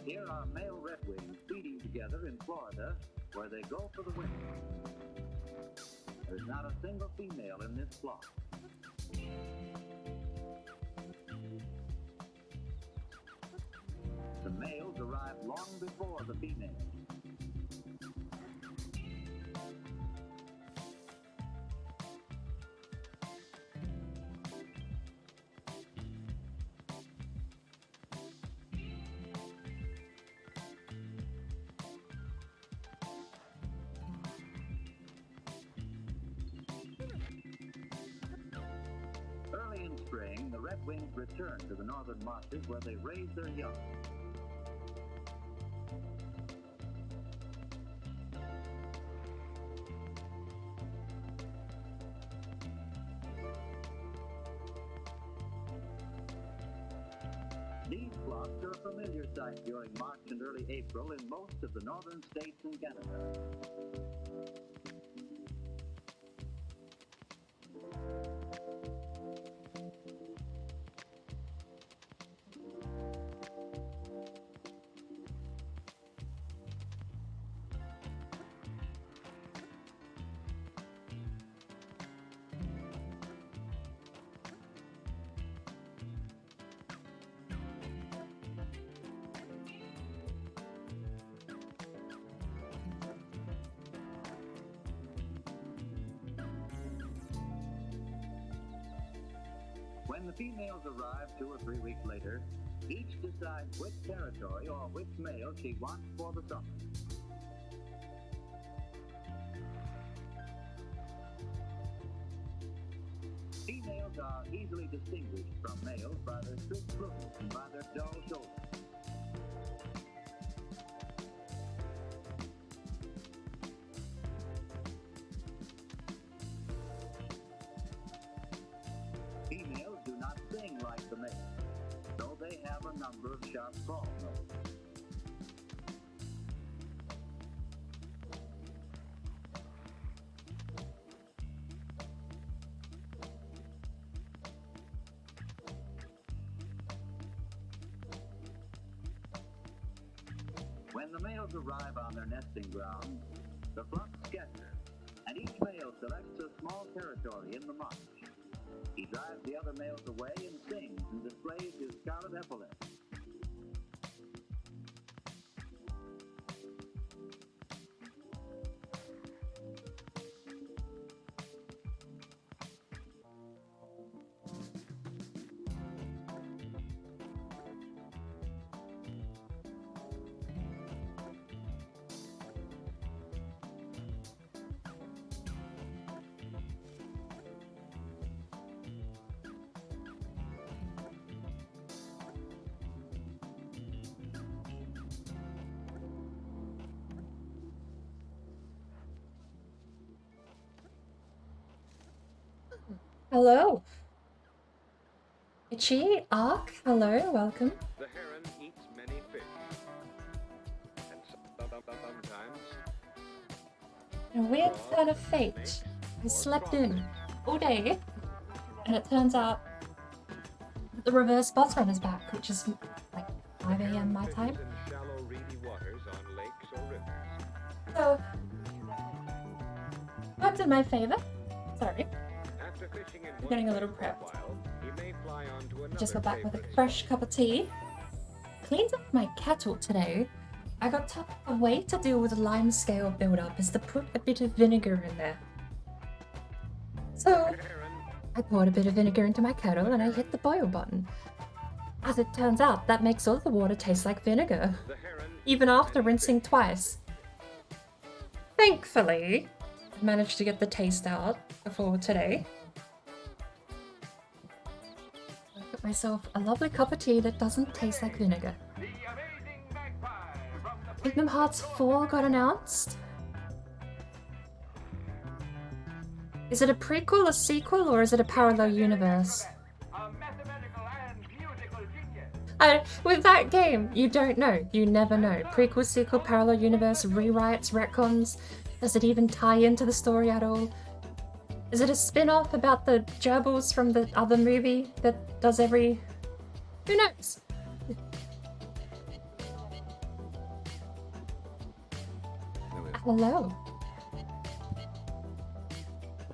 Here are male redwings feeding together in Florida, where they go for the winter. There's not a single female in this flock. The males arrive long before the females. Early in spring, the redwings return to the northern marshes where they raise their young. These flocks are a familiar sight during March and early April in most of the northern states and Canada. When the females arrive 2 or 3 weeks later, each decides which territory or which male she wants for the summer. Females are easily distinguished from males by their straight plumage and by their dull shoulders. Females do not sing like the males, though they have a number of sharp call notes. When the males arrive on their nesting ground, the flock scatters, and each male selects a small territory in the marsh. He drives the other males away and sings and displays his scarlet epaulets. Hello. Itchy, Ark, hello, welcome. The heron eats many fish, and sometimes A weird turn of fate. I slept in all day, and it turns out that the reverse bottom is back, which is like 5 AM my time. in shallow, reedy waters on lakes or rivers. So, worked in my favor. Sorry. After fishing in I'm getting a little one place prepped. for a while, he may fly on to another Just got back with a favorite fresh spot. cup of tea. Cleaned up my kettle today. I got told the way to deal with a lime scale build-up is to put a bit of vinegar in there. So, Heron I poured a bit of vinegar into my kettle and I hit the boil button. As it turns out, that makes all the water taste like vinegar, The heron even after rinsing twice. Thankfully, I managed to get the taste out before today. I got myself a lovely cup of tea that doesn't taste like vinegar. Kingdom Hearts 4 got announced. Is it a prequel, a sequel, or is it a parallel universe? With that game, you don't know. You never know. Prequel, sequel, parallel universe, rewrites, retcons. Does it even tie into the story at all? Is it a spin-off about the gerbils from the other movie that does every... Who knows? Hello.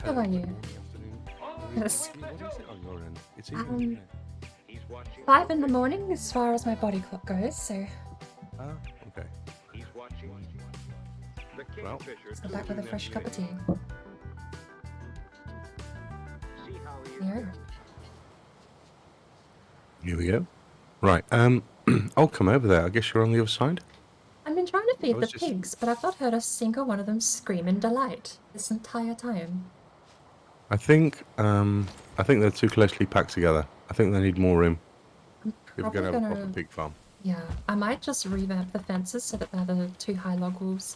How are you? Yes. What is it on your end? It's Um, evening, isn't it? He's watching. 5 in the morning as far as my body clock goes, so Ah, okay. He's watching. The Well, kingfisher. let's go back with a fresh cup of tea. See how he is. Yeah. Here we go. Right, I'll come over there. I guess you're on the other side? I've been trying to feed the was just- pigs, but I've not heard a single one of them scream in delight this entire time. I think they're too closely packed together. I think they need more room. I'm If we're probably going to have a gonna, proper pig farm. yeah, I might just revamp the fences so that they're the 2 high log walls.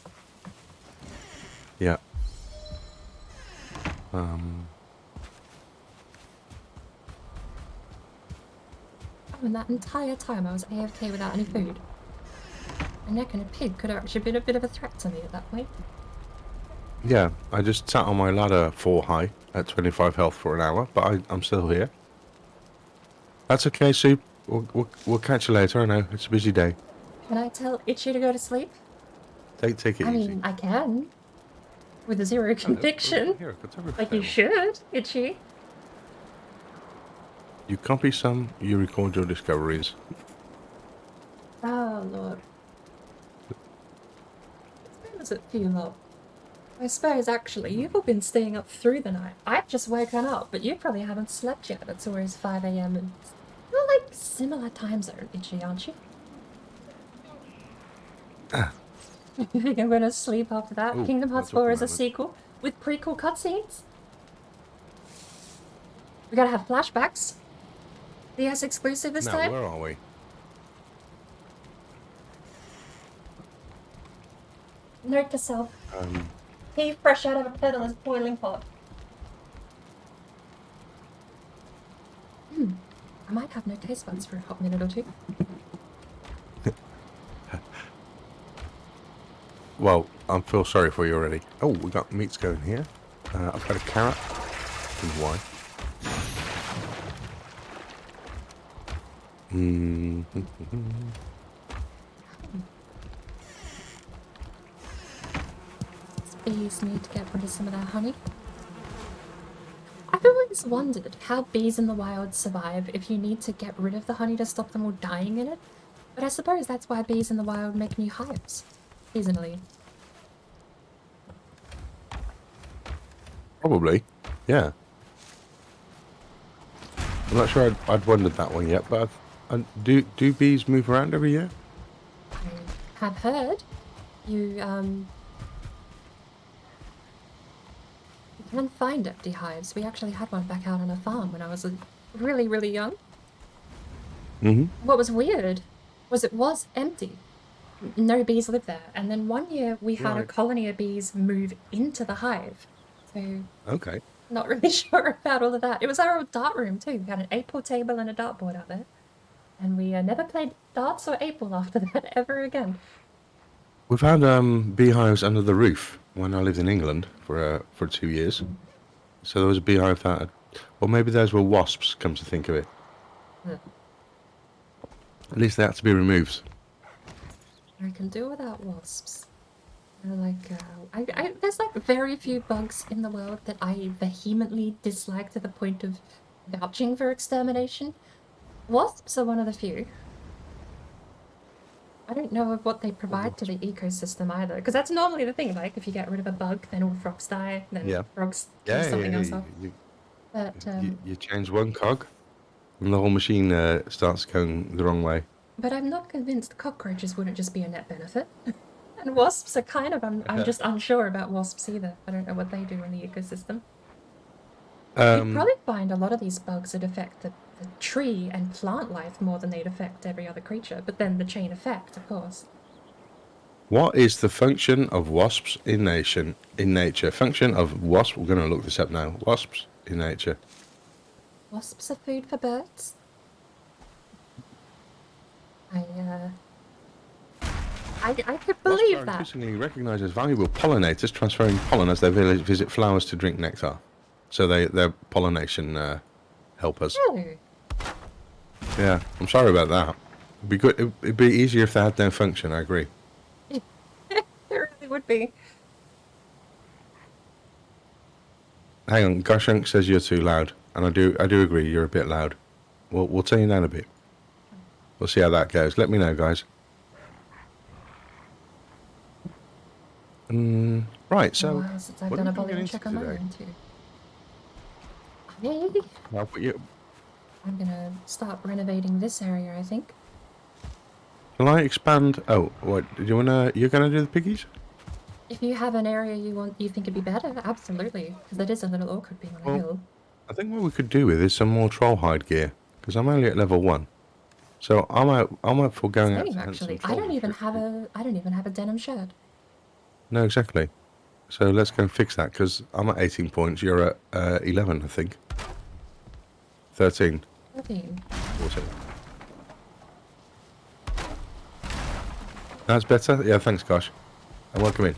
Yeah. Oh, and that entire time I was AFK without any food. A neck and a pig could have actually been a bit of a threat to me at that point. Yeah, I just sat on my ladder 4 high at 25 health for an hour, but I'm still here. That's okay, Soup. We'll catch you later. I know, it's a busy day. Can I tell Itchy to go to sleep? Take it I easy. mean, I can. With a 0 conviction. Here, I've got everything. Like you should, Itchy. You copy some, you record your discoveries. Oh, Lord. When does it feel up? I suppose, actually, you've all been staying up through the night. I've just woken up, but you probably haven't slept yet. It's always 5 a.m. and you're like similar time zone, Itchy, aren't you? You think I'm gonna sleep after that? Ooh, Kingdom Hearts that's up 4 a is a moment. sequel with prequel cutscenes. We gotta have flashbacks. DS exclusive this Now, time. where are we? Note to self. Um, Tea fresh out of a peddler's boiling pot. I might have no taste buds for a hot minute or two. well, I feel sorry for you already. Oh, we got meats going here. I've got a carrot. And why? Bees need to get rid of some of their honey. I've always wondered how bees in the wild survive if you need to get rid of the honey to stop them all dying in it. But I suppose that's why bees in the wild make new hives. Seasonally. Probably. Yeah. I'm not sure I'd wondered that one yet, but do bees move around every year? I have heard you can find empty hives. We actually had one back out on a farm when I was really, really young. Mm-hmm. What was weird was it was empty. No bees lived there. And then one year we had a Right. colony of bees move into the hive. So Okay. not really sure about all of that. It was our old dart room too. We had an 8-pool table and a dartboard out there. And we never played darts or 8-pool after that ever again. We've had beehives under the roof when I lived in England for 2 years. So there was a beehive that, well, maybe those were wasps. Come to think of it, Hmm. at least they had to be removed. I can do without wasps. They're like, there's like very few bugs in the world that I vehemently dislike to the point of vouching for extermination. Wasps are one of the few. I don't know of what they provide to the ecosystem either, because that's normally the thing. Like, if you get rid of a bug, then all frogs die. Then Yeah. frogs kill something else off. But You change one cog, and the whole machine starts going the wrong way. but I'm not convinced cockroaches wouldn't just be a net benefit. And wasps are kind of, I'm just unsure about wasps either. I don't know what they do in the ecosystem. You'd probably find a lot of these bugs that affect the tree and plant life more than they'd affect every other creature, but then the chain effect, of course. What is the function of wasps in nature? Function of wasp. We're going to look this up now. Wasps in nature. Wasps are food for birds? I could believe Wasps are that. increasingly recognised as valuable pollinators, transferring pollen as they visit flowers to drink nectar. So they're pollination helpers. Really? Yeah, I'm sorry about that. It'd be good. It'd be easier if they had no function. I agree. It really would be. Hang on, Goshunk says you're too loud, and I do agree. You're a bit loud. We'll turn you down a bit. We'll see how that goes. Let me know, guys. Right. So, Wow, since I've what done are a we gonna volume get check into on my today? own too. Hey, Well, but you, I'm gonna start renovating this area, I think. can I expand? Oh, what? Do you wanna? You're gonna do the piggies? If you have an area you think would be better, absolutely, because it is a little awkward being on a Well, hill. I think what we could do with is some more troll hide gear, because I'm only at level 1. So I'm out for going out Same, to hunt some actually. I don't trolls. even have a denim shirt. No, exactly. So let's go and fix that, because I'm at 18 points. You're at 11, I think. 13. 13. 14. That's better? Yeah, thanks, Gosh. And welcome in.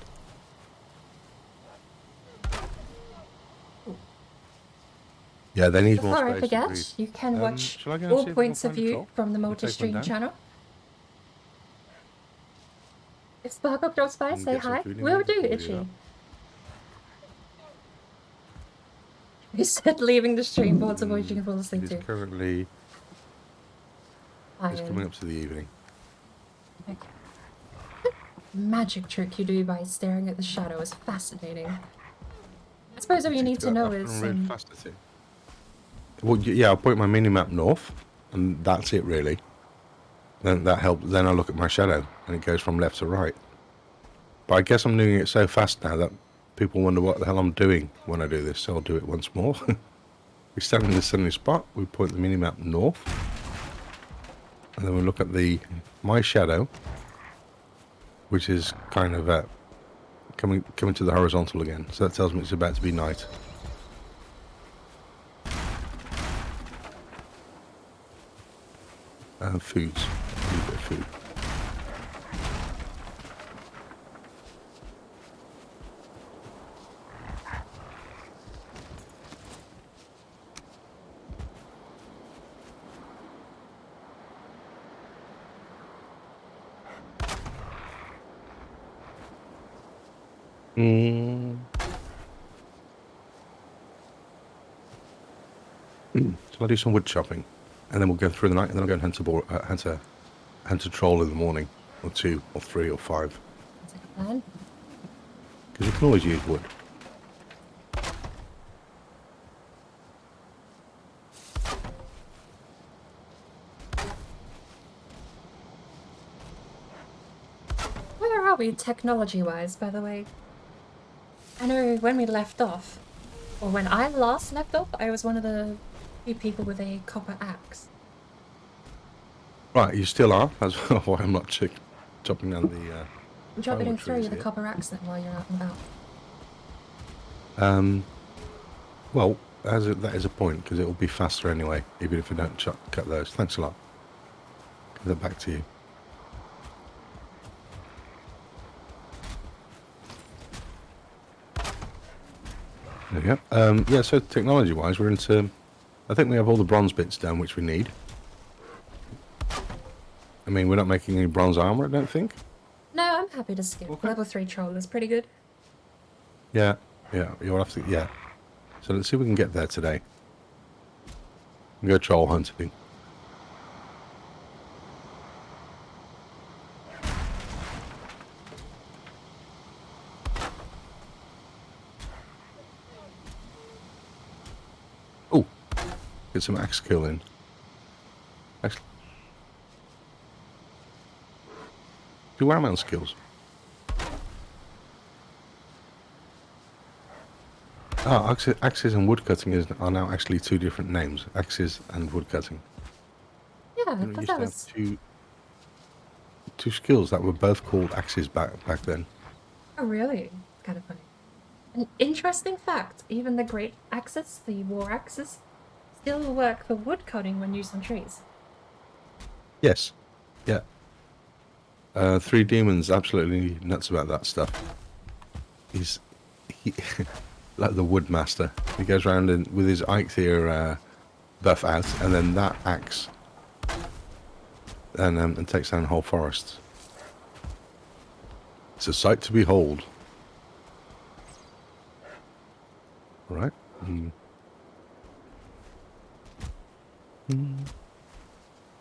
Yeah, they need more Before I space to breathe. forget, you can watch Shall I go and all see if I can points of find a view troll? from the We'll take one multi-stream down. channel. If Sparkle drops by, And say get some hi. food in Will me do, before we do Itchy. that. You said leaving the stream board to avoid you can fall It asleep is too. currently... It's coming Iron. up to the evening. Magic trick you do by staring at the shadow is fascinating. I suppose all you need to know is Fast, I think. Well, yeah, I'll point my mini-map north, and that's it, really. Then that helps. Then I look at my shadow, and it goes from left to right. But I guess I'm doing it so fast now that people wonder what the hell I'm doing when I do this, so I'll do it once more. We stand in the sunny spot, we point the mini-map north, and then we look at my shadow, which is kind of coming to the horizontal again. So that tells me it's about to be night. Foods. A little bit of food. So I'll do some wood chopping, and then we'll go through the night, and then I'll go and hunt a troll in the morning, or 2, or 3, or 5. Sounds like a plan. Because you can always use wood. Where are we technology-wise, by the way? I know when we left off, or when I last left off, I was one of the few people with a copper axe. Right, you still are. That's why I'm not chopping down the... Would you want me to firewood throw you trees the here. copper axe then while you're out and about? Well, that is a point, because it will be faster anyway, even if I don't cut those. Thanks a lot. Give that back to you. There we go. Yeah, so technology-wise, we're into... I think we have all the bronze bits done, which we need. I mean, we're not making any bronze armor, I don't think. No, I'm happy to skip. Okay. Level 3 troll is pretty good. Yeah, you'll have to... Yeah. So let's see if we can get there today. And go troll hunting. Oh, get some axe kill in. Actually, do Warman skills. Ah, axes and woodcutting are now actually 2 different names. Axes and woodcutting. Yeah, I You thought used that to was... have two skills that were both called axes back then. Oh, really? Kind of funny. An interesting fact, even the great axes, the war axes, still work for wood cutting when used on trees. Yes. Yeah. 3 Demons absolutely nuts about that stuff. He's like the woodmaster. He goes around with his Eikthyr buff out, and then that axe, and takes down whole forests. It's a sight to behold. Right, Mm. Mm.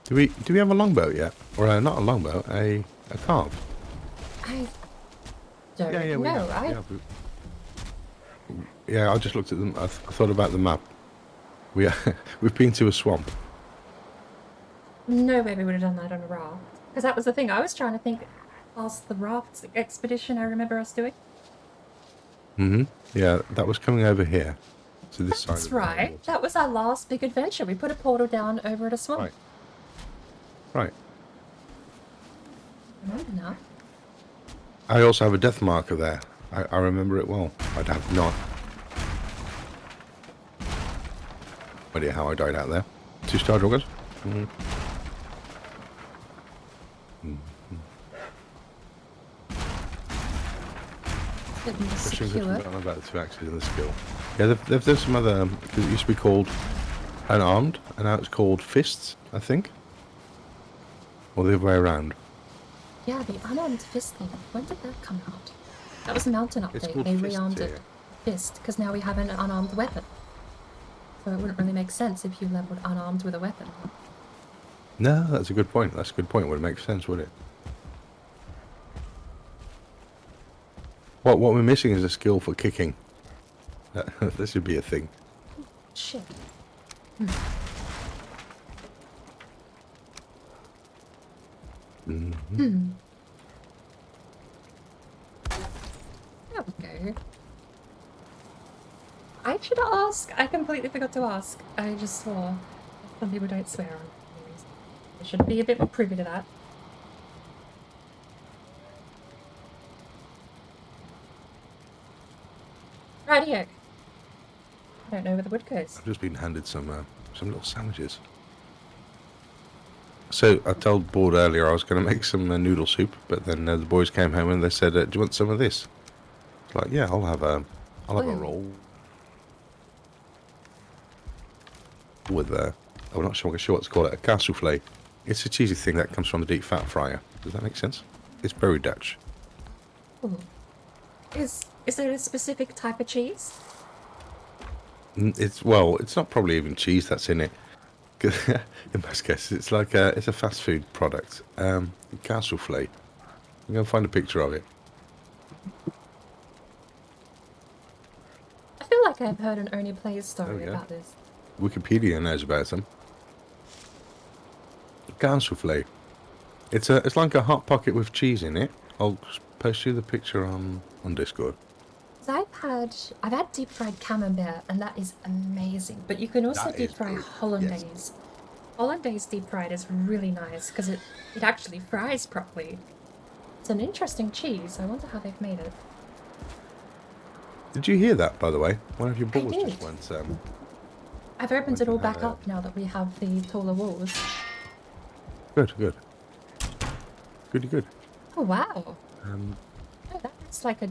Do we have a longboat yet? Or not a longboat, a carve? I don't Yeah, we know. have. Yeah, I just looked at them. I thought about the map. We've been to a swamp. No way we would have done that on a raft. Because that was the thing. I was trying to think past the raft expedition I remember us doing. Yeah, that was coming over here. To this side That's of the right. water. That was our last big adventure. We put a portal down over at a swamp. Right. Remember now. I also have a death marker there. I remember it well. I'd have not. No idea how I died out there. 2-star joggers. Bit more Especially secure. about the 2 axes and the skill. Yeah, there's some other. Because it used to be called unarmed, and now it's called fists, I think. Or the other way around. Yeah, the unarmed fist thing. When did that come out? That was the mountain It's update. called They fists rearmed here. it fist because now we have an unarmed weapon. So it wouldn't really make sense if you leveled unarmed with a weapon. No, that's a good point. That's a good point. Would make sense, would it? What we're missing is a skill for kicking. This should be a thing. Shit. There we go. I should ask. I completely forgot to ask. I just saw some people don't swear on videos. I should be a bit more privy to that. Rightio. I don't know where the wood goes. I've just been handed some little sandwiches. So I told Board earlier I was going to make some noodle soup, but then the boys came home and they said, "Do you want some of this?" It's like, yeah, I'll have a Ooh. roll with I'm not sure what it's called. A cassouffle. It's a cheesy thing that comes from the deep fat fryer. Does that make sense? It's very Dutch. Ooh. Is there a specific type of cheese? It's not probably even cheese that's in it. In most cases, it's like it's a fast food product. Cassouffle. I'm gonna find a picture of it. I feel like I've heard an Only Plays story yeah. about this. Wikipedia knows about them. Cassouffle. It's like a hot pocket with cheese in it. I'll post you the picture on Discord. 'Cause I've had deep fried camembert, and that is amazing. But you can also That deep is fry good, hollandaise. yes. Hollandaise deep fried is really nice because it actually fries properly. It's an interesting cheese. I wonder how they've made it. Did you hear that, by the way? One of your I balls did. just went. I've opened it all back uh, up now that we have the taller walls. Good. Good. Oh wow! Oh, that's like a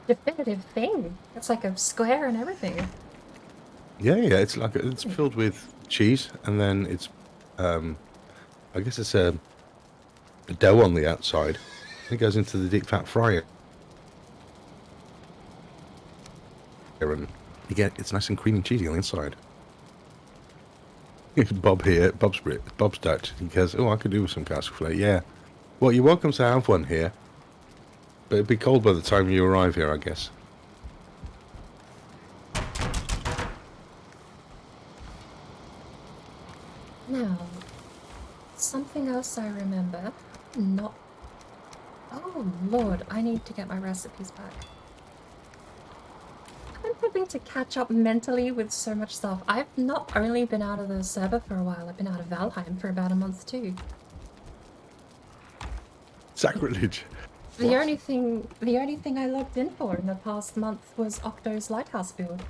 definitive thing. It's like a square and everything. Yeah. It's filled with cheese, and then it's I guess it's a dough on the outside. It goes into the deep fat fryer, and it's nice and creamy and cheesy on the inside. Bob here, Bob's Dutch. He goes, "Oh, I could do with some cassouffle." Yeah. Well, you're welcome to have one here, but it'd be cold by the time you arrive here, I guess. Now, something else I remember. Not. Oh lord, I need to get my recipes back. I'm having to catch up mentally with so much stuff. I've not only been out of the server for a while, I've been out of Valheim for about a month too. Sacrilege. The only thing I logged in for in the past month was Octo's Lighthouse Build.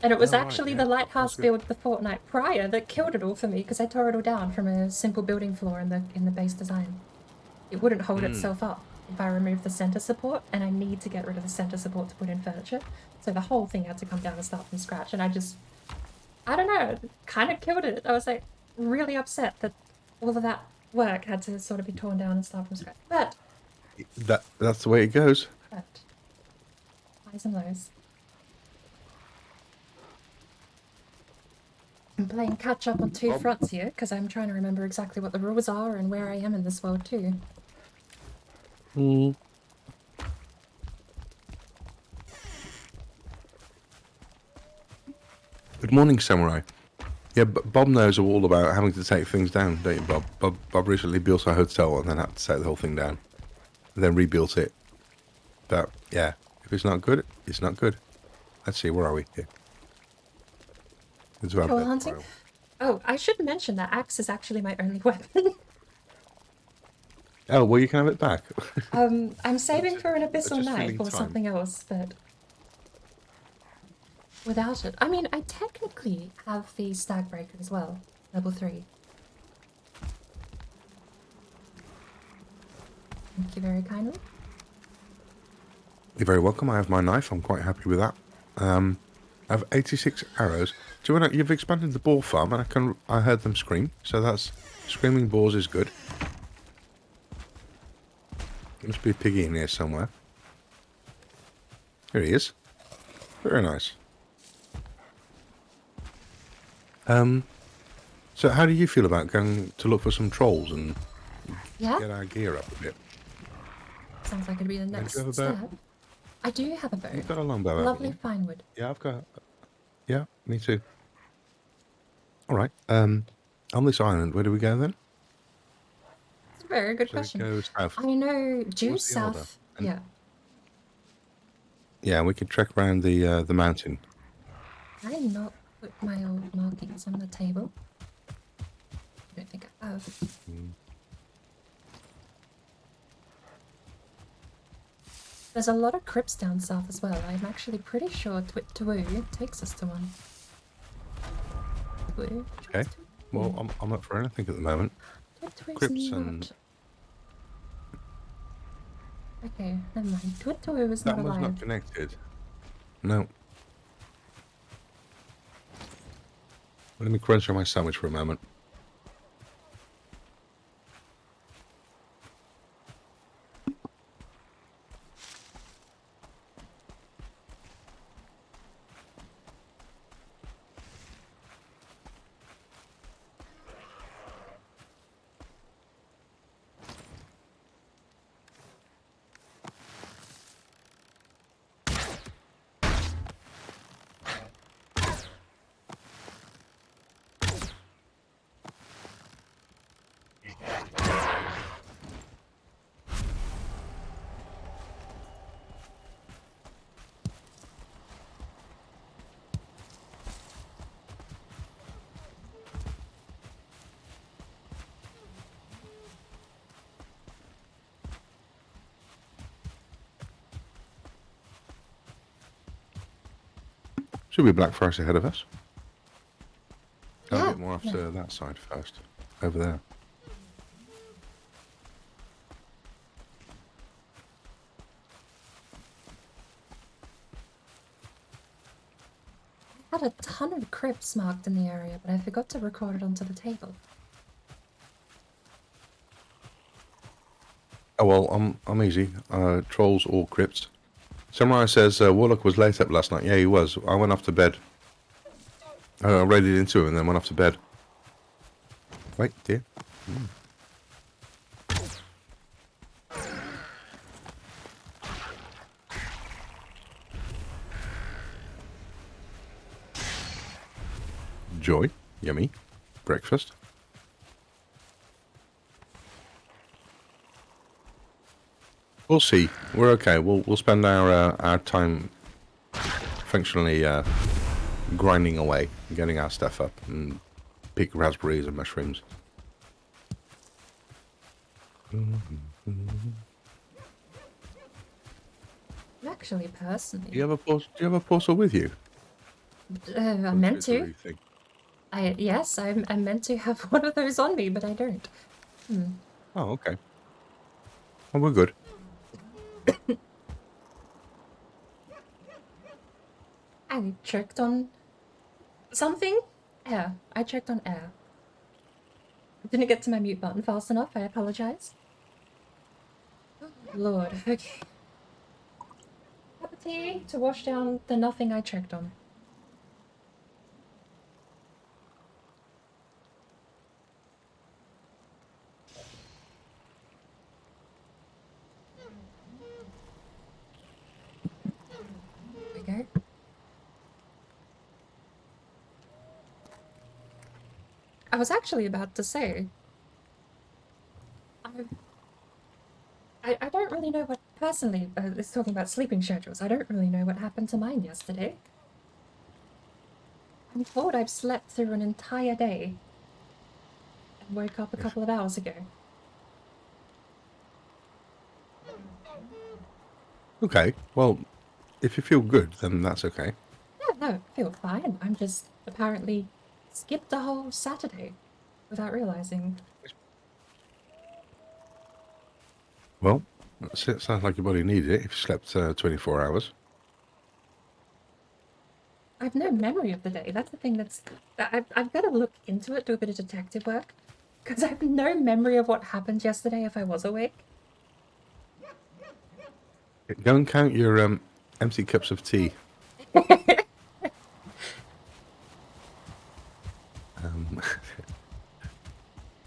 And it was Oh, right, actually yeah. the Lighthouse That's good. Build the fortnight prior that killed it all for me because I tore it all down from a simple building floor in the base design. It wouldn't hold itself up if I removed the center support, and I need to get rid of the center support to put in furniture. So the whole thing had to come down and start from scratch, and I don't know, kind of killed it. I was like really upset that all of that work had to sort of be torn down and start from scratch. But That's the way it goes. highs and lows. I'm playing catch up on two fronts here because I'm trying to remember exactly what the rules are and where I am in this world too. Mm. Good morning, Samurai. Yeah, but Bob knows all about having to take things down, don't you, Bob? Bob recently built a hotel and then had to take the whole thing down. And then rebuilt it. But, yeah, if it's not good, it's not good. Let's see, where are we here? Troll hunting? Oh, I should mention that axe is actually my only weapon. Oh, well, you can have it back. I'm saving for an abyssal just knife filling or time. something else, but without it. I mean, I technically have the stag breaker as well, level 3. Thank you very kindly. You're very welcome. I have my knife. I'm quite happy with that. I have 86 arrows. Do you want to, you've expanded the boar farm, and I heard them scream. So that's screaming boars is good. There must be a piggy in here somewhere. Here he is. Very nice. So how do you feel about going to look for some trolls and get our gear up a bit? Sounds like it'd be the Do next you have a step. bow? I do have a bow. You've got a longbow. Lovely fine wood. Yeah, I've got. Yeah, me too. All right. On this island, where do we go then? That's a very good So question. go south. I know due Towards the Elder. south. And- Yeah. Yeah, we can trek around the mountain. I did not put my old markings on the table. I don't think I have. There's a lot of crypts down south as well. I'm actually pretty sure Twitwoo takes us to one. Twitwoo? Okay. Well, I'm up for anything at the moment. Twitwoo's Crypts not. and Okay, never mind. Twitwoo is that not one's alive. not connected. No. Let me crunch on my sandwich for a moment. Should be Black Forest ahead of us. Go a bit more after that side first. Over there. I had a ton of crypts marked in the area, but I forgot to record it onto the table. Oh well, I'm easy. Trolls or crypts. Samurai says Warlock was late up last night. Yeah, he was. I went off to bed. I raided into him and then went off to bed. Wait, dear. Joy, yummy. Breakfast. We'll see. We're okay. We'll spend our time functionally grinding away, getting our stuff up, and pick raspberries and mushrooms. Actually, personally, Do you have a portal with you? I'm meant to. Yes, I'm meant to have one of those on me, but I don't. Oh, okay. Oh, we're good. I checked on something. Air. I checked on air. I didn't get to my mute button fast enough. I apologize. Oh, Lord. Okay. Cup of tea to wash down the nothing I checked on. I was actually about to say, I don't really know what, personally, it's talking about sleeping schedules, I don't really know what happened to mine yesterday. I'm told I've slept through an entire day and woke up a couple of hours ago. Okay, well, if you feel good, then that's okay. Yeah, no, I feel fine. I'm just apparently skipped a whole Saturday without realizing. Well, it sounds like your body needed it if you slept 24 hours. I've no memory of the day. That's the thing that's... I've got to look into it, do a bit of detective work. Because I have no memory of what happened yesterday if I was awake. Go and count your empty cups of tea.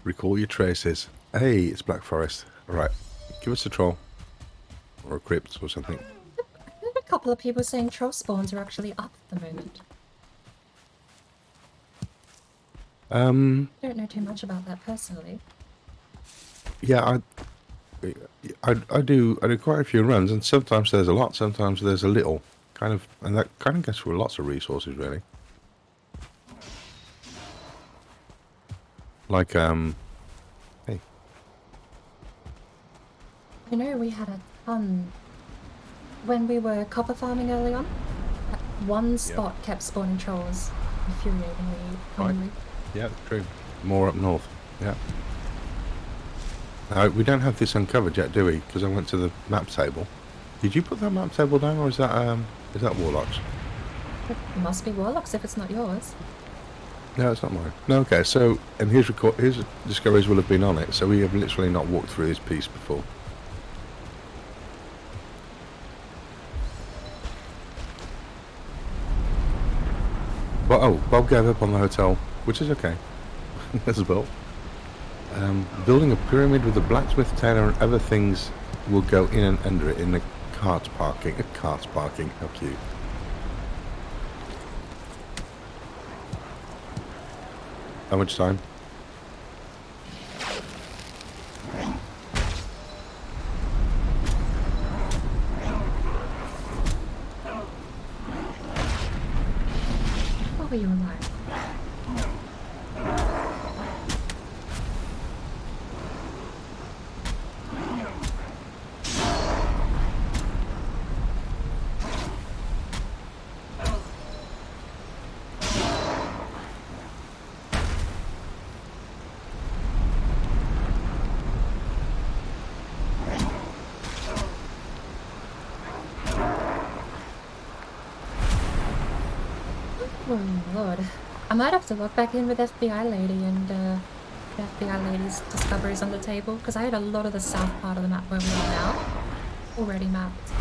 Recall your traces. Hey, it's Black Forest. Alright, give us a troll. Or a crypt or something. I heard a couple of people saying troll spawns are actually up at the moment. I don't know too much about that personally. Yeah, I do quite a few runs, and sometimes there's a lot, sometimes there's a little. And that kind of gets with lots of resources, really. Like, hey. I know we had a ton when we were copper farming early on. That one spot kept spawning trolls infuriatingly commonly. Yeah, true. More up north. Yeah. We don't have this uncovered yet, do we? Because I went to the map table. Did you put that map table down, or is that Warlocks? It must be Warlocks if it's not yours. No, it's not mine. No, okay. So, and his discoveries will have been on it. So we have literally not walked through this piece before. Well, oh, Bob gave up on the hotel, which is okay as well. Building a pyramid with a blacksmith tower and other things will go in and under it in the cart parking. Cart parking, how cute. How much time? What were you alive? Oh lord. I might have to log back in with FBI lady and FBI lady's discoveries on the table, because I had a lot of the south part of the map where we are now already mapped.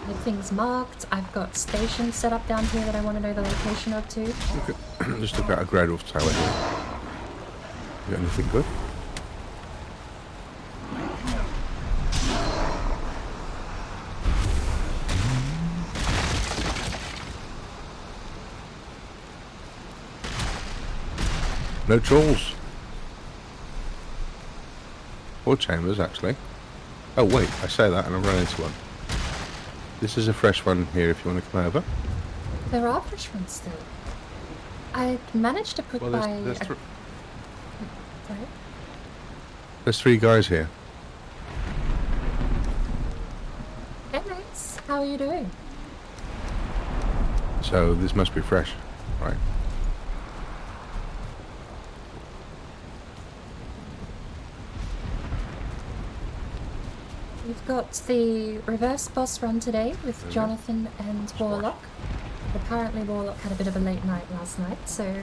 With things marked, I've got stations set up down here that I want to know the location of too. Okay. Just about a grade off tower here. You got anything good? No trolls. Or chambers, actually. Oh wait, I say that and I've run into one. This is a fresh one here if you want to come over. There are fresh ones still. I managed to put There's sorry? There's 3 guys here. Hey mates, how are you doing? So this must be fresh, right? We've got the reverse boss run today with Jonathan and Warlock. Apparently Warlock had a bit of a late night last night, so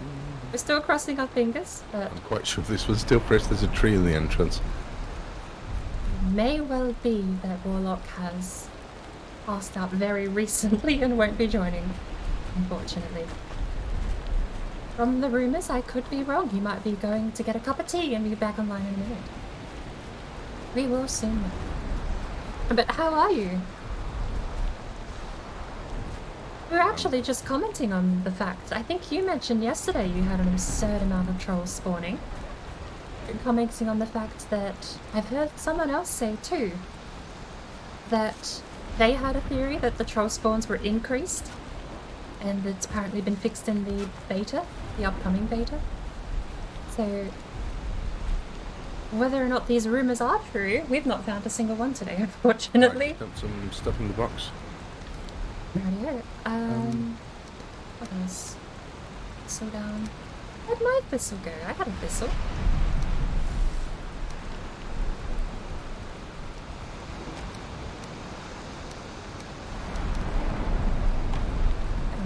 we're still crossing our fingers, but I'm quite sure this one's still fresh. There's a tree in the entrance. it may well be that Warlock has passed out very recently and won't be joining, unfortunately. From the rumours, I could be wrong. He might be going to get a cup of tea and be back online in a minute. We will soon know. But how are you? We were actually just commenting on the fact. I think you mentioned yesterday you had an absurd amount of trolls spawning. Commenting on the fact that I've heard someone else say too that they had a theory that the troll spawns were increased, and it's apparently been fixed in the beta, the upcoming beta. So whether or not these rumors are true, we've not found a single one today, unfortunately. Right, got some stuff in the box. Rightio. What else? Thistle down. Where'd my thistle go? I had a thistle.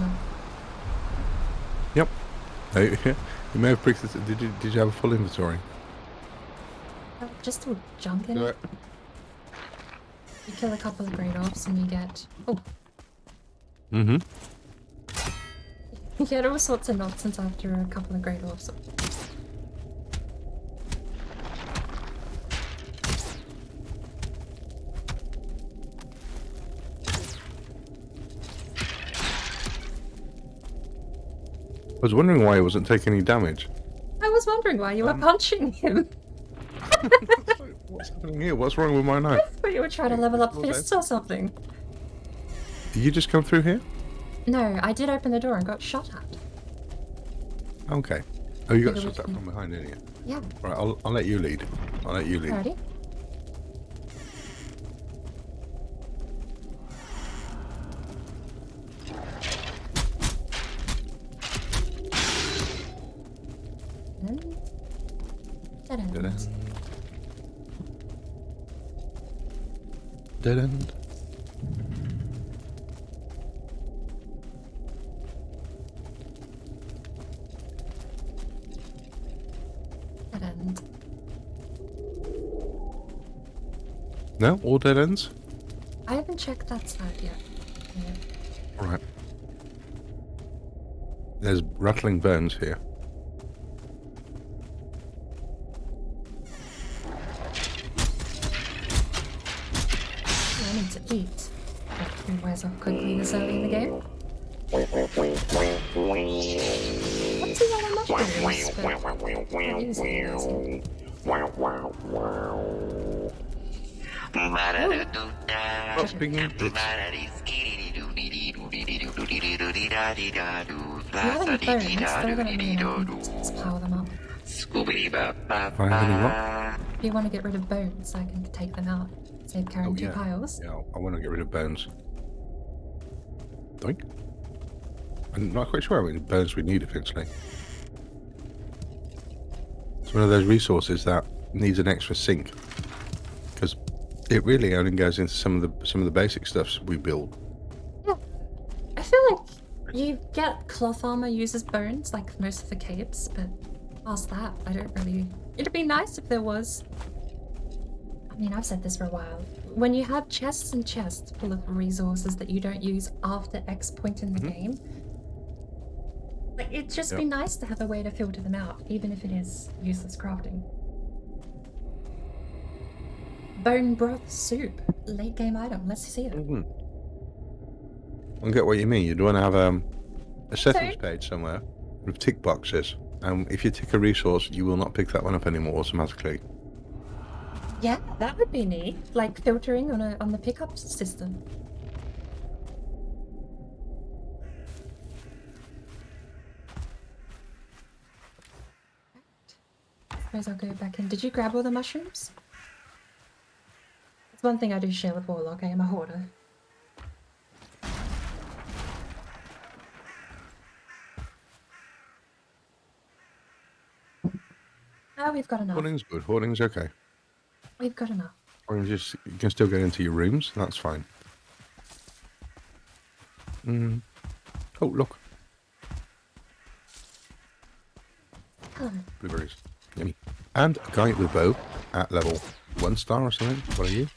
Oh. Yep. Hey, you may have picked this. Did you have a full inventory? Oh, just all junk in it. You kill a couple of great ops and you get... Oh. Mm-hmm. You get all sorts of nonsense after a couple of great orbs. I was wondering why he wasn't taking any damage. I was wondering why you were punching him. What's happening here? What's wrong with my knife? I thought you were trying to level up fists or something. Did you just come through here? No, I did open the door and got shot at. Okay. Oh, you got Maybe shot at from behind, didn't you? Yeah. Right, I'll let you lead. I'll let you lead. Alrighty. Dead end. Dead end. Dead end. No? All dead ends? I haven't checked that side yet. Yeah. Alright. There's rattling bones here. I need to eat. We might as well quickly this early in the game. What's the yellow mushrooms? But I'm using it. What's being You have any bones? Throw them at me and just pile them up. If I have any what? If you want to get rid of bones, I can take them out. Save carrying two piles. Yeah, I want to get rid of bones. Doink. I'm not quite sure how many bones we need eventually. It's one of those resources that needs an extra sink, because it really only goes into some of the basic stuffs we build. Yeah. I feel like you get cloth armor uses bones, like most of the caves, but past that, I don't really... It'd be nice if there was... I mean, I've said this for a while. When you have chests and chests full of resources that you don't use after X point in the game, like, it'd just be nice to have a way to filter them out, even if it is useless crafting. Bone broth soup. Late game item. Let's see it. I get what you mean. You'd want to have a settings page somewhere with tick boxes. And if you tick a resource, you will not pick that one up anymore automatically. Yeah, that would be neat. Like filtering on the pickup system. Right. Suppose I'll go back in. Did you grab all the mushrooms? It's one thing I do share with Warlock. I am a hoarder. Oh, we've got enough. Hoarding's good. Hoarding's okay. We've got enough. Or you can still get into your rooms. That's fine. Oh, look. Oh. Blueberries. Yummy. And a guy with a bow at level 1 star or something. What are you?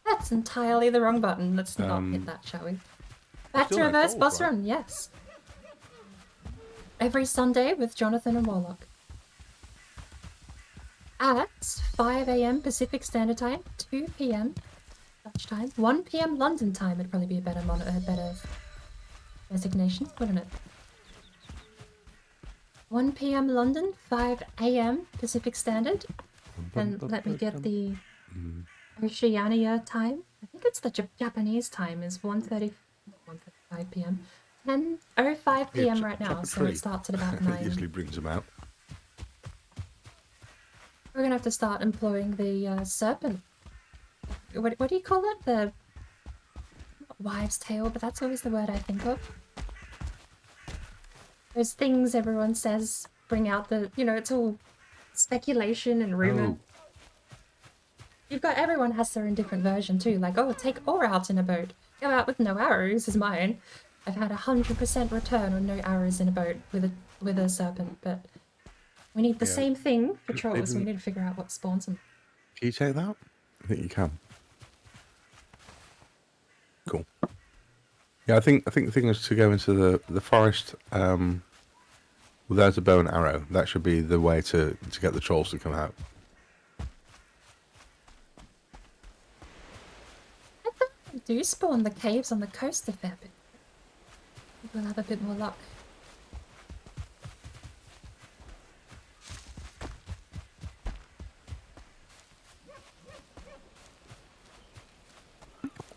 That's entirely the wrong button. Let's not hit that, shall we? Back to still no reverse trolls, boss right? run, yes. Every Sunday with Jonathan and Warlock. At 5 AM Pacific Standard Time, 2 PM Dutch time, 1 PM London time would probably be a better better designation, wouldn't it? 1 PM London, 5 AM Pacific Standard. And let me get the Oceania time. I think it's the Japanese time is 1:35 PM. 10:05 PM right now, so it starts at about 9. It usually brings them out. We're gonna have to start employing the serpent. What do you call it? The wives' tale, but that's always the word I think of. Those things everyone says bring out the, you know, it's all speculation and rumor. Oh. You've got, everyone has their own different version too. Like, oh, take ore out in a boat. Go out with no arrows is mine. I've had 100% return on no arrows in a boat with a serpent, but we need the same thing for trolls. We need to figure out what spawns them. Can you take that? I think you can. Cool. Yeah, I think the thing is to go into the forest without a bow and arrow. That should be the way to get the trolls to come out. I thought we do spawn the caves on the coast a fair bit. We'll have a bit more luck.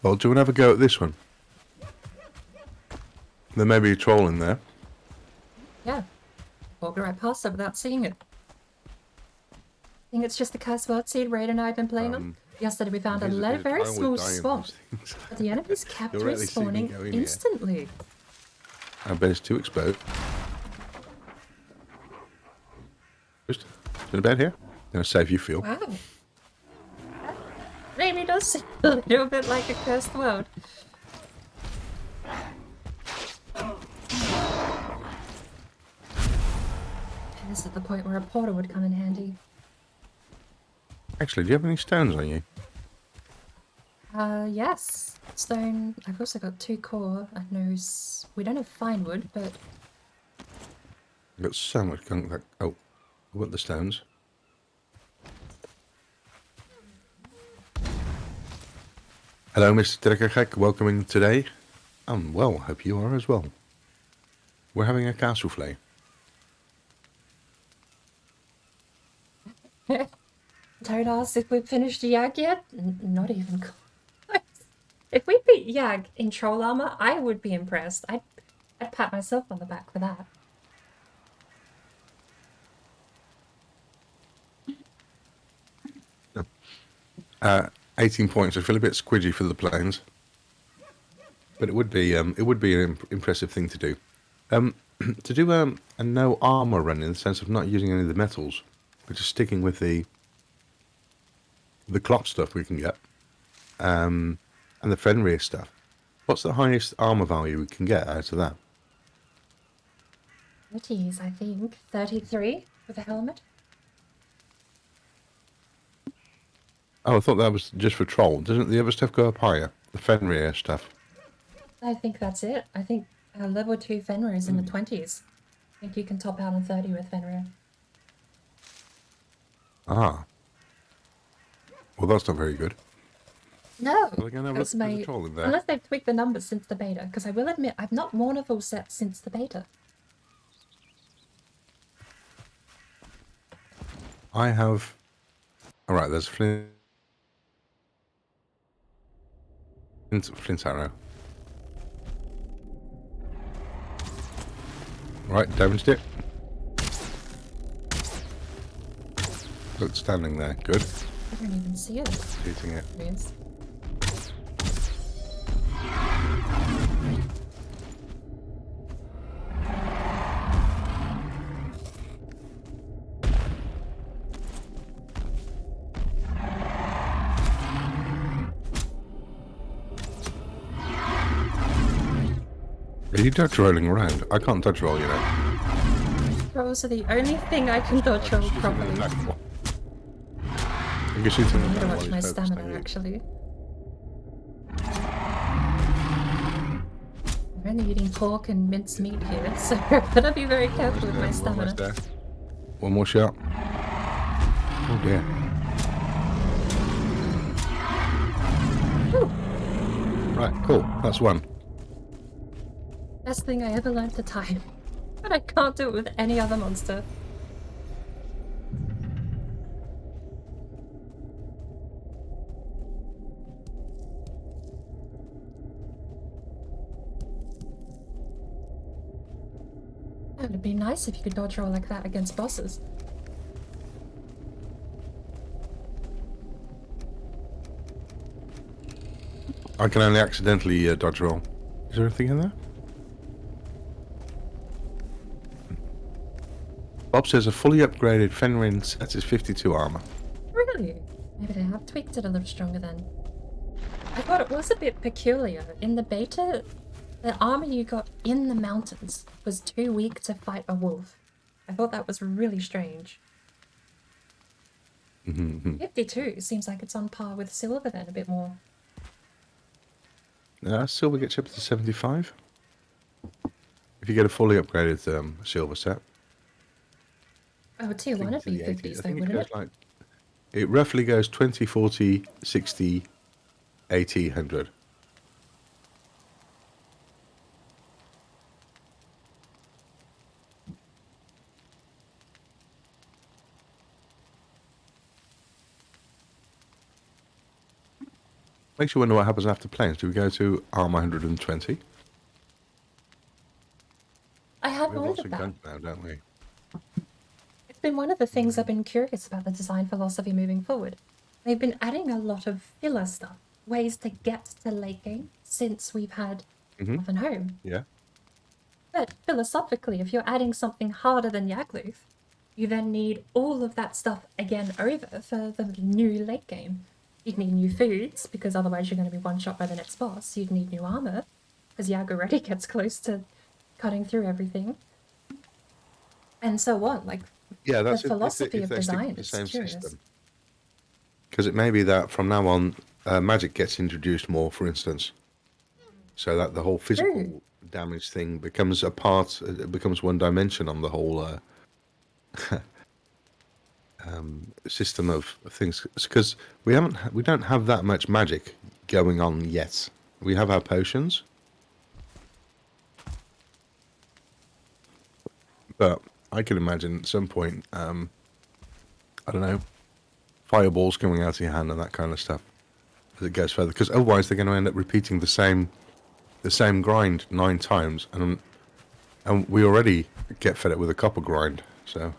Well, do you want to have a go at this one? There may be a troll in there. Yeah. Walked right past it without seeing it. I think it's just the cursed world seed Raid and I have been playing on. Yesterday we found a very small swamp, but the enemies kept respawning instantly. I bet it's too exposed. Just in a bed here. Gonna save you fuel. Wow. That really does seem a little bit like a cursed world. And this is the point where a portal would come in handy. Actually, do you have any stones on you? Yes. Stone. I've also got 2 core. I know we don't have fine wood, but I've got so much gunk that... Oh, I want the stones. Hello, Mr. Trekkergek. Welcoming today. I'm well, hope you are as well. We're having a castle flay. Toad asked if we've finished Yag yet. Not even close. If we beat Yag in troll armor, I would be impressed. I'd pat myself on the back for that. 18 points. I feel a bit squidgy for the planes, but it would be an impressive thing to do. To do a no armor run in the sense of not using any of the metals, but just sticking with the cloth stuff we can get, and the Fenrir stuff. What's the highest armor value we can get out of that? 30s, I think. 33 with a helmet. Oh, I thought that was just for troll. Doesn't the other stuff go up higher? The Fenrir stuff. I think that's it. I think level 2 Fenrir is in the 20s. I think you can top out on 30 with Fenrir. Ah. Well, that's not very good. No! Well, again, That's there's a troll in there. Unless they've tweaked the numbers since the beta, because I will admit, I've not worn a full set since the beta. I have... Alright, there's flint arrow. Right, damaged it. Look, standing there. Good. I don't even see it. Shooting it. There it is. Are you dodge rolling around? I can't dodge roll, you know. Rolls are the only thing I can dodge roll properly. I guess shooting I need to the watch my stamina, actually. I'm only eating pork and minced meat here, so I better be very careful with my stamina. Almost there. One more shot. Oh dear. Whew. Right, cool. That's one. Best thing I ever learned to time. But I can't do it with any other monster. It would be nice if you could dodge roll like that against bosses. I can only accidentally dodge roll. Is there anything in there? Bob says a fully upgraded Fenrir set is 52 armor. Really? Maybe they have tweaked it a little stronger then. I thought it was a bit peculiar. In the beta, the armor you got in the mountains was too weak to fight a wolf. I thought that was really strange. 52 seems like it's on par with silver then, a bit more. Silver gets up to 75. If you get a fully upgraded silver set. Oh, tier 1 would be 50s though, wouldn't it? Like, it roughly goes 20, 40, 60, 80, 100. Makes you wonder what happens after planes. Do we go to armor 120? I have We have lots wondered of that. guns now, don't we? It's been one of the things I've been curious about the design philosophy moving forward. They've been adding a lot of filler stuff, ways to get to late game since we've had Off and Home. Yeah. But philosophically, if you're adding something harder than Yagluth, you then need all of that stuff again over for the new late game. You'd need new foods, because otherwise you're going to be one-shot by the next boss. You'd need new armor, because Yag already gets close to cutting through everything. And so on. Like, Yeah, that's the philosophy of design the is same curious. system. Because it may be that from now on, magic gets introduced more, for instance, so that the whole physical damage thing becomes a part. It becomes one dimension on the whole system of things. Because we don't have that much magic going on yet. We have our potions, but I can imagine at some point, I don't know, fireballs coming out of your hand and that kind of stuff as it goes further. Because otherwise, they're going to end up repeating the same grind 9 times, and we already get fed up with a copper grind. So,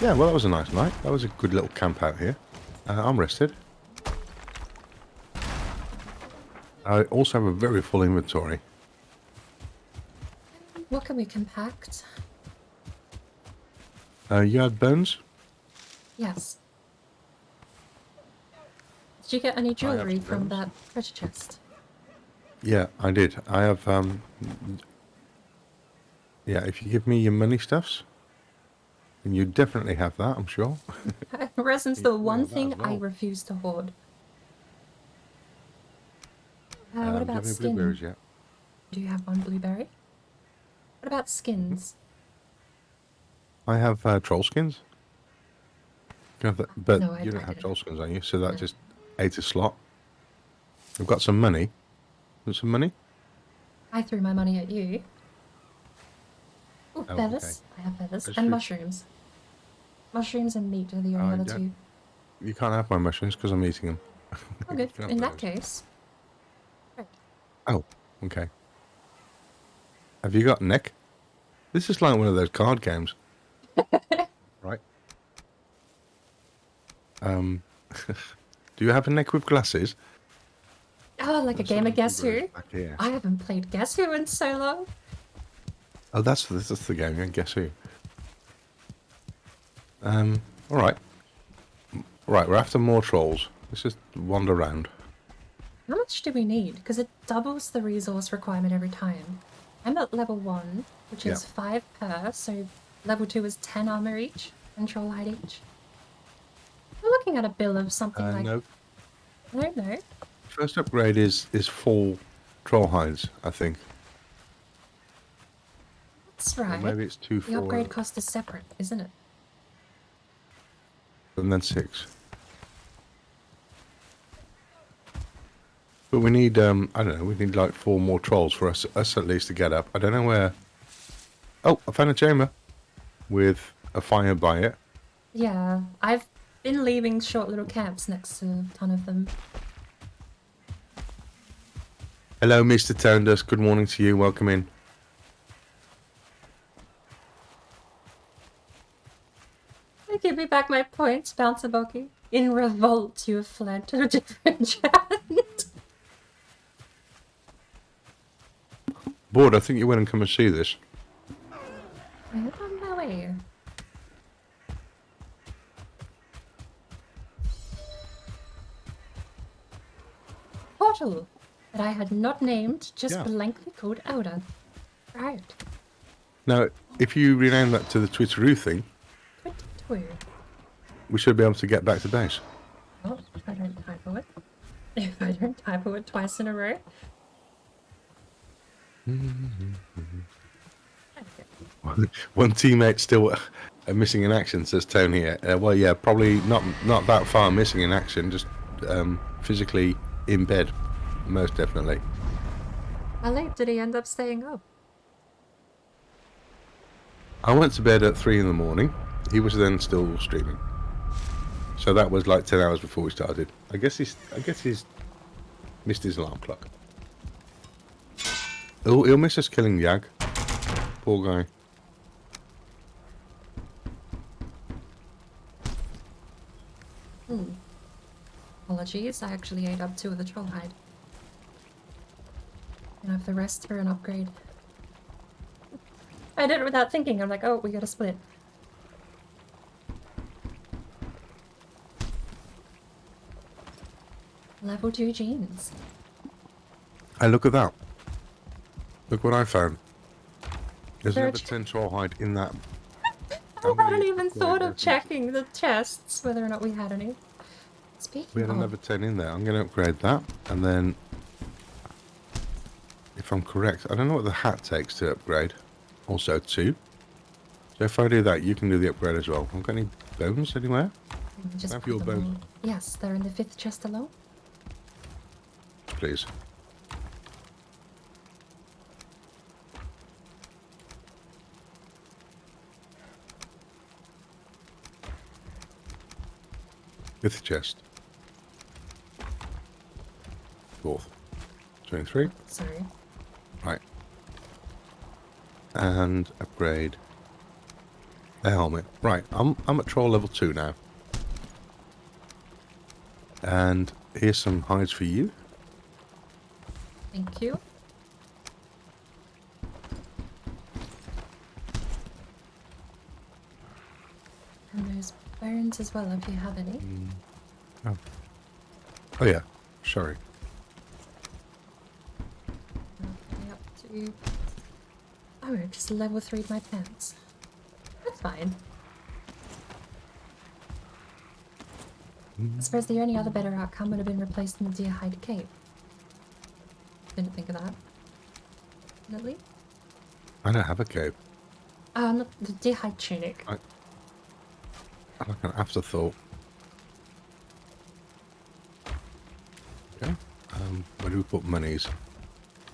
yeah, well, that was a nice night. That was a good little camp out here. I'm rested. I also have a very full inventory. What can we compact? You had bones? Yes. Did you get any jewelry some from bones. that treasure chest? Yeah, I did. I have, yeah, if you give me your money stuffs, then you definitely have that, I'm sure. Resin's the Yeah, one that thing as I well. refuse to hoard. What Do you about have any skin? blueberries yet? Do you have one blueberry? What about skins? I have troll skins. You have that, but No, I you don't don't. have troll skins, on you, so that No. just ate a slot. I've got some money. Want some money? I threw my money at you. Ooh, Oh, feathers. I have feathers. That's And true. mushrooms. Mushrooms and meat are the only other yeah. two. You can't have my mushrooms because I'm eating them. Oh, good. You can have In that those. case. Right. Oh, okay. Have you got neck? This is like one of those card games. Right. Do you have a neck with glasses? Oh, like a There's game some of Guess Who? blueberries back here. I haven't played Guess Who in so long. Oh, that's the game. Yeah, Guess Who? All right. Right, we're after more trolls. Let's just wander around. How much do we need? Because it doubles the resource requirement every time. I'm at level 1, which is 5 per, so level 2 is 10 armor each, and troll hide each. We're looking at a bill of something like... No. I don't know. First upgrade is full troll hides, I think. That's Or right. maybe it's 2 The 4 upgrade cost is separate, isn't it? and then 6. But we need, I don't know, we need like 4 more trolls for us at least to get up. I don't know where... Oh, I found a chamber with a fire by it. Yeah, I've been leaving short little camps next to a ton of them. Hello, Mr. Tonedust. Good morning to you. Welcome in. Give me back my points, Bouncer Bucky. In revolt, you have fled to a different chat. Bored, I think you went and come and see this. I'm on my way. Portal that I had not named, just Yeah. blankly called Outer. Right. Now, if you rename that to the Twitteroo thing, 22. we should be able to get back to base. Oh, if I don't typo it. If I don't typo it twice in a row. One teammate still missing in action, says Tony. Well, yeah, probably not that far missing in action, just physically in bed, most definitely. How late did he end up staying up? I went to bed at 3 in the morning. He was then still streaming. So that was like 10 hours before we started. I guess he's missed his alarm clock. He'll miss us killing Yag. Poor guy. Apologies, I actually ate up 2 of the troll hide. And have the rest for an upgrade. I did it without thinking. I'm like, oh, we gotta split. Level 2 jeans. Hey, look at that. Look what I found. There's There are another 10 troll hide in that. I hadn't even thought of checking the chests, whether or not we had any. Speaking We had of, another 10 in there. I'm going to upgrade that. And then, if I'm correct, I don't know what the hat takes to upgrade. Also 2. So if I do that, you can do the upgrade as well. Have got any bones anywhere? just have put your them bones. all- Yes, they're in the 5th chest alone. Please. Fifth chest. 4th. 23. Sorry. Right. And upgrade the helmet. Right, I'm at troll level 2 now. And here's some hides for you. Thank you. And there's bones as well, if you have any. Oh yeah, sorry. Okay, up to... Oh, I just level 3'd my pants. That's fine. I suppose the only other better outcome would have been replacing the deer hide cape. Didn't think of that. Definitely. I don't have a cape. Not the deer hide tunic. I'm like an afterthought. Okay. Where do we put monies?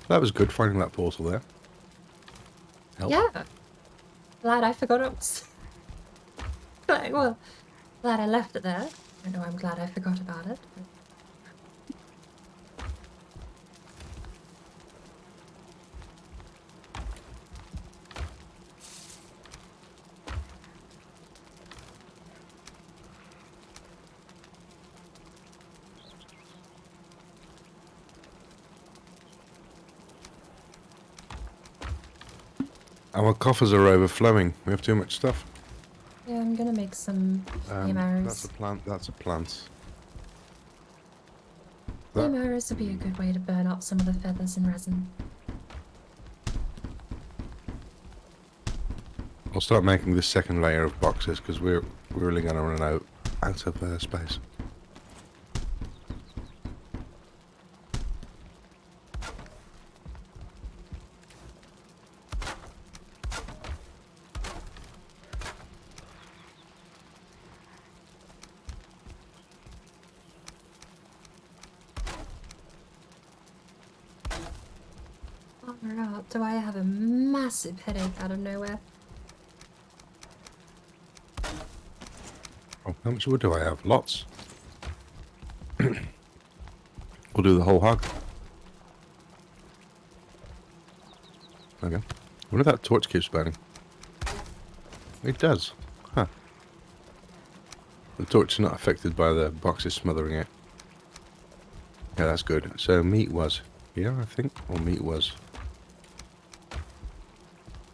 That was good finding that portal there. Help. Yeah. Glad I forgot it was... well, glad I left it there. I know I'm glad I forgot about it. But... Our coffers are overflowing. We have too much stuff. Yeah, I'm gonna make some flame arrows. That's a plant. That's a plant. Flame arrows would be a good way to burn up some of the feathers and resin. I'll start making this second layer of boxes because we're really going to run out of space. do I have a massive headache out of nowhere. Oh, how much wood do I have? Lots. We'll do the whole hog. Okay. I wonder if that torch keeps burning. It does. Huh. The torch is not affected by the boxes smothering it. Yeah, that's good. So meat was here, I think, or meat was.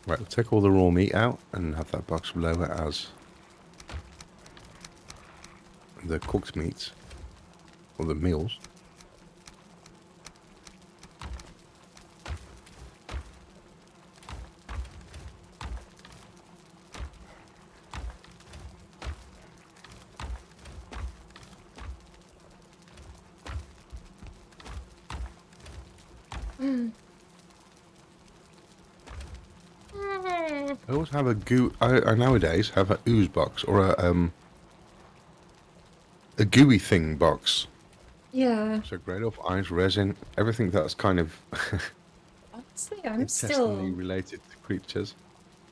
Right, we'll take all the raw meat out and have that box below it as the cooked meats, or the meals. I always have a goo. I nowadays have a ooze box or a gooey thing box. Yeah. So grade off ice, resin, everything that's kind of Honestly, I'm intestinally still... related to creatures.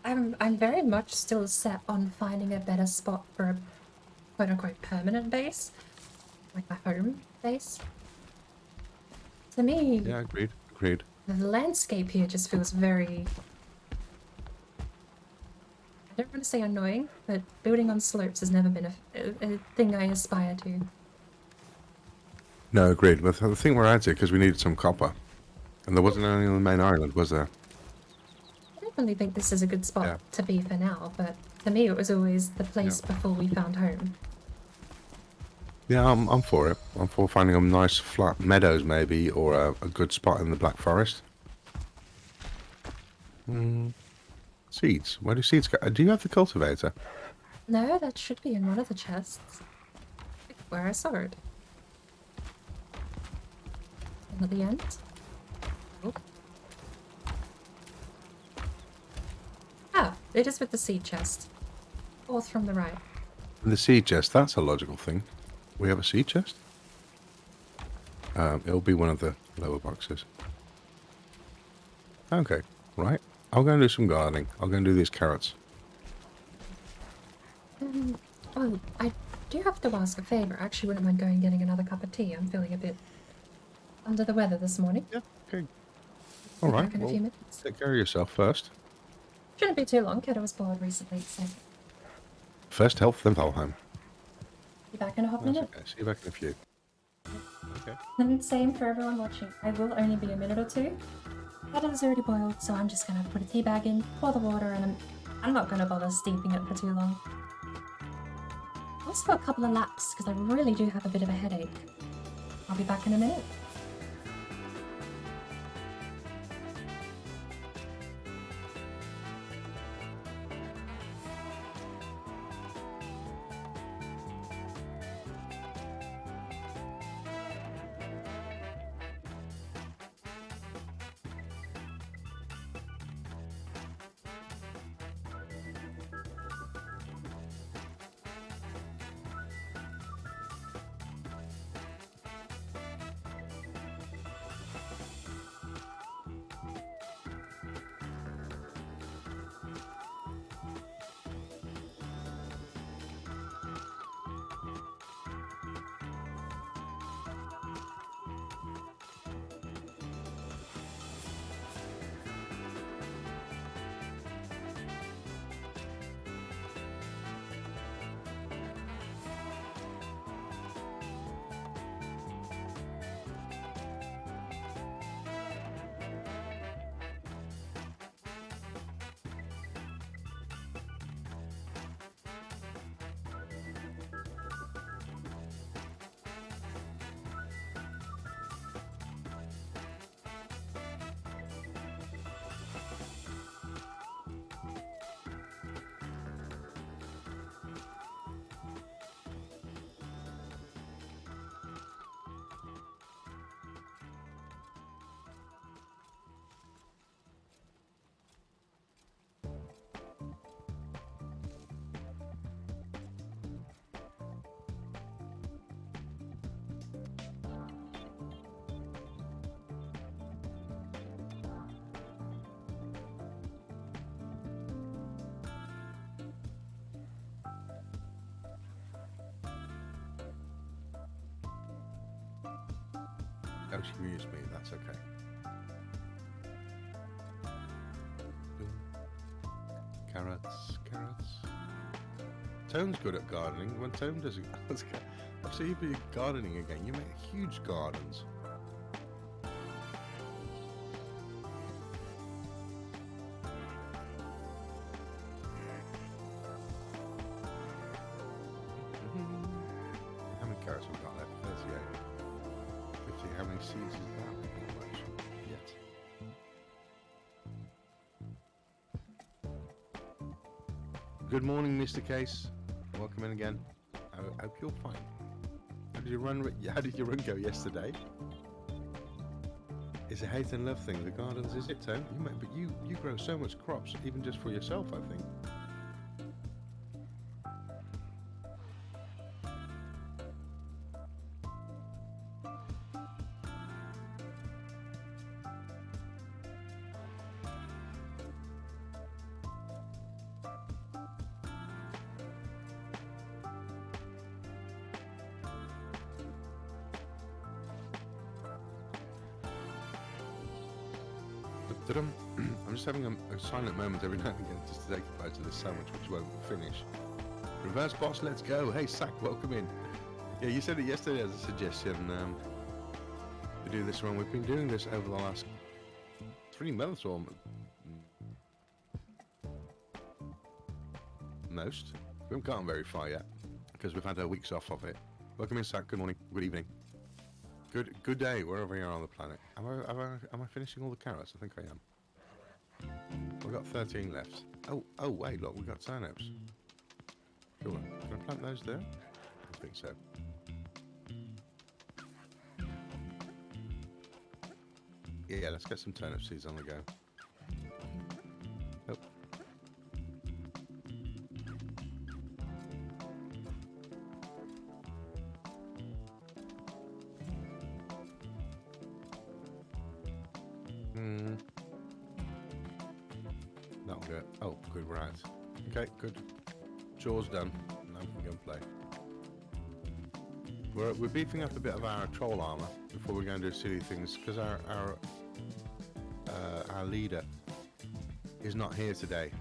I'm very much still set on finding a better spot for a quote-unquote permanent base. Like my home base. To me, Yeah, agreed. Agreed. the landscape here just feels very... I don't want to say annoying, but building on slopes has never been a thing I aspire to. No, agreed. But the thing we're at here because we needed some copper, and there wasn't any on the main island, was there? I don't really think this is a good spot Yeah. to be for now, but to me it was always the place before we found home. Yeah, I'm for it. I'm for finding a nice flat meadows maybe, or a good spot in the Black Forest. Seeds. Where do seeds go? Do you have the cultivator? No, that should be in one of the chests. Where I saw it. And at the end. Oh. Ah, it is with the seed chest. Fourth from the right. The seed chest. That's a logical thing. We have a seed chest? It'll be one of the lower boxes. Okay, right. I'll go and do some gardening. I'll go and do these carrots. Oh, I do have to ask a favour. I actually wouldn't mind going and getting another cup of tea. I'm feeling a bit under the weather this morning. Yeah, okay. Be All right, back in a well, few minutes. take care of yourself first. Shouldn't be too long. Kiddo was bored recently, so First health, then Valheim. be back in a hot That's minute. okay. See you back in a few. Okay. And same for everyone watching. I will only be a minute or two. Kettle is already boiled, so I'm just gonna put a tea bag in, pour the water, and I'm not gonna bother steeping it for too long. Also a couple of laps, because I really do have a bit of a headache. I'll be back in a minute. Oh, she mused me. That's okay. Carrots, carrots. Tone's good at gardening. When Tone does it, I've seen you gardening again. You make huge gardens. How many carrots have we got left? 38. 50. How many seeds is that? Not much yet. Good morning, Mr. Case. Welcome in again. I hope you're fine. How did your run go yesterday? It's a hate and love thing. The gardens, is it, Tone? But you grow so much crops, even just for yourself, I think. I'm just having a silent moment every now and again just to take a bite of this sandwich, which won't finish. Reverse boss, let's go. Hey, Sack, welcome in. Yeah, you said it yesterday as a suggestion to do this run. We've been doing this over the last 3 months or most. We haven't gotten very far yet because we've had our weeks off of it. Welcome in, Sack. Good morning. Good evening. Good day, wherever you are on the planet. Am I finishing all the carrots? I think I am. We've got 13 left. Oh wait, look, we've got turnips. Cool. Can I plant those there? I think so. Yeah, let's get some turnip seeds on the go. Oh. That'll go. Oh, good, right. Okay, good. Chores done. Now we can go and play. We're beefing up a bit of our troll armor before we go and do silly things, because our leader is not here today.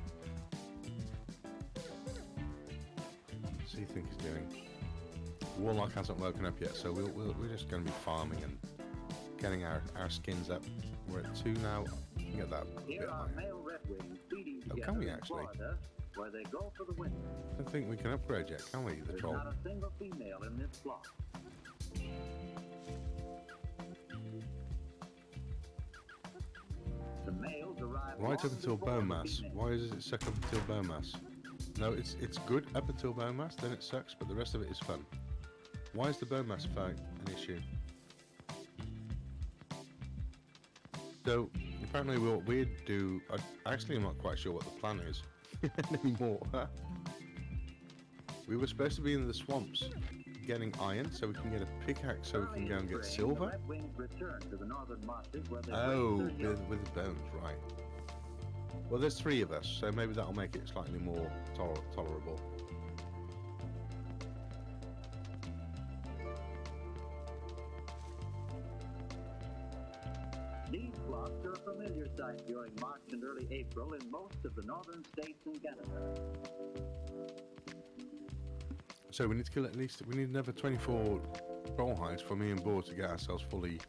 What's he think he's doing? Warlock hasn't woken up yet, so we're just going to be farming and getting our skins up. We're at 2 now. We can get that a bit higher. Oh, can we actually? Where they go for the winter. I don't think we can upgrade yet, can we? The There's troll. not a single female in this flock. The males arrive Right up long until before bone the mass. females. Why is it stuck up until bone mass? No, it's good up until bone mass, then it sucks, but the rest of it is fun. Why is the bone mass fight an issue? So apparently what we'd do, actually I'm not quite sure what the plan is anymore. We were supposed to be in the swamps getting iron so we can get a pickaxe so we can go and get silver. Oh, with the bones, right. Well, there's 3 of us, so maybe that'll make it slightly more tolerable. These flocks are a familiar sight during March and early April in most of the northern states in Canada. So we need to kill we need another 24 troll hides for me and Boar to get ourselves fully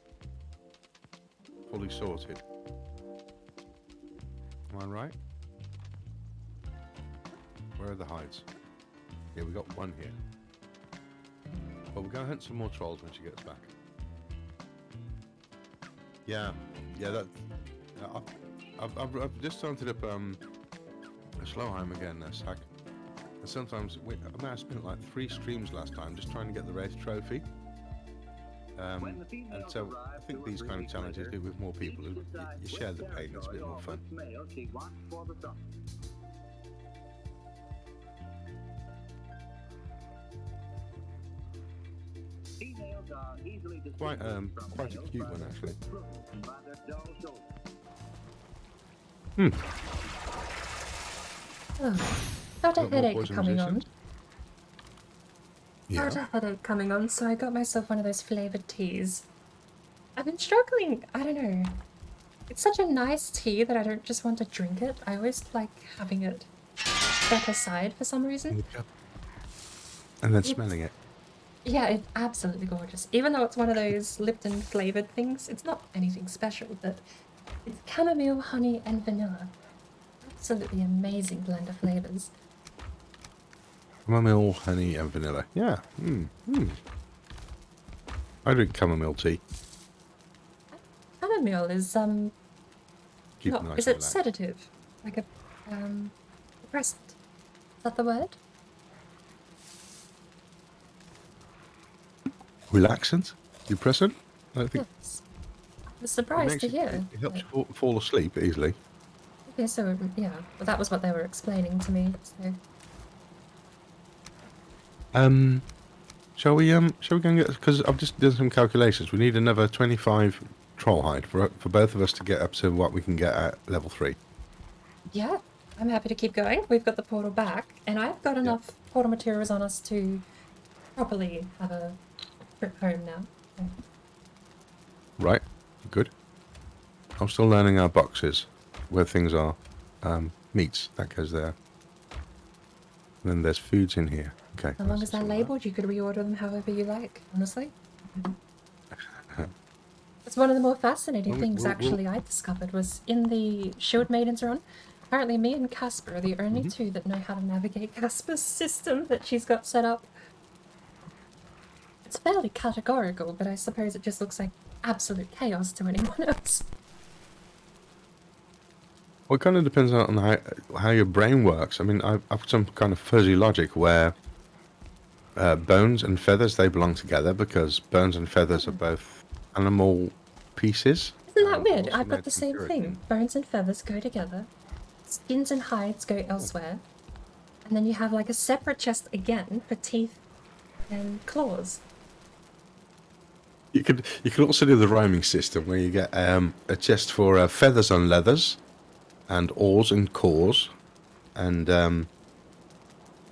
sorted. Am I right? Where are the hides? Yeah, we got 1 here. Well, we're going to hunt some more trolls when she gets back. Yeah, that. I've just started up a Slowheim again, Sack. And sometimes I spent like 3 streams last time just trying to get the race trophy. And so I think these kind of challenges do with more people. You share the pain, it's a bit more fun. Quite a cute one actually. Oh, got a headache poison coming on. resistant? Yeah. Got a headache coming on, so I got myself one of those flavoured teas. I've been struggling. I don't know. It's such a nice tea that I don't just want to drink it. I always like having it set aside for some reason. And then smelling it. Yeah, it's absolutely gorgeous. Even though it's one of those Lipton flavored things, it's not anything special, but it's chamomile, honey, and vanilla. Absolutely amazing blend of flavors. Chamomile, honey, and vanilla. Yeah. I drink chamomile tea. Chamomile is Keep not, nice is and it relaxed. sedative? Like a depressant? Is that the word? Relaxant? Depressant? I don't think Yes. I was surprised to hear. it helps you fall asleep easily. Okay, so yeah, well, that was what they were explaining to me. So. Shall we go and get, because I've just done some calculations. We need another 25 troll hide for both of us to get up to what we can get at level 3. Yeah, I'm happy to keep going. We've got the portal back, and I've got enough portal materials on us to properly have a trip home now. So. Right, good. I'm still learning our boxes, where things are. Meats, that goes there. And then there's foods in here. Okay. As long as they're labelled, you could reorder them however you like, honestly. It's one of the more fascinating things, actually, I discovered was in the Shield Maidens run. Apparently, me and Casper are the only two that know how to navigate Casper's system that she's got set up. It's fairly categorical, but I suppose it just looks like absolute chaos to anyone else. Well, it kind of depends on how your brain works. I mean, I've got some kind of fuzzy logic where bones and feathers, they belong together because bones and feathers are both animal pieces. Isn't that weird? I've got the same thing. Bones and feathers go together. Skins and hides go elsewhere. And then you have like a separate chest again for teeth and claws. You could also do the rhyming system where you get a chest for feathers and leathers, and oars and cores, and there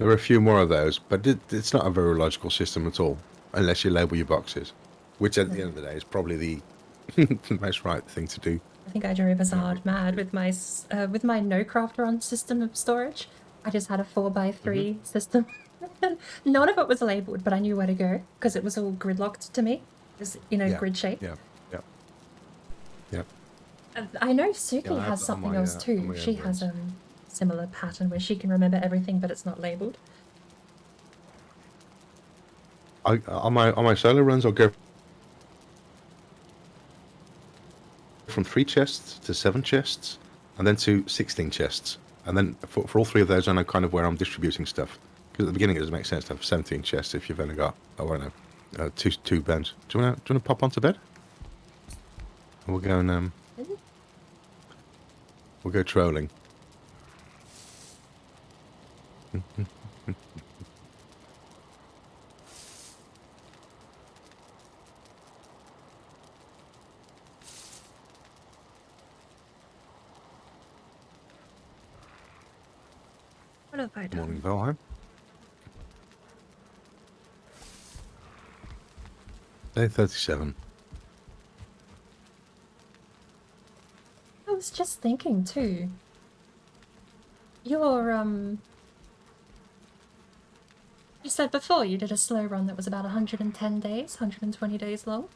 are a few more of those, but it's not a very logical system at all, unless you label your boxes, which at the end of the day is probably the most right thing to do. I think I drove Azard mad with my no crafter on system of storage. I just had a 4x3 system. None of it was labelled, but I knew where to go because it was all gridlocked to me. It was in a grid shape. Yeah. I know Suki Yeah, I have has that on something my, else on too. my She has a similar pattern where she can remember everything, but it's not labelled. On my solo runs, I'll go from 3 chests to 7 chests, and then to 16 chests, and then for all 3 of those, I know kind of where I'm distributing stuff. Because at the beginning, it doesn't make sense to have 17 chests if you've only got, oh, I don't know, two beds. Do you want to pop onto bed? And we'll go and we'll go trolling. What have I done? Morning, Valheim. Day 37. I was just thinking too. You said before you did a slow run that was about 110 days, 120 days long.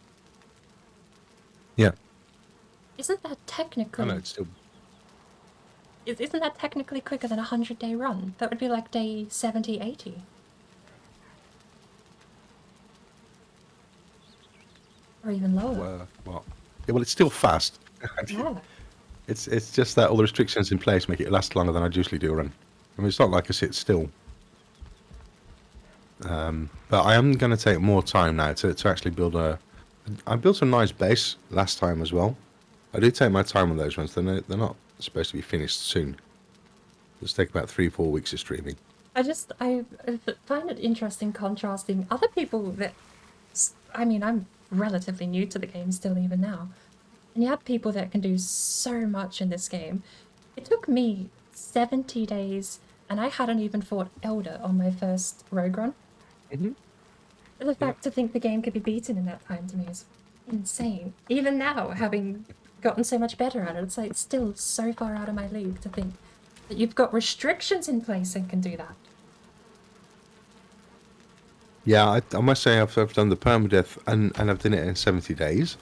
Yeah. Isn't that technically... I know, it's still... Isn't that technically quicker than a 100-day run? That would be like day 70, 80. Or even lower. Well, yeah, well, it's still fast. Yeah. It's just that all the restrictions in place make it last longer than I'd usually do a run. I mean, it's not like I sit still. But I am going to take more time now to actually build a... I built a nice base last time as well. I do take my time on those ones. They're not supposed to be finished soon. Just take about 3-4 weeks of streaming. I find it interesting contrasting other people that... I mean, I'm relatively new to the game still even now. And you have people that can do so much in this game. It took me 70 days, and I hadn't even fought Elder on my first rogue run. Mm-hmm. The fact to think the game could be beaten in that time to me is insane. Even now, having gotten so much better at it, it's like still so far out of my league to think that you've got restrictions in place and can do that. Yeah, I must say I've done the permadeath and I've done it in 70 days.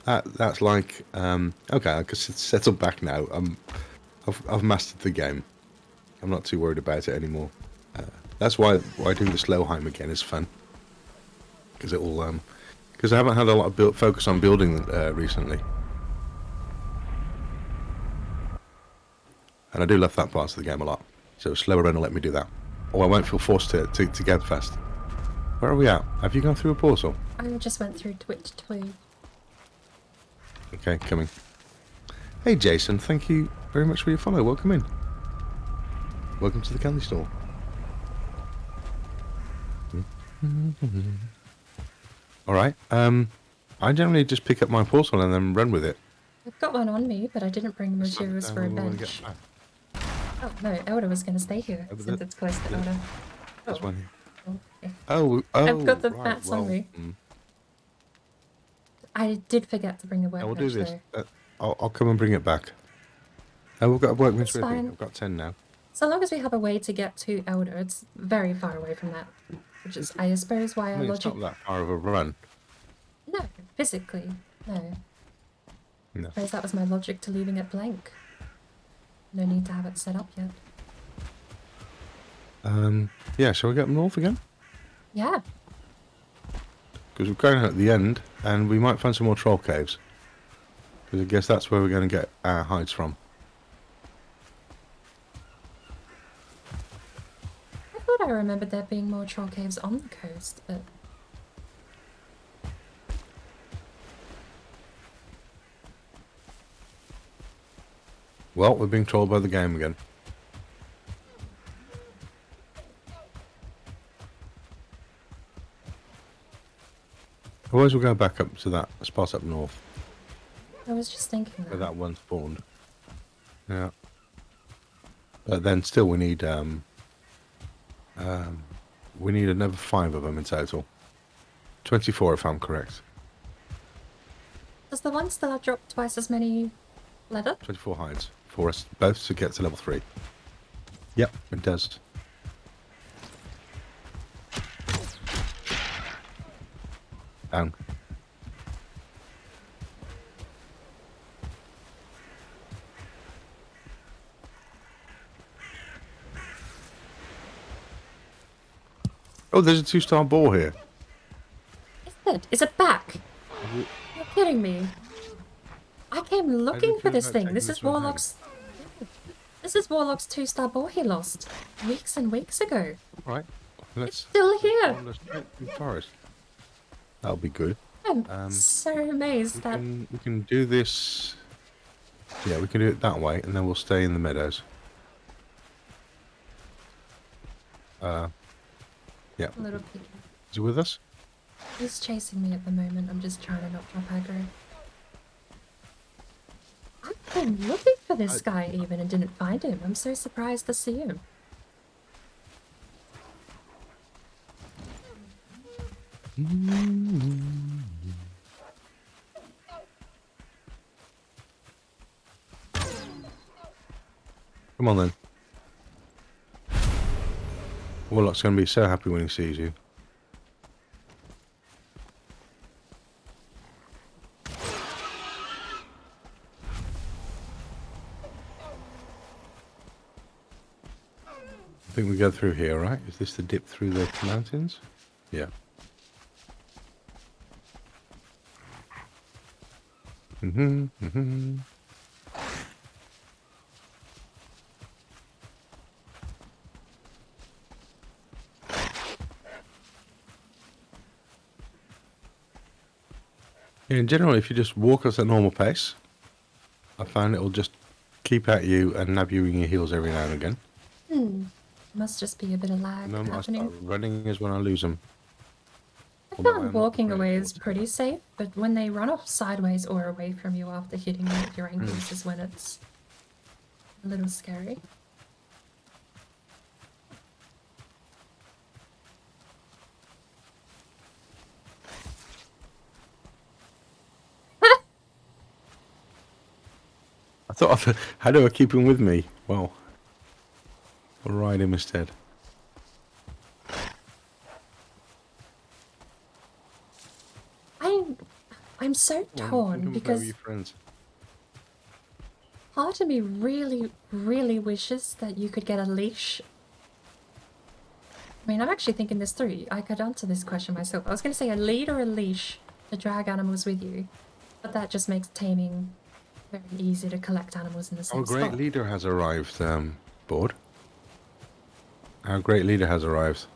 That's like okay, I can settle back now. I've mastered the game. I'm not too worried about it anymore. That's why doing the Slowheim again is fun, because it will because I haven't had a lot of focus on building recently, and I do love that part of the game a lot. So slower run will let me do that, or I won't feel forced to get fast. Where are we at? Have you gone through a portal? I just went through Twitch too. Okay, coming. Hey Jason, thank you very much for your follow. Welcome in. Welcome to the candy store. Alright, I generally just pick up my portal and then run with it. I've got one on me, but I didn't bring materials for a bench. Oh, no, Elder was going to stay here, since it's close to Elder. This one here. Okay. Oh, I've got the right, mats on me. Mm. I did forget to bring the workbench, We'll do this. though. I'll come and bring it back. Oh, we've got a workbench That's with me. fine. I've got 10 now. So long as we have a way to get to Elder, it's very far away from that. Which is, I suppose, why I our mean, it's logic... not that far of a run. No, physically, no. No. I suppose that was my logic to leaving it blank. No need to have it set up yet. Yeah, shall we get north again? Yeah. Because we're going at the end, and we might find some more troll caves. Because I guess that's where we're going to get our hides from. I thought I remembered there being more troll caves on the coast, but... Well, we're being trolled by the game again. Otherwise we'll go back up to that spot up north. I was just thinking Where that one spawned. Yeah. But then still we need another 5 of them in total. 24 if I'm correct. Does the one star drop twice as many leather? 24 hides for us both to get to level 3. Yep, it does. Down. Oh, there's a 2-star boar here. Is it? Is it back? You're kidding me. I came looking for this thing. This is Warlocks... This is Warlocks 2-star boar he lost weeks and weeks ago. Right, let's... It's still here. Let's go to the forest. That'll be good. I'm so amazed that... We can do this... Yeah, we can do it that way, and then we'll stay in the meadows. Yeah. A little picky. Is he with us? He's chasing me at the moment. I'm just trying to not drop aggro. I've been looking for this guy even and didn't find him. I'm so surprised to see him. Come on then. Warlock's going to be so happy when he sees you. I think we go through here, right? Is this the dip through the mountains? Yeah. In general, if you just walk at a normal pace, I found it will just keep at you and nab you in your heels every now and again. Must just be a bit of lag And then I happening. start running is when I lose them. I found walking away is pretty safe, but when they run off sideways or away from you after hitting you with your ankles is when it's a little scary. how do I keep him with me? Well, I'll ride him instead. I'm so torn because part of me really, really wishes that you could get a leash. I mean, I'm actually thinking this through. I could answer this question myself. I was going to say a lead or a leash to drag animals with you, but that just makes taming very easy to collect animals in the same spot. Our great leader has arrived, Board. Our great leader has arrived.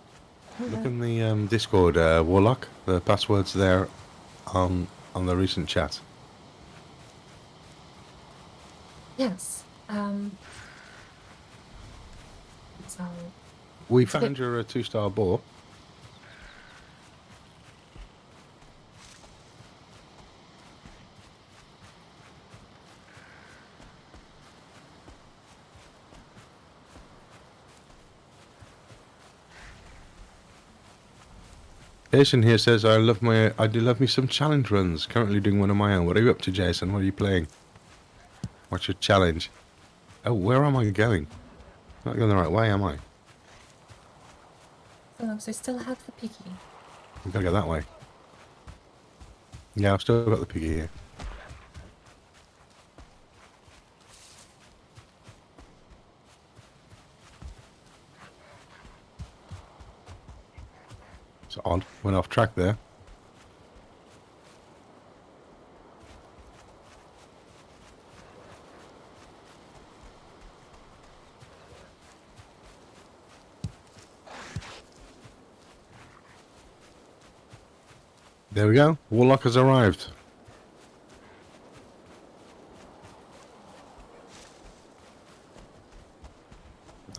Look in the Discord, Warlock. The password's there on the recent chat. Yes. So We found your 2-star boar. Jason here says, I do love me some challenge runs. Currently doing one of my own. What are you up to, Jason? What are you playing? What's your challenge? Oh, where am I going? Not going the right way, am I? so I still have the piggy. We've got to go that way. Yeah, I've still got the piggy here. It's odd. Went off track there. There we go. Warlock has arrived.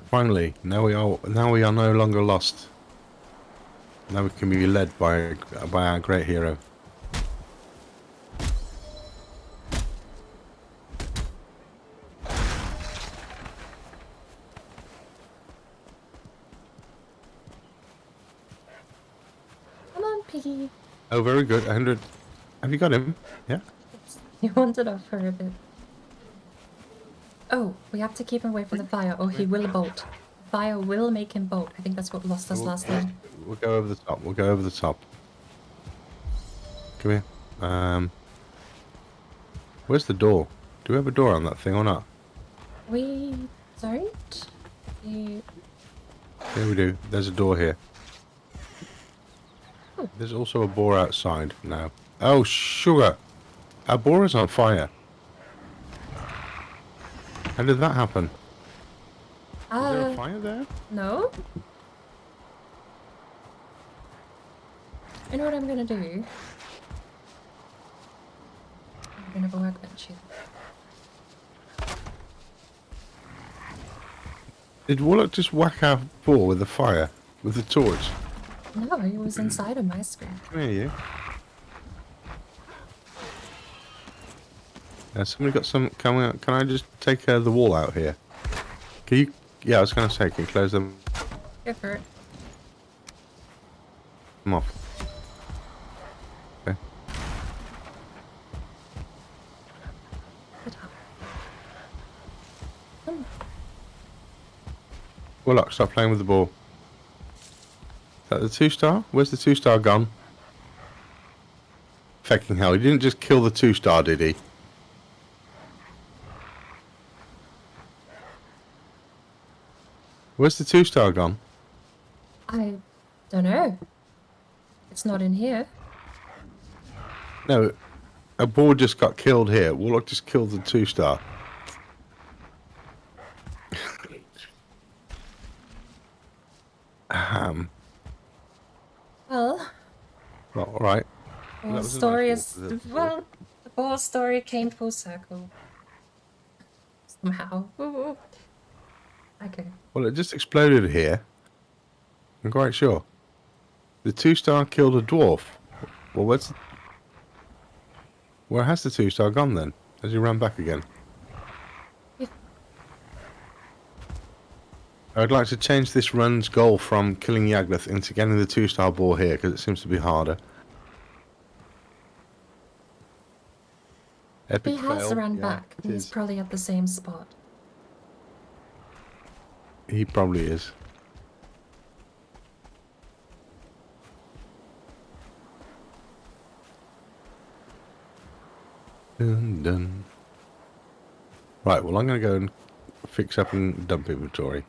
Finally, now we are no longer lost. Now we can be led by our great hero. Come on, piggy. Oh, very good. 100. Have you got him? Yeah. He wandered off for a bit. Oh, we have to keep him away from the fire, or he will bolt. Fire will make him bolt. I think that's what lost us last time. We'll go over the top. We'll go over the top. Come here. Where's the door? Do we have a door on that thing or not? We don't. Yeah, we do. There's a door here. Oh. There's also a boar outside now. Oh, sugar! Our boar is on fire. How did that happen? Is there a fire there? No. You know what I'm gonna do? I'm gonna have a workbench here. Did Warlock just whack our boar with the fire? With the torch? No, he was inside of my screen. Come here, you. Somebody got some... Can I just take the wall out here? Can you... Yeah, I was going to say, can you close them? Go for it. Come off. Okay. Good job. Come. Warlock, stop playing with the ball. Is that the 2-star? Where's the 2-star gone? Fucking hell, he didn't just kill the 2-star, did he? Where's the 2-star gone? I don't know. It's not in here. No, a boar just got killed here. Warlock just killed the 2-star. Well, All right. the story is... Well, the boar story came full circle. Somehow. Ooh. Okay. Well, it just exploded here. I'm quite sure. The 2-star killed a dwarf. Well, where has the 2-star gone then? Has he run back again? Yeah. I'd like to change this run's goal from killing Yagnath into getting the 2-star boar here, because it seems to be harder. Epic He has fail. run Yeah, back. it He's is. probably at the same spot. He probably is. Dun, dun. Right, well, I'm going to go and fix up and dump inventory.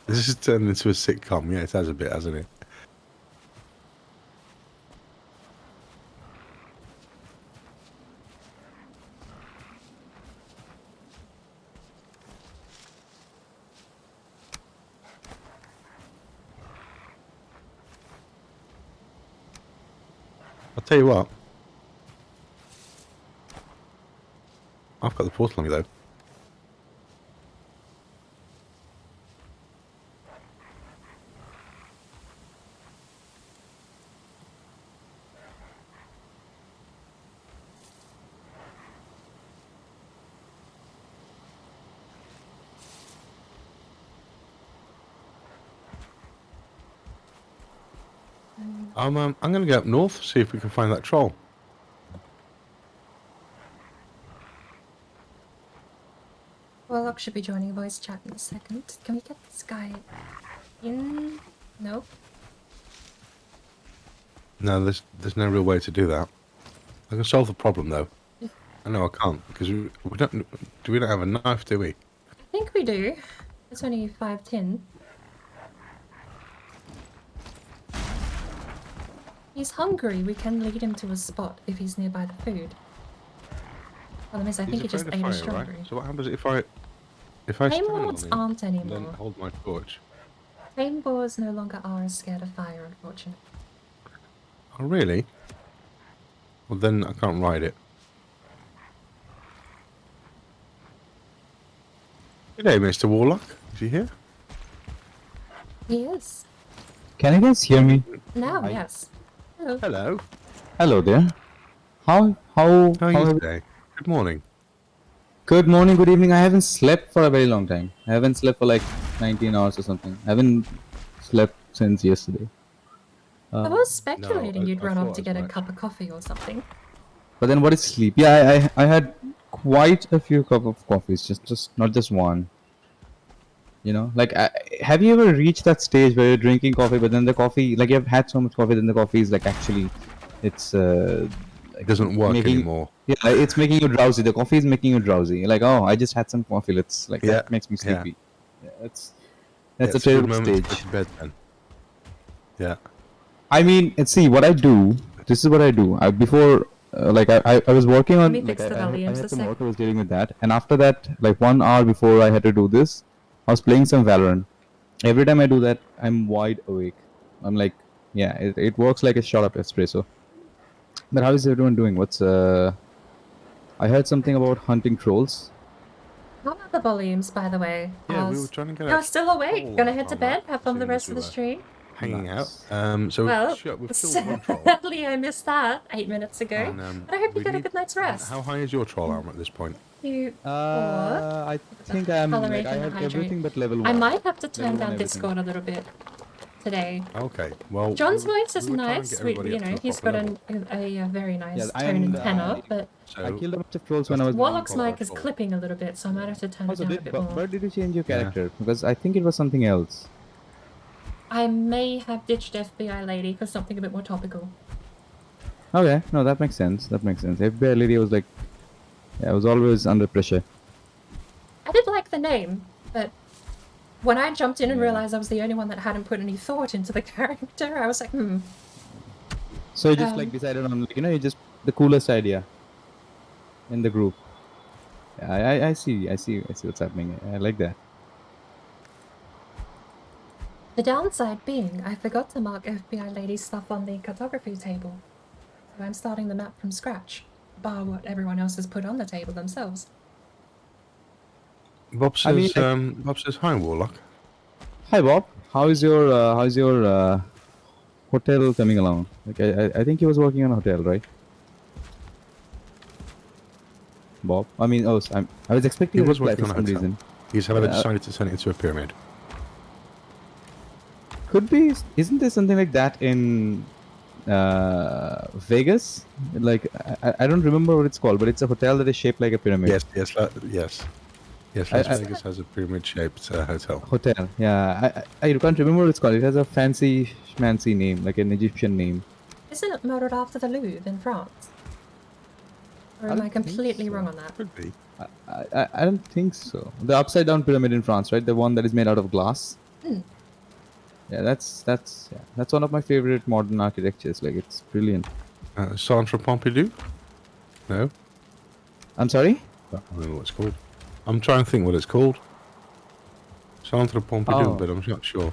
This has turned into a sitcom. Yeah, it has a bit, hasn't it? I'll tell you what. I've got the portal on me, though. I'm going to go up north, see if we can find that troll. Warlock should be joining voice chat in a second. Can we get this guy in? Nope. No, there's no real way to do that. I can solve the problem, though. I know I can't, because we don't have a knife, do we? I think we do. It's only 5:10. He's hungry. We can lead him to a spot if he's nearby the food. Problem is, I think he just ate a strawberry. Right? So what happens if I stand Flame on boars him aren't and anymore. then hold my torch? Flame boars no longer are as scared of fire, unfortunately. Oh, really? Well, then I can't ride it. G'day, Mr. Warlock. Is he here? He is. Can you guys hear me? Now, Hi. yes. Hello. Hello. Hello there. How How are you today? Good morning. Good morning, good evening. I haven't slept for a very long time. I haven't slept for like 19 hours or something. I haven't slept since yesterday. I was speculating no, you'd I run thought off to as get a much. cup of coffee or something. But then what is sleep? Yeah, I had quite a few cup of coffees, just not just one. You know, like have you ever reached that stage where you're drinking coffee, but then the coffee, like you've had so much coffee, then the coffee is like actually, it's It doesn't work anymore. Yeah, it's making you drowsy. The coffee is making you drowsy. Like, oh, I just had some coffee. Let's like Yeah, that makes me yeah. sleepy. Yeah, that's Yeah, a it's a good terrible moment to stage. go to bed then. Yeah. I mean, see what I do. This is what I do. Before, like I was working on. Let me fix the I volumes a had some sec. work. I was dealing with that, and after that, like 1 hour before I had to do this, I was playing some Valorant. Every time I do that, I'm wide awake. I'm like, yeah, it works like a shot of espresso. But how is everyone doing? What's I heard something about hunting trolls. How are the volumes, by the way? Yeah, we were trying to get You're a still awake. troll Gonna head to on that, bed? Have fun the seeing rest as of we the were stream? hanging Nice. out. So Well, we've killed one troll. sadly I missed that 8 minutes ago. And, But I hope you we get a need- good night's rest. How high is your troll armor at this point? You I think I'm like, Tolerate I and have hydrate. everything but level 1. I might have to turn Level down one everything. Discord a little bit today. Okay, well. John's we were- voice is we were trying to nice. get We, everybody you up to know, a he's proper got level. a very nice Yes, tone and and, tenor, but So, I killed a bunch of trolls when I was. Warlock's proper mic is troll. clipping a little bit, so I might have to turn it Also, down a bit more. where did you change your Yeah. character? Because I think it was something else. I may have ditched FBI lady for something a bit more topical. Okay, no, that makes sense. That makes sense. FBI lady was like, yeah, I was always under pressure. I did like the name, but when I jumped in and Yeah. realized I was the only one that hadn't put any thought into the character, I was like, So you just like decided on, like, you know, you just the coolest idea in the group. Yeah, I see what's happening. I like that. The downside being, I forgot to mark FBI lady's stuff on the cartography table. So I'm starting the map from scratch, bar what everyone else has put on the table themselves. Bob I mean, says, Bob says, hi, Warlock. Hi Bob, how's your hotel coming along? Like I think he was working on a hotel, right? Bob, I mean, I was expecting He a was reply working for on a some hotel. reason. He's however Yeah. decided to turn it into a pyramid. Could be, isn't there something like that in Vegas. Like I don't remember what it's called, but it's a hotel that is shaped like a pyramid. Yes. Las I- Vegas has a pyramid-shaped hotel. Hotel. Yeah, I can't remember what it's called. It has a fancy schmancy name, like an Egyptian name. Isn't it modeled after the Louvre in France? Or I am don't I think completely so. wrong on that? Could be. I don't think so. The upside down pyramid in France, right? The one that is made out of glass. Hmm. Yeah, that's one of my favorite modern architectures. Like it's brilliant. Centre Pompidou? No, I'm sorry. I don't know what it's called. I'm trying to think what it's called. Centre Pompidou, Oh. but I'm not sure.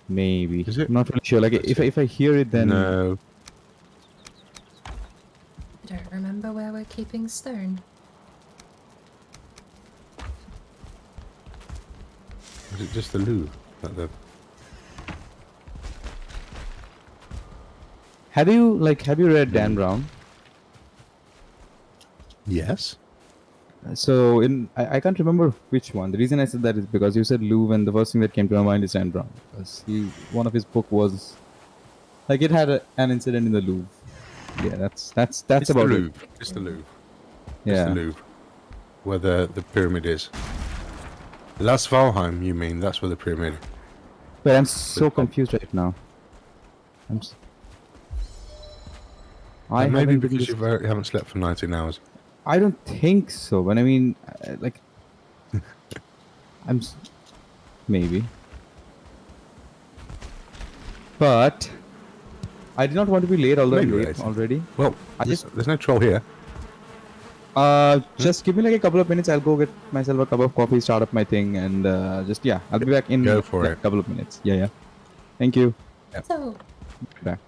Maybe. Is it? I'm not really sure. Like Let's if I hear it, then No. I don't remember where we're keeping stone. Is it just the Louvre? have you read Dan Brown? Yes. So I can't remember which one. The reason I said that is because you said Louvre, and the first thing that came to my mind is Dan Brown. Because one of his book was like it had an incident in the Louvre. Yeah, that's It's about the it. Louvre. It's the Louvre. It's Yeah. the Louvre. Where the pyramid is. Las Valheim, you mean? That's where the pyramid is. But I'm so Good call. confused right now. Maybe haven't because been you haven't slept for 19 hours. I don't think so. But I mean, like, maybe. But I did not want to be late, although I'm Maybe late late. already. Well, there's no troll here. Just give me like a couple of minutes. I'll go get myself a cup of coffee, start up my thing, and I'll be back in Go for a it. couple of minutes. Yeah. Thank you. So, Back.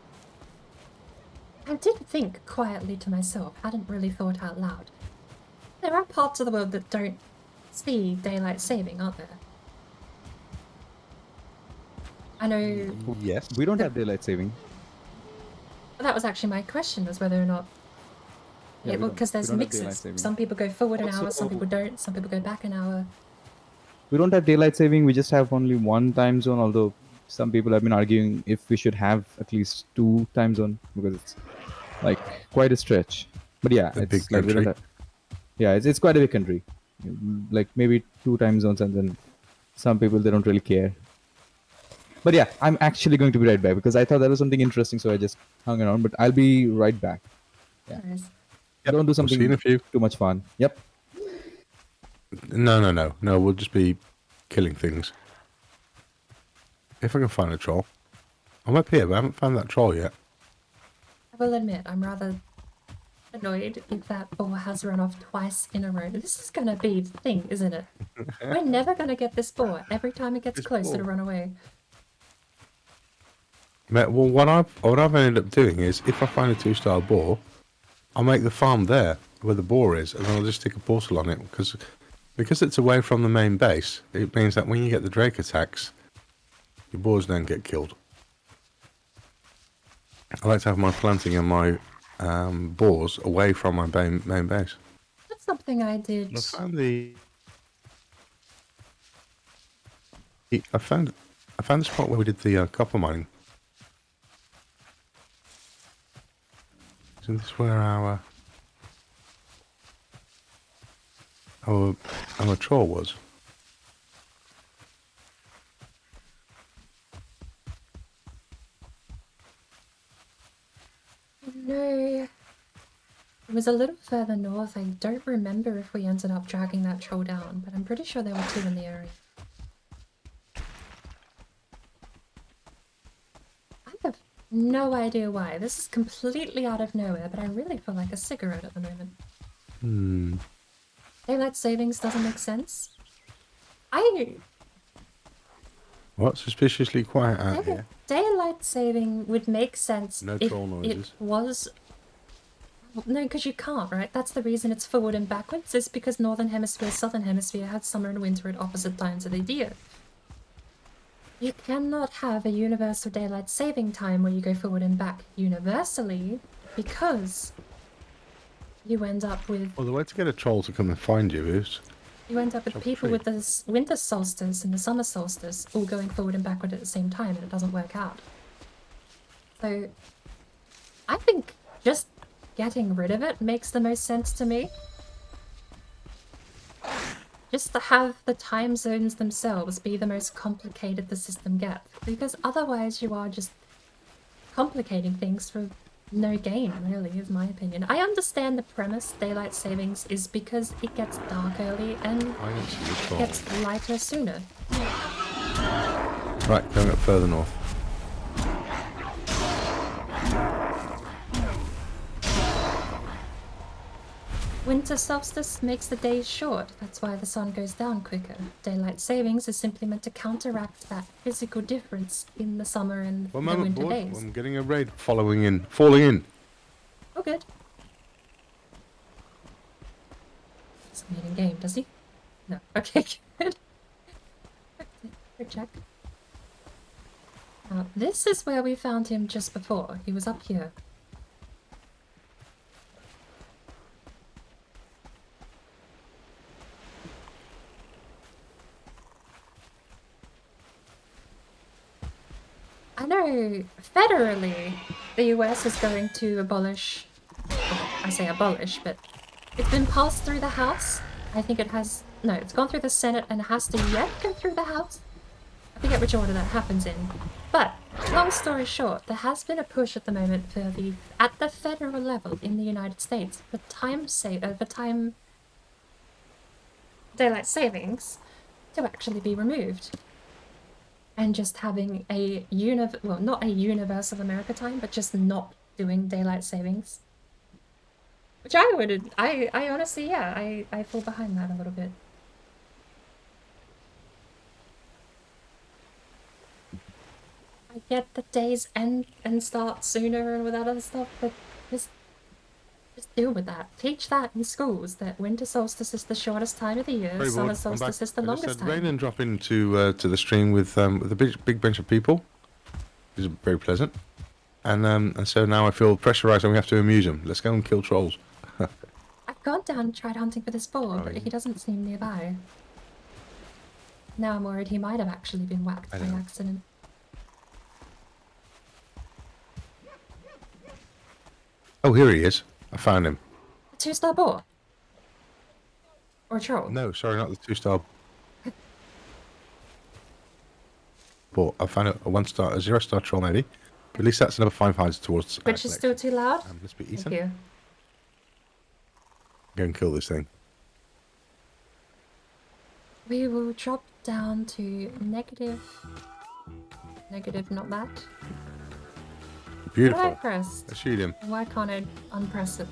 I did think quietly to myself, hadn't really thought out loud. There are parts of the world that don't see daylight saving, aren't there? I know Yes. We don't have daylight saving. that was actually my question, was whether or not. Yeah, we don't- Because there's we don't have daylight mixes. saving. Some people go forward an Also- hour, some people don't, some people go back an hour. We don't have daylight saving. We just have only one time zone. Although some people have been arguing if we should have at least two time zone because it's like quite a stretch. But yeah, A it's big like we don't country. have. Yeah, it's quite a big country. Like maybe two time zones, and then some people they don't really care. But yeah, I'm actually going to be right back because I thought that was something interesting, so I just hung around. But I'll be right back. Yeah. Whereas Yep. Don't do We'll see something you in a few. too much fun. Yep. No. We'll just be killing things. If I can find a troll. I'm up here, but I haven't found that troll yet. I will admit, I'm rather annoyed if that ball has run off twice in a row. This is gonna be the thing, isn't it? We're never gonna get this ball every time it gets This closer to ball. run away. Well, what I've ended up doing is, if I find a 2-star boar, I'll make the farm there where the boar is, and then I'll just stick a portal on it because it's away from the main base. It means that when you get the drake attacks, your boars don't get killed. I like to have my planting and my boars away from my main base. That's something I did. I found the spot where we did the copper mining. Isn't this where our troll was? No. It was a little further north. I don't remember if we ended up dragging that troll down, but I'm pretty sure there were two in the area. I have no idea why. This is completely out of nowhere, but I really feel like a cigarette at the moment. Daylight savings doesn't make sense. What? Suspiciously quiet out here. Daylight saving would make sense No if troll noises. it was... Well, no, because you can't, right? That's the reason it's forward and backwards, is because Northern Hemisphere, Southern Hemisphere have summer and winter at opposite times of the year. You cannot have a universal daylight saving time where you go forward and back universally, because you end up with... Well, the way to get a troll to come and find you is... You end up with Chop a people tree. with the winter solstice and the summer solstice all going forward and backward at the same time, and it doesn't work out. So I think just getting rid of it makes the most sense to me. Just to have the time zones themselves be the most complicated the system gets. Because otherwise you are just complicating things for no gain, really, is my opinion. I understand the premise, daylight savings, is because it gets dark early and I don't see the troll. gets lighter sooner. Right, going up further north. Winter solstice makes the days short, that's why the sun goes down quicker. Daylight savings is simply meant to counteract that physical difference in the summer and One the moment, winter board. days. I'm getting a raid falling in. Oh, good. Doesn't mean in game, does he? No. Okay, good. Good check. Now, this is where we found him just before. He was up here. I know federally the US is going to abolish, well, I say abolish, but it's been passed through the House. I think it has, no, it's gone through the Senate and has to yet go through the House. I forget which order that happens in. But, long story short, there has been a push at the moment for at the federal level in the United States, the time daylight savings to actually be removed. And just having well, not a universal America time, but just not doing daylight savings. Which I honestly, yeah, I fall behind that a little bit. I get the days end and start sooner and with that other stuff, but just deal with that. Teach that in schools, that winter solstice is the shortest time of the year, Sorry, summer board. I'm back. solstice is the I just longest had Rain time. and drop into to the stream with a big bunch of people. This is very pleasant. And so now I feel pressurised and we have to amuse them. Let's go and kill trolls. I've gone down and tried hunting for this boar, but yeah. he doesn't seem nearby. Now I'm worried he might have actually been whacked by accident. Oh, here he is. I found him. A 2-star boar? Or a troll? No, sorry, not the 2-star. But I found a 1-star, a 0-star troll maybe. But at least that's another 5 hides towards. Which is still too loud? Let's be Thank eaten. you. Go and kill this thing. We will drop down to negative, not that. Beautiful. What did I press? Let's shoot him. Why can't I unpress it?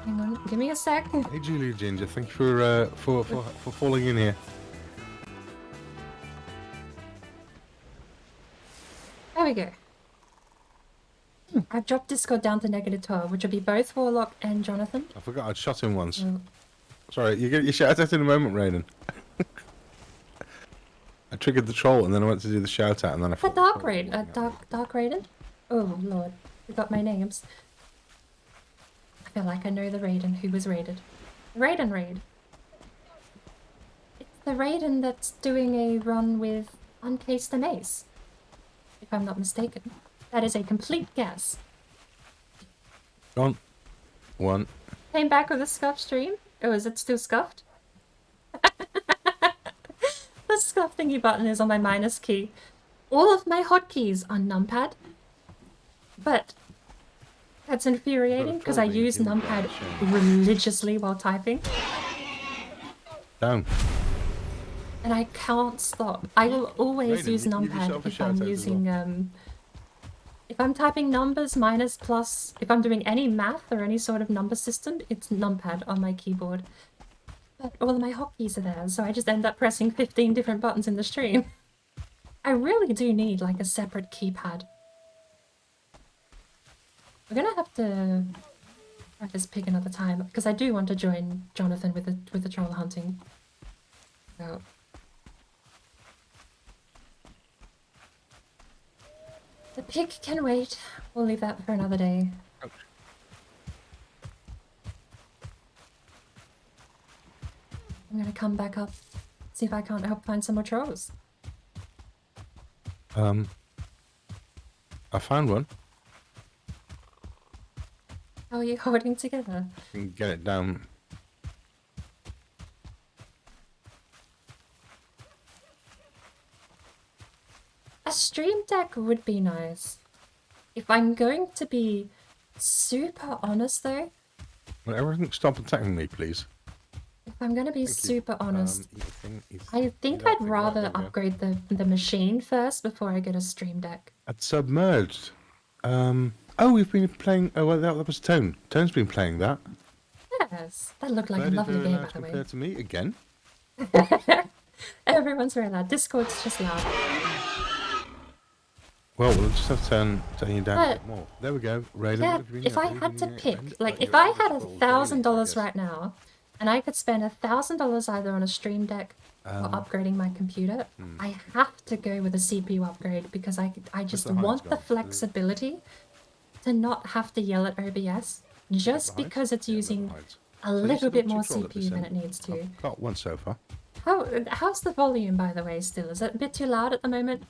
Hang on, give me a sec. Hey, Julia Ginger, thank you for falling in here. There we go. I've dropped Discord down to -12, which will be both Warlock and Jonathan. I forgot I'd shot him once. Oh. Sorry, you get your shout out in a moment, Raiden. I triggered the troll and then I went to do the shout out and then I The thought. Dark Raid, Dark Raiden? Oh lord, we got my names. I feel like I know the Raiden who was raided. Raiden Raid. It's the Raiden that's doing a run with Uncased and Ace. If I'm not mistaken. That is a complete guess. Gone. One. Came back with a scuffed stream? Oh, is it still scuffed? The scuff thingy button is on my minus key. All of my hotkeys are numpad. But that's infuriating because I use numpad religiously while typing. Down. And I can't stop. I will always Raiden, use give numpad yourself a if shout I'm out as using if I'm typing numbers, minus, plus, if I'm doing any math or any sort of number system, it's numpad on my keyboard. But all of my hotkeys are there, so I just end up pressing 15 different buttons in the stream. I really do need like a separate keypad. We're gonna have to try this pig another time, because I do want to join Jonathan with the troll hunting. So. The pig can wait. We'll leave that for another day. Ouch. I'm gonna come back up, see if I can't help find some more trolls. I found one. How are you holding together? You can get it down. A stream deck would be nice. If I'm going to be super honest though, Will everything stop attacking me, please? if I'm going to be Thank you. super honest, Ethan, I think I'd rather upgrade the machine first before I get a stream deck. It's submerged. Oh, we've been playing. Oh, well, that was Tone. Tone's been playing that. Yes, that looked like a Very, lovely very game, loud by the way. compared to me again. Everyone's very loud. Discord's just loud. Well, we'll just have to turn you down a But- bit more. There we go. Raiden, Yeah, what have you been if up I to? had to Been pick, doing it? like, if You're I at had the scroll daily, I $1,000 guess. right now, and I could spend $1,000 either on a stream deck or upgrading my computer, I have to go with a CPU upgrade because I just the hides want the gone? flexibility to not have to yell at OBS just the hides? because it's Yeah, I've got the using hides. a So this little is the bit more tutorial at this CPU than end. it needs to. I've got one so far. How's the volume, by the way, still? Is it a bit too loud at the moment?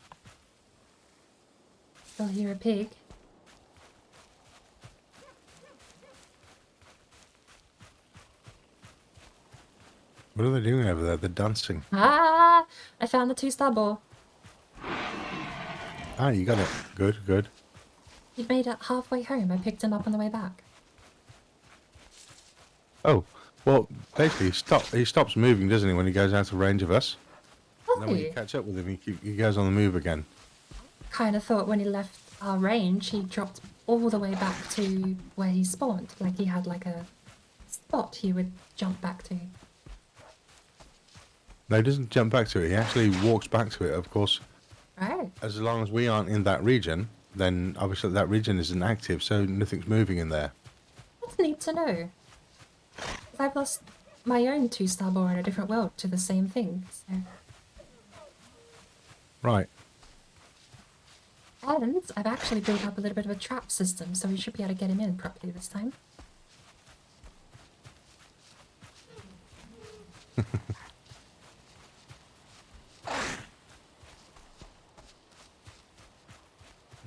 Still hear a pig. What are they doing over there? They're dancing. Ah! I found the 2-star ball. Ah, you got it. Good, good. He'd made it halfway home. I picked him up on the way back. Oh, well, basically, he stops moving, doesn't he, when he goes out of range of us? And then when you Oh! catch up with him, he goes on the move again. Kind of thought when he left our range, he dropped all the way back to where he spawned. Like he had like a spot he would jump back to. No, he doesn't jump back to it. He actually walks back to it, of course. Right. As long as we aren't in that region, then obviously that region isn't active, so nothing's moving in there. That's neat to know. 'Cause I've lost my own 2-star ball in a different world to the same thing. So. Right. And I've actually built up a little bit of a trap system, so we should be able to get him in properly this time.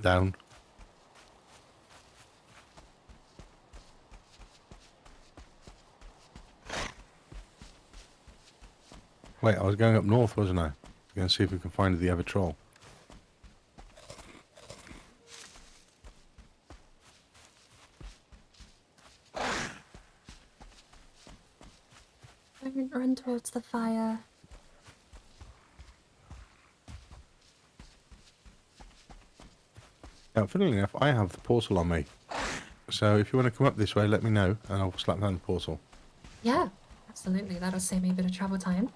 Down. Wait, I was going up north, wasn't I? Going to see if we can find the other troll. Don't run towards the fire. Now, funnily enough, I have the portal on me. So if you want to come up this way, let me know, and I'll slap down the portal. Yeah, absolutely. That'll save me a bit of travel time.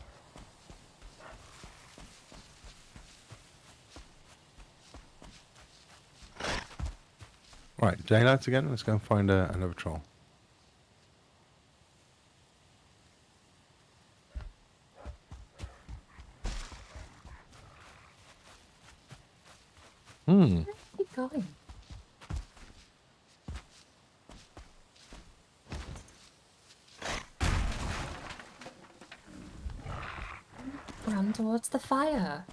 Right, daylight again. Let's go and find another troll. Keep going. Run towards the fire.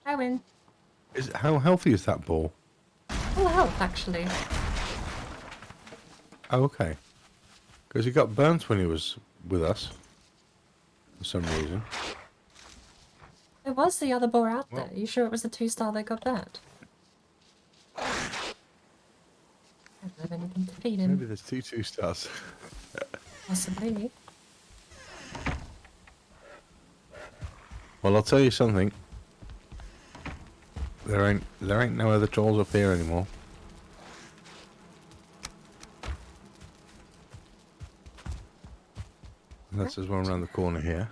I win. How healthy is that ball? Full health, actually. Oh, okay. Because he got burnt when he was with us. For some reason. There was the other boar out there. Well- You sure it was the 2-star that got burnt? I don't have anything to feed him. Maybe there's two stars. Possibly. Well, I'll tell you something. There ain't no other trolls up here anymore. Unless there's one around the corner here.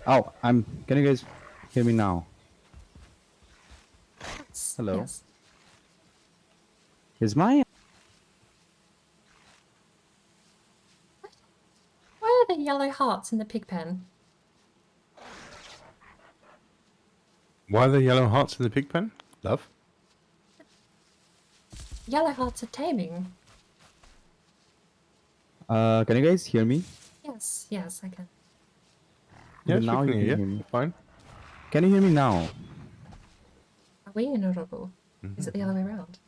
Oh, can you guys hear me now? Yes. Hello. Yes. Is my Why are there yellow hearts in the pig pen? Why are there yellow hearts in the pig pen? Love? Yellow hearts are taming. can you guys hear me? Yes. Yes, I can. Okay, Yes, we now can you hear can you. hear me. Fine. Can you hear me now? Are we inaudible? Is it the other way around?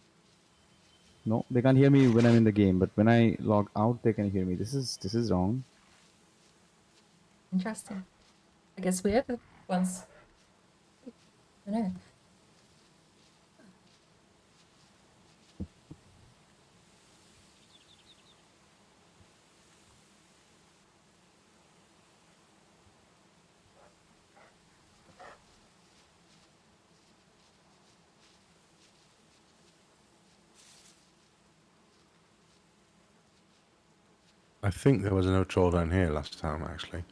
No, they can't hear me when I'm in the game, but when I log out, they can hear me. This is wrong. Interesting. I guess we're the ones. I don't know. I think there was no troll down here last time, actually.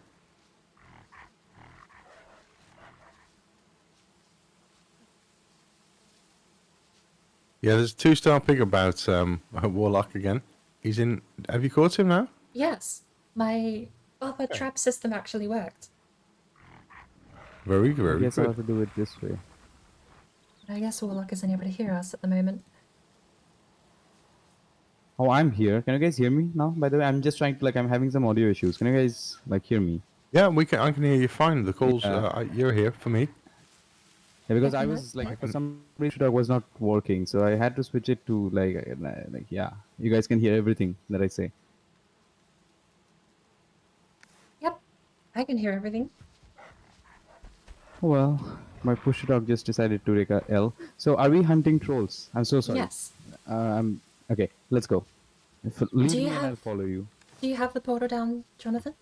Yeah, there's a 2-star pig about Warlock again. He's in... Have you caught him now? Yes. My other Okay. trap system actually worked. Very, I very guess I'll have good. to do it this way. But I guess Warlock isn't able to hear us at the moment. Oh, I'm here. Can you guys hear me now? By the way, I'm just trying to I'm having some audio issues. Can you guys hear me? Yeah, I can hear you fine. The calls, Yeah. you're here for me. Yeah, because I Okay, was yeah. for some reason it was not working, so I had to switch it to yeah. You guys can hear everything that I say. Yep. I can hear everything. Oh, well, my push dog just decided to take a L. So are we hunting trolls? I'm so sorry. Yes. Okay. Let's go. Lead Do you me and I'll have follow you. Do you have the portal down, Jonathan?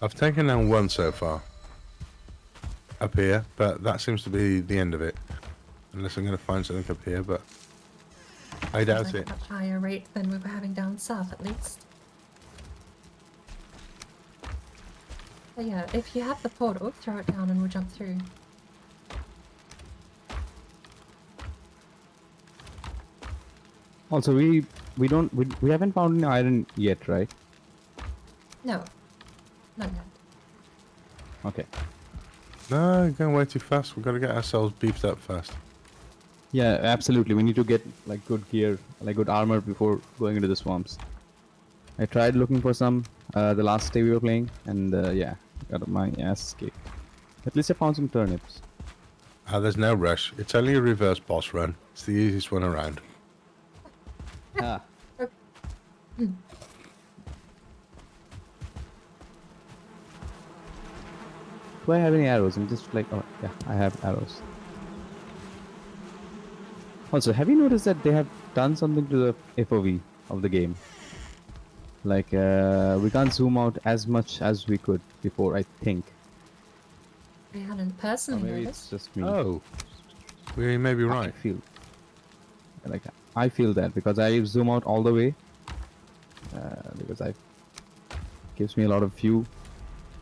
I've taken down one so far. Up here, but that seems to be the end of it. Unless I'm going to find something up here, but I doubt Like it. a much higher rate than we were having down south, at least. But yeah, if you have the portal, throw it down and we'll jump through. Also, we haven't found any iron yet, right? No, not yet. Okay. No, going way too fast. We've got to get ourselves beefed up first. Yeah, absolutely. We need to get good gear, good armor before going into the swamps. I tried looking for some the last day we were playing, and yeah, got my ass kicked. At least I found some turnips. There's no rush. It's only a reverse boss run. It's the easiest one around. Ah. Do I have any arrows? I'm just oh yeah, I have arrows. Also, have you noticed that they have done something to the FOV of the game? We can't zoom out as much as we could before, I think. I hadn't Or personally maybe noticed. it's just me. Oh, we may be right. I feel that because I zoom out all the way because I gives me a lot of view.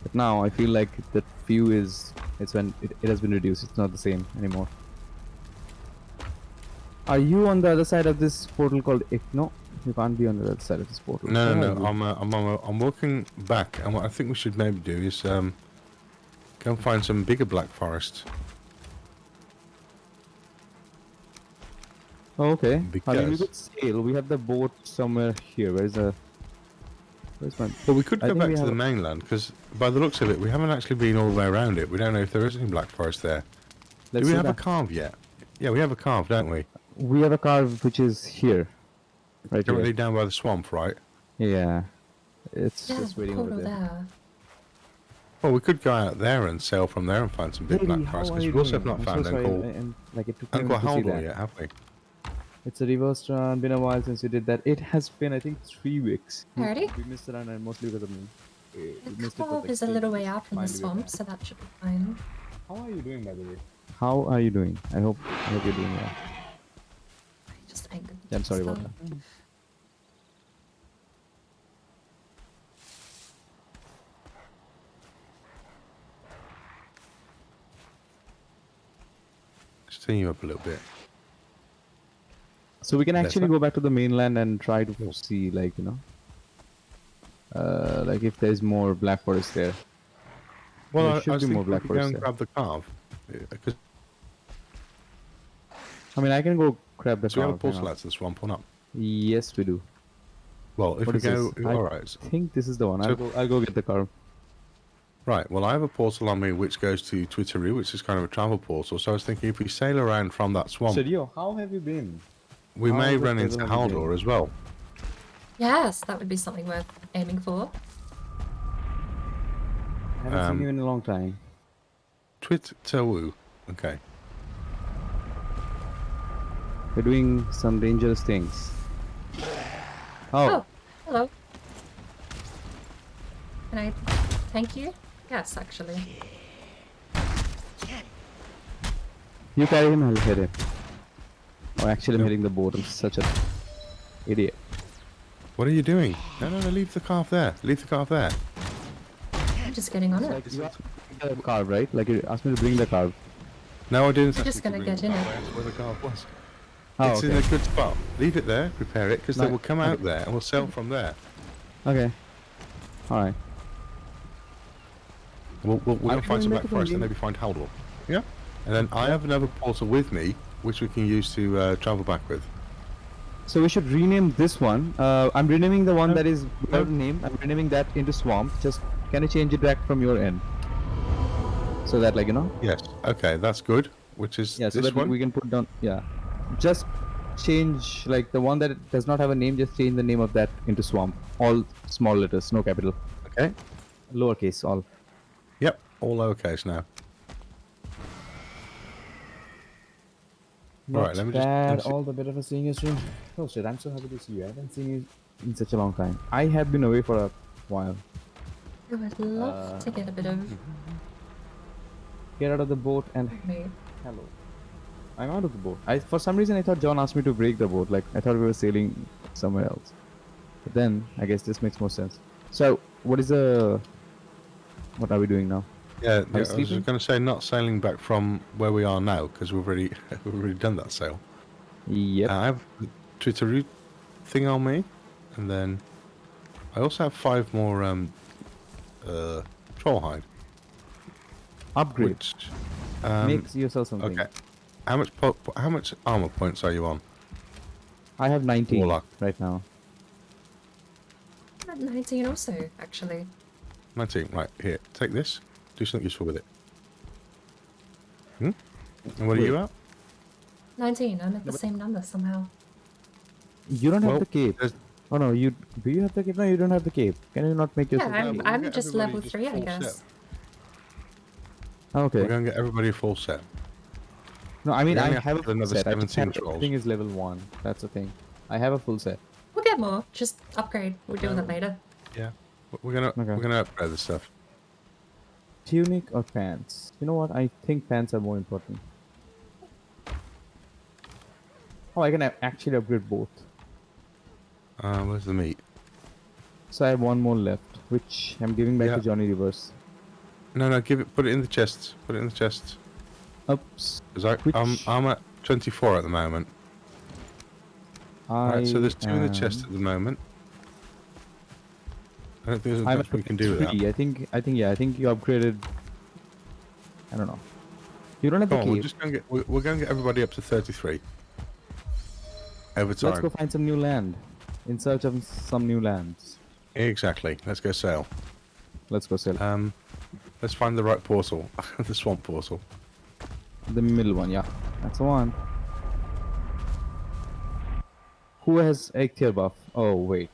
But now I feel like that view it's when it has been reduced. It's not the same anymore. Are you on the other side of this portal called No, you can't be on the other side of this portal. No, Where no, are no. you? I'm walking back, and what I think we should maybe do is go and find some bigger black forests. Oh, okay. I mean, we Because- could sail. We have the boat somewhere here. Where's my? Well, we could I go think back we to have the a- mainland, because by the looks of it, we haven't actually been all the way around it. We don't know if there is any black forest there. Let's Do we do have a that. carve yet? Yeah, we have a carve, don't we? We have a carve which is here, right Currently here. down by the swamp, right? Yeah, it's Yeah, just the waiting over portal there. there. Well, we could go out there and sail from there and find some big Lady, black how forest, are because you we also doing? have not I'm found so sorry. Uncle, And it took me a Uncle minute to see Haldor that. yet, have we? It's a reverse run. Been a while since we did that. It has been, I think, 3 weeks. Alrighty. We missed the run, and mostly because of me. We The missed it for carve like is a 3 little weeks. way out from the Finally we're swamp, back. so that should be fine. How are you doing, by the way? How are you doing? I hope you're doing well. Just angered. Yeah, I'm sorry about that. Just turn you up a little bit. So we can That's actually right. go back to the mainland and try to see, like, you know, like if there's more black forest there. Well, There I should was be more thinking we black could go forest and there. grab the carve. Because I mean, I can go grab the do we have a car. Hang portal on. out to the swamp or not? Yes, we do. Well, if What we is this? go, I all right. think this is the one. So- I'll go get the car. Right. Well, I have a portal on me which goes to Twitteroo, which is kind of a travel portal. So I was thinking if we sail around from that swamp, Sergio, how have you been? we how may the run into devil have you Haldor been? as well. Yes, that would be something worth aiming for. I haven't seen you in a long time. Twitteroo. Okay. We're doing some dangerous things. Oh, hello. Can I thank you? Yes, actually. You carry him, I'll hit him. Oh, actually, I'm hitting the boat. I'm such a idiot. What are you doing? No, leave the calf there. Leave the calf there. I'm just getting on it. Like, you asked me to bring the carve, right? Like, you asked me to bring the carve. No, I didn't. We're ask just you to gonna bring get in the it. calf. I asked where the calf was. Oh, It's in okay. a good spot. Leave it there. Prepare it, because they Right, will come out okay. there, and we'll sail from there. Okay. Alright. We're Are going we to find some going black back to forest, and the maybe find Haldor. Yeah. And then I have another portal with me, which we can use to travel back with. So we should rename this one. I'm renaming the one No, that is without a no. name. I'm renaming that into Swamp. Just can you change it back from your end? So that, like, you know? Yes. Okay, that's good. Which is Yeah, so this that one. we can put down. Yeah. Just change, like, the one that does not have a name, just change the name of that into Swamp. All small letters, no capital. Okay. Lowercase, all. Yep. All lowercase now. Not Alright, let me just bad. unsee- All the better for seeing you stream. Oh shit, I'm so happy to see you. I haven't seen you in such a long time. I have been away for a while. I would love to get a bit of Get out of the boat and me. hello. I'm out of the boat. For some reason I thought John asked me to break the boat. Like, I thought we were sailing somewhere else. But then I guess this makes more sense. So what are we doing now? Yeah, you I was sleeping? just going to say not sailing back from where we are now, because we've already done that sail. Yep. I have the Twitteroo thing on me, and then I also have 5 more troll hide. Upgrade. Which, Makes yourself something. okay. How much armor points are you on? I have 19 Warlock. right now. I'm at 19 also, actually. 19. Right, here. Take this. Do something useful with it. And what are you at? 19, I'm at the same number somehow. You don't have Well, the cape. there's- Oh no, do you have the cape? No, you don't have the cape. Can you not make Yeah, yourself a I'm, cape? we'll I'm get just everybody level just 3, I full guess. set. Okay. We're going to get everybody a full set. No, I mean, We I only have a have to do full another set. I just 17 have trolls. everything is level 1. That's the thing. I have a full set. We'll get more. Just upgrade. We'll deal with it later. Yeah. We're gonna Okay. upgrade the stuff. Tunic or pants? You know what? I think pants are more important. Oh, I can actually upgrade both. Where's the meat? So I have one more left, which I'm giving back Yeah. to Johnny Reverse. No, put it in the chest. Put it in the chest. Oops. Because I'm at 24 at the moment. Alright, so there's 2 in the chest at the moment. I don't think there's I'm much we can do with that. 3. I think you upgraded. I don't know. You don't have Come the on, we're cape. just going to we're going to get everybody up to 33. Over time. Let's go find some new land. In search of some new lands. Exactly. Let's go sail. Let's go sail. Let's find the right portal. The swamp portal. The middle one, yeah. That's the one. Who has egg tier buff? Oh, wait.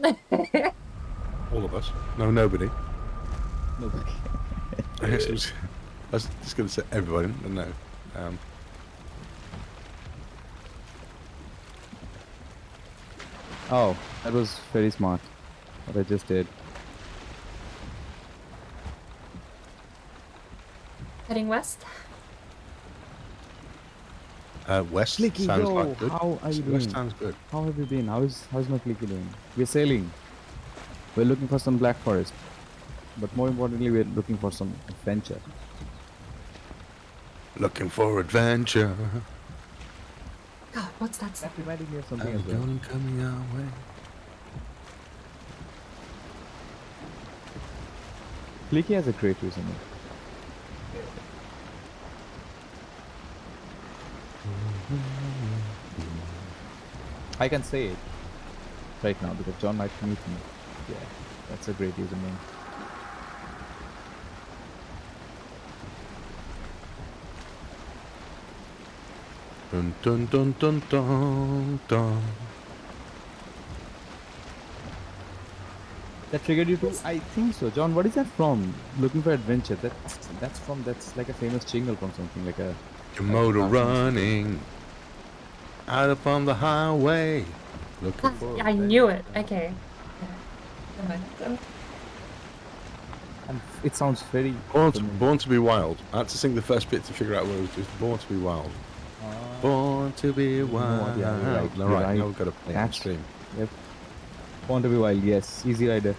All of us. No, nobody. Nobody. I was just going to say everybody, but no. Oh, that was very smart. What I just did. Heading west. West Clicky, sounds yo, like good. how are you West doing? sounds good. How have you been? How's my clicky doing? We're sailing. We're looking for some black forest. But more importantly, we're looking for some adventure. Looking for adventure. God, what's that sound? That reminded me of something I'm as well. gonna coming our way. Clicky has a great username. I can say it right now because John might mute me. Yeah, that's a great username. Dun dun dun dun dun dun. That triggered you too? I think so. John, what is that from? Looking for adventure. That's like a famous jingle from something like a Your motor running out upon the highway. Looking for I knew it. Okay. Never mind. and it sounds very Born to be wild. I had to sing the first bit to figure out what it was. Just Born to be wild. Born to be wild. Yeah, you're right. All You're right, right. now we've got to play on That's- stream. Yep. Want to be wild, yes. Easy rider.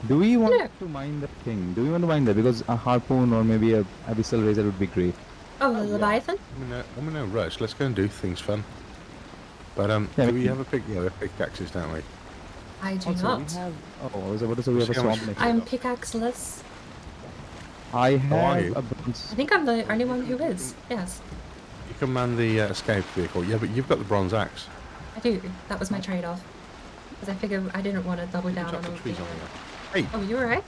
Do we want No. to mine the thing? Do we want to mine that? Because a harpoon or maybe a abyssal razor would be great. Oh, the Leviathan? I'm in no rush. Let's go and do things fun. But Yeah, do we we can- have a pick? Yeah, we have pickaxes, don't we? I do Also, not. we have. Oh, I was about to say we have a See how much- swamp next. I'm pickaxeless. I are have you? a bronze. I think I'm the only one who is. Yes, You can man the escape vehicle. Yeah, but you've got the bronze axe. I do. That was my trade-off. Because I figured I didn't want to double down Chop on the all trees the... on there. Hey, Oh, you alright?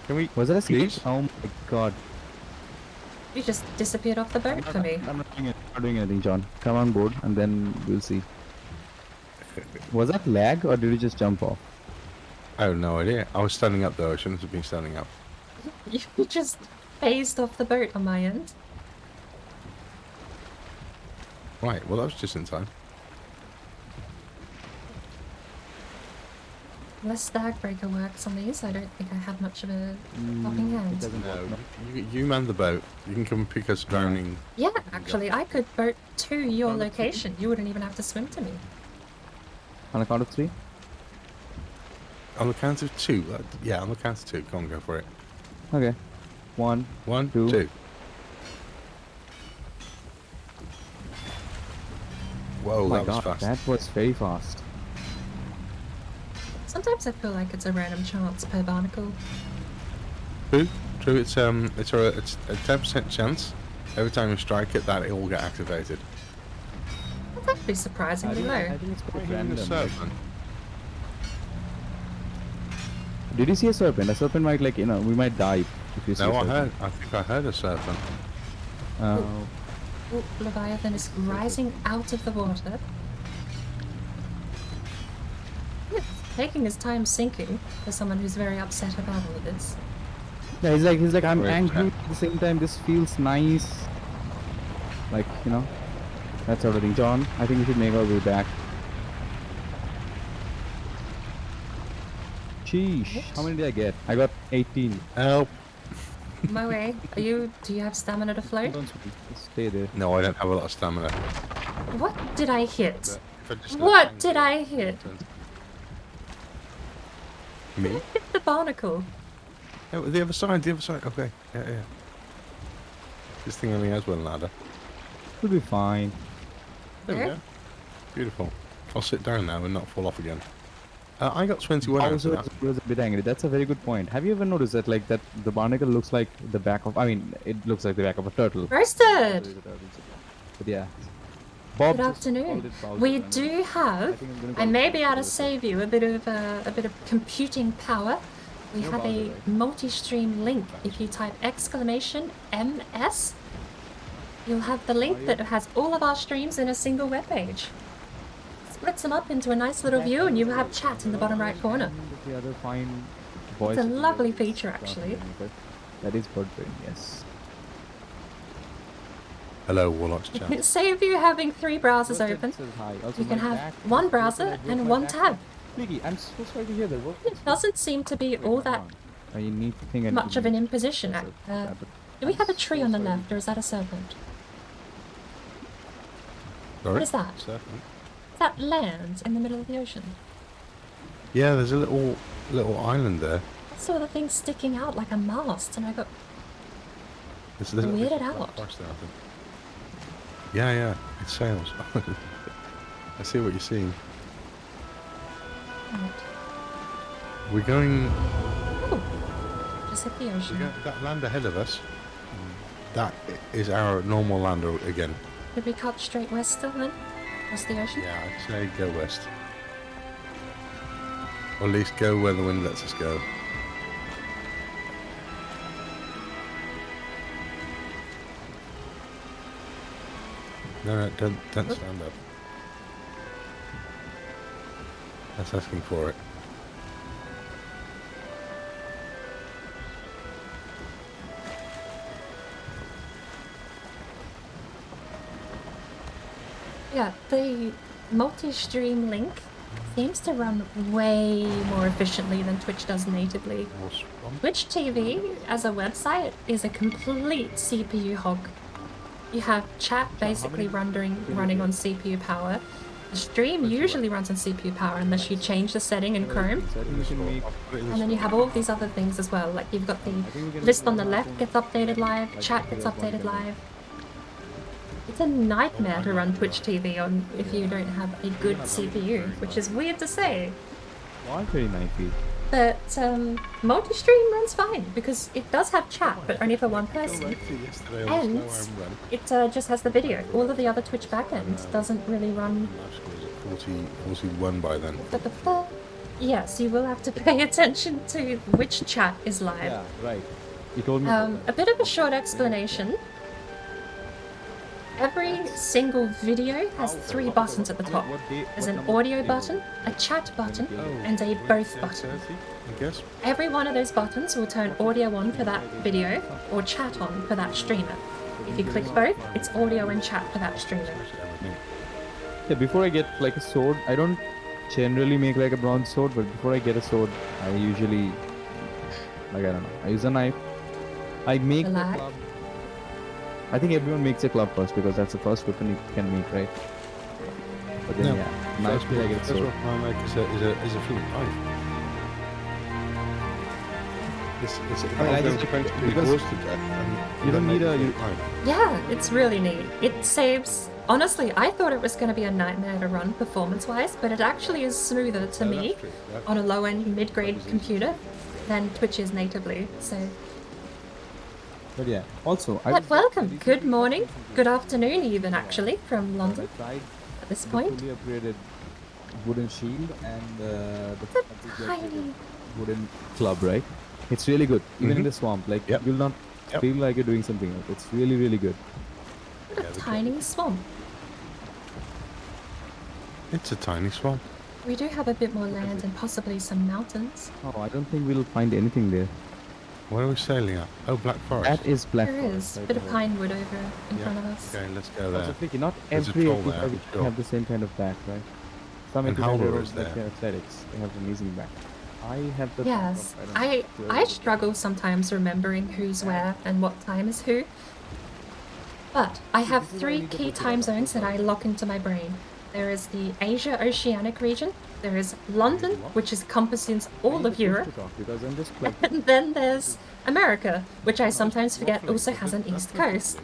can we? Was that a secret? Please? Oh my god. You just disappeared off the boat for me. I'm not doing anything, John. Come on board and then we'll see. Was that lag or did you just jump off? I have no idea. I was standing up though. I shouldn't have been standing up. You just phased off the boat on my end. Right. Well, that was just in time. Unless Stag Breaker works on these, I don't think I have much of a helping It hand. doesn't No, work, no. you man the boat. You can come and pick us drowning. Yeah, actually, I could boat to your Oh, that's location. You wouldn't even have to swim to me. On a count of 3? On the count of 2. Yeah, on the count of 2. Go on, go for it. Okay. 1. 1, Two. 2. Whoa, Oh my that was god, fast. that was very fast. Sometimes I feel like it's a random chance per barnacle. True. It's a 10% chance. Every time you strike it, that it will get activated. That's actually surprisingly I low. think it's quite The random. serpent. Did you see a serpent? A serpent might we might die if you see No, a I serpent. think I heard a serpent. Uh, Oh, Leviathan is rising out of the water. It's taking his time sinking for someone who's very upset about all of this. yeah, he's like, I'm Wait, angry at the same time, this feels nice. Like, that sort of thing. John, I think we should make our way back. Sheesh. How many did I get? I got 18. Help! My way, do you have stamina to float? Don't speak, just stay there. No, I don't have a lot of stamina. What did I hit? But if I just What let did I hit? Me? Hit the barnacle. Oh, the other side, Okay, yeah. This thing only has one ladder. We'll be fine. There we There? go. Beautiful. I'll sit down now and not fall off again. I got 21 out of Also, that. I was a bit angry. That's a very good point. Have you ever noticed that, that the barnacle looks like the back of... it looks like the back of a turtle. Roasted! But yeah. Bob Good just called afternoon. it Bowser, We and do I have. think I'm gonna I call may it be able to Bowser. save you a bit of computing power. We You're have Bowser, a right? multi-stream link. If you type !MS, you'll have the link that has all of our streams in a single web page. Splits them up into a nice little view, and you have chat in the bottom right corner. And the other fine voice It's a that you lovely hear is feature, actually. JohnathanRaymaker. That is bird brain, yes. Hello, Warlocks chat. Save you having 3 browsers First it open. says hi. Also, You can my have back- one look at browser that, look, and my one back- tab. Nicky, I'm so sorry to hear that. What? It doesn't seem to be Wait, all what's that wrong? I need to think. much of an imposition. That's a- yeah, but Do we have a I'm tree so on the sorry. left, or is that a serpent? Sorry? What is that? Serpent. Is that land in the middle of the ocean? Yeah, there's a little island there. saw the thing sticking out like a mast, and I got There's a weirded black out. forest there, I think. Yeah, it sails. I see what you're seeing. Right. We're going. Oh, just hit the ocean. That land ahead of us. That is our normal land again. Did we cut straight west still then? Across the ocean? Yeah, I'd say go west. Or at least go where the wind lets us go. No, don't stand up. That's asking for it. Yeah, the multi-stream link seems to run way more efficiently than Twitch does natively. Twitch TV as a website is a complete CPU hog. You have chat basically running on CPU power. The stream usually runs on CPU power unless you change the setting in Chrome. And then you have all of these other things as well. Like you've got the list on the left gets updated live, chat gets updated live. It's a nightmare to run Twitch TV on if you don't have a good CPU, which is weird to say. 139 feet. But multi-stream runs fine because it does have chat, but only for one person. And it just has the video. All of the other Twitch backend doesn't really run. 41 by then. Yes, you will have to pay attention to which chat is live. Yeah, right. You told me. A bit of a short explanation. Every single video has 3 buttons at the top. There's an audio button, a chat button, and a both button. Every one of those buttons will turn audio on for that video or chat on for that streamer. If you click both, it's audio and chat for that streamer. Yeah, before I get like a sword, I don't generally make like a bronze sword, but before I get a sword, I usually, like, I don't know, I use a knife. I make the club. I think everyone makes a club first because that's the first weapon you can make, right? But then, yeah, knife I get a sword. That's what I make is a flint knife. You don't need a... Yeah, it's really neat. It saves... Honestly, I thought it was going to be a nightmare to run performance-wise, but it actually is smoother to me on a low-end, mid-grade computer than Twitch is natively, so... But yeah, also... But welcome, good morning, good afternoon even actually, from London at this point. Fully upgraded wooden shield and the tiny wooden club, right? It's really good, even in the swamp, like you'll not feel like you're doing something else. It's really, really good. What a tiny swamp. It's a tiny swamp. We do have a bit more land and possibly some mountains. Oh, I don't think we'll find anything there. Where are we sailing at? Oh, Black Forest. That is Black There Forest. is a bit of pine wood over in front of us. Okay, let's go there. Also, not There's a every troll there, equipment sure. have the same kind of back, right? Some And equipment Howler have is like there. athletics. They have amazing back. I have the Yes, back of, I struggle sometimes remembering who's where and what time is who. But I have 3 key time zones that I lock into my brain. There is the Asia Oceanic region, there is London, which encompasses all of Europe, because I'm just and then there's America, which I sometimes forget also has an East Coast.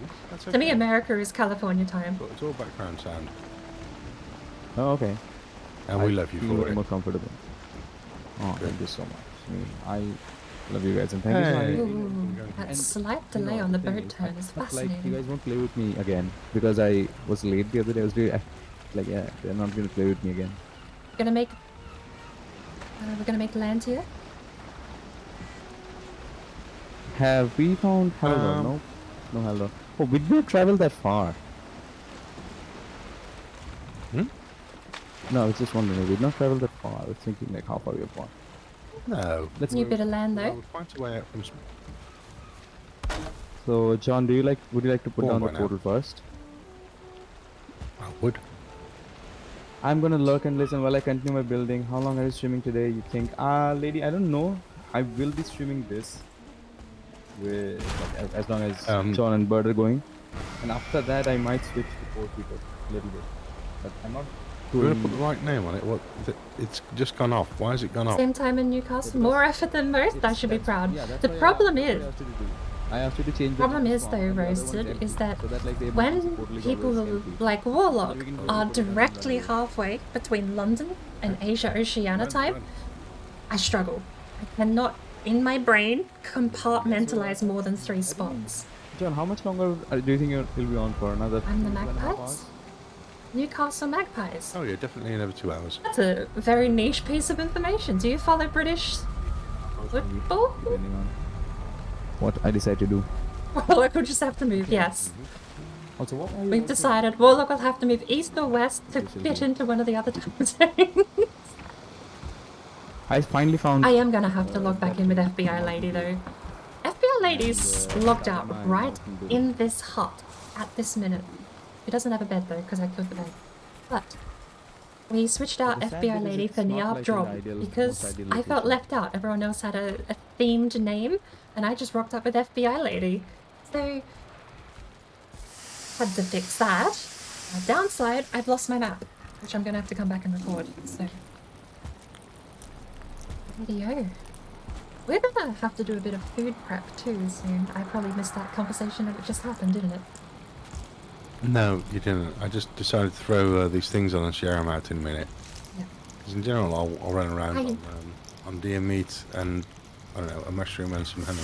To me, America is California time. It's all background sound. Oh, okay. And we love you feel for it. more comfortable. Oh, thank you so much. I love you guys and thank you so much. Ooh, that slight delay on the boat turn is Like, you fascinating. guys won't play with me again because I was late the other day. I was doing like, yeah, they're not gonna play with me again. We're gonna make land here. Have we found Haldor? No, no Haldor. Oh, we did not travel that far. No, I was just wondering. We did not travel that far. I was thinking like how far we have gone. No. Let's new bit of land though. We'll find a way out from... So, John, would you like to put down the portal first? I would. I'm gonna lurk and listen while I continue my building. How long are you streaming today? You think? Lady, I don't know. I will be streaming this with like, as long as John and Bird are going, and after that I might switch to 4 people a little bit. But I'm not We're going to put the right name on it. What? It's just gone off. Why has it gone off? Same time in Newcastle. More effort than most. I should be proud. Yeah, that's The why problem is, I asked you to change. problem is though, Roasted, is that when people like Warlock are directly halfway between London and Asia Oceania time, I struggle. I cannot, in my brain, compartmentalize more than 3 spots. John, how much longer do you think you'll be on for? Another? I'm the 2.5 Magpies? hours? Newcastle Magpies. Oh yeah, definitely another 2 hours. That's a very niche piece of information. Do you follow British football? Depending on what I decide to do. Warlock will just have to move, yes. Also, what are you We've decided Warlock will have to move east or west to fit into one of the other time zones. I finally found. I am gonna have to log back in with FBI Lady though. FBI Lady's logged out right in this hut at this minute. She doesn't have a bed though, because I killed the bed. But we switched out The sad FBI bit is Lady it's for not Niab like Drob an ideal- because most ideal I felt location. left out. Everyone else had a themed name, and I just rocked up with FBI Lady. So had to fix that. Downside, I've lost my map, which I'm gonna have to come back and record. So video. We're gonna have to do a bit of food prep too soon. I probably missed that conversation that just happened, didn't it? No, you didn't. I just decided to throw these things on and share them out in a minute. Yeah. Because in general, I'll run around I- on deer meat and, I don't know, a mushroom and some honey.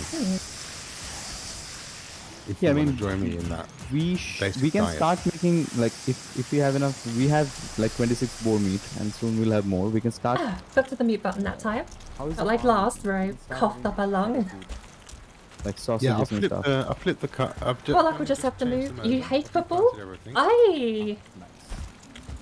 If Yeah, you I want mean, to join me in that. we basic can diet. start making, like, if we have enough. We have like 26 boar meat, and soon we'll have more. We can start. Got to the mute button that time. How is Not the like farm? last, where I coughed up a lung. Like sausages Yeah, I'll and stuff. flip the cut. Well, I could just have to move. You hate football? I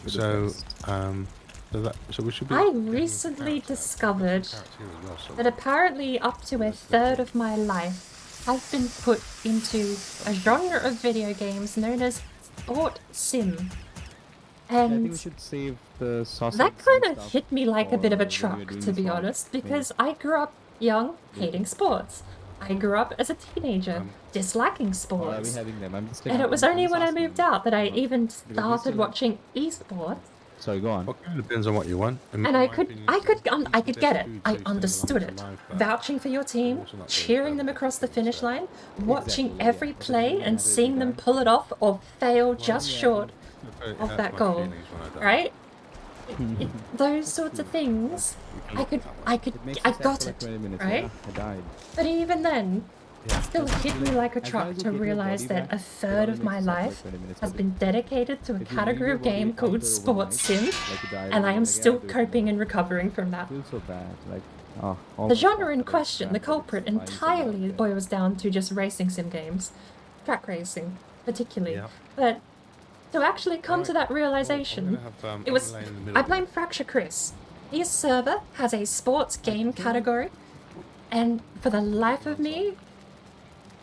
So, so we should be. I getting recently carrots out. discovered Carrots here as well, so- that apparently up to a third of my life has been put into a genre of video games known as sport sim. I think we And should save the sausage. that kind and of stuff hit me like a bit of for a when truck, we're doing to this be one, honest, maybe. because I grew up young, hating sports. I grew up as a teenager, disliking Or are we sports. having them? I'm just. And it was only when I moved out that I Not- even because we started still have- watching esports. Sorry, go on. Well, it kind of depends on what you want. In And my I could opinion, get it's the it. best food I tasting understood it. alongside life, but Vouching for your team, also not very cheering them clever. across the finish line, watching Exactly, every yeah. play Yeah, and that is seeing them right. pull it off or fail Well, just yeah. short It of hurts that my goal, feelings when I don't. right? Those sorts of things, I It makes I you sad got for like it, 20 minutes, right? Yeah, I died. But even then, Yeah. it still hit me like a As long truck as you to get your realize body that back, a it third only of my makes it up, like, life 20 minutes has per been day. dedicated to a If you leave category your of game body called out there sports sim, overnight, like you die and I am overnight, still like, yeah, coping and recovering from that. I feel so bad. Like, oh, all The my genre stuff in that I question, the spent, culprit, like, buying some entirely out there. boils down to just racing sim games. Track racing, particularly. Yeah. But to actually come to Alright. that realization, it was. I blame Fracture Chris. His server has a sports game category, and for the life of me,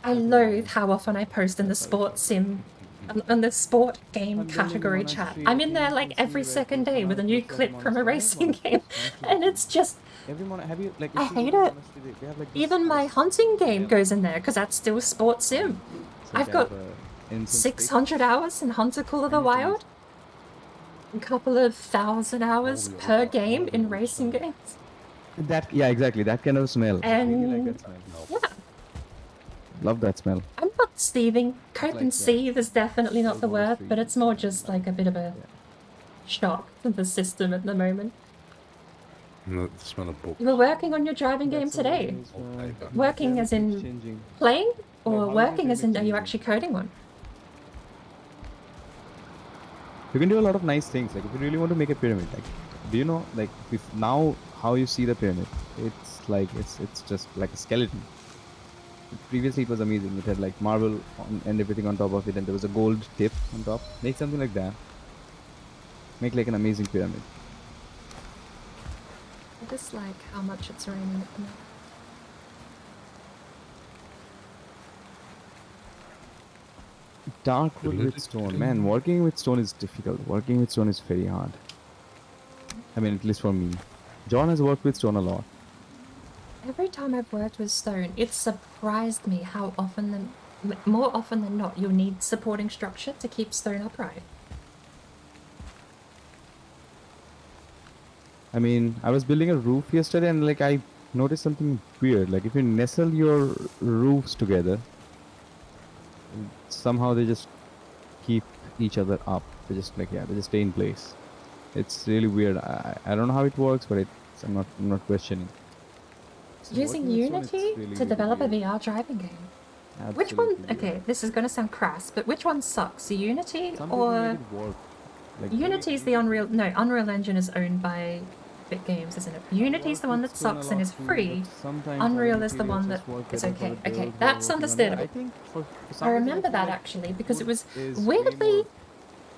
I loathe how often I post in the sports sim, on the sport game category chat. I'm in there like every second day with a new clip from a racing game, and it's just. Every morning, have you like? I if you hate go to it. monastery, they have, like, this Even my ice- hunting game yeah, goes in there because that's still sports sim. some I've kind got of a incense stick. 600 hours in Hunter Call of the I need to Wild. A couple of 1,000 hours per game in racing games. That yeah, exactly. That kind of smell. I really like And that smell. yeah, Love that smell. I'm not thieving. Cope like, and yeah, seethe is definitely not the Old Wall word, Street. but it's more just like a bit of a Yeah. shock to the system at the moment. The smell of books. You were working on your driving game That's the today. way it is, Wallpaper. Working yeah, as it in keeps changing. playing, or No, how working is as it in are you changing? actually coding one? You can do a lot of nice things. Like if you really want to make a pyramid, like do you know like if now how you see the pyramid? It's like it's just like a skeleton. Previously it was amazing. It had like marble and everything on top of it, and there was a gold tip on top. Make something like that. Make like an amazing pyramid. I just like how much it's raining at the moment. Dark wood with stone. Man, working with stone is difficult. Working with stone is very hard. I mean, at least for me. John has worked with stone a lot. Every time I've worked with stone, it's surprised me how often more often than not, you'll need supporting structure to keep stone upright. I mean, I was building a roof yesterday and like I noticed something weird. Like if you nestle your roofs together, somehow they just keep each other up. They just like they just stay in place. It's really weird. I don't know how it works, but I'm not questioning. Using working with Stone, Unity it's really, to really develop a weird. VR driving game. Which one? Absolutely weird. Okay, this is gonna sound crass, but which one sucks? Unity Some people or make it work. Like Unity is the Unreal? No, Unreal Engine is owned by Bit Games, isn't it? Unity's the one that sucks and is free. Unreal is the one that is okay. Okay, that's understandable. I think for I remember that actually because it was weirdly.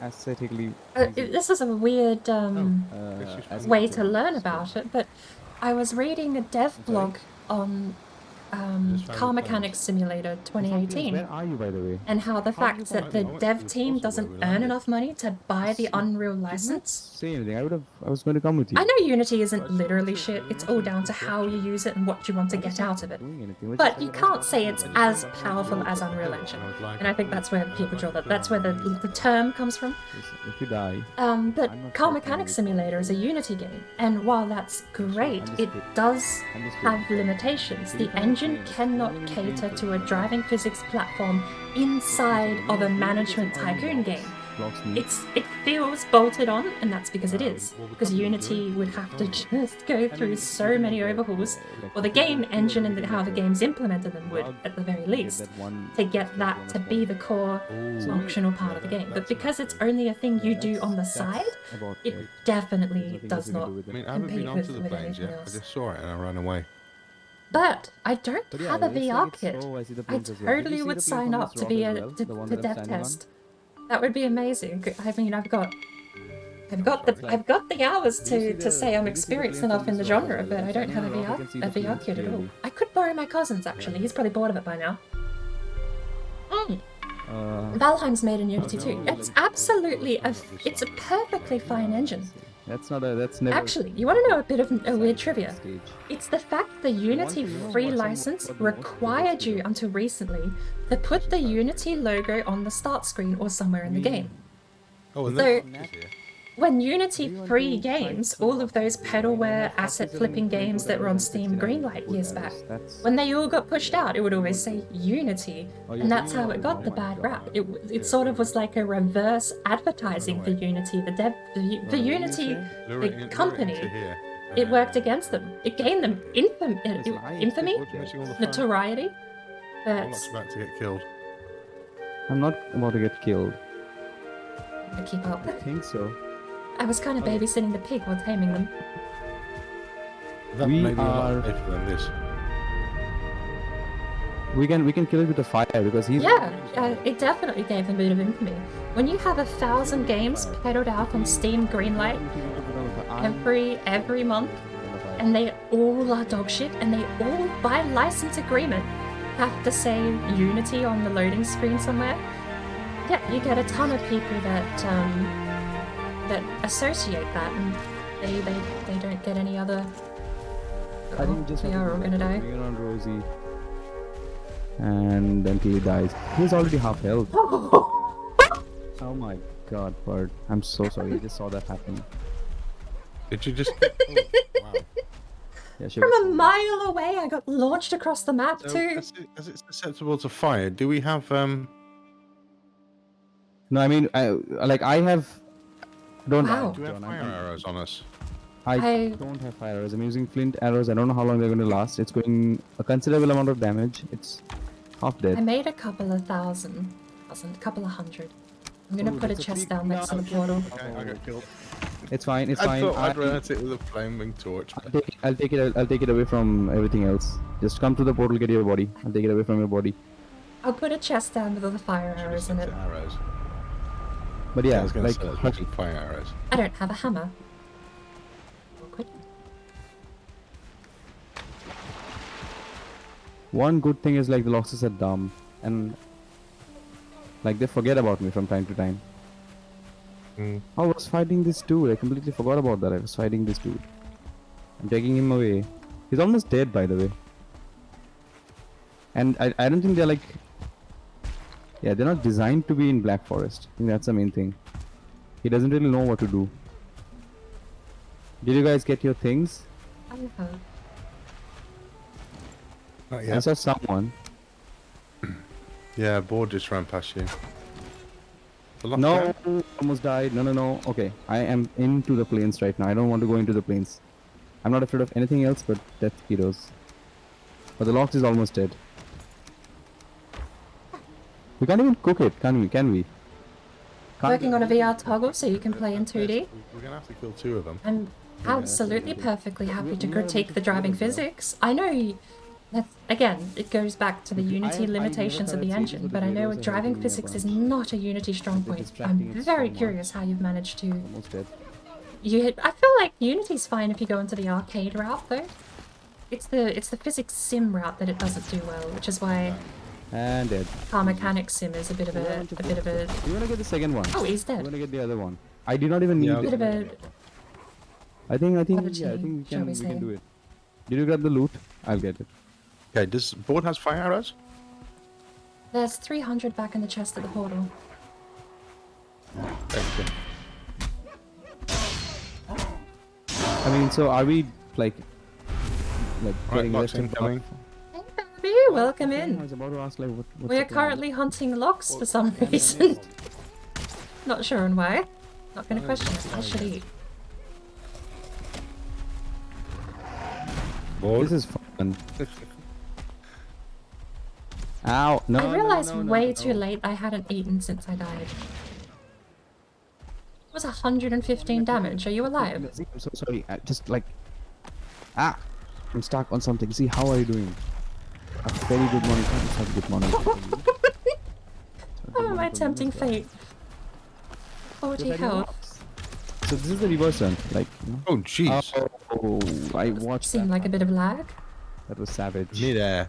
aesthetically. This was a weird This is way to learn about it, but I was reading a dev blog on Car Mechanics Simulator 2018. Where are you, by the way? And how the fact that the dev team doesn't earn enough money to buy the Unreal Did not license. say anything. I was going to come with you. I know Unity isn't literally shit, it's all down to how you use it and what you want to get out of it. Doing anything. We're But just you like, can't say it's as powerful as Unreal Engine. And I think that's where people draw that. That's where the term comes from. if you die, But I'm not Car taking Mechanics it. Simulator is a Unity game, and while that's great, it does have limitations. The engine cannot cater to a driving physics platform inside of a management tycoon game. blocks me. It feels bolted on, and that's because it is. Because Unity would have to just go through so many overhauls, or the game engine and how the game's implemented them would, at the very least, to get that to be the core functional part of the game. But because it's only a thing you do on the side, it definitely does not I mean, I haven't been compete onto the with planes anything yet. I else. just saw it and I ran away. But I don't But yeah, have a it looks like VR it's kit. slow. I see the I planes as well. Did you totally see would the plane sign from up this to be rock a as well? The one to that I'm dev standing on? test. That would be amazing. I mean, I've got the hours Did you see to the- say I'm did you see the experienced plane enough from in the this rock as genre, well? but I don't Standing have a on the rock, I can see the VR planes kit at all. clearly. I could borrow my cousin's actually. He's probably bored of it by now. Uh, Valheim's made in Unity too. It's absolutely it's a perfectly fine engine. that's never. Actually, you want to know a bit of a weird trivia? Stage. It's the fact the Unity free license required you until recently to put the Unity logo on the start screen or somewhere in the game. Oh, and So- this is here. When Unity free games, all of those pedalware asset flipping games that were on Steam Greenlight years back, when they all got pushed out, it would always say Unity, and that's how it got the bad rap. It sort of was like a reverse advertising for Unity. The Unity, Lure the it in- lure it company, into here. it worked against them. It gained them infamy, Missing all the fun. notoriety. But Warlock's about to get killed. I'm not about to get killed. I keep up. I think so. I was kind of babysitting the pig while taming them. That We may be a lot are- better than this. We can kill it with a fire because he's. Yeah, it definitely gave them a bit of infamy. When you have 1,000 games pedaled out on Steam Greenlight every month, and they all are dog shit, and they all, by license agreement, have to say Unity on the loading screen somewhere, yeah, you get a ton of people that associate that, and they don't get any other. I think just they are all gonna die. bring it on Rosie. And until he dies. He's already half health. Oh my god, Bert. I'm so sorry. I just saw that happen. Did you just? Oh, wow. Yeah, sure. From a mile away, I got launched across the map So, too. as it's susceptible to fire, do we have No, I mean, I have. Don't Wow. do we have John, fire arrows on us? I- don't have fire arrows. I'm using flint arrows. I don't know how long they're going to last. It's going a considerable amount of damage. It's half I dead. made a couple of couple of hundred. I'm gonna put a that's a chest big down next to the portal. Okay, I got killed. It's fine. It's I fine. thought I'd run at it with a flaming torch. I'll take it away from everything else. Just come to the portal, get your body. I'll take it away from your body. I'll put a chest down with all the fire arrows in it. Arrows. But I yeah, was going like to say there's some fire arrows. I don't have a hammer. Awkward. one good thing is like the Loxes are dumb and like they forget about me from time to time. Mm. I was fighting this dude. I completely forgot about that. I was fighting this dude. I'm taking him away. He's almost dead, by the way. And I don't think they're like... Yeah, they're not designed to be in Black Forest. I think that's the main thing. He doesn't really know what to do. Did you guys get your things? I hope. Not I yet. saw someone. Yeah, board just ran past you. The No, lockdown? almost died. No. Okay, I am into the plains right now. I don't want to go into the plains. I'm not afraid of anything else but death heroes. But the Lox is almost dead. We can't even cook it, can we? Can we? Can't Working on a VR toggle so you can play in 2D. We're gonna have to kill 2 of them. I'm absolutely perfectly happy to critique the driving physics. I know that, again, it goes back to the Unity limitations of the engine, but I know driving physics is not a Unity strong point. I'm very curious how you've managed to... Almost dead. I feel like Unity's fine if you go into the arcade route, though. It's the physics sim route that it doesn't do well, which is why And dead. car mechanics sim is a bit of a You wanna get the second one? Oh, he's You dead. wanna get the other one? I do not even need Yeah, Bit it. of a I think oddity, yeah, I think we shall can we we say. can do it. Did you grab the loot? I'll get it. Okay, does board has fire arrows? There's 300 back in the chest at the portal. Excellent. I mean, so are we like Right, getting Lox less incoming. Hey, Bobby, welcome I in. was about to ask like what's We're the plan? currently hunting locks for some reason. Not sure on why. Not gonna question it. I should eat. Board. This is fun. Ow! No. I realized no, way too late I hadn't eaten since I died. It was 115 damage. Are you alive? I'm so sorry. I just like I'm stuck on something. See, how are you doing? A very good morning. It's not a good morning. Oh, my tempting fate. 40 health. So this is the reverse one. Like, you know? Oh, jeez. Oh, I watched Seemed that. like a bit of lag. That was savage. Mid-air.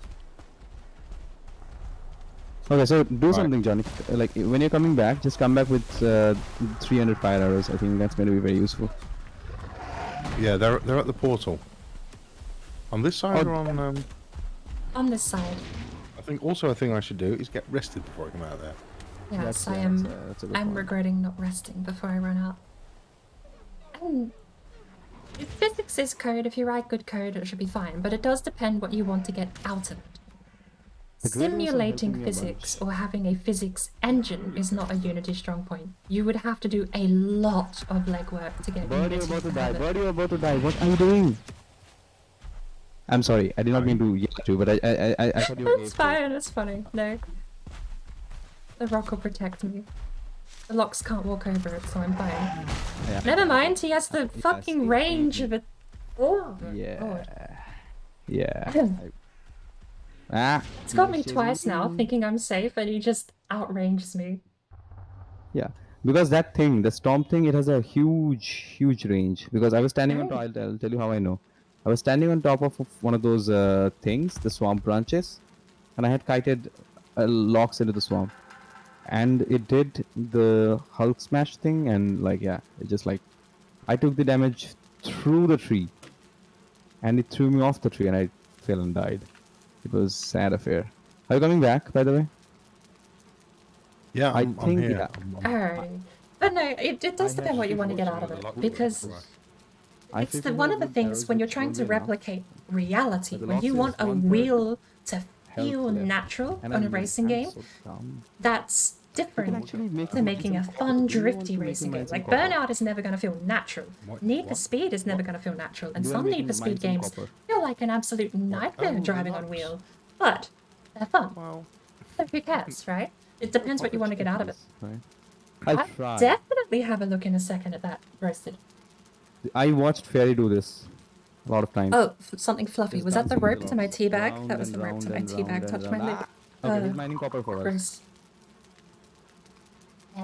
Okay, so do Right. something, Johnny. Like when you're coming back, just come back with 300 fire arrows. I think that's going to be very useful. Yeah, they're at the portal. On this side Oh, or on... On this side. I think also a thing I should do is get rested before I come out of there. Yes, I yeah, am. that's a good I'm point. regretting not resting before I run out. And physics is code. If you write good code, it should be fine. But it does depend what you want to get out of it. The grid was Simulating helping me a physics or having a physics engine is not a Unity strong point. You would have to do a lot of legwork to get Bird, you're Unity about to to die. have it. Bird, you're about to die. What are you doing? I'm sorry. I did not mean to yell at you, but I thought you were. It's fine. It's funny. No. The rock will protect me. The locks can't walk over it, so I'm fine. Yeah. Never mind. He has the fucking range of a. Oh. Yeah. God. Yeah. It's got me twice now, thinking I'm safe, and he just outranges me. Yeah, because that thing, the storm thing, it has a huge range. Because I was standing on top. I'll tell you how I know. I was standing on top of one of those things, the swamp branches, and I had kited locks into the swamp, and it did the Hulk smash thing, and like yeah, it just like I took the damage through the tree, and it threw me off the tree, and I fell and died. It was sad affair. Are you coming back, by the way? Yeah, I I'm think, here. yeah. Alrighty. But no, it does depend what you want to get out of it, because it's one of the things when you're trying to replicate reality, when you want a wheel to feel natural on a racing game, that's different to making a fun drifty racing game. Like Burnout is never going to feel natural. Need for Speed is never going to feel natural, and some Need for Speed games feel like an absolute nightmare driving on wheel, but they're fun. Well, So who cares, right? It depends what you want to get out of it. I'll I'll try. definitely have a look in a second at that roasted. I watched Fairy do this a lot of times. Oh, something fluffy. Just Was that the bouncing rope to my tea bag? round That was and the rope to my round tea and bag. round Touched and my lip. round. Okay, he's mining copper for us. Gross.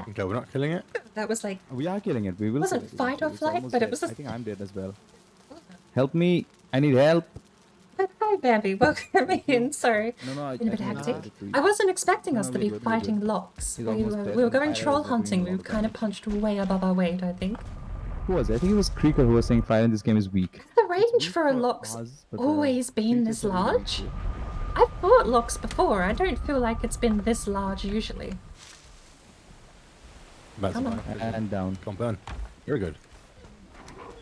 okay, we're not killing it. That was like, We are killing it. We will. Wasn't kill it. fight or It's flight, almost but it dead. was a- I think I'm dead as well. Help me! I need help. hi Bambi, welcome in. Sorry. No, Been a bit hectic. I wasn't expecting us to be fighting locks. He's We almost were, dead we were and the going fire troll was happening hunting. all We the kind of time. punched way above our weight, I think. Who was it? I think it was Creeker who was saying fire in this game is weak. The range for a lock's always been this large. I've fought locks before. I don't feel like it's been this large usually. That's Come on. fine. And down. Come burn. Very good.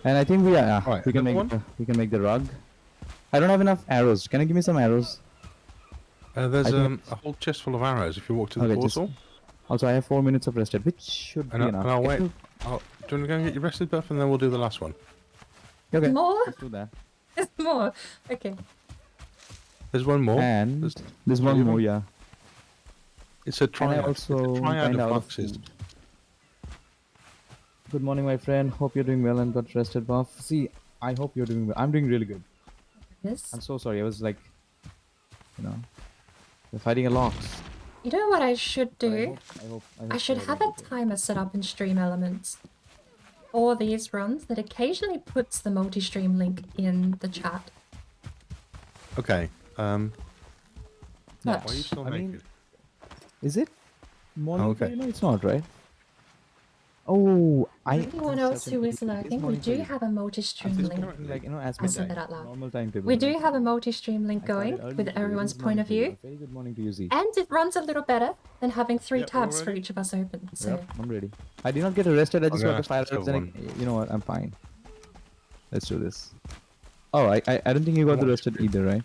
And I think we are. Right, We can make another one? we can make the rug. I don't have enough arrows. Can you give me some arrows? There's I think a whole chest full of arrows if you walk to the Okay, just- portal. Also, I have 4 minutes of rested, which should And, be I, enough. and I'll Can wait. you- Do you want to go and get your rested buff and then we'll do the last one? Okay. More? Let's do that. There's more. Okay. There's one more. And There's there's three one of more, them. yeah. It's a And I triad. also It's a triad find of out of foxes. food. Good morning, my friend. Hope you're doing well and got rested buff. See, I hope you're doing well. I'm doing really good. Yes. I'm so sorry. I was like, we're fighting a Lox. You know what I should do? I should have a timer set up in Stream Elements for these runs that occasionally puts the multi-stream link in the chat. Okay. But Why are you still I mean, naked? Is it morning? Okay. No, it's not, right? Oh, anyone else who is lurking, we do have a multi-stream It's link. currently like as I'll say midnight, that out loud. normal timetable. We do have a multi-stream link I started going early with today. everyone's Good point morning of to you. view, Very good morning to you, Z. and it runs a little better than having 3 Yep, we're tabs for ready. each of us open. So Yep, I'm ready. I did not get arrested. I just Okay, got the fire let's have arrows and one. you know what? I'm fine. Let's do this. Oh, I don't think you got the Watch arrested it. either, right?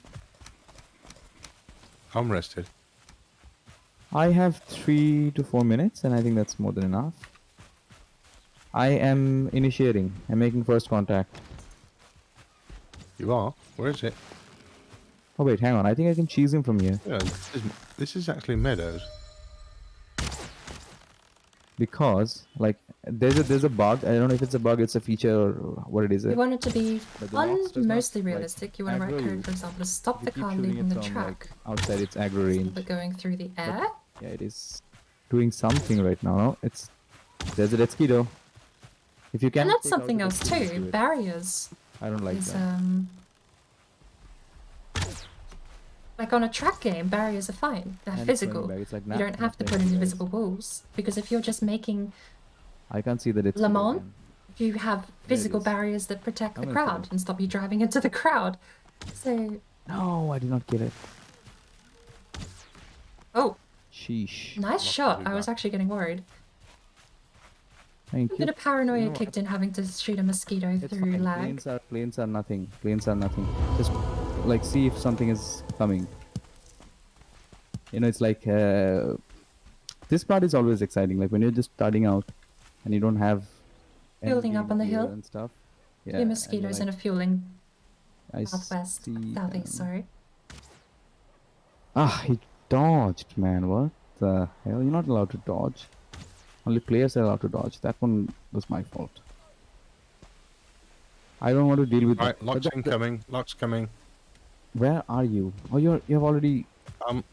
I'm rested. I have 3 to 4 minutes, and I think that's more than enough. I am initiating. I'm making first contact. You are? Where is it? Oh wait, hang on. I think I can cheese him from here Yeah, this is actually meadows. because, like, there's a bug. I don't know if it's a bug, it's a feature, or what it is. you want it to be But the one, Lox does not, mostly like, realistic. You want to write aggro you. code, for example, to stop You the keep car shooting leaving it the from, track, like, outside its aggro range. but going through the air. Yeah, it is doing something right now. No? There's a red mosquito. If you can. And that's quick out something the else mosquitoes, too. do it. Barriers I don't like is that. like on a track game, barriers are fine. They're And physical. throwing back, it's like, You nah, don't have to not put in playing, guys. invisible walls because if you're just making, I can't see that it's. Le Mans? you have physical is. barriers that protect I'm the gonna crowd kill and stop you driving into the crowd. So, No, I did not get it. oh, Sheesh. nice to shot. do I was that. actually getting worried. Thank A you. bit of paranoia You know what? kicked in having to shoot a mosquito It's through fine. lag. Planes are nothing. Planes are nothing. Just like see if something is coming. You know, it's like this part is always exciting. Like when you're just starting out and you don't have Building up on the gear hill. and stuff. Yeah. Few and mosquitoes you're and a fueling like, I southwest, see southeast, them. sorry. Ah, he dodged, man. What the hell? You're not allowed to dodge. Only players are allowed to dodge. That one was my fault. I don't want to deal with Right, that. Locks But incoming. Locks coming. where are you? Oh, you have already. Um,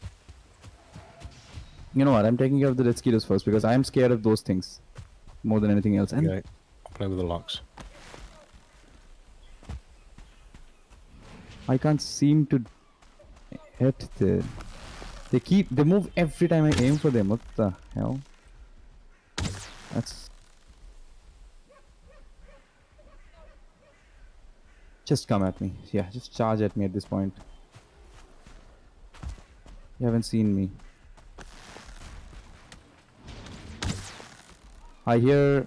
You know what? I'm taking care of the mosquitoes first because I'm scared of those things more than anything else. And okay. I'll play with the locks. I can't seem to hit the. They move every time I aim for them. What the hell? That's. Just come at me. Yeah, just charge at me at this point. You haven't seen me. I hear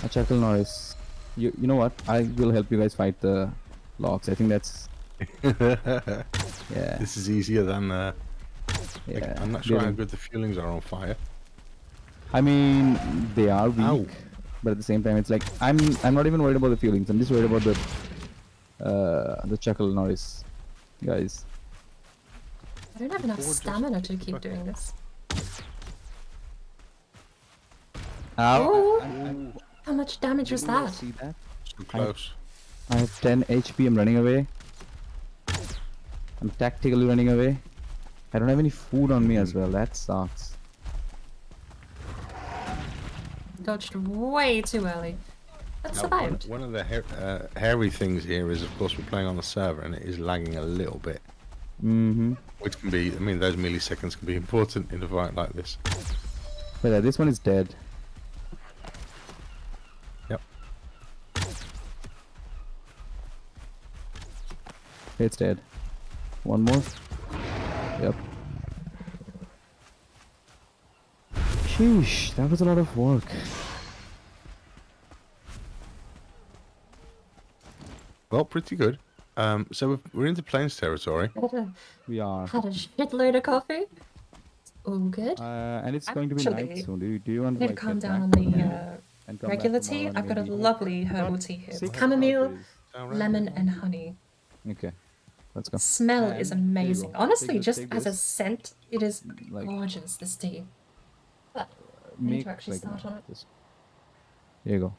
a chuckle noise. You know what? I will help you guys fight the logs. I think that's yeah. This is easier than. Yeah. I'm not sure how They're- good the fuelings are on fire. I mean, they are weak, Ow. but at the same time, it's like I'm not even worried about the feelings. I'm just worried about the chuckle noise, guys. I don't have enough Gorgeous. stamina to keep doing this. Ow! Oh, how much damage was that? See that? So close. I have 10 HP. I'm running away. I'm tactically running away. I don't have any food on me as well. That sucks. Dodged way too early. But Now, survived. one of the hairy things here is, of course, we're playing on the server and it is lagging a little bit. Mm-hmm. Which can be, I mean, those milliseconds can be important in a fight like this. But this one is dead. Yep. It's dead. One more. Yep. Sheesh, that was a lot of work. Well, pretty good. So we're into plains territory. We are. Had a shitload of coffee. All good. And it's going to be night Actually, soon. Do you want I to need to like calm get down back on the and come back regular tomorrow tea. and I've got a maybe lovely herbal about tea here. 6 Chamomile, days? lemon, and honey. Okay, let's go. Smell is And here you amazing. go. Honestly, Take just take as a this, scent, it is like gorgeous, this tea. But I need make to actually like start on it. this. Here you go.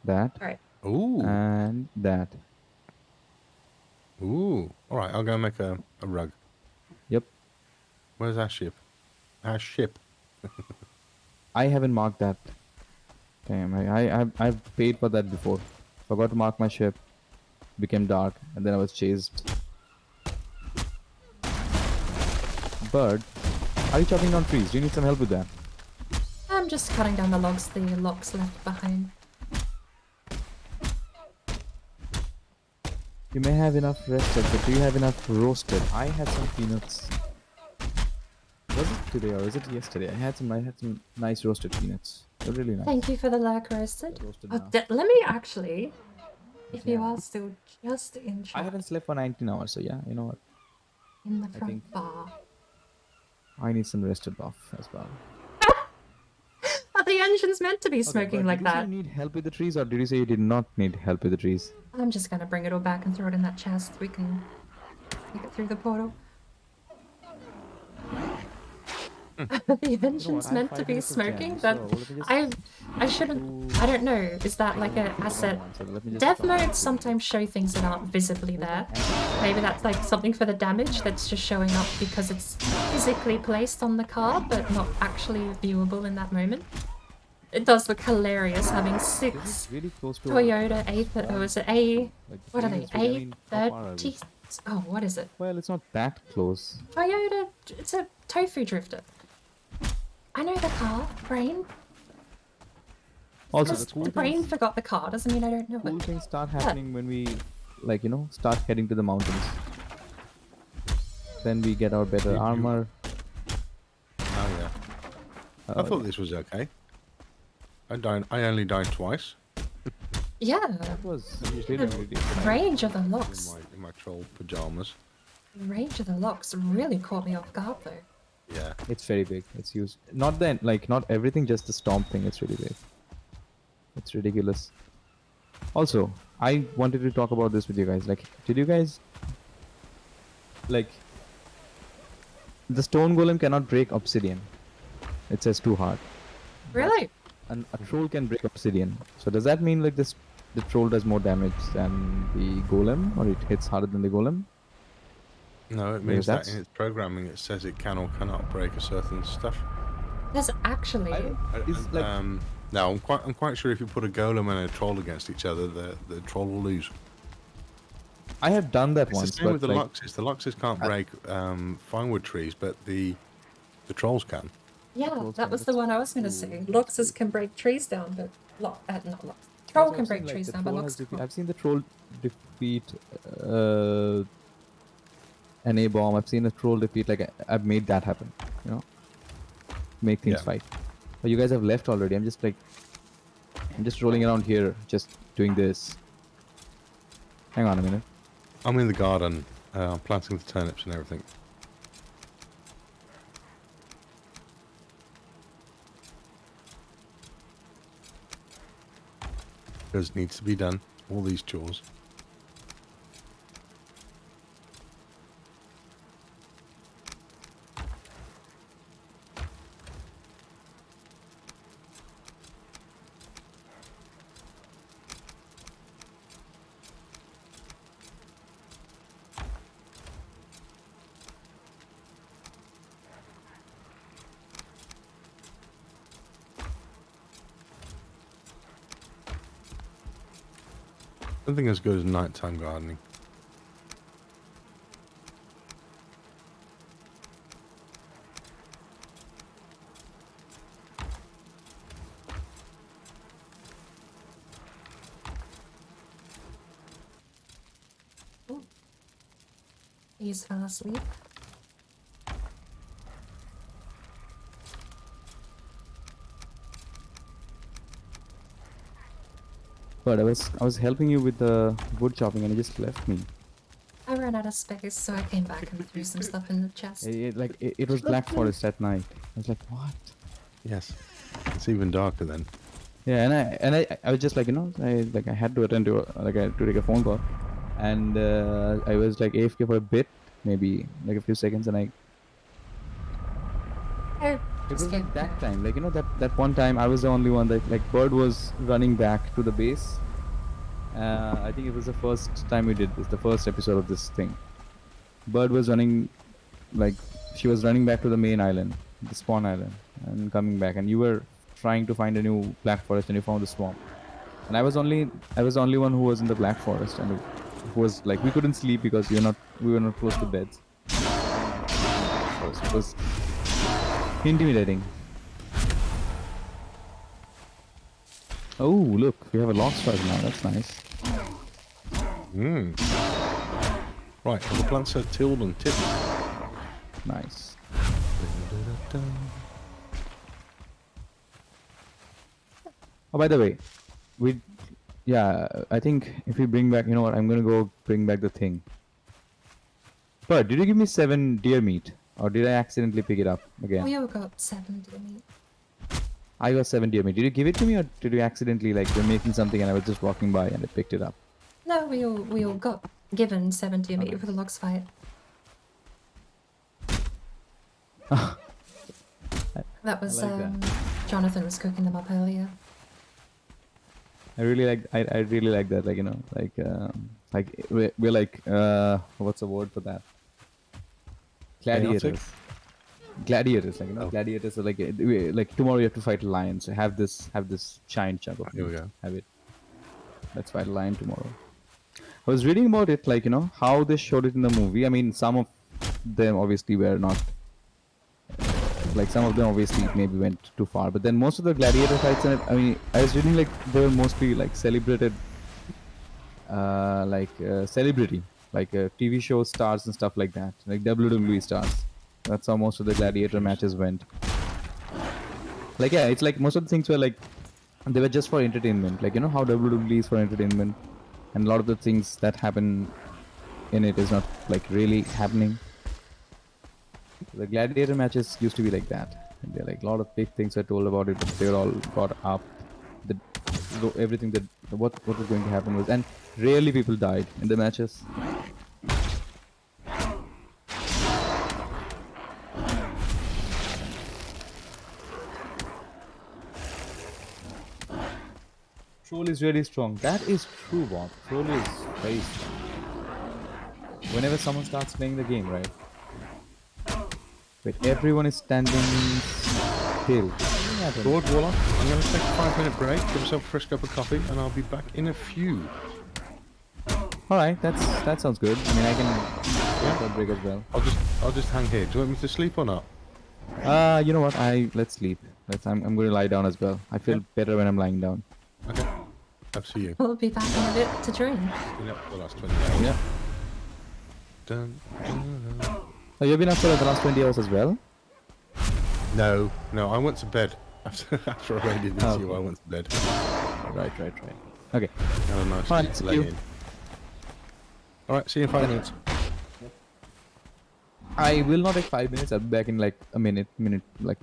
That Alright. Ooh. and that. Ooh. All right, I'll go make a rug. Yep. Where's our ship? Our ship. I haven't marked that. Damn, I've paid for that before. Forgot to mark my ship. Became dark, and then I was chased. Bird, are you chopping down trees? Do you need some help with that? I'm just cutting down the logs the locks left behind. You may have enough rested, but do you have enough roasted? I had some peanuts. Was it today or is it yesterday? I had some nice roasted peanuts. They're really nice. Thank you for the lag roasted. They're roasted Oh, now. let me actually, if you Yeah. are still just in I chat, haven't slept for 19 hours, so yeah, you know what? in the I front think- bar. I need some rested buff as well. Are the engines meant to be Okay, smoking but like did you say that? you need help with the trees, or did you say you did not need help with the trees? I'm just gonna bring it all back and throw it in that chest. We can take it through the portal. Are the engines I have meant to 5 be minutes of jam, smoking? so That let me just I shouldn't. I don't know. Is that like a asset? So let me just Dev stop. modes sometimes show things that aren't visibly there. Maybe that's like something for the damage that's just showing up because it's physically placed on the card, but not actually viewable in that moment. It does look hilarious having This 6 is really close to Toyota A. Oh, is it A? like What are they? previous week. I mean, how far are we? A30. Oh, what is it? Well, it's not that close. Toyota. It's a tofu drifter. I know the car. Brain. Also, Just the cool brain things, forgot the car doesn't mean I don't know cool it. things start happening when we, like, you know, start heading to the mountains. Then we get our better armor. Oh yeah. I thought this was okay. I only died twice Yeah. That was The really range of the in locks. my troll pajamas. The range of the locks really caught me off guard though. Yeah. It's very big. It's used. Not that, like, not everything, just the stomp thing. It's really big. It's ridiculous. Also, I wanted to talk about this with you guys. Like, did you guys, like, the stone golem cannot break obsidian. It says too hard. Really? And a troll can break obsidian. So does that mean like this, the troll does more damage than the golem, or it hits harder than the golem? No, it means that that's- in its programming it says it can or cannot break a certain stuff. There's actually. No, I'm quite sure if you put a golem and a troll against each other, the troll will lose. I have done that It's once, the same but with the like, Luxes. The Luxes can't break firewood trees, but the trolls can. Yeah, Trolls that can- was the one I was gonna say. Loxes can break trees down, but not Lox. Troll I've can seen, break like, trees the down, but troll Lox has can't. I've seen the troll defeat an A bomb. I've seen a troll defeat, like, I've made that happen. You know, make things Yeah. fight. But you guys have left already. I'm just rolling around here, just doing this. Hang on a minute. I'm in the garden, planting the turnips and everything. Because needs to be done. All these chores. Nothing as good as nighttime gardening. He's fell asleep. But I was helping you with the wood chopping and you just left me. I ran out of space, so I came back and threw some stuff in the chest. It was Black Forest at night. I was like, what? Yes. It's even darker then. Yeah, and I was just like, I had to attend to I had to take a phone call, and I was like AFK for a bit, maybe like a few seconds, and Oh, it was like that time, that one time I was the only one that Bird was running back to the base. I think it was the first time we did this, the first episode of this thing. Bird was running, she was running back to the main island, the spawn island, and coming back, and you were trying to find a new Black Forest, and you found the swamp. And I was the only one who was in the Black Forest, and who was like, we couldn't sleep because we were not close to beds. So it was intimidating. Oh, look, we have a log strike now. That's nice. Right, well, the plants are tilled and tipped. Nice. Oh, by the way, I think if we bring back, you know what, I'm gonna go bring back the thing. But did you give me 7 deer meat? Or did I accidentally pick it up again? We all got 7 deer meat. I got 7 deer meat. Did you give it to me, or did you accidentally, you're making something and I was just walking by and I picked it up? No, we all got given 7 deer meat for the logs fight. That was, Jonathan was cooking them up earlier. I really like that, we're like, what's the word for that? Gladiators. Gladiators, gladiators are like tomorrow you have to fight a lion, so have this giant chunk of Here we meat. go. Have it. Let's fight a lion tomorrow. I was reading about it, how they showed it in the movie. I mean, some of them obviously were not, some of them obviously maybe went too far, but then most of the gladiator fights in it, I mean, I was reading they were mostly celebrated, celebrity, TV show stars and stuff like that, like WWE stars. That's how most of the gladiator matches went. It's most of the things were they were just for entertainment. How WWE is for entertainment, and a lot of the things that happen in it is not really happening. The gladiator matches used to be like that. And they're a lot of big things are told about it, but they were all got up. Everything that what was going to happen was, and rarely people died in the matches. Troll is really strong. That is true, Bob. Troll is very strong. Whenever someone starts playing the game, right? Wait, everyone is standing still. Lord Warlock, I'm going to take a 5-minute break, give myself a fresh cup of coffee, and I'll be back in a few. Alright, that sounds good. I mean, I can take a break as well. I'll just hang here. Do you want me to sleep or not? You know what? Let's sleep. I'm going to lie down as well. I feel better when I'm lying down. Okay. Up to you. We'll be back in a bit to drink. Yep, the last 20 hours. Yeah. Dun, dun, dun. So you've been up for the last 20 hours as well? No, I went to bed. After I raided with you, I went to bed. Right. Okay. Had a nice Alright, see lay you. in. Alright, see you in 5 minutes. I will not take 5 minutes. I'll be back in a minute,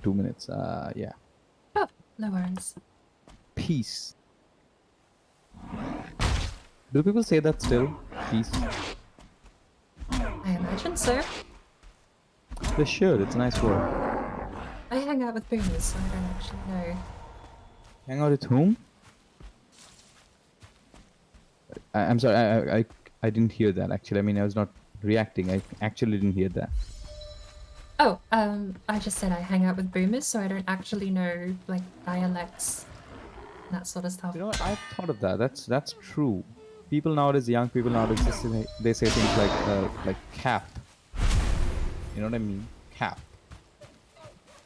2 minutes. Yeah. Oh, no worries. Peace. Do people say that still? Peace. I imagine so. They should. It's a nice word. I hang out with boomers, so I don't actually know. Hang out with whom? I'm sorry. I didn't hear that actually. I mean, I was not reacting. I actually didn't hear that. Oh, I just said I hang out with boomers, so I don't actually know, dialects, that sort of stuff. You know what? I've thought of that. That's true. People nowadays, young people nowadays, they say things like cap. You know what I mean? Cap.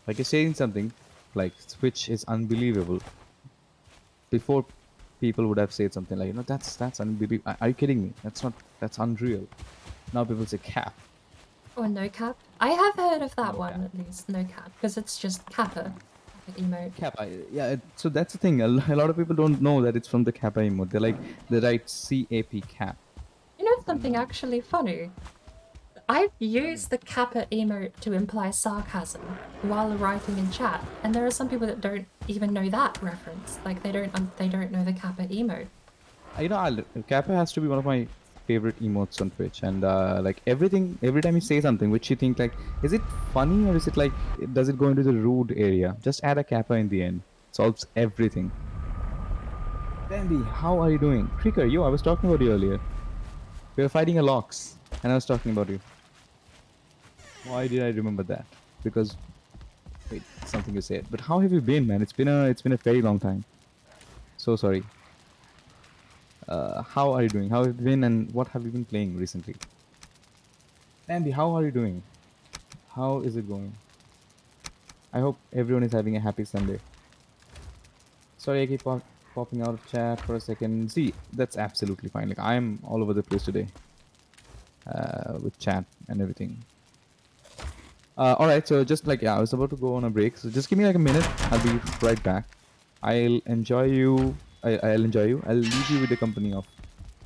Like you're saying something like Twitch is unbelievable. Before, people would have said something like, that's unbelievable. Are you kidding me? That's unreal. Now people say cap. Or no cap. I have heard of that No one cap. at least, no cap, because it's just kappa. The emote. Kappa, yeah. So that's the thing. A lot of people don't know that it's from the Kappa emote. They're like, they write CAP cap. You know something actually funny? I've used the Kappa emote to imply sarcasm while writing in chat, and there are some people that don't even know that reference. Like they don't know the Kappa emote. Kappa has to be one of my favorite emotes on Twitch, and like everything, every time you say something, which you think like, is it funny or is it like, does it go into the rude area? Just add a Kappa in the end, solves everything. Bambi, how are you doing? Creeker, I was talking about you earlier. We were fighting a Locks, and I was talking about you. Why did I remember that? Because wait, something you said. But how have you been, man? It's been a very long time. So sorry. How are you doing? How have you been, and what have you been playing recently? Andy, how are you doing? How is it going? I hope everyone is having a happy Sunday. Sorry, I keep popping out of chat for a second. See, that's absolutely fine. Like I am all over the place today with chat and everything. All right, so just like I was about to go on a break, so just give me like a minute. I'll be right back. I'll enjoy you. I'll enjoy you. I'll leave you with the company of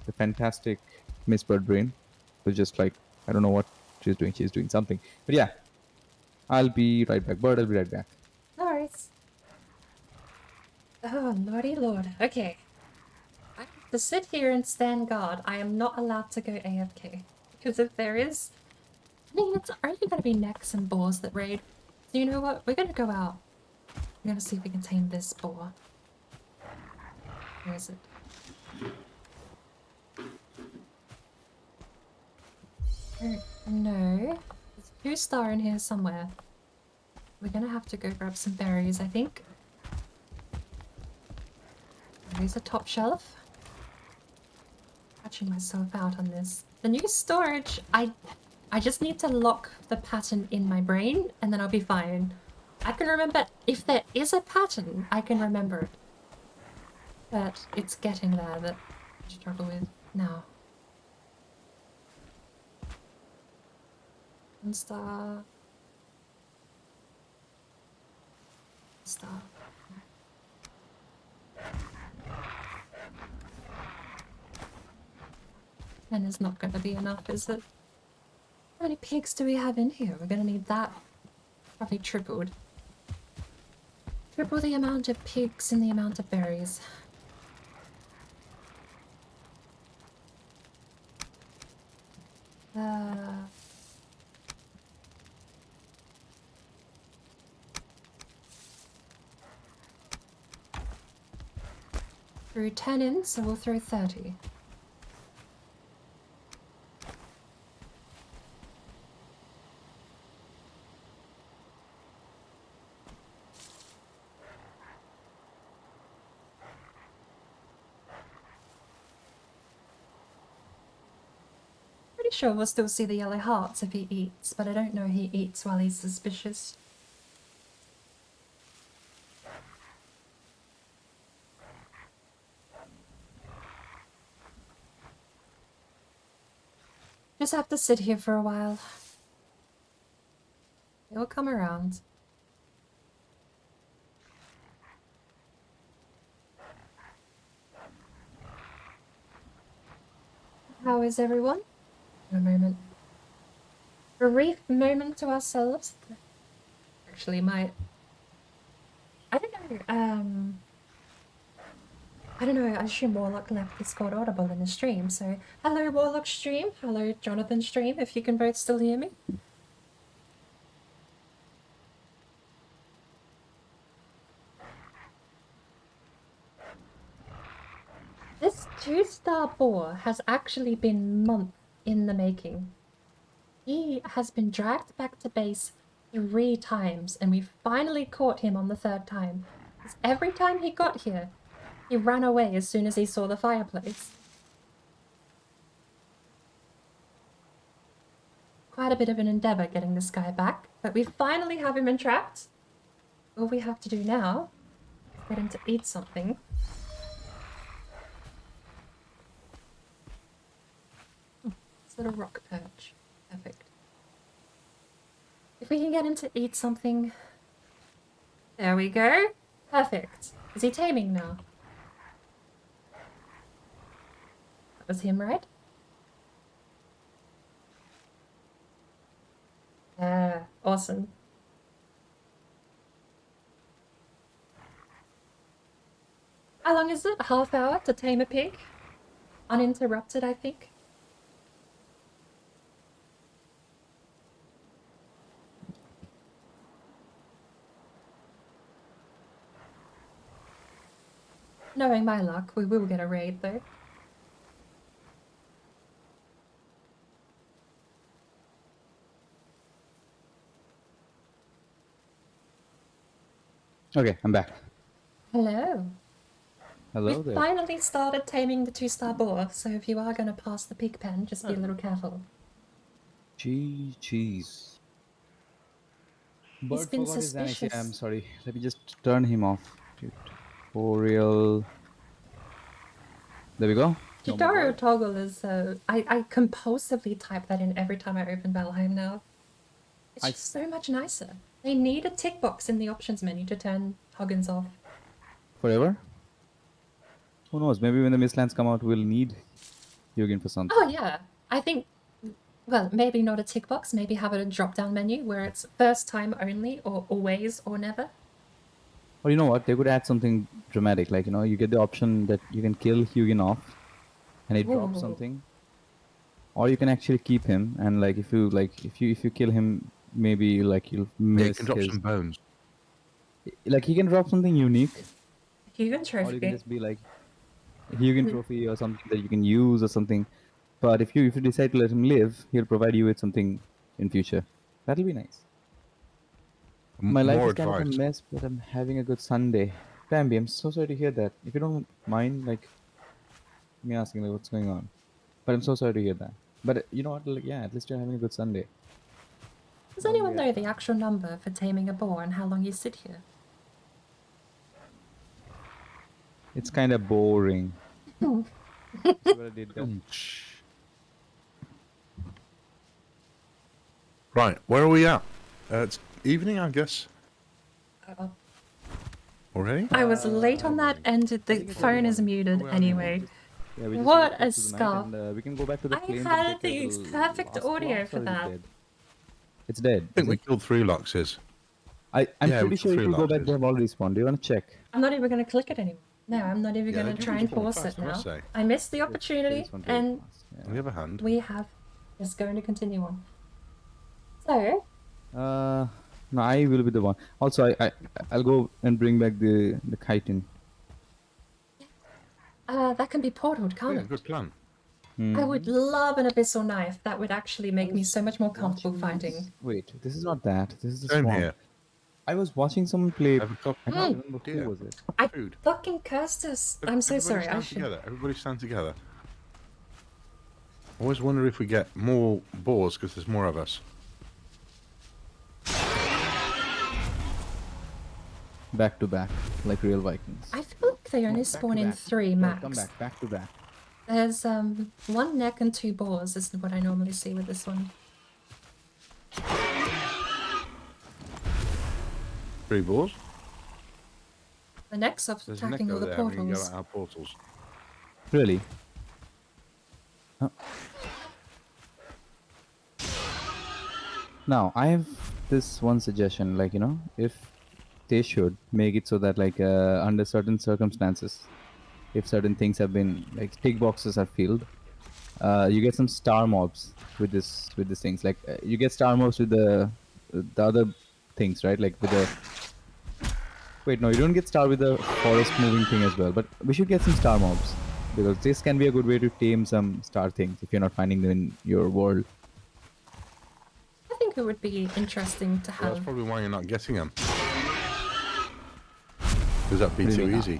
the fantastic Miss Birdbrain, who's just like I don't know what she's doing. She's doing something, but yeah, I'll be right back. Bird, I'll be right back. No worries. Oh, lordy lord. Okay. I have to sit here and stand guard. I am not allowed to go AFK. Because if there is... I mean, it's only going to be necks and boars that raid. So you know what? We're going to go out. We're going to see if we can tame this boar. Where is it? No. There's a 2-star in here somewhere. We're going to have to go grab some berries, I think. There's a top shelf. Catching myself out on this. The new storage, I just need to lock the pattern in my brain and then I'll be fine. I can remember if there is a pattern, I can remember it. But it's getting there that I struggle with now. 1 star. Star. And it's not going to be enough, is it? How many pigs do we have in here? We're going to need that probably tripled. Triple the amount of pigs and the amount of berries. Threw 10 in, so we'll throw 30. Pretty sure we'll still see the yellow hearts if he eats, but I don't know he eats while he's suspicious. Just have to sit here for a while. It'll come around. How is everyone? A moment. A brief moment to ourselves. Actually, I don't know, I assume Warlock left Discord audible in the stream, so hello Warlock stream, hello Jonathan stream, if you can both still hear me. This 2-star boar has actually been months in the making. He has been dragged back to base 3 times, and we finally caught him on the 3rd time. Because every time he got here, he ran away as soon as he saw the fireplace. Quite a bit of an endeavour getting this guy back, but we finally have him entrapped. All we have to do now is get him to eat something. Is that a rock perch? Perfect. If we can get him to eat something, There we go. Perfect. Is he taming now? That was him, right? Yeah, awesome. How long is it? A half hour to tame a pig? Uninterrupted, I think. Knowing my luck, we will get a raid though. Okay, I'm back. Hello. Hello We've there. finally started taming the 2-star boar, so if you are going to pass the pig pen, just be a little careful. Cheese. He's Bird been forgot his annex. Yeah, I'm suspicious. sorry. Let me just turn him off. Tutorial. There we go. No more Jidaro bird. toggle is I compulsively type that in every time I open Valheim now. It's I- just so much nicer. They need a tick box in the options menu to turn Huggins off. Forever? Who knows? Maybe when the Mistlands come out, we'll need Hugin for something. Oh yeah, I think, well, maybe not a tick box, maybe have it a drop-down menu where it's first time only or always or never. Or you know what? They could add something dramatic. Like, you get the option that you can kill Hugin off and it drops Ooh. something. Or you can actually keep him and if you kill him, maybe like you'll Yeah, you miss can drop his some bones. like he can drop something unique. Hugan Or you can trophy. just be like Hugin Mhm. trophy or something that you can use or something. But if you decide to let him live, he'll provide you with something in future. That'll be nice. My life More is kind of a advice. mess, but I'm having a good Sunday. Bambi, I'm so sorry to hear that. If you don't mind, me asking what's going on. But I'm so sorry to hear that. But you know what? Yeah, at least you're having a good Sunday. Does Don't anyone get, know the actual number for taming a boar and how long you sit here? It's kind of boring. See what I did there? Right, where are we at? It's evening, I guess. Oh. Already? I was late on that and the think it's phone early is morning. muted Where are you? anyway. Yeah, we just What get a through the night scarf. and we can go back to the I plains had and take care of the the perfect last audio blocks, for or is that. it dead? It's dead. I think Is we it? killed 3 Loxes. I'm Yeah, we pretty killed sure if 3 you go back, Loxes. they have already spawned. Do you want to check? I'm not even going to click it anymore. No, I'm not even Yeah, going they to try do and spawn force fast, it I now. must say. I missed the They opportunity spawn very and fast, On the other hand, we have just going to continue on. So, no, I will be the one. Also, I'll go and bring back the chitin. that can be portaled, can't yeah, it? good plan. I would love an abyssal knife. That would actually make me so much more comfortable Watching fighting. this- Wait, this is not that. This is the Same swamp. here. I was watching someone play. Have a cup. I don't remember who Dear. was it. I Food. fucking cursed us. I'm so Everybody sorry. I stand should. together. Everybody stand together. I always wonder if we get more boars because there's more of us. Back to back, like real Vikings. I feel like they only Back to spawn in back. 3 No, max. come back to back. There's 1 neck and 2 boars is what I normally see with this one. 3 boars. The neck's off There's a neck attacking all over the there. We can go portals. at our portals. Really? Huh. Now, I have this one suggestion, if they should make it so that, under certain circumstances, if certain things have been, tick boxes are filled, you get some star mobs with these things. You get star mobs with the other things, right? Like with the... Wait, no, you don't get star with the forest moving thing as well, but we should get some star mobs. Because this can be a good way to tame some star things if you're not finding them in your world. I think it would be interesting to Well, that's have. probably why you're not getting them. Because that'd be Really too not. easy.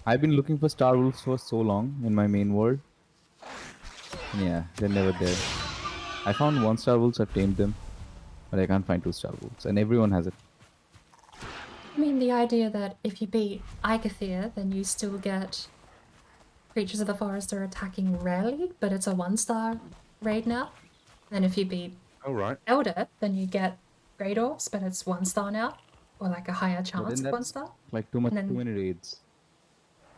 I've been looking for star wolves for so long in my main world. Yeah, they're never there. I found 1 star wolves, I've tamed them, but I can't find 2 star wolves, and everyone has it. I mean, the idea that if you beat Ikathir, then you still get creatures of the forest are attacking rarely, but it's a 1-star raid now. And if you beat All right. Elder, then you get Great Orbs, but it's 1 star now. or like a higher But chance then of one that's star. like too And then, many raids.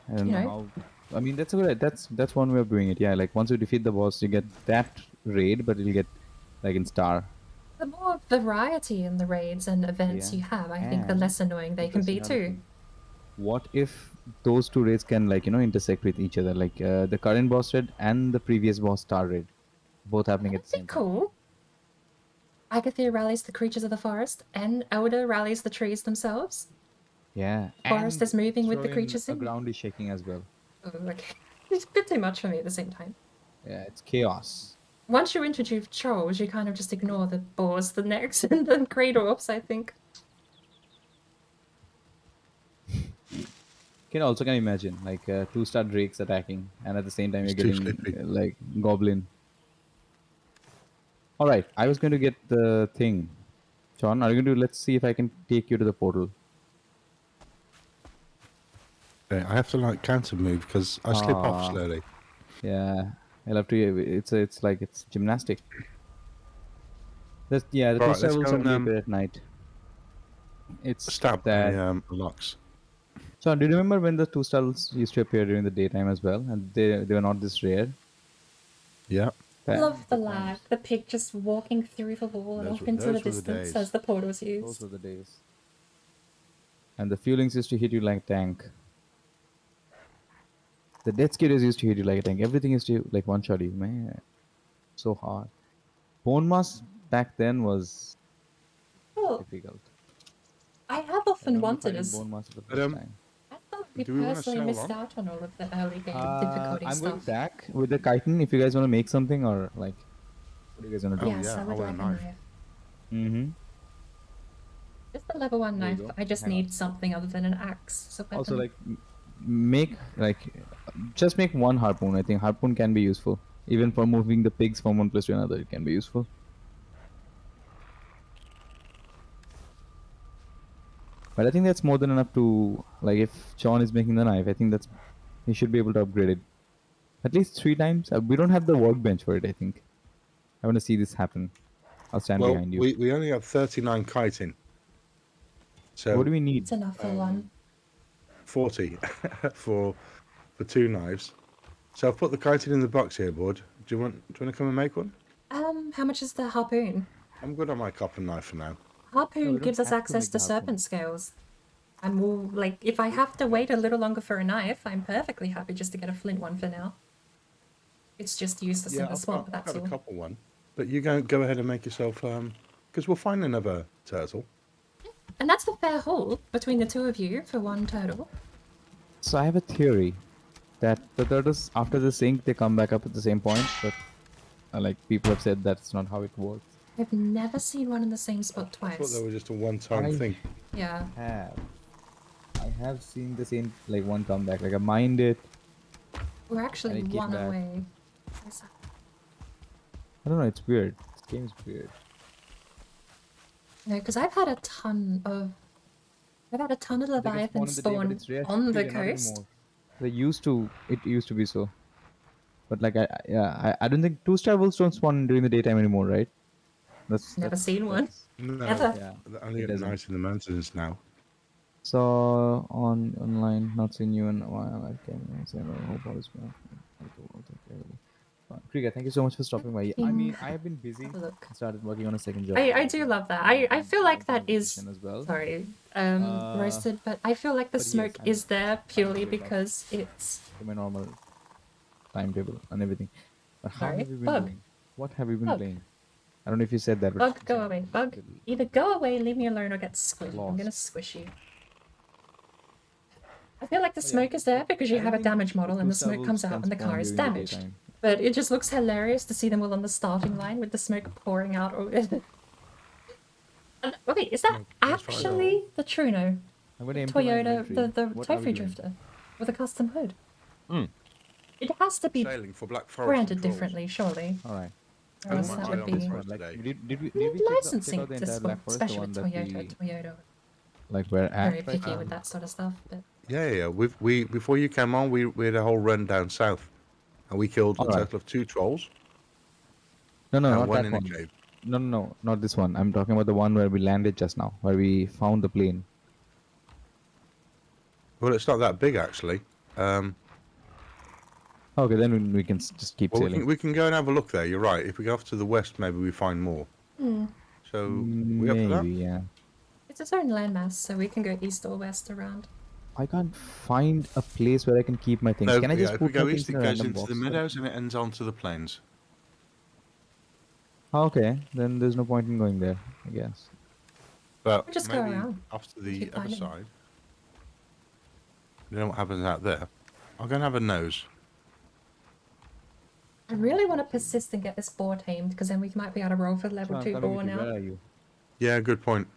I don't you know know, how. I mean, that's a good. That's one way of doing it. Yeah, like once you defeat the boss, you get that raid, but you'll get like in star. the more variety in the raids and events Yeah. you have, I think the And less annoying they can be interesting other too. thing. What if those two raids can intersect with each other, like the current boss raid and the previous boss star raid, both happening at That'd the be same time? cool. Agathir rallies the creatures of the forest, and Elder rallies the trees themselves. Yeah, Forest and is moving with throw the in creatures a in. ground is shaking as well. Oh, okay. It's a bit too much for me at the same time. Yeah, it's chaos. Once you introduce trolls, you kind of just ignore the boars, the necks, and the grey dwarfs, I think. Can also imagine like 2-star drakes attacking, and at the same time It's you're too getting sleepy. like goblin. All right, I was going to get the thing. John, are you going to? Let's see if I can take you to the portal. Yeah, I have to like counter move because I slip off Ah. slowly. Yeah, I'll have to. It's like it's gymnastic. The Right, 2-star let's will go and only appear at night. It's stab that. my locks. So, do you remember when the 2-stars used to appear during the daytime as well, and they were not this rare? Yeah, Back Love the good lag. times. The pig just walking through the wall and off into the those were the distance days. as the portal's Those used. were the days. And the fuelings used to hit you like tank. The death skaters used to hit you like a tank. Everything used to like one shot you, man. So hard. Bone mass back then was Oh, difficult. I have I often remember wanted fighting as bone mass for the But, first time. I thought we do we wanna personally sell missed one? out on all of the early game difficulty I'm going stuff. back with the chitin if you guys want to make something or like, what do you guys want to do? Oh, Yes, yeah, I I would want a like a knife. knife. Mm-hmm. Just the level 1 There you knife. go. I just Hang on. need something other than an axe. So I Also, can- like, make like just make one harpoon. I think harpoon can be useful. Even for moving the pigs from one place to another, it can be useful. But I think that's more than enough to like if John is making the knife, I think that's he should be able to upgrade it at least 3 times. We don't have the workbench for it. I think. I want to see this happen. I'll stand Well, behind you. we only have 39 chitin. So What do we need? it's enough for one. 40 for 2 knives. So I've put the chitin in the box here, bud. Do you want to come and make one? How much is the harpoon? I'm good on my copper knife for now. Harpoon don't gives us have to access make to the harpoon. serpent scales. I'm more like, if I have to wait a little longer for a knife, I'm perfectly happy just to get a flint one for now. It's just useless in the I've swamp, got that's a all. copper one. But you go ahead and make yourself because we'll find another turtle. And that's a fair haul between the two of you for one turtle. So I have a theory that the turtles after the sink they come back up at the same point, but like people have said that's not how it works. I've never seen one in the same spot I thought twice. they were just a one-time I- thing. Yeah. I have seen the same like one come back. Like I mined it. We're actually And it came one back. away. Where's that? I don't know. It's weird. This game's weird. No, because I've had a ton of Leviathan spawn on the coast. They used to. It used to be so. But like I don't think 2-star wolves don't spawn during the daytime anymore, right? Never seen one. No, Ever. Yeah. they're only It at doesn't. night in the mountains now. So online, not seen you in a while. I can say hope all is well. Krieger, thank you so much for stopping by. I mean, I have been busy. Have a look. Started working on a second job. I do love that. I feel like that is as well. sorry, Uh, roasted, but I feel like the but yes, smoke I know. is there purely Wake up. because it's To my normal timetable and everything. But how Sorry, have you been Bug. doing? What have you been Bug. playing? I don't know if you said that. But bug. Go away, bug. Either go away, leave me alone, or get squished. I'm Lost. gonna squish you. I feel like the Oh, yeah. smoke is there because you I have a don't damage think model and the 2-star smoke comes wolves out can and the car spawn is during the damaged. daytime. But it just looks hilarious to see them all on the starting line with the smoke pouring out. And, wait, is that let's try it actually the Truno? I'm gonna empty my Toyota, inventory. the What are we tofu doing? drifter with a custom hood? Mm. It has to be Sailing for Black Forest. branded patrols. differently, surely. All right. I Or else might that try would on this be. one Like, today. did we We need check licensing out the this entire one, Black Forest, the especially one that Toyota. like we're at Very right picky now? with that sort of stuff, but Yeah. We before you came on, we had a whole run down south, and we killed a Alright. total of 2 trolls No, and not one that in one. a cave. No, not this one. I'm talking about the one where we landed just now, where we found the plane. Well, it's not that big actually. Okay, then we can just keep Well, sailing. we can go and have a look there. You're right. If we go off to the west, maybe we find more. So we up for that? Maybe, yeah. It's its own landmass, so we can go east or west around. I can't find a place where I can keep my things. No, Can I yeah, just if we put go my east, things in it a goes random into box? the meadows and it ends onto the plains. Okay, then there's no point in going there, I guess. But Or just go maybe around. off to the Keep other finding. side. You know what happens out there? I'll go and have a nose. I really want to persist and get this boar tamed, because then we might be able to roll for So level I'm 2 coming boar with you. now. Where are you? Yeah, good point.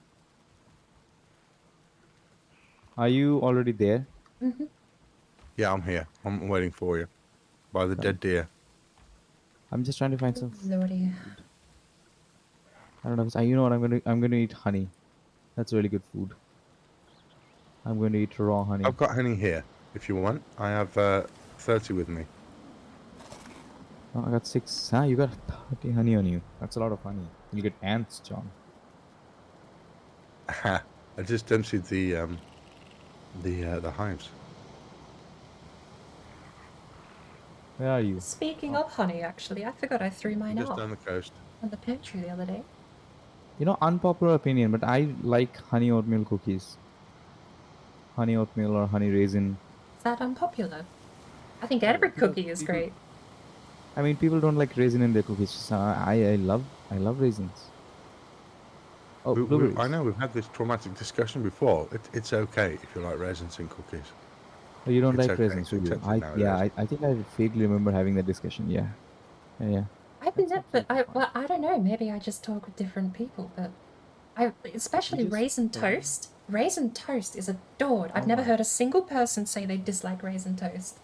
Are you already there? Yeah, I'm here. I'm waiting for you. By the dead deer. I'm just trying to find some. Lordy. I don't know. You know what? I'm gonna eat honey. That's really good food. I'm going to eat raw honey. I've got honey here, if you want. I have 30 with me. Oh, I got 6. Ah, you got 30 honey on you. That's a lot of honey. You get ants, John. I just emptied the hives. Where are you? Speaking of honey, actually, I forgot I threw mine Just out down the coast. on the pantry the other day. You know, unpopular opinion, but I like honey oatmeal cookies. Honey oatmeal or honey raisin. Is that unpopular? I think every cookie is great. I mean, people don't like raisin in their cookies. So I love raisins. Oh, blueberries. I know we've had this traumatic discussion before. It's okay if you like raisins in cookies. Oh, you don't It's like okay, raisins, it's do you? accepted nowadays. I think I vaguely remember having that discussion. Yeah. I've never, I don't know, maybe I just talk with different people, but especially raisin toast. Raisin toast is adored. I've never heard a single person say they dislike raisin toast.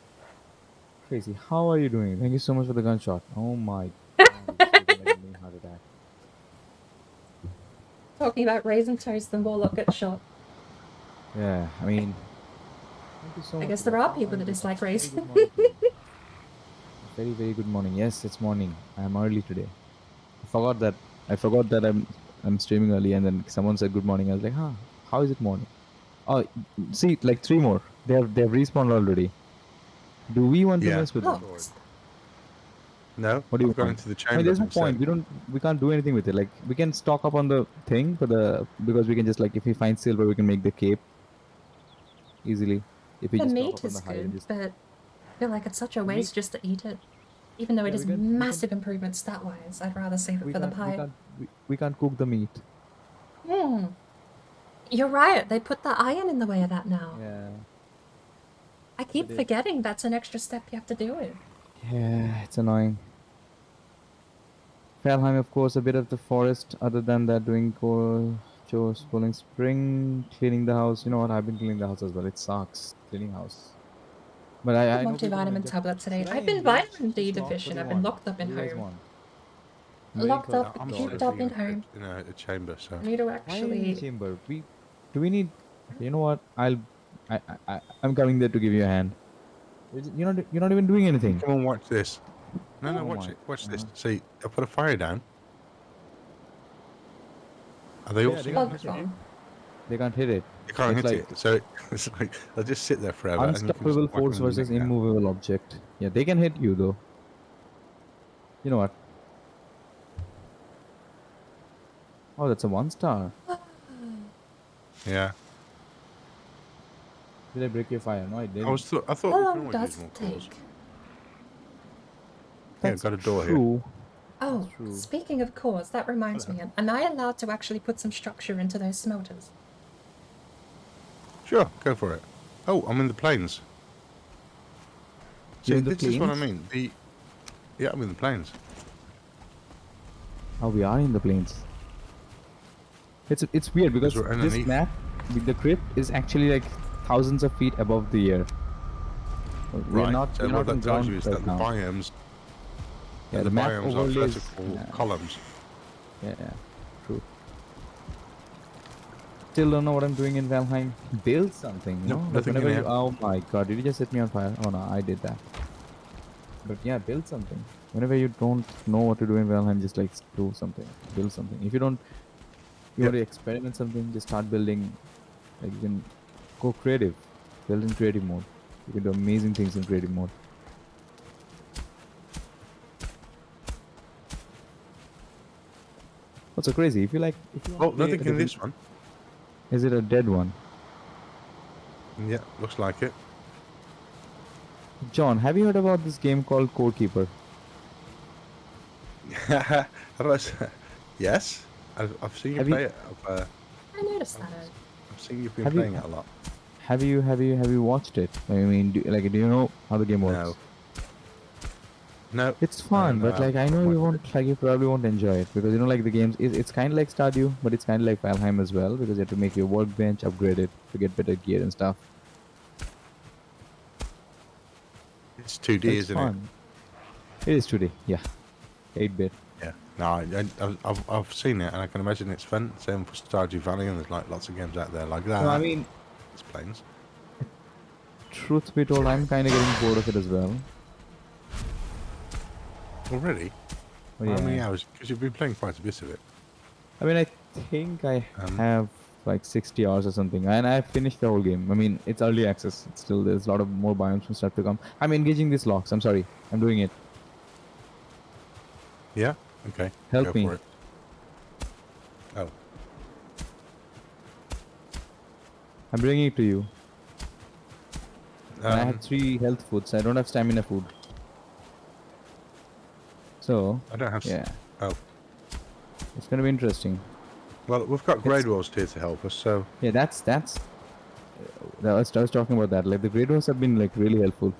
Crazy. How are you doing? Thank you so much for the gunshot. Oh my god. It's taking like a mini heart attack. Talking about raisin toast and Warlock gets shot. Yeah, I mean. Thank you so I much guess for there that. are people that dislike Very raisin. good morning to you. Very, very good morning. Yes, it's morning. I'm early today. I forgot that I'm streaming early, and then someone said good morning. I was like, huh, how is it morning? Oh, see, like 3 more. They've respawned already. Do we want to Yeah. mess with them? Oh, No, What do you I've gone want? into the I chamber. mean, there's no instead. point. We can't do anything with it. Like, we can stock up on the thing because we can just, like, if we find silver, we can make the cape easily. If we the just stock meat up on is the hide and good, just but I feel like it's such a meat- waste just to eat it. Even though it Yeah, is we can- massive improvement stat-wise, I'd rather save it for the pie. we can't cook the meat. You're right, they put the iron in the way of that now. Yeah. I keep did. forgetting that's an extra step you have to do it. Yeah, it's annoying. Felheim, of course, a bit of the forest. Other than that, doing chores, pulling spring, cleaning the house. You know what? I've been cleaning the house as well. It sucks cleaning house. But I know people Multivitamin like that. tablet today. Should I I've been invest vitamin D this long? What deficient. do you I've been want? locked up What in do you guys home. want? Locked Make up, I'm cooped sitting up in home. in a chamber, so. I need to Why are you in the actually. chamber? Do we need? You know what? I'm coming there to give you a hand. You're not even doing anything. Come on, watch this. No, Oh watch my it. Watch this. God. See, I put a fire down. Are they all? Yeah, they seeing got this? Logged on. They can't hit it. You can't It's hit like- it, so it's like they'll just sit there forever. and you can just Unstoppable whack them force in the versus neck now. immovable object. Yeah, they can hit you though. You know what? Oh, that's a 1-star. Yeah, Did I break your fire? No, I didn't. I thought How we can long always does use more it claws. take? Yeah, That's got a door here. true. Oh, true. speaking of cores, that reminds me. Am I allowed to actually put some structure into those smelters? Sure, go for it. Oh, I'm in the plains. See, You're in the this is what I plains? mean. Yeah, I'm in the plains. Oh, we are in the plains. It's weird because we're this underneath. map, the crypt is actually like thousands of feet above the air. We're Right. not. So We're what not in that tells ground you is right that the now. biomes, Yeah, the map biomes are overlays. vertical Yeah, columns. yeah, true. Still don't know what I'm doing in Valheim. Build something. Nope, No, like nothing in whenever you. here. Oh my god! Did you just set me on fire? Oh no, I did that. But yeah, build something. Whenever you don't know what to do in Valheim, just like do something. Build something. If you don't, you Yep. want to experiment something, just start building. Like you can go creative. Build in creative mode. You can do amazing things in creative mode. What's so crazy? If you like, Oh, nothing in this one. Is it a dead one? Yeah, looks like it. John, have you heard about this game called Code Keeper? How do I say? Yes, I've seen you Have you- play it. I noticed that. I've seen you've been Have you- playing it a lot. Have you watched it? I mean, do you know how the game works? No. No. It's fun, No, but like I know you watched won't like you probably won't enjoy it because you know like the games it's kind of like Stardew, but it's kind of like Valheim as well because you have to make your workbench upgraded to get better gear and stuff. It's 2D, It's isn't fun. It is 2D, yeah, 8-bit. it? Yeah. No, I've seen it and I can imagine it's fun. Same for Stardew Valley, and there's like lots of games out there like that. No, I mean, it's planes. truth be told, I'm kind of getting bored of it as well. Already? But How many yeah. hours? Because you've been playing quite a bit of it. I mean, I think I have like 60 hours or something, and I finished the whole game. I mean, it's early access. It's still there's a lot of more biomes and stuff to come. I'm engaging these locks. I'm sorry, I'm doing it. Yeah. Okay. Help go me. For it. Oh. I'm bringing it to you. And I Um, have 3 health foods. I don't have stamina food. So I don't have. yeah, Oh. it's gonna be interesting. Well, we've got Grey Dwarves here to help us, so Yeah, that's. I was talking about that. Like the Grey Dwarfs have been like really helpful.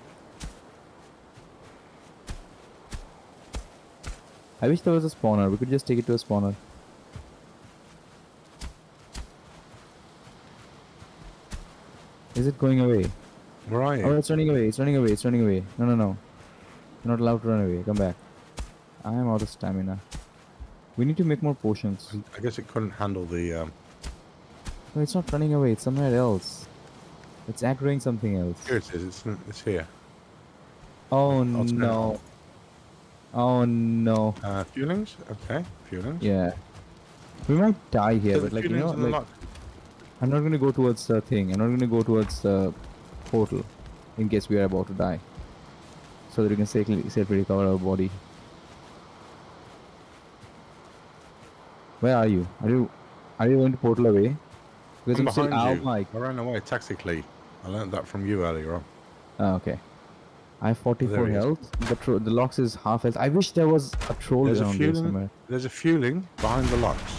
I wish there was a spawner. We could just take it to a spawner. Is it going away? where are you? Oh, it's running away. It's running away. It's running away. No, no, no. You're not allowed to run away. Come back. I am out of stamina. We need to make more potions. I guess it couldn't handle the. No, it's not running away. It's somewhere else. It's aggroing something else. Here it is. It's here. Oh I'll turn it no. Oh no. Fuelings. Okay. Fuelings. Yeah. We might die here, So but the like you know, fuelings are like locked. I'm not gonna go towards the thing. I'm not gonna go towards the portal in case we are about to die, so that we can safely recover our body. Where are you? Are you going to portal away? Because I'm I'm still behind out, you. Mike. I ran away tactically. I learned that from you earlier on. Oh, okay. I have 44 There he is. health. The locks is half health. I wish there was a troll There's a around here fueling. somewhere. There's a fueling behind the locks.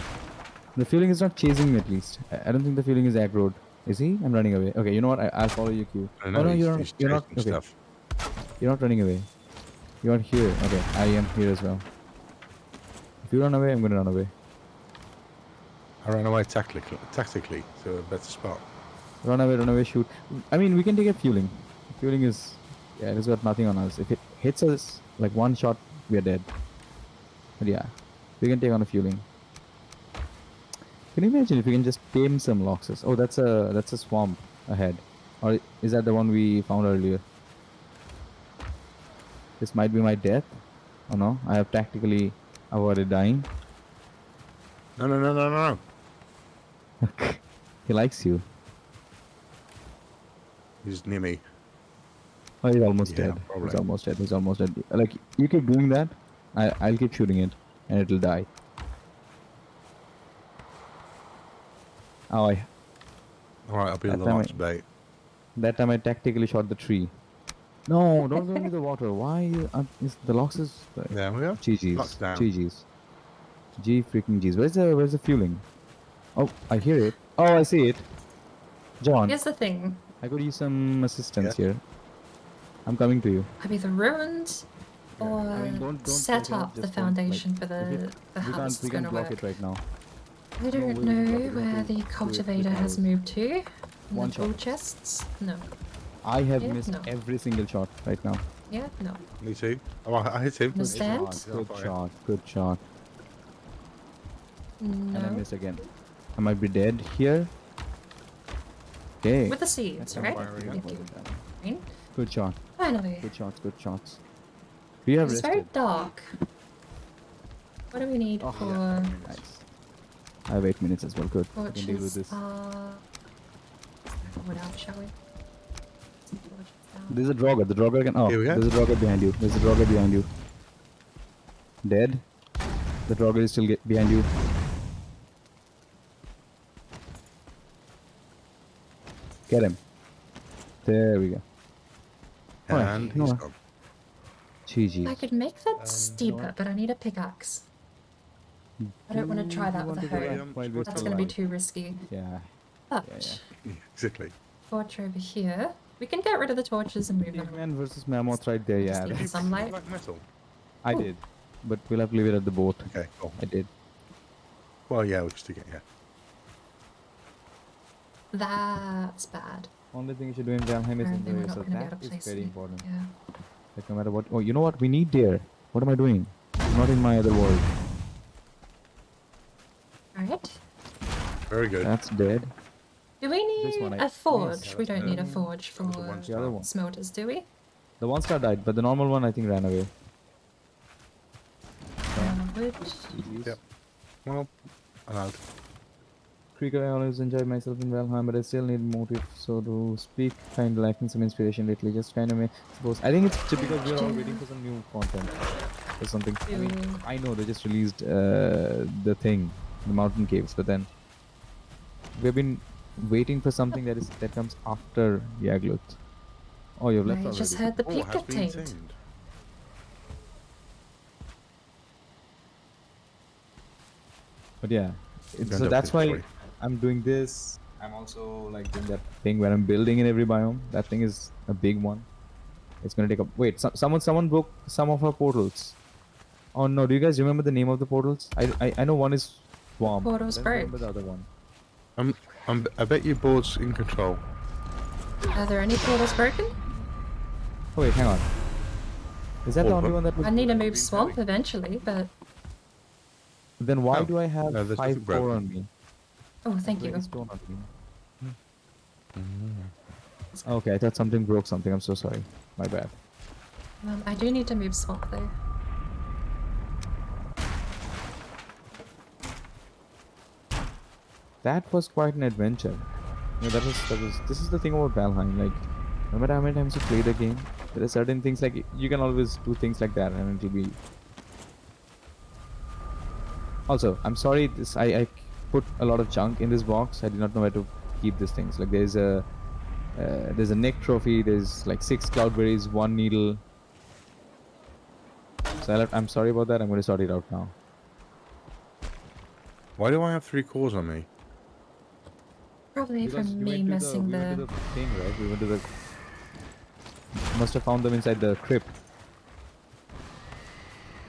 The feeling is not chasing me at least. I don't think the feeling is aggroed. Is he? I'm running away. Okay, you know what? I'll follow you, Q. I know Oh no, he's you're not. chasing Okay, stuff. you're not running away. You're here. Okay, I am here as well. If you run away, I'm gonna run away. I ran away tactically to a better spot. Run away, shoot. I mean, we can take a fueling. Fueling is, yeah, it's got nothing on us. If it hits us like one shot, we are dead. But yeah, we can take on a fueling. Can you imagine if we can just tame some loxes? Oh, that's a swamp ahead. Or is that the one we found earlier? This might be my death. Oh no, I have tactically avoided dying. No. He likes you. He's near me. Oh, he's almost Yeah, dead. probably. He's almost dead. He's almost dead. Like, you keep doing that, I'll keep shooting it, and it'll die. Oh, Alright, I'll be in That the time locks bait. that time I tactically shot the tree. No, don't go into the water. Why? The locks is... There we are. GG's. Locks down. GG's. G freaking G's. Where's the fueling? Oh, I hear it. Oh, I see it. John, Here's the thing. I could use some assistance Yeah. here. I'm coming to you. Either ruined or I mean, don't set don't up the just don't, like, foundation for if the it- how we this is can't going to block work. it right now. I don't we'll block know it. where the cultivator has moved to. In One the tool shot. chests? No. I have Yeah, missed no. every single shot right now. Yeah, no. Me too. Oh, I hit him. Understand? Good Fire. shot. Good shot. And I No. missed again. I might be dead here. Okay. With the seeds, That's right? fire again. Thank you. Green. Good shot. Finally. Good shots. Good shots. We have It's very rested. dark. What do we need Oh, for Nice. I have 8 minutes as well. Good. We can deal with torches? this. Let's knock it out, shall we? There's a Draugr. The Draugr can. Oh, Here we go. there's a Draugr behind you. There's a Draugr behind you. Dead. The Draugr is still behind you. Get him. There we go. Oh, yeah. And No. he's gone. GG. I could make that steeper, but I need a pickaxe. I don't want to try that with a hoe. While we're That's still going to be alive. too risky. Yeah. But, Yeah, exactly. torch over here. We can get rid of the torches and move on. Man versus Mammoth right there, yeah. Just need that's- sunlight. Black metal. I did. But we'll have to leave it at the boat. Okay, cool. I did. Well, yeah, we'll just get yeah. That's bad. Only thing you should do in Valheim is Apparently enjoy we're not yourself. going to be That able to is place very it. important. Yeah. Like no matter what. Oh, you know what? We need deer. What am I doing? I'm not in my other world. Alright. Very good. That's dead. Do we This need one I- a forge? Yes, We don't need a um, forge for that was the one The other one. smelters, do we? The one star died, but the normal one I think ran away. Wood. Yep. Well, allowed. Krieger, I always enjoy myself in Valheim, but I still need motive. So to speak, kind of lacking some inspiration lately. Just kind of suppose. I think it's because we're all waiting for some new content or something. I mean, I know they just released the thing, the mountain caves, but then we've been waiting for something that comes after Yagluth. Oh, you've left I already. just heard the Oh, peak has got been tamed. tamed. But yeah, Gonna so do that's it, why sorry. I'm doing this. I'm also like doing that thing where I'm building in every biome. That thing is a big one. It's gonna take up. Wait, someone broke some of our portals. Oh no! Do you guys remember the name of the portals? I know one is Swamp. Portals I don't remember broke. the other one. I bet your board's in control. Are there any portals broken? Oh wait, hang on. Is that the All only of one that was? I need to Been move swamp tamed. eventually, but Then why Oh, do I have no, there's 5 nothing broken. core on me? oh, thank you. Where is stone on me? Okay, I thought something broke something. I'm so sorry. My bad. I do need to move swamp though. That was quite an adventure. You know, that was. This is the thing about Valheim. Like, no matter how many times you play the game, there are certain things like you can always do things like that, and it'll be. Also, I'm sorry. I put a lot of junk in this box. I did not know where to keep these things. Like, there's a neck trophy. There's like 6 cloudberries, 1 needle. So I'm sorry about that. I'm going to sort it out now. Why do I have 3 cores on me? Probably Because from we me went to messing we went to the. the thing, right? We went to the. Must have found them inside the crypt.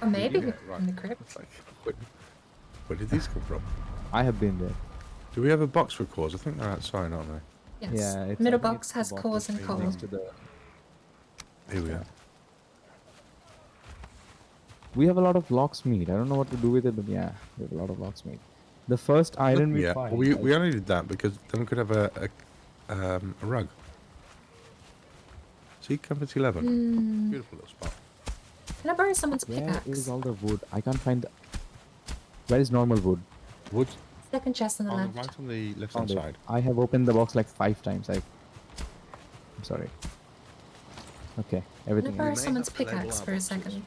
Or maybe Yeah, right. in the crypt. It's like, where did these come from? I have been there. Do we have a box for cores? I think they're outside, aren't they? Yes. Yeah, it's, Middle I think box it's the has box cores that's and right coal. next to the. Here we are. We have a lot of locksmith. I don't know what to do with it, but yeah, we have a lot of locksmith. The first iron we Yeah, find. well, we only did that because then we could have a rug. See, Compass 11. Beautiful little spot. Can I borrow someone's Where pickaxe? is all the wood? I can't find. Where is normal wood? Wood Second chest on the on left. the right on the left hand Found it. side. I have opened the box like 5 times. I'm sorry. Okay, Can I everything. borrow is- may someone's have to label pickaxe our for a boxes. second?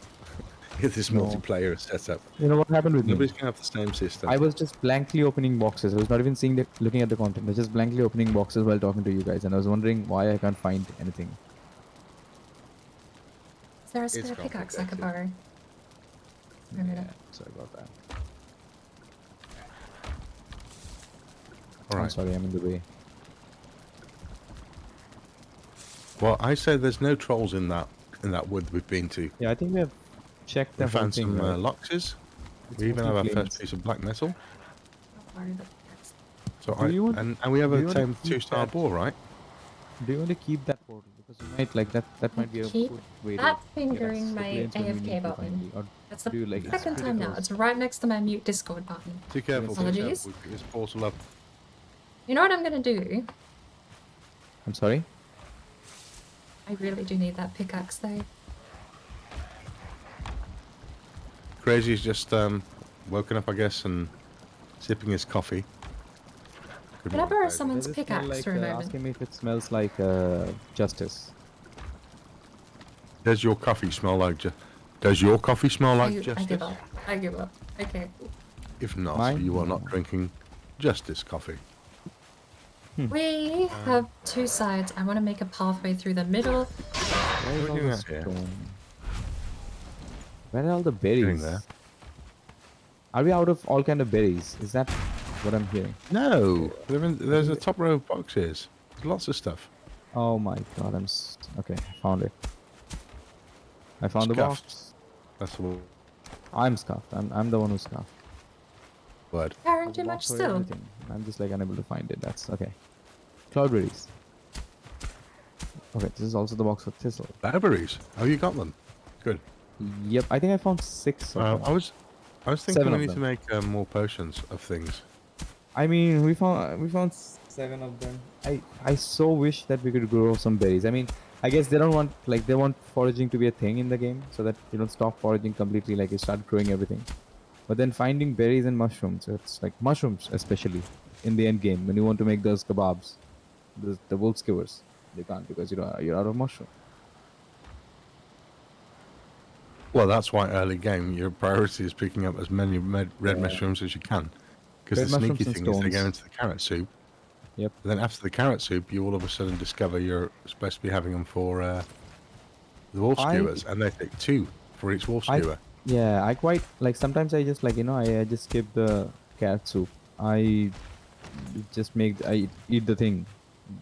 This No. multiplayer is set up. You know what happened with me? Nobody's gonna have the same system. I was just blankly opening boxes. I was not even looking at the content. I was just blankly opening boxes while talking to you guys, and I was wondering why I can't find anything. Is there a spare pickaxe I could borrow? For a minute. Sorry about that. All I'm right. sorry, I'm in the way. Well, I say there's no trolls in that wood we've been to. Yeah, I think we have checked the We whole found thing. some right? loxes. It's We even have our mostly first plains. piece of black metal. I'll borrow the pickaxe. So Do you want- and we have do a you want to tamed keep 2-star that? boar, right? Do you want to keep that portal? Because you might like that might be a Keep good way to that get fingering us the my plains when we AFK need to button. finally. Or That's the do you like second it's time now. critical? It's right next to my mute Discord button. Too careful. Too Apologies. careful. This portal up. You know what I'm gonna do? I'm sorry? I really do need that pickaxe though. Crazy's just woken up, I guess, and sipping his coffee. Good Can I morning, borrow Crazy. someone's Does it smell pickaxe like, for a moment? ask him if it smells like justice. Does your coffee smell like Does your coffee smell like I Justice? give up. I give up. Okay. If not, Mine? you are not drinking Justice coffee. We have two sides. I want to make a pathway through the middle. Where is What are all you the doing out here? stone? Where are all the Getting berries? there. Are we out of all kind of berries? Is that what I'm hearing? No, there's a top row of boxes. There's lots of stuff. Oh my god, okay, I found it. I found the Scuffed. box. That's the I'm scuffed. I'm the one who's scuffed. word. Carrying too The much box for still. everything. I'm just like unable to find it. That's okay. Cloudberries. Okay, this is also the box for thistle. Berries. Oh, you got them. Good. Yep, I think I found 6 of them. I was thinking 7 we of need to them. make more potions of things. I mean, we found 7 of them. I so wish that we could grow some berries. I mean, I guess they don't want they want foraging to be a thing in the game, so that you don't stop foraging completely. Like you start growing everything. But then finding berries and mushrooms, it's like mushrooms especially in the end game when you want to make those kebabs, the wolf skewers, they can't because you're out of mushroom. Well, that's why early game your priority is picking up as many red mushrooms as you can, because Red the sneaky mushrooms and thing is they go stones. into the carrot soup. Yep. Then after the carrot soup, you all of a sudden discover you're supposed to be having them for the wolf skewers, and they take 2 for each wolf skewer. Yeah, I quite like sometimes I just I just skip the carrot soup. I eat the thing,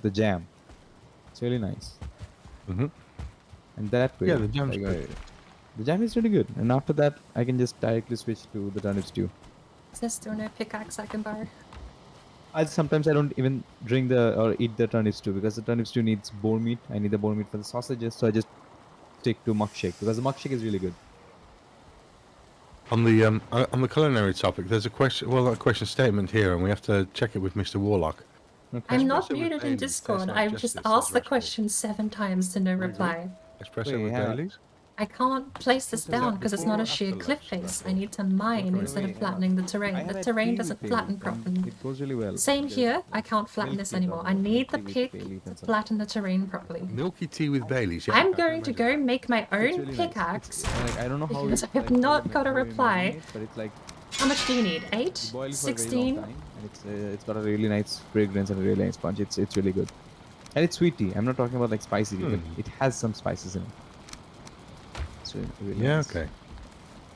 the jam. It's really nice. Mhm. And that way, Yeah, the jam's good. the jam is really good. And after that, I can just directly switch to the turnip stew. Is there still no pickaxe I can borrow? Sometimes I don't even drink or eat the turnip stew because the turnip stew needs boar meat. I need the boar meat for the sausages, so I just stick to muck shake because the muck shake is really good. On the culinary topic, there's a question statement here, and we have to check it with Mr. Warlock. Okay. I'm not Espresso with muted in Baileys, Discord. tastes like I've just justice, asked says the Rashford. question 7 times to no reply. Espresso Wait, with yeah. Baileys. I can't place this Is that down because it's not before a or sheer after cliff lunch, face. I Rashford? need to mine instead of flattening the terrain. I have The had terrain tea doesn't with flatten bay leaf, and properly. It goes really well. Same There's here. I can't flatten milk this tea anymore. I talking about need the tea with pick bay leaf to and stuff. flatten the terrain properly. Milky tea with Baileys. Yeah, I'm I can going to imagine. go make my It's own really nice. pickaxe. I don't know how. because you, I have how not you got a how you reply. imagine it, but it's like How much do you need? 8? you boil for a very 16? long time, and it's got a really nice fragrance and a really nice punch. It's really good, and it's sweet tea. I'm not talking about like spicy tea, but it has some spices in it. It's really Yeah, nice. okay.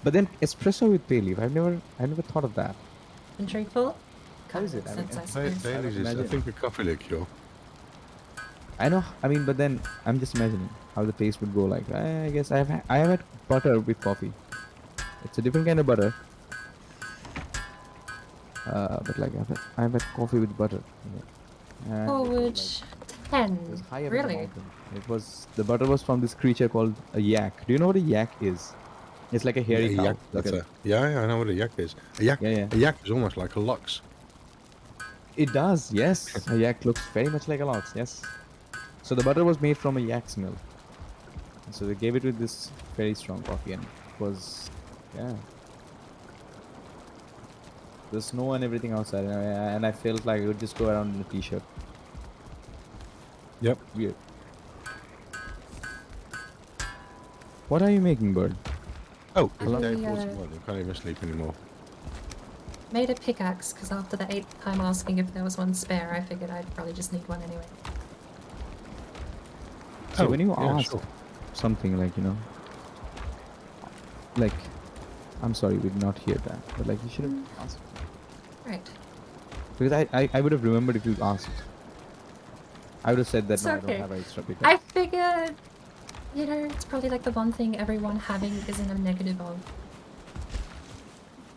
But then espresso with bay leaf, I never thought of that. Inventory full? How is it? Common sense, I Ba- suppose. Baileys is, I imagine. think, a coffee liqueur. I know. I mean, but then I'm just imagining how the taste would go. Like, I guess I have had butter with coffee. It's a different kind of butter. But like I've had coffee with butter. And Forward it 10. was high up in the Really? mountain. The butter was from this creature called a yak. Do you know what a yak is? It's like a hairy Yeah, cow. yak, Like that's yeah, I know what a yak is. A yak, Yeah. a yak is almost like a lux. It does, yes. A yak looks very much like a lox, yes. So the butter was made from a yak's milk. And so they gave it with this very strong coffee, and it was, yeah. There's snow and everything outside, and I felt like I would just go around in a t-shirt. Yep. Weird. What are you making, bird? Oh, Hello. it's day 41. You can't even sleep anymore. Made a pickaxe because after the 8th time asking if there was one spare, I figured I'd probably just need one anyway. So when you yeah, ask sure. something like, like, I'm sorry, we did not hear that, but like you should have asked. Right. Because I would have remembered if you asked. I would have said that It's no, I okay. don't have an extra pickup. I figured, it's probably like the one thing everyone having isn't a negative of.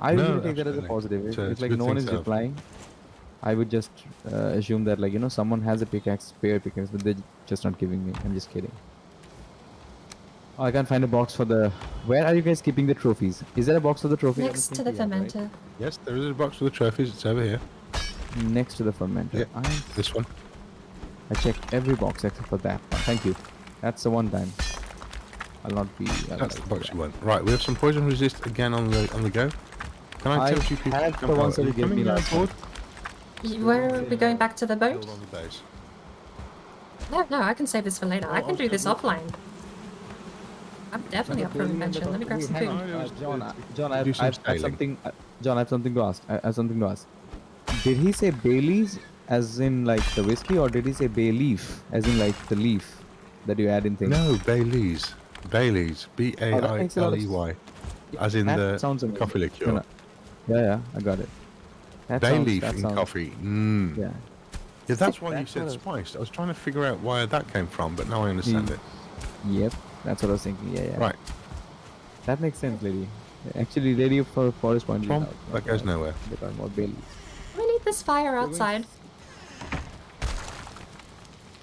I No, usually take that as a absolutely. positive. It's If, a- if it's a like good no one thing is to have. replying, I would just assume that like someone has a pickaxe, spare pickaxe, but they're just not giving me. I'm just kidding. Oh, I can't find a box for the. Where are you guys keeping the trophies? Is there a box for the trophies? I don't Next to think the we have, right? fermenter. Yes, there is a box with the trophies. It's over here. Next to the fermenter. Yeah. This one. I checked every box except for that one. Thank you. That's the one time. I'll not be. That's the box you want. Right, we have some poison resist again on the go. Can I tell you people had to the come ones out? that Are you gave me coming last on board? Where are we going back to the boat? Build on the base. No, I can save this for later. I can do this offline. I'm definitely up for adventure. Let me grab some Hang food. on, John. John, Do I some have sailing. something. John, I have something to ask. I have something to ask. Did he say Baileys as in like the whiskey, or did he say bay leaf as in like the leaf that you add in things? No, Bailey's. Bailey's. Oh, that makes a lot of Bailey. As in that sounds the amazing. coffee liqueur. No, no. Yeah, I got it. Bay leaf in sounds, coffee. Mm. Yeah. Yeah, that's why you That's said what I- spiced. I was trying to figure out where that came from, but now I understand it. Yep, that's what I was thinking. Yeah. Right. That makes sense, lady. Actually, lady for Forest Point. Tom, that goes nowhere. They're talking about Baileys. We need this fire outside.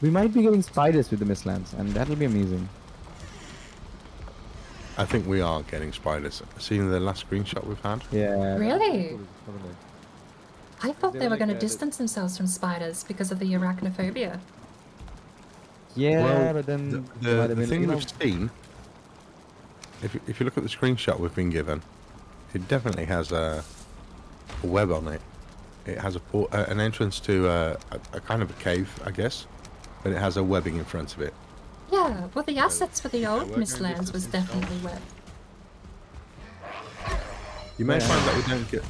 We might be getting spiders with the Mistlands, and that'll be amazing. I think we are getting spiders. Seeing the last screenshot we've had. Yeah. Really? I thought They they were were going to like, distance themselves from spiders because of the arachnophobia. Yeah, Well, but then the thing we've seen, if you look at the screenshot we've been given, it definitely has a web on it. It has an entrance to a kind of a cave, I guess, but it has a webbing in front of it. Yeah, well the assets for the we're old going Mistlands was distance definitely web. You may Yeah. find that we don't get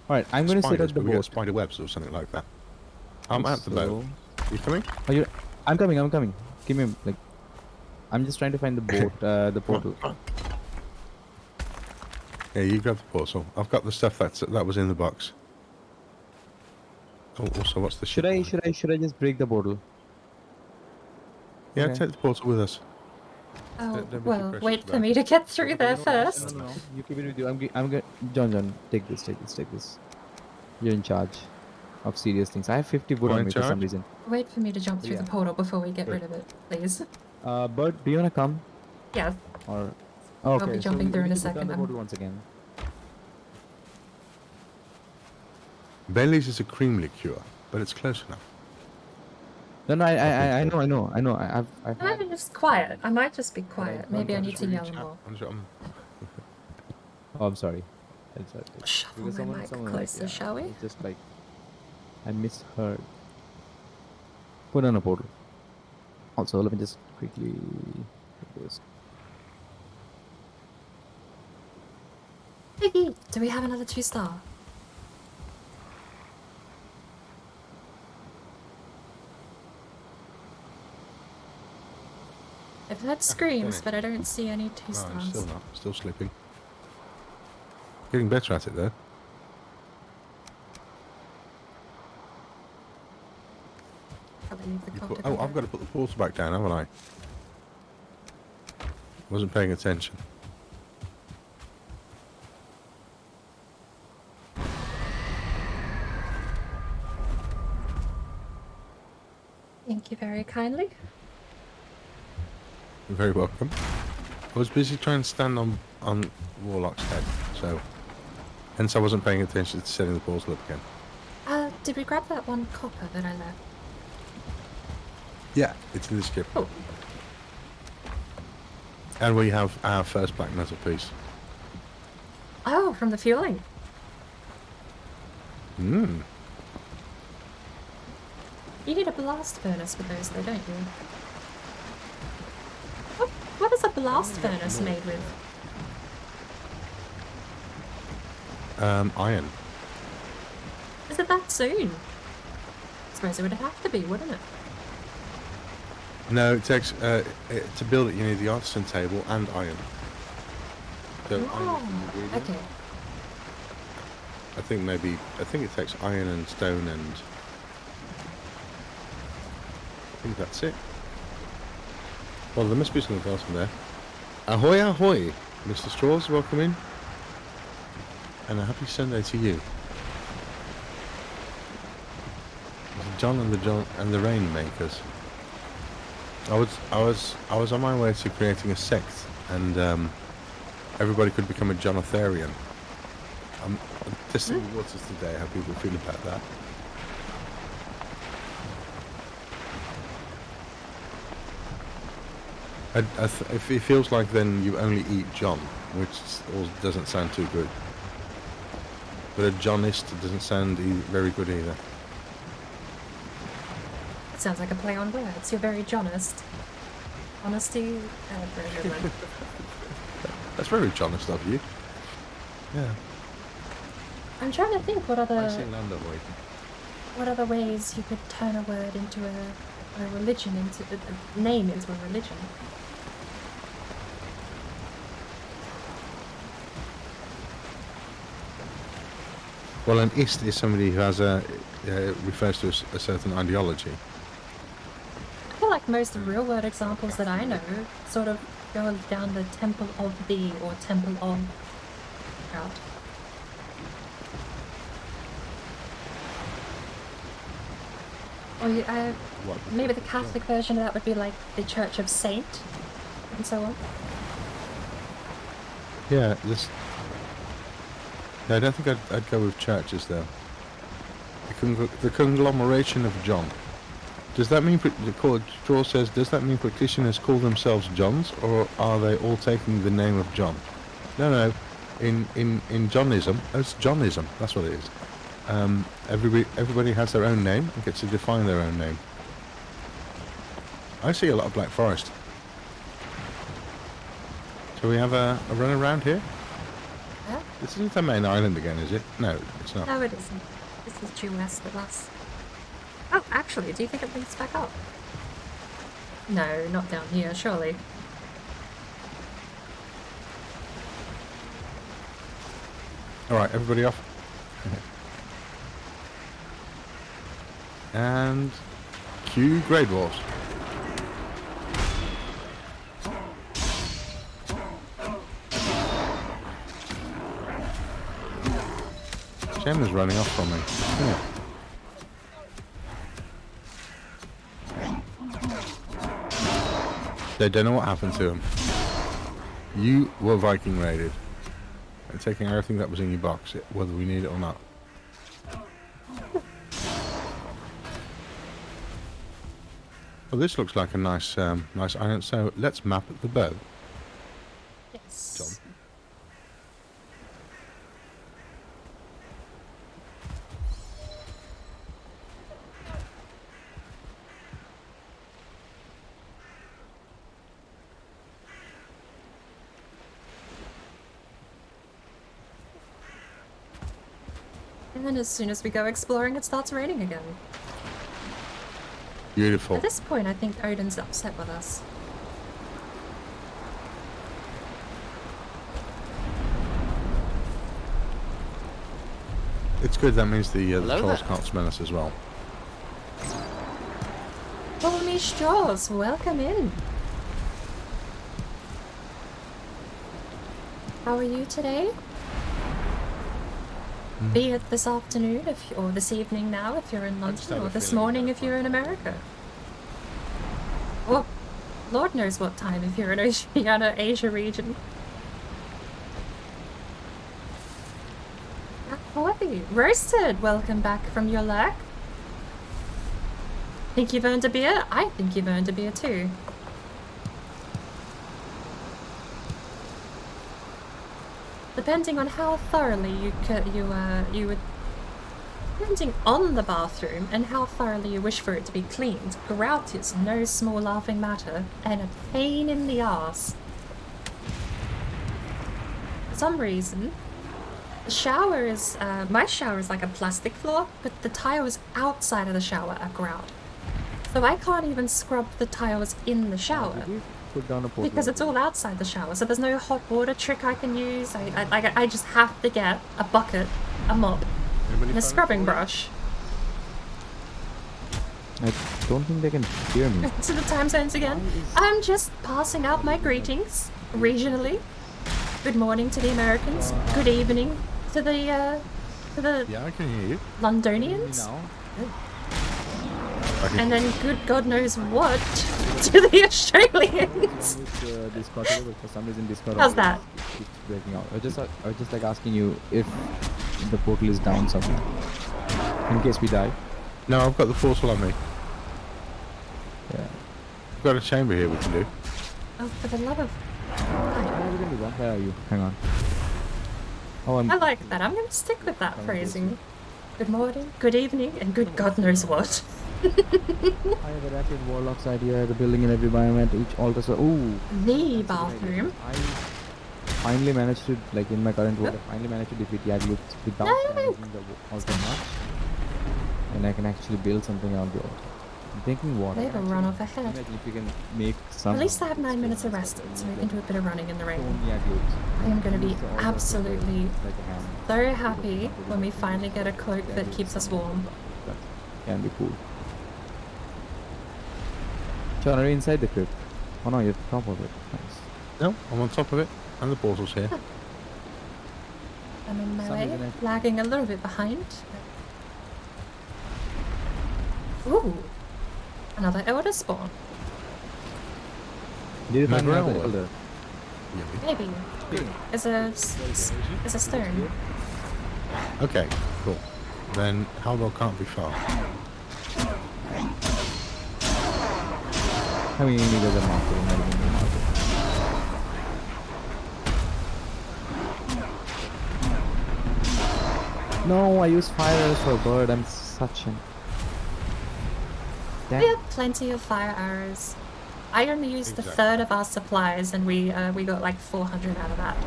All right, I'm going to sit spiders, at the but we get boat. spider webs or something like that. I'm at the boat. You coming? Oh, I'm coming. Give me like. I'm just trying to find the boat, the portal. Come on. Yeah, you grab the portal. I've got the stuff that was in the box. Oh, also, what's the Should I just break the portal? Yeah, Okay. take the portal with us. Oh, Don't be too well, precious wait about for it. me to get through there first. No. You keep it with you. I'm good. John, take this. You're in charge of serious things. I have 50 wood I'm on in me for some charge? reason. Wait for me to jump through Yeah. the portal before we get Good. rid of it, please. Bert, do you wanna come? Yeah, Or I'll okay, be jumping so through we in a need to put down second. the portal once again. Bailey's is a cream liqueur, but it's close enough. No, I know. I've I'm just quiet. I might just be quiet. I'm Maybe I just need to reading yell chat. more. Oh, I'm sorry. I'm sorry. Shuffle Because my mic closer, shall we? it's just like I misheard. Put on a portal. Also, let me just quickly do this. Piggy, do we have another 2-star? I've heard screams, but I don't see any 2 No, I'm stars. still not. Still sleeping. Getting better at it though. Probably leave the copter Oh, there. I've got to put the portal back down, haven't I? Wasn't paying attention. Thank you very kindly. You're very welcome. I was busy trying to stand on Warlock's head, so hence I wasn't paying attention to setting the portal up again. Did we grab that one copper that I left? Yeah, it's in the skip. Oh, And we have our first black metal piece. oh, from the fueling. Hmm. You need a blast furnace for those, though, don't you? What is a blast furnace made with? Iron. Is it that soon? I suppose it would have to be, wouldn't it? No, it takes to build it. You need the artisan table and iron. So iron is the Oh, ingredient. okay. I think it takes iron and stone and I think that's it. Well, there must be something else in there. Ahoy, ahoy, Mr. Straws, welcome in, and a happy Sunday to you. This is John and the Rainmakers. I was on my way to creating a sect, and everybody could become a Jonatharian. I'm testing the waters today. How people feel about that. If it feels like then you only eat John, which doesn't sound too good. But a Johnist doesn't sound very good either. It sounds like a play on words. You're very Johnist. honesty. Very good one. That's very honest of you. Yeah. I'm trying to think what I other see land avoiding. ways you could turn a word into a religion, into a name into a religion. Well, an ist is somebody who has refers to a certain ideology. I feel like most real world examples that I know sort of go down the temple of thee or temple of route. Or maybe the Catholic version of that would be like the Church of Saint and so on. Yeah, I don't think I'd go with churches though. The conglomeration of John. Does that mean, Draw says, does that mean practitioners call themselves Johns, or are they all taking the name of John? No. In Johnism, it's Johnism. That's what it is. Everybody has their own name and gets to define their own name. I see a lot of Black Forest. So we have a run around here? Yeah? This isn't the main island again, is it? No, it's not. No, it isn't. This is due west of us. Oh, actually, do you think it leads back up? No, not down here, surely. Alright, everybody off. And cue Grade Wars. Jem is running off from me. Yeah. They don't know what happened to him. You were Viking raided and taking everything that was in your box, whether we need it or not. Well, this looks like a nice island. So let's map the bow. Yes. John. And then as soon as we go exploring, it starts raining again. Beautiful. At this point, I think Odin's upset with us. It's good. That means the Hello trolls there. can't smell us as well. Follow me, straws. Welcome in. How are you today? Be it this afternoon, or this evening now if you're in just London, have or a this feeling morning that's if you're in America. Or Lord knows what time if you're in Oceania, Asia region. How are you? Roasted! Welcome back from your lag. Think you've earned a beer? I think you've earned a beer too. Depending on how thoroughly depending on the bathroom and how thoroughly you wish for it to be cleaned, grout is no small laughing matter and a pain in the arse. For some reason, the shower is my shower is like a plastic floor, but the tiles outside of the shower are grout. So I can't even scrub the tiles in the shower. Put down a portal. Because it's all outside the shower, so there's no hot water trick I can use. I just have to get a bucket, a mop, and a scrubbing brush. I don't think they can hear me. To the time zones again. I'm just passing out my greetings regionally. Good morning to the Americans. Good evening to the Yeah, I can hear you. Londonians. Now? I can And then good God knows what to the Australians. Discord, but for some reason Discord How's that? keeps breaking out. I was just like asking you if the portal is down somewhere, in case we die. No, I've got the portal on me. Yeah. I've got a chamber here we can do. Oh, for the love of... Yeah, we can do that. Where are you? Hang on. Oh, I like that. I'm going to stick with that phrasing. Good morning, good evening, and good God knows what. I have adapted Warlock's idea, the building in every biome at each altar. So, ooh, The that's a good idea. bathroom. I finally managed to, like in my current world, I finally managed to defeat Yagloops without damaging the altar much. And I can actually build something out the altar. I'm thinking water. They will run off ahead. Imagine if you can make some. At least I have 9 minutes of rest, so we can do a bit of running in the rain. Yagloops. I am going to be absolutely Like a hammer. so happy when we finally get a cloak that keeps us warm. That can be cool. John, are you inside the crypt? Oh no, you're at the top of it. Nice. No, I'm on top of it, and the portal's here. I'm in my Some way, reason lagging a little bit behind. Ooh, another elder spawn. Did you find Never another elder. elder? Maybe. Is a stone. Okay, cool. Then Haldor can't be far. I mean, he doesn't mark it. Not even mark it. No, I use fire arrows for a bird. I'm such an. We Damn. have plenty of fire arrows. I only used a Exactly. third of our supplies, and we got like 400 out of that.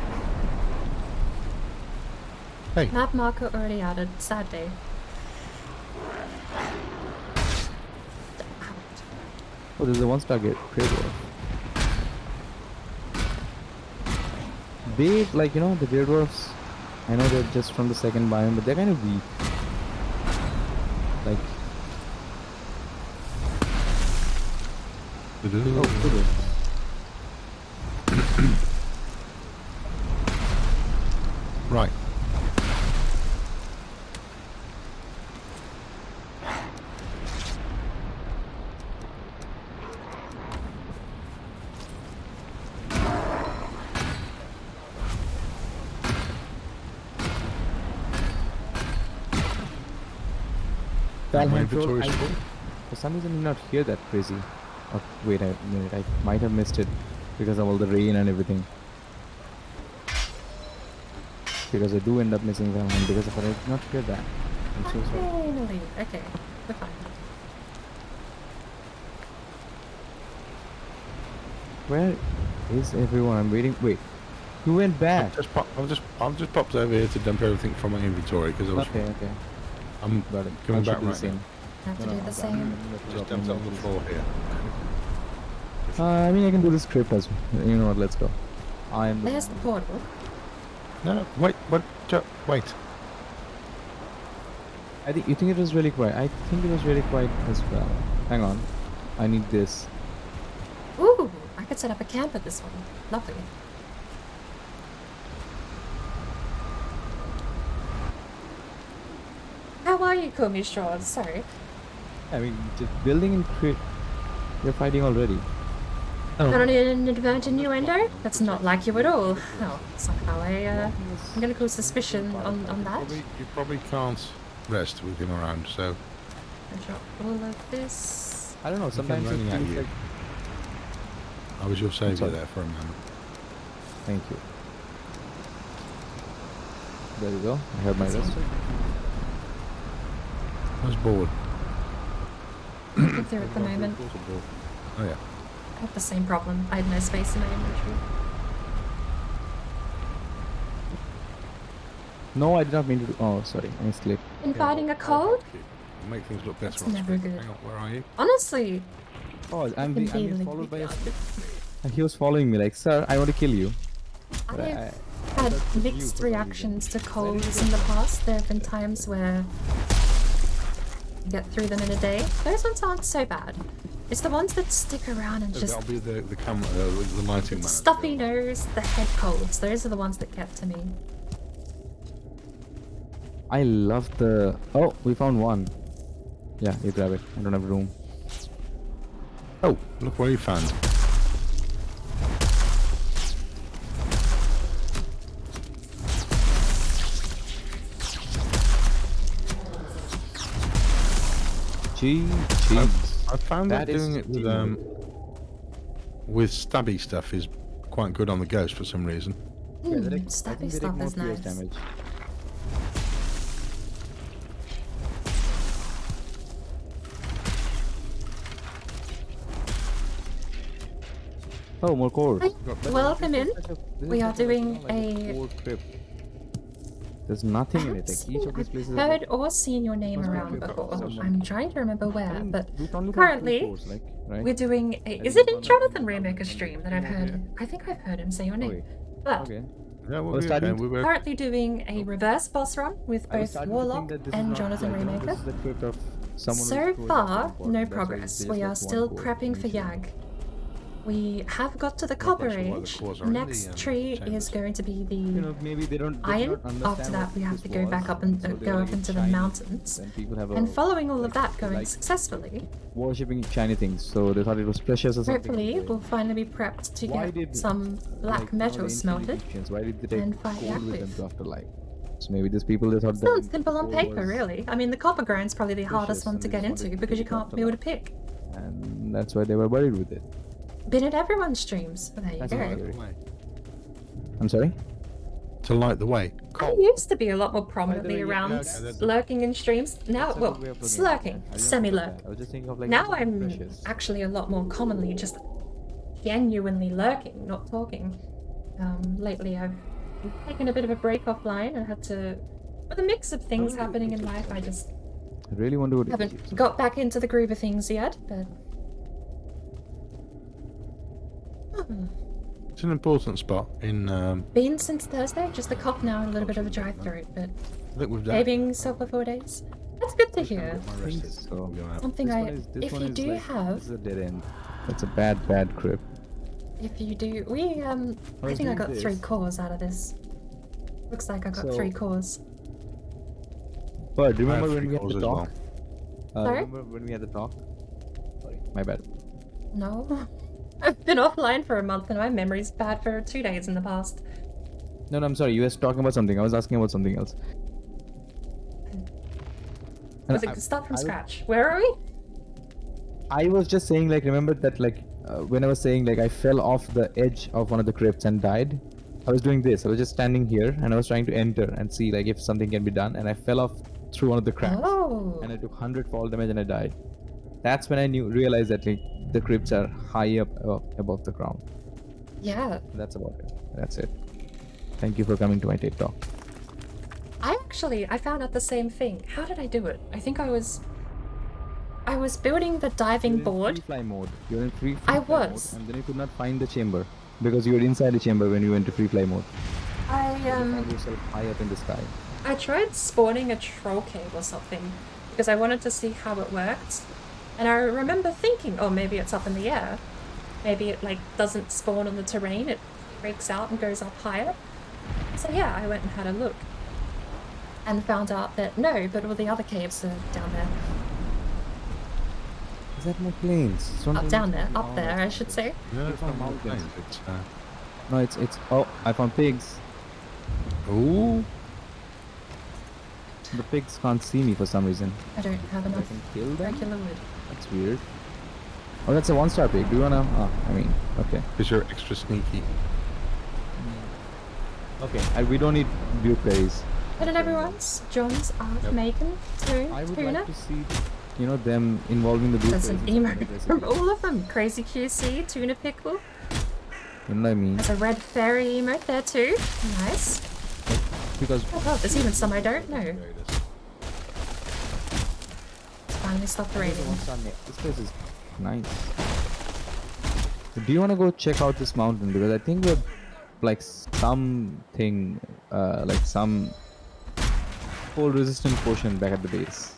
Hey, Map marker already added. Sad day. Oh, there's a one-star gate. Great work. They, like, you know, the Beard Dwarfs, I know they're just from the second biome, but they're kind of weak. Like, oh, good. right. My Valheim inventory's Troll, full. for some reason I did not hear that crazy. Oh, wait a minute, I might have missed it because of all the rain and everything. Because I do end up missing Valheim because of it. I did not hear that. I'm so sorry. Finally. Okay, we're fine. Where is everyone? I'm waiting. Wait, you went back. I've just popped over here to dump everything from my inventory because I was. Okay, okay. I'm Got it. coming I should back do the right same. now. Have to No, do no, the I'm same. Just dumped it on the floor here. I mean, I can do the script as well. You know what? Let's go. I am. There's the portal. No, wait, what? Wait. I think you think it was really quiet. I think it was really quiet as well. Hang on. I need this. Ooh, I could set up a camp at this one. Lovely. How are you, Komi Straws? Sorry. I mean, just building and create. You're fighting already. Not on an advert innuendo? That's not like you at all. Oh, somehow I'm gonna cause suspicion on that. You probably can't rest with him around, so. I drop all of this. I don't know. Sometimes it running at feels you. like. I was your saviour sorry. there for a moment. Thank you. There you go. I have my rest. I was bored. Looking through at the moment. Oh yeah. I have the same problem. I had no space in my inventory. No, I did not mean to do. Oh, sorry. I misclicked. Inviting a cold? It'll make things look better That's on never screen. good. Hang on, where are you? Honestly, Oh, I'm been being feeling followed by a. pretty He was following me like, sir, I want to kill you. But I've had mixed reactions to colds in the past. There have been times where you get through them in a day. Those ones aren't so bad. It's the ones that stick around and just That'll be the camera, the lighting man. stuffy nose, the head colds. Those are the ones that get to me. I love the. Oh, we found one. Yeah, you grab it. I don't have room. Oh, look where you found. Gee. I found that That is doing it genius. with stabby stuff is quite good on the ghost for some reason. Stabby stuff is nice. Damage. Oh, more cores. Hi, But welcome this in. is such a- this We is are such a, doing like a- core crypt. There's nothing in it. Like each of these I've places. heard or seen your name must be around good for before. someone. I'm trying to remember I where, mean, but we found currently, cores, like, right? we're doing a. I Is think it in we found Jonathan Raymaker stream that I've heard? I think I've heard him say your name. Okay. But Okay. Yeah, Well, we'll be okay. starting- We were. currently doing a reverse boss run with I was both starting to think Warlock that this is and not, Jonathan like, you know, Raymaker. This is the crypt of someone So who's close far, to important. no That's why progress. they just We are left one still core prepping for initially. Yag. We have got to the Not Copper quite sure why the Age. cores are in the, Next tree chambers. is going to be You the know, maybe they don't. They iron. don't understand After that, what we have this to go back was, up and so they go were up like into the shiny, mountains. and people have And a, following all of that like- going like- successfully, worshipping shiny things, so they thought it was precious or something. hopefully They- we'll finally be prepped to Why get did, some black like, you know, metal the ancient smelted. Egyptians, why did they take and fight gold with them Yakliv. to afterlife? So maybe these people they thought Sounds that simple on gold paper, was- really. I mean, the copper grind's probably the hardest precious one and to they get just wanted into to because you take it can't build a afterlife. pick. And that's why they were buried with it. Been at everyone's streams. There you That's go. right. I'm sorry? To light the way. I used to be a lot more prominently way, yeah, around okay, that's- lurking in streams. Now, That's a well, good way of looking at it. slurking, I didn't semi-lurk. know that. I was just thinking of like Now something I'm precious. actually a lot more commonly just genuinely lurking, not talking. Lately I've taken a bit of a break offline and had to, with a mix of things happening in life, I just I really want to go to haven't Egypt. got back into the groove of things yet, but... It's an important spot in. Been since Thursday, just a cough now and a little bit of a dry throat, but I think we've done. behaving so for 4 days. That's good to hear. My think rest so. go out. Something This I, one is- this if one you is do like- have, This is a dead end. That's a bad crypt. if you do, we, I was think I doing got 3 this. cores out of this. Looks like I got So- 3 cores. But I remember have when 3 we had cores the as talk? well. Sorry? Remember when we had the talk? Sorry, my bad. No. I've been offline for a month and my memory's bad for 2 days in the past. No, I'm sorry. You were talking about something. I was asking about something else. And Was it start from I was- scratch? Where are we? I was just saying, like, remember that, like, when I was saying, like, I fell off the edge of one of the crypts and died. I was doing this. I was just standing here and I was trying to enter and see, like, if something can be done. And I fell off through one of the cracks. Oh. And I took 100 fall damage and I died. That's when I realized that, like, the crypts are high up above the ground. Yeah. That's about it. That's it. Thank you for coming to my TED talk. I found out the same thing. How did I do it? I think I was building the diving You're in board. free fly mode. You're in free I fly was. mode, and then you could not find the chamber because you were inside the chamber when you went to free fly mode. I You found yourself high up in the sky. I tried spawning a troll cave or something because I wanted to see how it worked. And I remember thinking, oh, maybe it's up in the air. Maybe it like doesn't spawn on the terrain, it breaks out and goes up higher. So yeah, I went and had a look. And found out that no, but all the other caves are down there. Is that more plains? Up down there, up there I should say. Yeah, It's not not mountains. It's, No, it's. Oh, I found pigs. ooh. The pigs can't see me for some reason. I don't have I enough can kill them. regular wood. That's weird. Oh, that's a 1-star pig. Do you wanna? Oh, I mean, okay. Because you're extra sneaky. Okay. We don't need blueberries. Hello everyone's John's Art Macon, I would Tuna. like to see, you know, them involving the blueberries. There's an in emote some from recipes. all of them. Crazy QC, Tuna Pickle. You know what I mean? There's a red fairy emote there too. Nice. Because Oh god, there's even some I don't know. Finally stopped raining. this place is nice. Do you want to go check out this mountain? Because I think we're like something, like some cold resistant potion back at the base.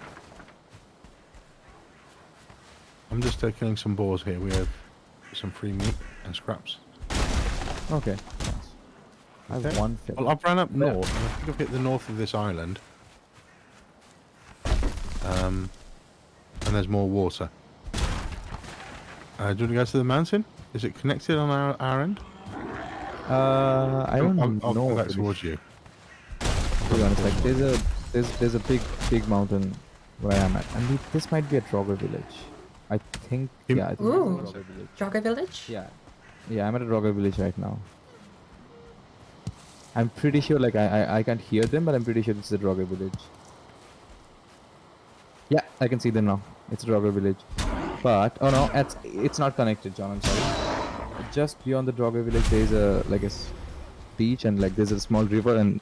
I'm just killing some boars here. We have some free meat and scraps. Okay. Nice. I have Okay. one fill. Well, I've ran up No. north. And I think I've hit the north of this island. And there's more water. Do you want to go to the mountain? Is it connected on our end? I don't I'll know. go back to towards you. be honest, like there's a big mountain where I'm at, and this might be a Draugr village. I think. Im- Yeah. I think Ooh. it's a Draugr village. Draugr Village? Yeah. Yeah, I'm at a Draugr village right now. I'm pretty sure, like, I can't hear them, but I'm pretty sure this is a Draugr village. Yeah, I can see them now. It's a Draugr village. But, oh no, it's not connected, John, I'm sorry. just beyond the Drogger village, there is a like a beach, and like there's a small river, and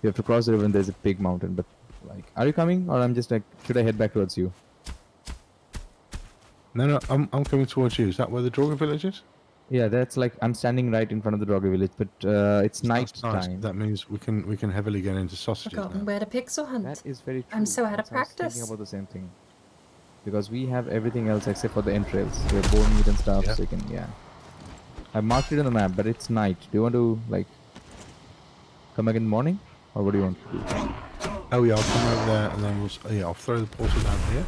you have to cross the river, and there's a big mountain. But like, are you coming, or I'm just like, should I head back towards you? No, I'm coming towards you. Is that where the Drogon village is? Yeah, that's like I'm standing right in front of the Drogger village, but it's night That's nice. time. That means we can heavily get into sausages Forgotten now. where to pixel hunt. That is very true. I'm so out of That's why I was practice. thinking about the same thing. Because we have everything else except for the entrails. We have bone meat and stuff, Yeah. so you can, yeah. I marked it on the map, but it's night. Do you want to, like, come back in the morning? Or what do you want to do? Oh yeah, I'll come over there and then I'll throw the portal down here.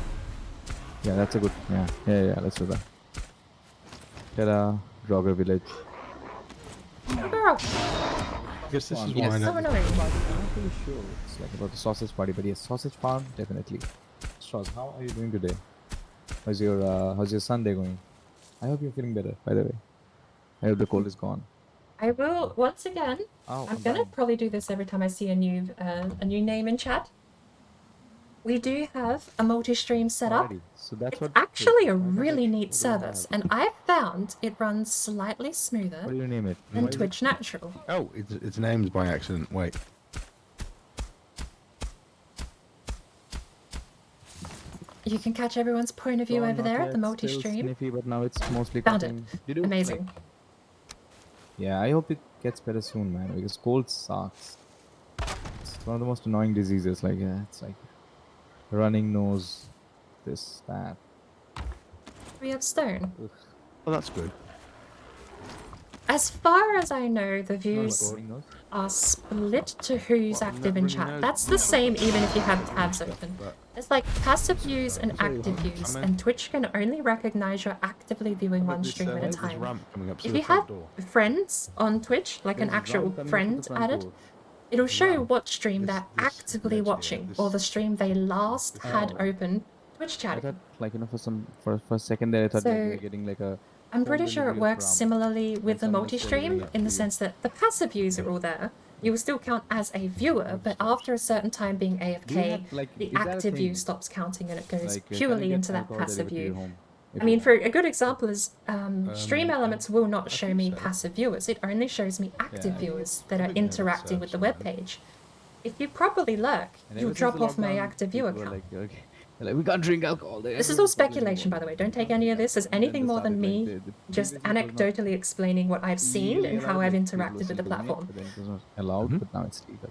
Yeah, that's a good, yeah, let's do that. Ta-da, Drogger village. Girl, I guess this is Yes. why I so don't... annoying. I'm not really sure it's like about the sausage party, but yes, sausage farm, definitely. Strauss, how are you doing today? How's your Sunday going? I hope you're feeling better, by the way. I hope the cold is gone. I will once again. Oh, I'm gonna dying. probably do this every time I see a new name in chat. We do have a multi-stream setup. Alrighty, so that's It's what actually a why not really it- neat what do we service, have? and I've found it runs slightly What smoother do you name it? than Why is it- Twitch Natural. Oh, it's named by accident. Wait. You can catch everyone's point of view Gone, over not there at yet, the still multi-stream. Sniffy, but now it's mostly Found it. cutting. Did you, Amazing. like- yeah, I hope it gets better soon, man. Because cold sucks. It's one of the most annoying diseases. Like, yeah, it's like running nose, this, that. We have stone. Well, that's good. As far as I know, the Not views like running nose. are split to who's Well, active in not chat. really That's knows. the same even if you have tabs open. But It's like passive views and Sorry, active what? views, I meant- and Twitch can only recognize you're actively viewing one this, stream at a this time. ramp coming up to If the you have front door. friends on Twitch, like an There's a actual drum coming up to friend the front added, door. it'll show ramp. what stream This- they're this actively ledge here, watching, this- or the stream they last had Oh. open Twitch I chat. thought, like, you know, for a second there, I thought like, we So, were getting like a. I'm home pretty sure it delivery of works rum. similarly with the someone multi-stream delivering it in the to you. sense that the passive views are all there. You will still count as a viewer, but after a certain time being Do you AFK, have, like, the is that a active view thing? stops counting and it goes Like, can you purely get into that alcohol passive delivered to your view. home if I you mean, want? for a good example is Stream Elements will not show think me so. passive viewers. It only shows me active I think viewers that I are think they have a interacting with the service web on it. page. If you properly lurk, And you'll ever since drop the off my lockdown, active viewer people were count. Like, okay. They're like, we can't drink alcohol. This is all speculation, by the way. Don't take any of this as anything more than me just anecdotally explaining what I've seen and how I've interacted with the platform. But then it was not allowed, Mhm. but now it's legal.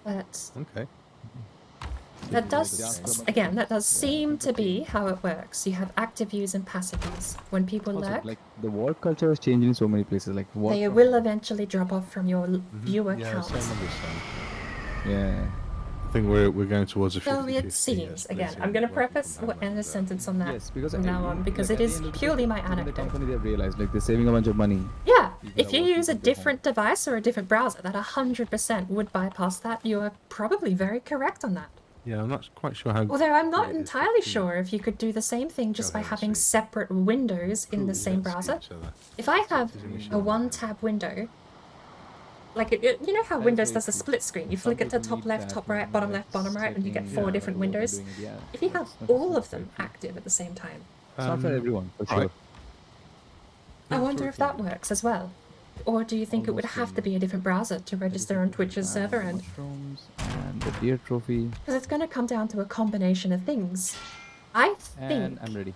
But Okay. that does, again, that does seem to be how it works. You have active views and passive views. When people Also, lurk, like the war culture is changing in so many places. Like war. they will eventually drop off from your viewer Yeah, count. same on this side. Yeah. I think we're going towards a 50-50. So it seems, again, I'm going to preface what end a sentence on that Yes, because from now on, because it is purely my The anecdote. company they've realized like they're saving a bunch of money. Yeah, People if are you watching use a from their home. different device or a different browser, that 100% would bypass that. You are probably very correct on that. Yeah, I'm not quite sure how. Although I'm not great it is to entirely see. sure if you could do the same thing just Go by ahead, having see. separate windows in the Truly, same let's browser. see each other. If I have There's an issue a on that. one-tab window, like you know how That is Windows very does a true. split screen. You Some flick it to people top need left, that top when right, bottom left, it's bottom right, and you get taking, 4 yeah, different when windows. doing it, yeah. If you have It's not all of necessary. them active at the same time, It's not for everyone, for right. sure. I Yeah, wonder sure if it that can. works as well. Or do you think it would Almost have to similar. be a different browser to register on Twitch's server end? Mushrooms and the deer trophy. Because it's going to come down to a combination of things. I think, And I'm ready.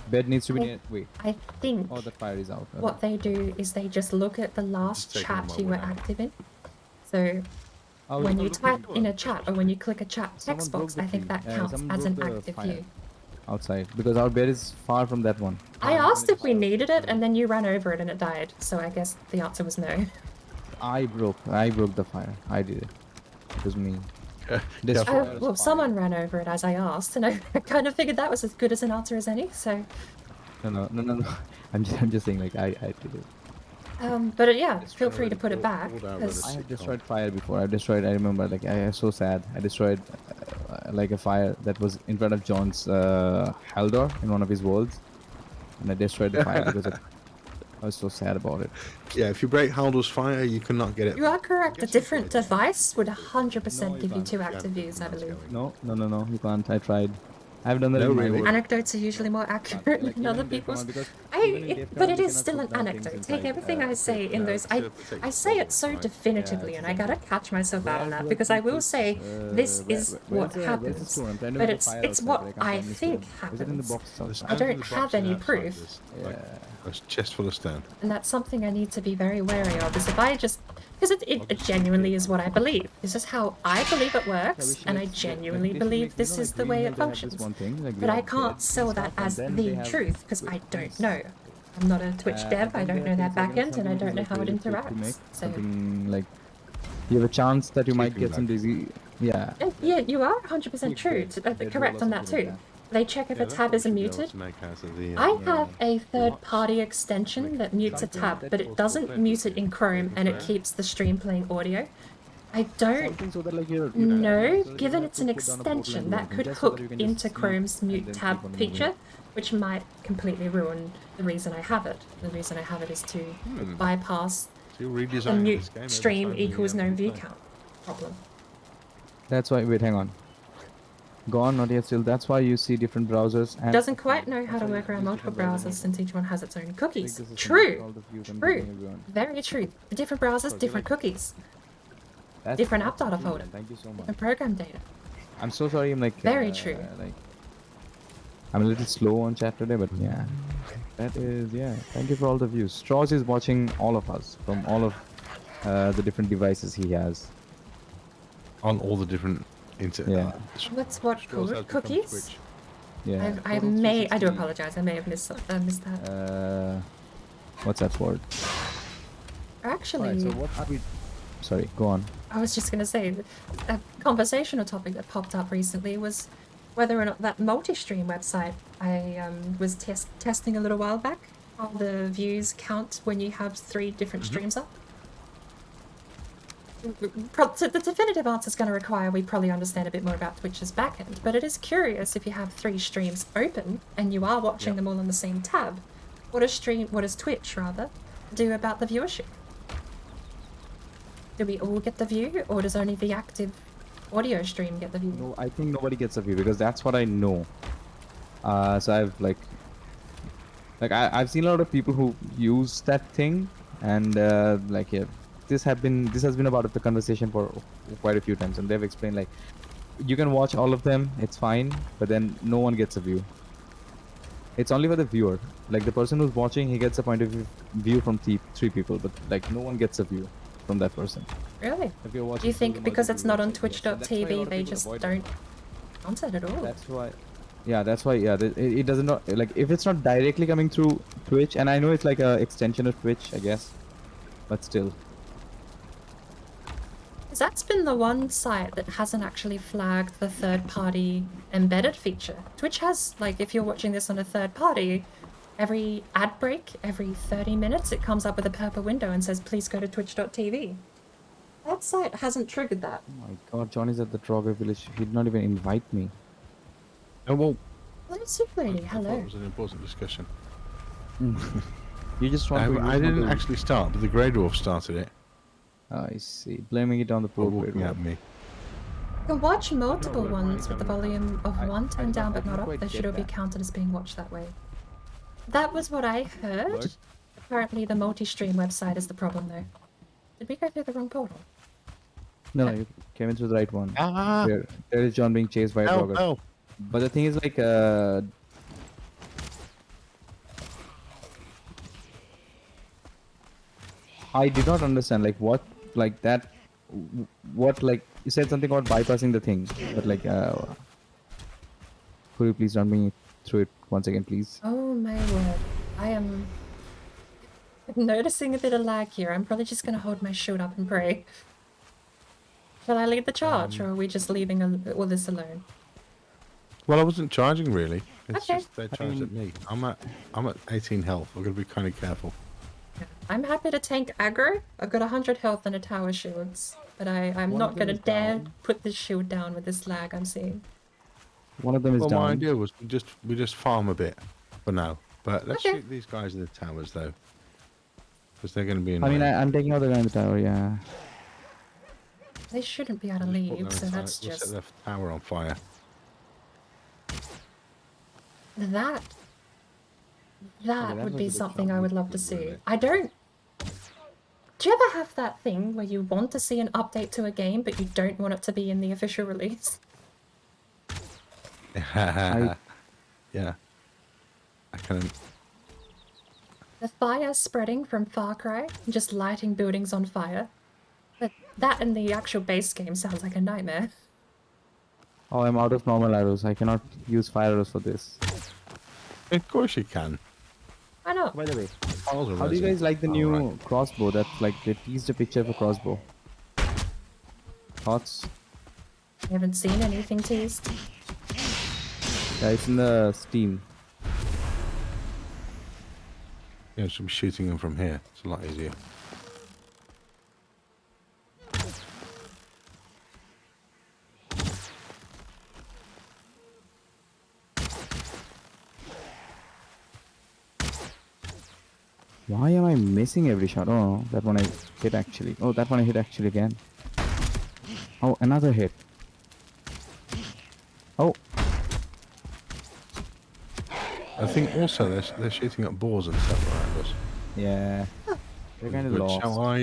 Bed needs to be Well, near. Wait. I think Oh, the fire is out. what they do is they just look at the last taking chat them you away were now. active in. So Oh, when yeah. you type in a chat or when you click a chat Someone text broke box, the I think tree. that Yeah, counts someone as an broke the active fire. view. Outside because our bed is far from that one. I asked if we needed it and then you ran over it and it died. So I guess the answer was no. I broke the fire. I did it. It was me. This Yeah, fire Oh, is well, fire. someone ran over it as I asked, and I kind of figured that was as good as an answer as any. So, No. I'm just saying like I did it. but yeah, feel free to put it back Pulled out because I have destroyed fire before. I remember like I was so sad. I destroyed like a fire that was in front of John's Haldor in one of his worlds, and I destroyed the fire because I was so sad about it. Yeah, if you break Haldor's fire, you cannot get it. you are correct. A guess you different could. device would 100% No, you give you can't. 2 Yeah, active views, I that's believe. going. No, you can't. I tried. I've done that No, in my really. work. Anecdotes are usually more accurate Like, than even other in Dev people's. command, because even in Dev But command it you is cannot still put an bad things anecdote. Take inside, everything I say in no, those. it's to protect I say it so right? definitively, Yeah, and I gotta catch myself out on that Where because I will say this is what where's the happens, stone? I'm trying to but make a fire it's outside, what but I can't I find any think stone. Is it in the happens. box The outside? I stones don't in the have boxes any outside, proof. there's, like, a chest full of stone. And that's something I need to be very wary of. Is if I just because it genuinely is what I believe. This is how I believe it works, and I genuinely believe this is the way it functions. But I can't sell that as the truth because I don't know. I'm not a Twitch dev. I don't know that backend, and I don't know how it interacts. So Something like you have a chance that you might Sleeping get some bag. dizzy. Yeah. and yeah, you are 100% true. Correct on that too. They check if a tab isn't muted. I have a third-party extension that mutes a tab, but it doesn't mute it in Chrome, and it keeps the stream playing audio. I don't Something so that like you're know, so that you given don't it's have an to put down a portal extension, and do that anything, could just so that hook you can just into sleep Chrome's and mute then tab keep on moving. feature, which might completely ruin the reason I have it. The reason I have it is to bypass So you're the redesigning mute this game every stream time we, equals no view play. count problem. That's why. Wait, hang on. Gone, not yet. Still, that's why you see different browsers. And Doesn't quite know how to work around multiple browsers since each one has its own cookies. True! True! Very true. Different browsers, different cookies. Different app data folder. Thank you so much. Different program data. I'm so sorry. I'm like Very true. Like, I'm a little slow on chat today, but yeah, that is Thank you for all the views. Straws is watching all of us from all of the different devices he has. On all the different internet. Yeah. What's what called? Cookies? Yeah. I do apologize. I may have missed that. What's that word? Actually, Alright, so what are we? Sorry, go on. I was just going to say, a conversational topic that popped up recently was whether or not that multi-stream website I was testing a little while back, how the views count when you have 3 different streams up. The definitive answer is going to require we probably understand a bit more about Twitch's backend, but it is curious if you have 3 streams open and you are watching them all on the same tab. What does Twitch rather do about the viewership? Do we all get the view, or does only the active audio stream get the view? No, I think nobody gets a view because that's what I know. So I've I've seen a lot of people who use that thing, and this has been a part of the conversation for quite a few times, and they've explained like you can watch all of them, it's fine, but then no one gets a view. It's only for the viewer. Like the person who's watching, he gets a point of view from 3 people, but like no one gets a view from that person. Really? If you're watching Do you think because it's not on twitch.tv they just just don't count it at all? That's why. Yeah, that's why. Yeah, it doesn't not like if it's not directly coming through Twitch, and I know it's like a extension of Twitch, I guess, but still. That's been the one site that hasn't actually flagged the third-party embedded feature. Twitch has, like, if you're watching this on a third party, every ad break, every 30 minutes, it comes up with a purple window and says, please go to twitch.tv. That site hasn't triggered that. Oh my god, Johnny's at the Trogger village. He did not even invite me. Oh, well, Hello, Super Lady. I thought Hello. it was an important discussion. You just want to. I didn't actually start, but the Grey Dwarf started it. I see. Blaming it on the poor Walking Grey at Dwarf. me. You can watch multiple ones with the volume of one turned down but not up. They should all be counted as being watched that way. That was what I heard. What? Apparently the multi-stream website is the problem though. Did we go through the wrong portal? No, you came into the right one. Ah! There is John being chased by a Oh, Trogger. oh! But the thing is like I did not understand like what like that what like you said something about bypassing the thing, but like could you please run me through it once again, please? Oh my word. I am noticing a bit of lag here. I'm probably just going to hold my shield up and pray. Shall I lead the charge, or are we just leaving all this alone? Well, I wasn't charging really. It's Okay. just they charged at me. I'm at 18 health. I've got to be kind of careful. I'm happy to tank aggro. I've got 100 health and a tower shields, but I'm One not of them going to is dare down. put this shield down with this lag I'm seeing. One of them is Well, down. my idea was we just farm a bit for now. But let's Okay. shoot these guys in the towers though, because they're going to be I annoying. mean, I'm taking out the guy in the tower, yeah. They shouldn't be able to We'll just put them leave, so inside. that's We'll just... set the tower on fire. That that would was be a bit something I childish, would love to but see. whatever. I don't. Do you ever have that thing where you want to see an update to a game, but you don't want it to be in the official release? Yeah. I can. The fire spreading from Far Cry, just lighting buildings on fire. But that in the actual base game sounds like a nightmare. Oh, I'm out of normal arrows. I cannot use fire arrows for this. Of course you can. Why not? By the way, Files are how do you resin. guys like the Oh, new right. crossbow? That's like they teased a picture of a crossbow. Thoughts? I haven't seen anything teased. Yeah, it's in the Steam. Yeah, should be shooting them from here. It's a lot easier. Why am I missing every shot? Oh, that one I hit actually. Oh, that one I hit actually again. Oh, another hit. Oh, I think also they're shooting at boars and stuff around us. yeah. They're kind of Good. lost. Shall I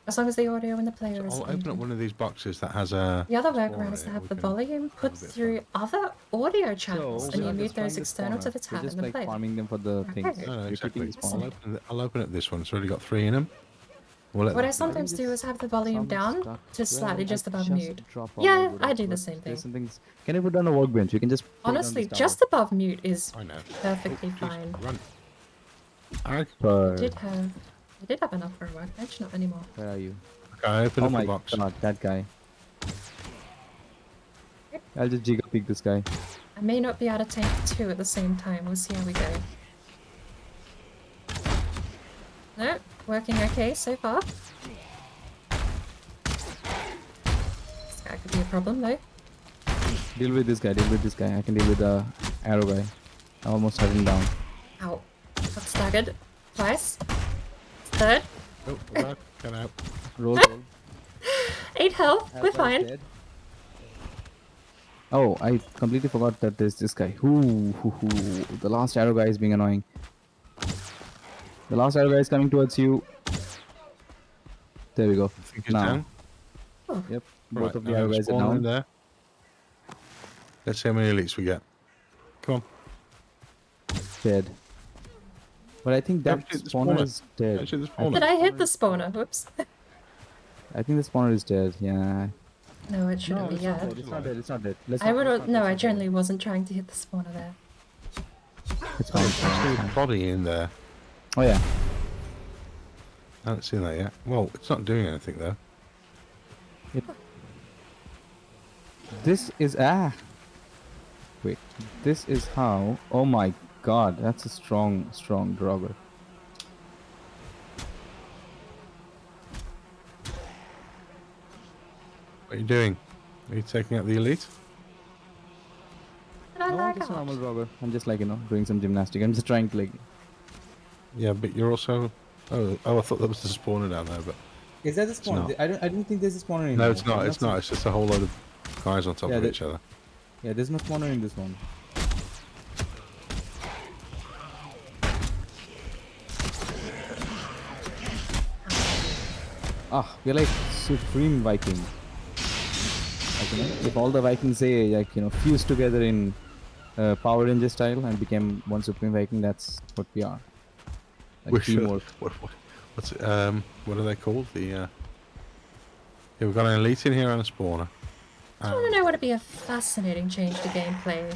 As long as the audio and the player is I'll open up syncing. one of these boxes that has a. The other spawn workaround is in to it. have We the can volume have put a bit of through other audio channels, and we're you not mute destroying those the external spawner. to the We're tab just and the like player. farming them for the things. Okay. No, exactly. Repeating spawn. I'll open up this one. It's already got 3 in them. We'll let What them I finish. sometimes do is have the volume down to slightly just above mute. Drop Yeah, all I do over. the same There's thing. some things. Can you put down a workbench? You can just. Put it on Honestly, this just above mute is I know. perfectly Jeez, fine. Run. Alright. tower. I did have enough for a workbench, not anymore. Where are you? Okay, I open Oh up my the box. god, that guy. I'll just jiggle pick this guy. I may not be able to take 2 at the same time. We'll see how we go. No, working okay so far. This guy could be a problem though. Deal with this guy. Deal with this guy. I can deal with the arrow guy. I almost had him down. Ow. Got staggered. Twice. Third. Oh, go back. Get out. Roll, roll. 8 health. We're fine. Oh, I completely forgot that there's this guy. Who? The last arrow guy is being annoying. The last arrow guy is coming towards you. There we go. I think it's Now. down. Yep. Right, Both of the now arrow there's guys are spawn in down. there. Let's see how many elites we get. Come on. Dead. But I think that Don't shoot the spawner spawner. is dead. Don't shoot the I spawner. Did I hit the spawner? Whoops. I think the spawner is dead. Yeah. No, it shouldn't be it's not yet. dead. It's not dead. It's not dead. Let's I not- would let's have. not- No, I let's not generally wasn't trying to hit the spawner there. It's fine. It's fine, it's There's fine. a body in there. Oh yeah. I haven't seen that yet. Well, it's not doing anything though. This is Wait. This is how. Oh my god, that's a strong draugr. What are you doing? Are you taking out the elite? Did I No, lag just a out? normal draugr. I'm just like doing some gymnastics. I'm just trying to like. Yeah, but you're also. Oh, I thought that was the spawner down there, but Is that the spawner? spawner? I don't think there's a spawner anymore. no, it's not. It's not. It's just a whole load of guys on top Yeah, of the- each other. Yeah, there's no spawner in this one. Ah, we're like supreme Viking. Like, if all the Vikings say like fused together in Power Ranger style and became one supreme Viking, that's what we are. Like We should- teamwork. What's it? What are they called? The yeah, we've got an elite in here and a spawner. I want to know what would be a fascinating change to gameplay.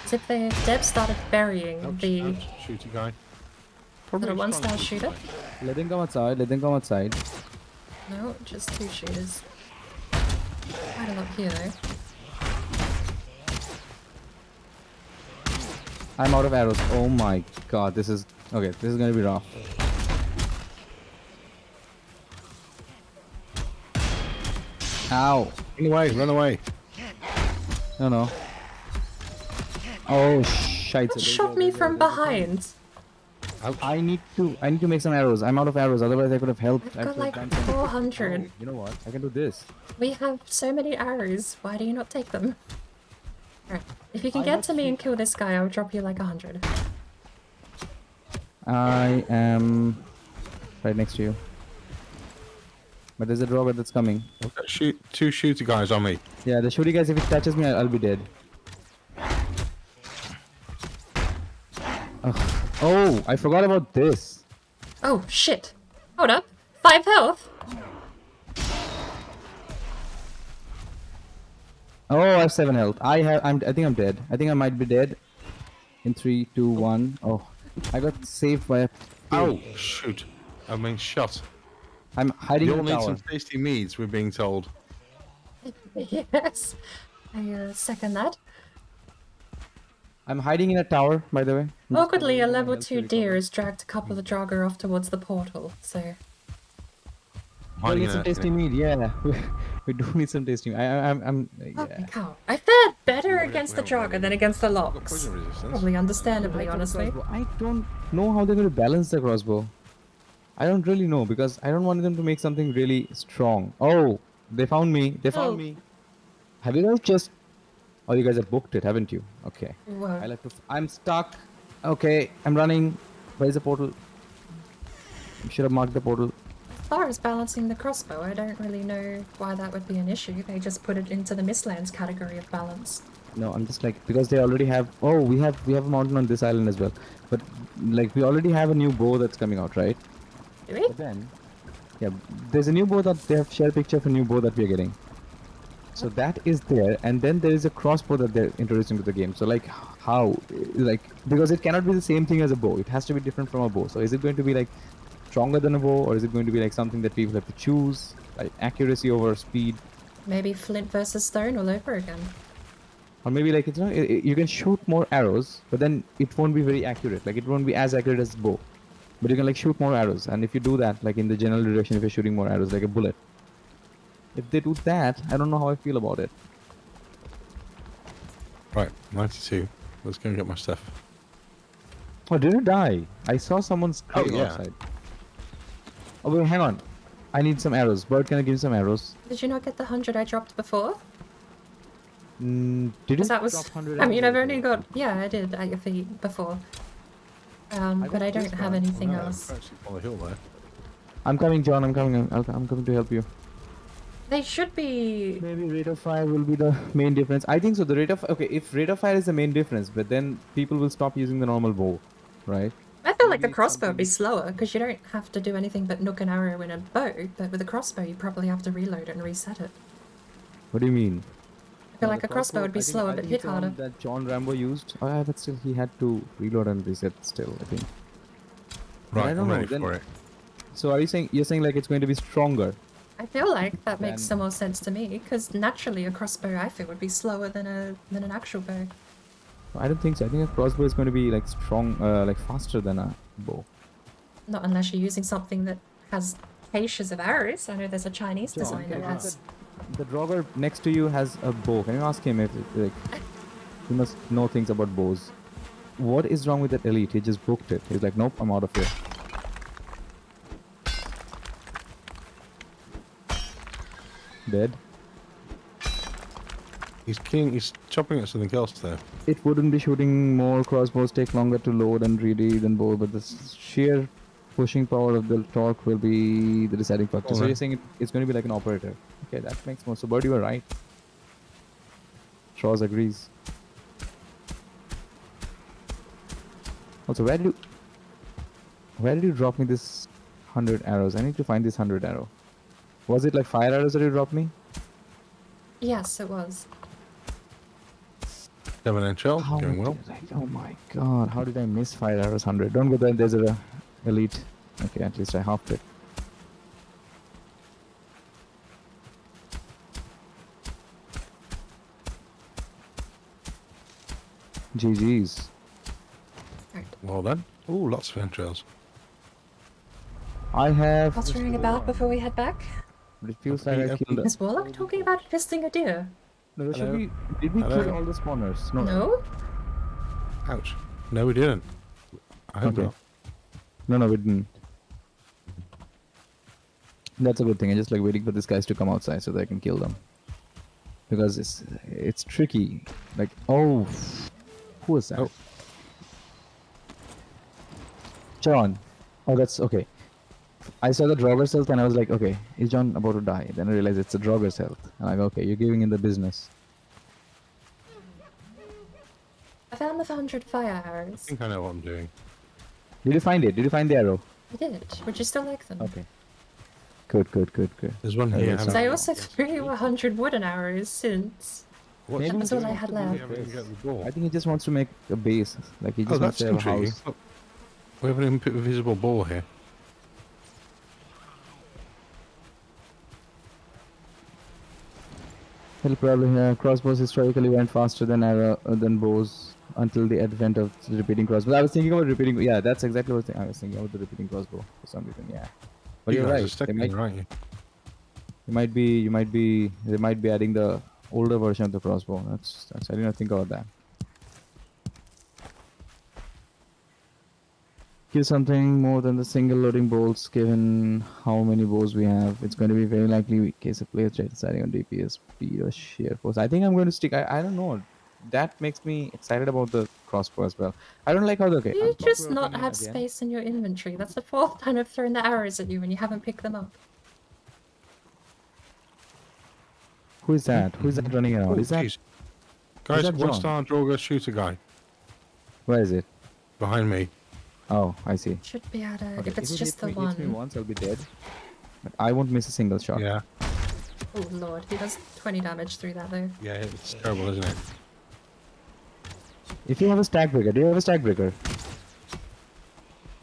Is if the devs started burying the Ouch, shooty guy. Probably little a strong one-star shooty shooter. guy. Let them come outside. Let them come outside. No, just 2 shooters. Quite a lot here though. I'm out of arrows. Oh my god, this is okay. This is gonna be rough. Ow! Run away! Run away! No. Oh shite! What shot me from behind? I need to make some arrows. I'm out of arrows. Otherwise, I could have helped. I've got could have like done something. 400. Oh, you know what? I can do this. We have so many arrows. Why do you not take them? Alright. If you can get to me and kill this guy, I'll drop you like 100. I am right next to you. But there's a dragon that's coming. I've got two shooter guys on me. Yeah, the shooty guys, if it touches me, I'll be dead. Ugh. Oh, I forgot about this. Oh, shit. Hold up. 5 health? Oh, I have 7 health. I think I'm dead. I think I might be dead. In 3, 2, 1. Oh, I got saved by a... Oh, shoot. I've been shot. I'm hiding You in all the need tower. some tasty meads, we're being told. Yes. I second that. I'm hiding in a tower, by the way. Awkwardly, a level 2 deer has dragged a couple of Draugr off towards the portal, so... We Hiding need in some a- tasty meat, yeah. We do need some tasty meat. Holy Yeah. cow. I fared better Yeah, against the we haven't Draugr than against the I've got Locks. poison resistance. Probably understandably, Like honestly. crossbow. I don't know how they're going to balance the crossbow. I don't really know because I don't want them to make something really strong. Oh, they found me. They found Oh. me. Have you guys just... Oh, you guys have booked it, haven't you? Okay. Whoa. I like to... I'm stuck. Okay, I'm running. Where's the portal? I should have marked the portal. As far as balancing the crossbow, I don't really know why that would be an issue. They just put it into the Mistlands category of balance. No, I'm just like because they already have. Oh, we have a mountain on this island as well. But like we already have a new bow that's coming out, right? Do we? But then, yeah, there's a new bow that they have shared a picture of a new bow that we are getting. So that is there, and then there is a crossbow that they're introducing to the game. So like how, like because it cannot be the same thing as a bow. It has to be different from a bow. So is it going to be like stronger than a bow, or is it going to be like something that people have to choose, like accuracy over speed, Maybe flint versus stone all over again. or maybe like it's not, you can shoot more arrows, but then it won't be very accurate. Like it won't be as accurate as bow, but you can like shoot more arrows. And if you do that, like in the general direction, if you're shooting more arrows, like a bullet, if they do that, I don't know how I feel about it. Right, 92. Let's go and get my stuff. Oh, did it die? I saw someone screaming yeah. outside. Oh wait, hang on. I need some arrows. Bird, can I give you some arrows? Did you not get the 100 I dropped before? Did you Because that was... drop 100 I mean, arrows I've only before? got... Yeah, I did at your feet before. But got I this don't have one. anything No, else. I'm actually on the hill there. I'm coming, John. I'm coming. I'm coming to help you. They should be... Maybe rate of fire will be the main difference. I think so. The rate of if rate of fire is the main difference, but then people will stop using the normal bow, right? I feel like the Maybe crossbow would be something- slower, because you don't have to do anything but nook an arrow in a bow, but with a crossbow you probably have to reload it and reset it. What do you mean? I feel like a crossbow would be slower but hit harder. That John Rambo used. Oh, yeah, but still he had to reload and reset. Still, I think. But I Right, don't I'm know, ready then- for it. So are you saying like it's going to be stronger? I feel like that makes Then- some more sense to me, because naturally a crossbow I feel would be slower than an actual bow. I don't think so. I think a crossbow is going to be like strong, like faster than a bow. Not unless you're using something that has caches of arrows. I know there's a Chinese John, design can that you ask has... The Draugr next to you has a bow. Can you ask him if like he must know things about bows? What is wrong with that elite? He just booked it. He's like, nope, I'm out of here. Dead. He's chopping at something else there. It wouldn't be shooting more. Crossbows take longer to load and ready than bow, but the sheer pushing power of the torque will be the deciding factor. So Alright. you're saying it's going to be like an operator. Okay, that makes more. So Bird, you were right. Shaws agrees. Also, where did you drop me this 100 arrows? I need to find this 100 arrow. Was it like fire arrows that you dropped me? Yes, it was. 7 inch shell, going well. Oh my god, how did I miss fire arrows 100? Don't go there, there's a elite. Okay, at least I halved it. GG's. Well done. Ooh, lots of entrails. I have... What's ringing about before we head back? But it feels like I killed... Is Warlock talking about fisting a deer? No, there should Hello? be... Did we Hello? kill all the spawners? No. No? Ouch. No, we didn't. I hope Okay. not. No, we didn't. That's a good thing. I'm just like waiting for these guys to come outside so that I can kill them. because it's tricky. Like, oh, who was that? Oh. John. Oh, that's okay. I saw the Draugur's health and I was like, okay, is John about to die? Then I realized it's the Draugur's health. And I go, okay, you're giving in the business. I found the 100 fire I arrows. think I know what I'm doing. Did you find it? Did you find the arrow? I did. Would you still like them? Okay. Good. There's one Oh, here. yes. Because I haven't also threw 100 wooden arrows since. What's Maybe he that's all doing? I had We left. haven't even got the ball. I think he just wants to make a base. Like he Oh, just wants that's to have a intriguing. house. Look, we have an invisible ball here. He'll probably crossbows historically went faster than bows until the advent of the repeating crossbow. I was thinking about repeating. Yeah, that's exactly what I was thinking about the repeating crossbow for some reason. Yeah, but You you're guys right. are stuck They in, aren't you? they might be adding the older version of the crossbow. That's I did not think about that. Kill something more than the single loading bolts. Given how many bows we have, it's going to be very likely in case of players try deciding on DPS, speed, or sheer force. I think I'm going to stick. I don't know. That makes me excited about the crossbow as well. I don't like how the okay. You I'm just proper not opinion have again. space in your inventory. That's the fourth time I've thrown the arrows at you and you haven't picked them up. Who is that? Who is that running around? Oh, Is that jeez. Guys, that one John? star Drogo shooter guy where is it? behind me. Oh, I see. Should be able to. Okay, If it's it just the hits me one. once, I'll be dead. But I won't miss a single shot. Yeah, Oh lord, he does 20 damage through that though. yeah, it's terrible, isn't it? If you have a stack breaker, do you have a stack breaker?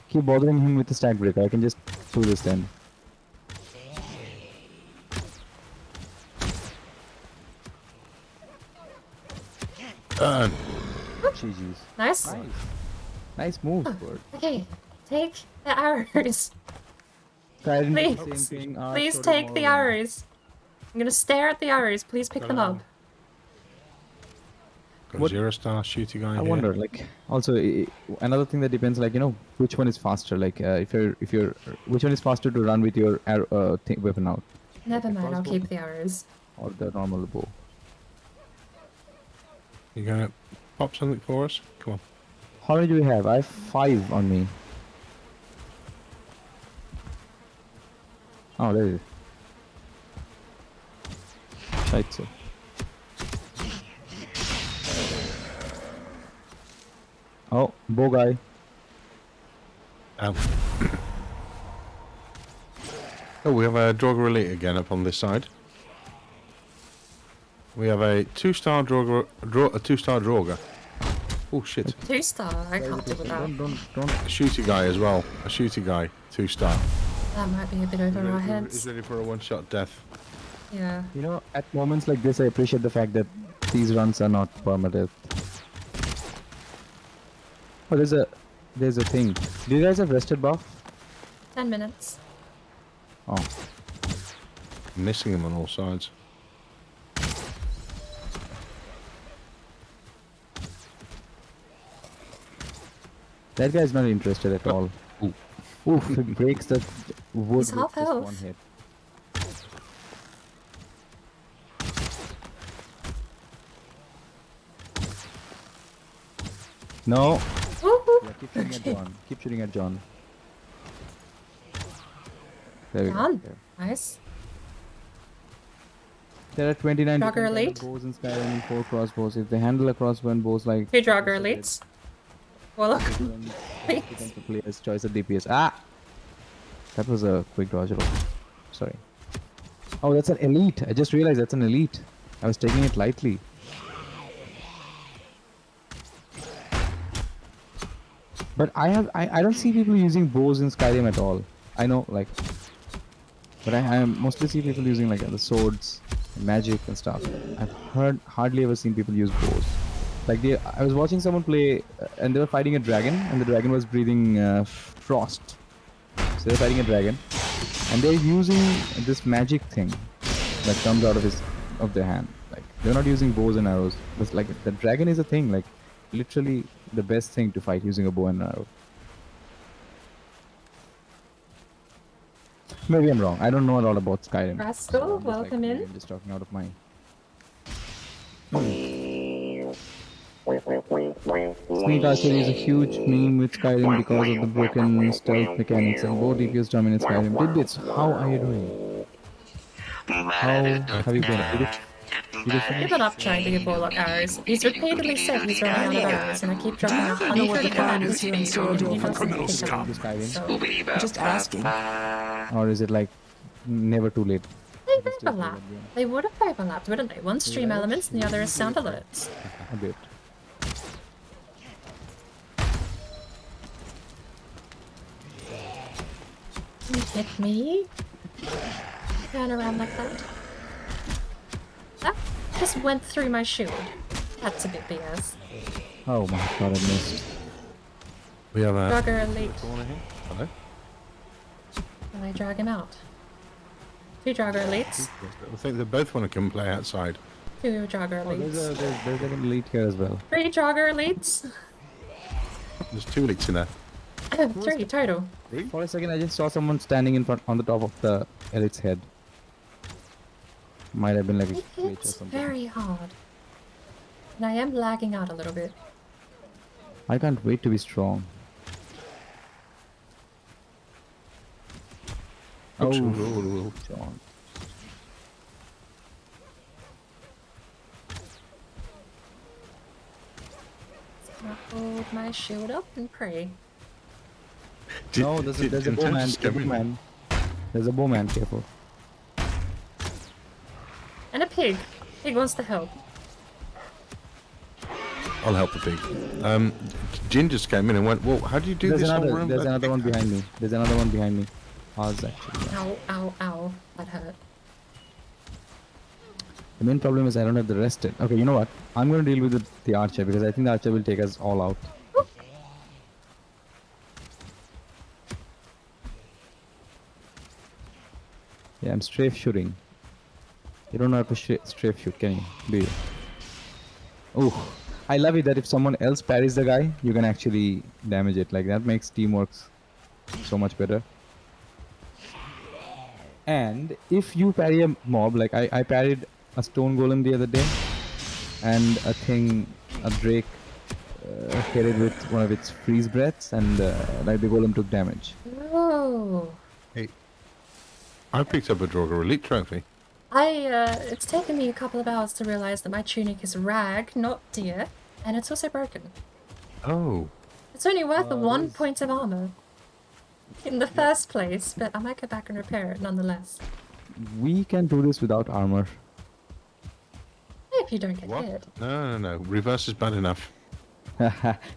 Keep bothering him with the stack breaker. I can just do this then. GG's. Nice. Nice moves, bird. Okay, take the arrows. I didn't do the Please. same thing. Please sort of take the more- arrows. I'm gonna stare at the arrows. Please pick them up. Got What- 0-star shooter guy I here. wonder, like, also another thing that depends, like, which one is faster. Like, if you're, which one is faster to run with your arrow, weapon out, Never mind, I'll crossbow. keep the arrows. or the normal bow. You gonna pop something for us? Come on. How many do we have? I have 5 on me. Oh, there it is. Scheiße. Oh, bow guy. Oh, we have a Drogo Elite again up on this side. We have a 2-star Drogo, a 2-star Droga. Oh shit! 2-star, I can't deal with that. Don't. A shooter guy as well. A shooter guy, 2-star. That might be a bit over our He's heads. ready for a one-shot death. Yeah. At moments like this, I appreciate the fact that these runs are not permanent. Oh, there's a thing. Do you guys have rested buff? 10 minutes. Oh, Missing him on all sides. that guy's not interested at all. Ooh. Oof, it breaks the wood He's with half just health. one hit. No. Woohoo! Yeah, keep shooting at John. Keep shooting at John. There we John. go. There. Nice. There are 29 Draugr different kinds Elite? of bows in Skyrim and 4 crossbows. If they handle a crossbow and bows like 2 Draugr Elites. Warlock. depends on player's choice of DPS. Ah! That was a quick dodge roll. Sorry. Oh, that's an elite. I just realized that's an elite. I was taking it lightly. But I don't see people using bows in Skyrim at all. I know, like, but I mostly see people using like the swords, magic and stuff. I've hardly ever seen people use bows. Like I was watching someone play, and they were fighting a dragon, and the dragon was breathing frost. So they're fighting a dragon, and they're using this magic thing that comes out of their hand. Like they're not using bows and arrows. But like the dragon is a thing, like literally the best thing to fight using a bow and arrow. Maybe I'm wrong. I don't know a lot about Skyrim. Rascal, I'm just, welcome in. I'm just talking out of my Sneak archery is a huge meme with Skyrim because of the broken stealth mechanics and both DPS dominate Skyrim. Tidbits, how are you doing? How have you been? Did you I've finish? given up trying to give Warlock arrows. He's repeatedly said he's running out of arrows, and I keep dropping off unequally at his speed, and he doesn't pick up. Skyrim? So, Just asking. Or is it like never too late? they overlap. They would have overlapped, wouldn't they? One's stream elements and the other is sound alerts. A bit. You hit me? Turn around like that. That just went through my shield. That's a bit BS. Oh my god, I missed. We have a Dragger elite. corner here. Hello. Will I drag him out? 2 Dragger elites. I think they both want to come play outside. 2 Dragger Oh, there's elites. an elite here as well. 3 Dragger elites. There's 2 leaks in there. 3 total. For a second, I just saw someone standing in front on the top of the elite's head. Might have been like a It glitch or hits something. very hard. And I am lagging out a little bit. I can't wait to be strong. Oh, John. I'll hold my shield up and pray. No, there's a Did bowman. just come in? There's a bowman, careful. And a pig. Pig wants to help. I'll help the pig. Jin just came in and went, well, how do you do There's this whole another, room? there's another one behind me. There's another one behind me. Ours actually. Ow, ow, ow. That hurt. The main problem is I don't have the rest. Okay, you know what? I'm going to deal with the archer because I think the archer will take us all out. Yeah, I'm strafe shooting. You don't know how to strafe shoot, can you? Do you? Oh, I love it that if someone else parries the guy, you can actually damage it. Like that makes teamwork so much better. And if you parry a mob, like I parried a stone golem the other day, and a drake hit it with one of its freeze breaths, and like the golem took damage. Oh. Hey, I picked up a Draugr Elite trophy. It's taken me a couple of hours to realize that my tunic is rag, not deer, and it's also broken. Oh. It's only worth 1 point of armor in the first place, but I might go back and repair it nonetheless. We can do this without armor. If you don't get What? hit. No. Reverse is bad enough. No,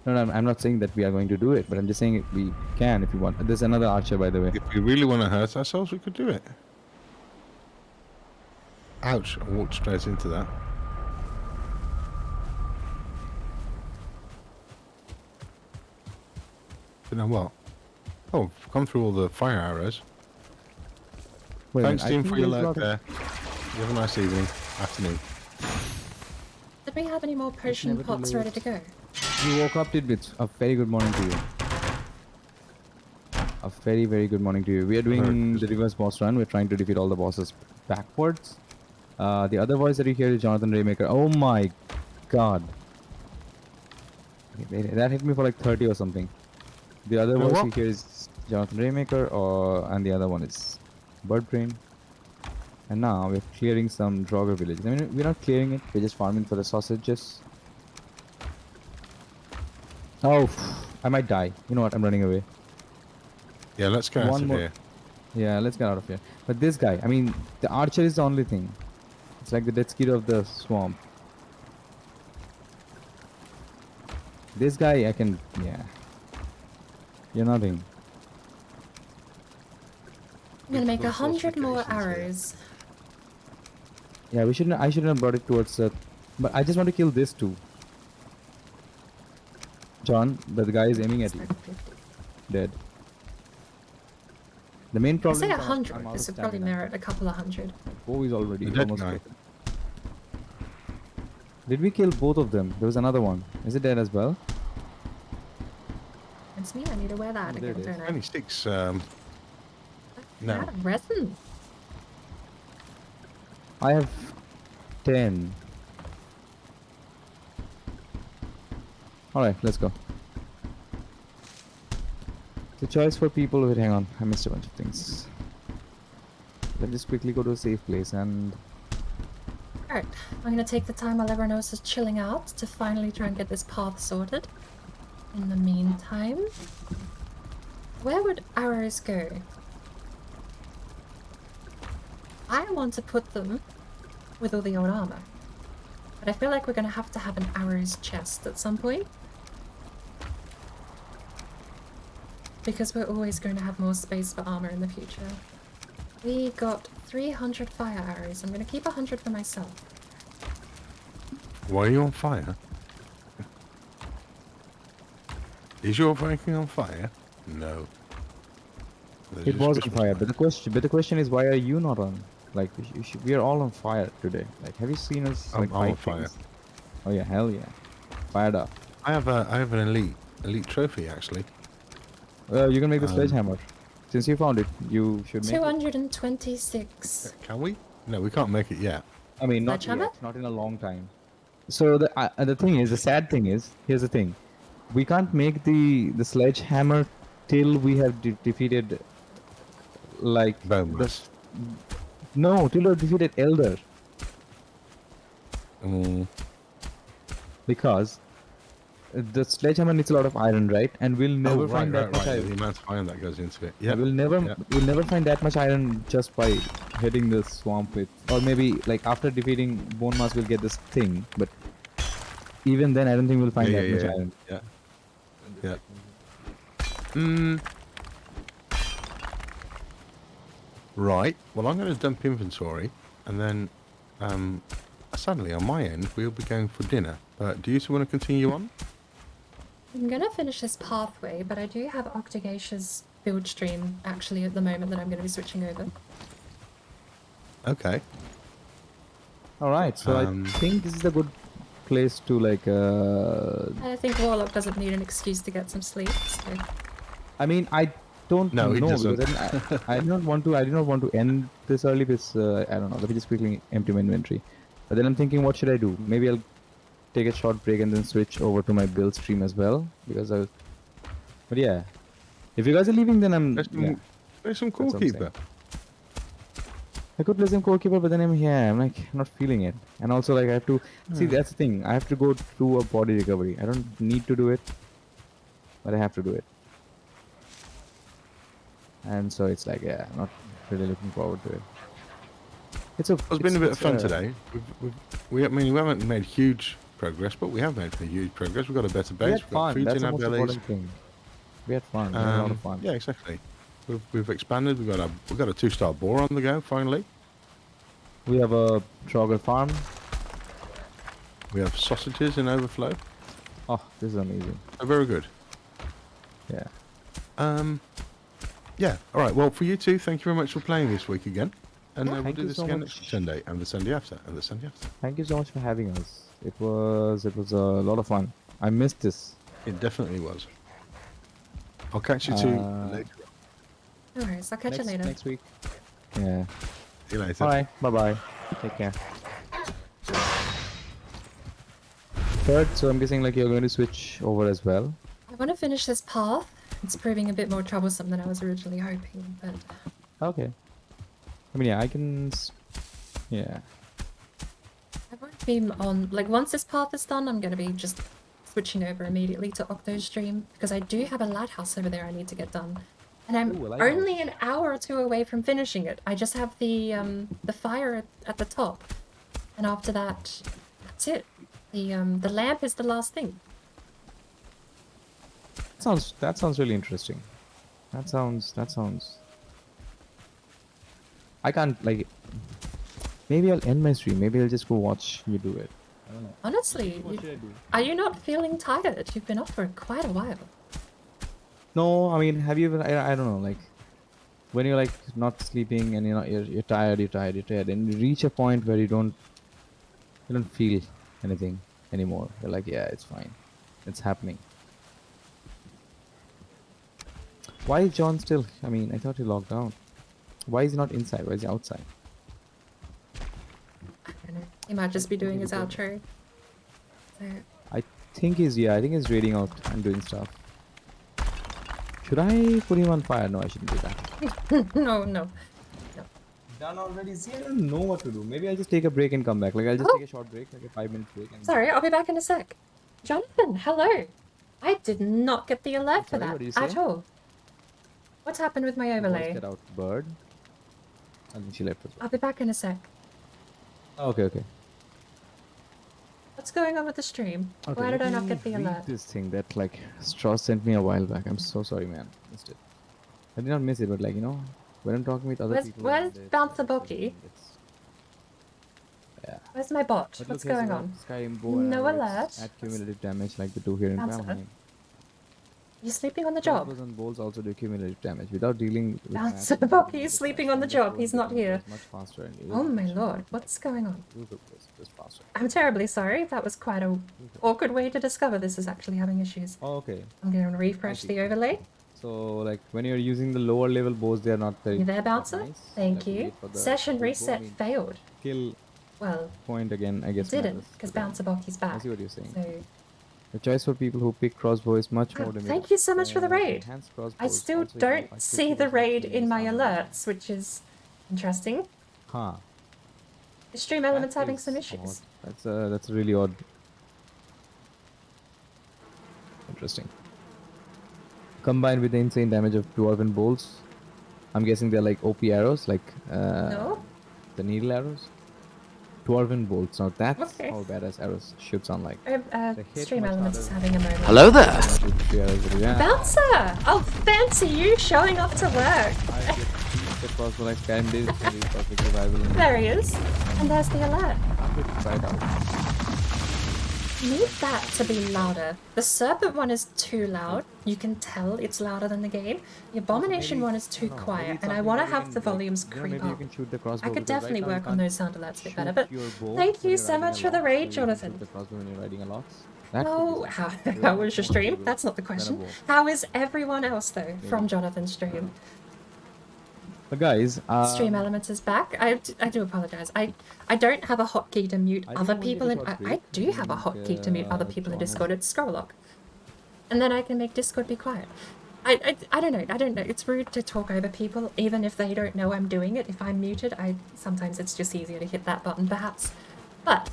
I'm not saying that we are going to do it, but I'm just saying we can if you want. There's another archer, by the way. If we really want to hurt ourselves, we could do it. Ouch, I walked straight into that. You know what? Oh, I've gone through all the fire arrows. Wait a Thanks, minute, I team, think for your there's a luck lot of- there. You have a nice evening, afternoon. Did we have any more potion never too pots late. ready to go? You woke up, Tidbits. A very good morning to you. A very, very good morning to you. We are doing the reverse boss run. We're trying to defeat all the bosses backwards. The other voice that you hear is JohnathanRaymaker. Oh my god. Okay, that hit me for like 30 or something. The other voice you hear is JohnathanRaymaker, and the other one is Birdbrain. And now we're clearing some Draugr villages. I mean, we're not clearing it, we're just farming for the sausages. Oh, I might die. You know what? I'm running away. Yeah, let's go out One of more- here. Yeah, let's get out of here. But this guy, I mean, the archer is the only thing. It's like the death skeeter of the swamp. This guy, I can, yeah. You're nothing. I'm gonna make Full 100 more fortifications here. arrows. Yeah, I shouldn't have brought it towards the... But I just want to kill this too. John, the guy is aiming at you. Dead. The main I problem say is I'm 100. out This of would probably stamina. merit a couple of hundred. Bow is already The dead almost guy. broken. Did we kill both of them? There was another one. Is it dead as well? It's me. I need to wear that There again, it is. don't I? Only 6, no. Yeah, resin. I have 10. Alright, let's go. The choice for people. Wait, hang on. I missed a bunch of things. Let's just quickly go to a safe place and. Alright, I'm gonna take the time while everyone else is chilling out to finally try and get this path sorted. In the meantime, where would arrows go? I want to put them with all the old armor, but I feel like we're gonna have to have an arrows chest at some point. Because we're always going to have more space for armor in the future. We got 300 fire arrows. I'm going to keep 100 for myself. Why are you on fire? Is your Viking on fire? No. There's It just was on Christmas fire, lights. but the question is, why are you not on? Like, we are all on fire today. Like, have you seen us like I'm on fight fire. things? Oh yeah, hell yeah, fired up. I have an elite trophy actually. You can make the sledgehammer. Since you found it, you should make it. 226. Can we? No, we can't make it yet. I mean, not Sledgehammer? yet, not in a long time. So the thing is, the sad thing is, here's the thing, we can't make the sledgehammer till we have defeated, like Boneless. no, till we have defeated Elder, because the sledgehammer needs a lot of iron, right? And we'll never find that much The iron. amount of iron that goes into it. Yeah. We'll never find that much iron just by hitting the swamp with, or maybe like after defeating Bone Mask we'll get this thing, but even then I don't think we'll find that much iron. Yeah. Yeah. Right. Well, I'm going to dump inventory, and then, suddenly on my end we'll be going for dinner. But do you two want to continue on? I'm going to finish this pathway, but I do have Octogeisha's build stream actually at the moment that I'm going to be switching over. Okay. All right, so I think this is a good place to like. I think Warlock doesn't need an excuse to get some sleep, so... I mean, I don't No, know. he doesn't. Because I do not want to. I do not want to end this early. Because I don't know. Let me just quickly empty my inventory. But then I'm thinking, what should I do? Maybe I'll take a short break and then switch over to my build stream as well. Because I. But yeah, if you guys are leaving, then I'm. There's some That's what I'm goalkeeper. I could play some goalkeeper, but then I'm like not feeling it. And also like I have to see, that's the thing. I have to go through a body recovery. I don't need to do it, but I have to do it. And so it's like, yeah, I'm not really looking forward to it. It's been a bit of fun today. I mean, we haven't made huge progress, but we have made huge progress. We've got a better We base. had We've got fun. food That's in the our most bellies. important thing. We had fun. We had a lot of fun. Yeah, exactly. We've expanded. We've got a 2-star boar on the go finally. We have a Trogger farm. We have sausages in overflow. Oh, this is amazing. Oh, very good. Yeah. Yeah. All right. Well, for you two, thank you very much for playing this week again, and we'll Thank do you this so again much. next Sunday and the Sunday after and the Sunday after. Thank you so much for having us. It was a lot of fun. I missed this. It definitely was. I'll catch you two later. No worries, I'll catch you later. Next week. Yeah. See you later. All right. Bye bye. Take care. Third, so I'm guessing like you're going to switch over as well. I want to finish this path. It's proving a bit more troublesome than I was originally hoping, but... Okay. I mean, yeah, I can. Yeah. I won't be on... Like, once this path is done, I'm going to be just switching over immediately to Octo's stream, because I do have a lighthouse over there I need to get done. And I'm Ooh, a lighthouse. only an hour or two away from finishing it. I just have the fire at the top. And after that, that's it. The lamp is the last thing. That sounds really interesting. That sounds. I can't like. Maybe I'll end my stream. Maybe I'll just go watch you do it. I don't know. Honestly, What should I do? are you not feeling tired? You've been off for quite a while. No, I mean, have you ever? I don't know. Like, when you're like not sleeping and you're tired, and you reach a point where you don't feel anything anymore. You're like, yeah, it's fine, it's happening. Why is John still? I mean, I thought he locked down. Why is he not inside? Why is he outside? I don't know. He might just be doing his outro. So, think he's raiding out and doing stuff. Should I put him on fire? No, I shouldn't do that. No. Done already. See, I don't know what to do. Maybe I'll just take a break and come back. Like, I'll just take a short break, like a 5-minute break. And Sorry, I'll be back in a sec. Jonathan, hello. I did not get the alert for Sorry, that what did you say? at all. What's happened with my Voice overlay? Get out, bird. I think she left as well. I'll be back in a sec. Oh, okay. What's going on with the stream? Okay, Why did let I not me get the read alert? this thing that like Strauss sent me a while back. I'm so sorry, man. Missed it. I did not miss it, but like, you know, when I'm talking with other people. Where's and Bouncer Bocky? Yeah. Where's my bot? But What's look, here's going a on? Sky bow and No arrows alert. Add cumulative damage like the two here in Bouncer. Valheim. You sleeping on the job? Crossbows and bolts also do cumulative damage without dealing with Bouncer massive Bocky damage. is The sleeping on the standard job. bow He's not becomes here. Much faster and Oh my irritation. lord, what's going on? Just faster. I'm terribly sorry. That was quite a awkward way to discover this is actually having issues. Oh, okay. I'm going to refresh the overlay. So like when you're using the lower level bows, they are not very You there, that Bouncer? nice. Thank Like, you you. wait for the Session full bow, reset I mean, failed. Kill Well, point again, I guess. didn't, matters, because but then Bouncer Bocky's back. I see what you're saying. So, The choice for people who pick crossbow is much more limited. thank you so much for the raid. Enhanced I crossbows still also don't ignite see the 50% raid change in my armor. alerts, which is interesting. Huh. The stream element's That having is some odd. issues. That's really odd. Interesting. Combined with the insane damage of dwarven bolts, I'm guessing they're like OP arrows, like No? the needle arrows. Dwarven bolts. Now that's Okay. how badass arrows should sound like. They hit Stream much elements is harder. having a moment. Hello there. Shoot the two arrows, yeah. Bouncer! Oh, fancy you showing up to work. I get the crossbow like Skyrim did. It's gonna be perfect revival. There he is. And there's the alert. Try it out. Need that to be louder. The serpent one is too loud. You can tell it's louder than the game. The abomination maybe- one is too I don't know, maybe quiet, it's and I something want to that you have can, the like, volumes you know, creep maybe you up. can shoot the crossbow I could because right definitely now you work on can't those sound alerts a bit better, shoot but your bow thank when you you're so riding much a for the lot, raid, so you can Jonathan. shoot the crossbow when you're riding a lot. That could Oh, be how, something. how was your More stream? stable That's not the than a question. bow. How is everyone else, though, from Jonathan's stream? But guys, Stream Elements is back. I do apologize. I don't have a hotkey to mute I other think we'll people take a in. short I break. do have a hotkey to mute other people in Discord. It's Scrollock, and then I can make Discord be quiet. I don't know. I don't know. It's rude to talk over people, even if they don't know I'm doing it. If I'm muted, sometimes it's just easier to hit that button, perhaps. But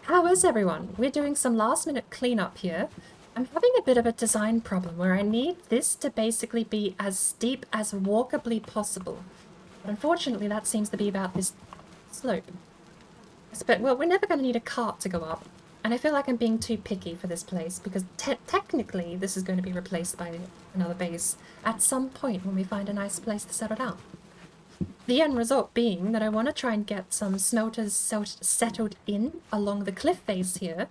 how is everyone? We're doing some last-minute cleanup here. I'm having a bit of a design problem where I need this to basically be as steep as walkably possible. But unfortunately, that seems to be about this slope. Well, we're never going to need a cart to go up. And I feel like I'm being too picky for this place because technically this is going to be replaced by another base at some point when we find a nice place to settle down. The end result being that I want to try and get some smelters settled in along the cliff face here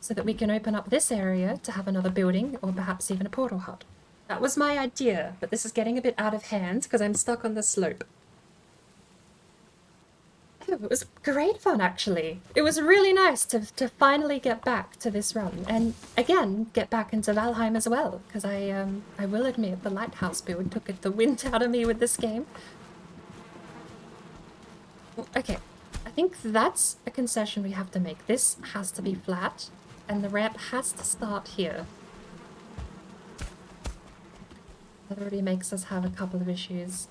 so that we can open up this area to have another building or perhaps even a portal hut. That was my idea, but this is getting a bit out of hand because I'm stuck on the slope. Oh, it was great fun, actually. It was really nice to finally get back to this run and, again, get back into Valheim as well because I will admit the Lighthouse Build took the wind out of me with this game. Okay, I think that's a concession we have to make. This has to be flat, and the ramp has to start here. That already makes us have a couple of issues.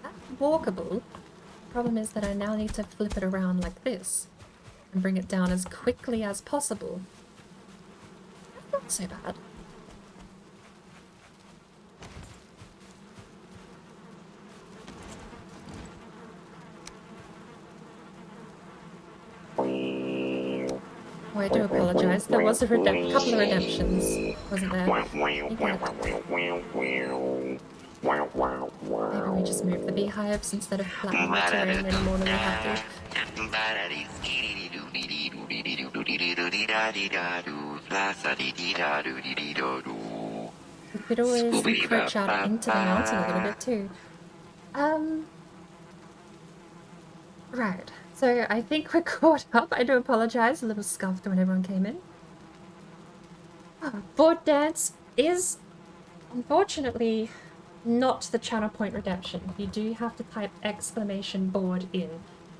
That's walkable. Problem is that I now need to flip it around like this, and bring it down as quickly as possible. Not so bad. Oh, I do apologize. There was a couple of redemptions, wasn't there? Maybe we just move the beehives instead of flattening the terrain any more than we have to. We could always encroach out into the mountain a little bit too. Right. So I think we're caught up. I do apologize. A little scuffed when everyone came in. Oh, board dance is, unfortunately, not the channel point redemption. You do have to type exclamation board in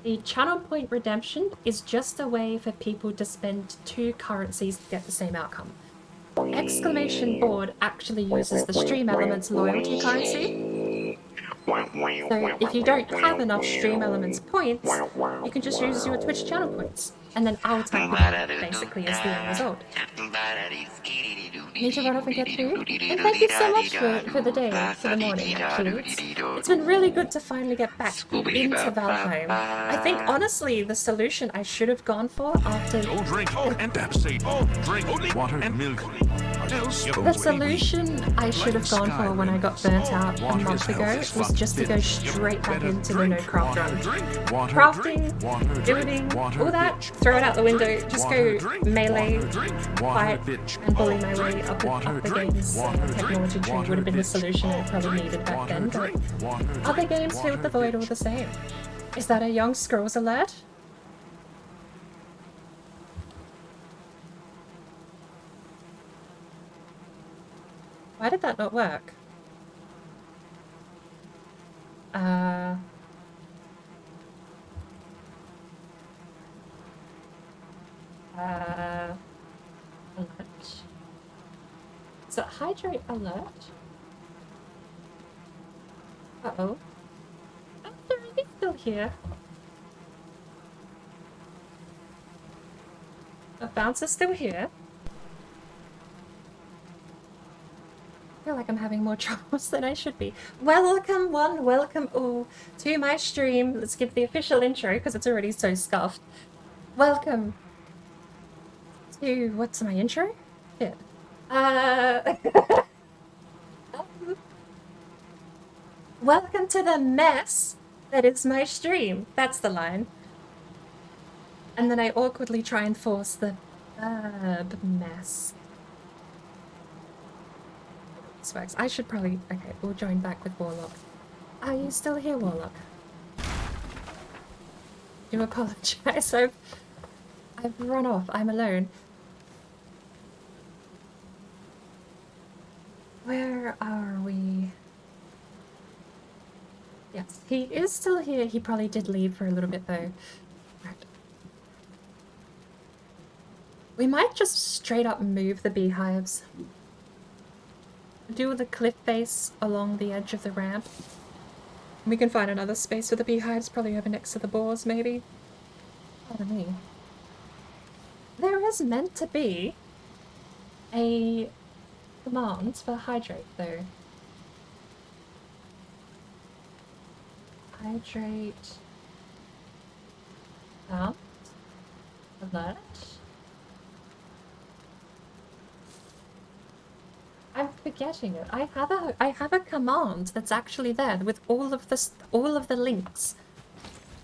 The channel point redemption is just a way for people to spend 2 currencies to get the same outcome. Exclamation board actually uses the stream elements loyalty currency. So if you don't have enough stream elements points, you can just use your Twitch channel points. And then I'll type it in, basically, as the end result. Need to run off and get food? And thank you so much for the day, for the morning, actually. It's been really good to finally get back into Valheim. I think, honestly, the solution I should have gone for after... The solution I should have gone for when I got burnt out a month ago was just to go straight back into the no craft run. Crafting, building, all that, throw it out the window, just go melee, fight, and bully my way up the game's technology tree would have been the solution I probably needed back then, but other games filled the void all the same. Is that a young scrolls alert? Why did that not work? Alert. Is it hydrate alert? Uh-oh. Oh, they're really still here. The bouncer's still here. I feel like I'm having more troubles than I should be. Welcome one, welcome all to my stream. Let's give the official intro because it's already so scuffed. Welcome to, what's my intro? Yeah. Welcome to the mess that is my stream. That's the line. And then I awkwardly try and force the verb mess. I should probably... Okay, we'll join back with Warlock. Are you still here, Warlock? Do apologize. I've run off. I'm alone. Where are we? Yes, he is still here. He probably did leave for a little bit, though. Right. We might just straight up move the beehives. Do the cliff face along the edge of the ramp. We can find another space for the beehives, probably over next to the boars, maybe. Pardon me. There is meant to be a command for hydrate, though. Hydrate. Mount. Alert. I'm forgetting it. I have a command that's actually there with all of the links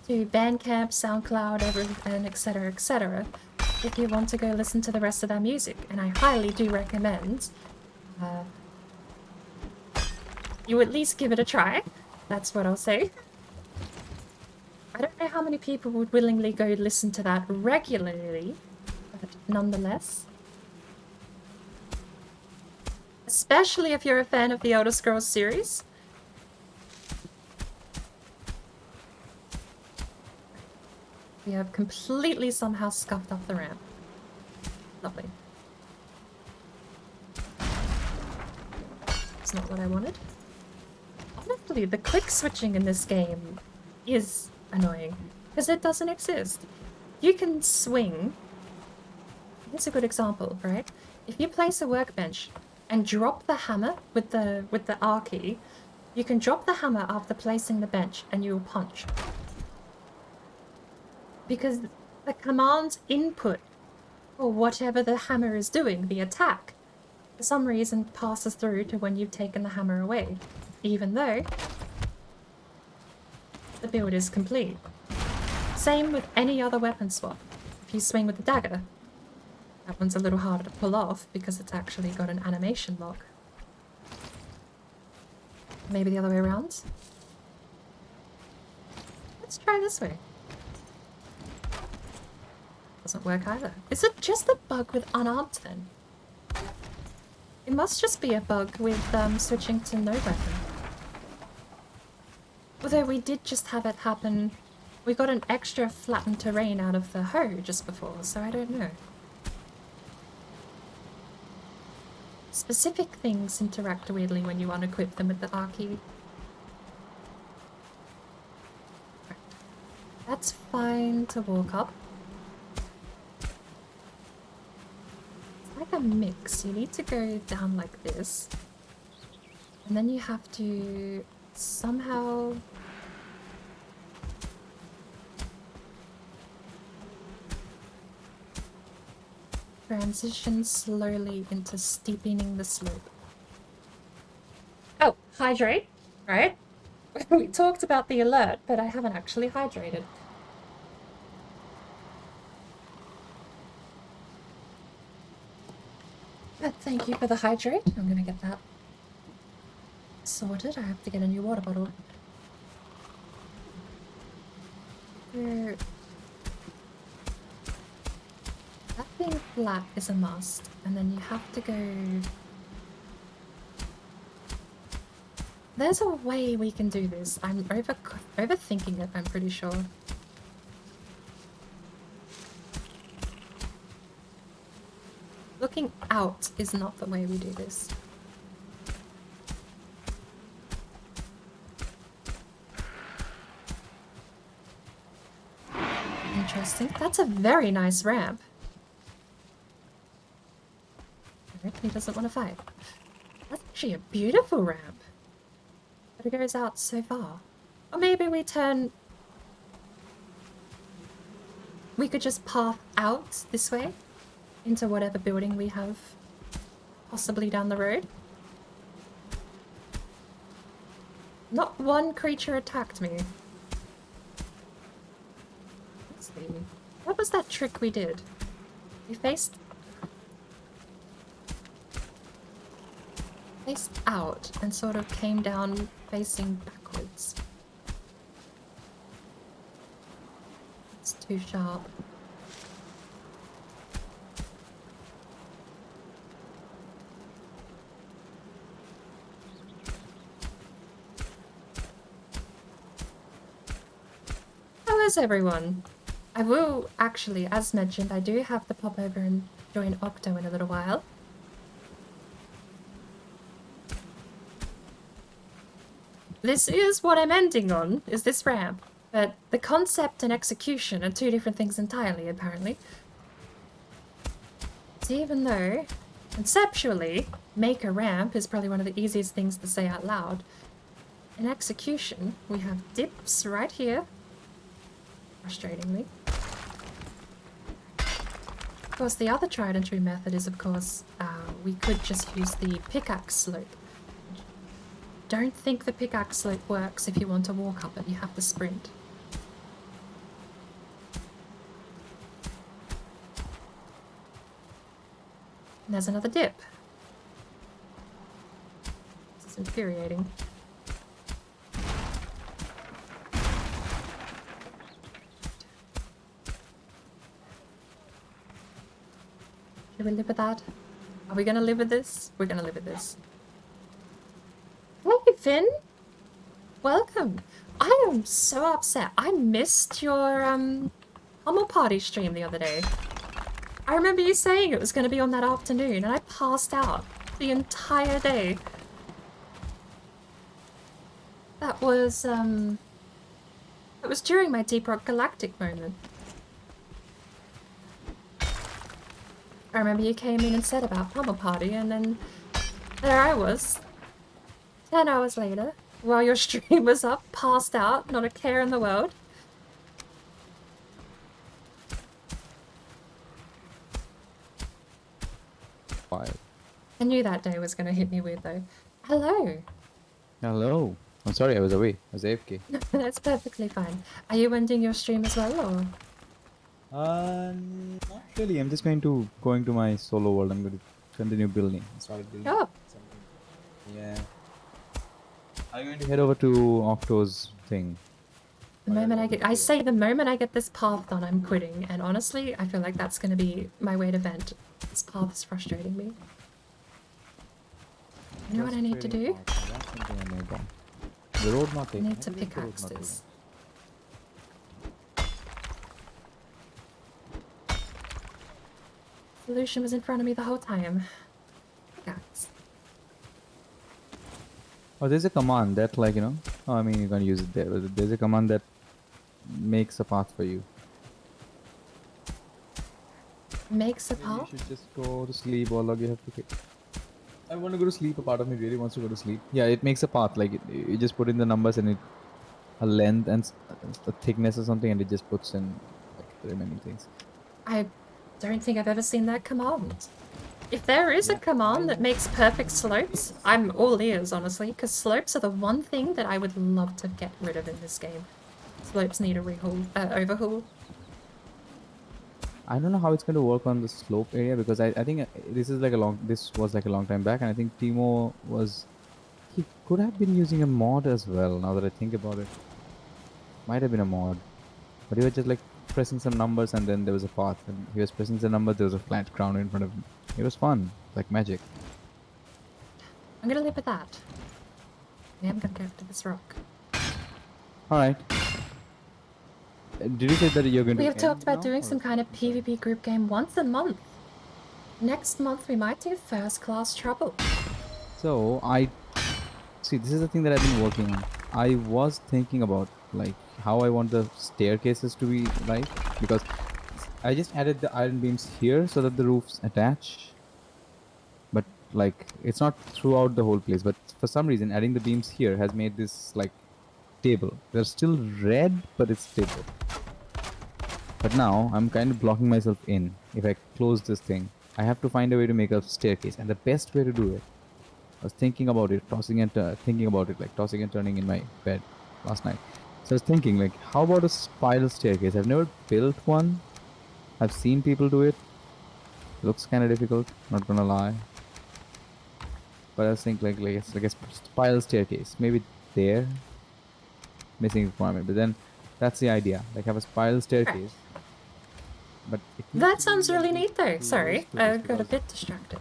to Bandcamp, SoundCloud, and etc. etc. If you want to go listen to the rest of their music, and I highly do recommend you at least give it a try. That's what I'll say. I don't know how many people would willingly go listen to that regularly, but nonetheless. Especially if you're a fan of the Elder Scrolls series. We have completely somehow scuffed off the ramp. Lovely. It's not what I wanted. Honestly, the click switching in this game is annoying because it doesn't exist. You can swing. Here's a good example, right? If you place a workbench and drop the hammer with the R key, you can drop the hammer after placing the bench and you'll punch. Because the command input for whatever the hammer is doing, the attack, for some reason passes through to when you've taken the hammer away, even though the build is complete. Same with any other weapon swap. If you swing with the dagger, that one's a little harder to pull off because it's actually got an animation lock. Maybe the other way around? Let's try this way. Doesn't work either. Is it just a bug with unarmed then? It must just be a bug with switching to no weapon. Although we did just have it happen We got an extra flattened terrain out of the hoe just before, so I don't know. Specific things interact weirdly when you unequip them with the R key. Right. That's fine to walk up. It's like a mix. You need to go down like this. And then you have to somehow... transition slowly into steepening the slope. Oh, hydrate, right? We talked about the alert, but I haven't actually hydrated. But thank you for the hydrate. I'm gonna get that sorted. I have to get a new water bottle. That being flat is a must, and then you have to go... There's a way we can do this. I'm overthinking it, I'm pretty sure. Looking out is not the way we do this. Interesting. That's a very nice ramp. He doesn't want to fight. That's actually a beautiful ramp. But it goes out so far. Or maybe we turn... We could just path out this way into whatever building we have possibly down the road. Not one creature attacked me. Let's see. What was that trick we did? We faced out and sort of came down facing backwards. It's too sharp. How is everyone? I will actually, as mentioned, I do have to pop over and join Octo in a little while. This is what I'm ending on, is this ramp. But the concept and execution are two different things entirely, apparently. So even though, conceptually, make a ramp is probably one of the easiest things to say out loud, in execution, we have dips right here. Frustratingly. Of course, the other tried and true method is, of course, we could just use the pickaxe slope. Don't think the pickaxe slope works if you want to walk up it, you have to sprint. And there's another dip. This is infuriating. Should we live with that? Are we gonna live with this? We're gonna live with this. Hey, Finn! Welcome! I am so upset. I missed your, Hummel Party stream the other day. I remember you saying it was going to be on that afternoon, and I passed out the entire day. That was, it was during my Deep Rock Galactic moment. I remember you came in and said about Hummel Party, and then there I was. 10 hours later, while your stream was up, passed out, not a care in the world. Wild. I knew that day was going to hit me weird though. Hello! Hello. I'm sorry, I was away. I was AFK. That's perfectly fine. Are you ending your stream as well, or? Not really. I'm just going to my solo world. I'm going to continue building. Start building something. Yeah. I'm going to head over to Octo's thing. The moment the moment I get this path done, I'm quitting. And honestly, I feel like that's going to be my way to vent. This path is frustrating me. You know what I need to do? The road not I taken. need to pickaxe this. Solution was in front of me the whole time. Guys. Oh, there's a command that, like, you know, oh, I mean, you're gonna use it there, but there's a command that makes a path for you. Makes a Maybe you path? should just go to sleep, or log you have to pick. I want to go to sleep. A part of me really wants to go to sleep. Yeah, it makes a path. Like, you just put in the numbers and a length and a thickness or something, and it just puts in like the remaining things. I don't think I've ever seen that command. If there is a command that makes perfect slopes, I'm all ears, honestly, because slopes are the one thing that I would love to get rid of in this game. Slopes need a overhaul. I don't know how it's going to work on the slope area, because I think this was like a long time back, and I think Timo he could have been using a mod as well. Now that I think about it, might have been a mod, but he was just like pressing some numbers, and then there was a path, and he was pressing the number. There was a flat ground in front of him. It was fun, like magic. I'm gonna live with that. I am gonna go to this rock. All right. Did you say that you're going to? We have talked about doing or- some kind of PvP group game once a month. Next month we might do First Class Trouble. So see, this is the thing that I've been working on. I was thinking about like how I want the staircases to be like, because I just added the iron beams here so that the roofs attach. But like it's not throughout the whole place. But for some reason, adding the beams here has made this like stable. They're still red, but it's stable. But now I'm kind of blocking myself in. If I close this thing, I have to find a way to make a staircase, and the best way to do it, I was thinking about it, thinking about it, like tossing and turning in my bed last night. So I was thinking, like, how about a spiral staircase? I've never built one. I've seen people do it. Looks kind of difficult, not gonna lie. But I was thinking, like a spiral staircase, maybe there. Missing requirement, but then that's the idea. Like have a spiral staircase. But it needs That to sounds be really little neat though. close Sorry, to I this, got a because bit distracted.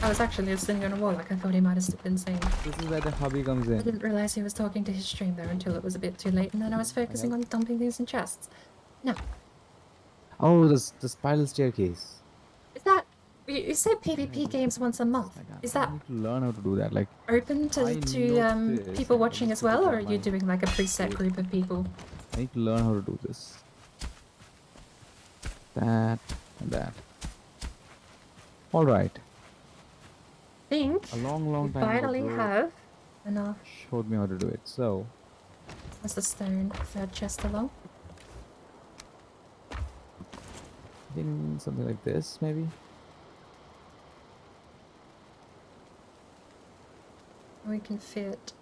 I was actually listening on a Warlock. I thought he might have been saying. this is where the hubby comes I in. didn't realize he was talking to his stream though until it was a bit too late, and then I was focusing on dumping things in chests. No, Oh, the spiral staircase. is that you said PvP games once a month? Is that I need to learn how to do that. Like open to I know this, people I watching just as well, put it or are on you my doing like a preset board. group of people? I need to learn how to do this. That and that. All right. Think A long we time ago, finally bro have enough. showed me how to do it. So Was the stone third chest along? I think something like this, maybe. We can fit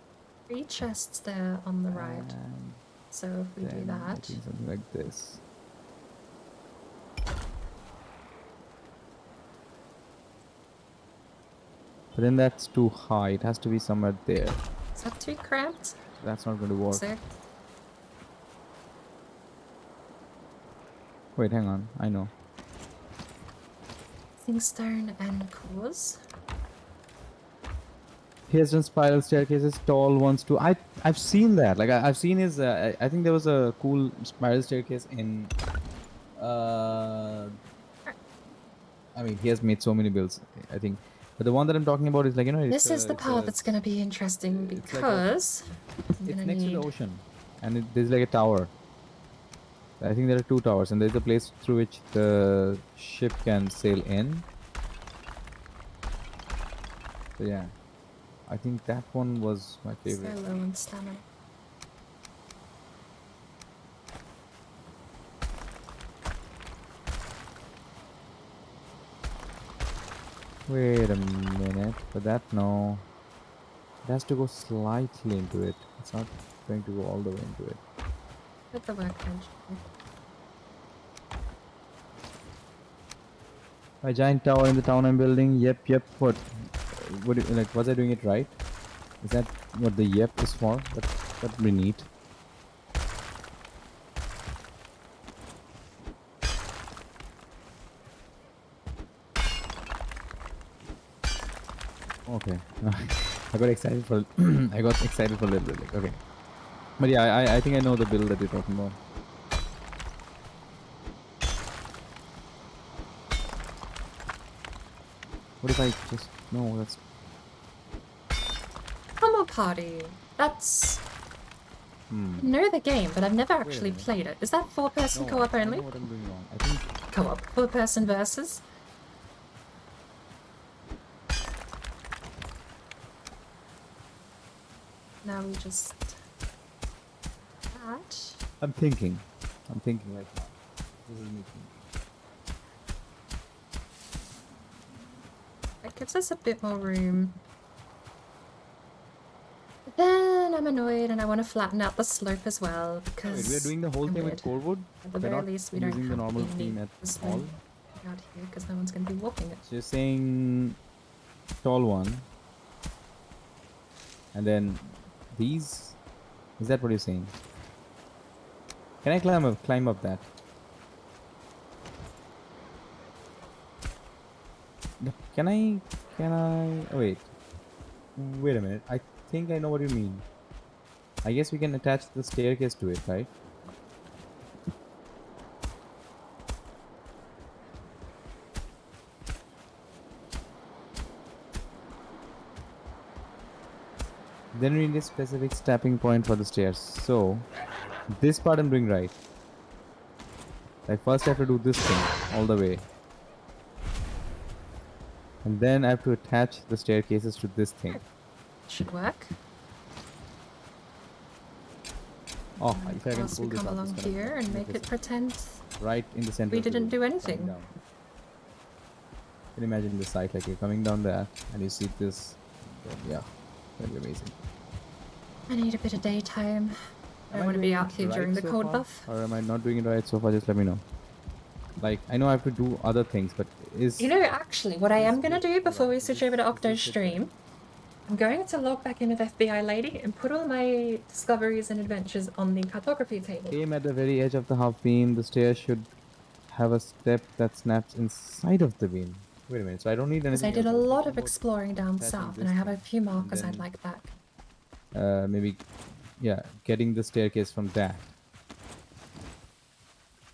3 chests there on the right. And So if we do then I that, think something like this. But then that's too high. It has to be somewhere there. is that too cramped? That's not going to work. So Wait, hang on. I know. think stone and cores. Here's some spiral staircases, tall ones too. I've seen that. Like I've seen his. I think there was a cool spiral staircase in. I mean, he has made so many builds. I think, but the one that I'm talking about is like, you know. This is the part that's going to be interesting it's like a- because I'm It's gonna next to need the ocean, and there's like a tower. I think there are 2 towers, and there's a place through which the ship can sail in. So yeah, I think that one was my so favorite. low on stamina. Wait a minute, but that no. It has to go slightly into it. It's not going to go all the way into it. Put the workbench. A giant tower in the town I'm building. Yep. What? Like, was I doing it right? Is that what the yep is for? That'd be neat. Okay. I got excited for I got excited for a little bit. Like, okay. But yeah, I think I know the build that you're talking about. What if I just... No, that's... Come on, party. That's... Hmm. I know the game, but I've never a actually minute. played it. Is that 4-person No, co-op I only? know what I'm doing wrong. I think... Co-op. 4-person versus? Now we just... That. I'm thinking. I'm thinking right now. This is me thinking. It gives us a bit more room. But then I'm annoyed and I want to flatten out the slope as well because... Wait, we're doing the whole I'm thing weird. with core wood? At the We're very not least, we don't using have the normal to theme need at the slope all? out here because no one's going to be walking it. So you're saying... Tall one. And then... These... Is that what you're saying? Can I climb up that? No, Can I... Oh, wait. Wait a minute. I think I know what you mean. I guess we can attach the staircase to it, right? Then we need a specific stepping point for the stairs. So, this part I'm doing right. Like first I have to do this thing all the way. And then I have to attach the staircases to this thing. Should work. Oh, if I can Plus we pull this come up, along it's gonna here and make it pretend right in the center. we of the didn't room, do coming anything. down. Can you imagine the sight, like you're coming down there and you see this? Yeah, that'd be amazing. I need a bit of daytime. I Am don't want to be doing out it here right during the so cold far? buff. Or am I not doing it right so far? Just let me know. Like, I know I have to do other things, but is... You know, actually, what I am going to do before we Is switch this- over to is Octo's this it stream, I'm going to log back in with FBI Lady and put all my discoveries and adventures on the cartography table. Aim at the very edge of the half beam. The stair should have a step that snaps inside of the beam. Wait a minute, so I don't need Because anything I did a else. was lot thinking of about exploring down attaching south, and this I have a thing, few markers and I'd then- like back. Maybe, yeah, getting the staircase from that.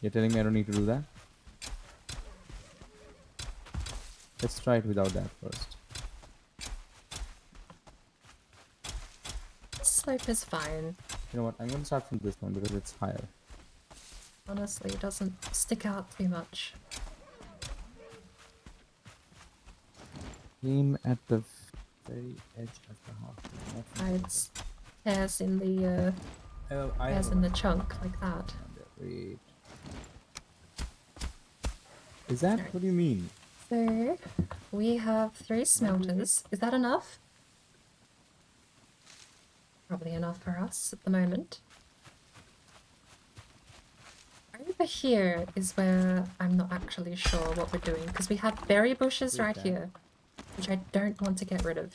You're telling me I don't need to do that? Let's try it without that first. Slope is fine. You know what, I'm going to start from this one because it's higher. Honestly, it doesn't stick out too much. Aim at the very edge of the half beam. It's hairs in the hairs in the chunk like that. Wait. Is that what you mean? So we have 3 smelters. Is that enough? Probably enough for us at the moment. Over here is where I'm not actually sure what we're doing because we have berry bushes right here, which I don't want to get rid of.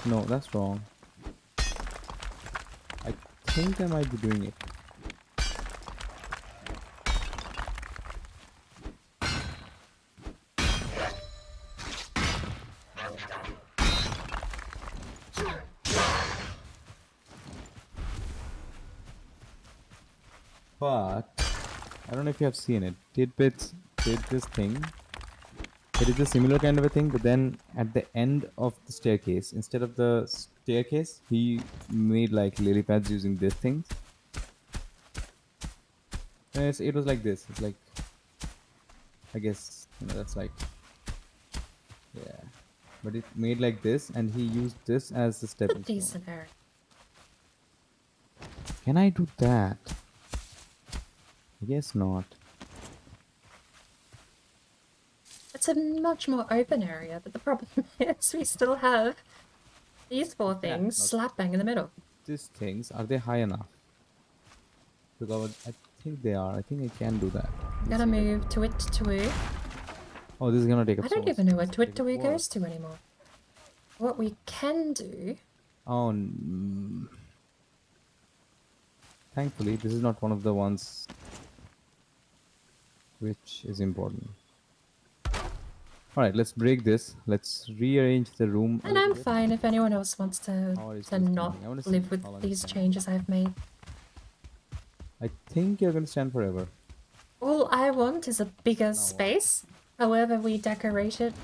No, that's wrong. I think I might be doing it. But I don't know if you have seen it. Tidbits did this thing. It is a similar kind of a thing, but then at the end of the staircase, instead of the staircase, he made like lily pads using these things. And it was like this. It's like, I guess, you know, that's like, yeah. But it made like this, and he used this as the It's a stepping stone. decent area. Can I do that? I guess not. It's a much more open area, but the problem is we still have these 4 things no. slap bang in the middle. These things, are they high enough? Because I think they are. I think I can do that. Gotta move to it to Oh, this is gonna take up I so don't much even know where space. Twit to goes to anymore. What we can do, Oh, thankfully, this is not one of the ones which is important. Alright, let's break this. Let's rearrange the room a And little I'm bit. fine if anyone else wants How are you to still not standing? I want to live see with how long these you stand. changes I've made. I think you're gonna stand forever. All I want is a bigger what? space. However we decorate it,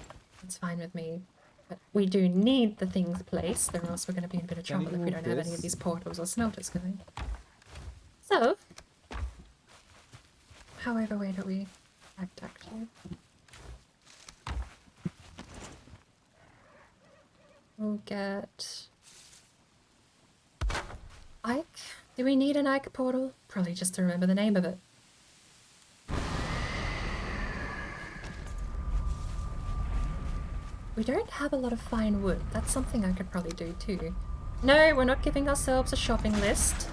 it's fine with me. But we do need the things placed, or else we're going to be in a bit of Can you trouble if we move don't have any of this? these portals or smelters going. So, however way do we act actually? We'll get... Ike? Do we need an Ike portal? Probably just to remember the name of it. We don't have a lot of fine wood. That's something I could probably do too. No, we're not giving ourselves a shopping list.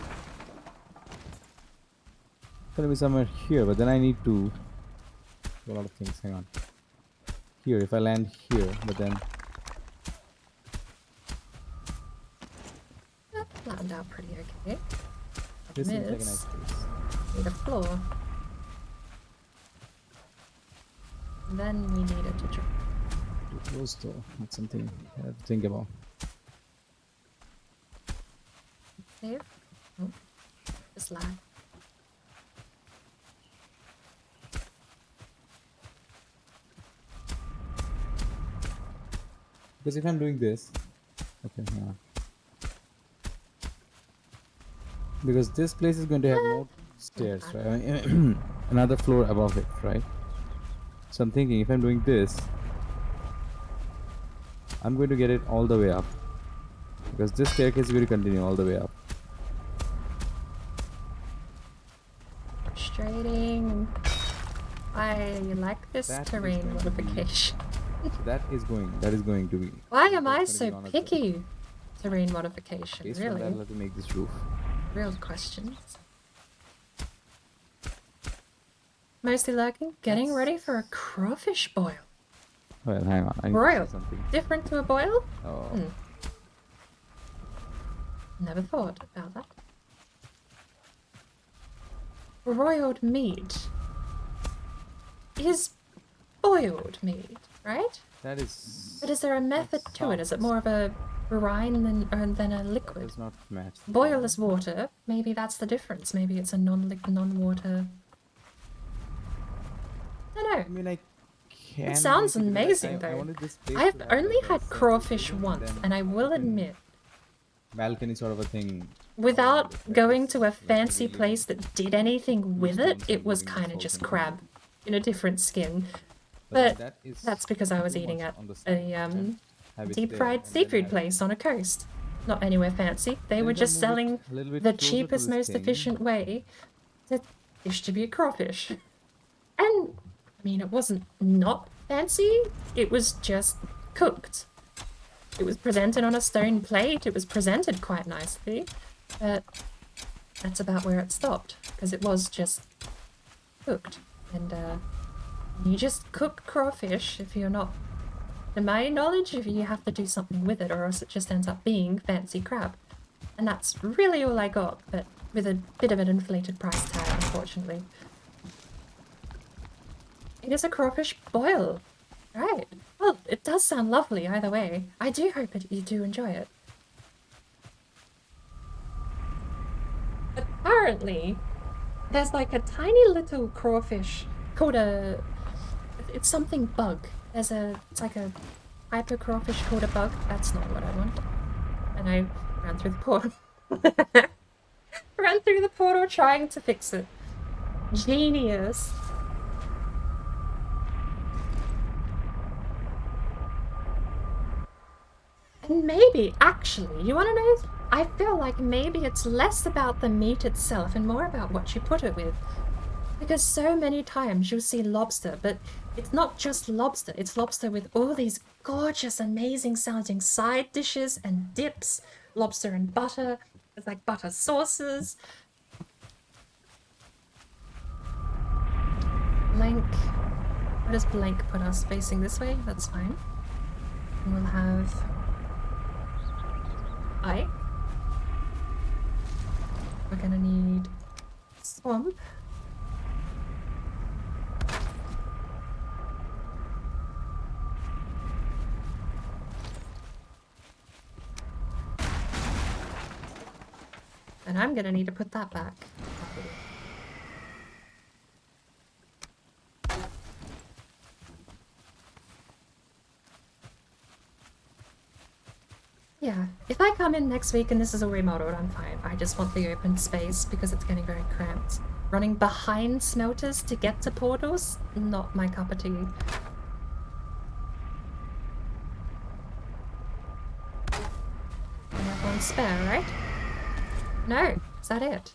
It's gonna be somewhere here, but then I need to do a lot of things. Hang on. Here, if I land here, but then That planned out pretty okay. this seems like a Miss. nice place. Need a floor. And then we need it to drop. Too close though. That's something I have to think about. Save. Oh, just lag. Because if I'm doing this, okay, hang on. Because this place is going to have more stairs, right? I mean, another floor above it, right? So I'm thinking if I'm doing this, I'm going to get it all the way up. Because this staircase is going to continue all the way up. Frustrating. I like this That is terrain going to be- modification. So that is going to be. Why am I that's so gonna be on a- picky? Terrain modification, Based on that, really? I'll have to make this roof. Real questions. Mostly lurking, getting ready for a crawfish boil. Well, hang on. I need to Broil. say something. Different to a boil? Oh, Never thought about that. Broiled meat is boiled meat, right? that is. But is there a method to it? Is it more of a brine than a liquid? Does not match. the Boil is water. Maybe that's the difference. Maybe it's a non-water. I don't know. I mean, I can. It sounds make it, but amazing, I though. wanted this place I've to have only like a had sense of crawfish freedom, once, then and I will open admit, balcony sort of a thing. without Like going this, to a like fancy really place that did anything with it, goosebumps it was moving this kind of whole just thing. crab in a different skin. then But that is that's because I was too eating much at on the side. a Have it deep there, fried and then seafood have- place on a coast. Not anywhere fancy. They then were if I just move it selling a little bit the closer to cheapest, this most thing, efficient way to distribute crawfish. And, I mean, it wasn't not fancy. It was just cooked. It was presented on a stone plate. It was presented quite nicely. But that's about where it stopped. Because it was just cooked. And, you just cook crawfish if you're not... To my knowledge, if you have to do something with it, or else it just ends up being fancy crab. And that's really all I got, but with a bit of an inflated price tag, unfortunately. It is a crawfish boil. Right. Well, it does sound lovely either way. I do hope that you do enjoy it. Apparently, there's like a tiny little crawfish called a... It's something bug. It's like a hyper crawfish called a bug. That's not what I want. And I ran through the portal. Ran through the portal trying to fix it. Genius. And maybe, actually, you wanna know? I feel like maybe it's less about the meat itself and more about what you put it with. Because so many times you'll see lobster, but it's not just lobster. It's lobster with all these gorgeous, amazing sounding side dishes and dips. Lobster and butter. It's like butter sauces. Blank. Where does blank put us? Facing this way? That's fine. And we'll have... Ike. We're gonna need... Swamp. And I'm gonna need to put that back. Yeah, if I come in next week and this is all remodeled, I'm fine. I just want the open space because it's getting very cramped. Running behind smelters to get to portals? Not my cup of tea. I have one spare, right? No, is that it?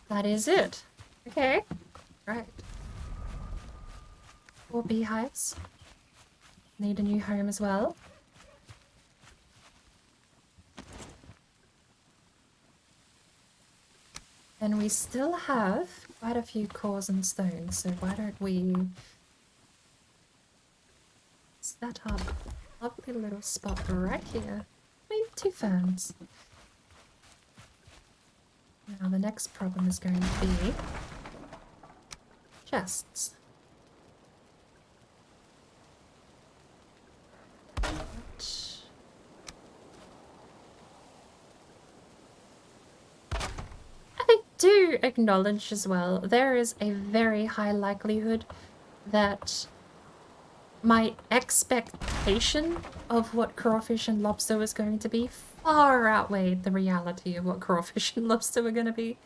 That is it. Okay, right. 4 beehives. Need a new home as well. And we still have quite a few cores and stones, so why don't we set up a lovely little spot right here. Maybe 2 fans. Now the next problem is going to be chests. I do acknowledge as well, there is a very high likelihood that my expectation of what crawfish and lobster was going to be far outweighed the reality of what crawfish and lobster were going to be.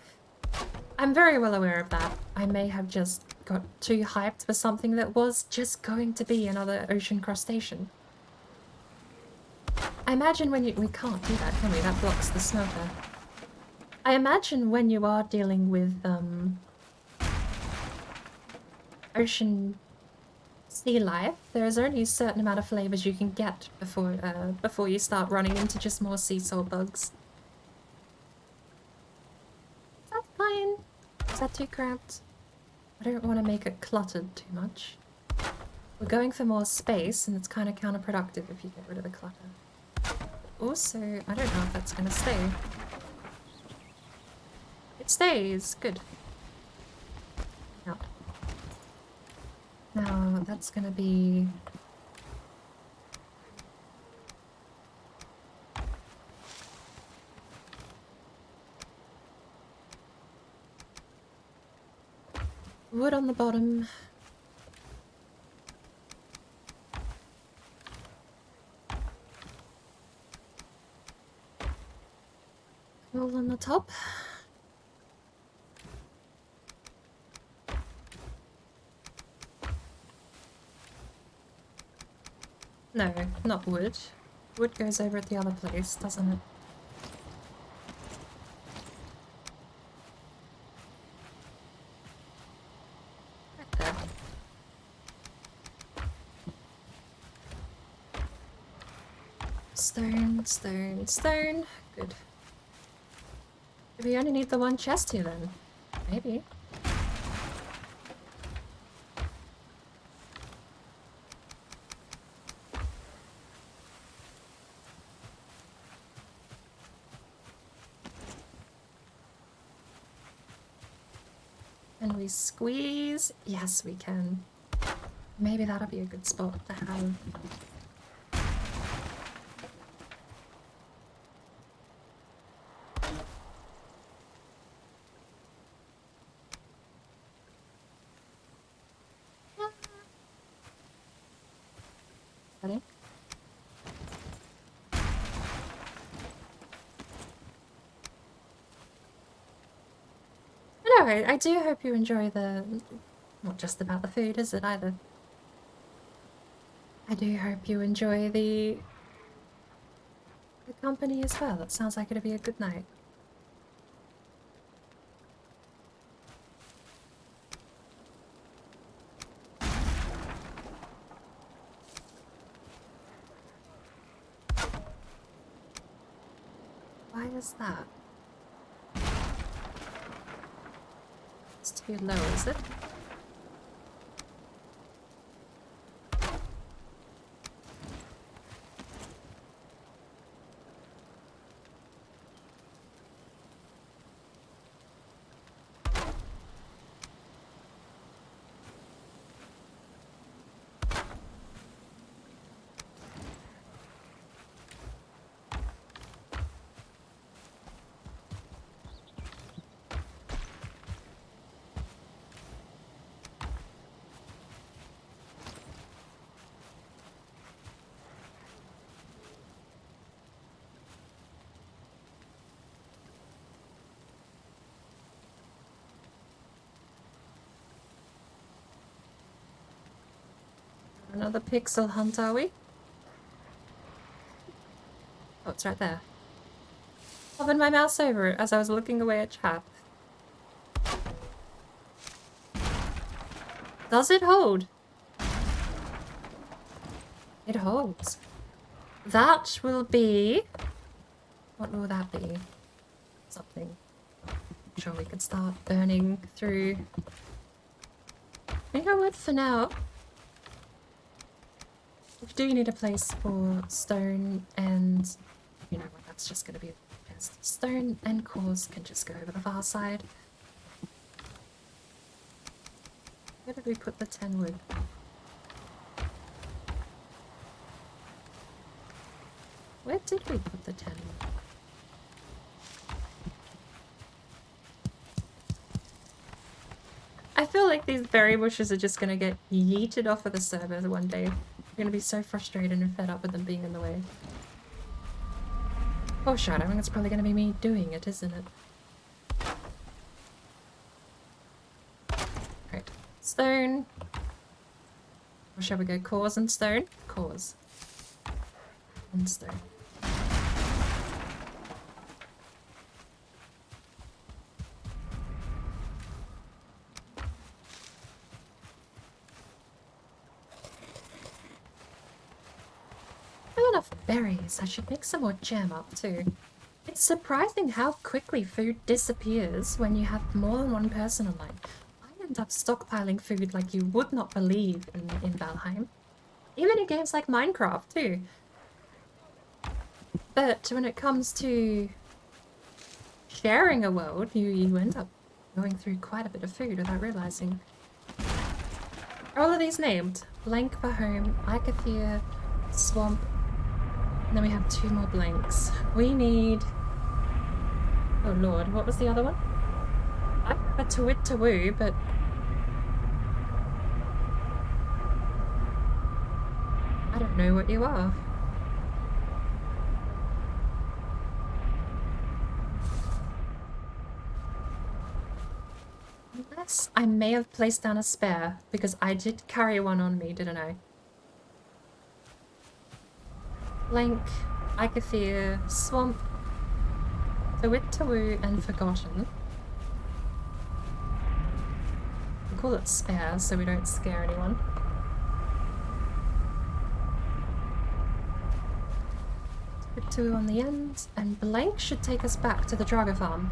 I'm very well aware of that. I may have just got too hyped for something that was just going to be another ocean crustacean. I imagine when you... We can't do that, can we? That blocks the smelter. I imagine when you are dealing with ocean sea life, there's only a certain amount of flavors you can get before you start running into just more sea salt bugs. Is that fine? Is that too cramped? I don't want to make it cluttered too much. We're going for more space, and it's kind of counterproductive if you get rid of the clutter. Also, I don't know if that's going to stay. It stays. Good. Now, that's going to be... wood on the bottom. Coal on the top. No, not wood. Wood goes over at the other place, doesn't it? Right there. Stone, stone, stone. Good. We only need the one chest here then. Maybe. Can we squeeze? Yes, we can. Maybe that'll be a good spot to have. Ready? Anyway, I do hope you enjoy the... not just about the food, is it, either? I do hope you enjoy the company as well. It sounds like it'll be a good night. Why is that? It's too low, is it? Another pixel hunt, are we? Oh, it's right there. Hovered my mouse over it as I was looking away at chat. Does it hold? It holds. That will be... What will that be? Something. I'm sure we could start burning through. I think I would for now. We do need a place for stone and... You know what, that's just going to be best. Stone and cores can just go over the far side. Where did we put the 10 wood? Where did we put the 10 wood? I feel like these berry bushes are just gonna get yeeted off of the server one day. We're gonna be so frustrated and fed up with them being in the way. Foreshadowing, it's probably gonna be me doing it, isn't it? Right. Stone. Or shall we go cores and stone? Cores. And stone. I have enough berries. I should make some more jam up too. It's surprising how quickly food disappears when you have more than one person online. I end up stockpiling food like you would not believe in Valheim. Even in games like Minecraft too. But when it comes to sharing a world, you end up going through quite a bit of food without realizing. Are all of these named? Blank for home, Icathea, Swamp, and then we have 2 more blanks. We need... Oh lord, what was the other one? I have a Tawit Tawoo, but... I don't know what you are. Unless I may have placed down a spare, because I did carry one on me, didn't I? Blank, Icathea, Swamp, Tawit Tawoo, and Forgotten. We'll call it spare so we don't scare anyone. Tawit Tawoo on the end, and Blank should take us back to the Drago farm.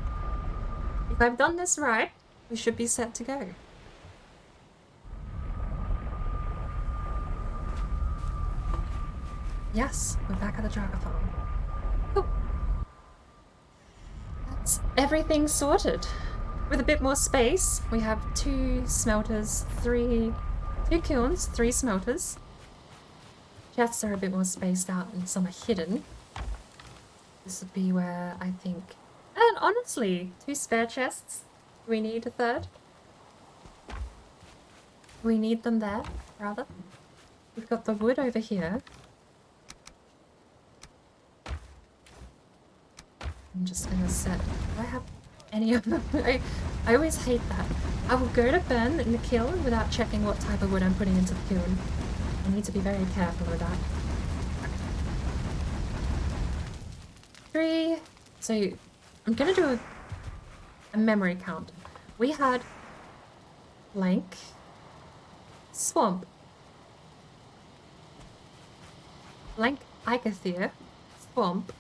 If I've done this right, we should be set to go. Yes, we're back at the Drago farm. Cool. That's everything sorted. With a bit more space, we have 2 smelters, 2 kilns, 3 smelters. Chests are a bit more spaced out and some are hidden. This would be where I think... And honestly, 2 spare chests. Do we need a 3rd? We need them there, rather. We've got the wood over here. I'm just gonna set... Do I have any of them? I always hate that. I will go to burn in the kiln without checking what type of wood I'm putting into the kiln. I need to be very careful with that. 3. So I'm gonna do a memory count. We had Blank, Swamp, Blank Icathea, Swamp,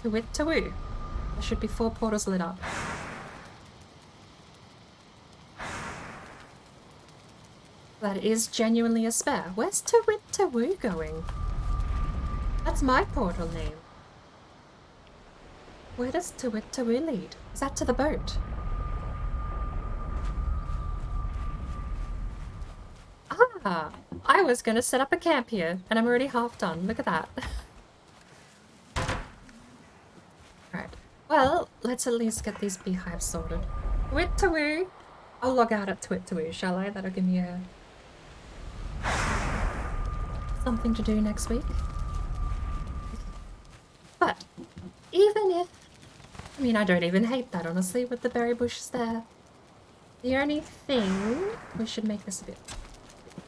Tawit Tawoo. There should be 4 portals lit up. That is genuinely a spare. Where's Tawit Tawoo going? That's my portal name. Where does Tawit Tawoo lead? Is that to the boat? Ah! I was gonna set up a camp here, and I'm already half done. Look at that. Alright. Well, let's at least get these beehives sorted. Tawit Tawoo! I'll log out at Tawit Tawoo, shall I? That'll give me a... something to do next week. But, even if... I mean, I don't even hate that, honestly, with the berry bushes there. The only thing... We should make this a bit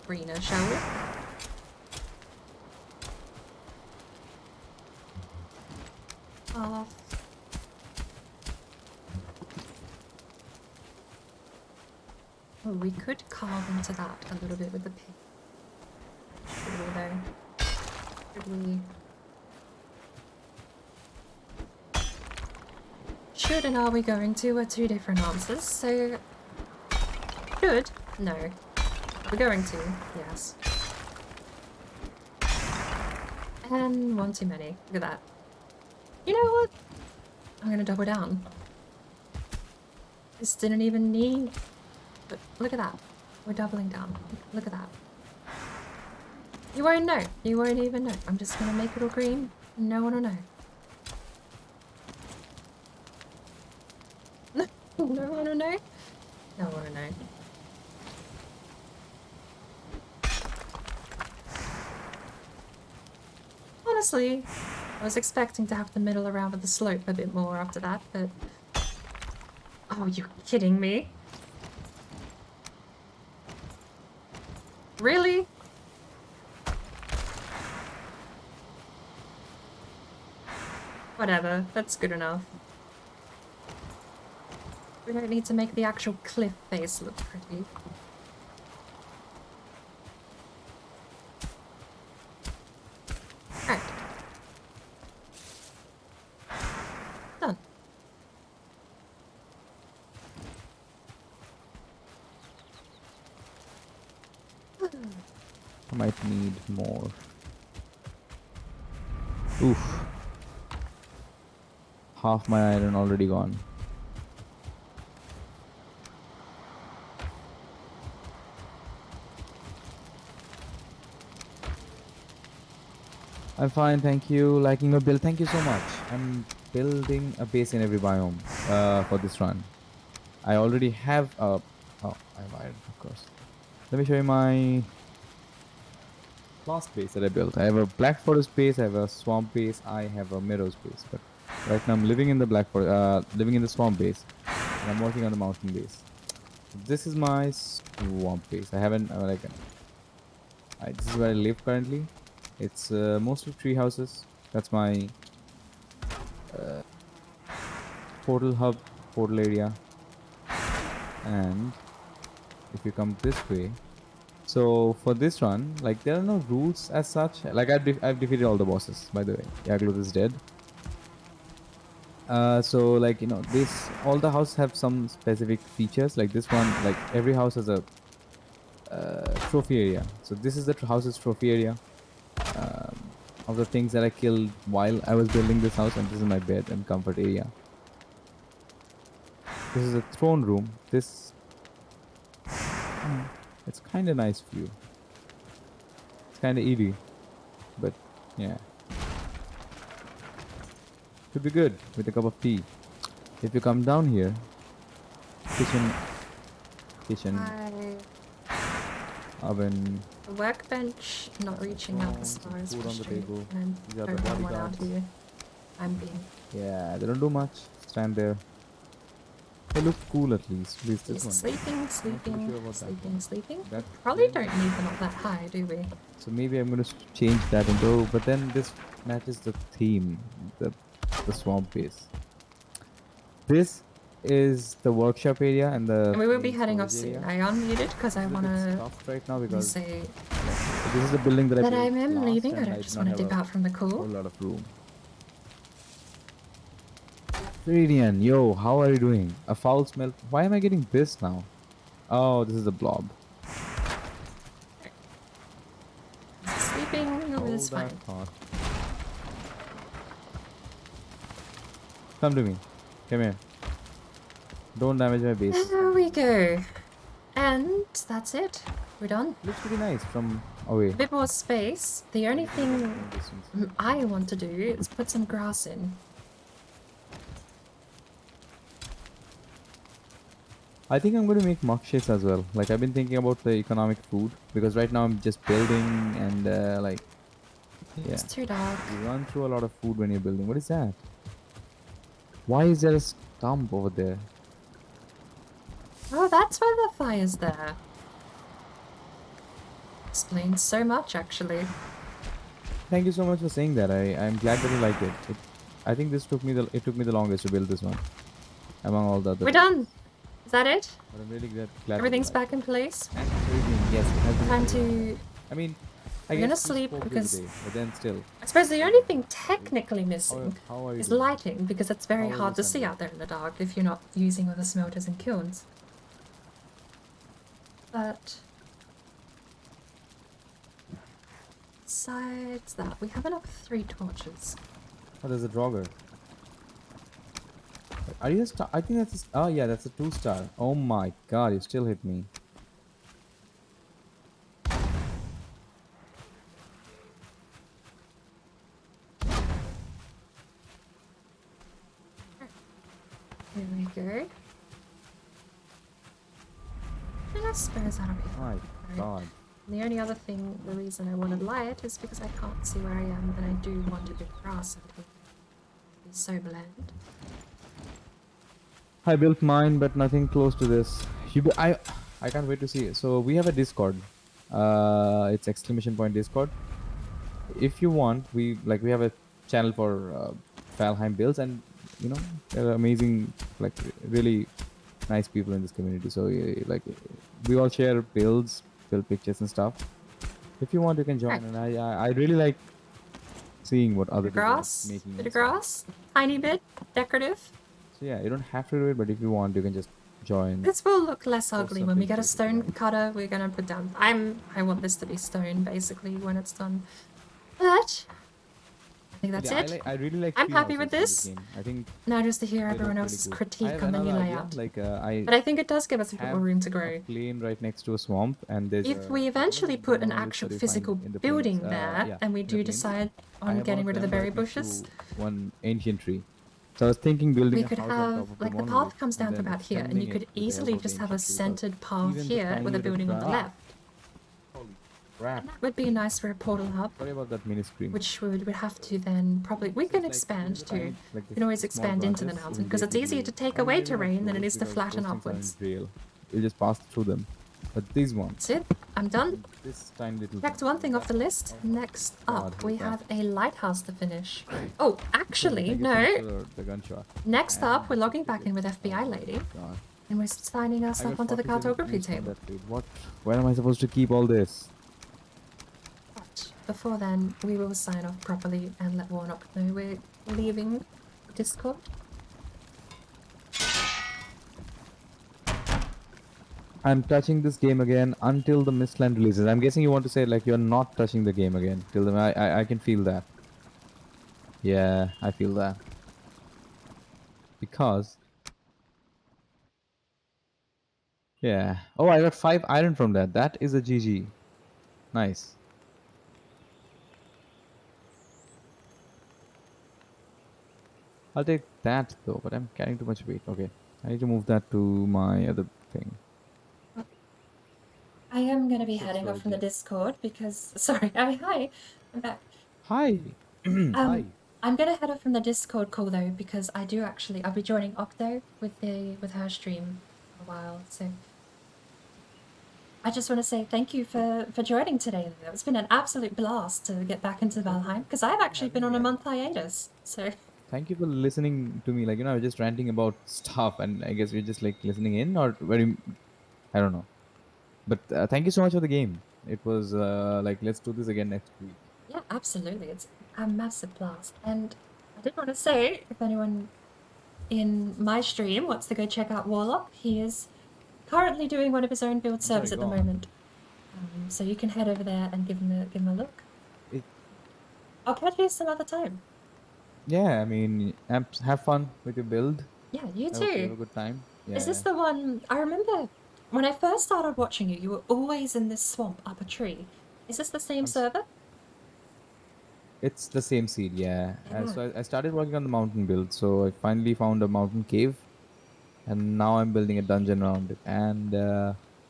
greener, shall we? Oh. Oh, we could carve into that a little bit with the pig. Should we though? Should we? Should and are we going to are two different answers, so... Should? No. We're going to, yes. And one too many. Look at that. You know what? I'm gonna double down. This didn't even need... But look at that. We're doubling down. Look at that. You won't know. You won't even know. I'm just gonna make it all green. No one will know. No one will know? No one will know. Honestly, I was expecting to have the middle around with the slope a bit more after that, but... Oh, you're kidding me? Really? Whatever, that's good enough. We don't need to make the actual cliff face look pretty. Alright. Done. I might need more. Oof. Half my iron already gone. I'm fine, thank you. Liking your build, thank you so much. I'm building a base in every biome for this run. I already have a... Oh, I have iron, of course. Let me show you my last base that I built. I have a black forest base, I have a swamp base, I have a meadows base. But right now I'm living in the black forest, living in the swamp base, and I'm working on the mountain base. This is my swamp base. I haven't this is where I live currently. It's mostly tree houses. That's my portal hub, portal area. And if you come this way, so for this run, like there are no rules as such. Like I've defeated all the bosses, by the way. Yagluth is dead. So like, you know, all the houses have some specific features. Like this one, like every house has a trophy area. So this is the house's trophy area. Of the things that I killed while I was building this house, and this is my bed and comfort area. This is a throne room. This it's kind of nice view. It's kind of eerie, but yeah, could be good with a cup of tea. If you come down here, kitchen, oven. The workbench not reaching out as far as food on the table. and These are the don't know what I'll bodyguards. do. I'm being... Yeah, they don't do much. Stand there. They look cool at least. At least this one. Sleeping, sure about that. sleeping. That Probably don't need them up that high, do we? So maybe I'm gonna change that into. But then this matches the theme, the swamp base. This is the workshop area and the. And we will be main heading off storage soon. area. I unmuted because I It's a want bit to stuffed right now because say this is the building that I that built I am last leaving. I and don't did just not want to have dip a out from the whole cool. lot of room. Viridian, yo, how are you doing? A foul smell. Why am I getting this now? Oh, this is the blob. Sleeping, no, it's fine. Thought. Come to me. Come here. Don't damage my base. There we go. And that's it. We're done. Looks pretty nice from away. A bit more space. The only thing I want to do is put some grass in. I think I'm going to make mokshits as well. Like I've been thinking about the economic food because right now I'm just building and like yeah. It's too dark. You run through a lot of food when you're building. What is that? Why is there a stump over there? Oh, that's why the fire's there. Explains so much, actually. Thank you so much for saying that. I'm glad that you like it. I think it took me the longest to build this one among all the other We're builds. done. Is that it? But I'm really glad that you Everything's like back in place. it. And everything, yes, it has been Time very long. to... I mean, I We're gonna guess we sleep spoke the because other day, but then still. I suppose the only thing technically missing How are you is doing? lighting, because it's very How was hard to the see Sunday? out there in the dark if you're not using all the smelters and kilns. But besides that, we have enough 3 torches. Oh, there's a Draugr. Are you a star? I think that's oh yeah, that's a 2-star. Oh my god, you still hit me. Here we go. And I suppose that'll be My fine. god. And the only other thing, the reason I wanted light is because I can't see where I am, and I do want a bit of grass out here. It's so bland. I built mine, but nothing close to this. I can't wait to see it. So we have a Discord. It's ! Discord. If you want, we have a channel for Valheim builds, and you know there are amazing, like really nice people in this community. So like we all share builds, build pictures and stuff. If you want, you can join. And I really like seeing what other people are Grass? making. Bit and of stuff. grass? Tiny bit? Decorative? So yeah, you don't have to do it, but if you want, you can just join. This will look less Post ugly when we something get a to stone put cutter. We're gonna put down. I want this to be stone basically when it's done. But I think that's Yeah, it. I really like. I'm tree happy with houses this. in game. I think Now just to hear they everyone look else's really good. I critique have on the new another idea. layout. Like But I think it does give us a bit more have room to a grow. plain right next to a swamp, and there's If a, we eventually the put an monoliths actual that you find physical in the building plains, there, yeah, and we in the do plains. decide I on have getting one rid of the them berry right next bushes, to one ancient tree. So I was thinking building we a could house on have, top of like, the the monolith, path comes and down to then about here, and you extending could it with the help easily of the just have a ancient tree, 'cause centered path even the here tiny with a bit of building on the grass- left. Holy crap! That would be nice for a portal hub, Sorry about that mini screen. which would have to then probably... We So can it's like, expand these are tiny, too. like We can always small expand into the branches mountain, because it's easier to immediately take you- away and they will have terrain than it flows is to because flatten those things upwards. aren't real. You just pass through them. But these ones, That's it. I'm done. this tiny little. Next one thing off the list. Next God, up, who's we that? have a lighthouse to finish. Oh, actually, Thank you so much no. for the gunshot. Next And up, we're logging the back in with tickets. FBI Oh my lady, God. and we're signing I ourselves got onto the 47 cartography views from table. that feed. What? Where am I supposed to keep all this? But before then, we will sign off properly and let Warlock know we're leaving Discord. I'm touching this game again until the Mistland releases. I'm guessing you want to say like you're not touching the game again till the. I can feel that. Yeah, I feel that. Because. Yeah. Oh, I got 5 iron from that. That is a GG. Nice. I'll take that though, but I'm carrying too much weight. Okay. I need to move that to my other thing. I am going to be So heading off from the sorry. Discord because... Sorry, hi. I'm back. Hi. Hi. I'm gonna head off from the Discord call though because I do actually I'll be joining Octo with her stream for a while. So I just want to say thank you for joining today. It's been an absolute blast to get back into Valheim because I've actually been on a month hiatus. So Thank you for listening to me. Like, I was just ranting about stuff, and I guess you're just like listening in, or very, I don't know. But thank you so much for the game. It was like, let's do this again next week. yeah, absolutely, it's a massive blast. And I did want to say if anyone in my stream wants to go check out Warlock, he is currently doing one of his own build sorry, servers at the go on. moment. So you can head over there and give him a look. It- I'll catch you some other time. Yeah, I mean, have fun with your build. Yeah, you I hope you have a too. good time. Yeah. Is this the one? I remember when I first started watching you, you were always in this swamp up a tree. Is this the same server? It's the same seed, yeah. Yeah. So I started working on the mountain build. So I finally found a mountain cave, and now I'm building a dungeon around it. And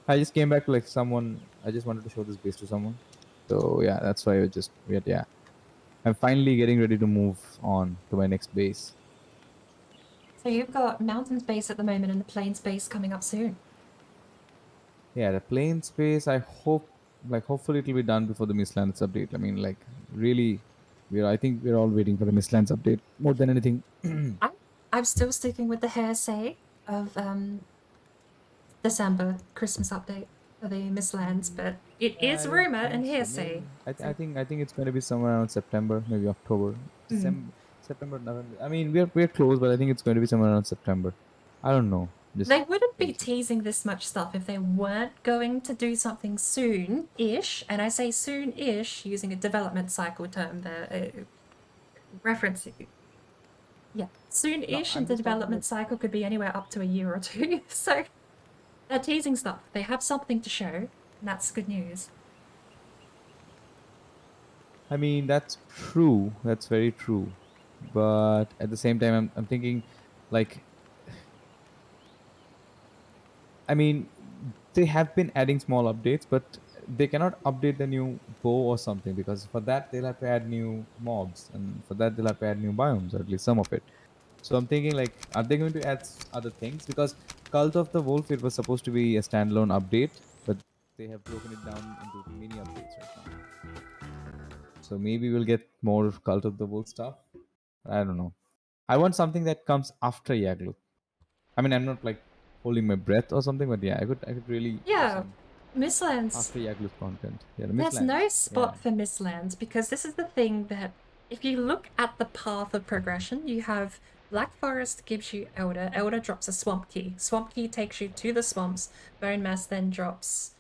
I just came back to like someone. I just wanted to show this base to someone. So yeah, that's why I just yeah. I'm finally getting ready to move on to my next base. So you've got mountain base at the moment and the plains base coming up soon. Yeah, the plain space. I hope like hopefully it'll be done before the Mistlands update. I mean, like really, I think we're all waiting for the Mistlands update more than anything. I'm still sticking with the hearsay of December Christmas update for the Mistlands, but it Yeah, is I don't rumor and think so. hearsay. Maybe I think it's going to be somewhere around September, maybe October, Hmm. December, September, November. I mean, we're close, but I think it's going to be somewhere around September. I don't know. Just They wouldn't be wait. teasing this much stuff if they weren't going to do something soon-ish, and I say soon-ish using a development cycle term there, referencing. Yeah, No, soon-ish in I'm the just talking development about. cycle could be anywhere up to a year or two, so they're teasing stuff. They have something to show, and that's good news. I mean, that's true. That's very true. But at the same time, I'm thinking, like, I mean, they have been adding small updates, but they cannot update the new bow or something because for that they'll have to add new mobs, and for that they'll have to add new biomes, or at least some of it. So I'm thinking, like, are they going to add other things? Because Cult of the Wolf, it was supposed to be a standalone update, but they have broken it down into mini updates right now. So maybe we'll get more Cult of the Wolf stuff. I don't know. I want something that comes after Yaglu. I mean, I'm not like holding my breath or something, but yeah, I could really use Yeah, some Mistlands. after Yaglu's content. Yeah, the There's no Mistlands. Yeah. spot for Mistlands because this is the thing that if you look at the path of progression, you have Black Forest gives you Elder. Elder drops a Swamp Key. Swamp Key takes you to the swamps. Bone Mass then drops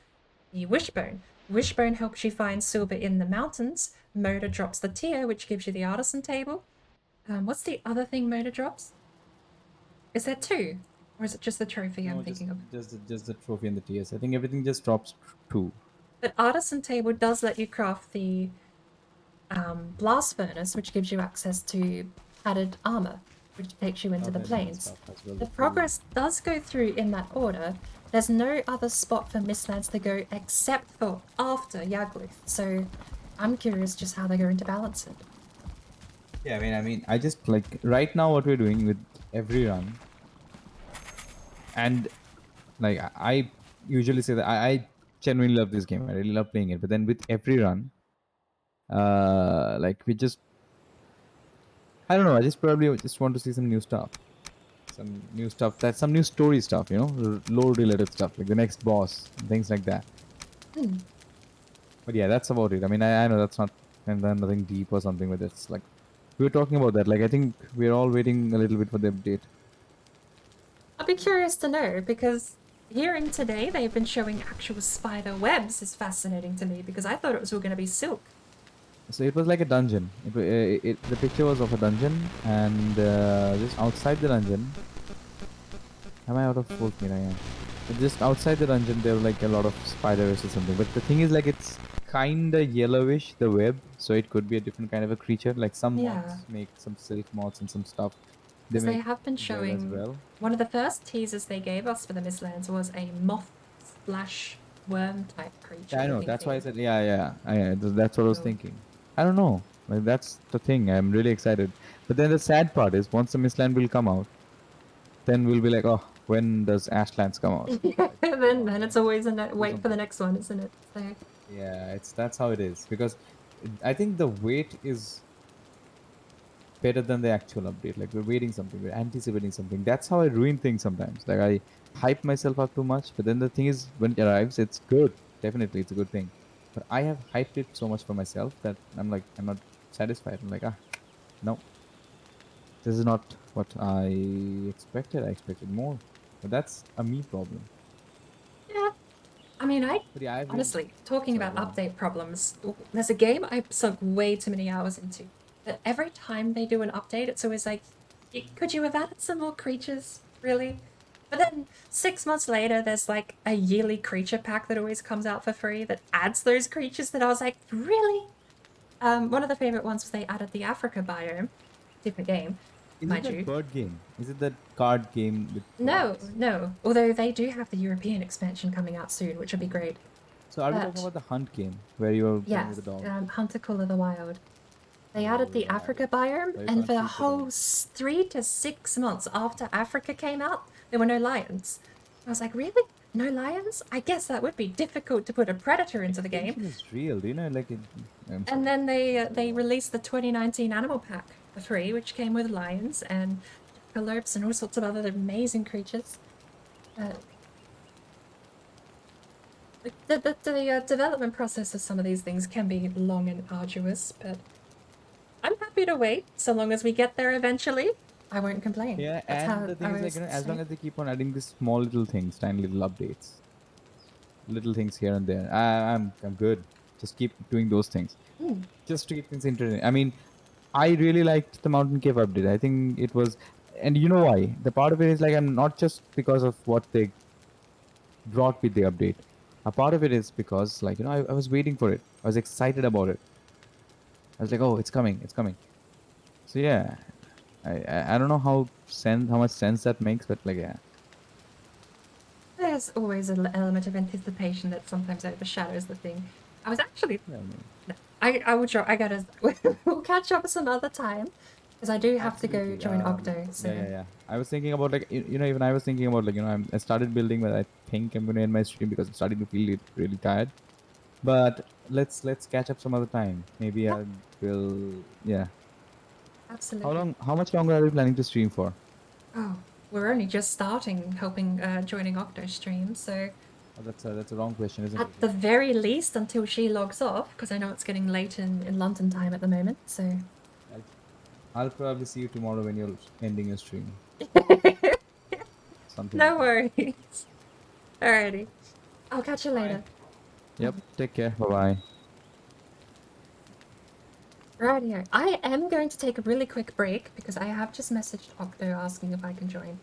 the Wishbone. Wishbone helps you find silver in the mountains. Moda drops the tier, which gives you the artisan table. What's the other thing Moda drops? Is there two? Or is it just the trophy I'm No, just thinking of? just the trophy and the TS. I think everything just drops two. But artisan table does let you craft the blast furnace, which gives you access to added armor, which takes you into the Oven and plains. stuff as well. The food. progress does go through in that order. There's no other spot for Mistlands to go except for after Yagluth, so I'm curious just how they're going to balance it. Yeah, I just like right now what we're doing with every run, and like I usually say that I genuinely love this game. I really love playing it. But then with every run, like we just I don't know. I just probably just want to see some new stuff, some new story stuff. Lore related stuff like the next boss and things like that. But yeah, that's about it. I know that's not and then nothing deep or something, but it's like we were talking about that. Like I think we're all waiting a little bit for the update. I'd be curious to know because hearing today they've been showing actual spider webs is fascinating to me because I thought it was all going to be silk. So it was like a dungeon. The picture was of a dungeon, and just outside the dungeon. Am I out of full screen? I am. But just outside the dungeon, there were like a lot of spiders or something. But the thing is, like, it's kinda yellowish, the web, so it could be a different kind of a creature. Like some Yeah. moths make some silk moths and some stuff. Because they make have been web as showing well. one of the first teasers they gave us for the Mistlands was a moth slash worm type creature. Yeah, I know. looking That's why I thing. said, that's what I was Oh. thinking. I don't know. Like that's the thing. I'm really excited. But then the sad part is, once the Mistland will come out, then we'll be like, oh, when does Ashlands come out? then it's always a wait for something. the next one, isn't it? So Yeah, that's how it is because I think the wait is better than the actual update. Like we're waiting something, we're anticipating something. That's how I ruin things sometimes. Like I hype myself up too much, but then the thing is, when it arrives, it's good. Definitely, it's a good thing. But I have hyped it so much for myself that I'm not satisfied. I'm like, no, this is not what I expected. I expected more, but that's a me problem. yeah, I mean, But yeah, honestly talking sorry, about go on. update problems. There's a game I've sunk way too many hours into. But every time they do an update, it's always like, could you have added some more creatures? Really? But then 6 months later, there's like a yearly creature pack that always comes out for free that adds those creatures that I was like, really? One of the favorite ones was they added the Africa biome. Different game, Is mind it that you. bird game? Is it that card game with No, birds? no. Although they do have the European expansion coming out soon, which would be great. So are we But talking about the hunt game where you're playing yes, with the dog? Hunter Call of the Wild. They added the yeah. Africa biome, So you and can't for the shoot the whole dog. 3 to 6 months after Africa came out, there were no lions. I was like, really? No lions? I guess that would be difficult to put a predator into the game. Extinction is real, do you know? Like, And then they released the 2019 Animal Pack for free, which came with lions and jackalopes and all sorts of other amazing creatures. The development process of some of these things can be long and arduous, but I'm happy to wait so long as we get there eventually. I won't complain. yeah, That's how and the thing I is, like, always you know, as long say. as they keep on adding these small little things, tiny little updates, little things here and there, I'm good. Just keep doing those things, just to keep things interesting. I mean, I really liked the Mountain Cave update. I think it was, and you know why? The part of it is like I'm not just because of what they brought with the update. A part of it is because, like, you know, I was waiting for it. I was excited about it. I was like, oh, it's coming, it's coming. So yeah, I don't know how much sense that makes, but like, yeah. There's always an element of anticipation that sometimes overshadows the thing. I was actually, Yeah, I mean, I will try. I gotta. We'll catch up some other time because I do have to go absolutely, join Octo. So yeah. I was thinking about, like, you know, even I was thinking about, like, you know, I started building, but I think I'm gonna end my stream because I'm starting to feel really tired. But let's catch up some other time. Maybe yeah, I will. Yeah. absolutely. How much longer are you planning to stream for? Oh, we're only just starting helping joining Octo stream, so Oh, that's a wrong question, isn't it? at the very least until she logs off, because I know it's getting late in London time at the moment. So I'll probably see you tomorrow when you're ending your stream. Something no like that. worries. Alrighty, I'll catch you later. Yep. Take care. Bye bye. Rightio. I am going to take a really quick break because I have just messaged Octo asking if I can join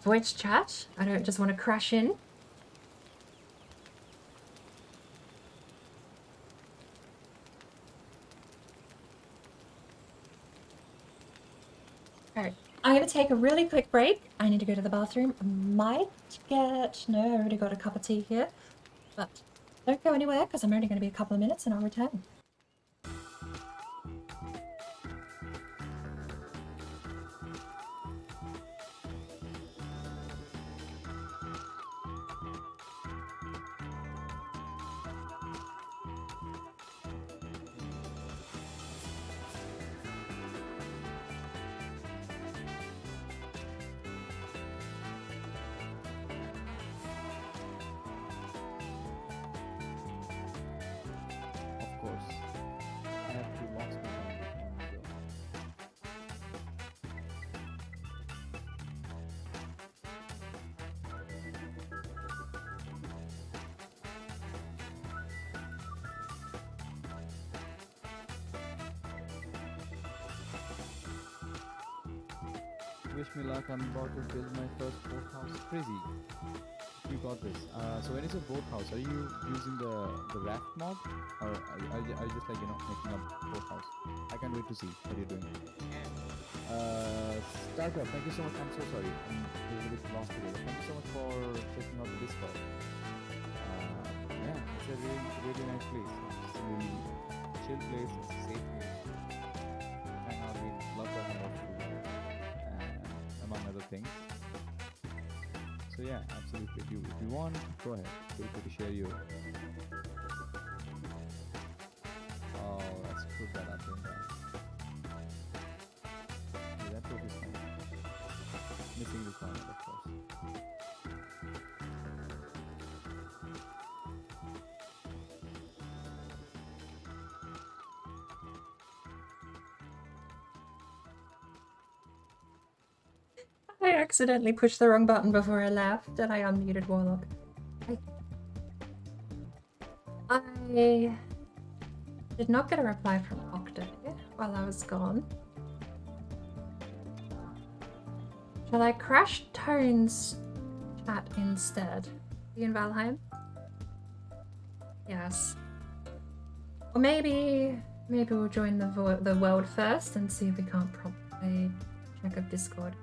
voice chat. I don't just want to crash in. Alright, I'm going to take a really quick break. I need to go to the bathroom. I might get... No, I already got a cup of tea here. But don't go anywhere because I'm only going to be a couple of minutes and I'll return. Of course. I have to lock my phone. Wish me luck. I'm about to build my first boathouse. Crazy. You got this. So when you say boathouse, are you using the raft mod, or are you just, like, you know, making a boathouse? I can't wait to see what you're doing. Startup, thank you so much. I'm so sorry. I'm a little bit lost today. Thank you so much for checking out the Discord. Yeah, it's a really nice place. It's a really chill place. It's a safe place. Hang out. We love to hang out together, among other things. So yeah, absolutely. If you want, go ahead. Feel free to share your. Oh, let's put that up in there. Yeah, that took is fine. Missing the comment, of course. I accidentally pushed the wrong button before I left and I unmuted Warlock. I did not get a reply from Octo while I was gone. Shall I crash Tone's chat instead? You in Valheim? Yes. Or maybe we'll join the world first and see if we can't prompt a check of Discord.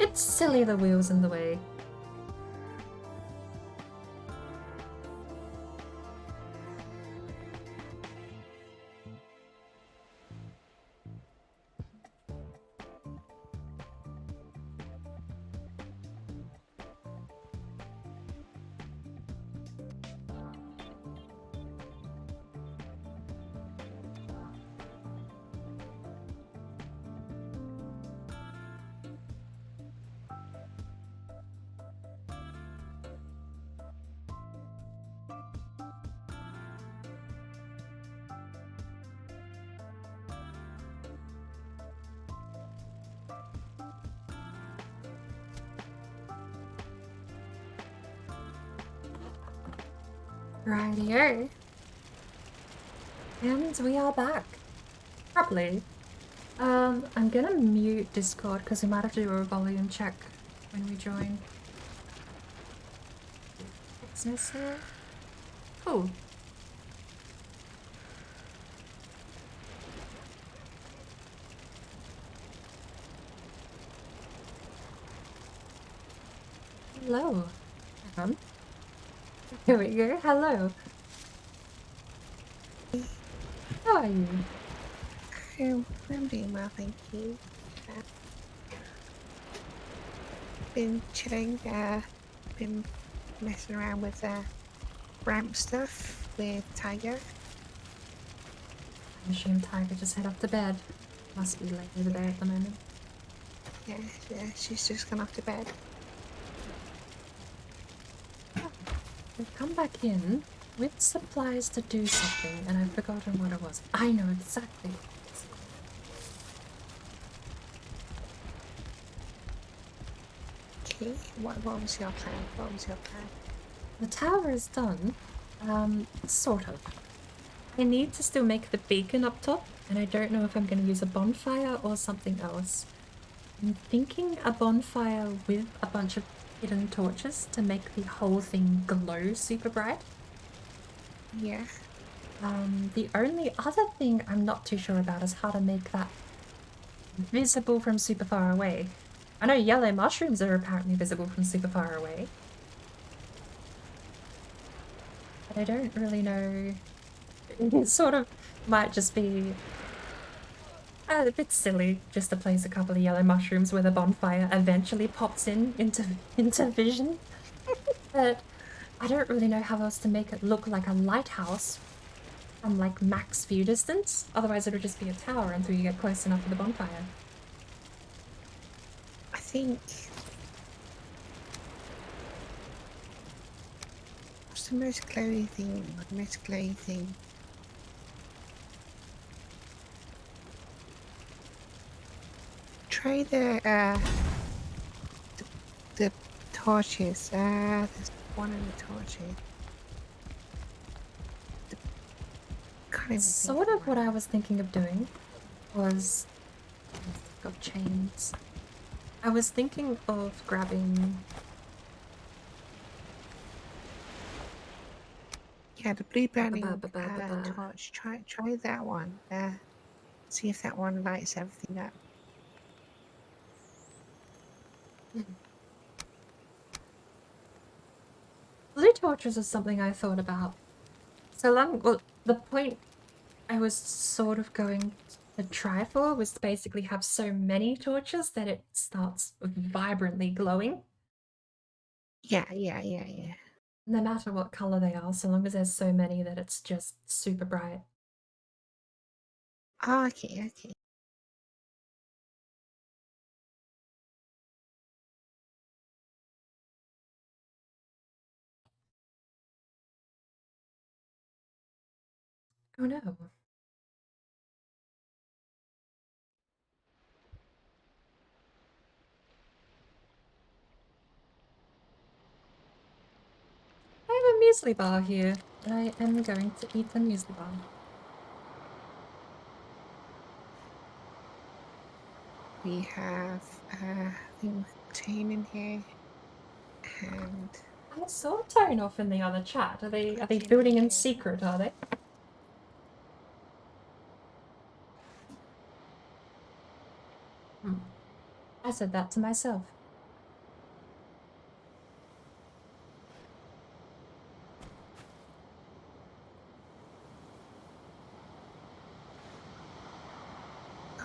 bit silly the wheel's in the way. Rightio. And we are back. Probably. I'm gonna mute Discord because we might have to do a volume check when we join. Business here. Cool. Hello. Hang on. Here we go. Hello. How are you? I'm doing well, thank you. Been chilling, been messing around with ramp stuff with Tiger. I assume Tiger just head up to bed. Must be late in the day at the moment. Yeah, she's just gone off to bed. We've come back in with supplies to do something, and I've forgotten what it was. I know exactly. Okay, what was your plan? What was your plan? The tower is done. Sort of. I need to still make the beacon up top, and I don't know if I'm going to use a bonfire or something else. I'm thinking a bonfire with a bunch of hidden torches to make the whole thing glow super bright. Yeah. The only other thing I'm not too sure about is how to make that visible from super far away. I know yellow mushrooms are apparently visible from super far away. But I don't really know. It sort of might just be a bit silly just to place a couple of yellow mushrooms where the bonfire eventually pops into vision. But I don't really know how else to make it look like a lighthouse from like max view distance. Otherwise it'll just be a tower until you get close enough to the bonfire. I think... What's the most glowy thing? The most glowy thing? Try the torches. There's one in the torches. Can't even Sort think of what I was thinking of doing was... got chains. I was thinking of grabbing... Yeah, the blue burning torch. Try that one. See if that one lights everything up. Blue torches is something I thought about. So long, well, the point I was sort of going to try for was to basically have so many torches that it starts vibrantly glowing. Yeah. No matter what color they are, so long as there's so many that it's just super bright. Oh, okay. Oh no. I have a muesli bar here. I am going to eat the muesli bar. We have thing with Tane in here, and I saw Tone off in the other chat. Are they building in secret, are they? I said that to myself.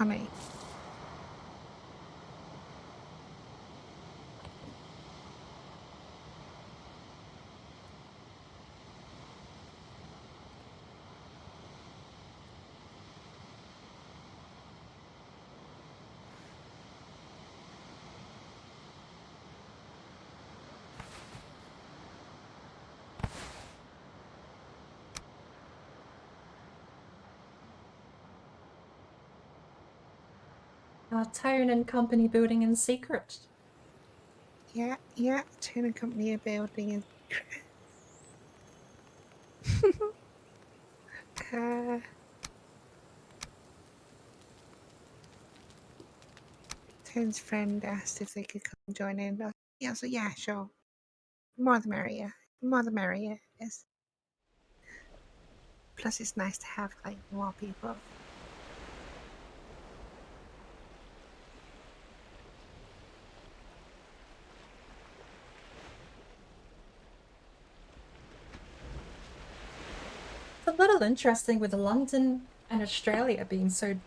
Connie. Our Tone and Company building in secret. Yeah, Tune and Company are building in Tune's friend asked if they could come join in. Yeah, so yeah, sure. More the merrier. More the merrier, yes. Plus it's nice to have like more people. It's a little interesting with London and Australia being so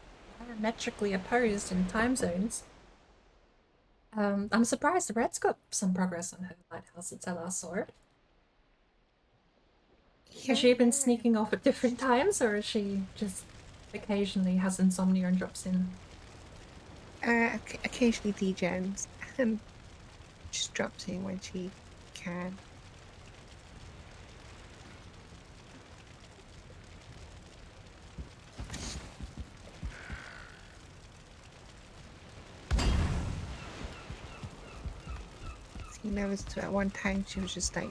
diametrically opposed in time zones. I'm surprised the Red's got some progress on her lighthouse since I last saw it. Has she been sneaking off at different times, or is she just occasionally has insomnia and drops in? Occasionally degens and just drops in when she can. You know, at one time she was just like,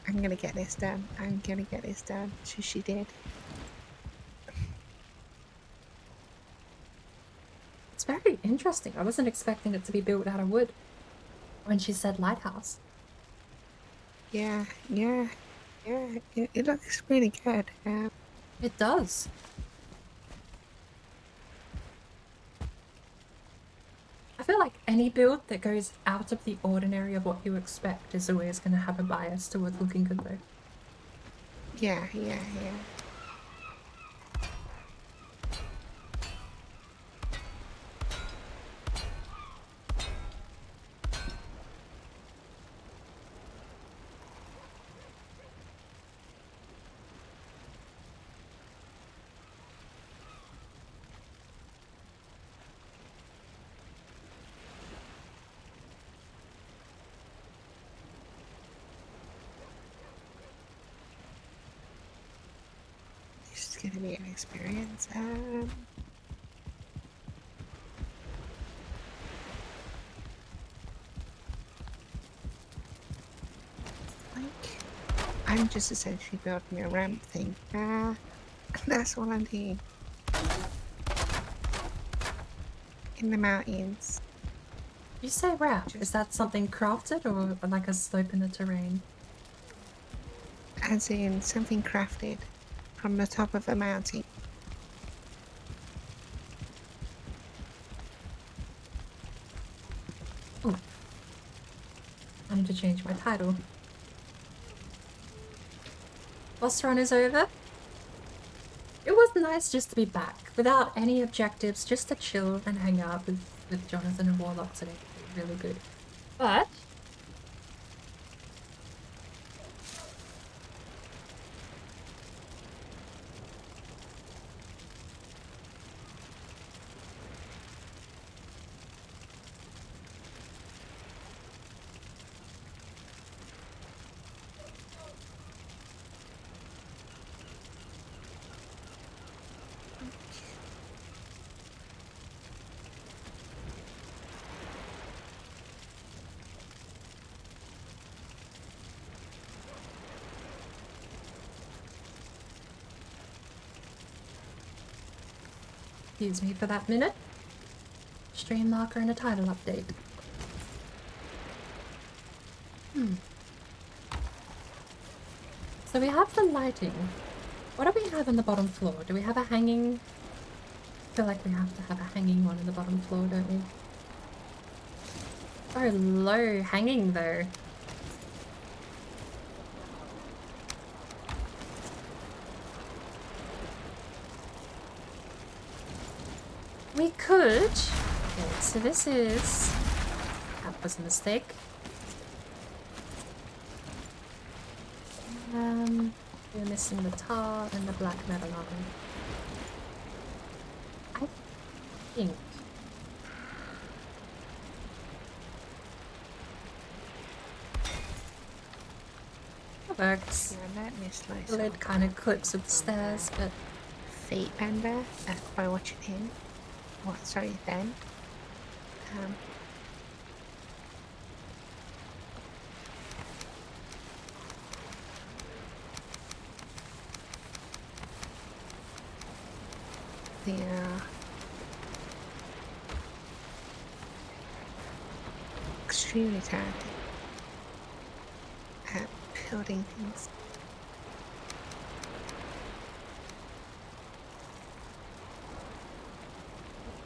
I'm gonna get this done, I'm gonna get this done. So she did. It's very interesting. I wasn't expecting it to be built out of wood when she said lighthouse. Yeah, it looks really good. It does. I feel like any build that goes out of the ordinary of what you expect is always going to have a bias towards looking good though. Yeah. This is gonna be an experience. I'm just essentially building a ramp thing. That's all I'm doing. In the mountains. You say ramp, is that something crafted or like a slope in the terrain? As in something crafted from the top of a mountain. Oh. I need to change my title. Boss run is over. It was nice just to be back, without any objectives, just to chill and hang out with Jonathan and Warlocks today. Really good. But excuse me for that minute. Stream marker and a title update. So we have the lighting. What do we have on the bottom floor? Do we have a hanging? I feel like we have to have a hanging one on the bottom floor, don't we? So low hanging though. We could. Okay, so this is. That was a mistake. We're missing the tar and the black metal on it. I think. That works. Yeah, let me slice The lid off kind of clips with the stairs, but feet bender by watching him. What? Sorry, Ben. Yeah. Extremely talented at building things.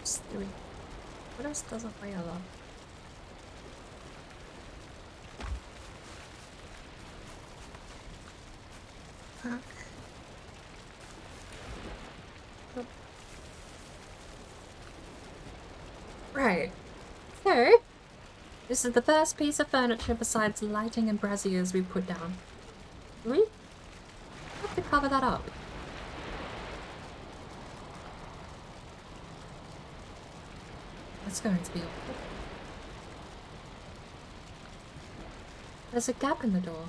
it's 3. What else doesn't weigh a lot? Fuck. Right. So, this is the first piece of furniture besides lighting and braziers we put down. We have to cover that up. That's going to be awkward. There's a gap in the door.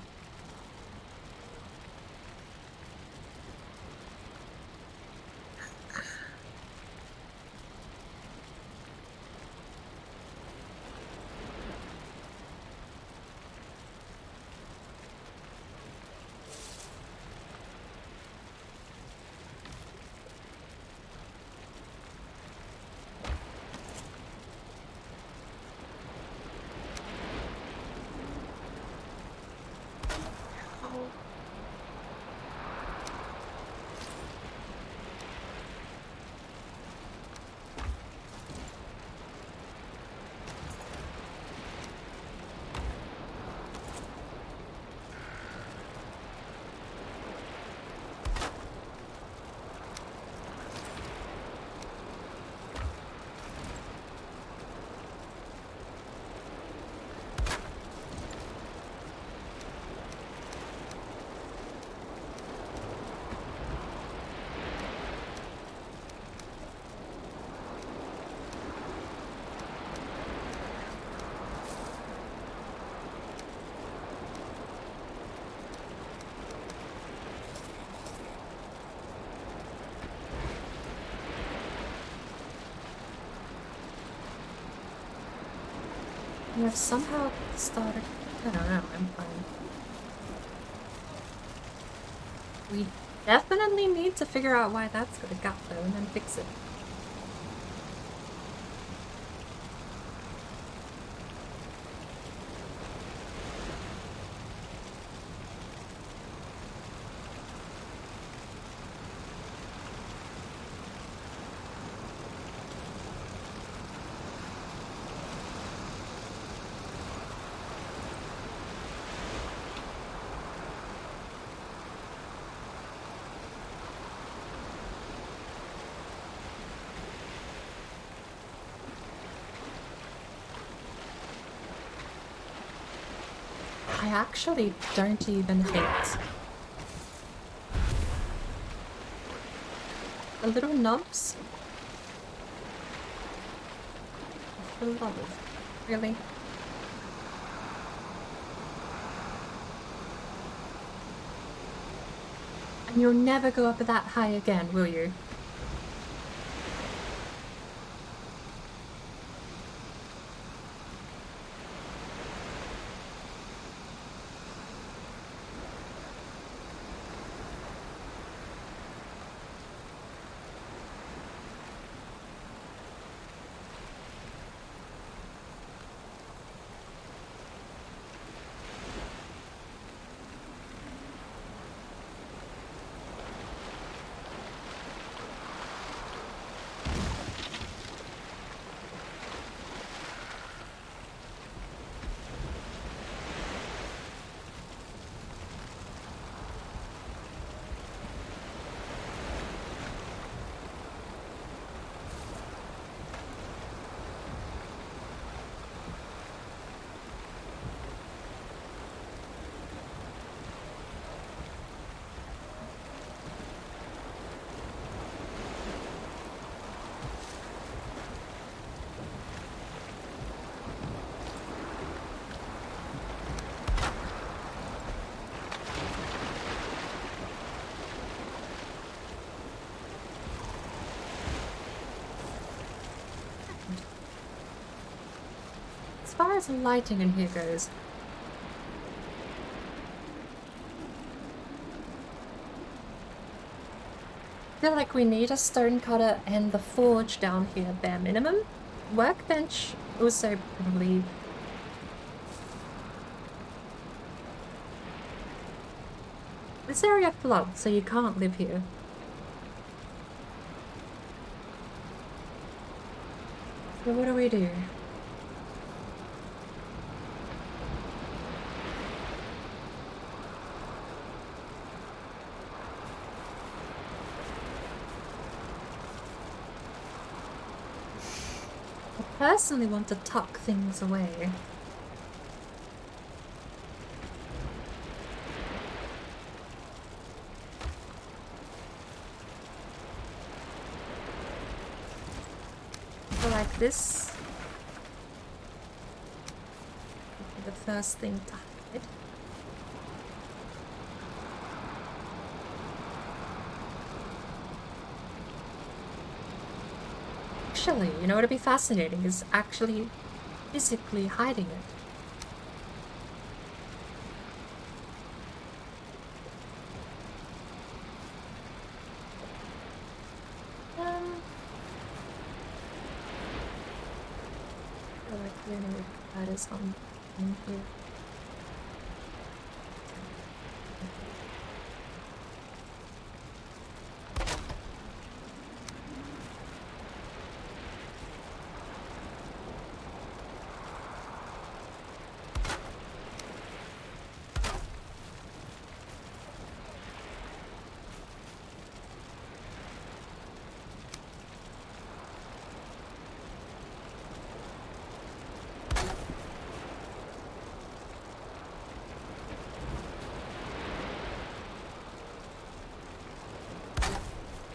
We have somehow started. I don't know, I'm fine. We definitely need to figure out why that's got a gap though and then fix it. I actually don't even hate the little knobs. For the love of, really? And you'll never go up that high again, will you? far as lighting in here goes, I feel like we need a stone cutter and the forge down here, bare minimum. Workbench also probably. This area floods, so you can't live here. So what do we do? I personally want to tuck things away. Like this would be the first thing to hide. Actually, you know what would be fascinating is actually physically hiding it. That is on in here.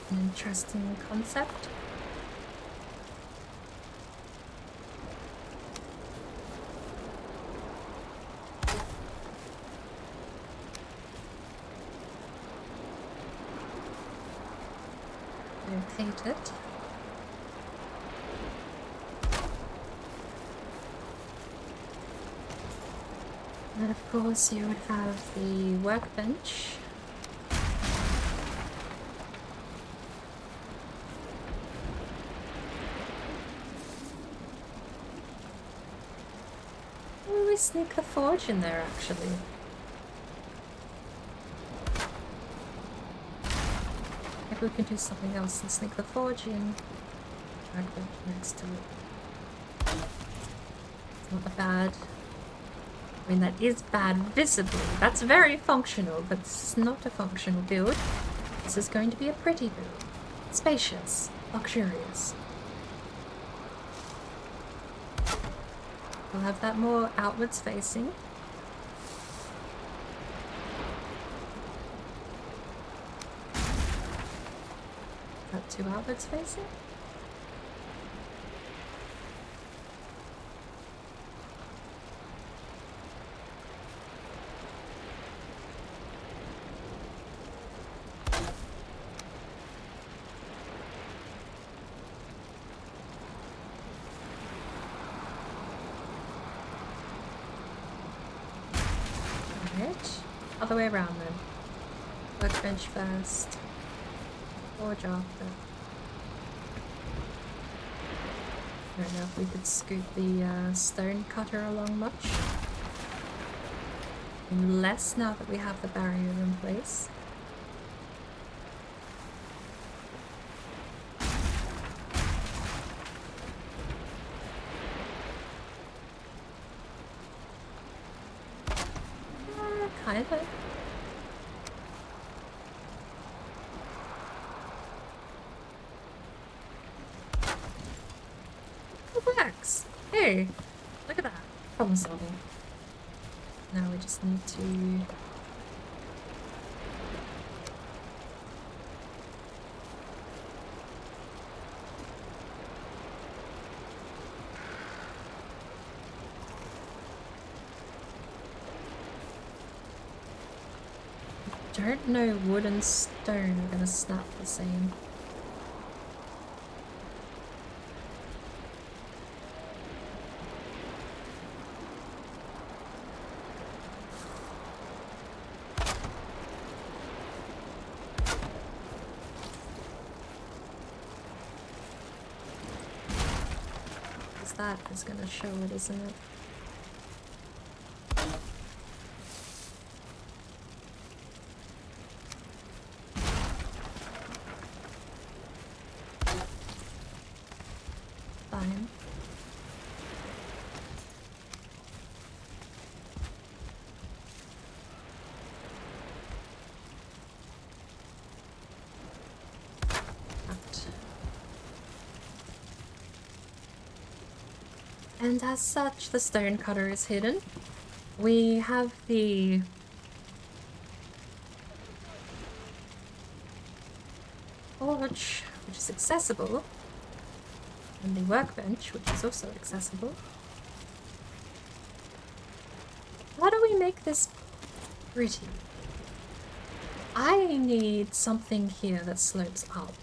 Interesting concept. Rotate it. And of course you would have the workbench. Sneak the forge in there, actually. Maybe we can do something else and sneak the forge in. Workbench next to it. It's not bad. I mean, that is bad visibly. That's very functional, but this is not a functional build. This is going to be a pretty build. Spacious. Luxurious. We'll have that more outwards facing. That too outwards facing? Other way around then. Workbench first. Forge after. I don't know if we could scoot the stone cutter along much. Less now that we have the barrier in place. Kind of. Relax. Hey, look at that. Problem solving. Now we just need to... I don't know wood and stone are gonna snap the same. that is gonna show it, isn't it? Fine. And as such, the stone cutter is hidden. We have the forge, which is accessible, and the workbench, which is also accessible. How do we make this pretty? I need something here that slopes up.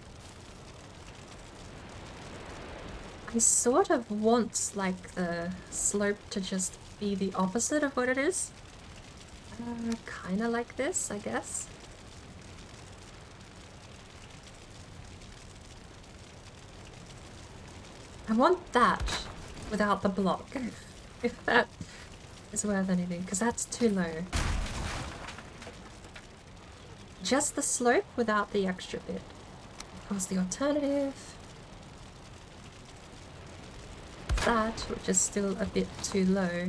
I sort of want, like, the slope to just be the opposite of what it is. Kinda like this, I guess. I want that without the block, if that is worth anything, because that's too low. Just the slope without the extra bit. Because the alternative... that, which is still a bit too low.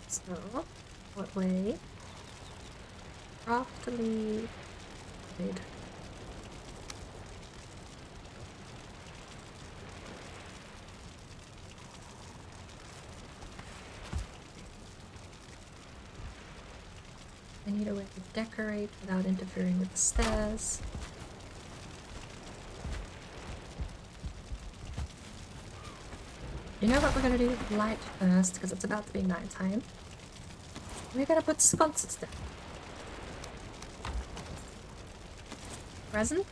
So, what way? Craftily made. I need a way to decorate without interfering with the stairs. You know what we're gonna do with light first, because it's about to be nighttime. We're gonna put sconces down. Resin?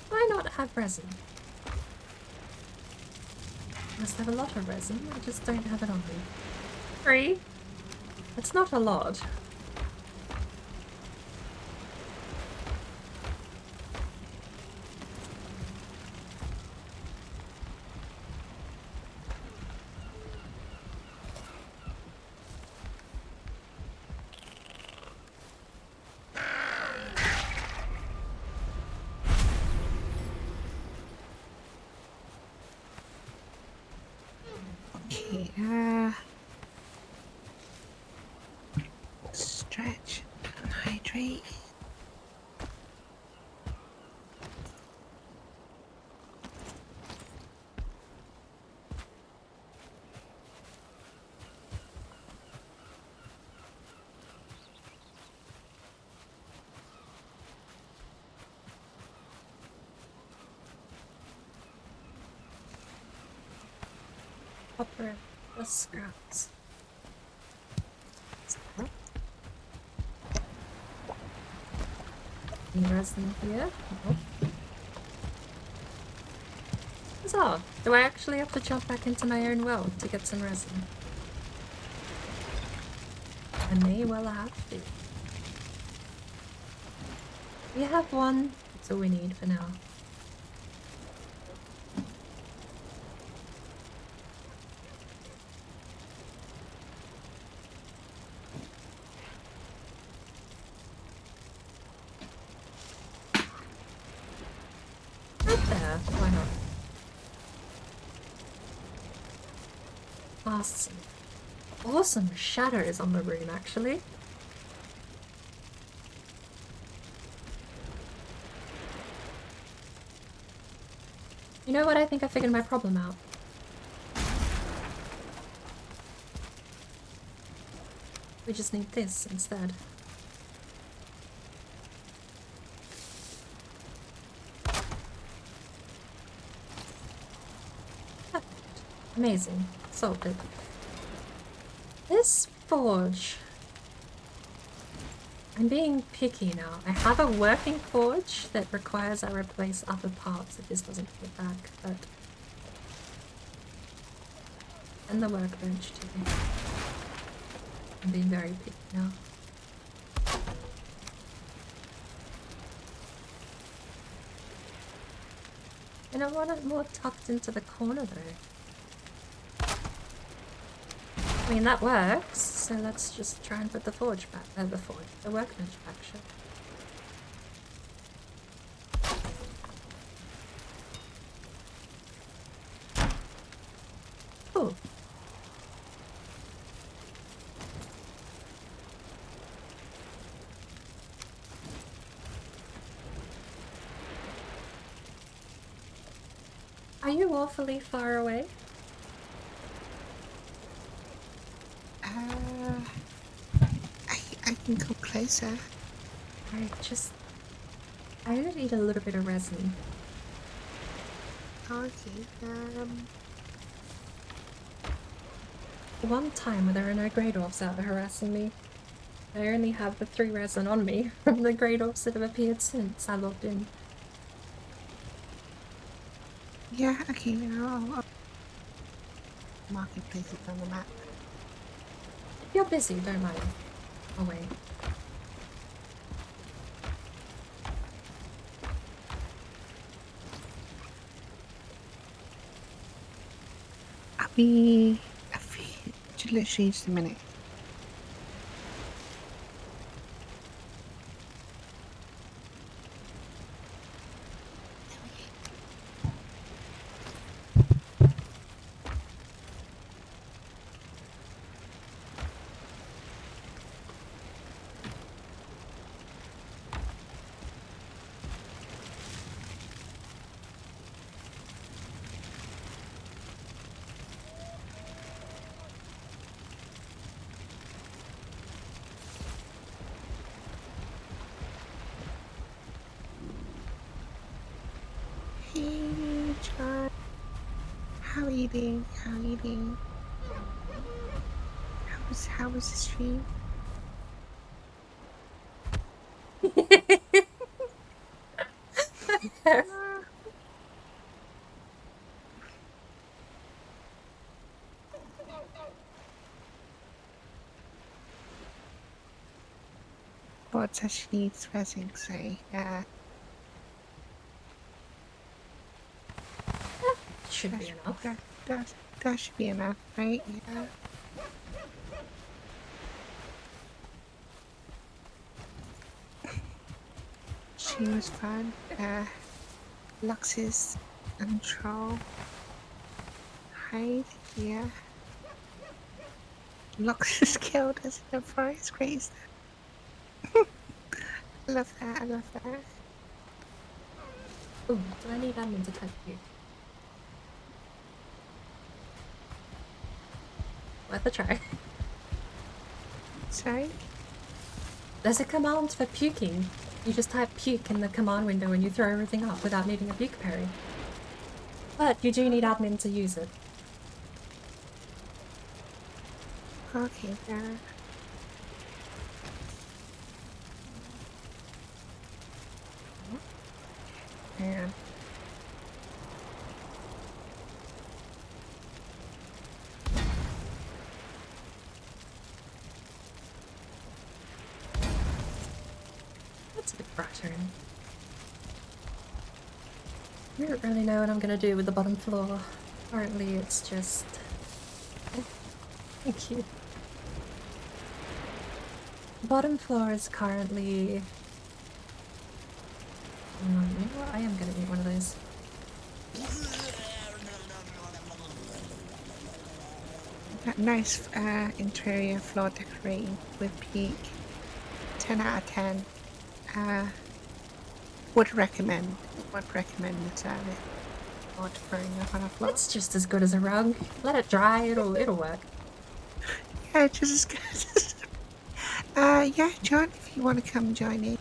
Why not have resin? Must have a lot of resin, I just don't have it on me. 3? It's not a lot. Okay, stretch and hydrate. Copper plus scraps. Any resin here? Nope. So, do I actually have to jump back into my own well to get some resin? I may well have to. We have one. That's all we need for now. There, why not? Awesome. Awesome shadows on the room, actually. You know what? I think I figured my problem out. We just need this instead. Amazing. Solved it. This forge... I'm being picky now. I have a working forge that requires I replace other parts if this doesn't get back, but... and the workbench too. I'm being very picky now. mean, I want it more tucked into the corner though. I mean, that works, so let's just try and put the forge back, the workbench back, sure. Cool. Are you awfully far away? I can go closer. I really need a little bit of resin. Okay. One time where there are no grey dwarfs out there harassing me. I only have the 3 resin on me from the grey dwarfs that have appeared since I logged in. Yeah, okay, I'll marketplace it on the map. If you're busy, don't mind. I'll wait. I'll be literally just a minute. Hey, John. How are you doing? How are you doing? How was the stream? What actually needs resin, so Should be enough. That should be enough, right? Yeah. She was fun. Lux's control. Hide, yeah. Lux is killed as in the forest grace. I love that, I love that. Ooh, do I need admin to type you? Worth a try. Sorry? There's a command for puking. You just type puke in the command window and you throw everything up without needing a puke parry. But you do need admin to use it. Okay, yeah. That's a bit brighter. I don't really know what I'm gonna do with the bottom floor. Currently it's just... Thank you. The bottom floor is currently... you know what? I am gonna eat one of those. That nice interior floor decorating with peak. 10 out of 10. Would recommend the service. Not throwing up on a floor. It's just as good as a rug. Let it dry, it'll work. Yeah, just as good. Yeah, John, if you want to come join in.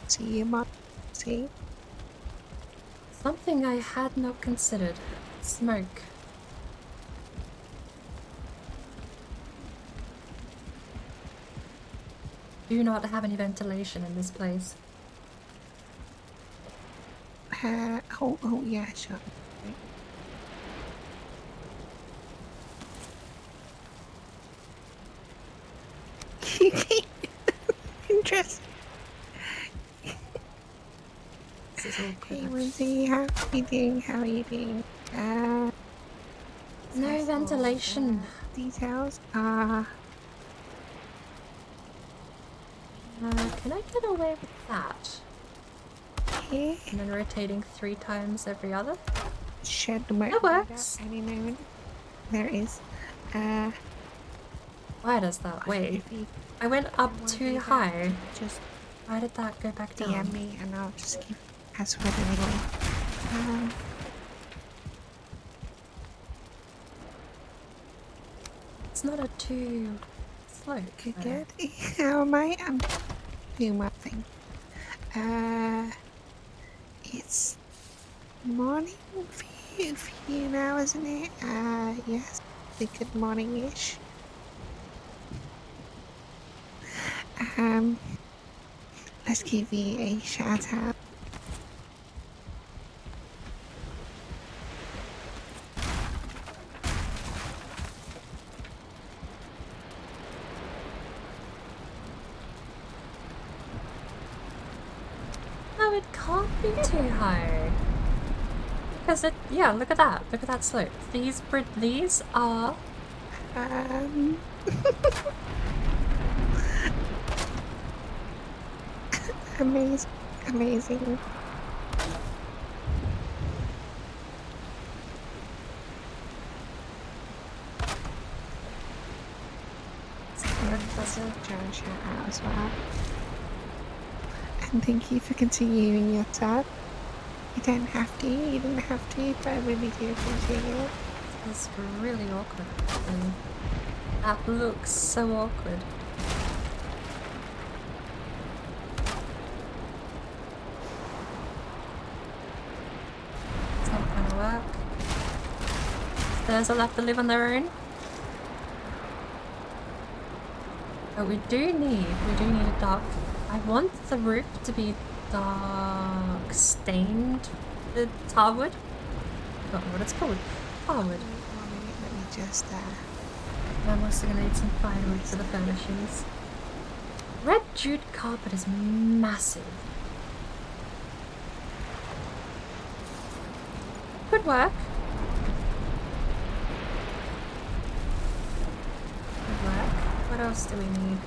See you, Mom. See? Something I had not considered. Smoke. Do not have any ventilation in this place. Oh yeah, sure. Interesting. This is all Hey, good. when Lindsay, how are you doing? How are you doing? No First of all, ventilation. Details. Can I get away with that? Okay. And then rotating 3 times every other? Shed might That be up works. any moment. There is. Why does that? Wait. If you I went up wanna too do that, high. just Why did that go back DM down? me and I'll just give password anyway. It's not a 2 slope. Good. How am I? I'm doing my thing. It's morning for you now, isn't it? Yes. The good morning-ish. Let's give you a shout out. No, it can't be too high. Because it, yeah, look at that. Look at that slope. These are... Amazing. John shout out as well. And thank you for continuing your sub. You didn't have to, but I really do appreciate it. It's really awkward. And that looks so awkward. It's not gonna work. Stairs will have to live on their own. But we do need a dark. I want the roof to be dark stained with tarwood. I don't know what it's called. Tarwood. Let me just I'm also gonna need some firewood for the furnishings. Red jute carpet is massive. Could work. Could work. What else do we need?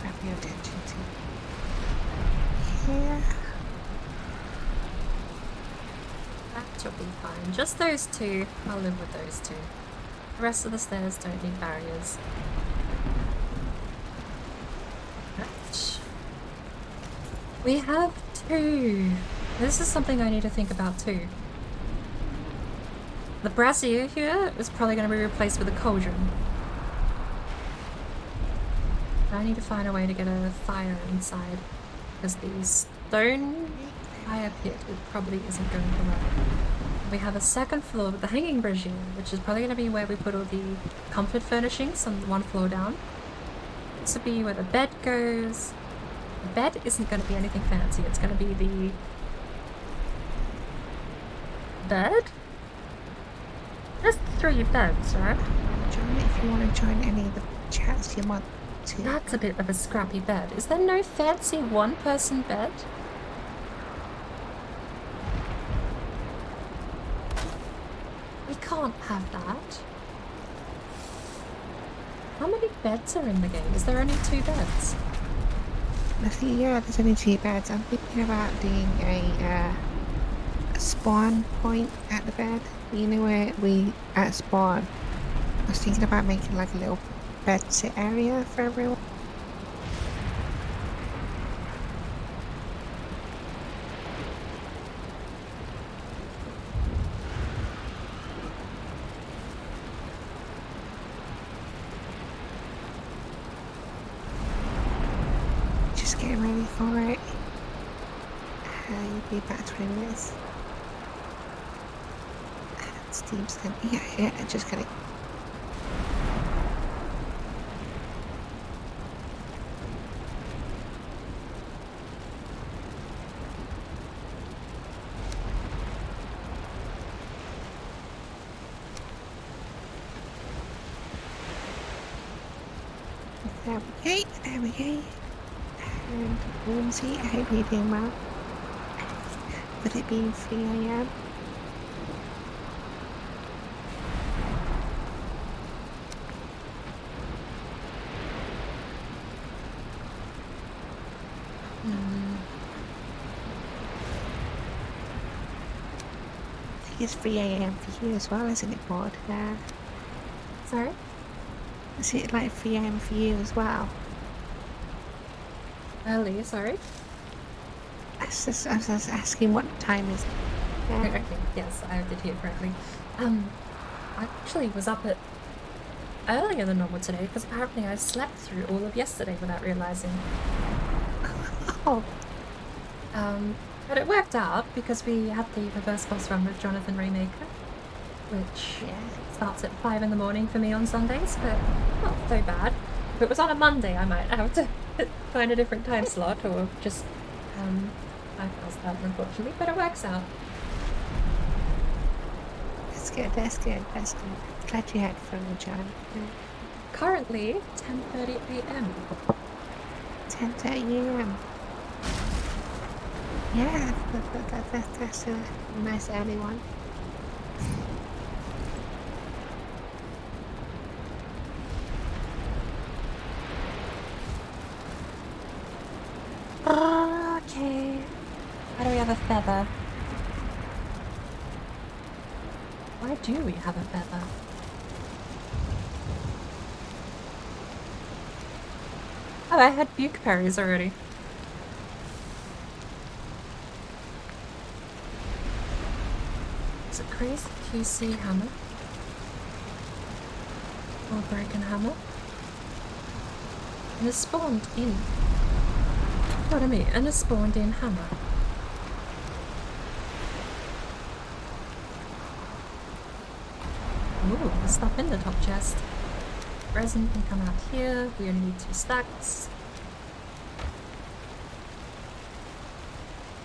grab your attention to here. That should be fine. Just those two. I'll live with those two. The rest of the stairs don't need barriers. Right. We have two. This is something I need to think about too. The brazier here is probably going to be replaced with a cauldron. I need to find a way to get a fire inside, because the stone fire pit probably isn't going to work. We have a second floor with the hanging brazier, which is probably going to be where we put all the comfort furnishings on one floor down. This will be where the bed goes. The bed isn't going to be anything fancy, it's going to be the bed? There's 3 beds, right? John, if you want to join any of the chats, you want to. That's a bit of a scrappy bed. Is there no fancy one-person bed? We can't have that. How many beds are in the game? Is there only 2 beds? Yeah, there's only 2 beds. I'm thinking about doing a spawn point at the bed. You know where we at spawn? I was thinking about making like a little bed sit area for everyone. You'll be about 20 minutes. Steve's then. Yeah, just kidding. There we go. And Whimsy, I hope you're doing well. With it being 3 AM. I think it's 3 AM for you as well, isn't it, Maud? Sorry? Is it like 3 AM for you as well? Early, sorry? I was just asking what time is it? Okay, yes, I did hear correctly. I actually was up at earlier than normal today because apparently I slept through all of yesterday without realizing. Oh. But it worked out because we had the reverse boss run with JohnathanRaymaker, which starts at 5 in the morning for me on Sundays, but not so bad. If it was on a Monday, I might have to find a different time slot or just bypass that, unfortunately, but it works out. That's good. Glad you had fun, John. Currently, 10:30 AM. 10:30 AM. Yeah, that's a nice early one. Okay. Why do we have a feather? Why do we have a feather? Oh, I had buke berries already. Is it crazy QC hammer? Or broken hammer? And it spawned in. What I mean, and a spawned in hammer. Ooh, there's stuff in the top chest. Resin can come out here. We only need 2 stacks.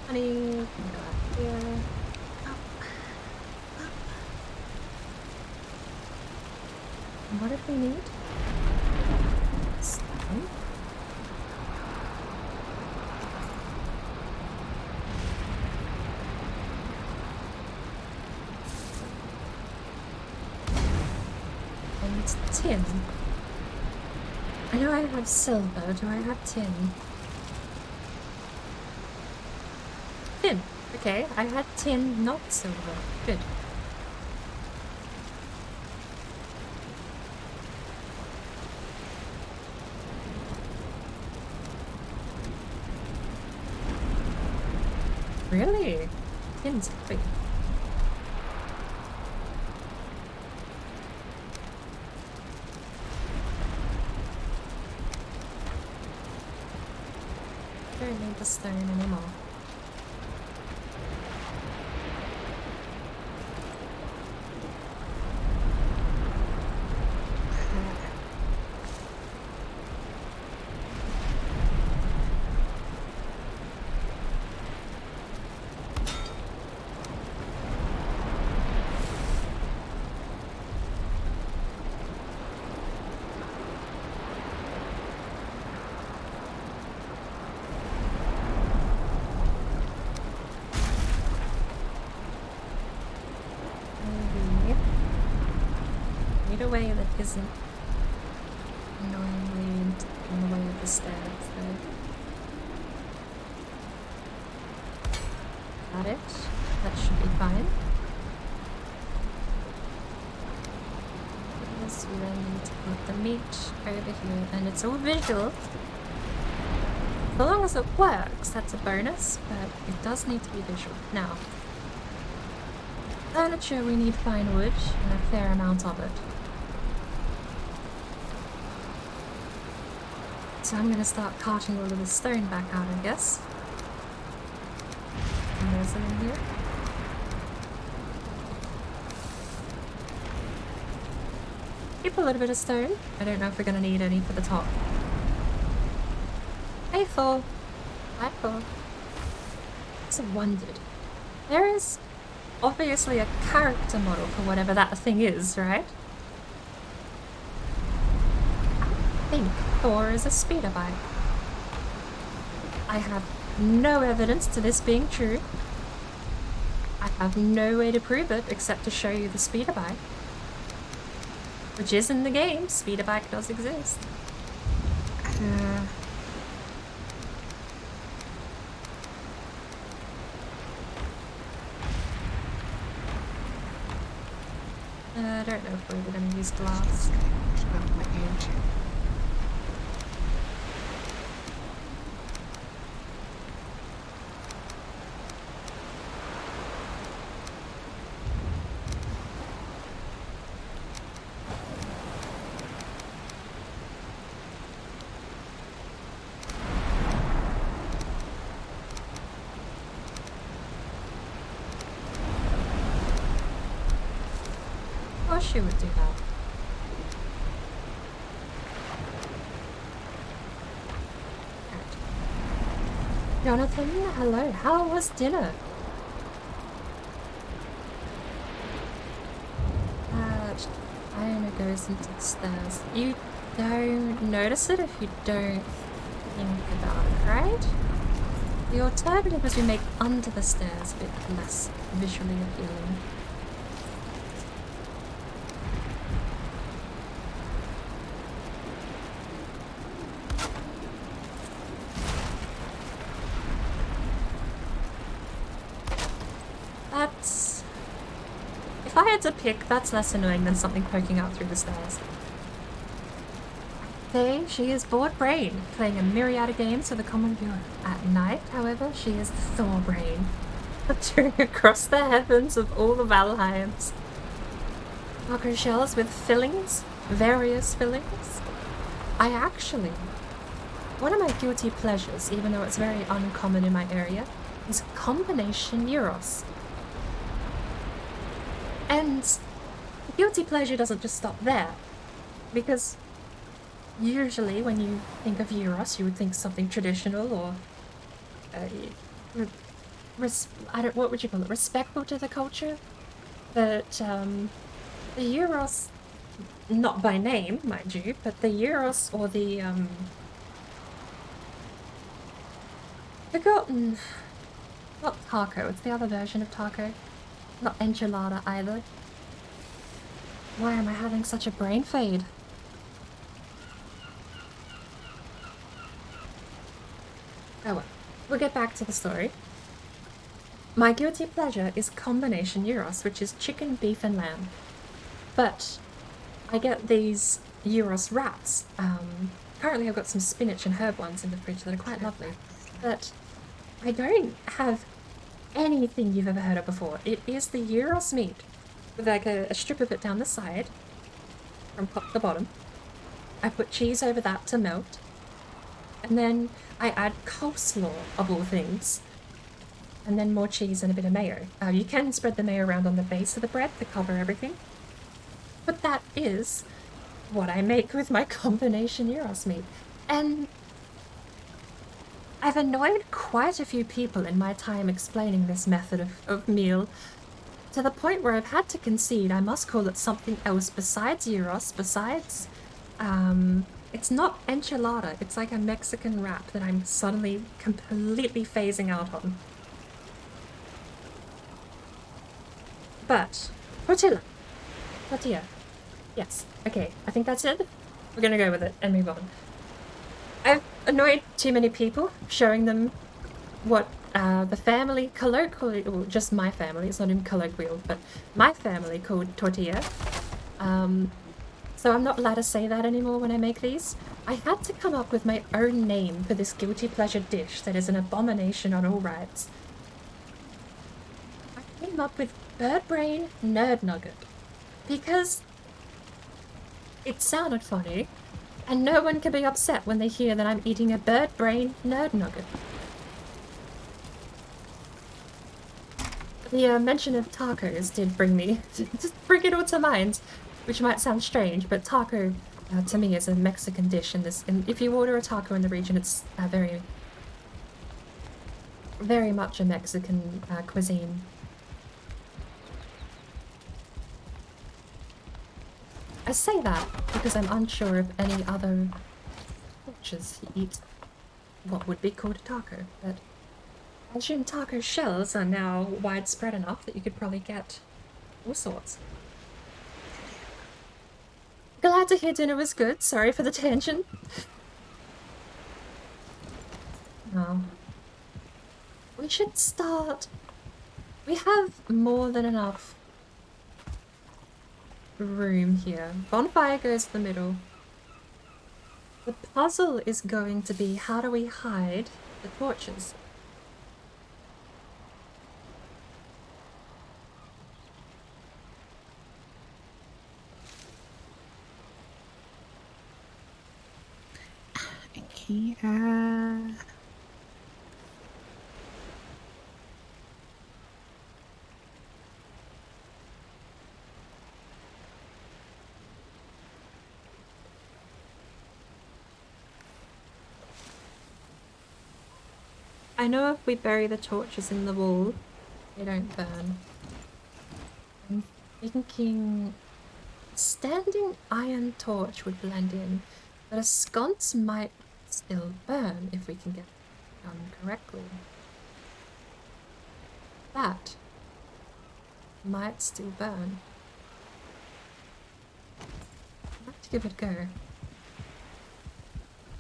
Honey can go out here. And what if we need? Stone. Tin. I know I have silver. Do I have tin? Tin. Okay, I had tin, not silver. Good. Really? Tin's heavy. Don't need the stone anymore. A way that isn't annoyingly in the way of the stairs, though. Got it. That should be fine. Yes, we then need to put the meat over here, and it's all visual. So long as it works, that's a bonus, but it does need to be visual. Now, furniture, we need fine wood, and a fair amount of it. So I'm going to start carting all of the stone back out, I guess. person in here. Keep a little bit of stone. I don't know if we're gonna need any for the top. Hey, Thor. Hi, Thor. I just wondered. There is obviously a character model for whatever that thing is, right? I think Thor is a speeder bike. I have no evidence to this being true. I have no way to prove it except to show you the speeder bike. Which is in the game. Speeder bike does exist. I don't know if we're going to use glass. Of course she would do that. Jonathan, hello. How was dinner? Iona goes into the stairs. You don't notice it if you don't think about it, right? The alternative is we make under the stairs a bit less visually appealing. If I had to pick, that's less annoying than something poking out through the stairs. Today, she is bored brain, playing a myriad of games for the common viewer. At night, however, she is Thor brain, fluttering across the heavens of all the Valheims. Taco shells with fillings, various fillings. One of my guilty pleasures, even though it's very uncommon in my area, is combination gyros. And guilty pleasure doesn't just stop there, because usually when you think of gyros, you would think something traditional or what would you call it? Respectful to the culture. But the gyros, not by name, mind you, but the gyros or the forgotten, not taco. It's the other version of taco. Not enchilada either. Why am I having such a brain fade? Oh well, we'll get back to the story. My guilty pleasure is combination gyros, which is chicken, beef and lamb. But I get these gyros wraps. Currently I've got some spinach and herb ones in the fridge that are quite lovely. But I don't have anything you've ever heard of before. It is the gyros meat with like a strip of it down the side from top to bottom. I put cheese over that to melt, and then I add coleslaw of all things, and then more cheese and a bit of mayo. You can spread the mayo around on the base of the bread to cover everything, but that is what I make with my combination gyros meat. And I've annoyed quite a few people in my time explaining this method of meal, to the point where I've had to concede I must call it something else besides gyros, besides, it's not enchilada, it's like a Mexican wrap that I'm suddenly completely phasing out on. But, tortilla. Yes, okay, I think that's it. We're gonna go with it and move on. I've annoyed too many people, showing them what the family colloquially, well, just my family, it's not even colloquial, but my family called tortilla. So I'm not allowed to say that anymore when I make these. I had to come up with my own name for this guilty pleasure dish that is an abomination on all rights. I came up with Bird Brain Nerd Nugget because it sounded funny. And no one can be upset when they hear that I'm eating a bird brain nerd nugget. The mention of tacos did bring me, just bring it all to mind, which might sound strange, but taco to me is a Mexican dish. And if you order a taco in the region, it's very, very much a Mexican cuisine. I say that because I'm unsure if any other cultures eat what would be called a taco, but I assume taco shells are now widespread enough that you could probably get all sorts. Glad to hear dinner was good. Sorry for the tangent. No. We should start. We have more than enough room here. Bonfire goes to the middle. The puzzle is going to be, how do we hide the torches? Okay, I know if we bury the torches in the wall, they don't burn. I'm thinking standing iron torch would blend in, but a sconce might still burn if we can get it done correctly. That might still burn. I'd like to give it a go.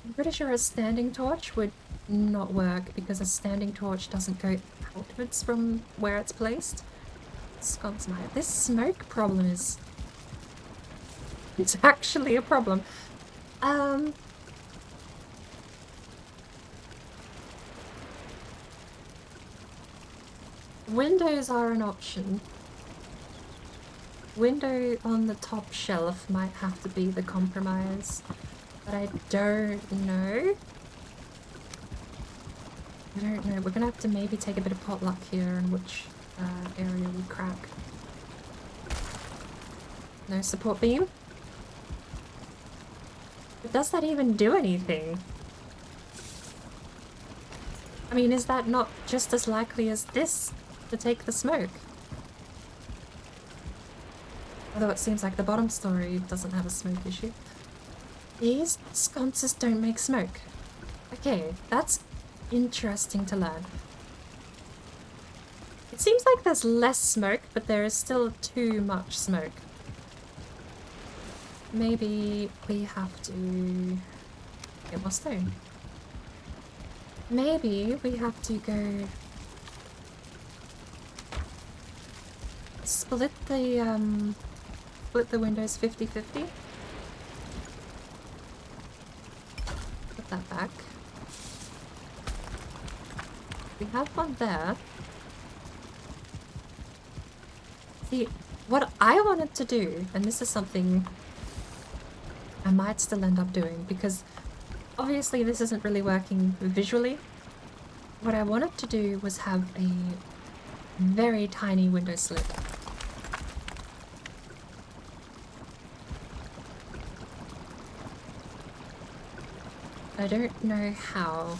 I'm pretty sure a standing torch would not work because a standing torch doesn't go outwards from where it's placed. Sconce might. This smoke problem is... it's actually a problem. Windows are an option. Window on the top shelf might have to be the compromise, but I don't know. We're gonna have to maybe take a bit of potluck here and which area we crack. No support beam? But does that even do anything? I mean, is that not just as likely as this to take the smoke? Although it seems like the bottom story doesn't have a smoke issue. These sconces don't make smoke. Okay, that's interesting to learn. It seems like there's less smoke, but there is still too much smoke. Maybe we have to get more stone. Maybe we have to go split the windows 50-50. Put that back. We have one there. See, what I wanted to do, and this is something I might still end up doing, because obviously this isn't really working visually. What I wanted to do was have a very tiny window slit. I don't know how.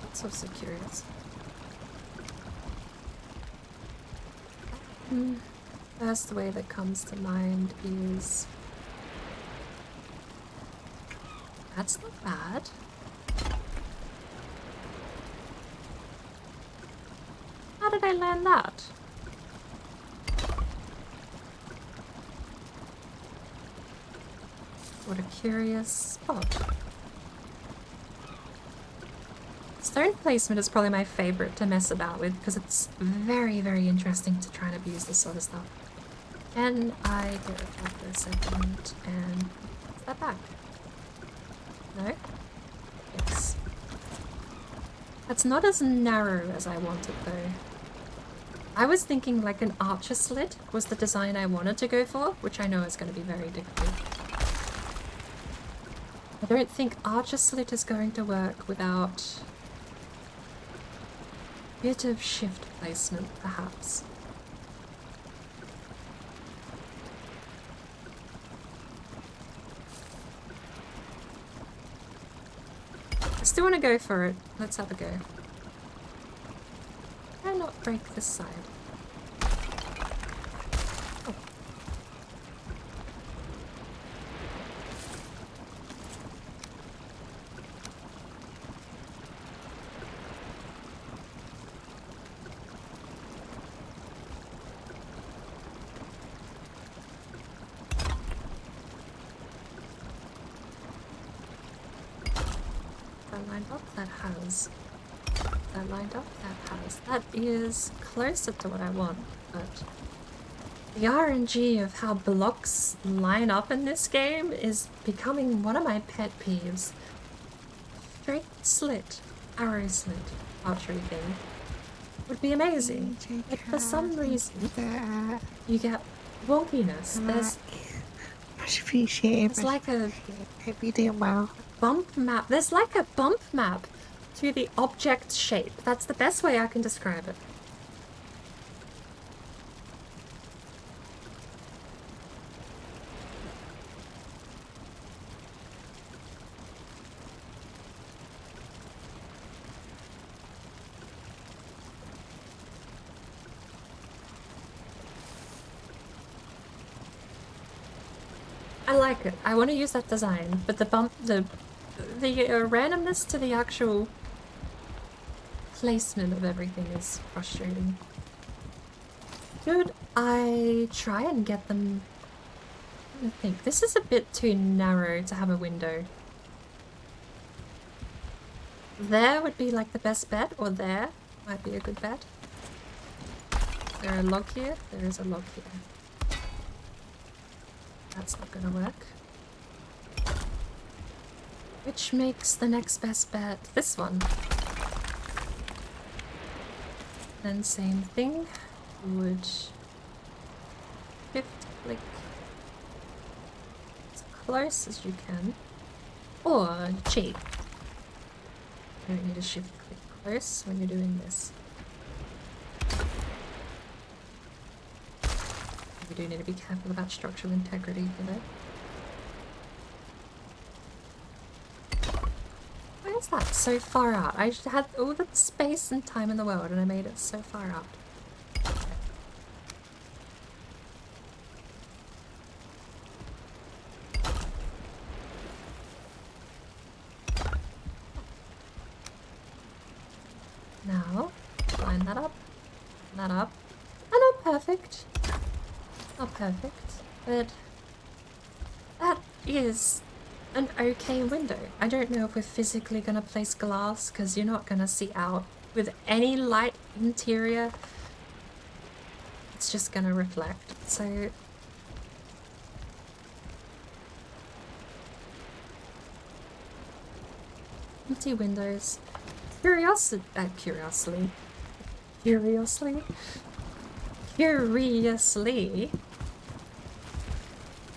I'm so curious. First way that comes to mind is... that's not bad. How did I land that? What a curious spot. Stone placement is probably my favorite to mess about with because it's very, very interesting to try and abuse this sort of stuff. Can I get it back for a second and put that back? No? Yes. That's not as narrow as I wanted though. I was thinking like an archer slit was the design I wanted to go for, which I know is going to be very difficult. I don't think Archer Slit is going to work without a bit of shift placement, perhaps. I still want to go for it. Let's have a go. Why not break this side? Oh. That lined up, that has. That lined up, that has. That is closer to what I want, but the RNG of how blocks line up in this game is becoming one of my pet peeves. Straight slit, arrow slit, archery thing would be amazing, but for some reason you get wonkiness. There's much appreciated. It's like a hope you're doing well. Bump map. There's like a bump map to the object shape. That's the best way I can describe it. I like it. I want to use that design, but the randomness to the actual placement of everything is frustrating. Should I try and get them? I think this is a bit too narrow to have a window. There would be like the best bet, or there might be a good bet. Is there a log here? There is a log here. That's not gonna work. Which makes the next best bet this one. Then same thing. Would shift click as close as you can. Or cheat. You don't need to shift click close when you're doing this. We do need to be careful about structural integrity for that. Why is that so far out? I had all the space and time in the world and I made it so far out. Now, line that up, and not perfect. Not perfect, but that is an okay window. I don't know if we're physically going to place glass because you're not going to see out with any light interior. It's just going to reflect. So empty windows. Curiously.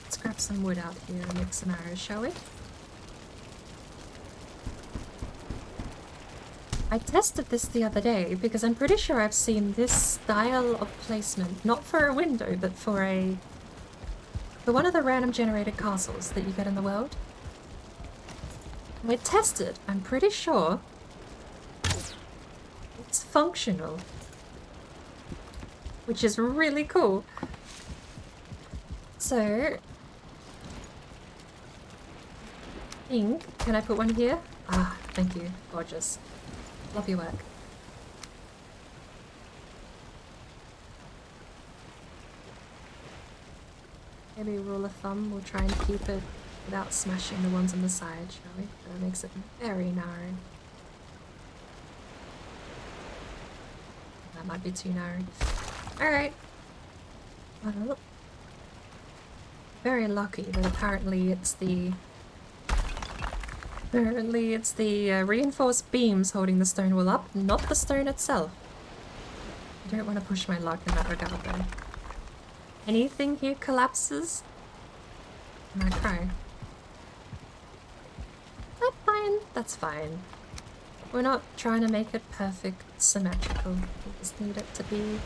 Let's grab some wood out here and make some arrows, shall we? I tested this the other day because I'm pretty sure I've seen this style of placement, not for a window, but for one of the random generated castles that you get in the world. And we tested, I'm pretty sure it's functional. Which is really cool. So, can I put one here? Ah, thank you. Gorgeous. Love your work. Maybe rule of thumb, we'll try and keep it without smashing the ones on the side, shall we? That makes it very narrow. That might be too narrow. Alright. Well, very lucky that apparently it's the reinforced beams holding the stone wall up, not the stone itself. I don't want to push my luck in that regard though. Anything here collapses, I might cry. That's fine. We're not trying to make it perfect symmetrical. We just need it to be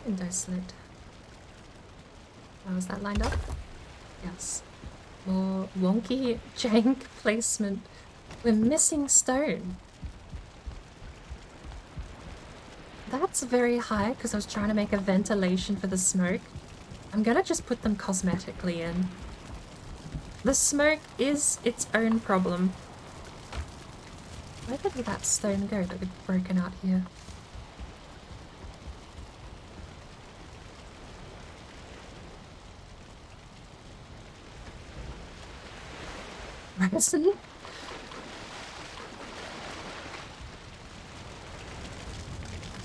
window slit. Oh, is that lined up? Yes. More wonky jank placement. We're missing stone. That's very high because I was trying to make a ventilation for the smoke. I'm gonna just put them cosmetically in. The smoke is its own problem. Where did that stone go that got broken out here? Resin?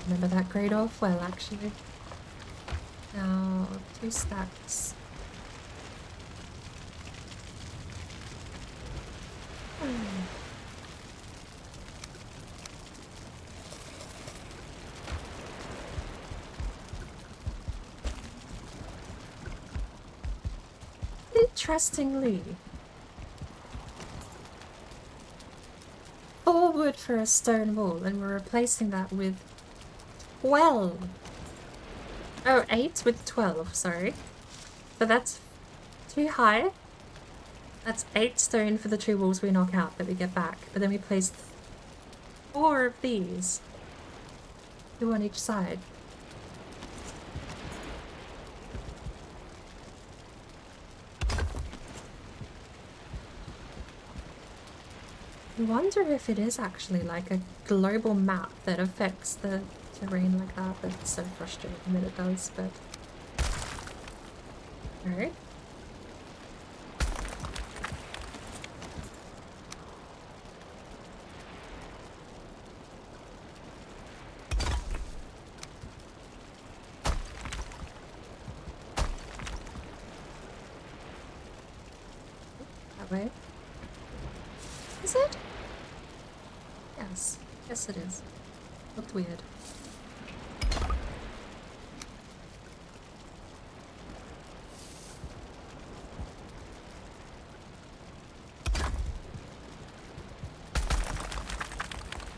Remember that grade off well, actually. Now, 2 stacks. Interestingly, 4 wood for a stone wall, and we're replacing that with 12. Oh, 8 with 12, sorry. So that's too high. That's 8 stone for the 2 walls we knock out that we get back. But then we placed 4 of these. 2 on each side. I wonder if it is actually like a global map that affects the terrain like that. That's so frustrating that it does, but... Alright. That way. Is it? Yes. Yes, it is. Looked weird.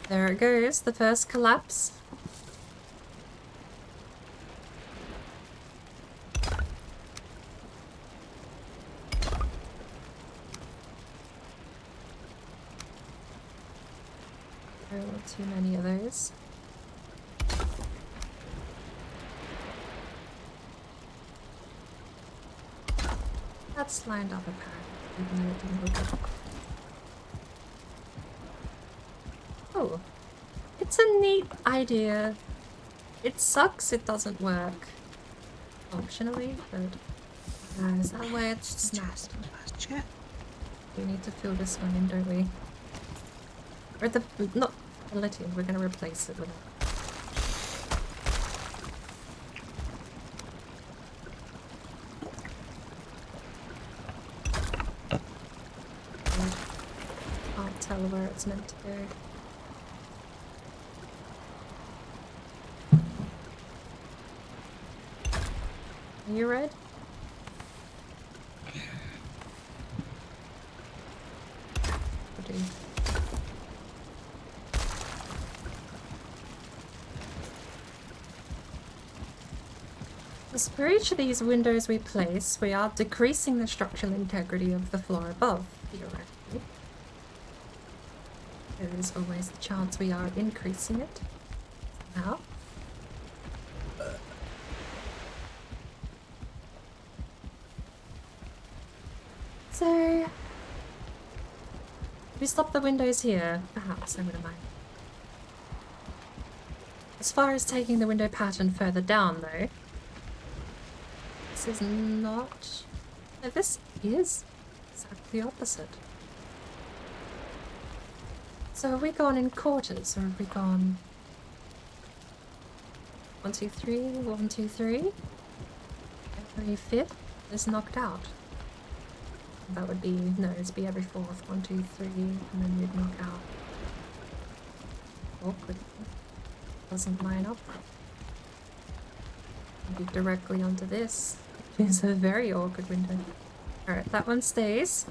There it goes, the first collapse. Too many of those. That's lined up apparently, even though it didn't look good. Oh, it's a neat idea. It sucks it doesn't work functionally, but is that where it's snapped? We need to fill this one in, don't we? Or the not the lithium, we're gonna replace it with it. Can't tell where it's meant to go. Are you red? Will do. As for each of these windows we place, we are decreasing the structural integrity of the floor above, theoretically. There is always the chance we are increasing it. Now. So, if we stop the windows here, perhaps I wouldn't mind. As far as taking the window pattern further down though, this is not... No, this is exactly the opposite. So have we gone in quarters, or have we gone... 1, 2, 3, 1, 2, 3? Every 5th is knocked out. That would be... no, it'd be every 4th. 1, 2, 3, and then you'd knock out. Awkward. Doesn't line up. Maybe directly onto this. It's a very awkward window. Alright, that one stays.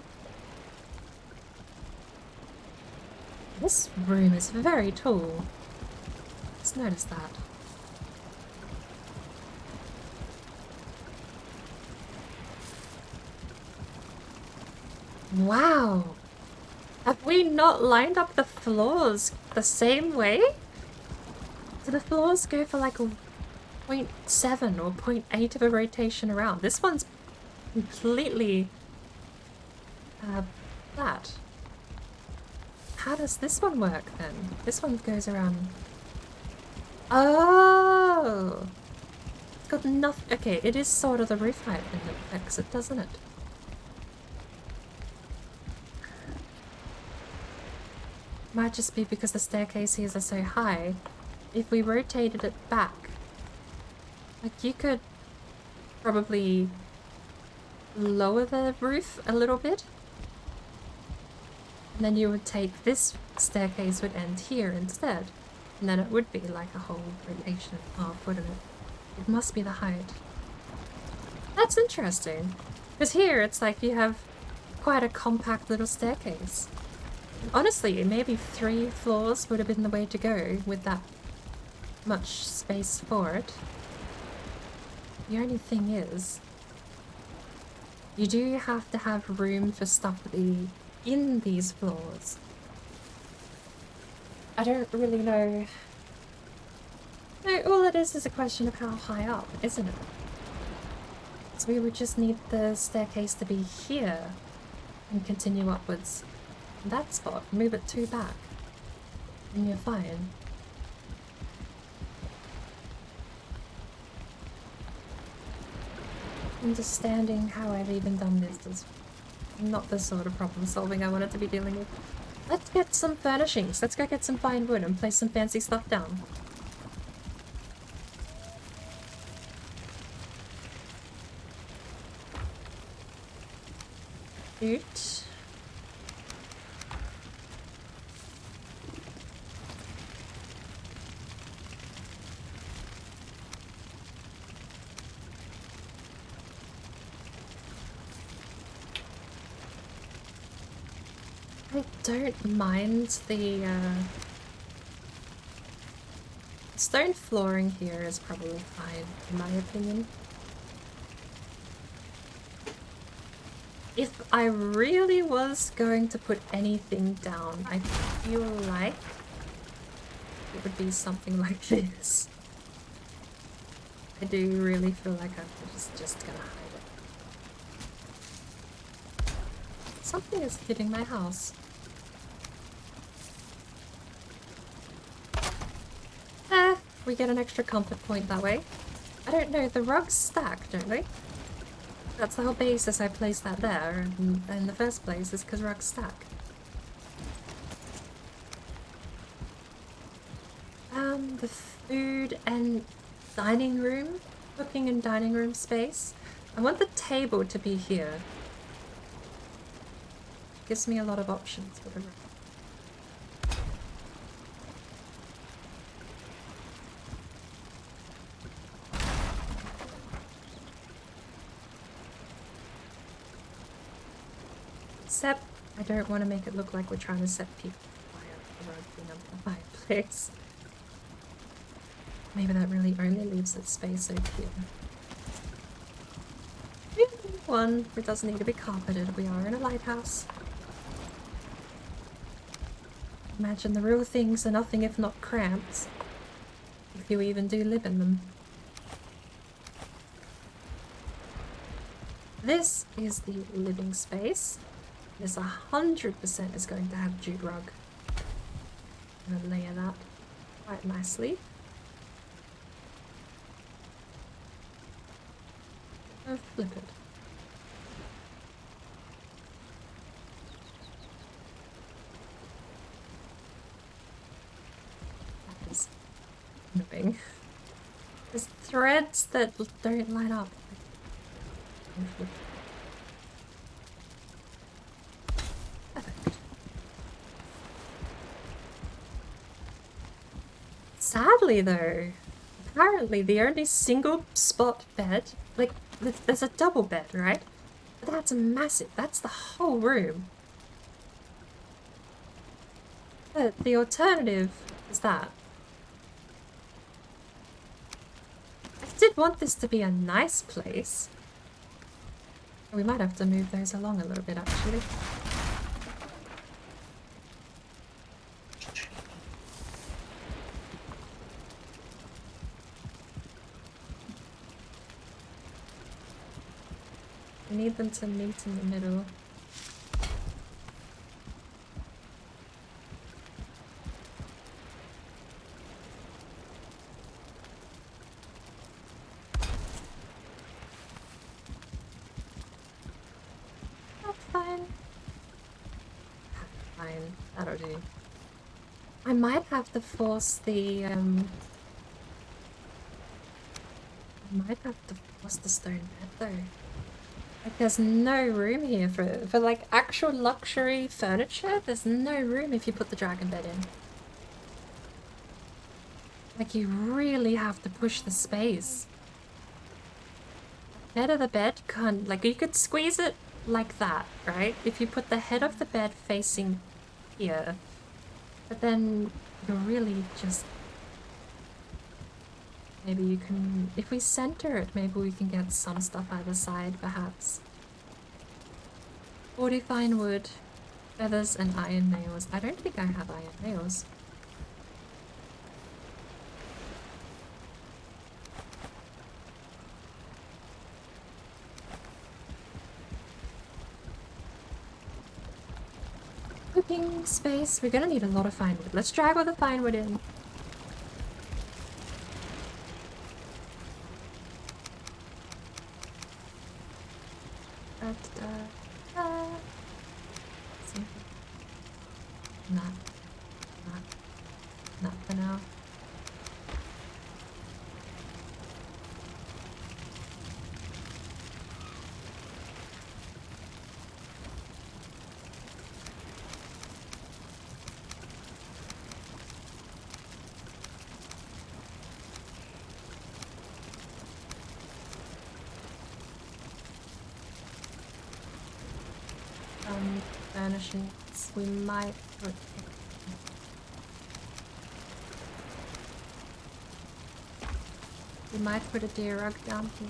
This room is very tall. Just noticed that. Wow! Have we not lined up the floors the same way? Do the floors go for like a 0.7 or 0.8 of a rotation around? This one's completely flat. How does this one work then? This one goes around. Oh! It's got nothing. Okay, it is sort of the roof height that affects it, doesn't it? Might just be because the staircases are so high. If we rotated it back, like you could probably lower the roof a little bit. And then you would take this staircase would end here instead. And then it would be like a whole rotation and a half, wouldn't it? It must be the height. That's interesting. Because here it's like you have quite a compact little staircase. Honestly, maybe 3 floors would have been the way to go with that much space for it. The only thing is, you do have to have room for stuff to be in these floors. I don't really know. No, all it is a question of how high up, isn't it? So we would just need the staircase to be here and continue upwards. That spot, move it 2 back, and you're fine. Understanding how I've even done this is not the sort of problem solving I wanted to be dealing with. Let's get some furnishings. Let's go get some fine wood and place some fancy stuff down. Oot. I don't mind the stone flooring here is probably fine, in my opinion. If I really was going to put anything down, I feel like it would be something like this. I do really feel like I'm just gonna hide it. Something is hitting my house. We get an extra comfort point that way. I don't know, the rugs stack, don't they? That's the whole basis I placed that there in the first place, is because rugs stack. The food and dining room, cooking and dining room space. I want the table to be here. Gives me a lot of options for the room. Except, I don't want to make it look like we're trying to set people on fire with the rug being under the fireplace. Maybe that really only leaves it space over here. One, it doesn't need to be carpeted, we are in a lighthouse. Imagine the real things are nothing if not cramped, if you even do live in them. This is the living space. This 100% is going to have jute rug. I'm going to layer that quite nicely. Oh, flip it. That is annoying. There's threads that don't line up. Sadly though, apparently the only single spot bed, like there's a double bed, right? But that's massive, that's the whole room. But the alternative is that. I did want this to be a nice place. We might have to move those along a little bit, actually. We need them to meet in the middle. Fine. Fine, that'll do. I might have to force the stone bed though. Like there's no room here for like actual luxury furniture. There's no room if you put the dragon bed in. Like you really have to push the space. Head of the bed can't, like you could squeeze it like that, right? If you put the head of the bed facing here, but then you're really just, maybe you can, if we center it, maybe we can get some stuff either side, perhaps. 40 fine wood, feathers, and iron nails. I don't think I have iron nails. Cooking space. We're gonna need a lot of fine wood. Let's drag all the fine wood in. Not for now. Furnishings. We might put. We might put a deer rug down here.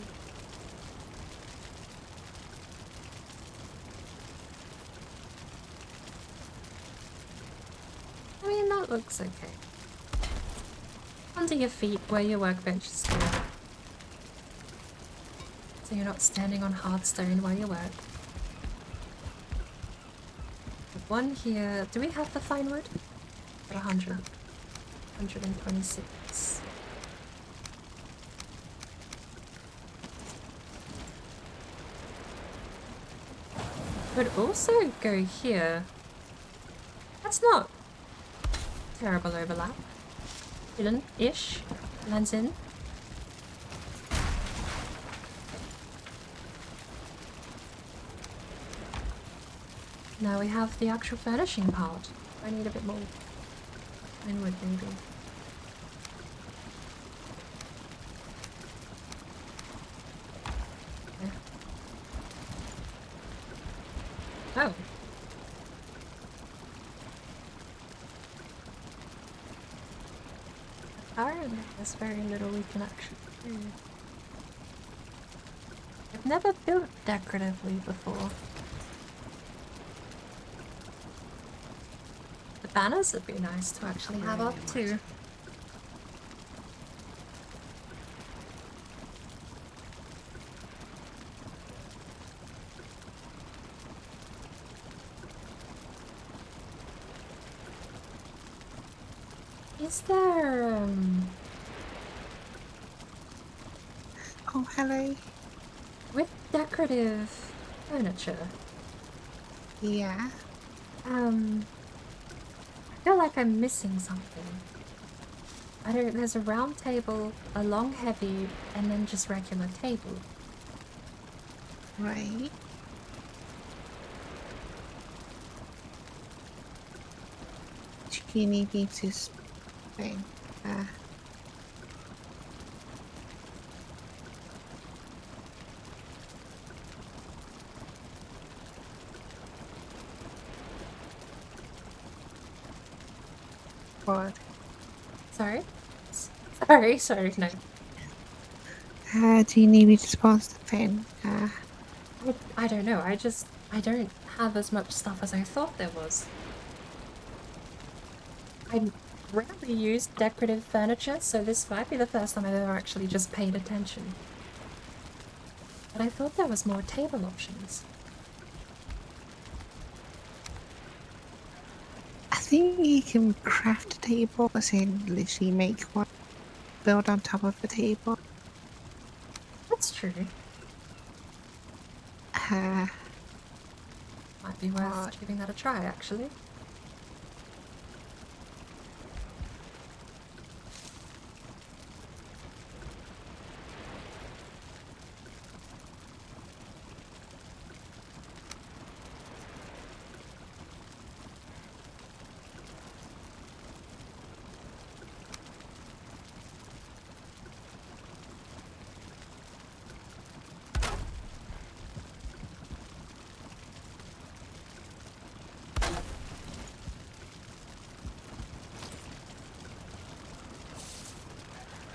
I mean, that looks okay. Under your feet where your workbench is here. So you're not standing on hard stone while you work. One here. Do we have the fine wood? At 100. 126. Could also go here. That's not terrible overlap. Ish. Lands in. Now we have the actual furnishing part. I need a bit more fine wood, maybe. Yeah. Oh. Apparently there's very little we can actually do. I've never built decoratively before. The banners would be nice to actually have up too. Is there Oh, hello. with decorative furniture? Yeah. I feel like I'm missing something. I don't. There's a round table, a long heavy, and then just regular table. Right. Do you need me to explain? board. Sorry? Sorry, no. Do you need me to spawn stuff in? I don't know, I don't have as much stuff as I thought there was. I rarely use decorative furniture, so this might be the first time I've ever actually just paid attention. But I thought there was more table options. I think you can craft a table, as in literally make one, build on top of the table. That's true. Might be worth giving that a try, actually.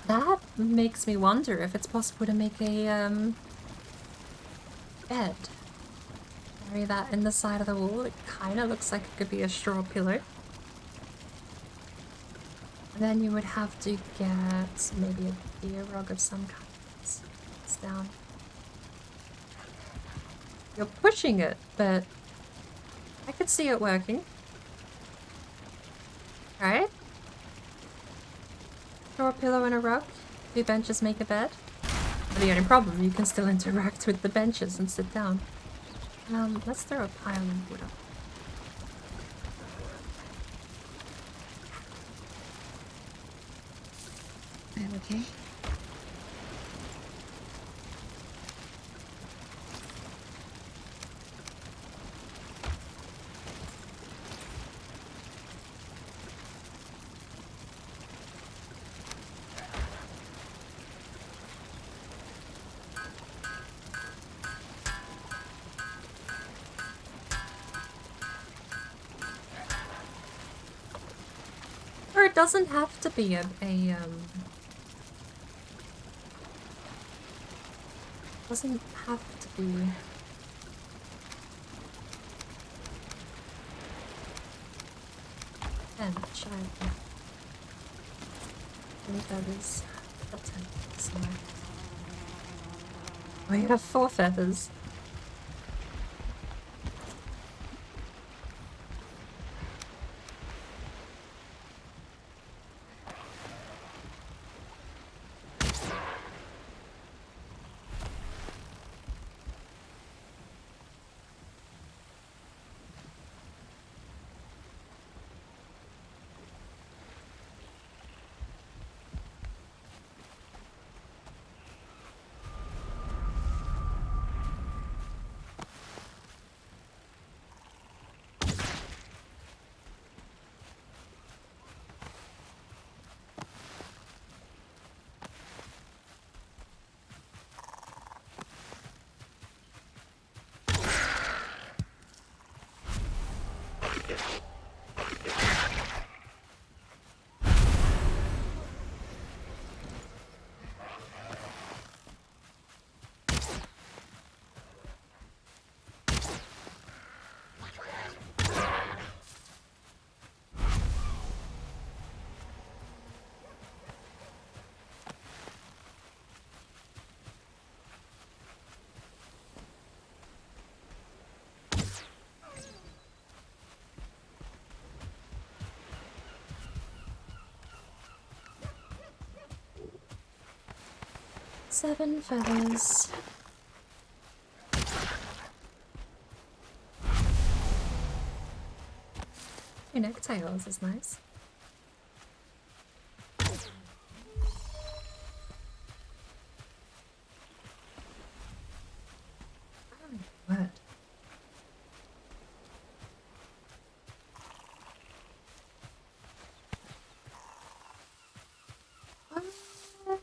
That makes me wonder if it's possible to make a, bed. Bury that in the side of the wall. It kinda looks like it could be a straw pillow. And then you would have to get maybe a beer rug of some kind. It's down. You're pushing it, but I could see it working. Right? Throw a pillow and a rug. 2 benches make a bed. But the only problem, you can still interact with the benches and sit down. Let's throw a pile of wood up. Okay. Or it doesn't have to be doesn't have to be bench either. I think that is a tent somewhere. We have 4 feathers. Seven feathers. Your necktie yours is nice. Oh my word.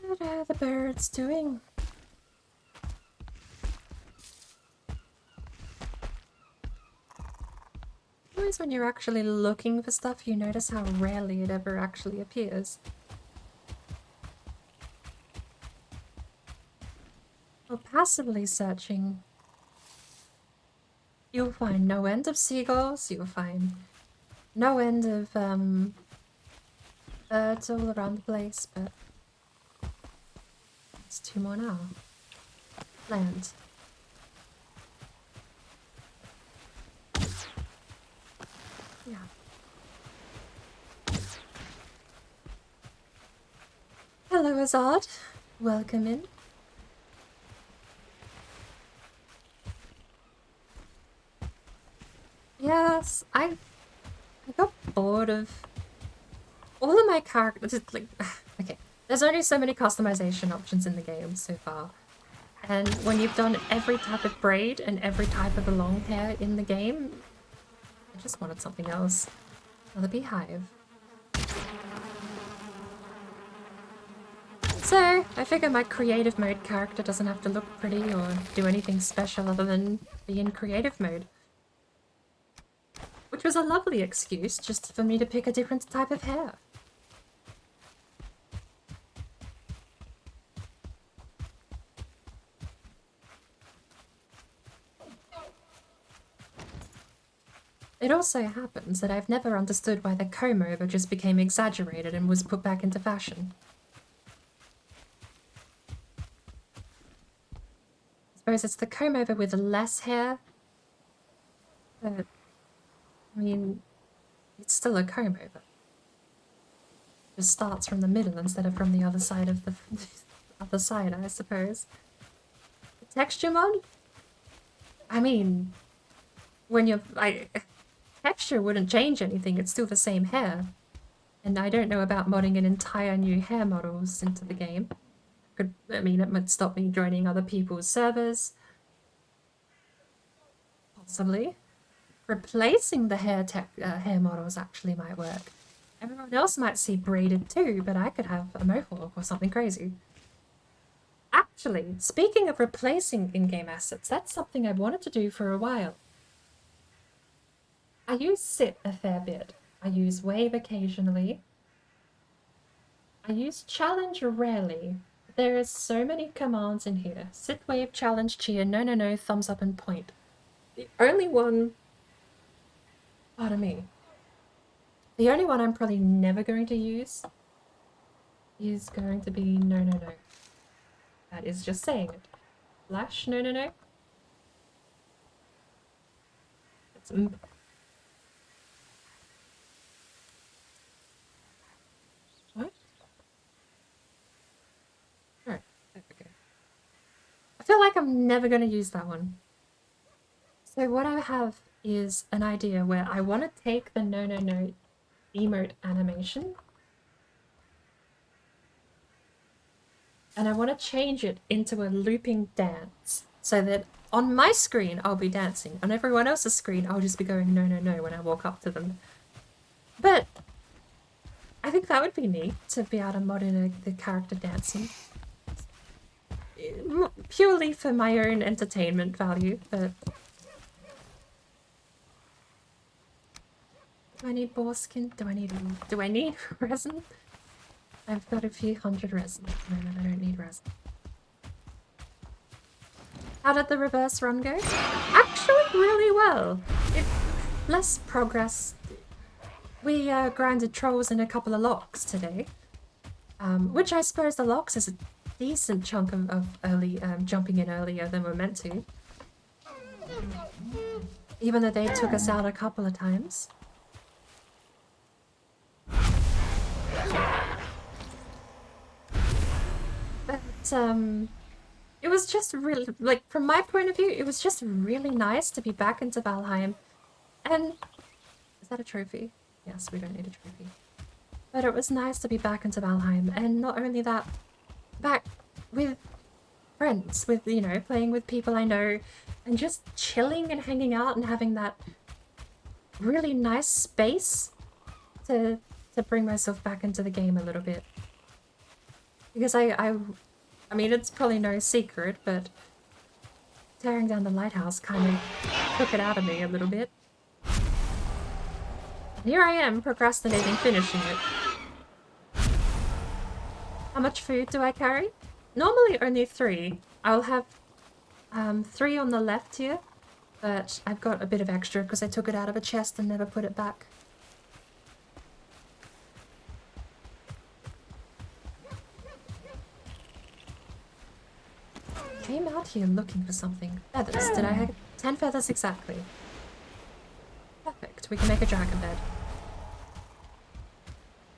What are the birds doing? suppose when you're actually looking for stuff, you notice how rarely it ever actually appears. Or passively searching, you'll find no end of seagulls, you'll find no end of birds all around the place, but there's 2 more now. Land. Yeah. Hello, Azad. Welcome in. Yes, I got bored of all of my characters. Like, okay, there's only so many customization options in the game so far. And when you've done every type of braid and every type of the long hair in the game, I just wanted something else. Another beehive. So, I figure my creative mode character doesn't have to look pretty or do anything special other than be in creative mode. Which was a lovely excuse just for me to pick a different type of hair. It also happens that I've never understood why the comb-over just became exaggerated and was put back into fashion. I suppose it's the comb-over with less hair, but I mean, it's still a comb-over. It just starts from the middle instead of from the other side of the other side, I suppose. The texture mod? I mean, when you're... texture wouldn't change anything, it's still the same hair. And I don't know about modding an entire new hair models into the game. I mean, it might stop me joining other people's servers. Possibly. Replacing the hair models actually might work. Everyone else might see braided too, but I could have a mohawk or something crazy. Actually, speaking of replacing in-game assets, that's something I've wanted to do for a while. I use sit a fair bit. I use wave occasionally. I use challenge rarely. There is so many commands in here. Sit, wave, challenge, cheer, no, no, no, thumbs up and point. The only one... Pardon me. The only one I'm probably never going to use is going to be no, no, no. That is just saying it. Flash, no, no, no. It's what? Oh, there we go. I feel like I'm never going to use that one. So what I have is an idea where I want to take the no, no, no emote animation and I want to change it into a looping dance so that on my screen I'll be dancing, on everyone else's screen I'll just be going no, no, no when I walk up to them. But I think that would be neat to be able to mod in the character dancing. Purely for my own entertainment value, but... Do I need boar skin? Do I need resin? I've got a few hundred resin at the moment, I don't need resin. How did the reverse run go? Actually really well. Less progress. We grinded trolls in a couple of locks today. Which I suppose the locks is a decent chunk of early jumping in earlier than we're meant to. Even though they took us out a couple of times. But it was just really, like, from my point of view, it was just really nice to be back into Valheim. And is that a trophy? Yes, we don't need a trophy. But it was nice to be back into Valheim, and not only that, back with friends, with, you know, playing with people I know, and just chilling and hanging out and having that really nice space to bring myself back into the game a little bit. Because I mean, it's probably no secret, but tearing down the lighthouse kind of took it out of me a little bit. Here I am, procrastinating finishing it. How much food do I carry? Normally only 3. I'll have 3 on the left here, but I've got a bit of extra because I took it out of a chest and never put it back. Came out here looking for something. Feathers. Did I have 10 feathers exactly? Perfect. We can make a dragon bed.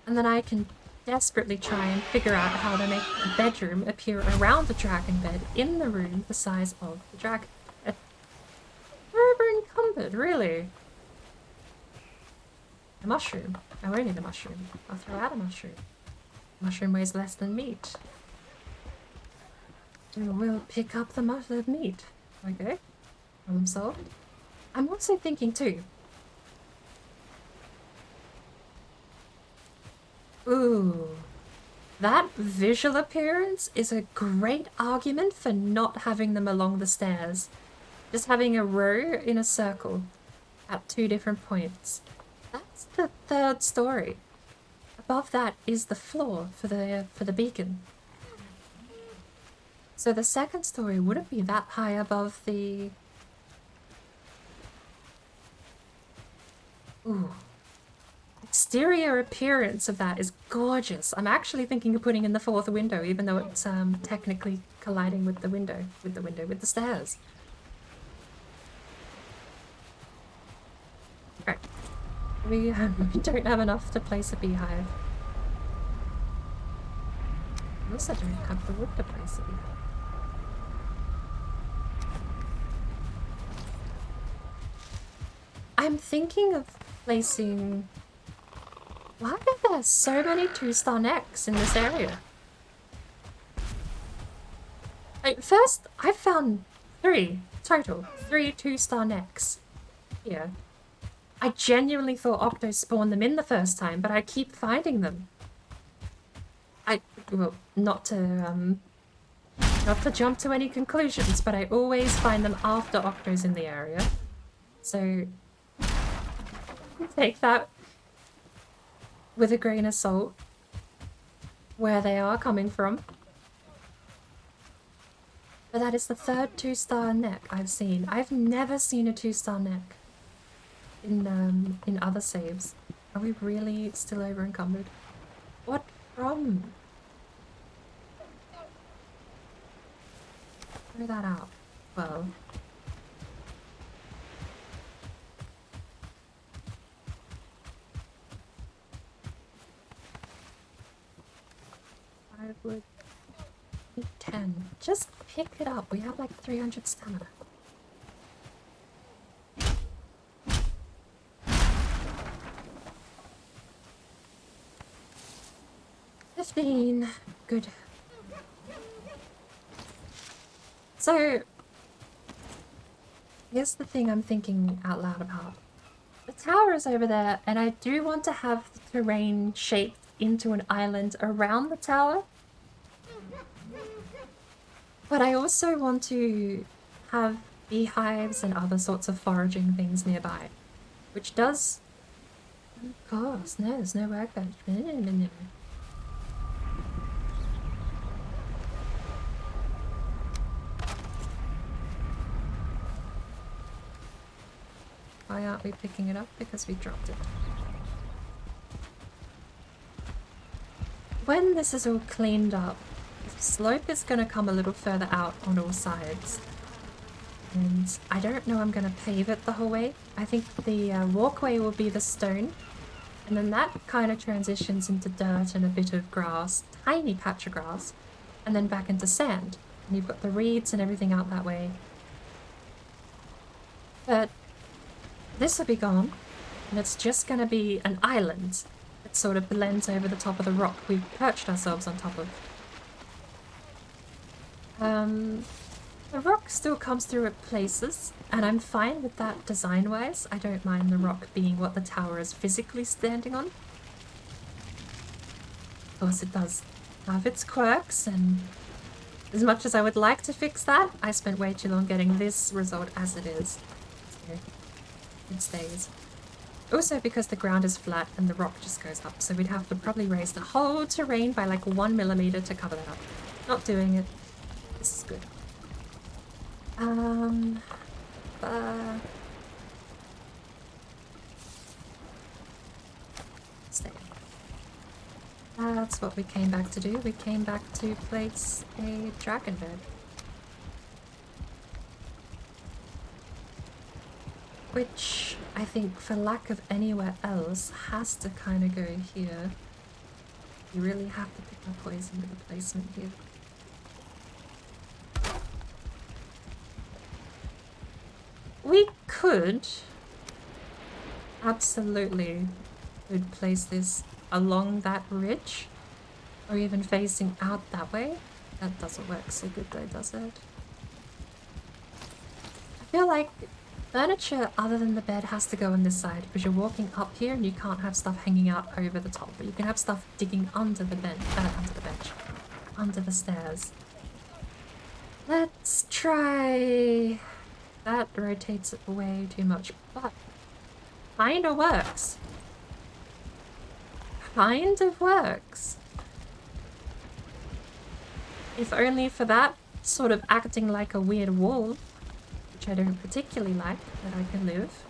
And then I can desperately try and figure out how to make a bedroom appear around the dragon bed in the room the size of the dragon bed. Forever encumbered, really. A mushroom. I won't need a mushroom. I'll throw out a mushroom. Mushroom weighs less than meat. We'll pick up the meat. Okay. Problem solved. I'm also thinking too. Ooh. That visual appearance is a great argument for not having them along the stairs. Just having a row in a circle at 2 different points. That's the 3rd story. Above that is the floor for the beacon. So the 2nd story wouldn't be that high above the... Ooh. Exterior appearance of that is gorgeous. I'm actually thinking of putting in the 4th window, even though it's technically colliding with the stairs. Right. We don't have enough to place a beehive. We also don't have the wood to place a beehive. I'm thinking of placing... Why are there so many 2-star necks in this area? First, I found 3 total. 3 2-star necks here. I genuinely thought Octo spawned them in the first time, but I keep finding them. Well, not to jump to any conclusions, but I always find them after Octo's in the area. So, take that with a grain of salt, where they are coming from. But that is the 3rd 2-star neck I've seen. I've never seen a 2-star neck in other saves. Are we really still over encumbered? What from? Throw that out. Well. I would need 10. Just pick it up. We have like 300 stamina. Good. So, here's the thing I'm thinking out loud about. The tower is over there, and I do want to have the terrain shaped into an island around the tower. But I also want to have beehives and other sorts of foraging things nearby. Which does... Of course, no, there's no workbench. Why aren't we picking it up? Because we dropped it. When this is all cleaned up, the slope is going to come a little further out on all sides. And I don't know I'm going to pave it the whole way. I think the walkway will be the stone. And then that kind of transitions into dirt and a bit of grass, tiny patch of grass, and then back into sand. And you've got the reeds and everything out that way. But this will be gone, and it's just going to be an island that sort of blends over the top of the rock we've perched ourselves on top of. The rock still comes through at places, and I'm fine with that design-wise. I don't mind the rock being what the tower is physically standing on. Of course, it does have its quirks, and as much as I would like to fix that, I spent way too long getting this result as it is. So, it stays. Also because the ground is flat and the rock just goes up, so we'd have to probably raise the whole terrain by like 1 millimeter to cover that up. Not doing it. This is good. Stay. That's what we came back to do. We came back to place a dragon bed. Which, I think, for lack of anywhere else, has to kind of go here. You really have to pick up poison with the placement here. We could absolutely could place this along that ridge, or even facing out that way. That doesn't work so good though, does it? I feel like furniture other than the bed has to go on this side because you're walking up here and you can't have stuff hanging out over the top, but you can have stuff digging under the bench, under the stairs. Let's try. That rotates it way too much, but kinda works. Kind of works. If only for that sort of acting like a weird wall, which I don't particularly like, but I can live.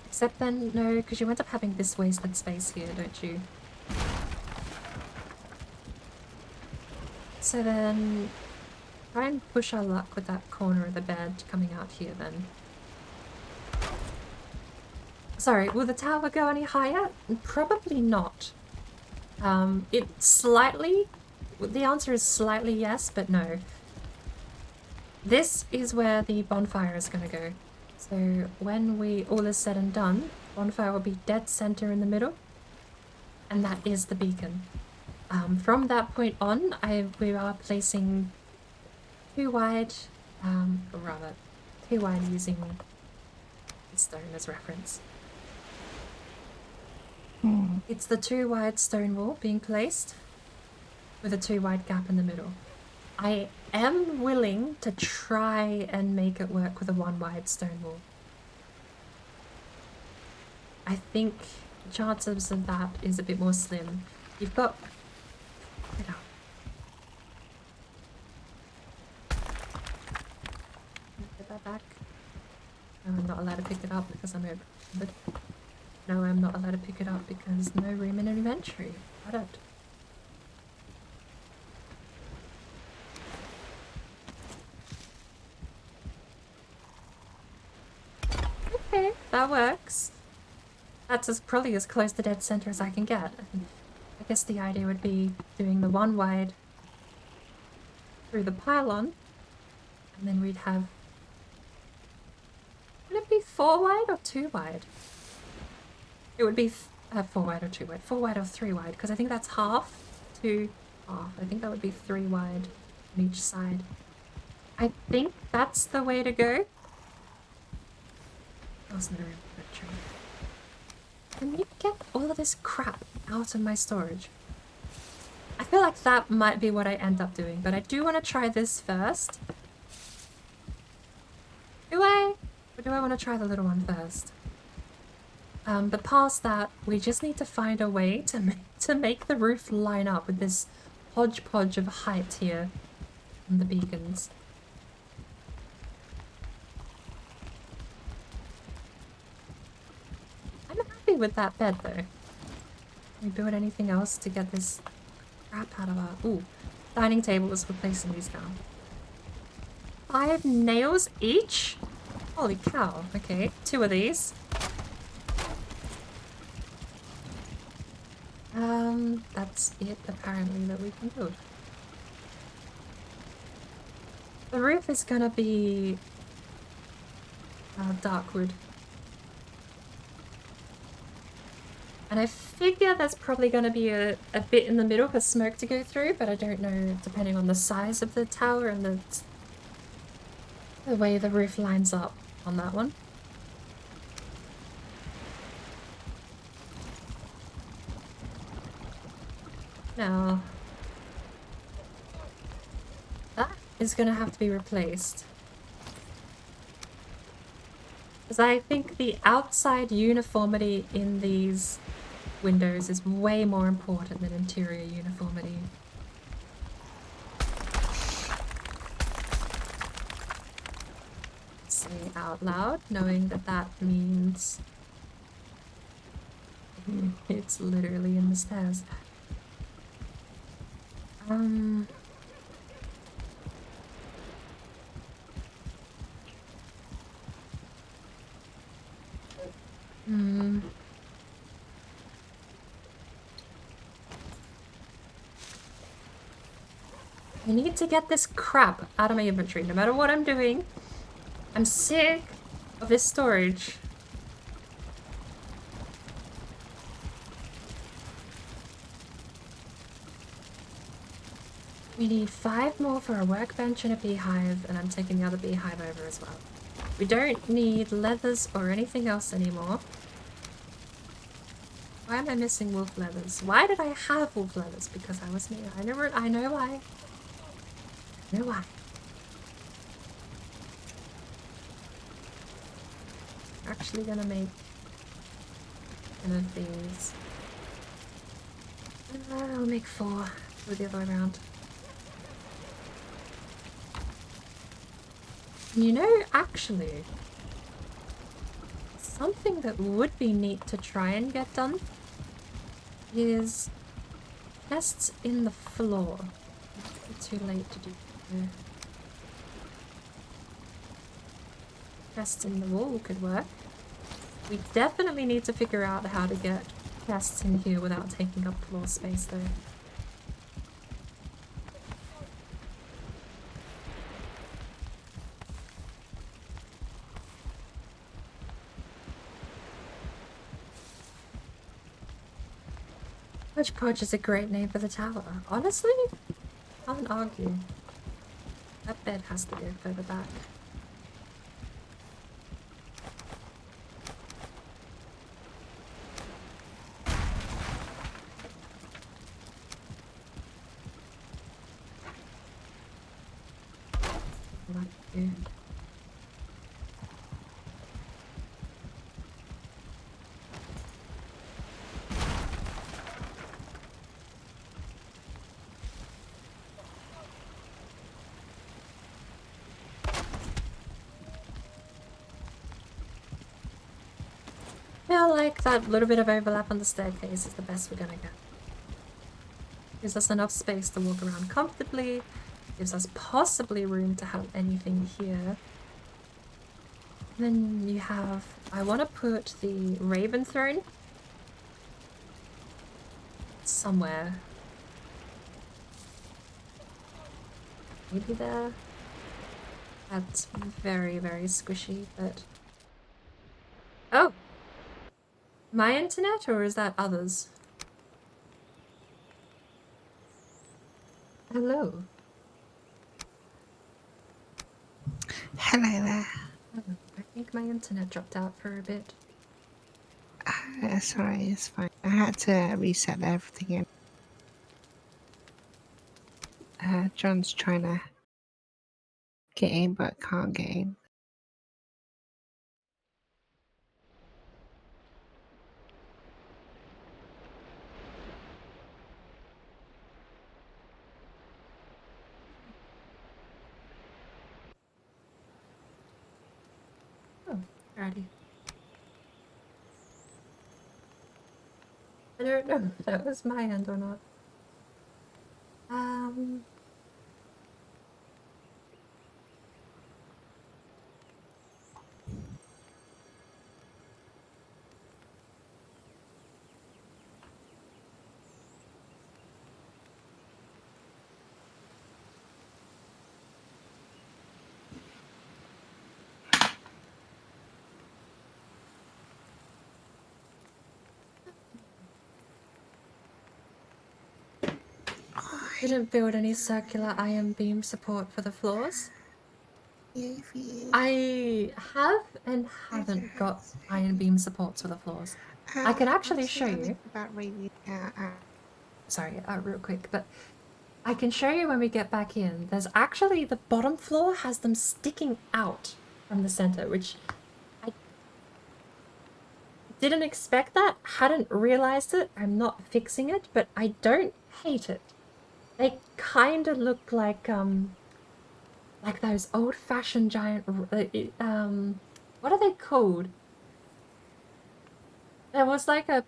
Except then, no, because you end up having this wasted space here, don't you? So then, try and push our luck with that corner of the bed coming out here then. Sorry, will the tower go any higher? Probably not. It slightly... The answer is slightly yes, but no. This is where the bonfire is going to go. So when all is said and done, bonfire will be dead center in the middle. And that is the beacon. From that point on, we are placing two wide using stone as reference. It's the 2 wide stone wall being placed with a 2 wide gap in the middle. I am willing to try and make it work with a 1 wide stone wall. I think the chances of that is a bit more slim. You've got... Get out. Get that back. No, I'm not allowed to pick it up because I'm over. No, I'm not allowed to pick it up because no room in inventory. Got it. Okay, that works. That's probably as close to dead center as I can get. I guess the idea would be doing the 1 wide through the pylon, and then we'd have... Would it be 4 wide or 2 wide? It would be 4 wide or 2 wide. 4 wide or 3 wide, because I think that's half to half. I think that would be 3 wide on each side. I think that's the way to go. Wasn't the room for a tree. Can you get all of this crap out of my storage? I feel like that might be what I end up doing, but I do want to try this first. Do I? Or do I want to try the little one first? But past that, we just need to find a way to make the roof line up with this hodgepodge of height here on the beacons. I'm happy with that bed though. Can we build anything else to get this crap out of our... Ooh, dining tables, we're placing these down. 5 nails each? Holy cow, okay, 2 of these. That's it apparently that we can build. The roof is gonna be dark wood. And I figure there's probably gonna be a bit in the middle for smoke to go through, but I don't know, depending on the size of the tower and the way the roof lines up on that one. Now, that is going to have to be replaced. Because I think the outside uniformity in these windows is way more important than interior uniformity. Say out loud, knowing that that means it's literally in the stairs. I need to get this crap out of my inventory, no matter what I'm doing. I'm sick of this storage. We need 5 more for a workbench and a beehive, and I'm taking the other beehive over as well. We don't need leathers or anything else anymore. Why am I missing wolf leathers? Why did I have wolf leathers? Because I was new. I know why. I know why. Actually gonna make one of these. I'll make 4 for the other way around. You know, actually, something that would be neat to try and get done is tests in the floor. It's too late to do. Tests in the wall could work. We definitely need to figure out how to get tests in here without taking up floor space though. Hodgepodge is a great name for the tower. Honestly, I can't argue. That bed has to go further back. I feel like that little bit of overlap on the staircase is the best we're gonna get. Gives us enough space to walk around comfortably, gives us possibly room to have anything here. And then you have, I want to put the Raven Throne somewhere. Maybe there. That's very, very squishy, but... Oh! My internet, or is that others? Hello. Hello there. Oh, I think my internet dropped out for a bit. Sorry, it's fine. I had to reset everything in. John's trying to get in, but can't get in. Oh, alrighty. I don't know if that was my end or not. Didn't build any circular iron beam support for the floors. I have and haven't got iron beam supports for the floors. I can actually show you. Sorry, real quick, but I can show you when we get back in. There's actually, the bottom floor has them sticking out from the center, which I didn't expect that, hadn't realized it, I'm not fixing it, but I don't hate it. They kind of look like those old-fashioned giant, what are they called? There was like a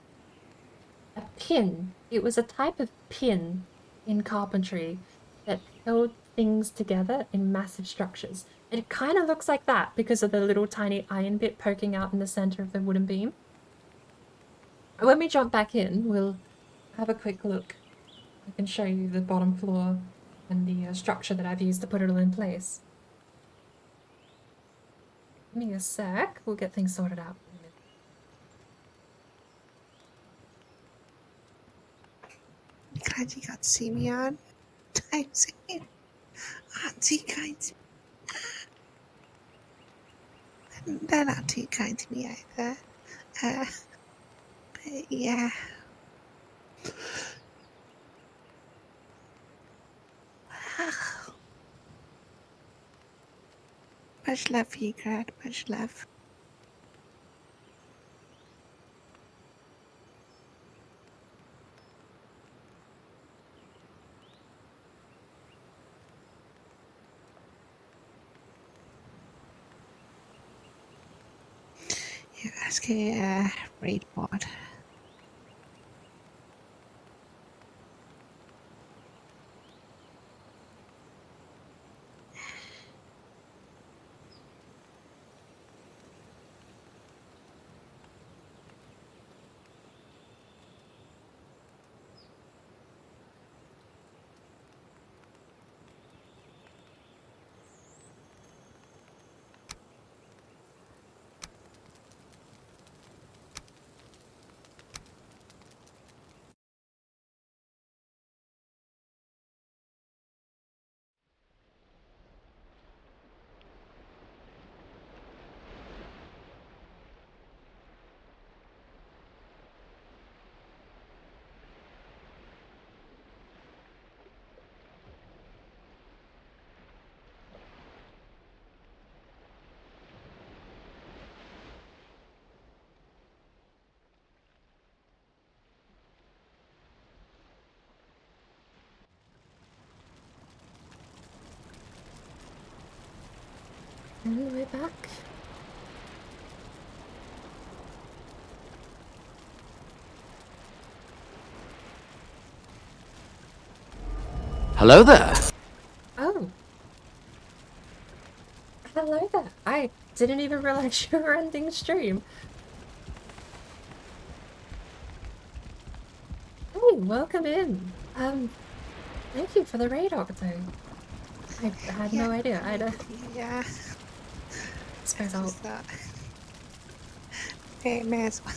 pin. It was a type of pin in carpentry that held things together in massive structures. It kind of looks like that because of the little tiny iron bit poking out in the center of the wooden beam. When we jump back in, we'll have a quick look. I can show you the bottom floor and the structure that I've used to put it all in place. Give me a sec. We'll get things sorted out. Glad you got to see me on. Time's in. Aren't too kind to me. They're not too kind to me either. But yeah. Much love for you, Grad. Much love. Yeah, ask a raid board. All the way back. Hello there. Oh. Hello there. I didn't even realize you were ending stream. Hey, welcome in. Thank you for the raid, Octo. I had no idea. Yeah. Suppose I'll... Okay, may as well.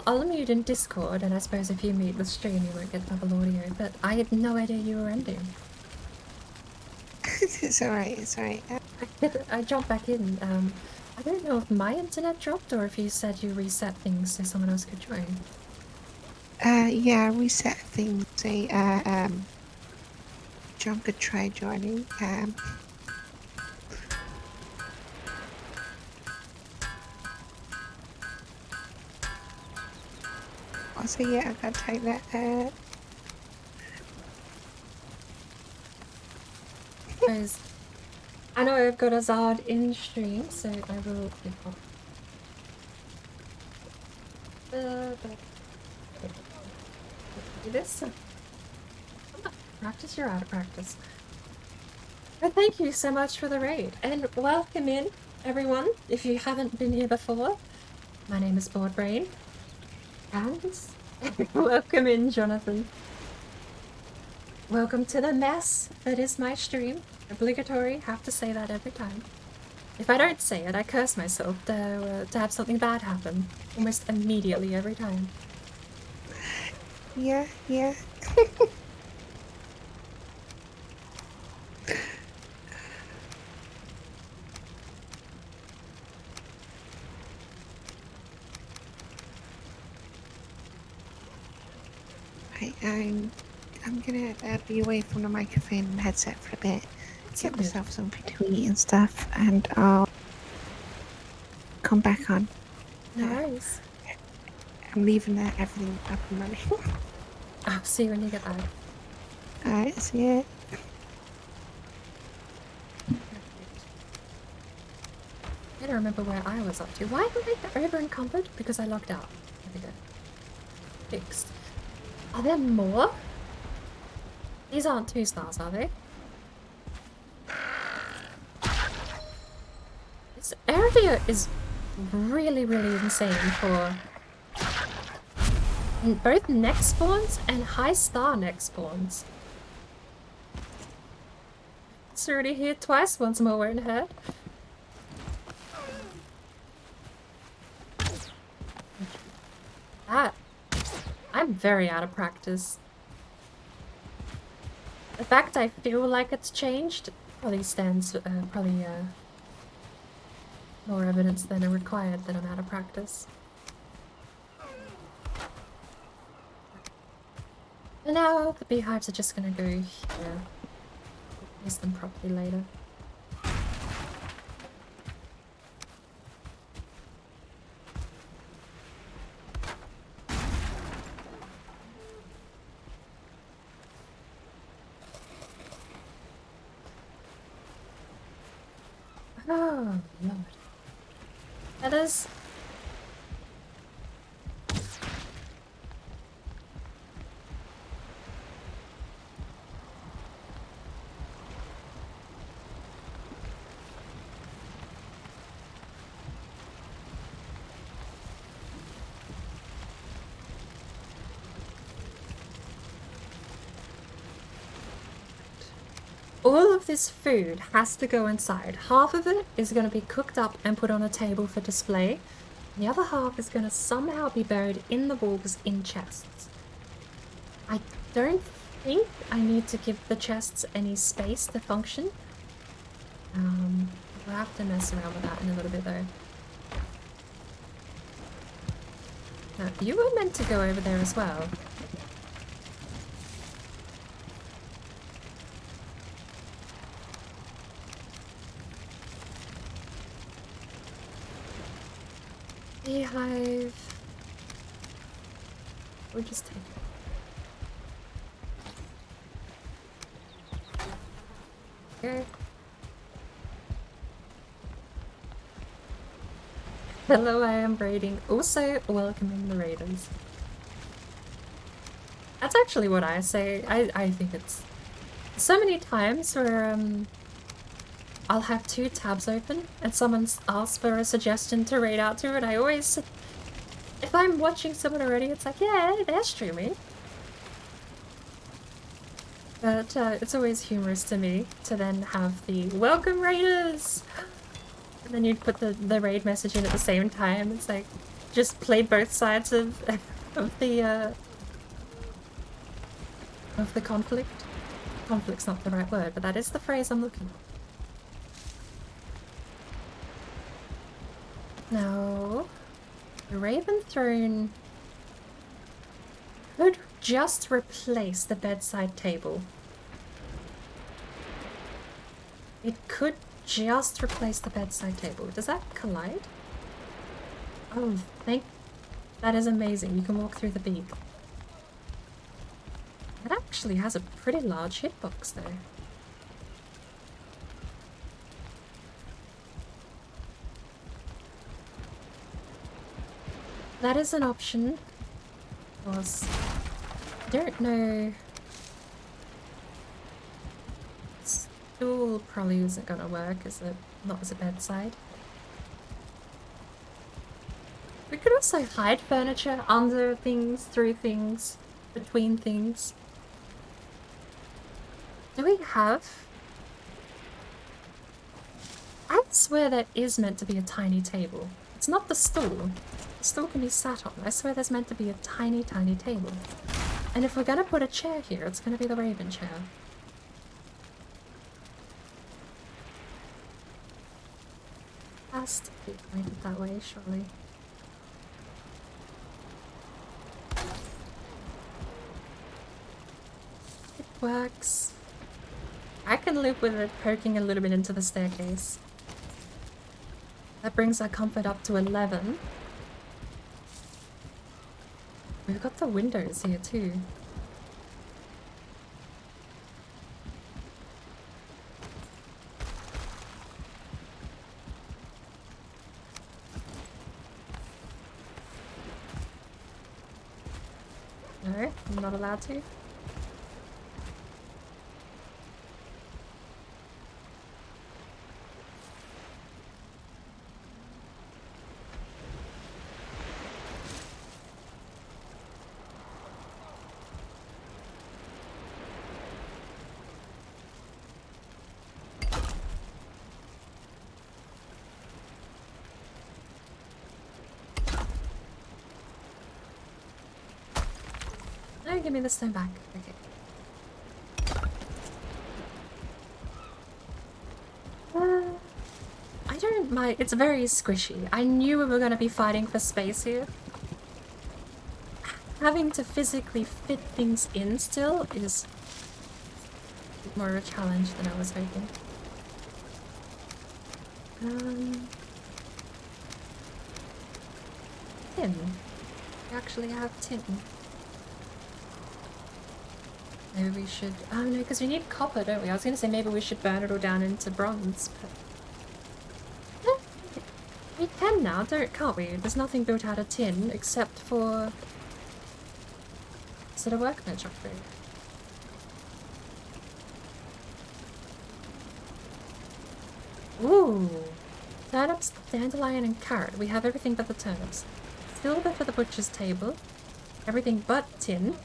I'll mute in Discord, and I suppose if you mute the stream, you won't get double audio. But I had no idea you were ending. It's alright, it's alright. I jumped back in. I don't know if my internet dropped or if you said you reset things so someone else could join. Yeah, reset things. Say, John could try joining. Also, yeah, I gotta type that. Because I know I've got a Zard in stream, so I will do this. Practice, you're out of practice. But thank you so much for the raid, and welcome in, everyone. If you haven't been here before, my name is Boardbrain, and welcome in, Jonathan. Welcome to the mess that is my stream. Obligatory, have to say that every time. If I don't say it, I curse myself to have something bad happen. Almost immediately every time. Yeah. I'm gonna be away from the microphone and headset for a bit. Get myself something to eat and stuff, and I'll come back on. No worries. I'm leaving everything up and running. I'll see you when you get back. Alright, see ya. I don't remember where I was up to. Why am I over encumbered? Because I logged out. There we go. Fixed. Are there more? These aren't 2 stars, are they? This area is really, really insane for both next spawns and high star next spawns. It's already here twice, once more won't hurt. I'm very out of practice. The fact I feel like it's changed probably stands more evidence than are required that I'm out of practice. And now the beehives are just gonna go here. Use them properly later. Oh, Lord. Feathers? All of this food has to go inside. Half of it is going to be cooked up and put on a table for display. The other half is going to somehow be buried in the walls in chests. I don't think I need to give the chests any space to function. We'll have to mess around with that in a little bit though. Now, you were meant to go over there as well. Beehive. We'll just take it. Okay. Hello, I am raiding. Also, welcoming the raiders. That's actually what I say. I think it's so many times where I'll have 2 tabs open and someone's asked for a suggestion to raid out to, and I always, if I'm watching someone already, it's like, yeah, they're streaming. But it's always humorous to me to then have the welcome raiders, and then you'd put the raid message in at the same time. It's like, just play both sides of the conflict. Conflict's not the right word, but that is the phrase I'm looking for. Now, the Raven Throne could just replace the bedside table. It could just replace the bedside table. Does that collide? Oh, that is amazing. You can walk through the beak. It actually has a pretty large hitbox though. That is an option. Of course, I don't know. Stool probably isn't gonna work not as a bedside. We could also hide furniture under things, through things, between things. Do we have? I swear there is meant to be a tiny table. It's not the stool. The stool can be sat on. I swear there's meant to be a tiny, tiny table. And if we're gonna put a chair here, it's gonna be the Raven chair. Has to be pointed that way, surely. It works. I can live with it poking a little bit into the staircase. That brings our comfort up to 11. We've got the windows here too. No, I'm not allowed to. No, give me the stone back. Okay. I don't mind. It's very squishy. I knew we were going to be fighting for space here. Having to physically fit things in still is more of a challenge than I was hoping. Tin. We actually have tin. Maybe we should... Oh no, because we need copper, don't we? I was going to say maybe we should burn it all down into bronze, but... We can now, can't we? There's nothing built out of tin except for... Is it a workbench upgrade? Ooh! Turnips, dandelion and carrot. We have everything but the turnips. Silver for the butcher's table. Everything but tin.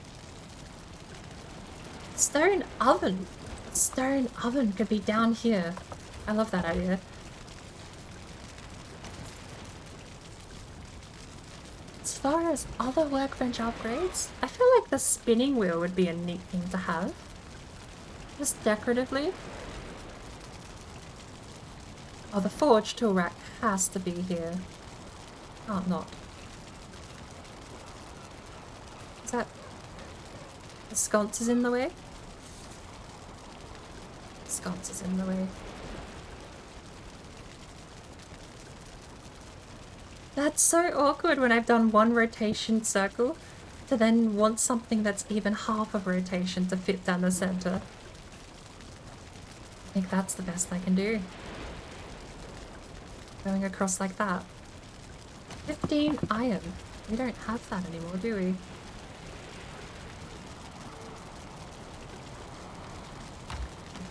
Stone oven. Stone oven could be down here. I love that idea. As far as other workbench upgrades, I feel like the spinning wheel would be a neat thing to have. Just decoratively. Oh, the forge tool rack has to be here. Can't not. Is that... The sconce is in the way? The sconce is in the way. That's so awkward when I've done one rotation circle to then want something that's even half of rotation to fit down the center. I think that's the best I can do. Going across like that. 15 iron. We don't have that anymore, do we?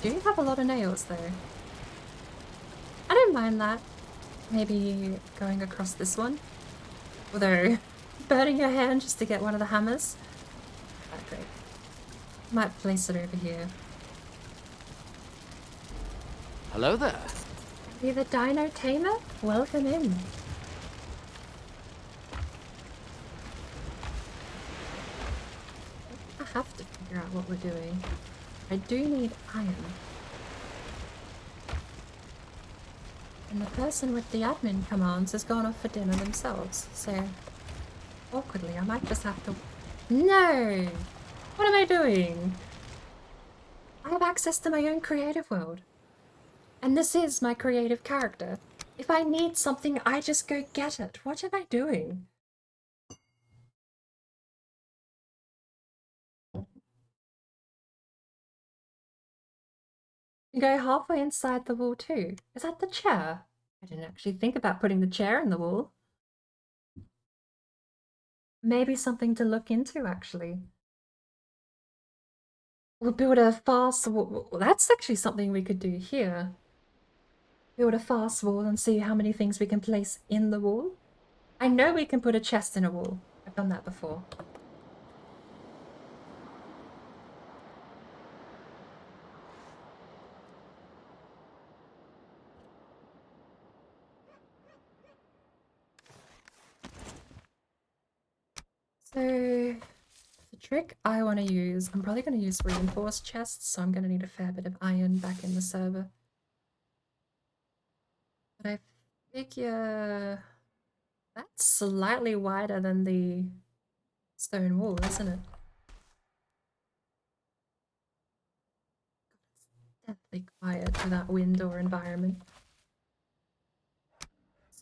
We do have a lot of nails though. I don't mind that. Maybe going across this one. Although, burning your hand just to get one of the hammers. Not great. Might place it over here. Hello there. Are you the Dino Tamer? Welcome in. I have to figure out what we're doing. I do need iron. And the person with the admin commands has gone off for dinner themselves, so awkwardly I might just have to... No! What am I doing? I have access to my own creative world. And this is my creative character. If I need something, I just go get it. What am I doing? You go halfway inside the wall too. Is that the chair? I didn't actually think about putting the chair in the wall. Maybe something to look into, actually. We'll build a fast wall. That's actually something we could do here. Build a fast wall and see how many things we can place in the wall. I know we can put a chest in a wall. I've done that before. So, the trick I want to use, I'm probably going to use reinforced chests, so I'm going to need a fair bit of iron back in the server. But I figure that's slightly wider than the stone wall, isn't it? It's deathly quiet for that wind or environment.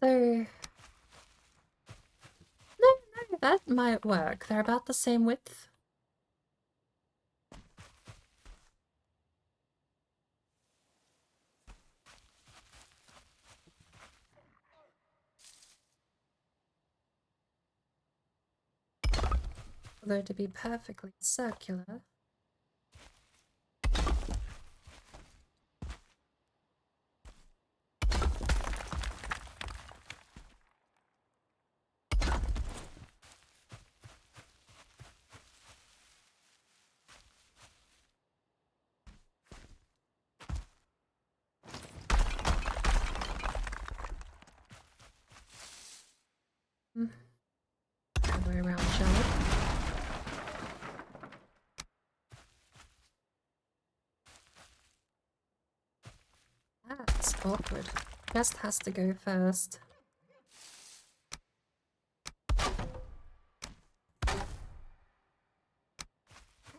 So... No, that might work. They're about the same width. Although to be perfectly circular. All the way around, shall we? That's awkward. Guest has to go first. Why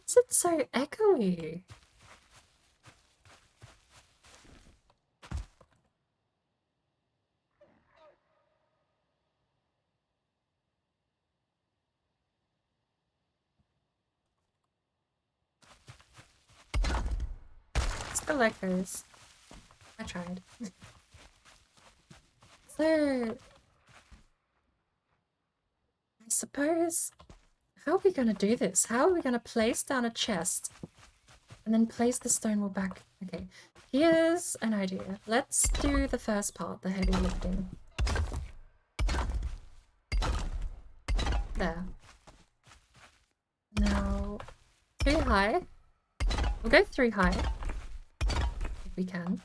is it so echoey? Still echoes. I tried. So, I suppose, how are we gonna do this? How are we gonna place down a chest and then place the stone wall back? Okay, here's an idea. Let's do the first part, the heavy lifting. There. Now, 2 high. We'll go 3 high. If we can.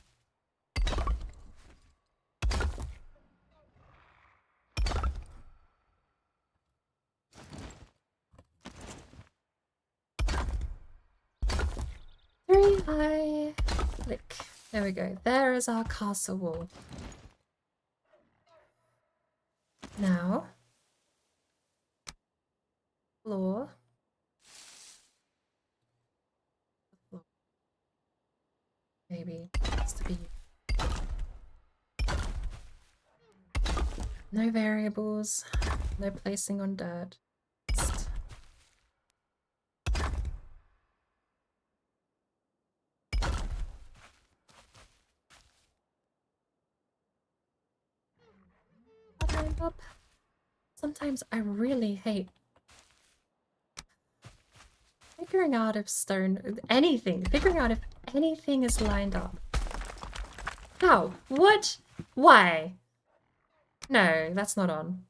Very high. Click. There we go. There is our castle wall. Now, floor. Maybe it's to be. No variables. No placing on dirt. Just up. Sometimes I really hate figuring out if figuring out if anything is lined up. How? What? Why? No, that's not on.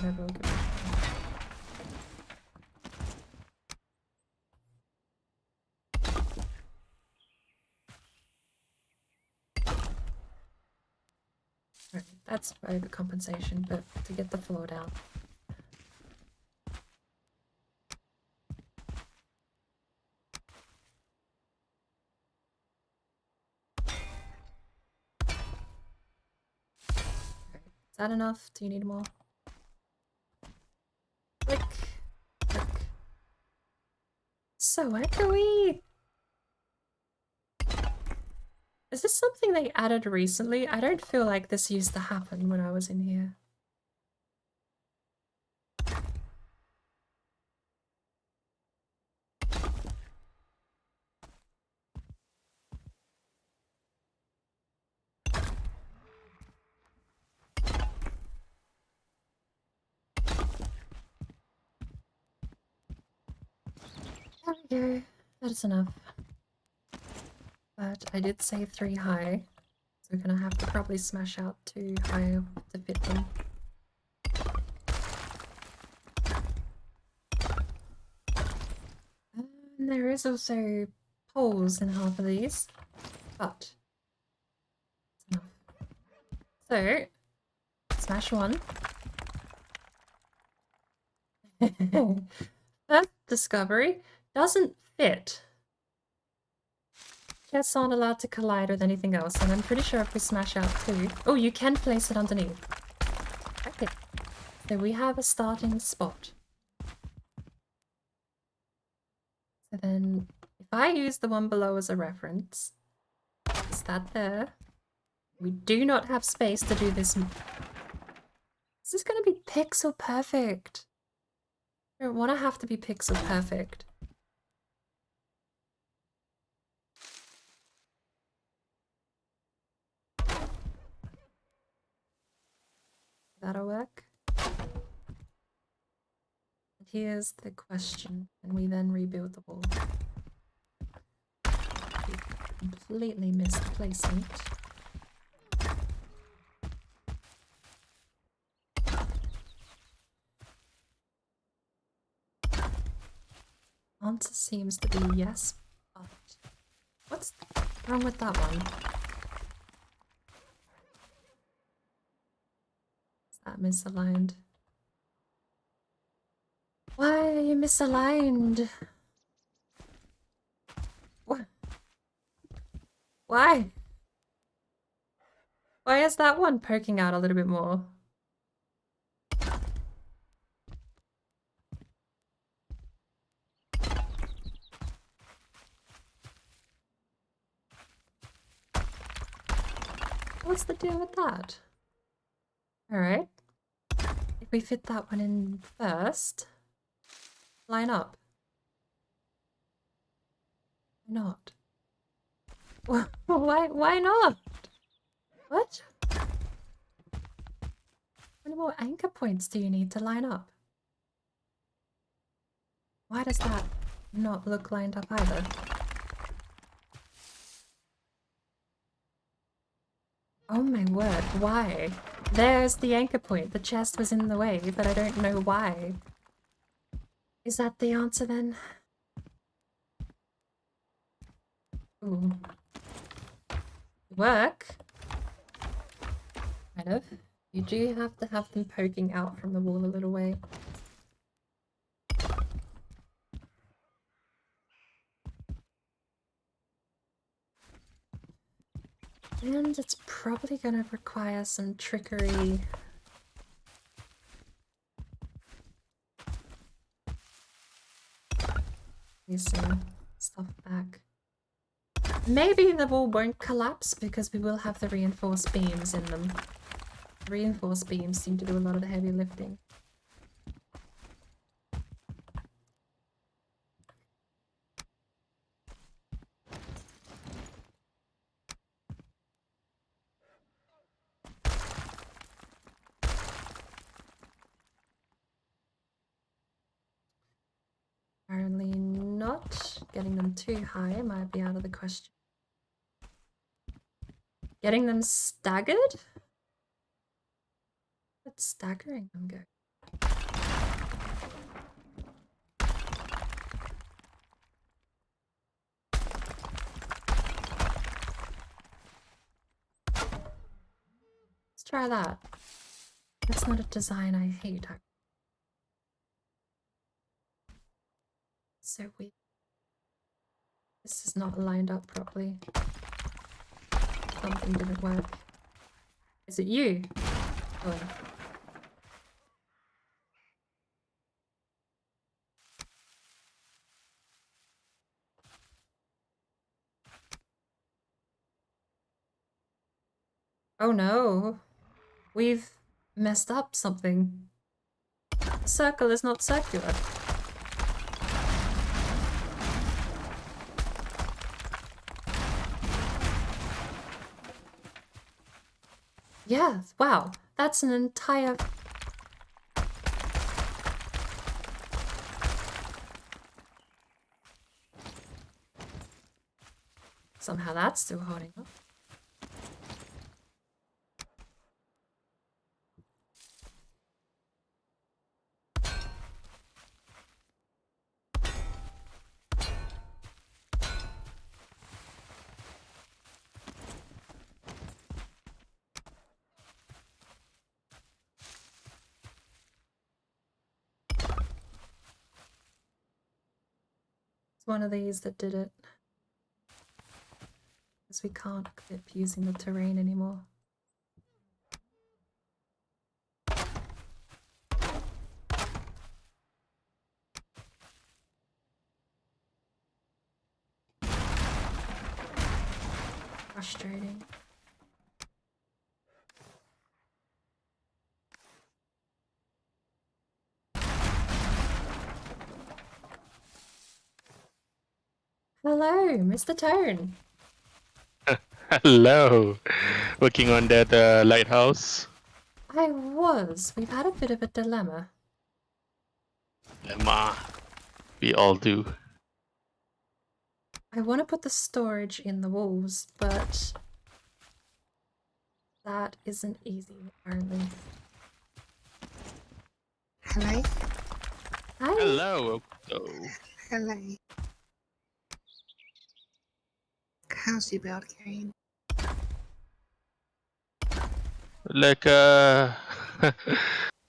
Maybe we'll give it a try. Right, that's overcompensation, but to get the floor down. Right, is that enough? Do you need more? Click. Click. So echoey! Is this something they added recently? I don't feel like this used to happen when I was in here. There we go. That is enough. But I did say 3 high, so we're gonna have to probably smash out 2 high to fit them. And there is also holes in half of these, but it's enough. So, smash 1. That discovery doesn't fit. Chests aren't allowed to collide with anything else, and I'm pretty sure if we smash out 2... Oh, you can place it underneath. Okay. So we have a starting spot. So then, if I use the one below as a reference, is that there? We do not have space to do this. This is going to be pixel perfect. I don't want to have to be pixel perfect. That'll work. And here's the question. Can we then rebuild the wall? We completely missed the placement. Answer seems to be yes, but what's wrong with that one? Is that misaligned? Why are you misaligned? What? Why? Why is that one poking out a little bit more? What's the deal with that? Alright. If we fit that one in first, line up. Why not? Why not? What? How many more anchor points do you need to line up? Why does that not look lined up either? Oh my word, why? There's the anchor point. The chest was in the way, but I don't know why. Is that the answer then? Ooh. Work? Kind of. You do have to have them poking out from the wall a little way. And it's probably gonna require some trickery. Some stuff back. Maybe the wall won't collapse because we will have the reinforced beams in them. Reinforced beams seem to do a lot of the heavy lifting. Apparently not. Getting them too high might be out of the question. Getting them staggered? What's staggering them go? Let's try that. That's not a design I hate. So weird. This is not lined up properly. Something didn't work. Is it you? Oh. Oh no. We've messed up something. The circle is not circular. Yeah, wow. That's an entire... Somehow that's still holding up. It's one of these that did it. Because we can't clip using the terrain anymore. Frustrating. Hello, Mr. Tone. Hello. Working on that lighthouse. I was. We've had a bit of a dilemma. Emma. We all do. I want to put the storage in the walls, but that isn't easy, apparently. Hello? Hi. Hello. Oh. Hello. How's your build going? Like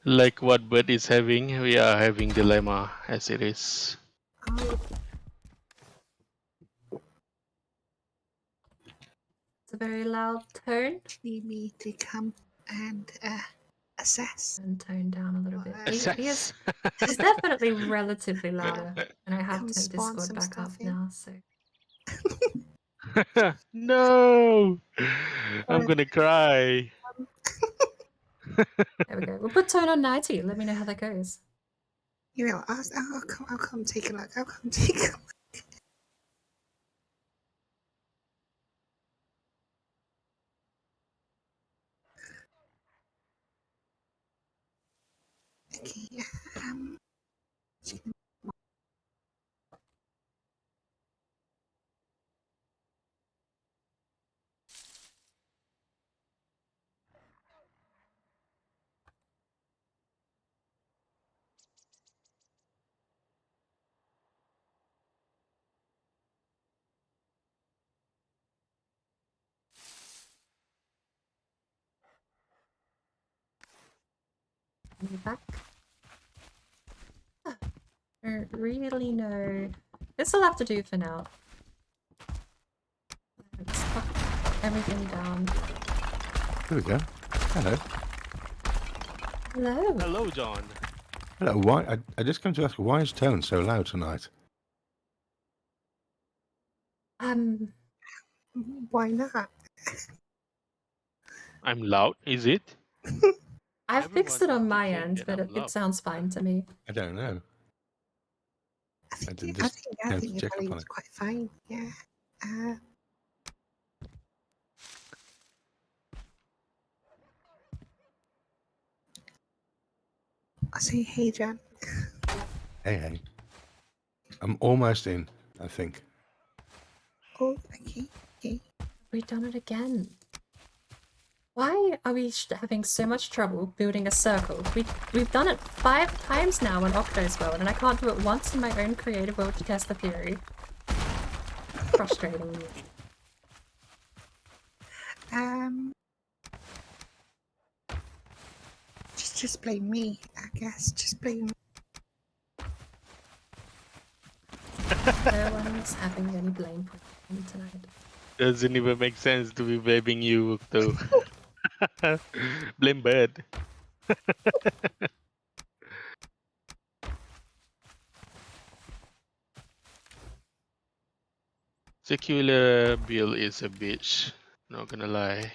like what Bird is having, we are having dilemma as it is. Oh, It's a very loud tone. need me to come and assess. And tone down a little bit. Assess. He's definitely relatively louder. And I have Come turned spawn Discord some back up stuff in. now, so. No. I'm Alright. gonna cry. There we go. We'll put tone on 90. Let me know how that goes. You know, I'll come take a look. I'll come take a look. Okay, Are back? I don't really know. This will have to do for now. Let's put everything down. There we go. Hello. Hello. Hello, John. Hello. Why? I just come to ask, why is Tone so loud tonight? why not? I'm loud, is it? I've fixed it Everyone on my keeps saying end, that but I'm it loud. sounds fine to me. I don't know. I think, didn't I just think, came I to think your check up on volume's it. quite fine. Yeah. I'll say, hey, John. Hey. I'm almost in, I think. Oh, okay. We've done it again. Why are we having so much trouble building a circle? We've done it 5 times now in Octo's world, and I can't do it once in my own creative world to test the theory. Frustrating. Just blame me, I guess. Just blame me. No one's having any blame for me tonight. Doesn't even make sense to be blaming you, though. Blame Bird. Secular build is a bitch. Not gonna lie.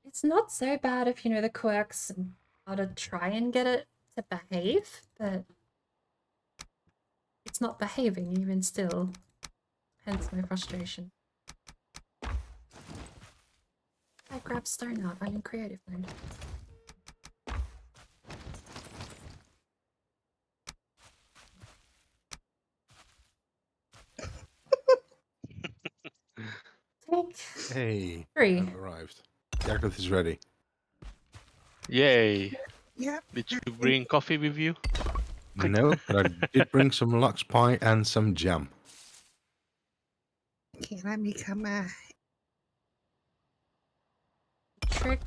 It's not so bad if you know the quirks and how to try and get it to behave, but it's not behaving even still. Hence my frustration. I grabbed stone out. I'm in creative mode. Take Hey. 3. I've arrived. Jagdath is ready. Yay. Yep. Did you bring coffee with you? No, but I did bring some Lux pie and some jam. Okay, let me come. Trick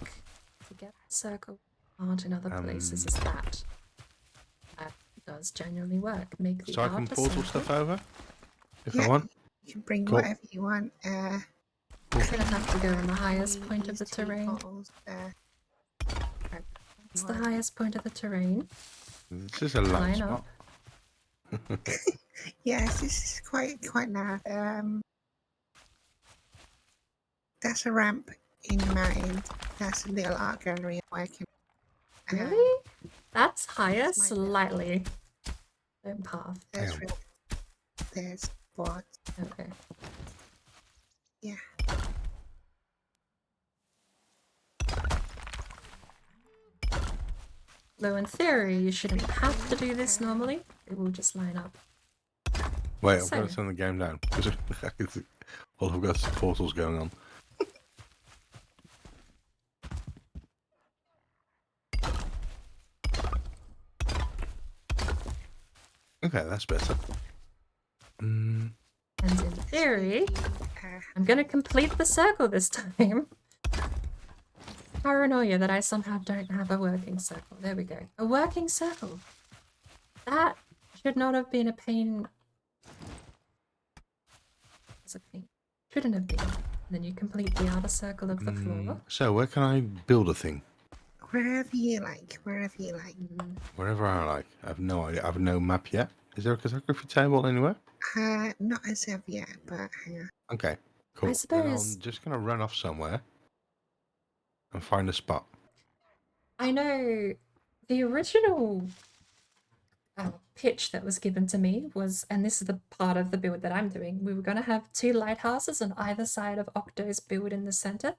to get the circle art in other places is that does genuinely work. Make the So I can outer portal circle. stuff over? if Yeah. I want. You can bring Cool. whatever you want. I'm gonna have to go in the highest point of the these tea terrain. bottles, It's the highest point of the terrain. This is a light Line spot. up. yes, this is quite narrow. That's a ramp in the mountain. That's a little art gallery I'm working. Really? That's higher that's my little- slightly. Don't path. There's Damn. there's boards. Okay. Yeah. Though in theory, you shouldn't have to do this normally. It will just line up. Wait, I've So- got to turn the game down. Because all I've got is portals going on. Okay, that's better. And in theory, Uh, I'm gonna complete the circle this time. Paranoia that I somehow don't have a working circle. There we go. A working circle. That should not have been a pain. It's a pain. Shouldn't have been. And then you complete the outer circle of the floor. So, where can I build a thing? wherever you like. Wherever you like. Wherever I like. I have no idea. I have no map yet. Is there a cartography table anywhere? Not as of yet, but hang on. Okay, cool. Then suppose- I'm just going to run off somewhere and find a spot. I know the original pitch that was given to me was, and this is the part of the build that I'm doing, we were going to have 2 lighthouses on either side of Octo's build in the center.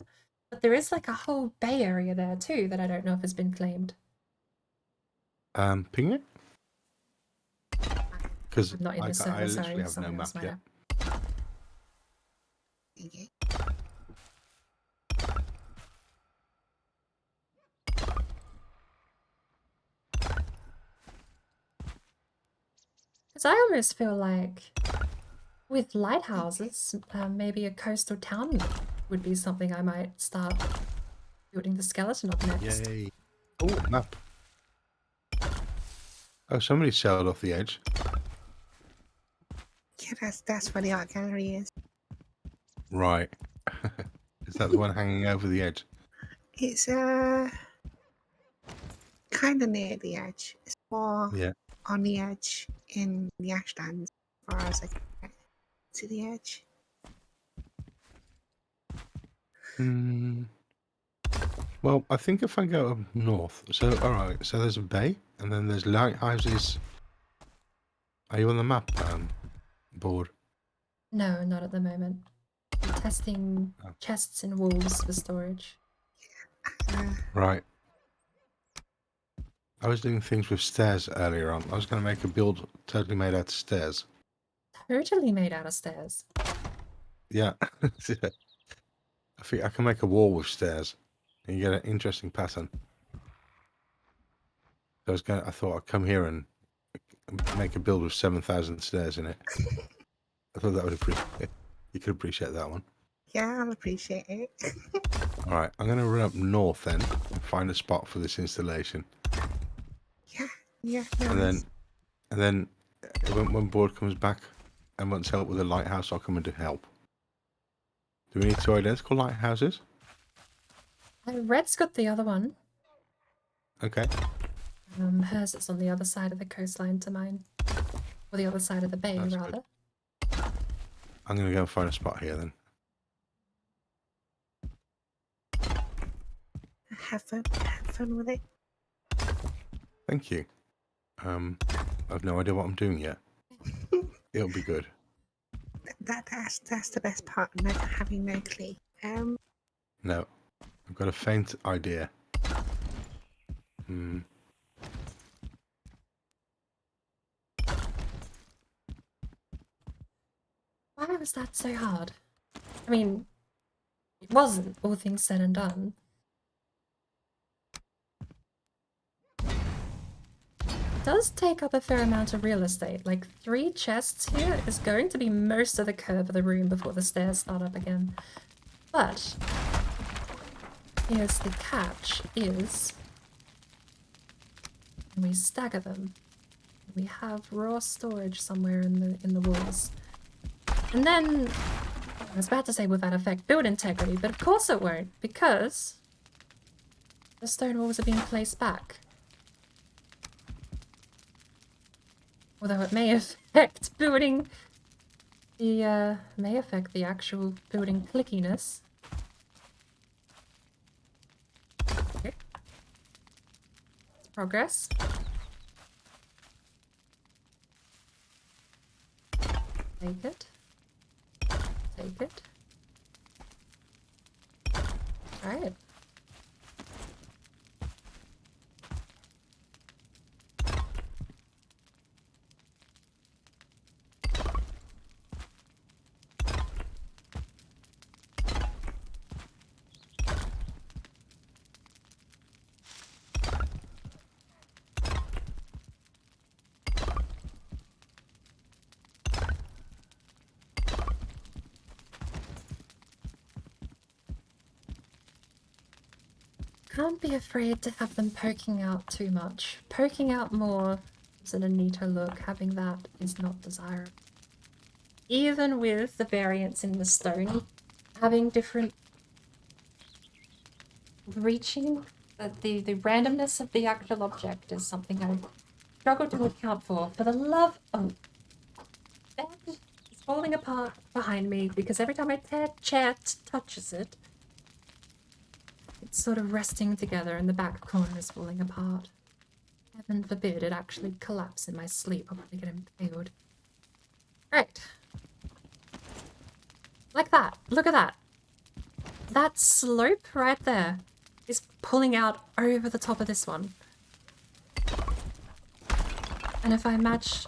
But there is like a whole bay area there too that I don't know if has been claimed. Ping it? Because I'm not in I the server, literally sorry, have no someone map else might yet. have. Okay. Because I almost feel like with lighthouses, maybe a coastal town would be something I might start building the skeleton of next. Yay. Oh, map. Oh, somebody sailed off the edge. Yeah, that's where the art gallery is. Right. Is that the one hanging over the edge? It's kind of near the edge. It's more Yeah. on the edge in the ashlands, as far as I can get to the edge. Well, I think if I go up north, so alright, so there's a bay, and then there's lighthouses. Are you on the map board? No, not at the moment. I'm testing Oh. chests and walls for storage. Right. I was doing things with stairs earlier on. I was going to make a build totally made out of stairs. Totally made out of stairs. Yeah. Yeah. I think I can make a wall with stairs, and you get an interesting pattern. So I thought I'd come here and make a build with 7,000 stairs in it. I thought that would appreciate. You could appreciate that one. Yeah, I'll appreciate it. All right, I'm going to run up north then and find a spot for this installation, Yeah, and then when board comes back and wants help with a lighthouse, I'll come and do help. Do we need 2 identical lighthouses? Red's got the other one. Okay. Hers is on the other side of the coastline to mine. Or the other side of the bay, That's good. rather. I'm going to go and find a spot here then. have fun with it. Thank you. I've no idea what I'm doing yet. It'll be good. That's the best part, not having no clue. No, I've got a faint idea. Why was that so hard? I mean, it wasn't, all things said and done. It does take up a fair amount of real estate. Like 3 chests here is going to be most of the curve of the room before the stairs start up again. But here's the catch is when we stagger them, we have raw storage somewhere in the walls. And then, I was about to say, will that affect build integrity? But of course it won't, because the stone walls are being placed back. Although it may affect building the, may affect the actual building clickiness. Okay. Progress. Take it. Take it. Alright. Can't be afraid to have them poking out too much. Poking out more gives it a neater look. Having that is not desirable. Even with the variance in the stone, having different reaching, the randomness of the actual object is something I struggle to account for. For the love of... Bed is falling apart behind me because every time my chair touches it, it's sort of resting together and the back corner is falling apart. Heaven forbid it actually collapse in my sleep. I'll probably get impaled. Right. Like that. Look at that. That slope right there is pulling out over the top of this one. And if I match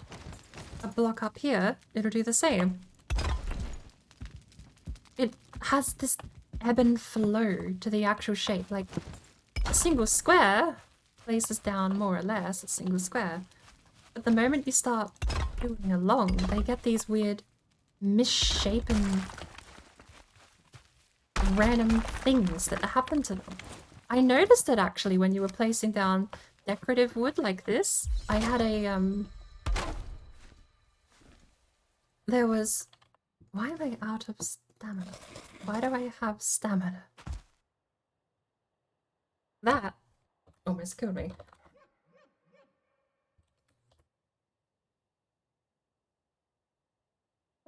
a block up here, it'll do the same. It has this ebb and flow to the actual shape. Like, a single square places down more or less a single square. But the moment you start building along, they get these weird misshapen random things that happen to them. I noticed it actually when you were placing down decorative wood like this. I had a, there was... Why am I out of stamina? Why do I have stamina? That almost killed me.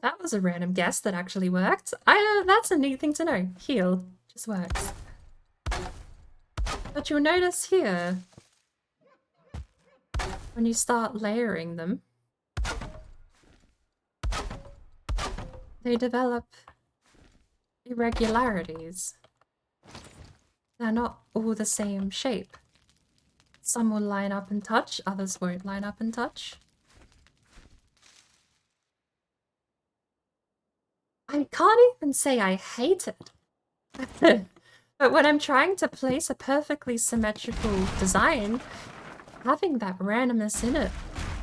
That was a random guess that actually worked. That's a neat thing to know. Heal just works. But you'll notice here, when you start layering them, they develop irregularities. They're not all the same shape. Some will line up and touch, others won't line up and touch. I can't even say I hate it. But when I'm trying to place a perfectly symmetrical design, having that randomness in it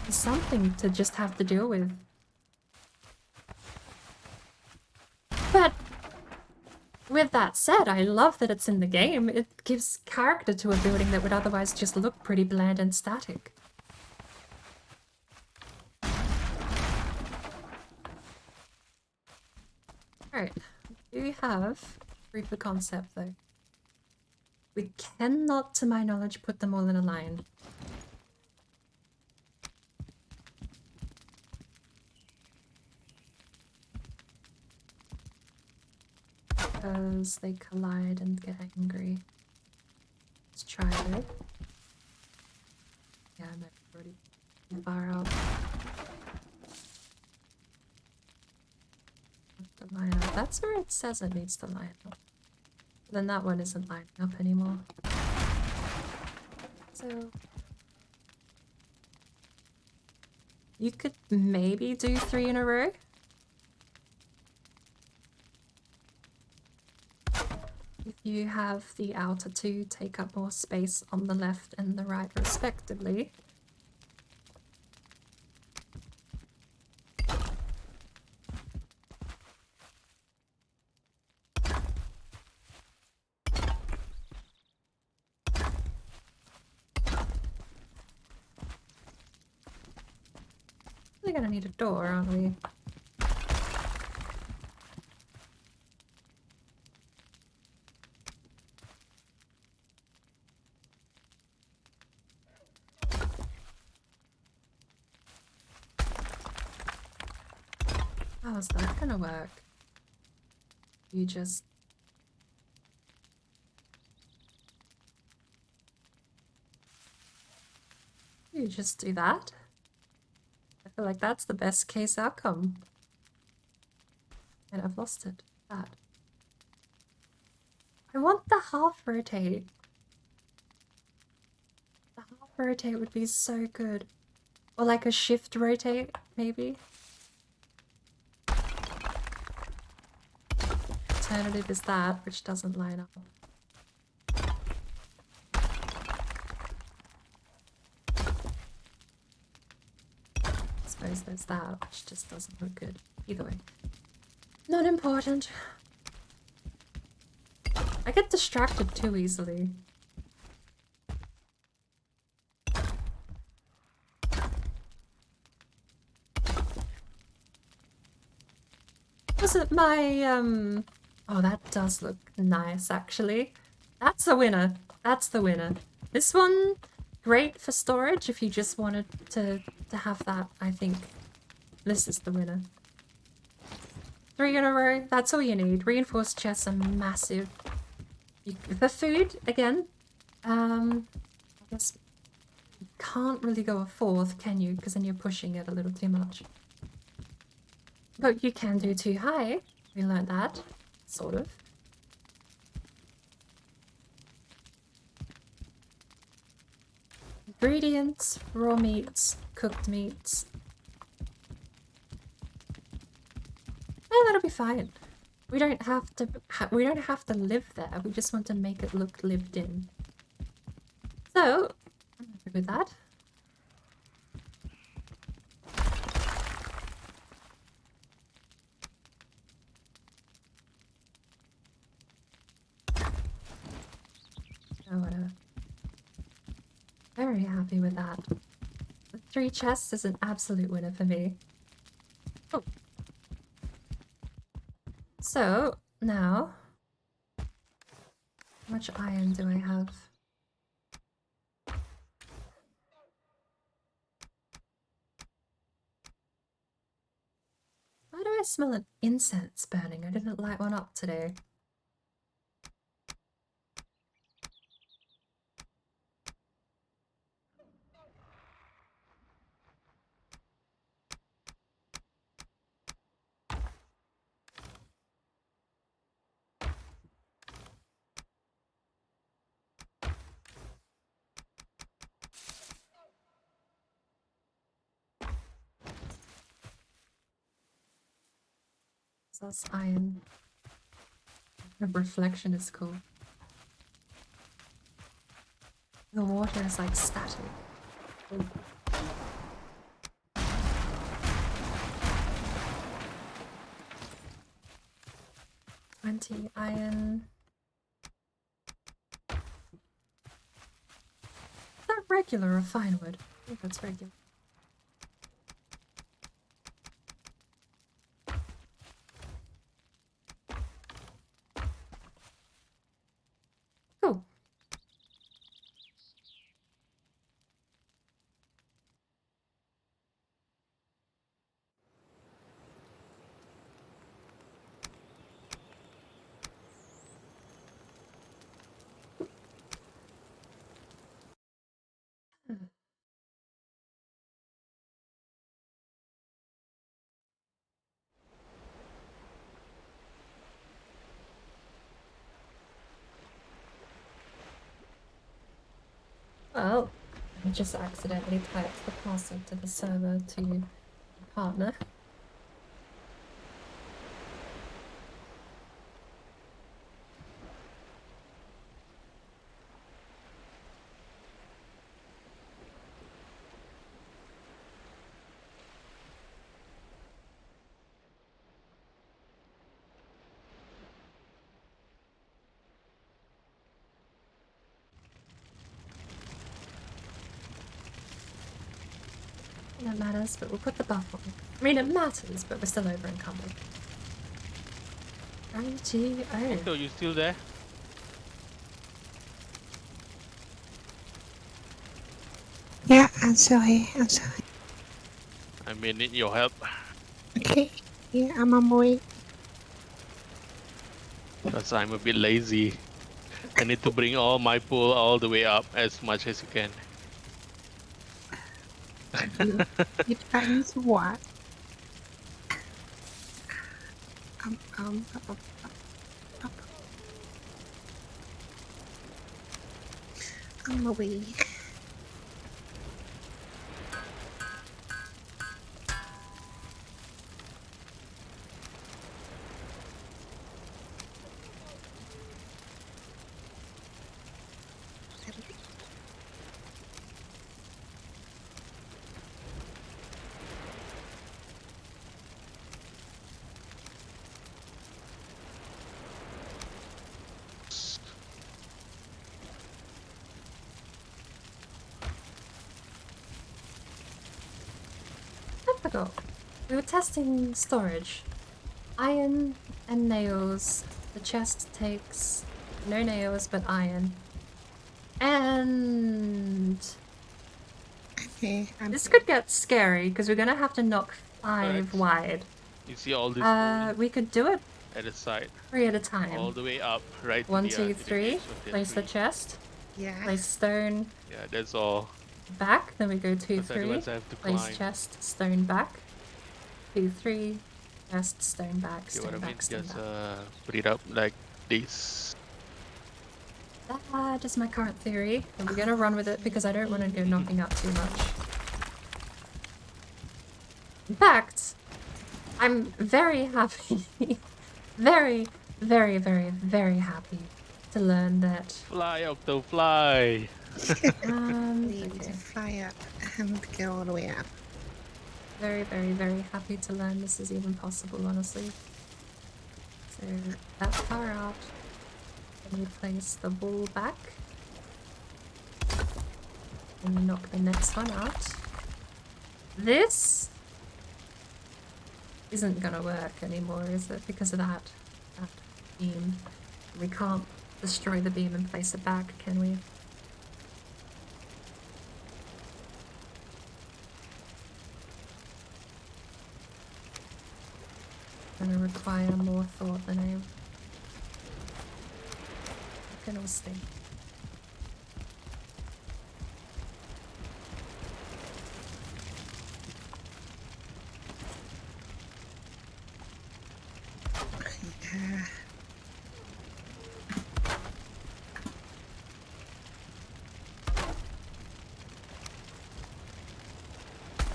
is something to just have to deal with. But with that said, I love that it's in the game. It gives character to a building that would otherwise just look pretty bland and static. Alright, we do have proof of concept though. We cannot, to my knowledge, put them all in a line. Because they collide and get angry. Let's try it. Yeah, I'm already too far out. To line up. That's where it says it needs to line up. Then that one isn't lining up anymore. So you could maybe do 3 in a row. If you have the outer 2 take up more space on the left and the right respectively. We're gonna need a door, aren't we? How's that gonna work? You just... You just do that? I feel like that's the best case outcome. And I've lost it. That. I want the half rotate. The half rotate would be so good. Or like a shift rotate, maybe? Alternative is that, which doesn't line up. I suppose there's that, which just doesn't look good. Either way. Not important. I get distracted too easily. Was it my, Oh, that does look nice, actually. That's the winner. That's the winner. This one, great for storage if you just wanted to have that, I think. This is the winner. 3 in a row, that's all you need. Reinforced chests are massive. The food, again, I guess you can't really go a 4th, can you? Because then you're pushing it a little too much. But you can do 2 high. We learned that, sort of. Ingredients, raw meats, cooked meats. Oh, that'll be fine. We don't have to live there. We just want to make it look lived in. So, I'm happy with that. Oh, whatever. Very happy with that. The 3 chests is an absolute winner for me. Oh. So, now, how much iron do I have? Why do I smell an incense burning? I didn't light one up today. So that's iron. The reflection is cool. The water is like static. Ooh. Iron. Is that regular or fine wood? I think that's regular. Cool. Well, I just accidentally typed the password to the server to my partner. That matters, but we'll put the buff on. I mean, it matters, but we're still over encumbered. IGO. So you still there? Yeah, I'm still here. I'm still here. I may need your help. Okay. Yeah, I'm on my way. Because I'm a bit lazy. I need to bring all my pool all the way up as much as you can. It depends what. Up. On my way. I forgot. We were testing storage. Iron and nails. The chest takes no nails but iron. And Okay, this could get scary because we're gonna have to knock 5 Correct. wide. You see all this pool We could do it at the side, 3 at a time. all the way up, right? 1, to 2, the 3. edge of Place the tree. chest. Yeah. Place stone Yeah, that's all. back. Then we go 2, But 3. otherwise I have to Place climb. chest, stone back. 2, 3. Chest, stone back, See what stone I mean? back, stone Just back. put it up like this. That is my current theory. And we're gonna run with it because I don't want to go knocking up too much. In fact, I'm very happy, very, very, very, very happy to learn that. Fly, Octo, fly! We need Okay. to fly up and go all the way up. Very, very, very happy to learn this is even possible, honestly. So, that far out. Then we place the wall back. And we knock the next one out. This isn't gonna work anymore, is it? Because of that beam. We can't destroy the beam and place it back, can we? Gonna require more thought than I can all stay.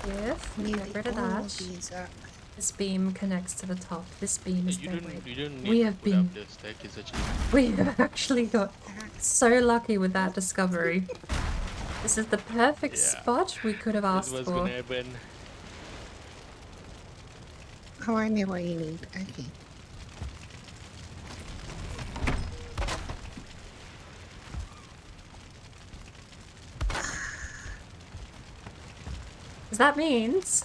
If we get rid of all that, these up. this beam connects to the top. This beam is You dead don't weight. need We to have put been- up the staircase actually. We have actually got so lucky with that discovery. This is the perfect Yeah. spot we could have This asked was for. gonna happen. Oh, I know what you need. Okay. Because that means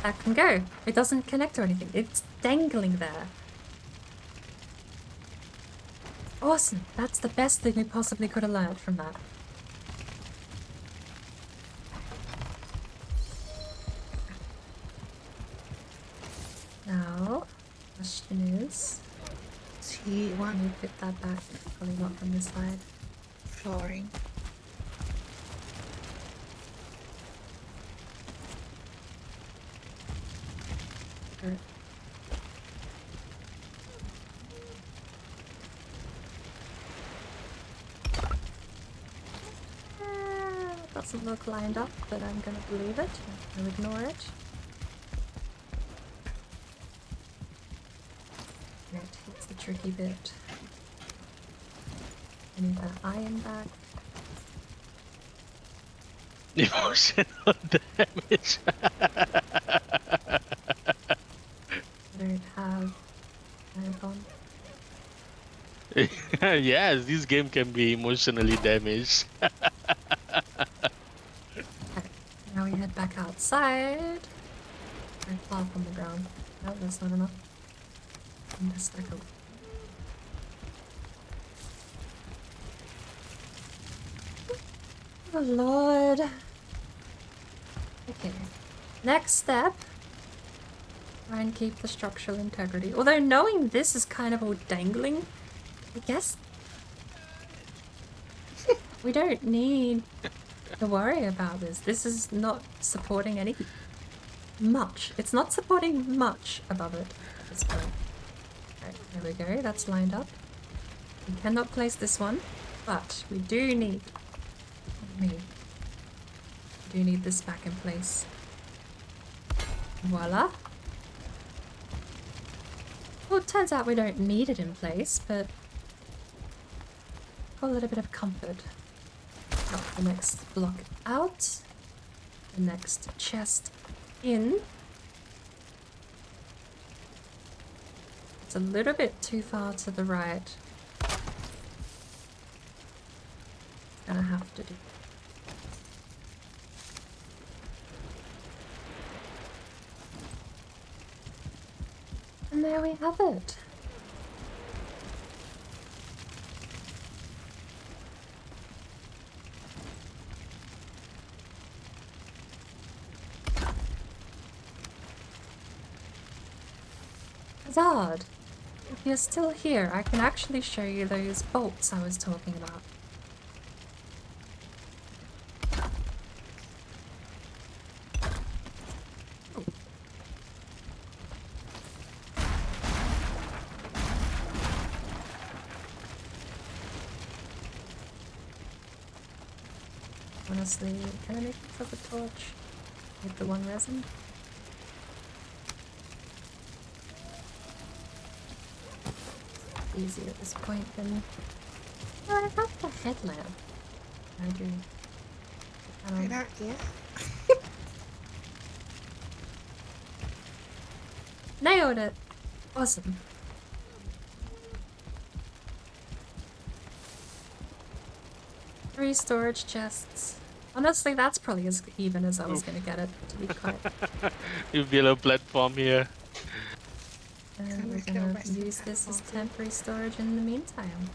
that can go. It doesn't connect to anything. It's dangling there. Awesome. That's the best thing we possibly could have learned from that. Now, question is, So you want can we fit that back? Probably not from this side. flooring. Or- Doesn't look lined up, but I'm gonna believe it. I'll ignore it. Right, it's the tricky bit. I need that iron back. Emotional damage. I don't have iron bomb. Yes, this game can be emotionally damaged. Now we head back outside. I fall from the ground. No, that's not enough. I'm just like a... Oh lord. Okay. Next step Try and keep the structural integrity. Although knowing this is kind of all dangling, I guess we don't need to worry about this. This is not supporting any much. It's not supporting much above it at this point. Right, there we go. That's lined up. We cannot place this one, but we do need this back in place. Voila. Well, it turns out we don't need it in place, but got a little bit of comfort. Got the next block out, the next chest in. It's a little bit too far to the right. Gonna have to do. And there we have it. Zard, if you're still here, I can actually show you those bolts I was talking about. Honestly, can I make myself a torch with the one resin? Easy at this point then. Oh, I got the headlamp. I do. Not yet. Nailed it! Awesome. Three storage chests. Honestly, that's probably as even as I was gonna get it, to be quite. You build a platform here. And we're gonna use this as temporary storage in the meantime.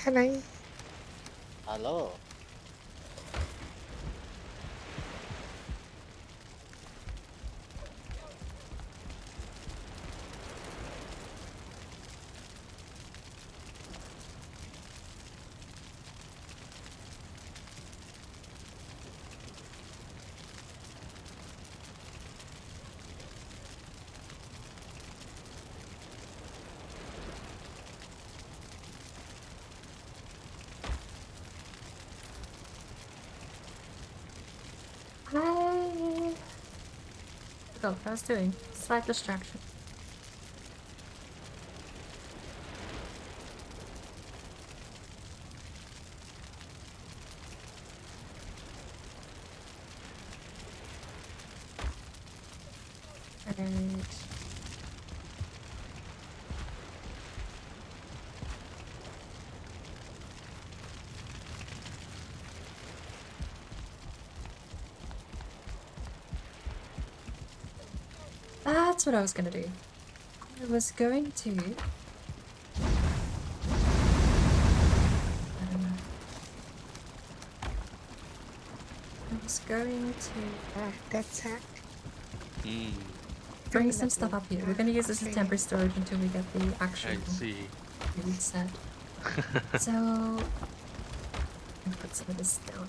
Hello. Hello. Hi. Oh, I was doing slight distraction. And that's what I was gonna do. I was going to. I don't know. I was going to That's it. bring some stuff up here. We're gonna use this as temporary storage until we get the actual I see. food set. So, I'm gonna put some of this down.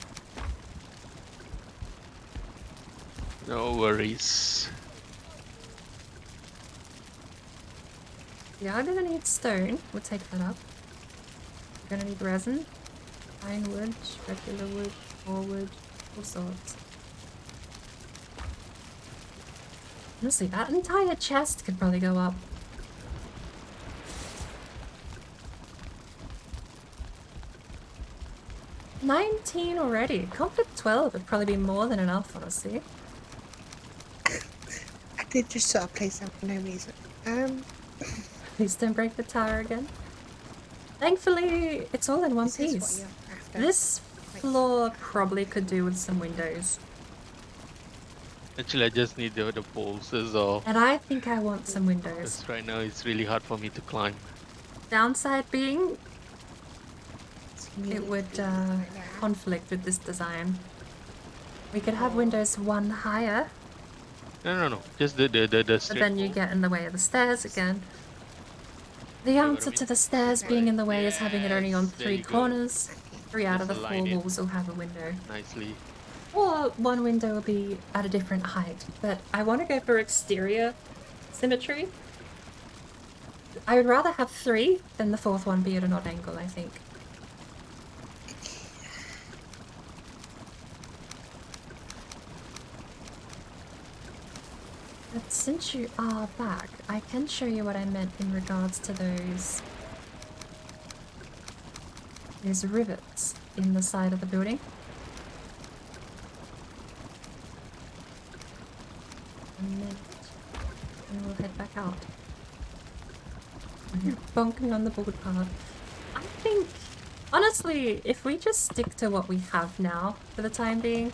No worries. Yeah, I'm gonna need stone. We'll take that up. We're gonna need resin, pine wood, regular wood, more wood, all sorts. Honestly, that entire chest could probably go up. $19 already. Comfort 12 would probably be more than enough, honestly. I did just sort of place them for no reason. Please don't break the tower again. Thankfully, it's all in one Is this what piece. you're after? This floor probably could do with some windows. Actually, I just need the poles, is all. And I think I want some windows. Because right now it's really hard for me to climb. Downside being, It's really it would right now. conflict with this design. We could have windows one higher, No. Just the but then you straightforward. get in the way of the stairs again. The what I answer mean? to the stairs being in the way is having it only on Yes, there 3 you go. corners. 3 out of the Just 4 align it. walls will have a window. Nicely. Or one window will be at a different height. But I want to go for exterior symmetry. I would rather have 3 than the 4th one be at an odd angle, I think. But since you are back, I can show you what I meant in regards to those rivets in the side of the building. And we'll head back out. Bonking on the board part. I think, honestly, if we just stick to what we have now for the time being,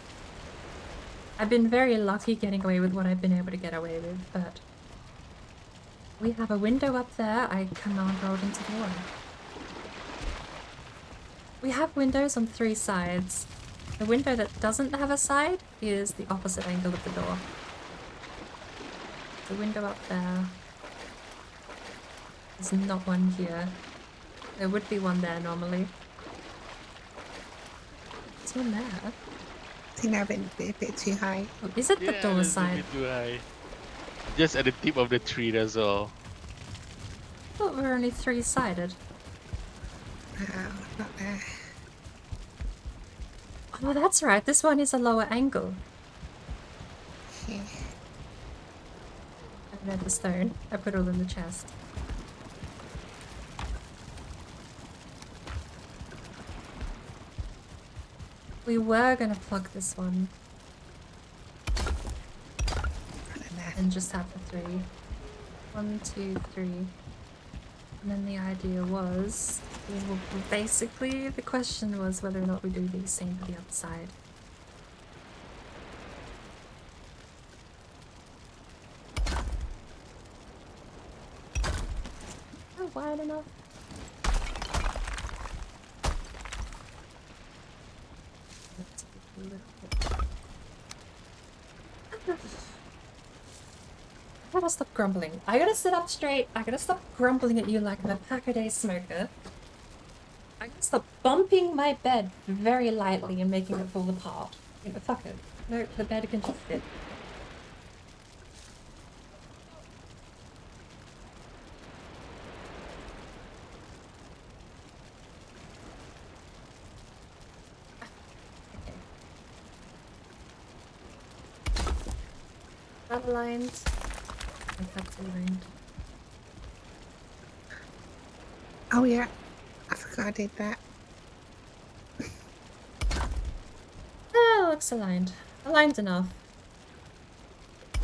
I've been very lucky getting away with what I've been able to get away with, but we have a window up there I command rolled into the wall. We have windows on 3 sides. The window that doesn't have a side is the opposite angle of the door. The window up there. There's not one here. There would be one there normally. There's one there. I think that would be a bit too high. Oh, is it the Yeah, door that's a side? bit too high. Just at the tip of the tree, that's all. I thought we were only 3-sided. Not there. Oh, that's right. This one is a lower angle. Yeah. I read the stone. I put it all in the chest. We were gonna plug this one. And just have the 3. 1, 2, 3. And then the idea was, well, basically the question was whether or not we do the same for the other side. Not wide enough. That's a little bit. I gotta stop grumbling. I gotta sit up straight. I gotta stop grumbling at you like I'm a pack-a-day smoker. I gotta stop bumping my bed very lightly and making it fall apart. You know, fuck it. No, the bed can just sit. That aligned. I think that's aligned. Oh yeah, I forgot I did that. Ah, looks aligned. Aligned enough.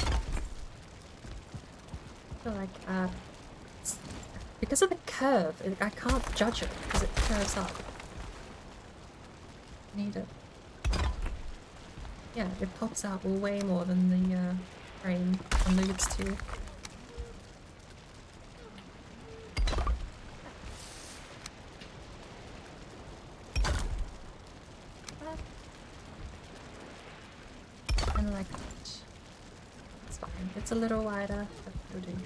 I feel like, because of the curve, I can't judge it because it curves up. Need it. Yeah, it pops out way more than the frame alludes to. And like that. It's fine. It's a little wider, but it'll do.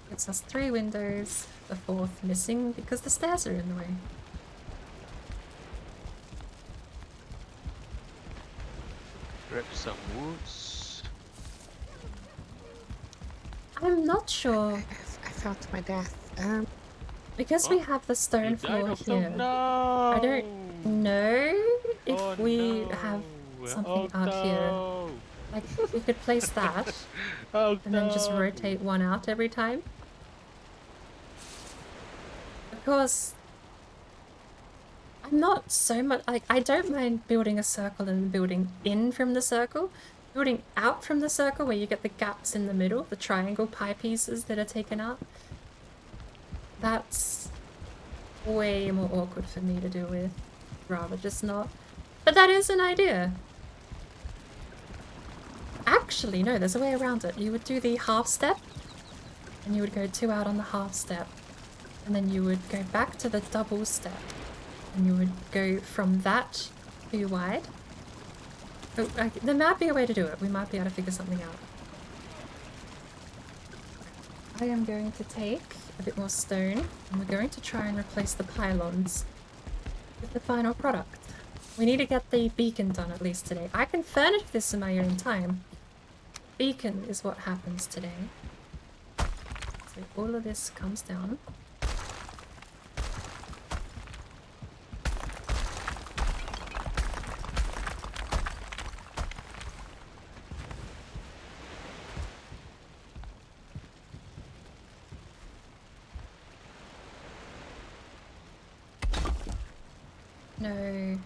Gives us 3 windows, the 4th missing because the stairs are in the way. Grab some woods. I'm not sure. I fell to my death. Because we have the stone You died floor of here, no. I don't know if Oh, we no. have something Oh, out here. no. Like, we could place that Oh, and then just no. rotate one out every time. Of course, I'm not so much, like, I don't mind building a circle and building in from the circle. Building out from the circle where you get the gaps in the middle, the triangle pie pieces that are taken out. That's way more awkward for me to deal with. Rather just not. But that is an idea. Actually, no, there's a way around it. You would do the half step, and you would go 2 out on the half step. And then you would go back to the double step. And you would go from that 2 wide, Oh, there might be a way to do it. We might be able to figure something out. I am going to take a bit more stone, and we're going to try and replace the pylons with the final product. We need to get the beacon done at least today. I can furnish this in my own time. Beacon is what happens today. So all of this comes down. No.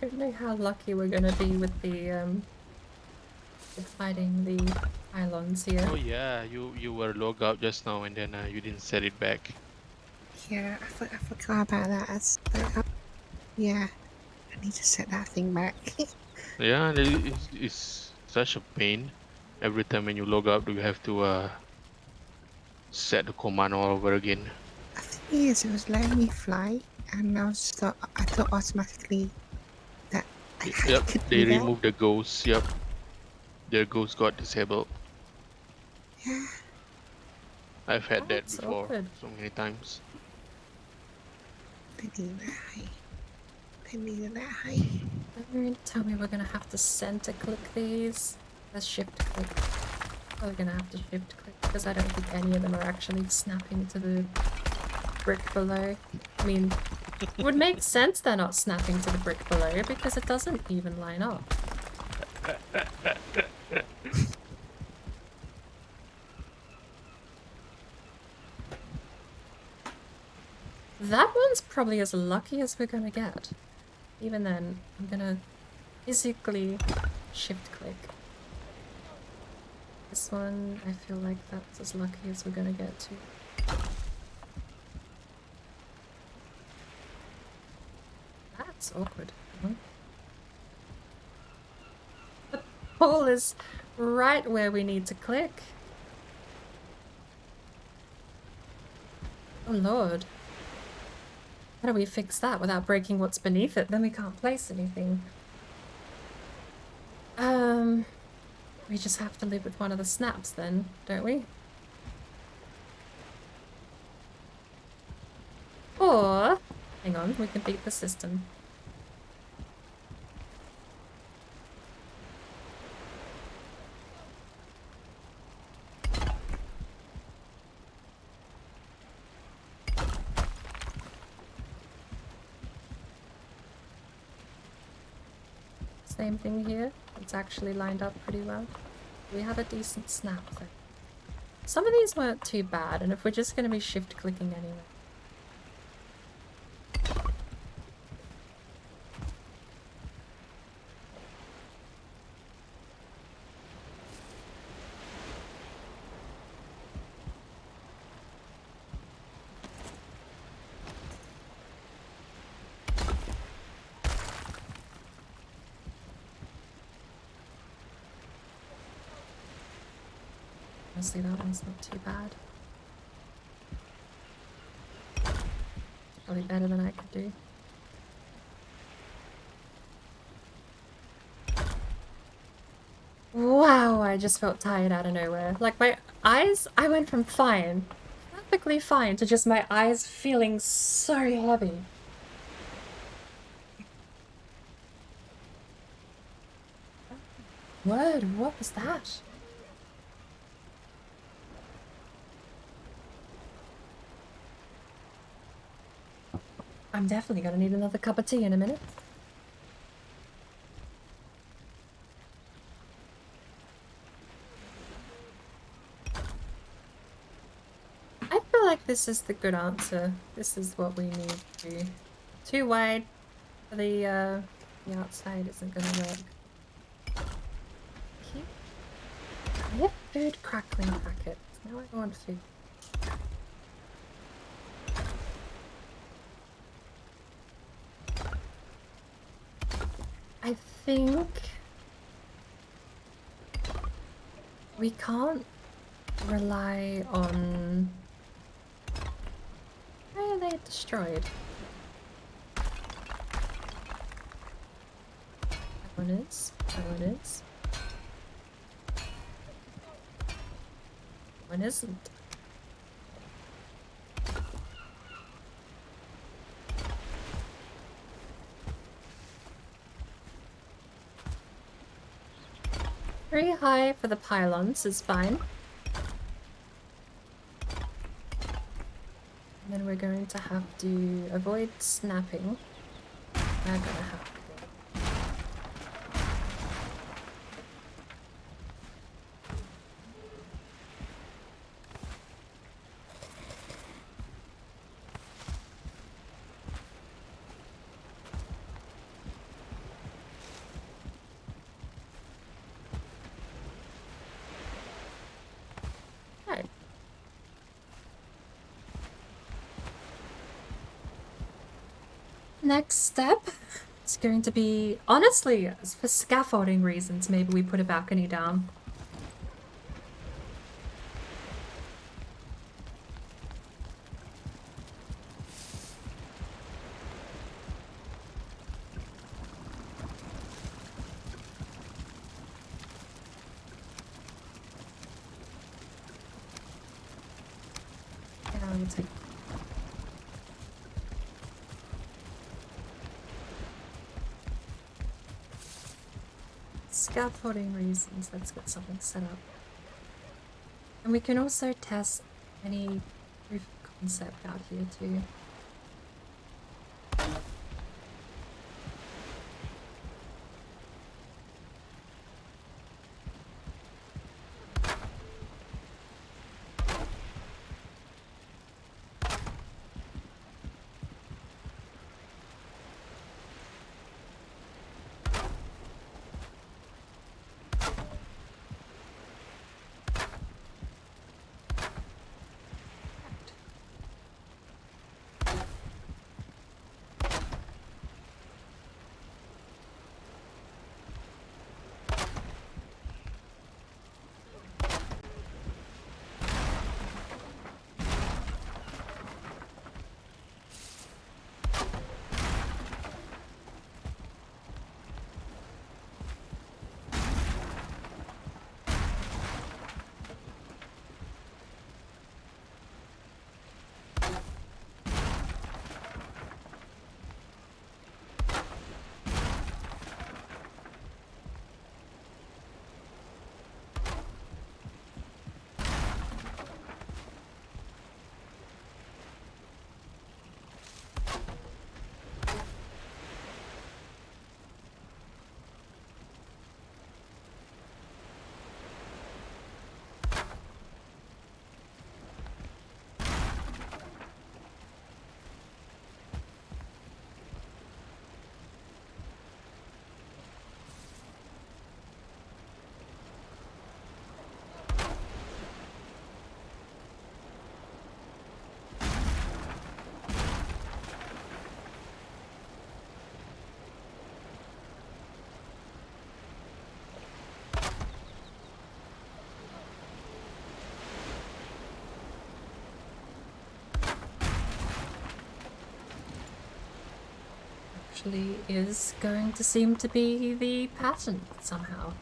I don't know how lucky we're gonna be with the hiding the pylons here. Oh yeah, you were logged out just now and then you didn't set it back. Yeah, I forgot about that. Yeah, I need to set that thing back. Yeah, it's such a pain. Every time when you log out, you have to set the command all over again. I think it was letting me fly, and I thought automatically that Yep, could they do that. removed the ghosts. Yep, their ghost got disabled. Yeah. I've had that That's before awkward. so many times. They needed that height. They needed that height. Don't tell me we're gonna have to center click these. Let's shift click. Probably gonna have to shift click because I don't think any of them are actually snapping to the brick below. I mean, it would make sense they're not snapping to the brick below because it doesn't even line up. That one's probably as lucky as we're gonna get. Even then, I'm gonna physically shift click. This one, I feel like that's as lucky as we're gonna get to. That's awkward. The pole is right where we need to click. Oh lord. How do we fix that without breaking what's beneath it? Then we can't place anything. We just have to live with one of the snaps then, don't we? Or, hang on, we can beat the system. Same thing here. It's actually lined up pretty well. We have a decent snap though. Some of these weren't too bad, and if we're just going to be shift clicking anyway. Honestly, that one's not too bad. Probably better than I could do. Wow, I just felt tired out of nowhere. Like my eyes, I went from fine, perfectly fine, to just my eyes feeling so heavy. Word, what was that? I'm definitely gonna need another cup of tea in a minute. I feel like this is the good answer. This is what we need to do. Too wide for the outside isn't gonna work. Okay. I have food crackling packets. Now I want food. I think we can't rely on... Why are they destroyed? One is. One is. One isn't. Very high for the pylons is fine. And then we're going to have to avoid snapping. We're gonna have to. Okay. Next step is going to be, honestly, for scaffolding reasons, maybe we put a balcony down. Yeah, I would take. Scaffolding reasons, let's get something set up. And we can also test any proof of concept out here too. Actually is going to seem to be the pattern somehow.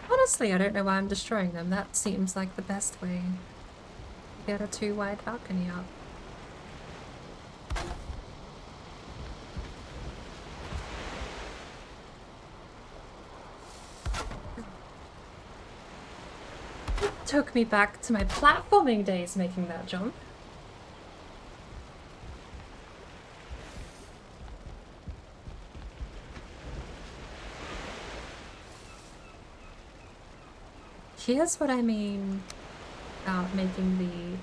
Honestly, I don't know why I'm destroying them. That seems like the best way to get a too-wide balcony up. Took me back to my platforming days making that jump. Here's what I mean about making the...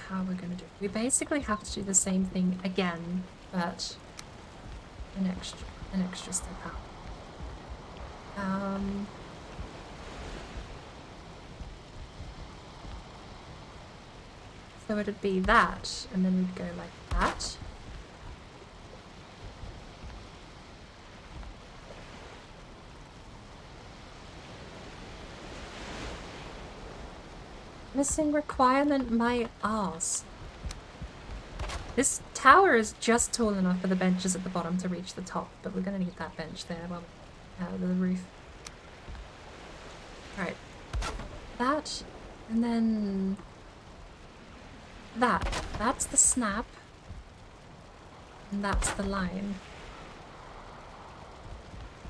how we're gonna do it. We basically have to do the same thing again, but an extra step out. So it'd be that, and then we'd go like that. Missing requirement, my arse. This tower is just tall enough for the benches at the bottom to reach the top, but we're gonna need that bench there while we're out of the roof. Right. That, and then that. That's the snap. And that's the line.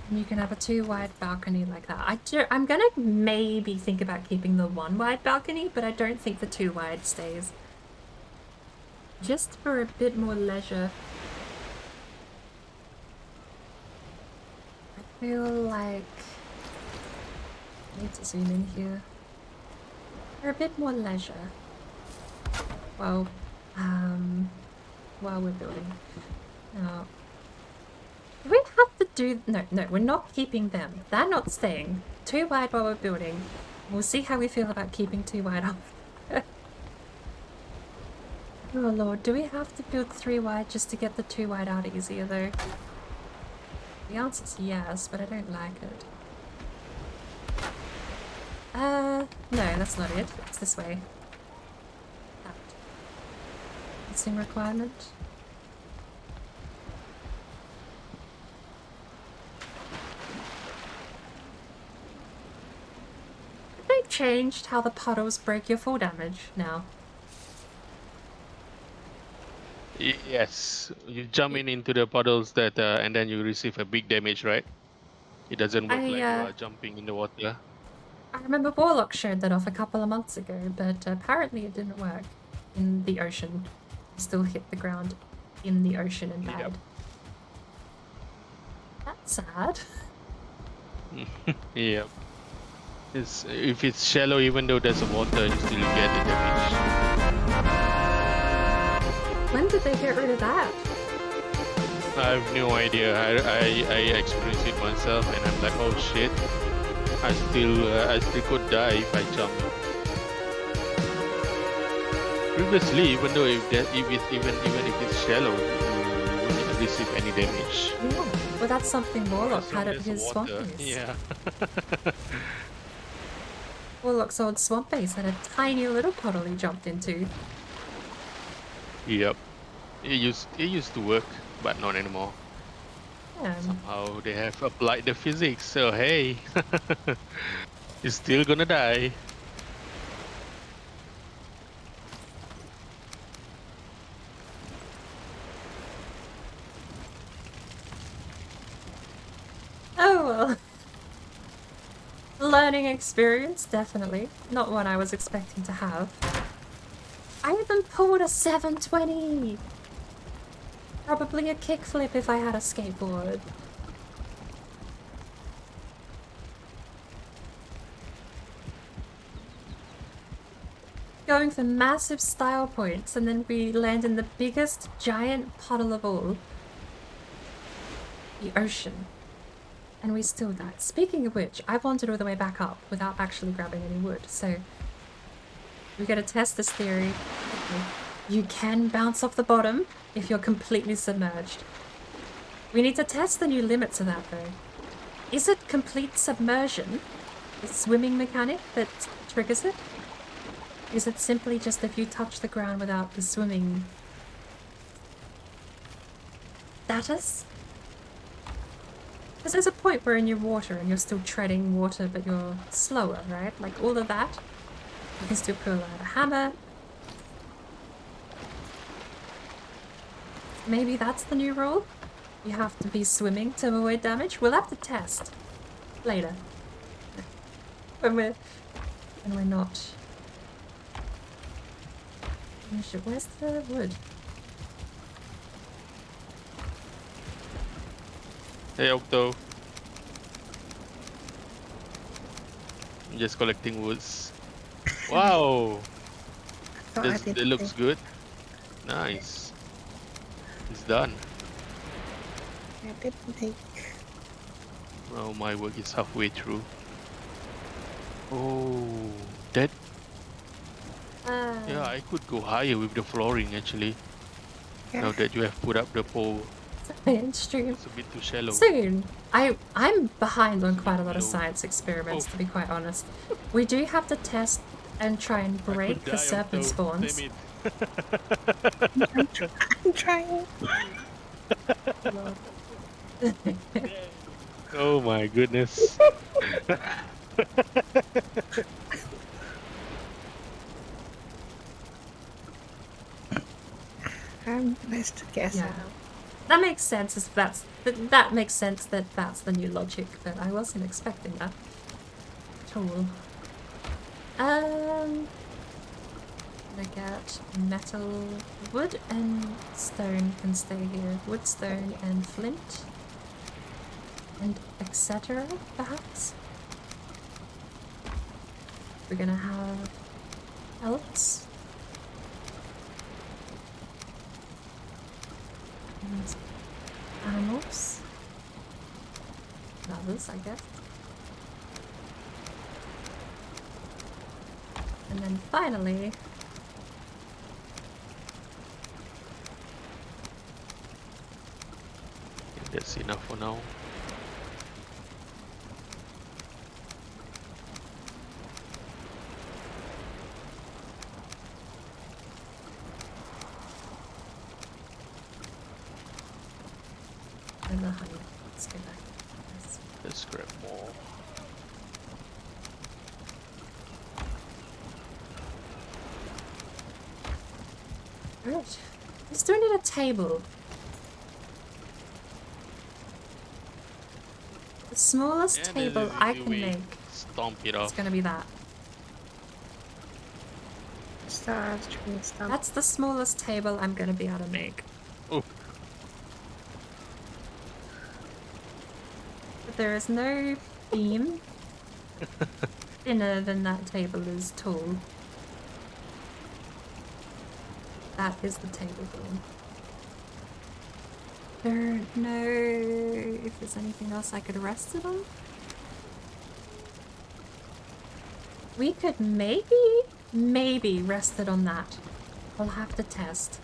And you can have a 2-wide balcony like that. I'm gonna maybe think about keeping the 1-wide balcony, but I don't think the 2-wide stays. Just for a bit more leisure. I feel like I need to zoom in here. For a bit more leisure. Well, while we're building. Now, do we have to do... No, we're not keeping them. They're not staying. 2-wide while we're building. We'll see how we feel about keeping 2-wide up. Oh lord, do we have to build 3-wide just to get the 2-wide out easier though? The answer's yes, but I don't like it. No, that's not it. It's this way. That. Missing requirement. They've changed how the puddles break your full damage now. Yes, you jump into the puddles that and then you receive a big damage, right? It doesn't work like you are jumping in the water. I remember Warlocks showed that off a couple of months ago, but apparently it didn't work in the ocean. You still hit the ground in the ocean and died. Yep. That's sad. Yep. If it's shallow, even though there's water, you still get the damage. When did they get rid of that? I have no idea. I experienced it myself, and I'm like, oh shit! I still could die if I jump. Previously, even though even if it's shallow, you wouldn't receive any damage. Yeah. Well, that's something Warlock had at his swamp base. Yeah. Warlock's old swamp base had a tiny little puddle he jumped into. Yep. It used to work, but not anymore. Yeah. Somehow they have applied the physics, so hey, you're still gonna die. Oh well. Learning experience, definitely. Not one I was expecting to have. I even pulled a 720! Probably a kickflip if I had a skateboard. Going for massive style points, and then we land in the biggest giant puddle of all. The ocean. And we still died. Speaking of which, I wandered all the way back up without actually grabbing any wood, so we gotta test this theory. Okay. You can bounce off the bottom if you're completely submerged. We need to test the new limits of that though. Is it complete submersion, the swimming mechanic, that triggers it? Is it simply just if you touch the ground without the swimming status? Because there's a point where in your water and you're still treading water but you're slower, right? Like all of that. You can still pull out a hammer. Maybe that's the new rule? You have to be swimming to avoid damage? We'll have to test later. when we're not. Oh shit, where's the wood? Hey Octo. I'm just collecting woods. Wow! That looks good. Nice. It's done. I didn't think. Oh, my work is halfway through. Oh, that. Yeah, I could go higher with the flooring actually. Yeah. Now that you have put up the pole. Mainstream. It's a bit too shallow. Soon. I'm behind on quite a lot of science experiments, to be quite honest. We do have to test and try and break the serpent spawns. I'm trying. Oh my goodness. Let's guess Yeah. out. That makes sense. If that makes sense that that's the new logic, but I wasn't expecting that at all. I get metal, wood, and stone can stay here. Wood, stone, and flint, and etc. Perhaps we're gonna have pelts. And animals. Others, I guess. And then finally, That's enough for now. and the honey. Let's go back. Yes. Let's grab more. Right. We still need a table. The smallest And table then I you can may make Stomp it is off. gonna be that. Stars, tree, stuff. That's the smallest table I'm gonna be able to make. Oh. But there is no beam thinner than that table is tall. That is the table beam. Don't know if there's anything else I could rest it on. We could maybe rest it on that. I'll have to test.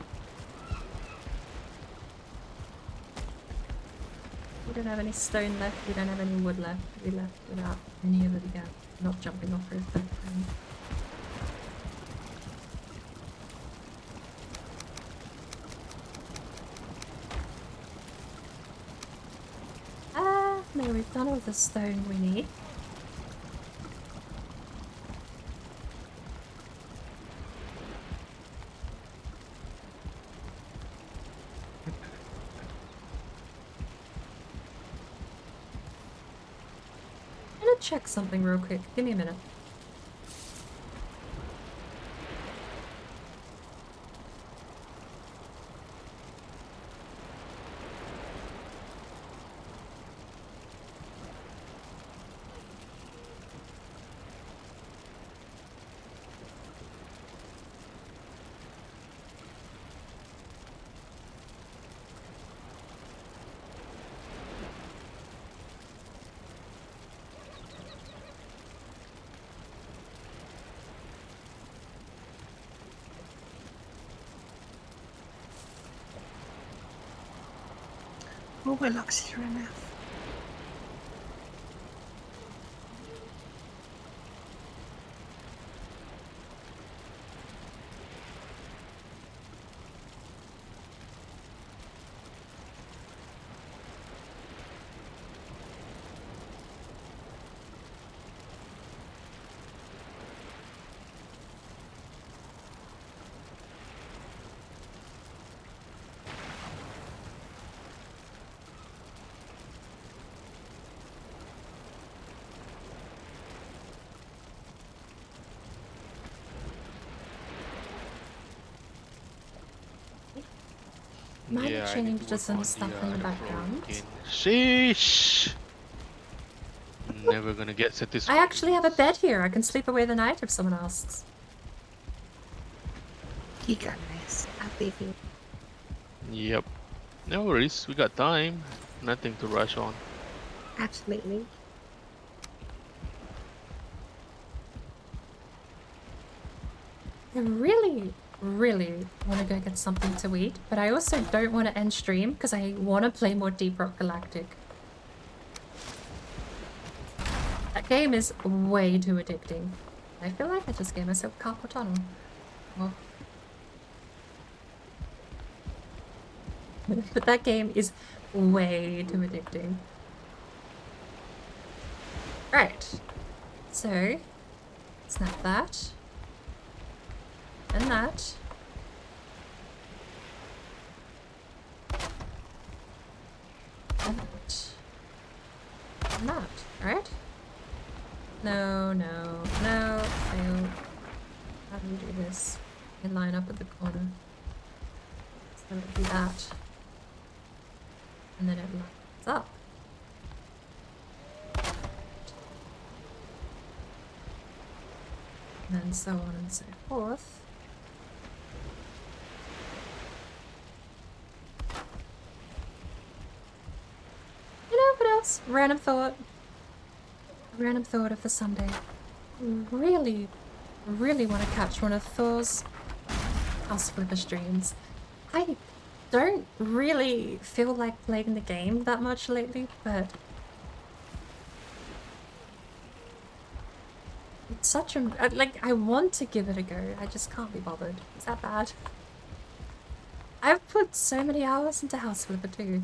We don't have any stone left, we don't have any wood left. We left without any of it again. Not jumping off roof that time. No, we've done all the stone we need. I'm gonna check something real quick. Give me a minute. Oh, Warlocks is enough. Might Yeah, have I need changed to work some on stuff the in the floor background. again. Sheesh! Never gonna get satisfied. I actually have a bed here. I can sleep away the night if someone asks. You got this. I'll leave you. Yep. No worries, we got time. Nothing to rush on. Absolutely. I really want to go get something to eat, but I also don't want to end stream because I want to play more Deep Rock Galactic. That game is way too addicting. I feel like I just gave myself carpal tunnel. Oh. But that game is way too addicting. Right. So, snap that. And that. And that. And that, right? No, fail. How do we do this? And line up at the corner. So it would be that. And then it lines up. And then so on and so forth. You know what else? Random thought. A random thought of the Sunday. Really want to catch one of Thor's House Flipper streams. I don't really feel like playing the game that much lately, but it's such a like I want to give it a go. I just can't be bothered. Is that bad? I've put so many hours into House Flipper too.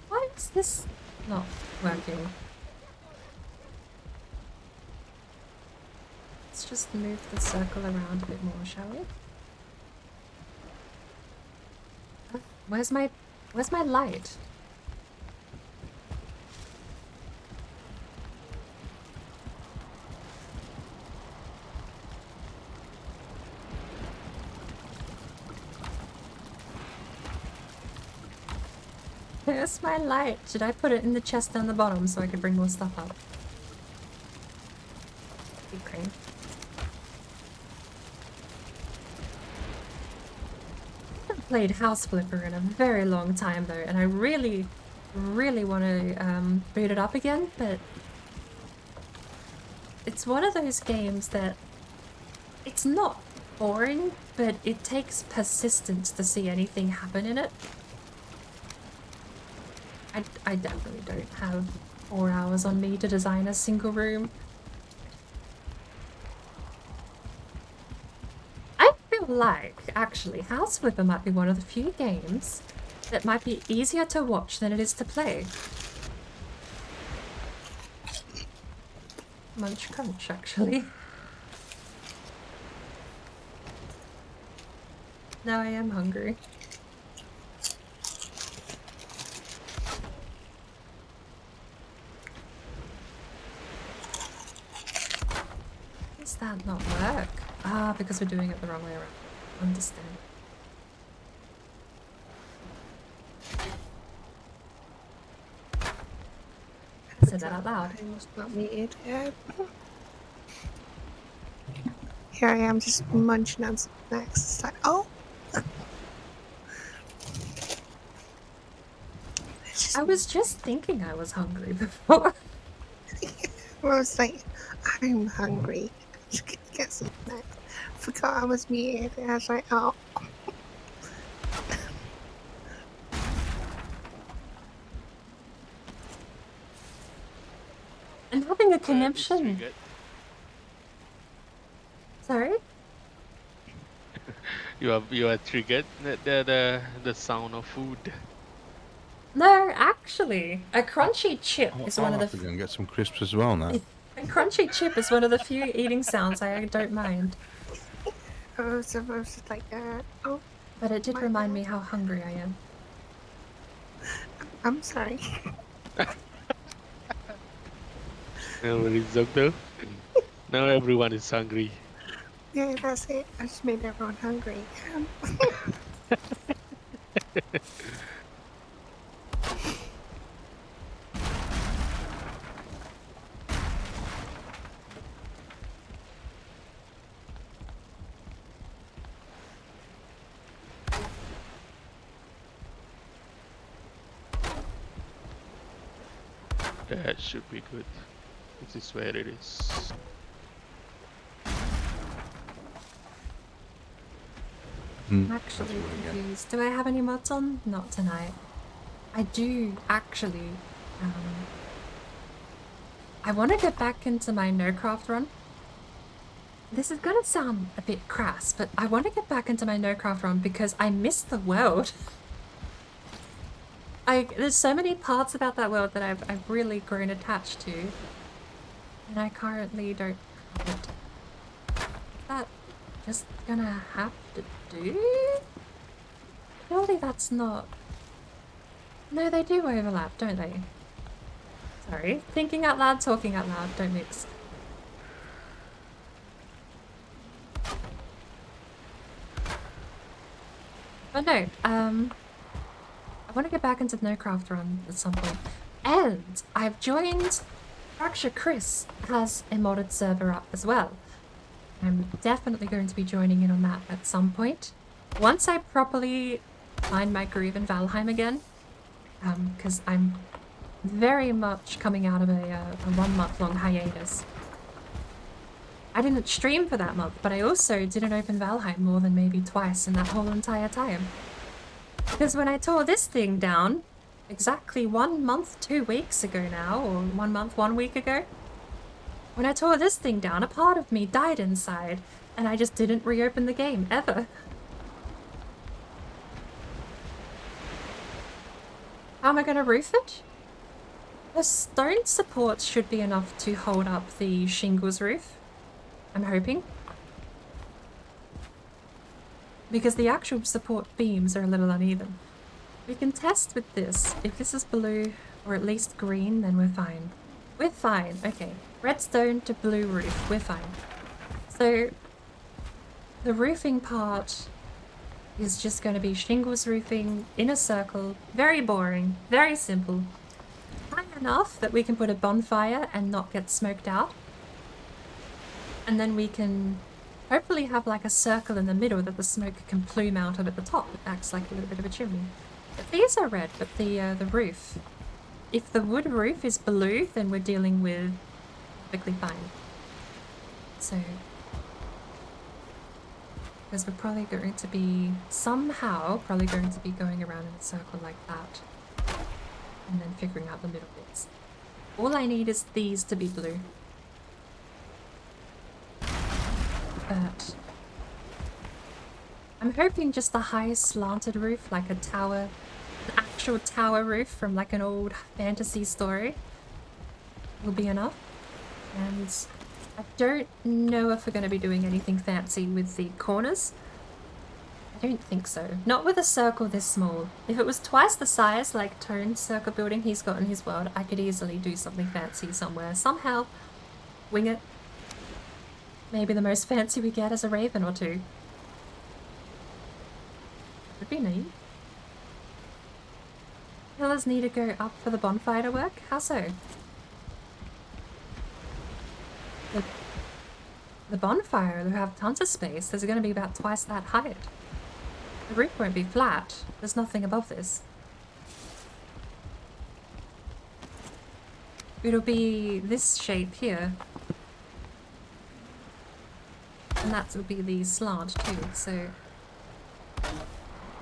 Why is this not working? Let's just move the circle around a bit more, shall we? Where's my light? Where's my light? Should I put it in the chest down the bottom so I can bring more stuff up? Big crane. Played House Flipper in a very long time though, and I really want to boot it up again, but it's one of those games that it's not boring, but it takes persistence to see anything happen in it. I definitely don't have 4 hours on me to design a single room. Like, actually, House Flipper might be one of the few games that might be easier to watch than it is to play. Munch crunch, actually. Now I am hungry. Does that not work? Ah, because we're doing it the wrong way around. Understand. I said that out loud. I was not muted. Here I am just munching on some snacks. It's like, oh! I was just thinking I was hungry before. I was like, I'm hungry. Just get some snacks. Forgot I was muted. And I was like, oh. I'm having a conniption. Sorry? You are triggered the sound of food. No, actually, a crunchy chip is one of I'll have to go and get some crisps as well now. A crunchy chip is one of the few eating sounds I don't mind. I was just like, oh. But it did remind me how hungry I am. I'm sorry. No worries, Doctor. Now everyone is hungry. Yeah, that's it. I just made everyone hungry. That should be good. This is where it is. I'm actually confused. Do I have any mods on? Not tonight. I do actually. I want to get back into my no craft run This is gonna sound a bit crass, but I want to get back into my NoCraft run because I miss the world. There's so many parts about that world that I've really grown attached to, and I currently don't have it. Is that just gonna have to do? Surely that's not... No, they do overlap, don't they? Sorry, thinking out loud, talking out loud, don't mix. But no, I want to get back into the NoCraft run at some point. And I've joined... Fracture Chris has a modded server up as well. I'm definitely going to be joining in on that at some point. Once I properly find my groove in Valheim again. Because I'm very much coming out of a 1 month long hiatus. I didn't stream for that month, but I also didn't open Valheim more than maybe twice in that whole entire time. Because when I tore this thing down, exactly 1 month, 2 weeks ago now, or 1 month, 1 week ago, when I tore this thing down, a part of me died inside, and I just didn't reopen the game, ever. How am I going to roof it? The stone supports should be enough to hold up the shingles roof. I'm hoping. Because the actual support beams are a little uneven. We can test with this. If this is blue, or at least green, then we're fine. We're fine, okay. Redstone to blue roof, we're fine. So, the roofing part is just going to be shingles roofing in a circle. Very boring, very simple. High enough that we can put a bonfire and not get smoked out. And then we can hopefully have like a circle in the middle that the smoke can plume out of at the top. It acts like a little bit of a chimney. But these are red, but the roof. If the wood roof is blue, then we're dealing with perfectly fine. So, because we're probably going to be, somehow, probably going to be going around in a circle like that. And then figuring out the middle bits. All I need is these to be blue. But I'm hoping just a high slanted roof, like a tower, an actual tower roof from like an old fantasy story will be enough. And I don't know if we're going to be doing anything fancy with the corners. I don't think so. Not with a circle this small. If it was twice the size, like Tone's circle building he's got in his world, I could easily do something fancy somewhere. Somehow wing it. Maybe the most fancy we get is a raven or two. Would be neat. Pillars need to go up for the bonfire to work? How so? The bonfire will have tons of space. There's going to be about twice that height. The roof won't be flat. There's nothing above this. It'll be this shape here. And that will be the slant too, so... I don't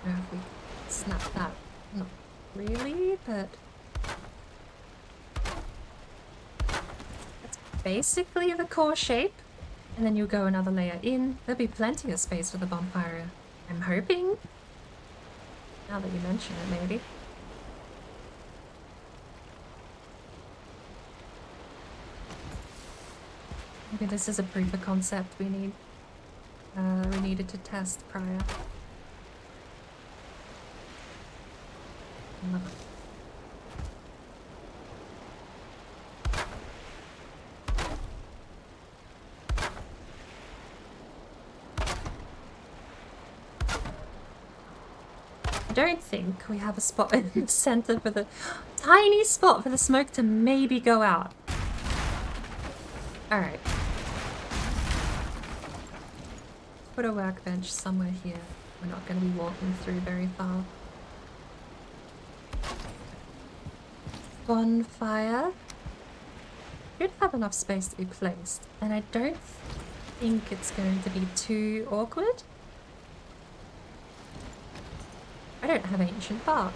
know if we can snap that. Not really, but... That's basically the core shape. And then you'll go another layer in. There'll be plenty of space for the bonfire. I'm hoping. Now that you mention it, maybe. Maybe this is a proof of concept we needed to test prior. Love it. I don't think we have a spot in the center for the tiny spot for the smoke to maybe go out. Alright. Put a workbench somewhere here. We're not going to be walking through very far. Bonfire. Should have enough space to be placed. And I don't think it's going to be too awkward. I don't have ancient bark.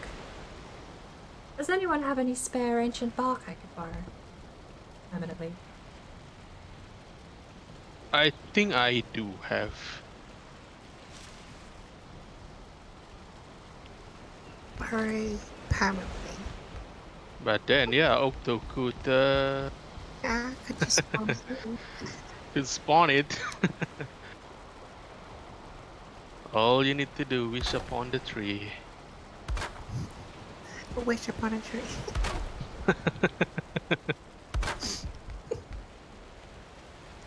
Does anyone have any spare ancient bark I could borrow? Permanently. I think I do have. Very permanently. But then, yeah, Octo could Could just spawn through. could spawn it. All you need to do is upon the tree. Wish upon a tree.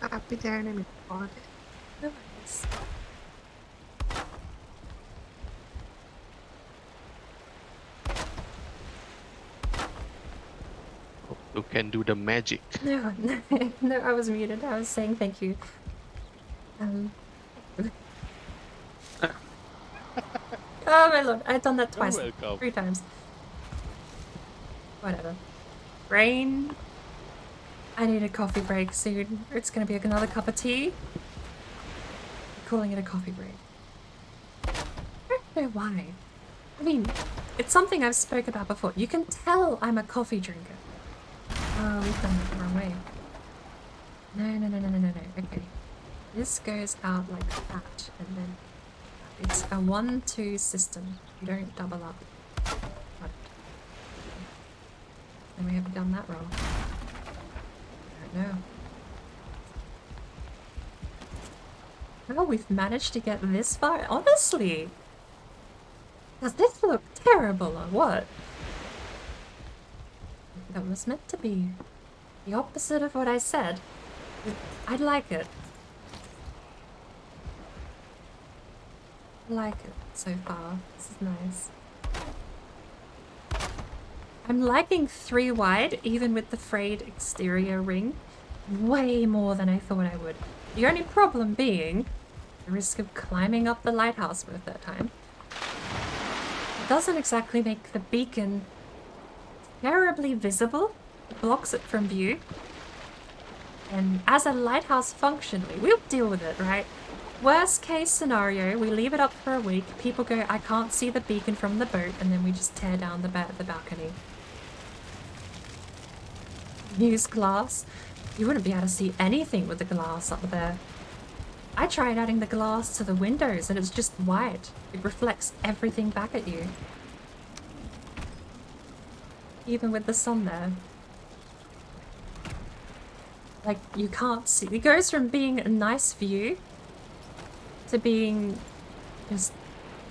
I'll be there in a minute. No worries. Octo can do the magic. No, no, I was muted. I was saying thank you. Oh my lord, I've done that twice. welcome. 3 times. Whatever. Rain. I need a coffee break soon. It's gonna be another cup of tea. I'm calling it a coffee break. I don't know why. I mean, it's something I've spoke about before. You can tell I'm a coffee drinker. Oh, we've done it the wrong way. No. Okay. This goes out like that, and then it's a 1-2 system. You don't double up. What? And we haven't done that wrong. I don't know. Oh, we've managed to get this far. Honestly, does this look terrible or what? That was meant to be the opposite of what I said. I'd like it. I like it so far. This is nice. I'm liking 3 wide, even with the frayed exterior ring, way more than I thought I would. The only problem being the risk of climbing up the lighthouse for a 3rd time. It doesn't exactly make the beacon terribly visible. It blocks it from view. And as a lighthouse functionally, we'll deal with it, right? Worst case scenario, we leave it up for a week, people go, I can't see the beacon from the boat, and then we just tear down the balcony. Use glass. You wouldn't be able to see anything with the glass up there. I tried adding the glass to the windows and it's just white. It reflects everything back at you. Even with the sun there. Like, you can't see. It goes from being a nice view to being just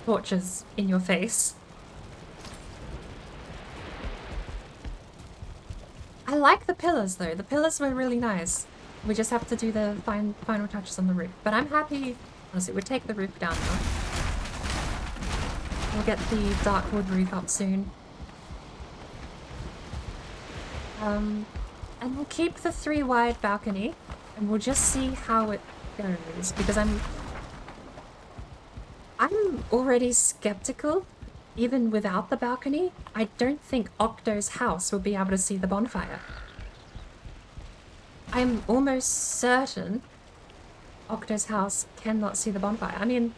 torches in your face. I like the pillars though. The pillars were really nice. We just have to do the final touches on the roof. But I'm happy. Honestly, we'll take the roof down now. We'll get the dark wood roof up soon. And we'll keep the 3 wide balcony and we'll just see how it goes, because I'm already skeptical. Even without the balcony, I don't think Octo's house will be able to see the bonfire. I'm almost certain Octo's house cannot see the bonfire. I mean,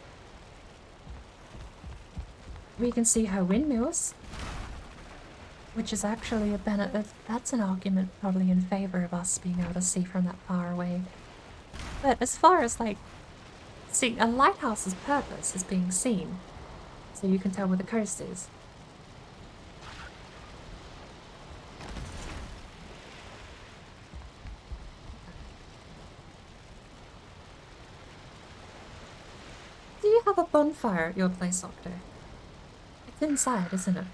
we can see her windmills, which is actually a benefit. That's an argument probably in favor of us being able to see from that far away. But as far as like, see, a lighthouse's purpose is being seen, so you can tell where the coast is. Do you have a bonfire at your place, Octo? It's inside, isn't it?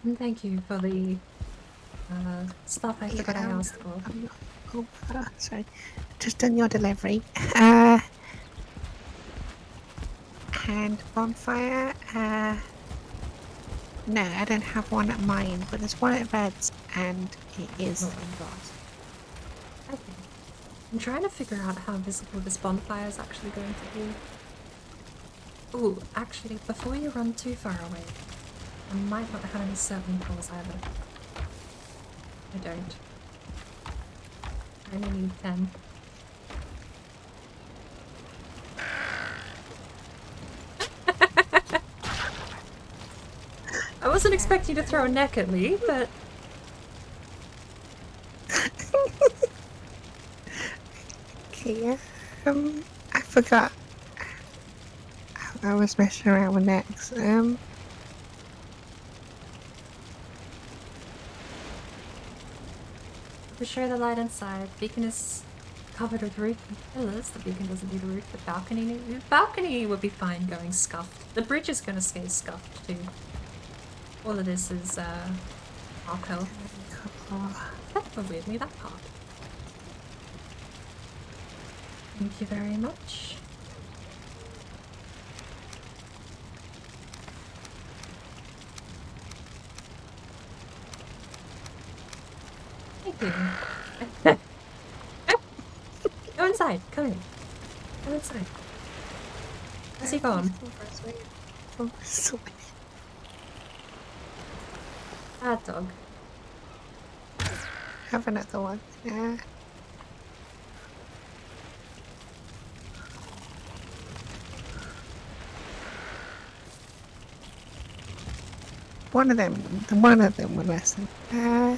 And thank you for the stuff I forgot I asked for. Oh, sorry. Just done your delivery. And bonfire. No, I don't have one at mine, but there's one at Red's, and it is. Oh, God. Okay. I'm trying to figure out how visible this bonfire is actually going to be. Ooh, actually, before you run too far away, I might not have any certain poles either. I don't. I only need 10. I wasn't expecting you to throw a neck at me, but... Okay, I forgot. I was messing around with necks. We share the light inside. Beacon is covered with roof and pillars. The beacon doesn't need a roof. The balcony would be fine going scuffed. The bridge is going to stay scuffed too. All of this is arc health. But weirdly that part. Thank you very much. Thank you. Go inside. Come in. Go inside. How's he gone? Bad dog. Have another one. Yeah. One of them would listen. I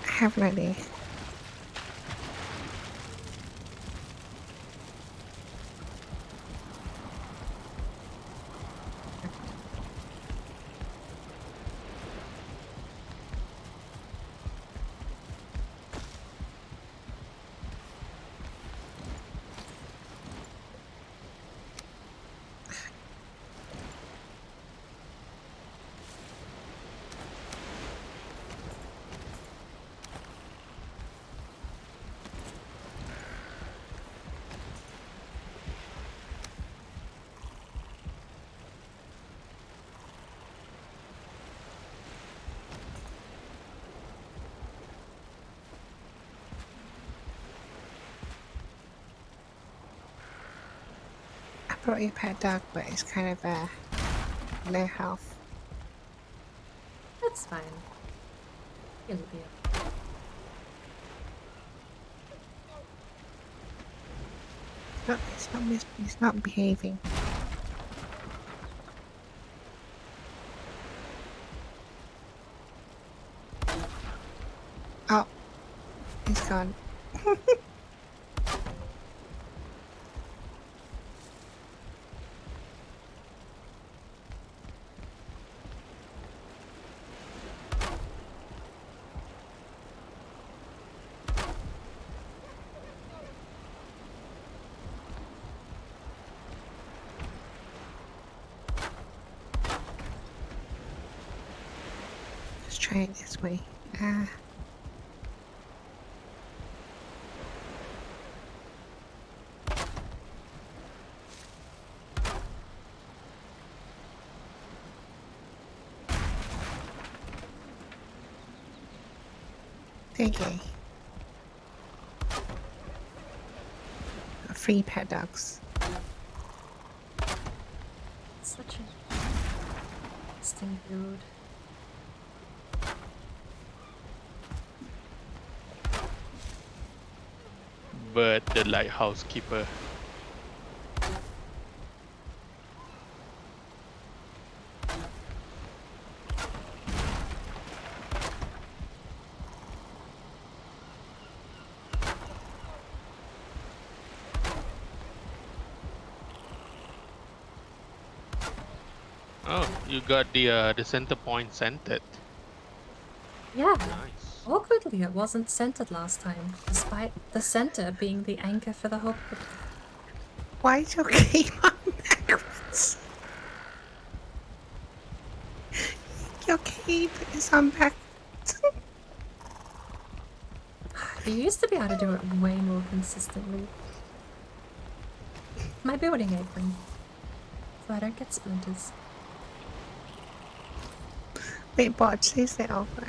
have an idea. Brought you a pet dog, but it's kind of low health. That's fine. He'll be okay. Look, it's not behaving. Oh, he's gone. Try it this way. Thank you. Free pet dogs. Such a interesting build. But the lighthouse keeper. Oh, you got the center point centered. Yeah. Nice. Awkwardly, it wasn't centered last time, despite the center being the anchor for the whole. Why is your cape on backwards? Your cape is on backwards. You used to be able to do it way more consistently. My building apron, so I don't get splinters. Wait, bot, chase it over.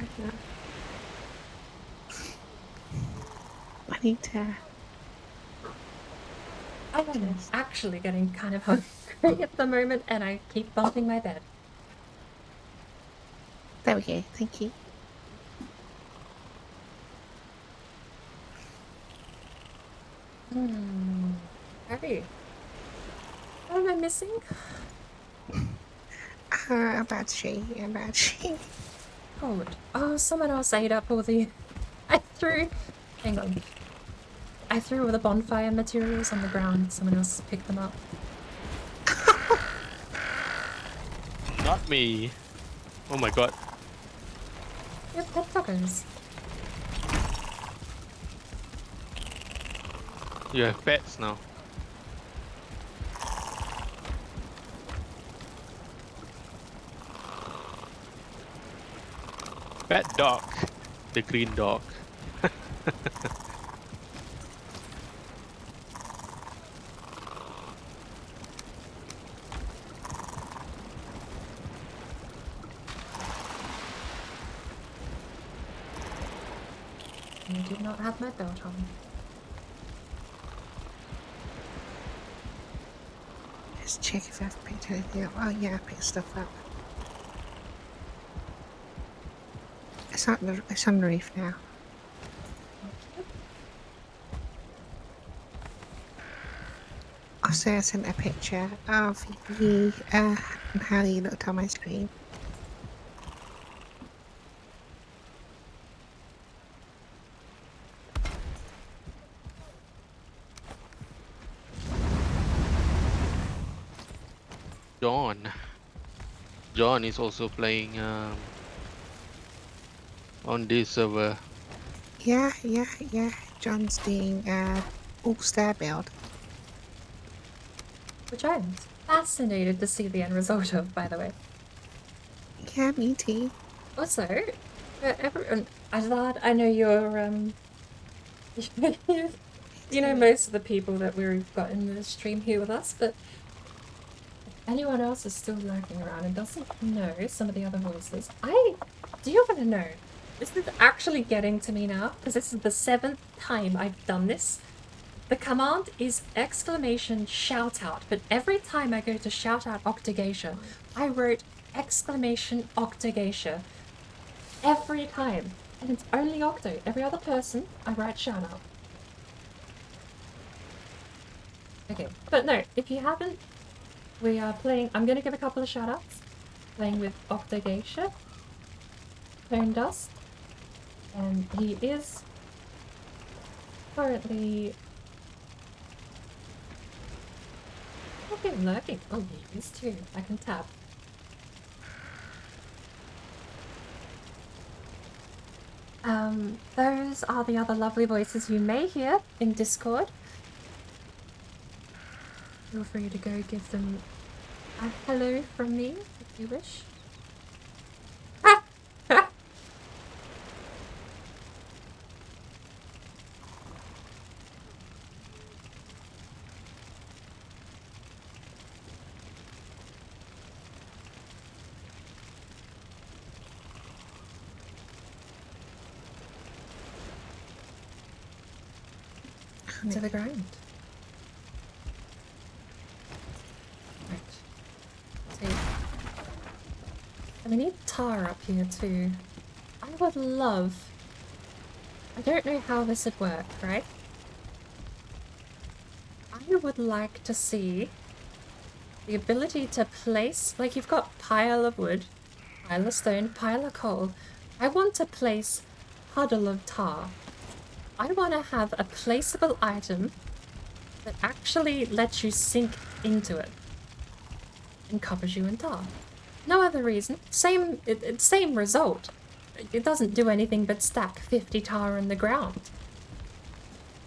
need to. I'm actually getting kind of hungry at the moment, and I keep bumping my bed. There we go. Thank you. Harry, what am I missing? A battery. A battery. Good. Oh, someone else ate up all the... Hang on. I threw all the bonfire materials on the ground. Someone else picked them up. Not me. Oh my god. You're pet doggers. You have pets now. Pet dog. The green dog. I do not have my belt on. Just check if I've picked anything up. Oh yeah, I picked stuff up. It's on the roof now. Also, I sent a picture of you and how you looked on my screen. John is also playing on this server. Yeah. John's doing all-star build. Which I'm fascinated to see the end result of, by the way. Yeah, me too. Also, everyone, I know you're, you know most of the people that we've got in the stream here with us, but if anyone else is still lurking around and doesn't know some of the other voices, do you want to know? This is actually getting to me now, because this is the 7th time I've done this. The command is exclamation shout out, but every time I go to shout out Octogeisha, I wrote exclamation Octogeisha. Every time. And it's only Octo. Every other person, I write shout out. Okay, but no, if you haven't, we are playing, I'm going to give a couple of shout outs. Playing with Octogeisha, Tonedust, and he is currently... Okay, lurking. Oh, he is too. I can tap. Those are the other lovely voices you may hear in Discord. Feel free to go give them a hello from me if you wish. To the ground. Right. See. And we need tar up here too. I would love... I don't know how this would work, right? I would like to see the ability to place... Like, you've got pile of wood, pile of stone, pile of coal. I want to place puddle of tar. I want to have a placeable item that actually lets you sink into it and covers you in tar. No other reason. Same result. It doesn't do anything but stack 50 tar in the ground.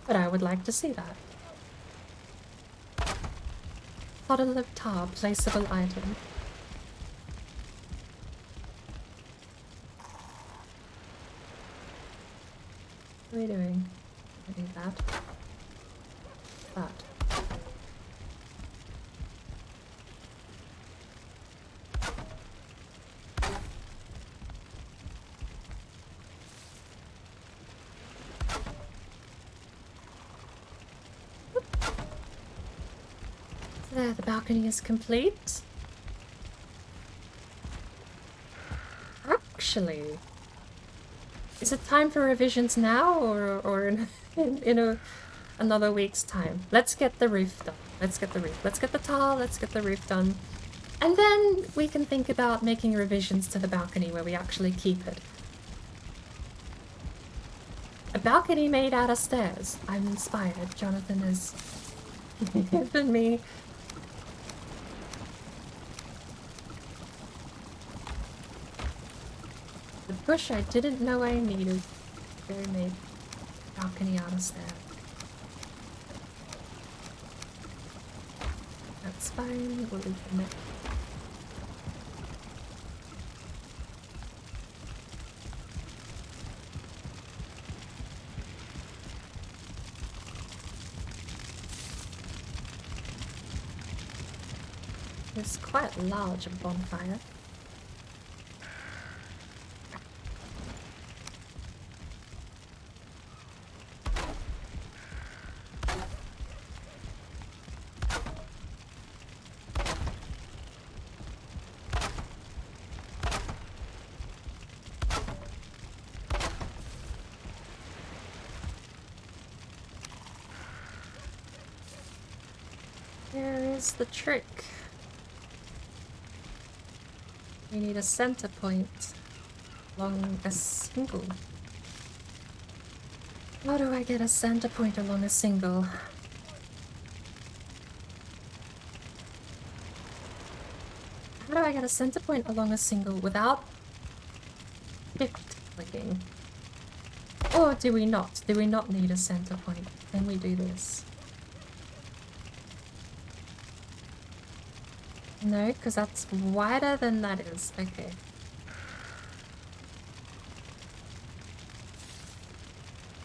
But I would like to see that. Puddle of tar, placeable item. What are we doing? I do that. That. There, the balcony is complete. Actually, is it time for revisions now or in another week's time? Let's get the roof done. Let's get the roof. Let's get the tile. Let's get the roof done. And then we can think about making revisions to the balcony where we actually keep it. A balcony made out of stairs. I'm inspired. Jonathan has given me. The bush I didn't know I needed. Very made balcony out of stairs. That's fine. We'll leave them there. It's quite large, a bonfire. Here is the trick. We need a center point along a single. How do I get a center point along a single? How do I get a center point along a single without shift clicking? Or do we not? Do we not need a center point? Then we do this. No, because that's wider than that is. Okay.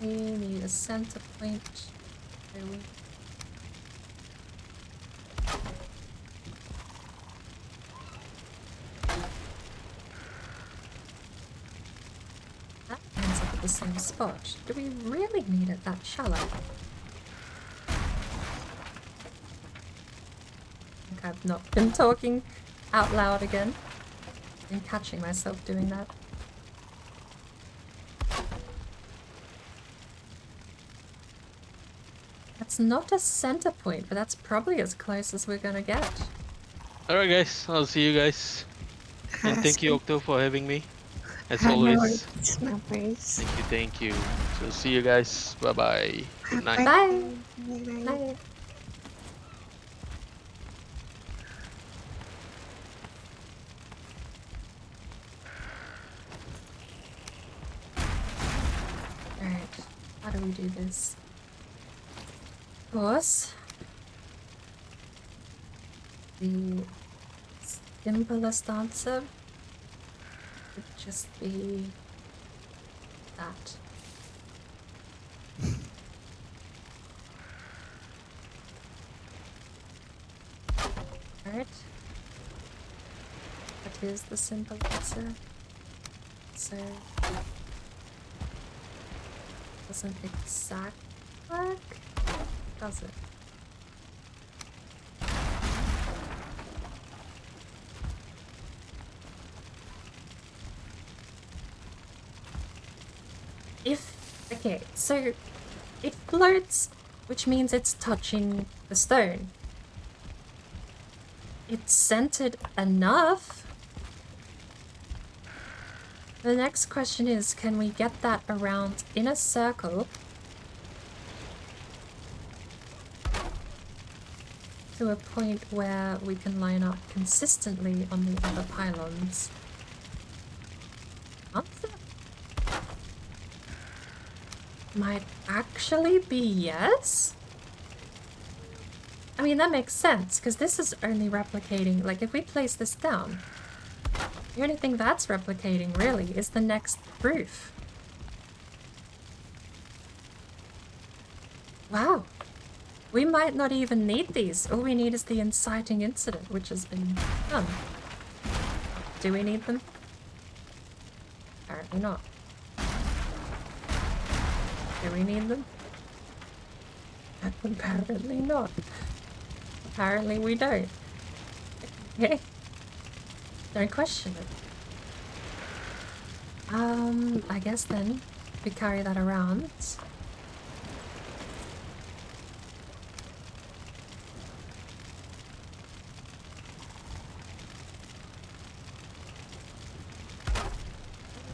We need a center point. There we That ends up at the same spot. Do we really need it that shallow? I've not been talking out loud again. I'm catching myself doing that. That's not a center point, but that's probably as close as we're gonna get. Alright guys, I'll see you guys. And thank you Octo for having me. As always. Thank you. So see you guys. Bye bye. Good night. Bye. Bye. How do we do this? Of course, the simplest answer would just be that. Alright. That is the simple answer. So doesn't exact work, does it? Okay, so it floats, which means it's touching the stone. It's centered enough. The next question is, can we get that around in a circle to a point where we can line up consistently on the other pylons? Answer might actually be yes. I mean, that makes sense, because this is only replicating, like if we place this down, the only thing that's replicating, really, is the next roof. Wow. We might not even need these. All we need is the inciting incident, which has been done. Do we need them? Apparently not. Do we need them? Apparently not. Apparently we don't. Okay. Don't question it. I guess then we carry that around.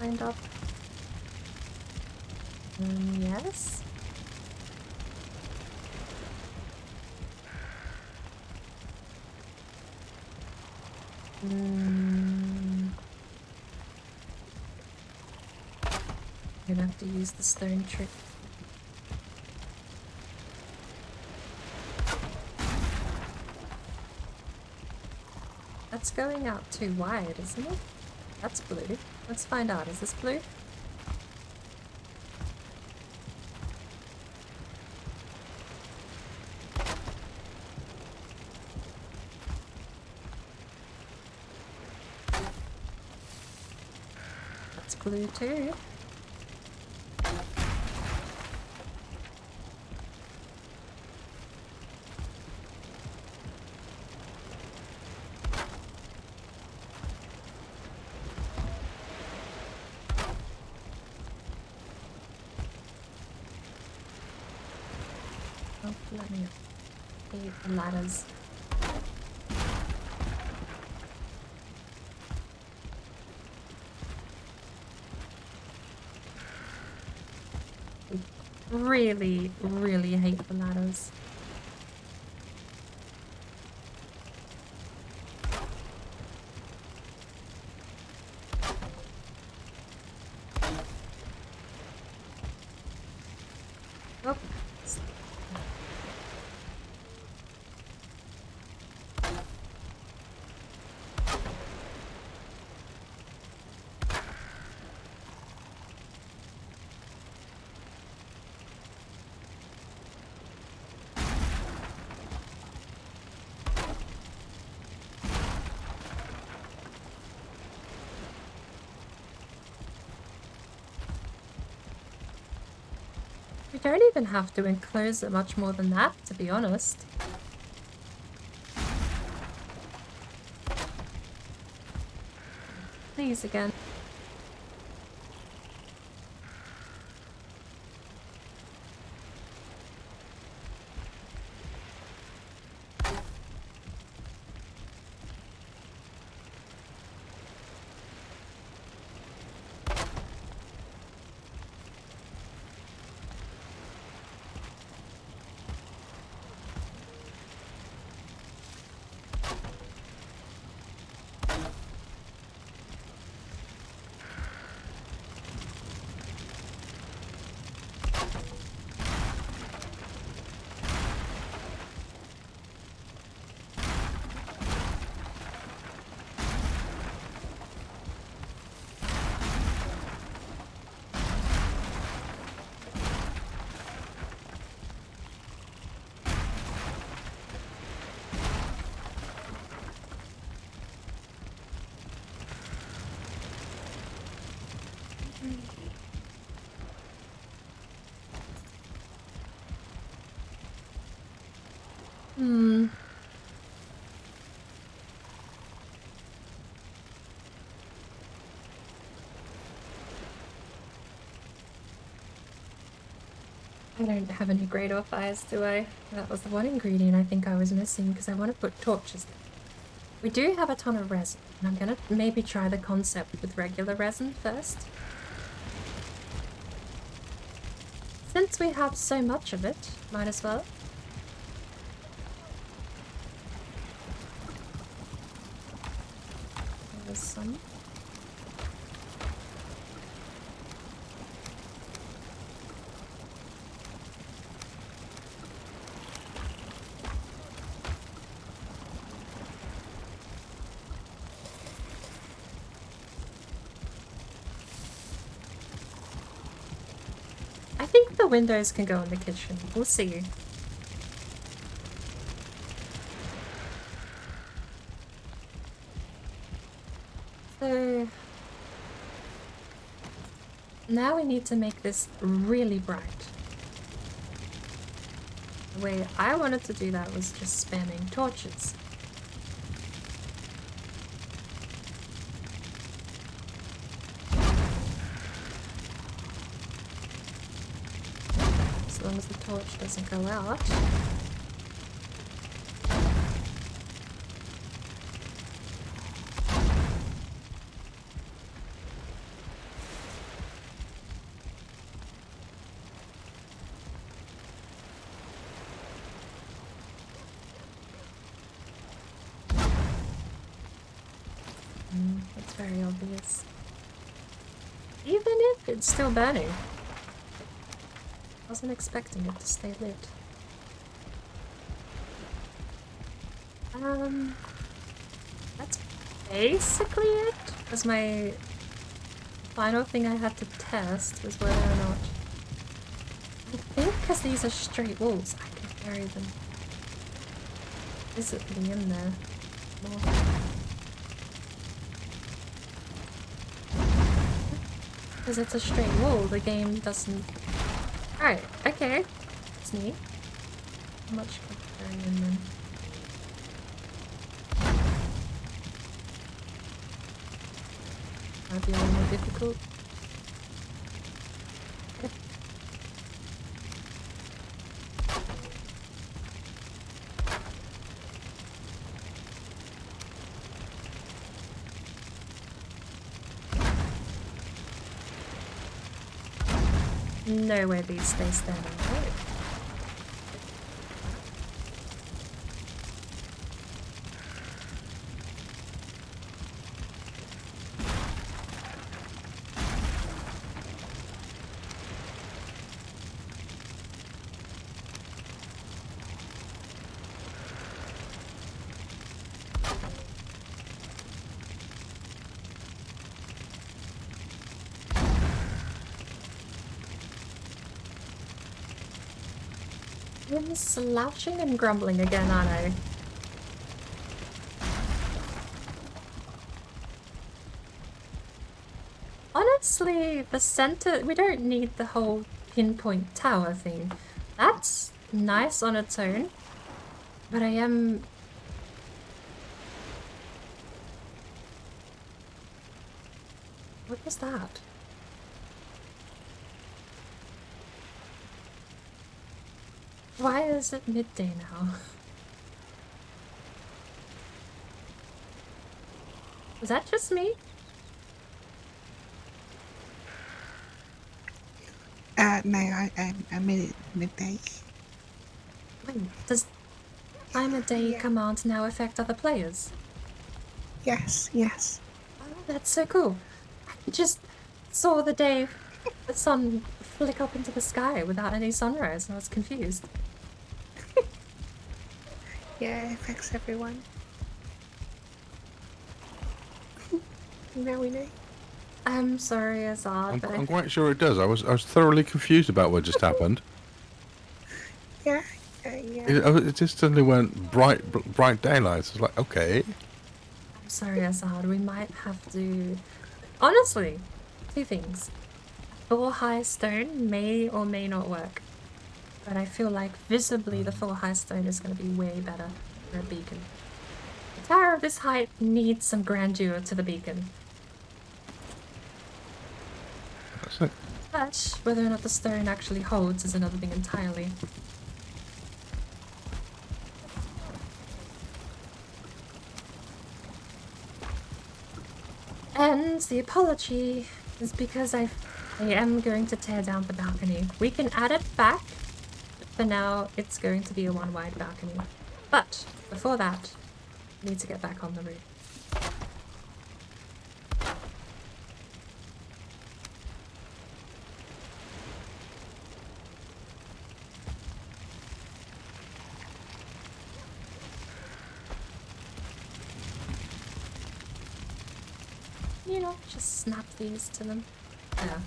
Lined up. Yes. I'm gonna have to use the stone trick. That's going out too wide, isn't it? That's blue. Let's find out. Is this blue? That's blue too. Oh, let me need the ladders. Really, really hate the ladders. Oh. We don't even have to enclose it much more than that, to be honest. Please again. I don't have any great ore fires, do I? That was the one ingredient I think I was missing because I want to put torches there. We do have a ton of resin, and I'm gonna maybe try the concept with regular resin first. Since we have so much of it, might as well. There's some. I think the windows can go in the kitchen. We'll see. So now we need to make this really bright. The way I wanted to do that was just spamming torches. As long as the torch doesn't go out. That's very obvious. Even if it's still burning. Wasn't expecting it to stay lit. That's basically it. Because my final thing I had to test was whether or not... I think because these are straight walls, I can bury them visibly in there more. Because it's a straight wall, the game doesn't... Alright, okay. It's neat. How much can I carry in then? Might be a little more difficult. No way these stay standing, right? I'm slouching and grumbling again, aren't I? Honestly, the center... We don't need the whole pinpoint tower thing. That's nice on its own. But I am... What was that? Why is it midday now? Was that just me? No, I made it midday. Wait, does time of day command now affect other players? Yes, yes. Oh, that's so cool. I just saw the sun flick up into the sky without any sunrise and I was confused. Yeah, it affects everyone. Now we know. I'm sorry, Azad, but I'm quite sure it does. I was thoroughly confused about what just happened. Yeah. It just suddenly went bright daylight. It's like, okay. I'm sorry, Azad. We might have to... Honestly, two things. Full high stone may or may not work. But I feel like visibly the full high stone is going to be way better for a beacon. The tower of this height needs some grandeur to the beacon. That's it. But whether or not the stone actually holds is another thing entirely. And the apology is because I am going to tear down the balcony. We can add it back. For now, it's going to be a one-wide balcony. But before that, I need to get back on the roof. You know, just snap these to them. Yeah.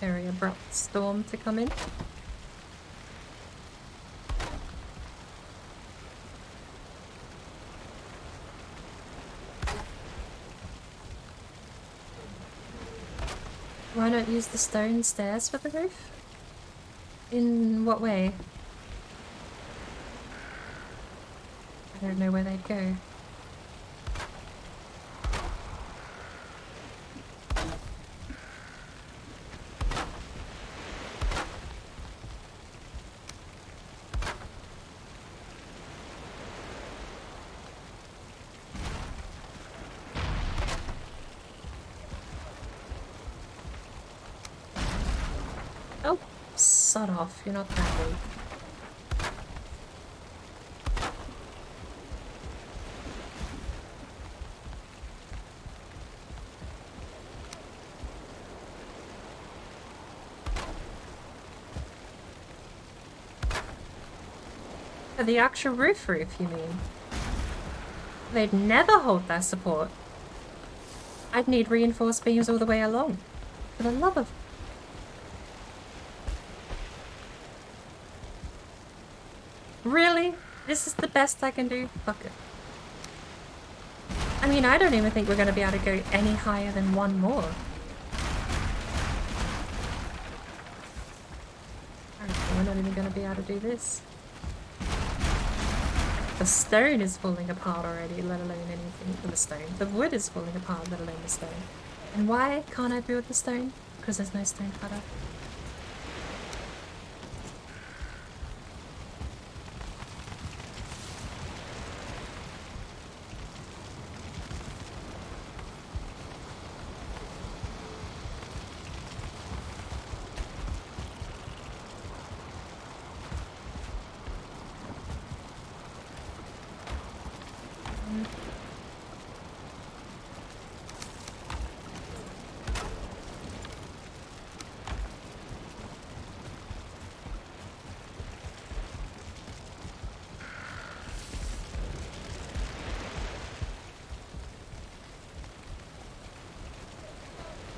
Very abrupt storm to come in. Why not use the stone stairs for the roof? In what way? I don't know where they'd go. Oh, sod off, you're not that big. For the actual roof, you mean? They'd never hold their support. I'd need reinforced beams all the way along. For the love of... Really? This is the best I can do? Fuck it. I mean, I don't even think we're going to be able to go any higher than one more. We're not even going to be able to do this. The stone is falling apart already, let alone anything for the stone. The wood is falling apart, let alone the stone. And why can't I build the stone? Because there's no stone cutter.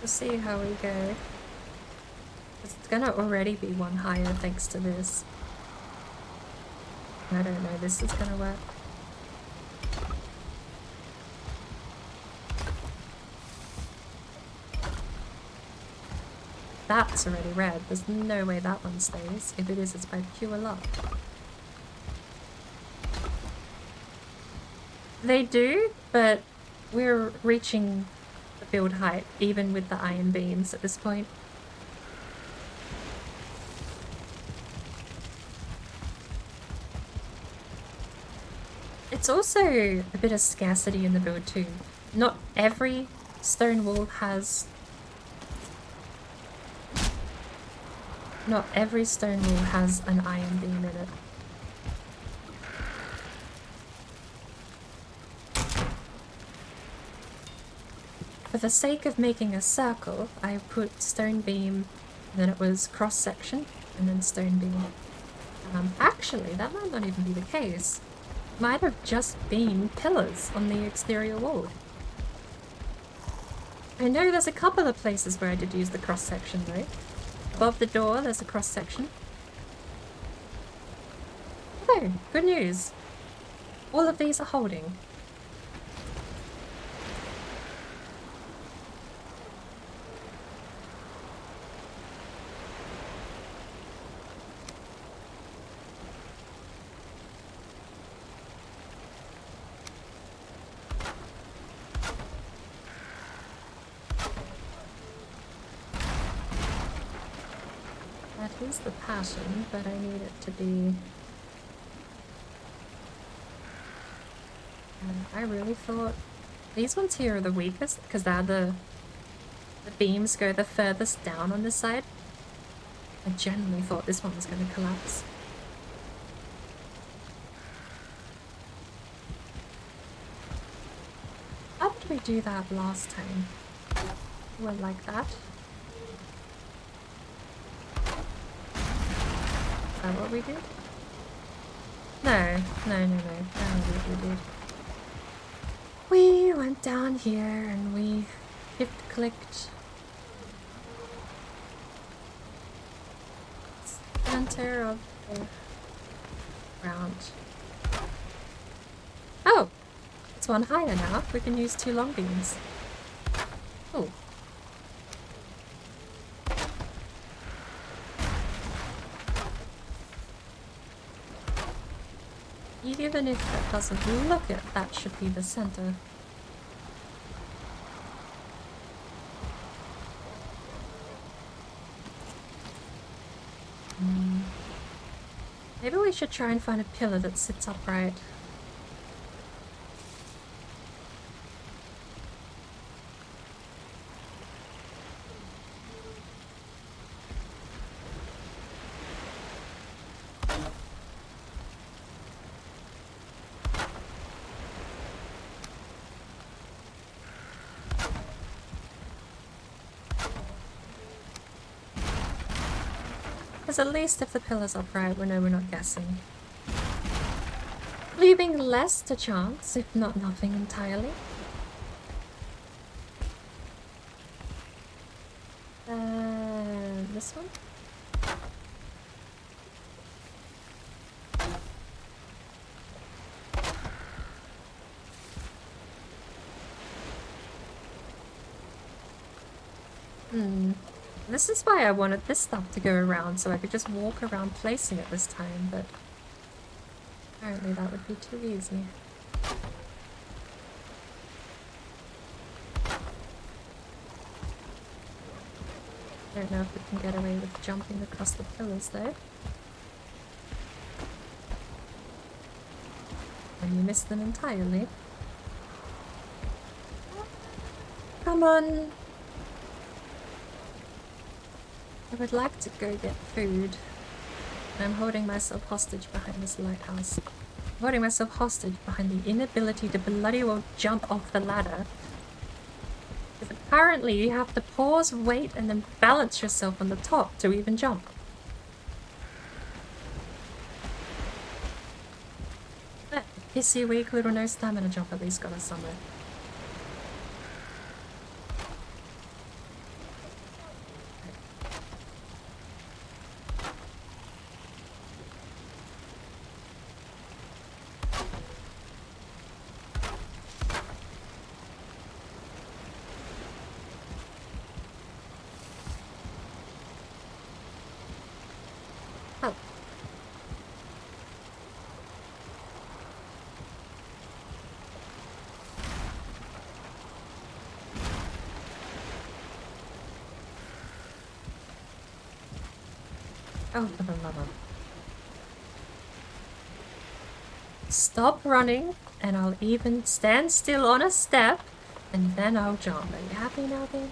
We'll see how we go. It's gonna already be one higher thanks to this. I don't know, this is gonna work. That's already red. There's no way that one stays. If it is, it's by pure luck. They do, but we're reaching the build height even with the iron beams at this point. It's also a bit of scarcity in the build too. Not every stone wall has... Not every stone wall has an iron beam in it. For the sake of making a circle, I put stone beam, then it was cross section, and then stone beam. Actually, that might not even be the case. Might have just been pillars on the exterior wall. I know there's a couple of places where I did use the cross section though. Above the door, there's a cross section. Oh, good news. All of these are holding. Is the pattern, but I need it to be... I really thought these ones here are the weakest because they're the beams go the furthest down on this side. I genuinely thought this one was going to collapse. How did we do that last time? Went like that. Is that what we did? No. We did. We went down here and we clicked center of the ground. Oh! It's one higher now. We can use 2 long beams. Oh. even if that doesn't look it, that should be the center. Maybe we should try and find a pillar that sits upright. Because at least if the pillar's upright, we know we're not guessing. Leaving less to chance, if not nothing entirely. This one? This is why I wanted this stuff to go around, so I could just walk around placing it this time, but apparently that would be too easy. Don't know if we can get away with jumping across the pillars though. And you missed them entirely. Come on! I would like to go get food. I'm holding myself hostage behind this lighthouse. I'm holding myself hostage behind the inability to bloody well jump off the ladder. Because apparently you have to pause, wait, and then balance yourself on the top to even jump. But pissy weak little no stamina jump at least got us somewhere. Oh, for the love of... Stop running, and I'll even stand still on a step, and then I'll jump. Are you happy now, game?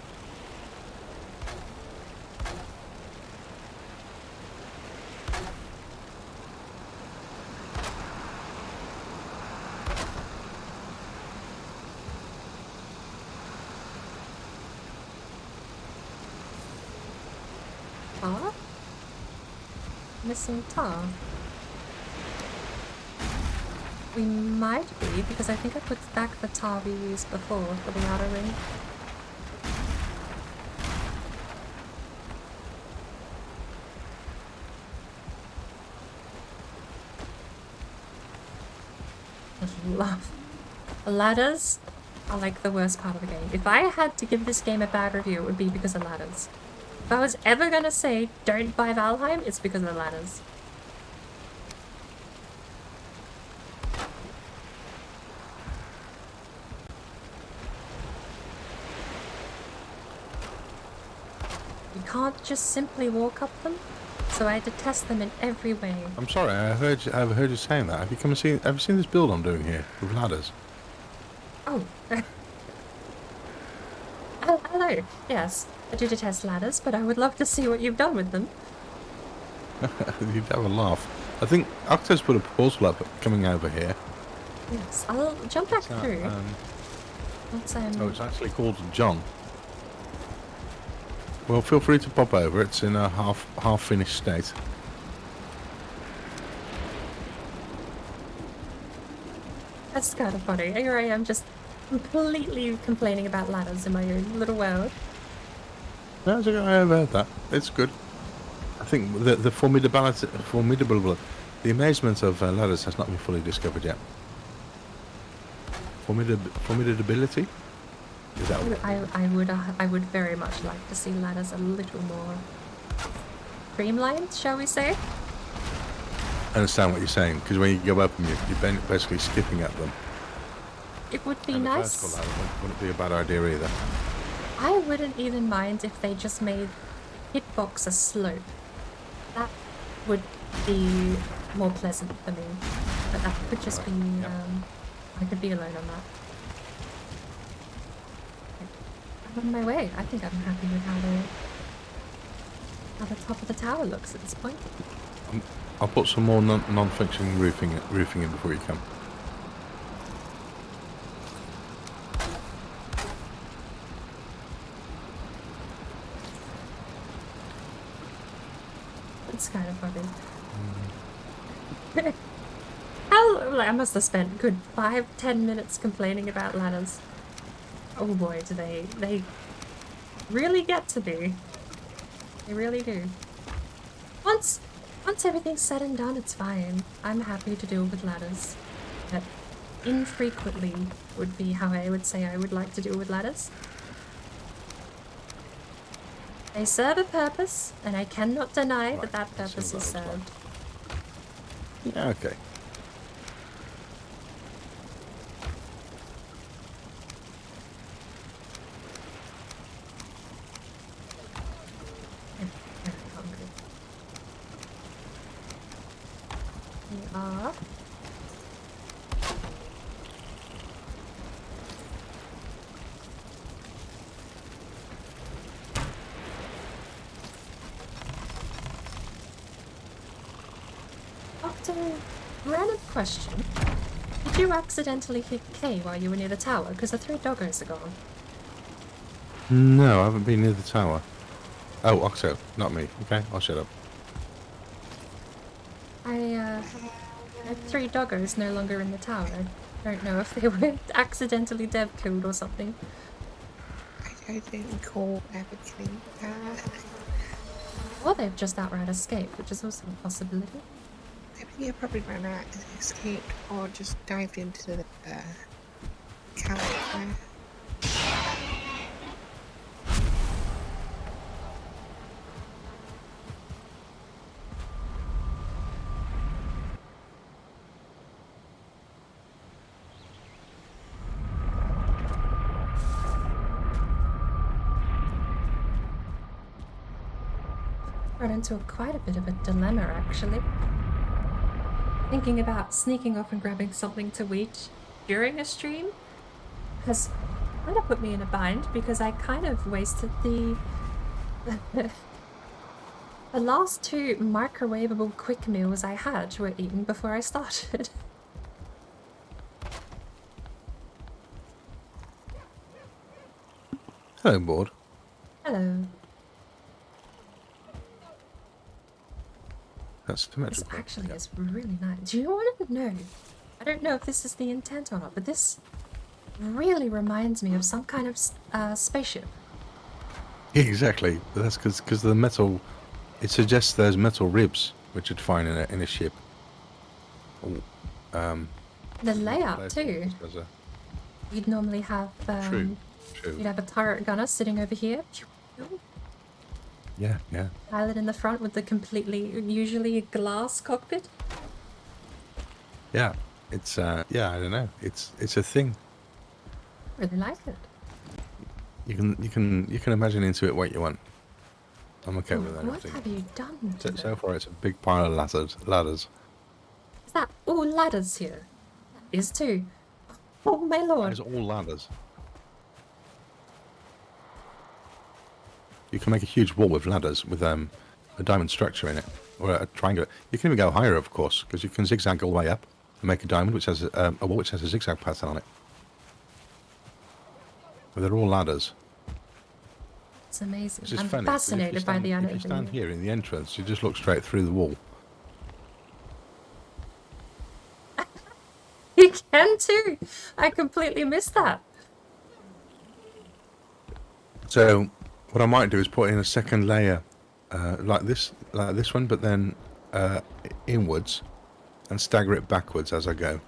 Tar? Missing tar? We might be, because I think I put back the tar we used before for the outer ring. I love ladders are like the worst part of the game. If I had to give this game a bad review, it would be because of ladders. If I was ever gonna say don't buy Valheim, it's because of the ladders. You can't just simply walk up them, so I had to test them in every way. I'm sorry, I've heard you saying that. Have you seen this build I'm doing here with ladders? Oh. Hello. Yes, I do detest ladders, but I would love to see what you've done with them. You'd have a laugh. I think Octo's put a proposal up coming over here. Yes, I'll jump back through. Oh, it's actually called John. Well, feel free to pop over. It's in a half finished state. That's kind of funny. Here I am just completely complaining about ladders in my own little world. No, it's okay. I've heard that. It's good. I think the amazement of ladders has not been fully discovered yet. Formidability? Is that I would very much like to see ladders a little more streamlined, shall we say? understand what you're saying, because when you go up and you're basically skipping at them. It would be And the nice. vertical ladder wouldn't be a bad idea either. I wouldn't even mind if they just made hitbox a slope. That would be more pleasant for me. But that could just be, I could be alone on that. I'm on my way. I think I'm happy with how the top of the tower looks at this point. I'll put some more non-functioning roofing in before you come. It's kind of funny. I must have spent good 5-10 minutes complaining about ladders. Oh boy, do they really get to be. They really do. Once everything's said and done, it's fine. I'm happy to deal with ladders. But infrequently would be how I would say I would like to deal with ladders. They serve a purpose, and I cannot deny that that purpose is served. Yeah, okay. We are. Random question. Did you accidentally hit K while you were near the tower? Because the 3 doggos are gone. No, I haven't been near the tower. Oh, Octo, not me. Okay, I'll shut up. I had 3 doggos no longer in the tower. I don't know if they were accidentally dev killed or something. I don't recall ever killing that. Or they've just outright escaped, which is also a possibility. I think I probably ran out and escaped or just dived into the character. Run into quite a bit of a dilemma, actually. Thinking about sneaking off and grabbing something to eat during a stream has kind of put me in a bind because I kind of wasted the last 2 microwavable quick meals I had were eaten before I started. Hello, board. Hello. That's This symmetrical. actually is really nice. Do you want to know? I don't know if this is the intent or not, but this really reminds me of some kind of spaceship. Yeah, exactly. But that's because the metal, it suggests there's metal ribs, which you'd find in a ship. Or, The layout too. You'd normally have True. you'd have a turret gunner sitting over here. Yeah, yeah. Pilot in the front with the usually a glass cockpit. Yeah. It's yeah, I don't know. It's a thing. Really like it. You can imagine into it what you want. I'm okay with that. What have you done to So far, it's a big pile of ladders. Is that all ladders here? That is too. Oh my lord. It's all ladders. You can make a huge wall with ladders with a diamond structure in it, or a triangle. You can even go higher, of course, because you can zigzag all the way up and make a diamond which has a wall which has a zigzag pattern on it. But they're all ladders. It's amazing. It's just I'm funny. fascinated by the If you stand here in the entrance, you just look straight through the wall. You can too. I completely missed that. So what I might do is put in a second layer, like this one, but then inwards, and stagger it backwards as I go.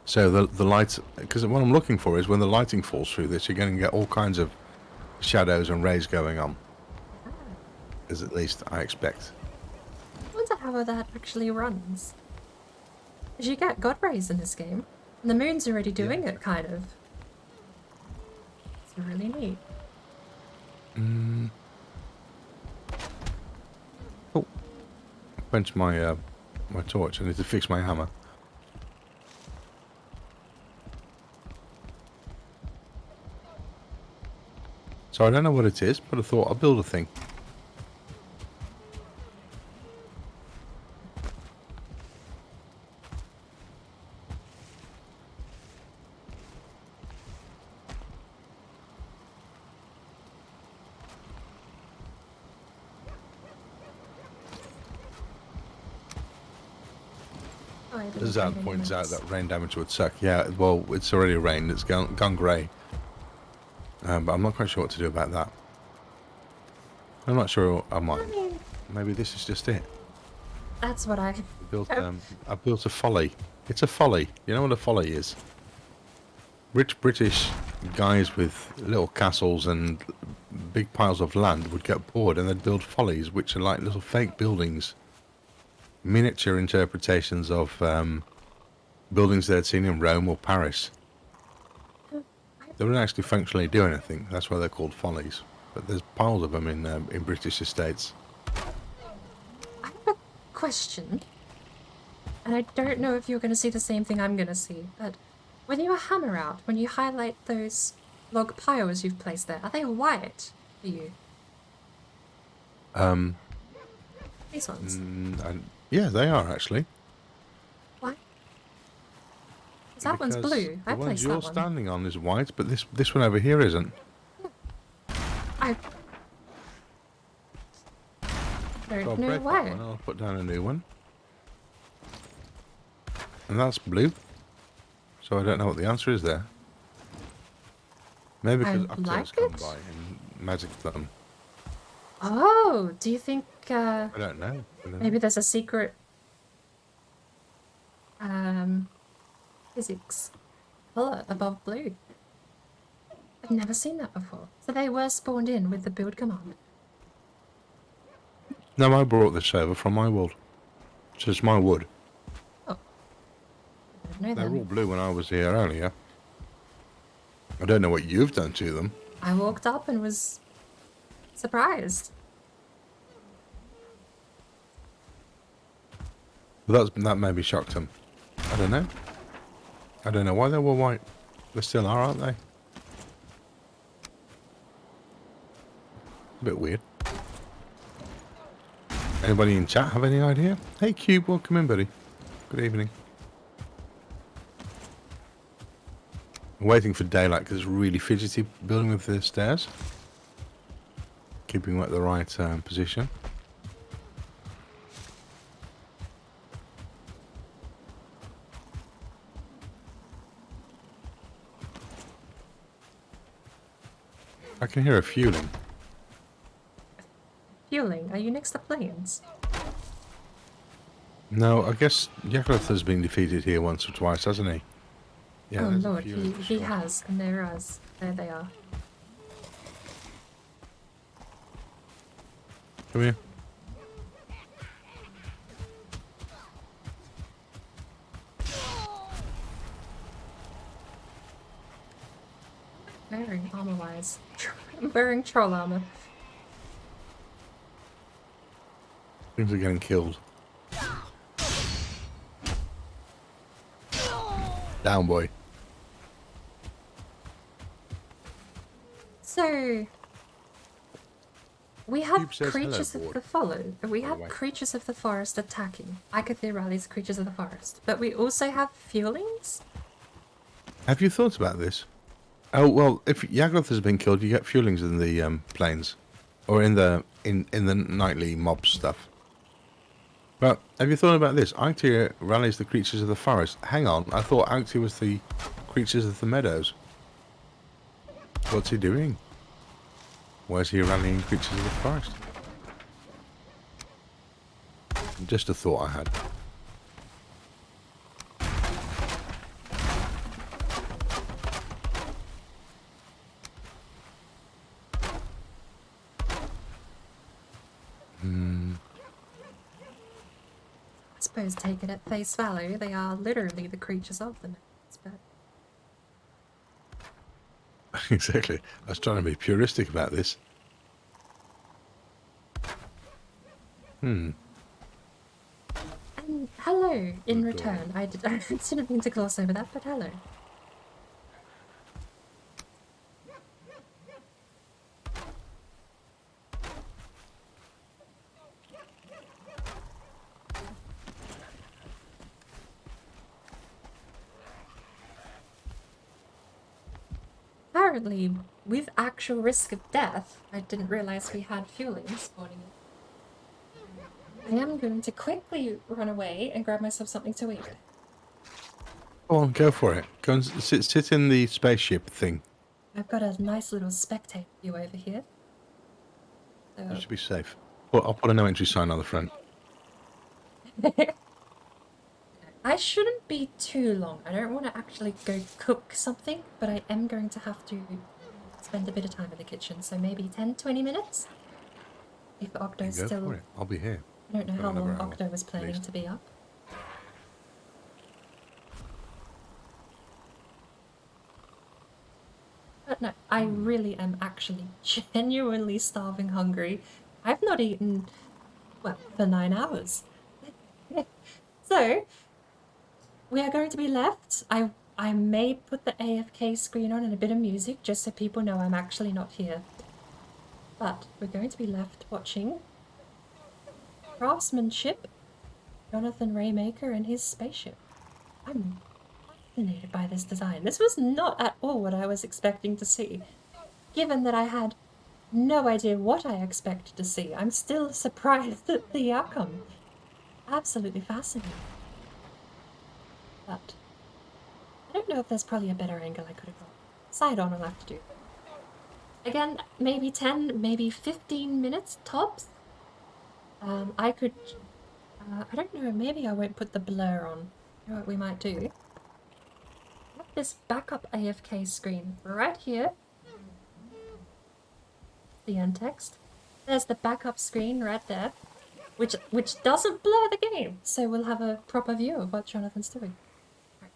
So the light, because what I'm looking for is when the lighting falls through this, you're going to get all kinds of shadows and rays going on. As at least I expect. I wonder how that actually runs. Because you get god rays in this game. And the moon's already doing it, kind of. It's really neat. Oh. I quenched my, my torch. I need to fix my hammer. So I don't know what it is, but I thought I'll build a thing. Zad points out that rain damage would suck. Yeah, well, it's already rained. It's gone grey. But I'm not quite sure what to do about that. I'm not sure I might. Maybe this is just it. That's what I built. I built a folly. It's a folly. You know what a folly is? Rich British guys with little castles and big piles of land would get bored and they'd build follies, which are like little fake buildings. Miniature interpretations of buildings they'd seen in Rome or Paris. They wouldn't actually functionally do anything. That's why they're called follies. But there's piles of them in British estates. I have a question. And I don't know if you're going to see the same thing I'm going to see. But when you hammer out, when you highlight those log piles you've placed there, are they white for you? These ones? Yeah, they are actually. Why? That one's blue. I placed that one. The one you're standing on is white, but this one over here isn't. I don't know why. I'll put down a new one. And that's blue. So I don't know what the answer is there. Maybe because Octo's come by and magic them. Oh, do you think I don't know. Maybe there's a secret physics color above blue? I've never seen that before. So they were spawned in with the build command. No, I brought this over from my world. So it's my wood. Oh. I don't know. They were all blue when I was here earlier. I don't know what you've done to them. I walked up and was surprised. But that maybe shocked them. I don't know. I don't know why they were white. They still are, aren't they? A bit weird. Anybody in chat have any idea? Hey Cube, welcome in, buddy. Good evening. I'm waiting for daylight because it's really fidgety building with the stairs. Keeping them at the right position. I can hear a fueling. Fueling? Are you next to planes? No, I guess Yakoth has been defeated here once or twice, hasn't he? Yeah, oh lord, he has, and there they are. Come here. Wearing armor-wise. I'm wearing troll armor. Things are getting killed. Down, boy. So we have says creatures hello, of the creatures of the forest attacking. Ikathir rallies creatures of the forest, but we also have fuelings. Have you thought about this? Oh well, if Yagloth has been killed, you get fuelings in the plains, or in the nightly mob stuff. But have you thought about this? Ikathir rallies the creatures of the forest. Hang on, I thought Ikathir was the creatures of the meadows. What's he doing? Why is he rallying creatures of the forest? Just a thought I had. suppose take it at face value. They are literally the creatures of the mountains, but... Exactly. I was trying to be puristic about this. And hello in return. I didn't mean to gloss over that, but hello. Apparently, with actual risk of death, I didn't realize we had fueling spawning. I am going to quickly run away and grab myself something to eat. Go on, go for it. Go and sit in the spaceship thing. I've got a nice little spectator view over here. So... You should be safe. Well, I'll put a no entry sign on the front. I shouldn't be too long. I don't want to actually go cook something, but I am going to have to spend a bit of time in the kitchen, so maybe 10-20 minutes? If Octo's Go still... for it. I'll be here. I don't know how long Another hour, Octo was planning least. to be up. But no, I really am actually genuinely starving hungry. I've not eaten, well, for 9 hours. So, we are going to be left. I may put the AFK screen on and a bit of music just so people know I'm actually not here. But we're going to be left watching craftsmanship, JohnathanRaymaker and his spaceship. I'm fascinated by this design. This was not at all what I was expecting to see. Given that I had no idea what I expected to see, I'm still surprised at the outcome. Absolutely fascinating. But I don't know if there's probably a better angle I could have got. Side on I'll have to do. Again, maybe 10, maybe 15 minutes tops. I could, I don't know, maybe I won't put the blur on. You know what we might do? Have this backup AFK screen right here. The end text. There's the backup screen right there, which doesn't blur the game, so we'll have a proper view of what Jonathan's doing. Right.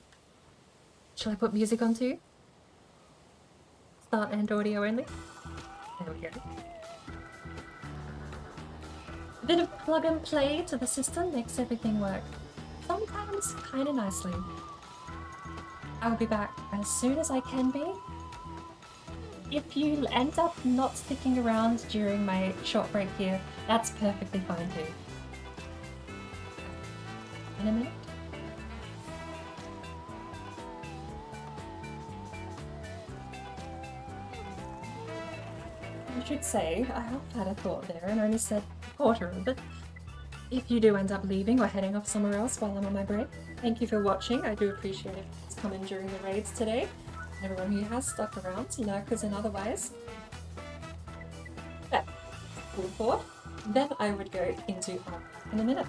Shall I put music on too? Start and audio only. There we go. A bit of plug and play to the system makes everything work. Sometimes kinda nicely. I'll be back as soon as I can be. If you end up not sticking around during my short break here, that's perfectly fine too. In a minute. I should say, I have had a thought there and only said a quarter of it. If you do end up leaving or heading off somewhere else while I'm on my break, thank you for watching. I do appreciate it. It's coming during the raids today. Everyone who has stuck around, lurkers and otherwise. But, full thought, then I would go into art in a minute.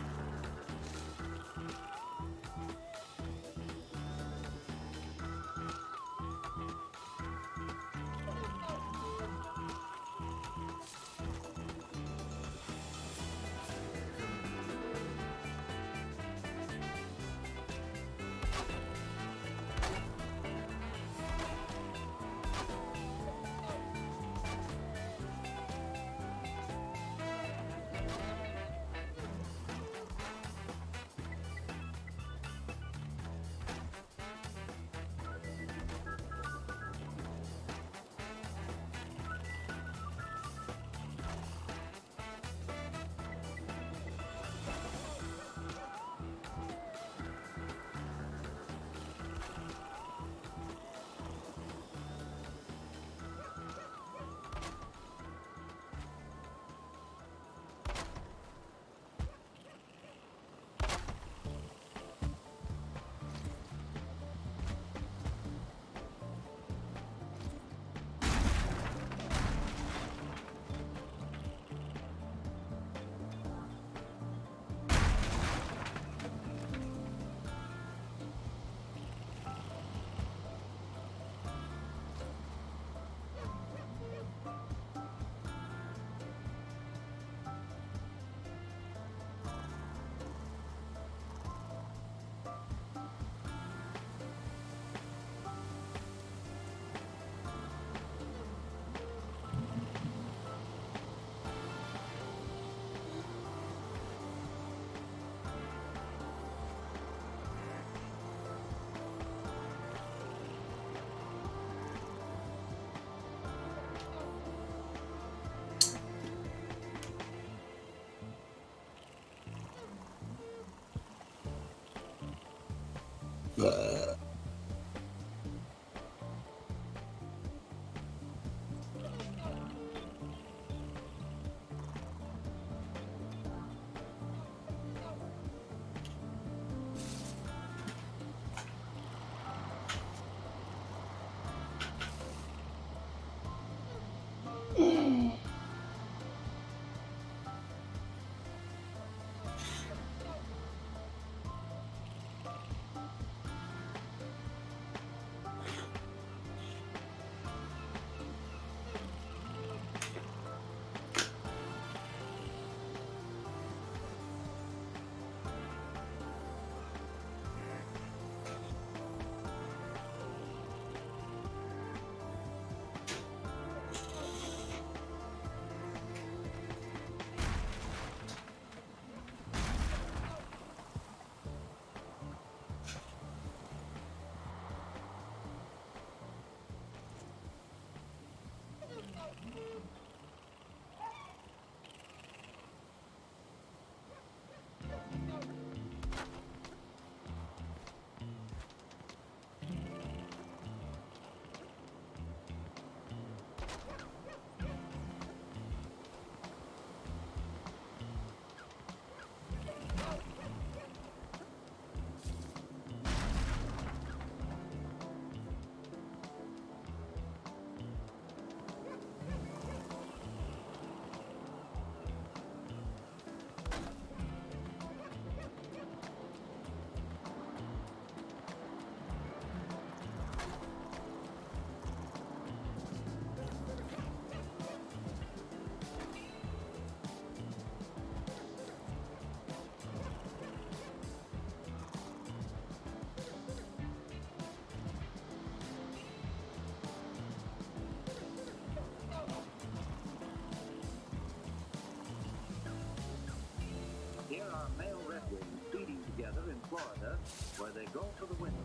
Here are male redwings feeding together in Florida, where they go for the winter.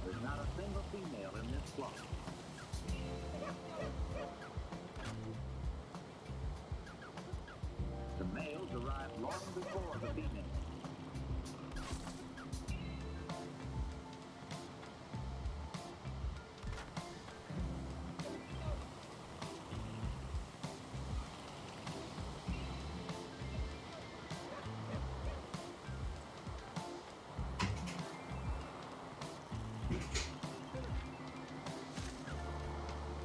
There's not a single female in this flock. The males arrive long before the females.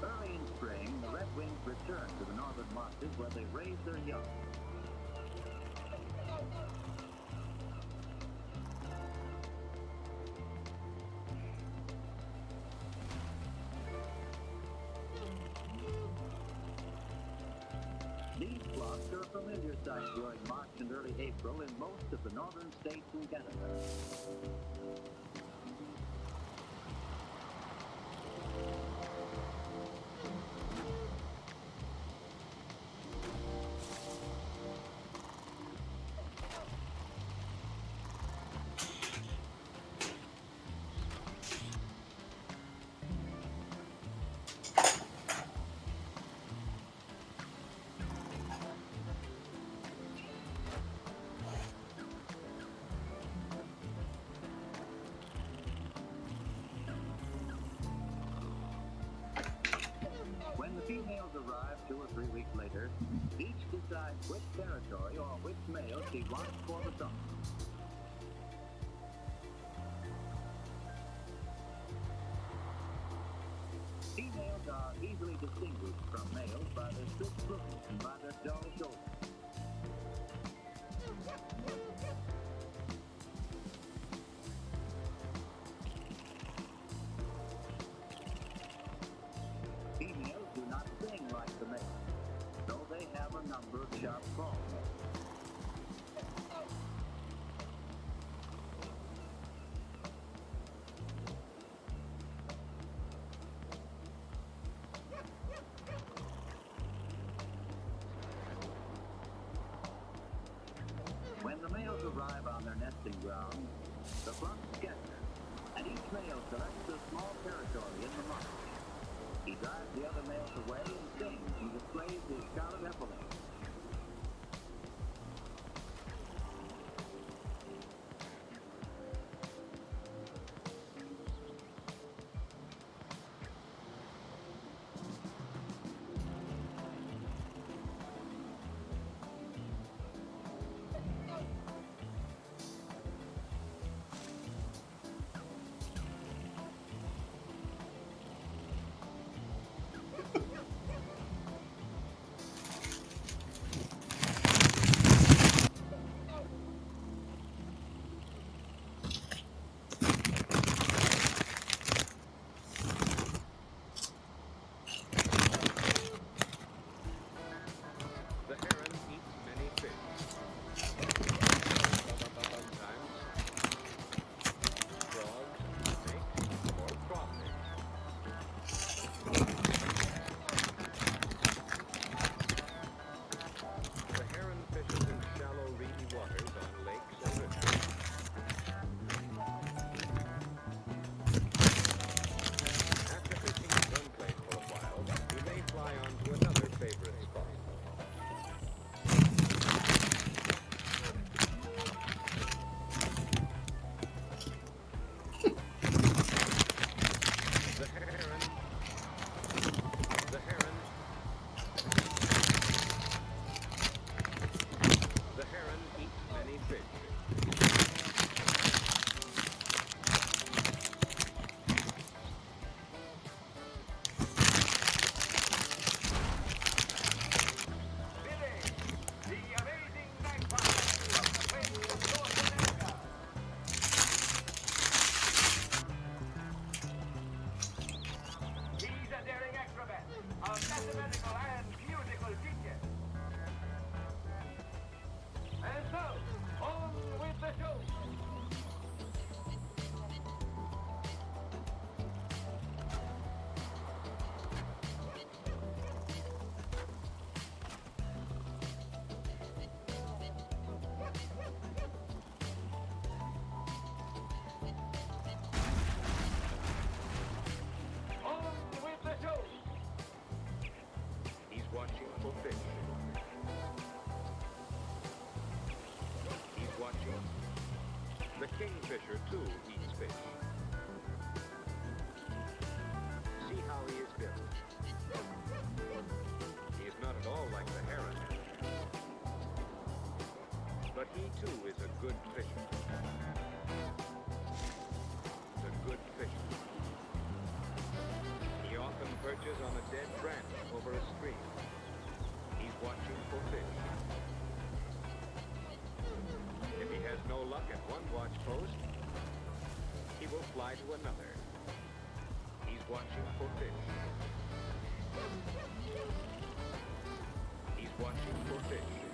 Early in spring, the redwings return to the northern marshes where they raise their young. These flocks are a familiar sight during March and early April in most of the northern states in Canada. When the females arrive 2 or 3 weeks later, each decides which territory or which male she wants for the summer. Females are easily distinguished from males by their strict plumage and by their dull shoulders. Females do not sing like the males, though they have a number of sharp calls. When the males arrive on their nesting ground, the flocks scatter, and each male selects a small territory in the marsh. He drives the other males away and sings and displays his scarlet epaulettes. He's watching for fish. He's watching. The kingfisher, too, eats fish. See how he is built. He is not at all like the heron. But he, too, is a good fisher. The good fisher. He often perches on a dead branch over a stream. He's watching for fish. If he has no luck at one watch post, he will fly to another. He's watching for fish. He's watching for fish.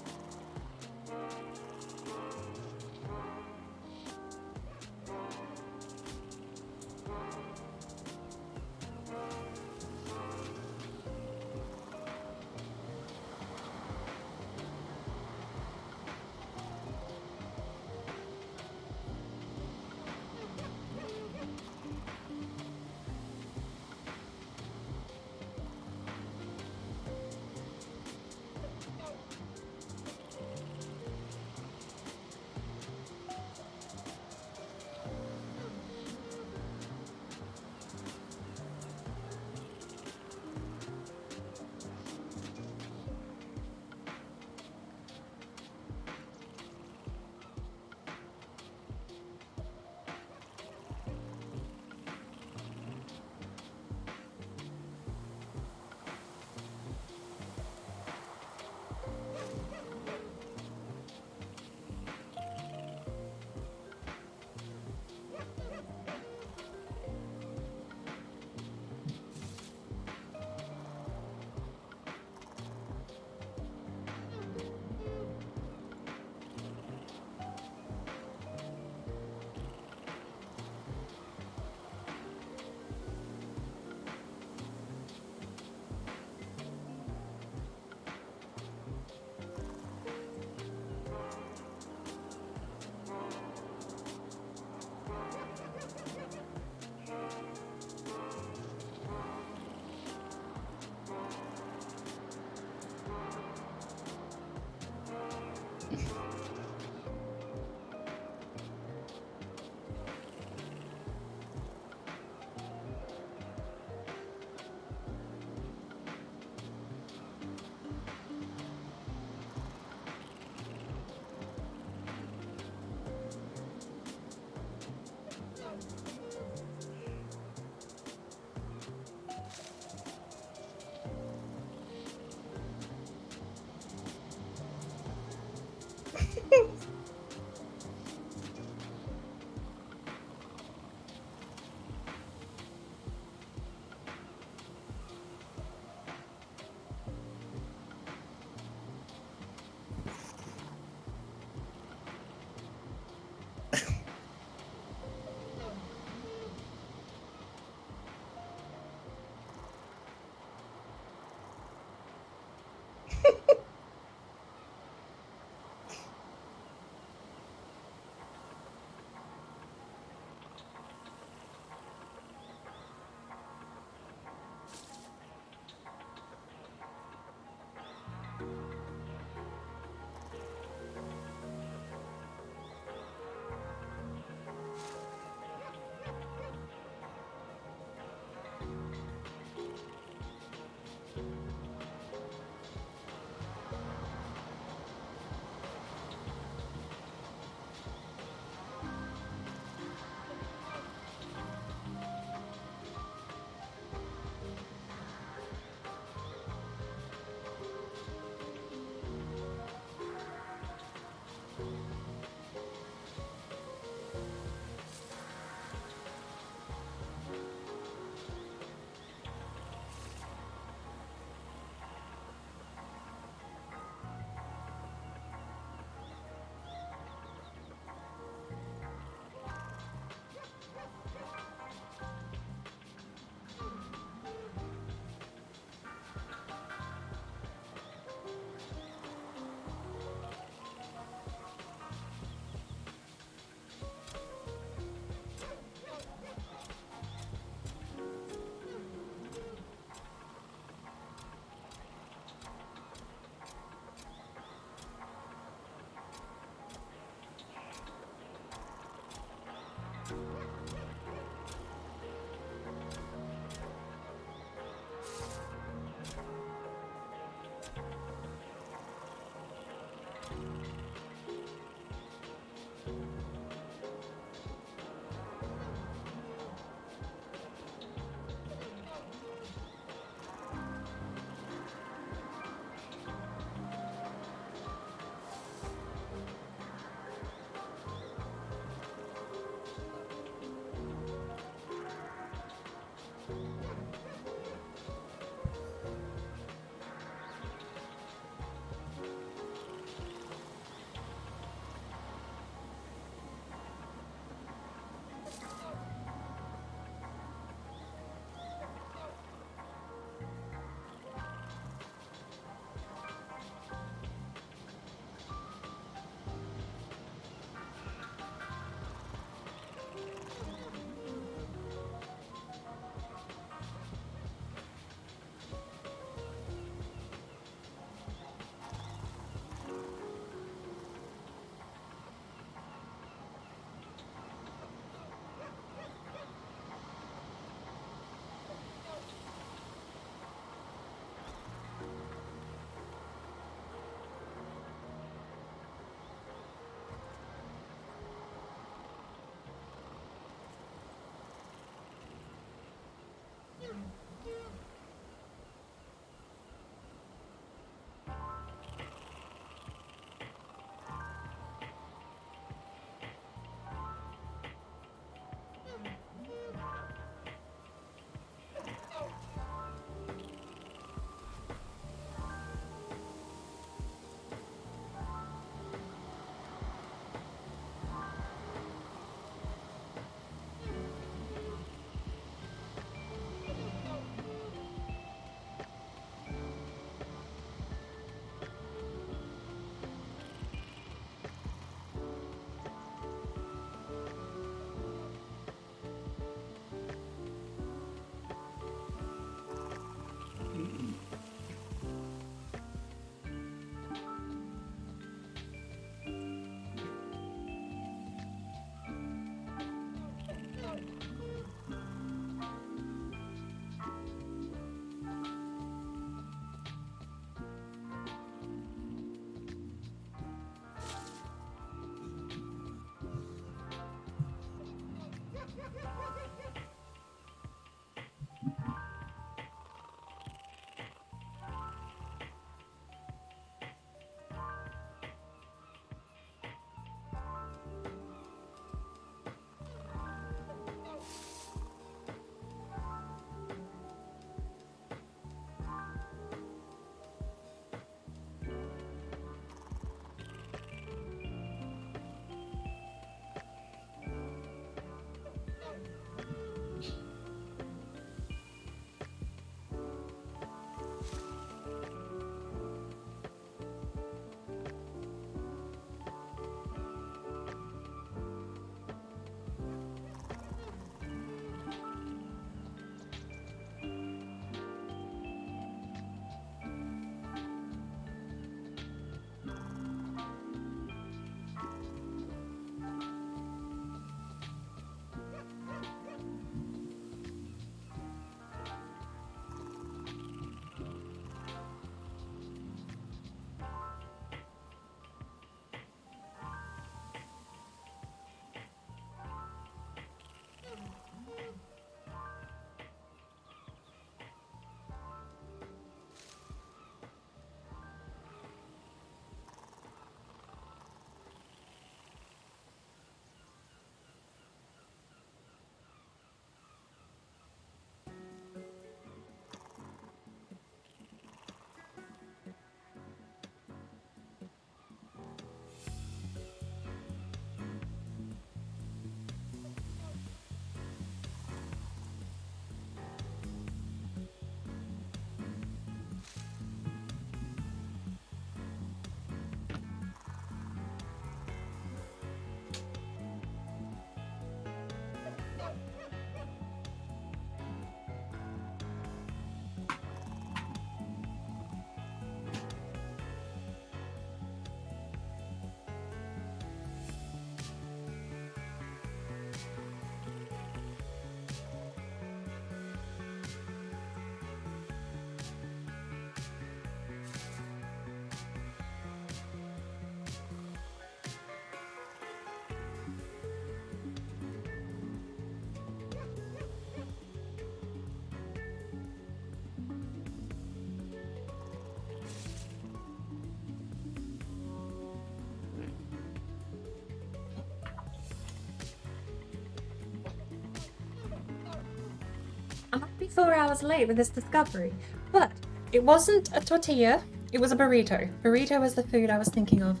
4 hours late with this discovery. But it wasn't a tortilla, it was a burrito. Burrito was the food I was thinking of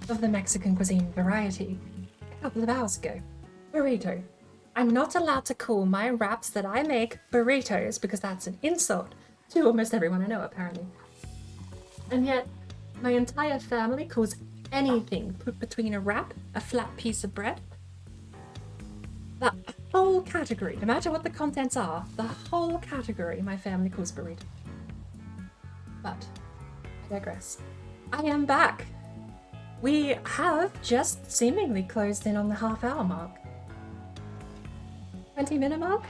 the Mexican cuisine variety a couple of hours ago. Burrito. I'm not allowed to call my wraps that I make burritos because that's an insult to almost everyone I know, apparently. And yet, my entire family calls anything put between a wrap, a flat piece of bread, the whole category, no matter what the contents are, the whole category my family calls burrito. But I digress. I am back. We have just seemingly closed in on the half-hour mark. 20-minute mark?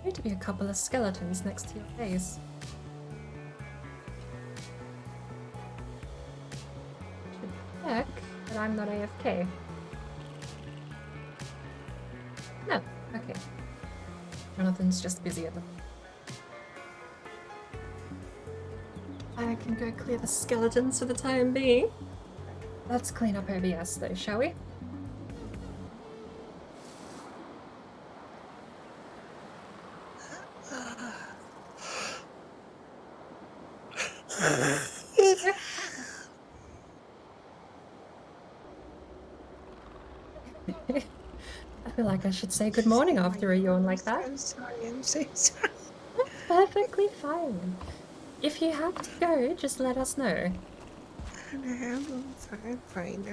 Need to be a couple of skeletons next to your face. Should check that I'm not AFK. No, okay. Jonathan's just busy at the moment. I can go clear the skeletons for the time being. Let's clean up OBS though, shall we? I feel like I should say good morning after a yawn like that. I'm sorry, I'm so sorry. That's perfectly fine. If you have to go, just let us know. I'm fine.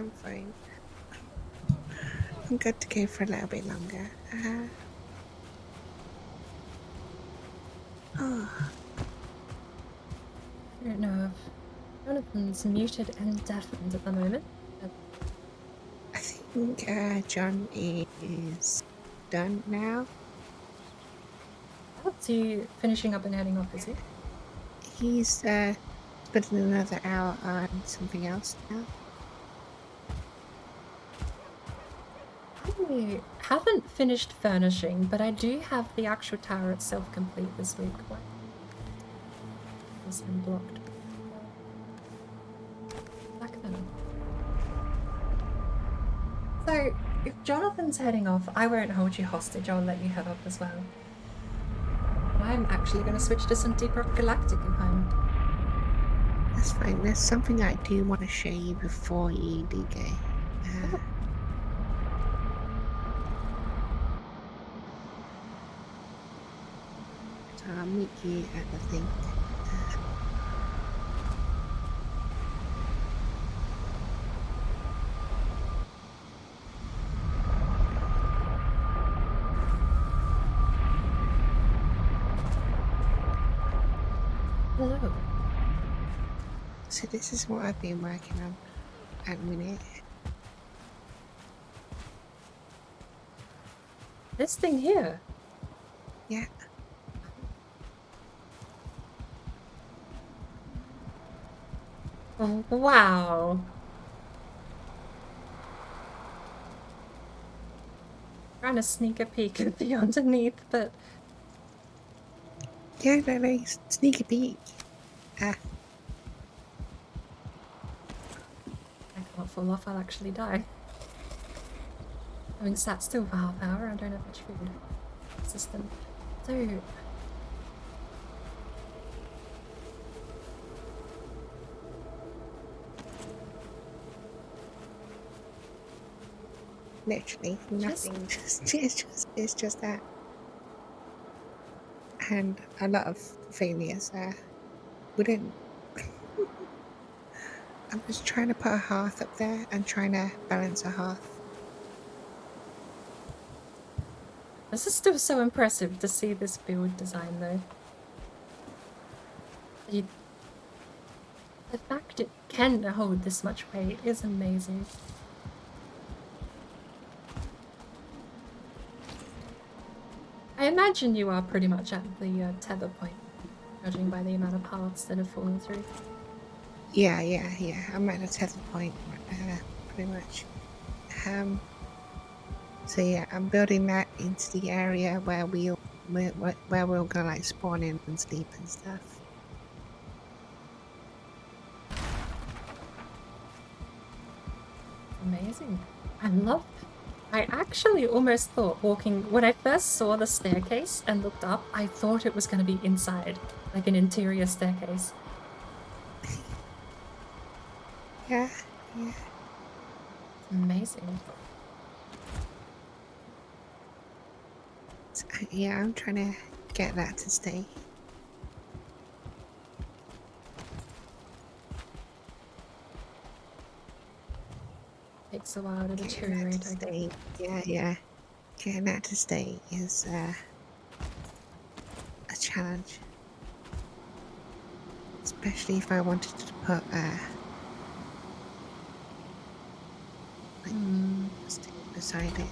I'm good to go for a little bit longer. Oh. I don't know if Jonathan's muted and deafened at the moment. But I think John is done now. what's he finishing up and heading off, is he? He's spending another hour on something else now. I haven't finished furnishing, but I do have the actual tower itself complete this week. Why? It's been blocked. Back then. So, if Jonathan's heading off, I won't hold you hostage. I'll let you head off as well. I'm actually going to switch to some Deep Rock Galactic if I'm... That's fine. There's something I do want to show you before you do go. So I'll meet you at the thing. Hello. So this is what I've been working on at the minute. This thing here? Yeah. Oh, wow. Trying to sneak a peek at the underneath, but... Yeah, no, sneak a peek. I can't fall off, I'll actually die. Having sat still for half an hour, I don't have much food. System. So... Literally nothing. It's just that. And a lot of failures wouldn't. I was trying to put a hearth up there and trying to balance a hearth. This is still so impressive to see this build design though. The fact it can hold this much weight is amazing. I imagine you are pretty much at the tether point, judging by the amount of hearts that have fallen through. Yeah. I'm at a tether point, pretty much. So yeah, I'm building that into the area where we're gonna like spawn in and sleep and stuff. Amazing. I love I actually almost thought when I first saw the staircase and looked up, I thought it was going to be inside, like an interior staircase. Yeah, yeah. Amazing. So, yeah, I'm trying to get that to stay. Takes a while to Getting that deteriorate, to I guess. stay. Yeah, yeah. Getting that to stay is a challenge. Especially if I wanted to put stick beside it.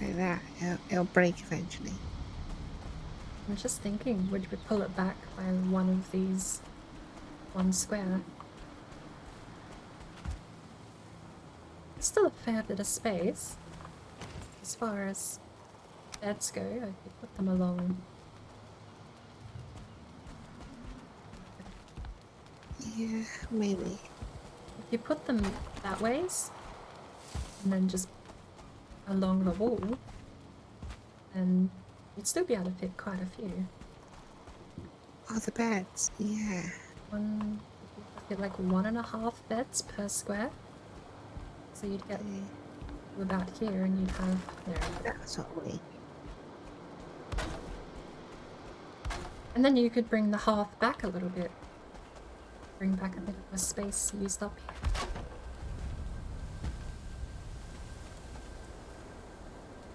Like that, it'll break eventually. I'm just thinking, would we pull it back by one of these, one square? There's still a fair bit of space. As far as beds go, I could put them along. Yeah, maybe. If you put them that ways, and then just along the wall, then you'd still be able to fit quite a few. Oh, the beds, yeah. Fit like 1.5 beds per square. So you'd get to about here and you'd have there. That's what we. And then you could bring the hearth back a little bit. Bring back a bit of the space used up here.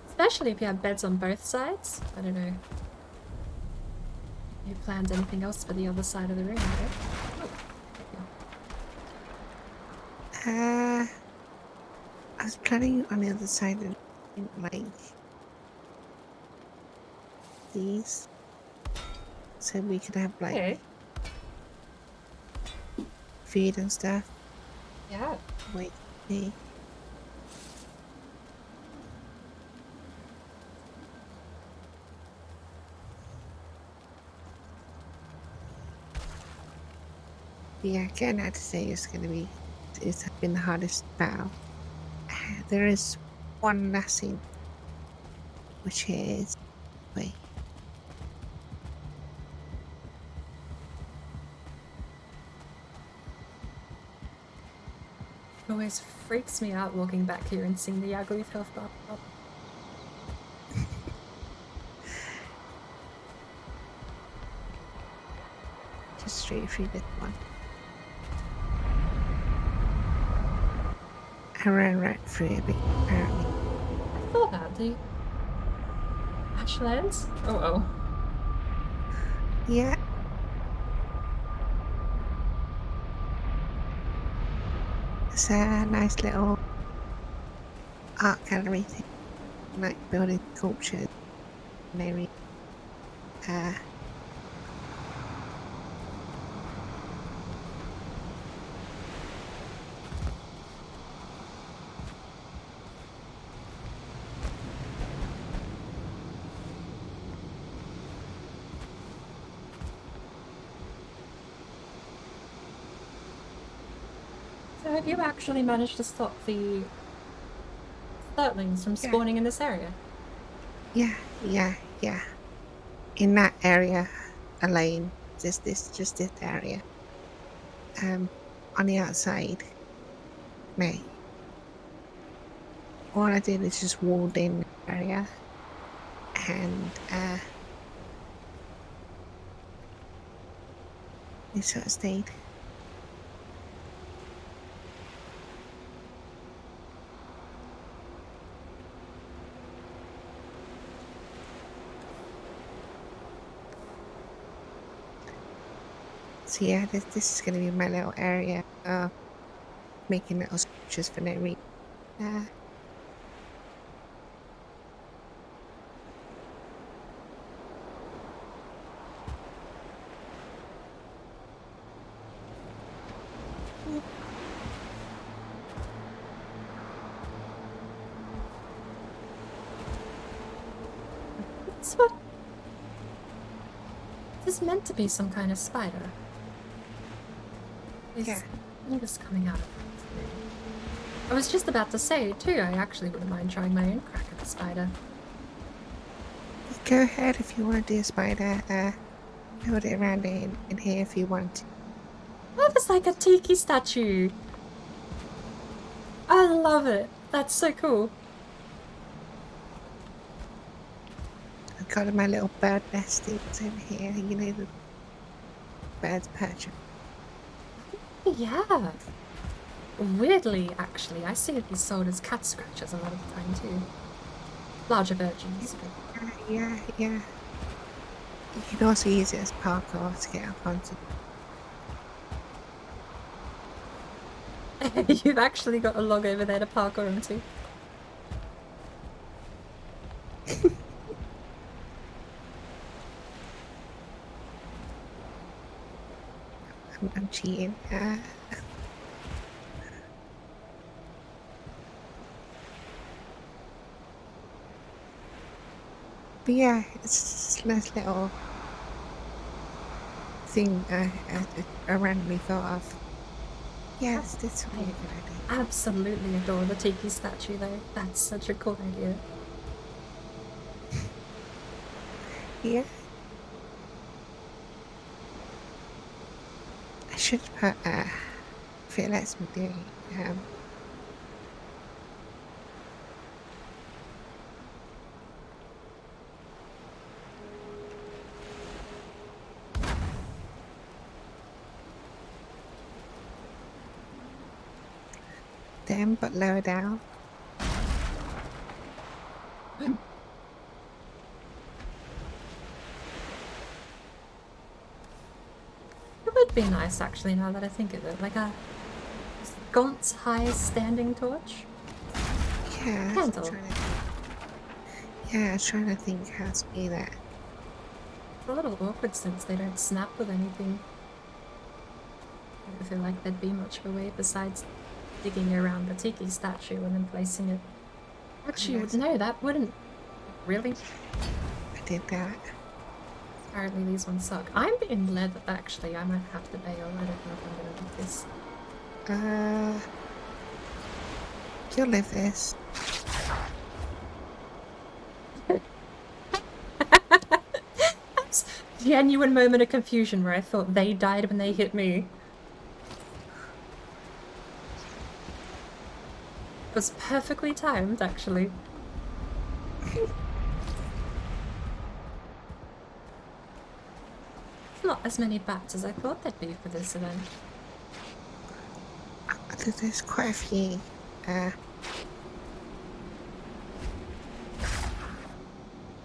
Especially if you have beds on both sides. I don't know. You planned anything else for the other side of the room, right? I was planning on the other side of like these. So we could have like feed and stuff. Yeah. Wait, me. Yeah, getting out to say it's been the hardest battle. There is one last thing, which is wait. It always freaks me out walking back here and seeing the Yagluth health bar up. Just straight through this one. I ran right through it, apparently. I thought that, the Ashlands? Oh. Yeah. It's a nice little art gallery thing, like building sculptures, maybe. So have you actually managed to stop the Thurtlings from spawning in this area? Yeah. In that area, a lane, just this area. On the outside, me. All I did is just walled in the area, and it sort of stayed. So yeah, this is going to be my little area of making little sculptures for no reason. That's what... It's meant to be some kind of spider. Yeah. There's just coming out of it. I was just about to say, too, I actually wouldn't mind trying my own crack at a spider. Go ahead if you want to do a spider. Build it around in here if you want to. Oh, there's like a tiki statue! I love it! That's so cool. I've got my little bird nestings over here, you know, the birds perching. Yeah. Weirdly, actually, I see these sold as cat scratchers a lot of the time too. Larger versions. Yeah. You can also use it as parkour to get up onto. You've actually got a log over there to parkour onto. I'm cheating. But yeah, it's just a nice little thing I randomly thought of. Yeah, this would be a good idea. Absolutely adore the tiki statue though. That's such a cool idea. Yeah. I should put, if it lets me do it, them, but lower down. It would be nice actually now that I think of it. Like a gaunt high standing torch. Yeah. Candle. I was trying to think how to be that. It's a little awkward since they don't snap with anything. I don't feel like there'd be much of a way besides digging around the tiki statue and then placing it. Actually, no, that wouldn't. Really? I did that. Apparently these ones suck. I'm in leather, actually. I might have to bail. I don't know if I'm gonna do this. You'll live this. Genuine moment of confusion where I thought they died when they hit me. It was perfectly timed, actually. Not as many bats as I thought there'd be for this event. There's quite a few.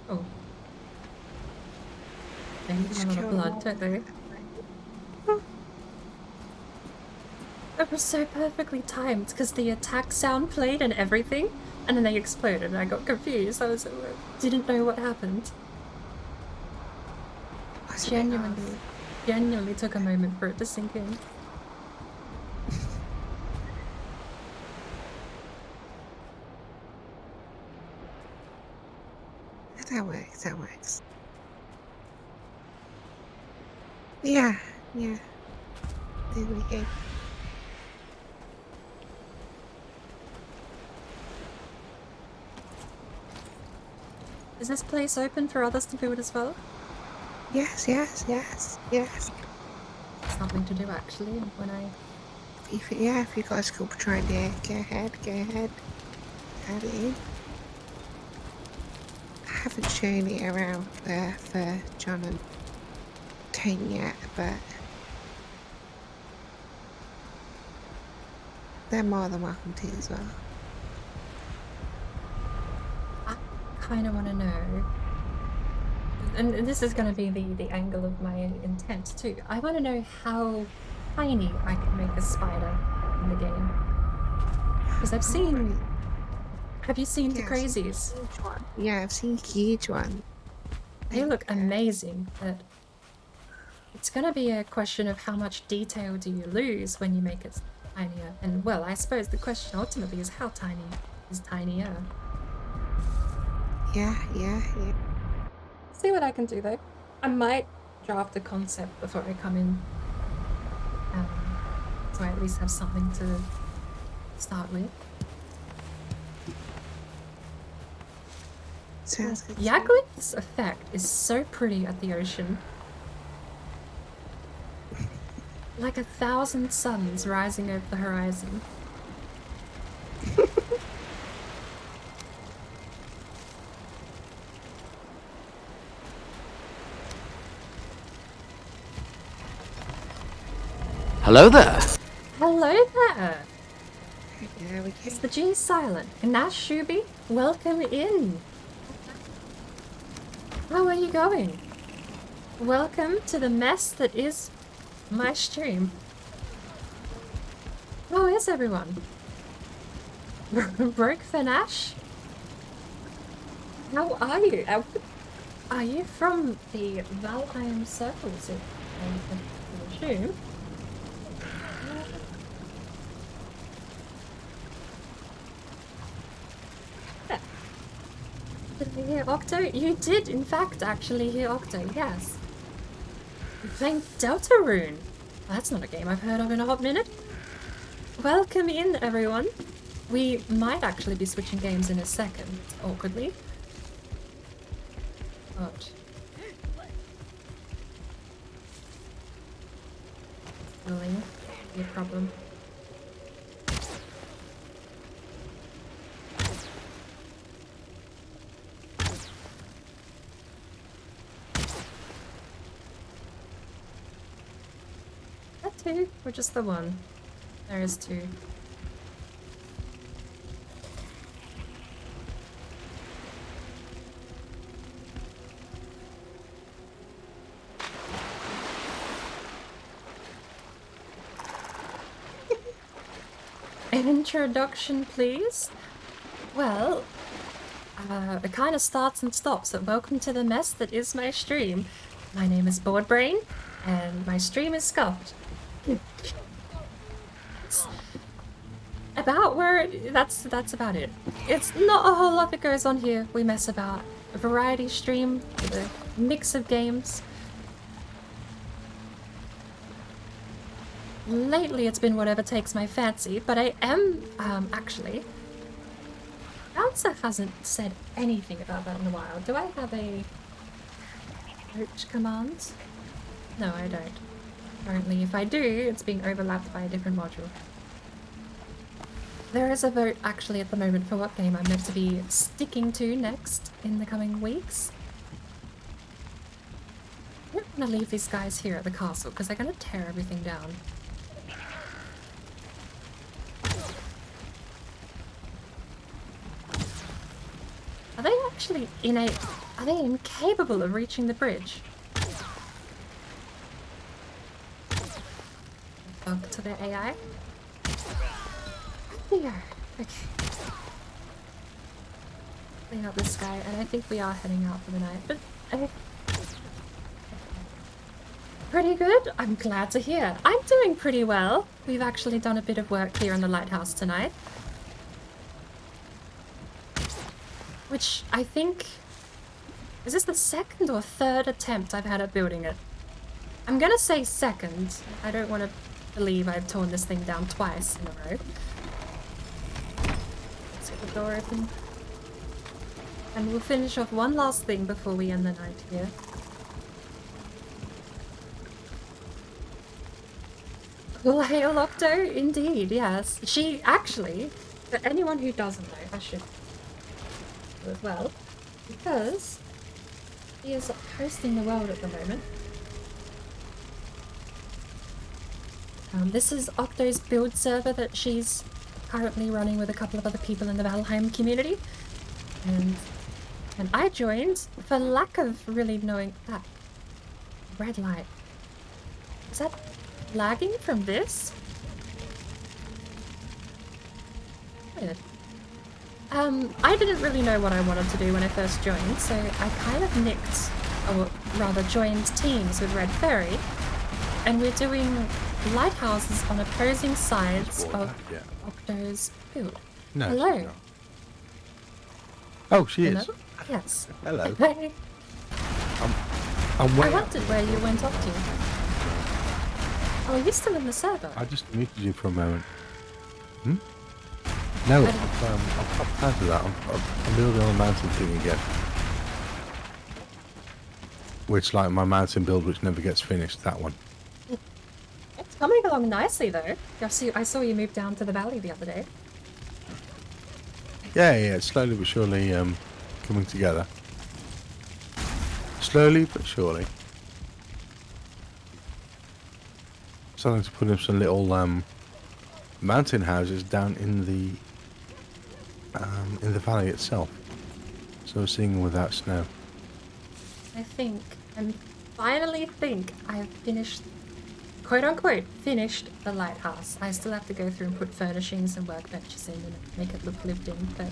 Oh. They need a lot of blood, don't they? It was so perfectly timed because the attack sound played and everything, and then they exploded and I got confused. I didn't know what happened. Genuinely took a moment for it to sink in. That works. Yeah. There we go. Is this place open for others to build as well? Yes. Something to do actually when I... If you guys could try there, go ahead. Add it in. I haven't shown it around for John and Tony yet, but they're more than welcome to as well. I kind of want to know, and this is going to be the angle of my intent too. I want to know how tiny I can make a spider in the game. Because I've seen... Have you seen the crazies? Yeah, I've seen huge ones. They look amazing, but it's going to be a question of how much detail do you lose when you make it tinier. And well, I suppose the question ultimately is how tiny is tinier. Yeah. See what I can do though. I might draft the concept before I come in. So I at least have something to start with. Sounds good. Yaglith's effect is so pretty at the ocean. Like 1,000 suns rising over the horizon. Hello there. Hello there! Yeah, we Is can. the G silent? Nash Shubi, welcome in! How are you going? Welcome to the mess that is my stream. How is everyone? Broke for Nash? How are you? Are you from the Valheim circles, I assume? Did I hear Octo? You did, in fact, actually hear Octo, yes. You're playing Deltarune. That's not a game I've heard of in a hot minute. Welcome in, everyone. We might actually be switching games in a second, awkwardly. But... really be a problem. Two, or just the one? There is two. An introduction, please? Well, it kind of starts and stops, so welcome to the mess that is my stream. My name is Boardbrain, and my stream is Scuffed. About where that's about it. It's not a whole lot that goes on here. We mess about. A variety stream with a mix of games. Lately it's been whatever takes my fancy, but I am actually Bouncer hasn't said anything about that in a while. Do I have a coach command? No, I don't. Apparently, if I do, it's being overlapped by a different module. There is a vote actually at the moment for what game I'm meant to be sticking to next in the coming weeks. I'm not going to leave these guys here at the castle because they're going to tear everything down. Are they actually are they incapable of reaching the bridge? Bug to their AI. Here. Okay. Clean up this guy, and I think we are heading out for the night, but pretty good. I'm glad to hear. I'm doing pretty well. We've actually done a bit of work here in the lighthouse tonight. Which I think... is this the second or third attempt I've had at building it? I'm gonna say second. I don't want to believe I've torn this thing down twice in a row. Let's get the door open. And we'll finish off one last thing before we end the night here. Well, hail Octo, indeed, yes. She actually, for anyone who doesn't know, I should do as well, because she is hosting the world at the moment. This is Octo's build server that she's currently running with a couple of other people in the Valheim community. And I joined for lack of really knowing that red light. Is that lagging from this? Weird. I didn't really know what I wanted to do when I first joined, so I kind of nicked, or rather joined teams with Red Fairy, and we're doing lighthouses on opposing sides of Octo's build. No. Hello. No. Oh, she Hello? is. Yes. Hello. Hey. I'm I way up. wondered where you went off to. Oh, you're still in the server. I just muted you for a moment. Hmm? No, I didn't- I've popped out of that. I'm building on the mountain thing again. Which, like my mountain build, which never gets finished. That one. It's coming along nicely, though. I saw you move down to the valley the other day. Yeah, it's slowly but surely coming together. Slowly but surely. Starting to put in some little mountain houses down in the valley itself. So seeing without snow. I finally think I've finished, quote unquote, finished the lighthouse. I still have to go through and put furnishings and workbenches in and make it look lived in, but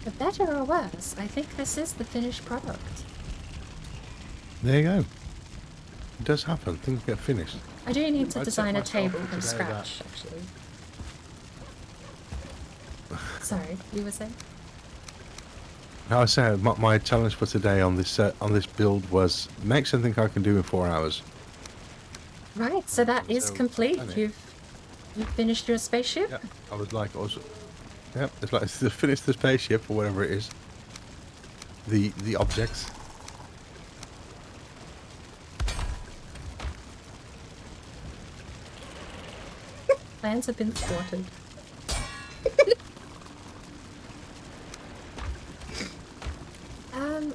for better or worse, I think this is the finished product. There you go. It does happen. Things get finished. I do need to I'd set design a myself table for from today scratch, actually. Sorry, you were saying? I said my challenge for today on this build was make something I can do in 4 hours. Right, so that is So, complete. done it. You've finished your spaceship? Yeah, I was like, yeah, it's like to finish the spaceship or whatever it is. The objects. Plans have been thwarted.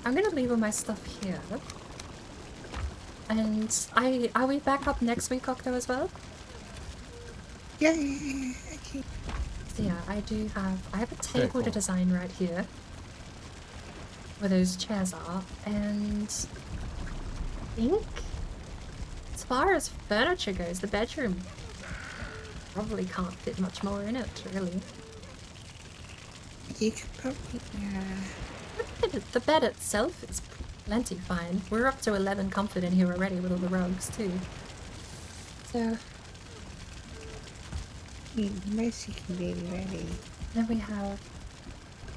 I'm gonna leave all my stuff here. And are we back up next week, Octo, as well? Yeah. Okay. So yeah, I have a table cool. to design right here. Where those chairs are, and I think as far as furniture goes, the bedroom probably can't fit much more in it, really. You could probably, The bed itself is plenty fine. We're up to 11 comfort in here already with all the rugs too. So most you can do really. then we have,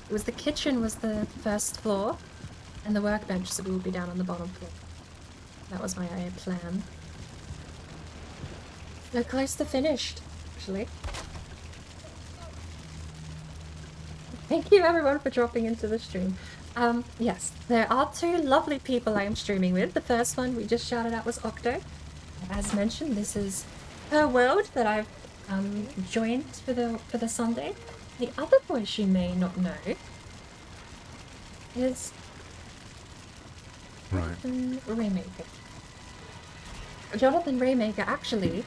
the kitchen was the first floor, and the workbench will be down on the bottom floor. That was my plan. They're close to finished, actually. Thank you everyone for dropping into the stream. Yes, there are two lovely people I am streaming with. The first one we just shouted out was Octo. As mentioned, this is her world that I've joined for the Sunday. The other voice you may not know is Right. JohnathanRaymaker. JohnathanRaymaker actually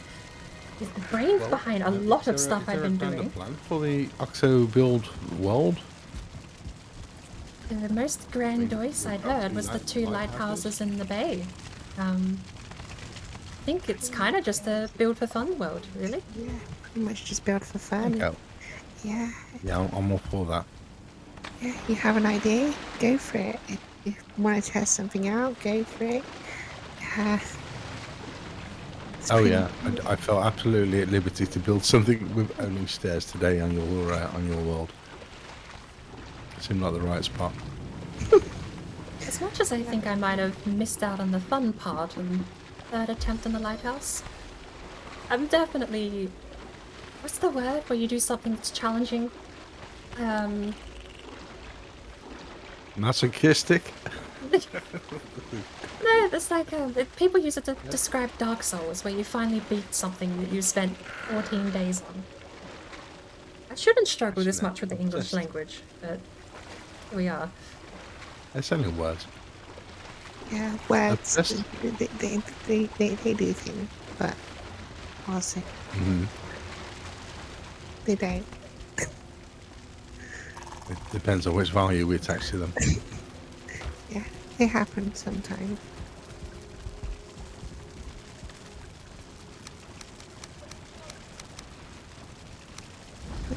is the brains behind a lot of stuff I've been doing. Plan for the Octo build world? The most grandiose I'd heard was the two lighthouses in the bay. I think it's kind of just a build for fun world, really. Yeah, pretty much just build for fun. Okay. Yeah. Yeah, I'm all for that. Yeah, you have an idea, go for it. If you want to test something out, go for it. Oh yeah, I felt absolutely at liberty to build something with only stairs today on your world. It seemed like the right spot. As much as I think I might have missed out on the fun part on third attempt on the lighthouse, I'm definitely... What's the word where you do something that's challenging? Masochistic? No, it's like people use it to describe Dark Souls, where you finally beat something that you spent 14 days on. I shouldn't struggle this much with the English language, but here we are. It's only words. Yeah, words, That's- they do things, but also they don't. It depends on which value we attach to them. Yeah, they happen sometimes.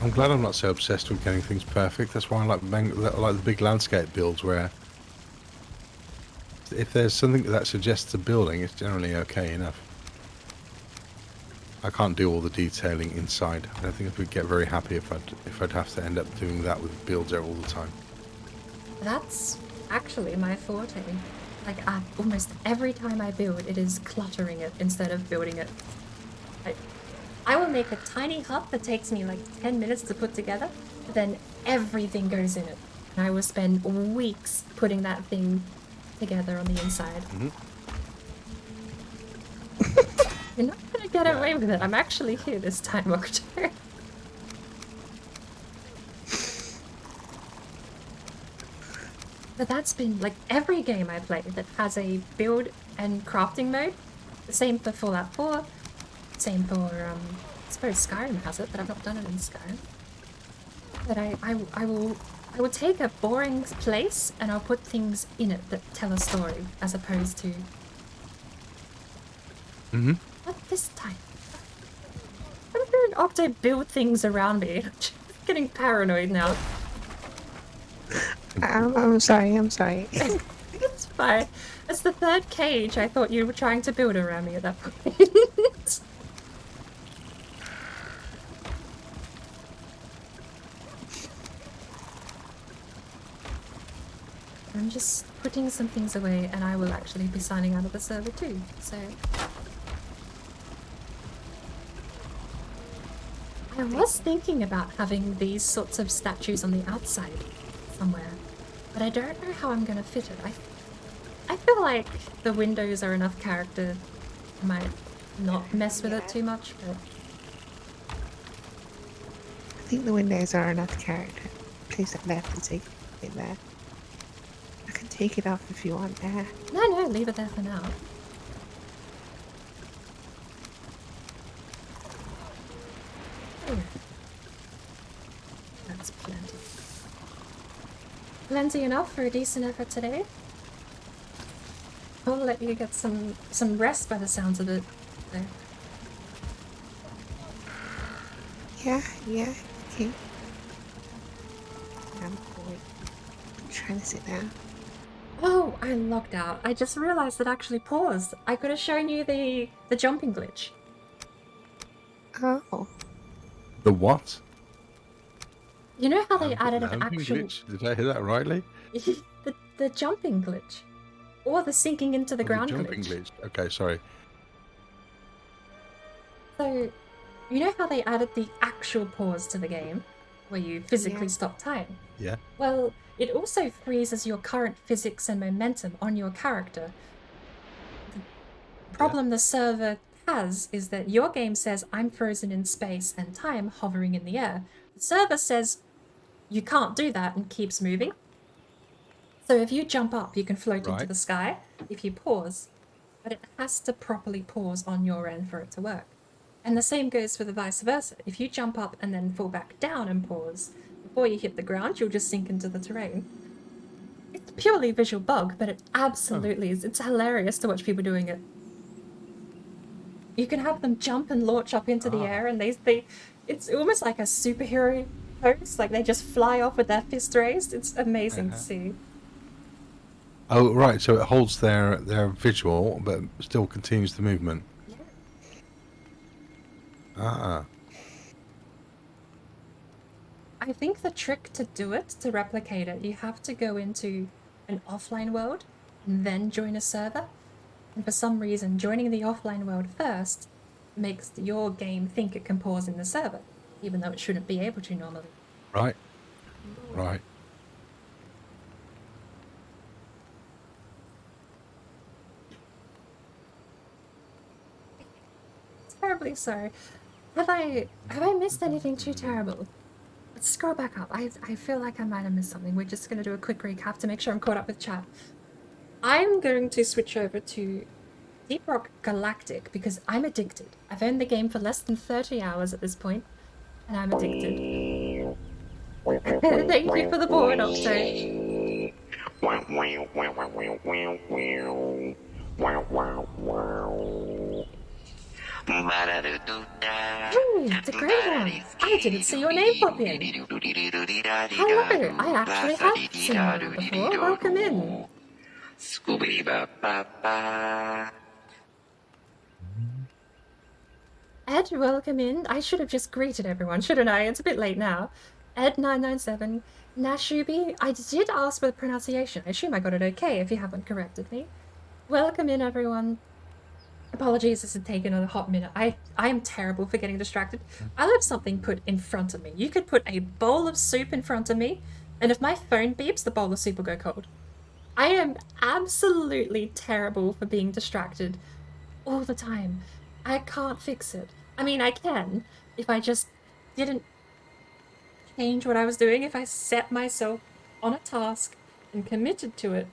I'm glad I'm not so obsessed with getting things perfect. That's why I like the big landscape builds, where if there's something that suggests a building, it's generally okay enough. I can't do all the detailing inside. I don't think I would get very happy if I'd have to end up doing that with builds all the time. That's actually my forte. Like, almost every time I build, it is cluttering it instead of building it. I will make a tiny hut that takes me like 10 minutes to put together, but then everything goes in it. And I will spend weeks putting that thing together on the inside. You're not gonna get away with it. I'm actually here this time, Octo. But that's been like every game I play that has a build and crafting mode. The same for Fallout 4. Same for I suppose Skyrim has it, but I've not done it in Skyrim. But I will take a boring place and I'll put things in it that tell a story as opposed to not this time. I'm hearing Octo build things around me. I'm just getting paranoid now. I'm sorry. It's fine. It's the third cage I thought you were trying to build around me at that point. I'm just putting some things away and I will actually be signing out of the server too, so... I was thinking about having these sorts of statues on the outside somewhere, but I don't know how I'm gonna fit it. I feel like the windows are enough character. I might not mess with it too much, but... I think the windows are enough character. Place it left and take it there. I can take it off if you want there. No, leave it there for now. That's plenty. Plenty enough for a decent effort today. I'll let you get some rest by the sounds of it. There. Yeah, okay. I'm trying to sit down. Oh, I logged out. I just realized it actually paused. I could have shown you the jumping glitch. Oh. The what? You know how they added an Jumping actual... glitch? Did I hear that rightly? the jumping glitch. Or the sinking into the ground jumping glitch. Okay, sorry. So, you know how they added the actual pause to the game? Where you physically stop time? Yeah. Well, it also freezes your current physics and momentum on your character. The problem the server has is that your game says I'm frozen in space and time hovering in the air. The server says you can't do that and keeps moving. So if you jump up, you can float into the sky if you pause, but it has to properly pause on your end for it to work. And the same goes for the vice versa. If you jump up and then fall back down and pause, before you hit the ground, you'll just sink into the terrain. It's a purely visual bug, but it absolutely is. It's hilarious to watch people doing it. You can have them jump and launch up into the air, and it's almost like a superhero pose. Like they just fly off with their fist raised. It's amazing to see. Oh, right. So it holds their visual, but still continues the movement. Yeah. Ah. I think the trick to do it, to replicate it, you have to go into an offline world and then join a server. And for some reason, joining the offline world first makes your game think it can pause in the server, even though it shouldn't be able to normally. Right. Terribly sorry. Have I missed anything too terrible? Let's scroll back up. I feel like I might have missed something. We're just going to do a quick recap to make sure I'm caught up with chat. I'm going to switch over to Deep Rock Galactic because I'm addicted. I've owned the game for less than 30 hours at this point, and I'm addicted. Thank you for the board, Octo. Ooh, it's a great one. I didn't see your name pop in. Hello, I actually have seen you before. Welcome in. Ed, welcome in. I should have just greeted everyone, shouldn't I? It's a bit late now. Ed997, Nashubi, I did ask for the pronunciation. I assume I got it okay if you haven't corrected me. Welcome in, everyone. Apologies, this has taken a hot minute. I am terrible for getting distracted. I'll have something put in front of me. You could put a bowl of soup in front of me, and if my phone beeps, the bowl of soup will go cold. I am absolutely terrible for being distracted all the time. I can't fix it. I mean, I can, if I just didn't change what I was doing, if I set myself on a task and committed to it.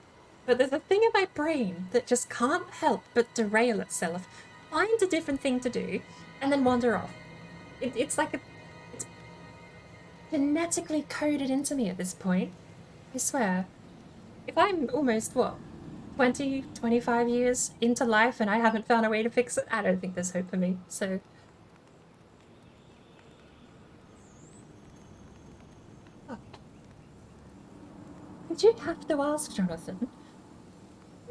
But there's a thing in my brain that just can't help but derail itself, find a different thing to do, and then wander off. It's like it's genetically coded into me at this point. I swear. If I'm almost, 20, 25 years into life and I haven't found a way to fix it, I don't think there's hope for me, so... Oh. Did you have to ask, Jonathan?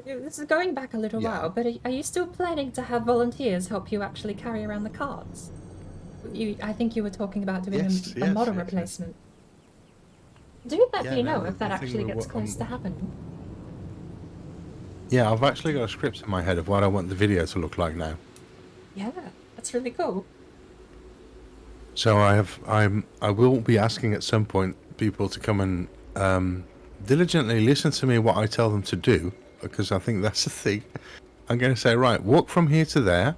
This is going back a little while, but are you still planning to have volunteers help you actually carry around the cards? I think you were talking about doing a model replacement. Do let me know if that actually gets close to happening. Yeah, I've actually got a script in my head of what I want the video to look like now. Yeah, that's really cool. So I will be asking at some point people to come and diligently listen to me what I tell them to do, because I think that's the thing. I'm going to say, right, walk from here to there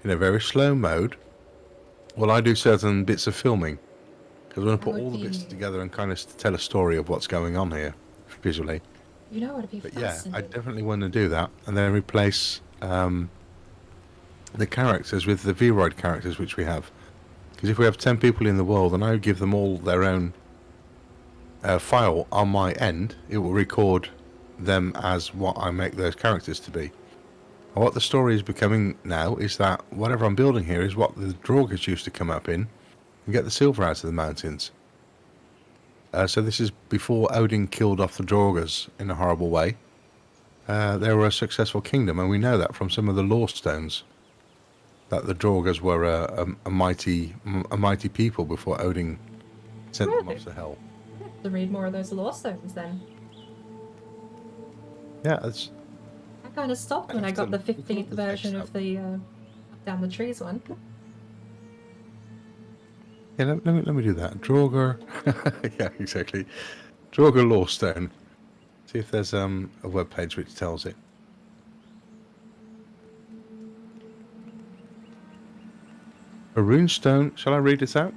in a very slow mode while I do certain bits of filming, because I want to put all the bits together and kind of tell a story of what's going on here visually. You know what would be fascinating? Yeah, I definitely want to do that, and then replace the characters with the Vroid characters which we have. Because if we have 10 people in the world and I give them all their own file on my end, it will record them as what I make those characters to be. And what the story is becoming now is that whatever I'm building here is what the Draugrs used to come up in and get the silver out of the mountains. So this is before Odin killed off the Draugrs in a horrible way. They were a successful kingdom, and we know that from some of the lore stones, that the Draugrs were a mighty people before Odin sent them off to hell. I have to read more of those lore stones then. Yeah, it's... I kind of stopped when I got the 15th version of the Down the Trees one. Yeah, let me do that. Draugr... yeah, exactly. Draugr lore stone. See if there's a web page which tells it. A runestone. Shall I read it out?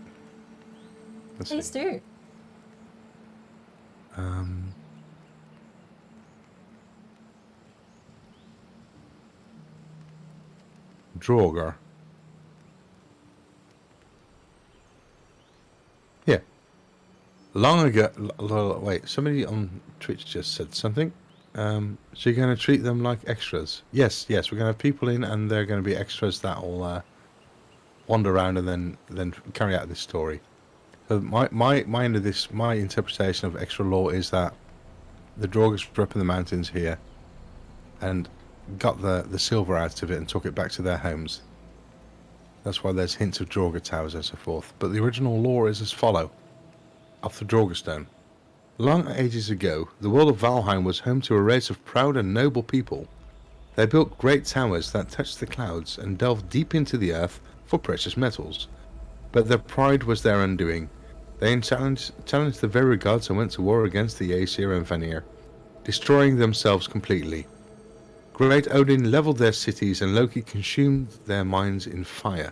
Please do. Draugr. Yeah. Long ago. Wait, somebody on Twitch just said something. So you're going to treat them like extras? Yes. We're going to have people in, and they're going to be extras that will wander around and then carry out this story. So my end of this, my interpretation of extra lore is that the Draugrs grew up in the mountains here, and got the silver out of it and took it back to their homes. That's why there's hints of Draugr towers and so forth. But the original lore is as follow, off the Draugr stone. Long ages ago, the world of Valheim was home to a race of proud and noble people. They built great towers that touched the clouds and delved deep into the earth for precious metals. But their pride was their undoing. They challenged the very gods and went to war against the Aesir and Vanir, destroying themselves completely. Great Odin leveled their cities, and Loki consumed their mines in fire.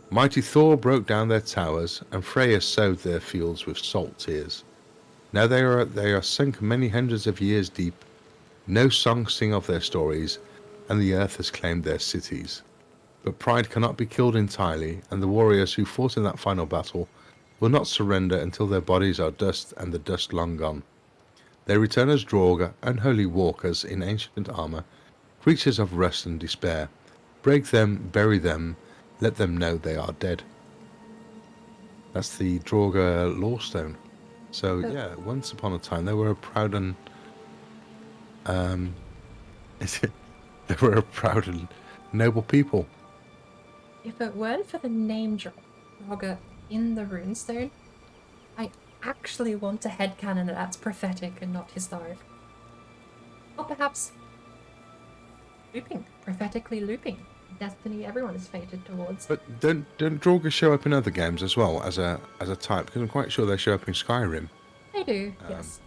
Mighty Thor broke down their towers, and Freya sowed their fields with salt tears. Now they are sunk many hundreds of years deep. No songs sing of their stories, and the earth has claimed their cities. But pride cannot be killed entirely, and the warriors who fought in that final battle will not surrender until their bodies are dust and the dust long gone. They return as Draugr, unholy walkers in ancient armour, creatures of rust and despair. Break them, bury them, let them know they are dead. That's the Draugr lore stone. So yeah, once upon a time they were a proud and they were a proud and noble people. If it weren't for the name drop Draugr in the runestone, I actually want to headcanon that that's prophetic and not historic. Or perhaps looping, prophetically looping. Destiny everyone is fated towards. But don't Draugrs show up in other games as well as a type? Because I'm quite sure they show up in Skyrim. They do, yes.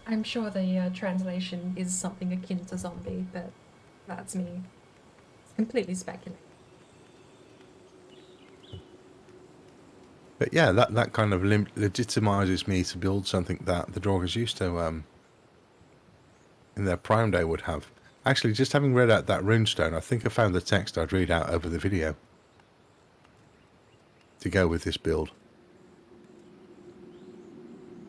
I'm sure the translation is something akin to zombie, but that's me. It's completely speculative. But yeah, that kind of legitimizes me to build something that the Draugrs used to, in their prime day, would have. Actually, just having read out that runestone, I think I found the text I'd read out over the video to go with this build.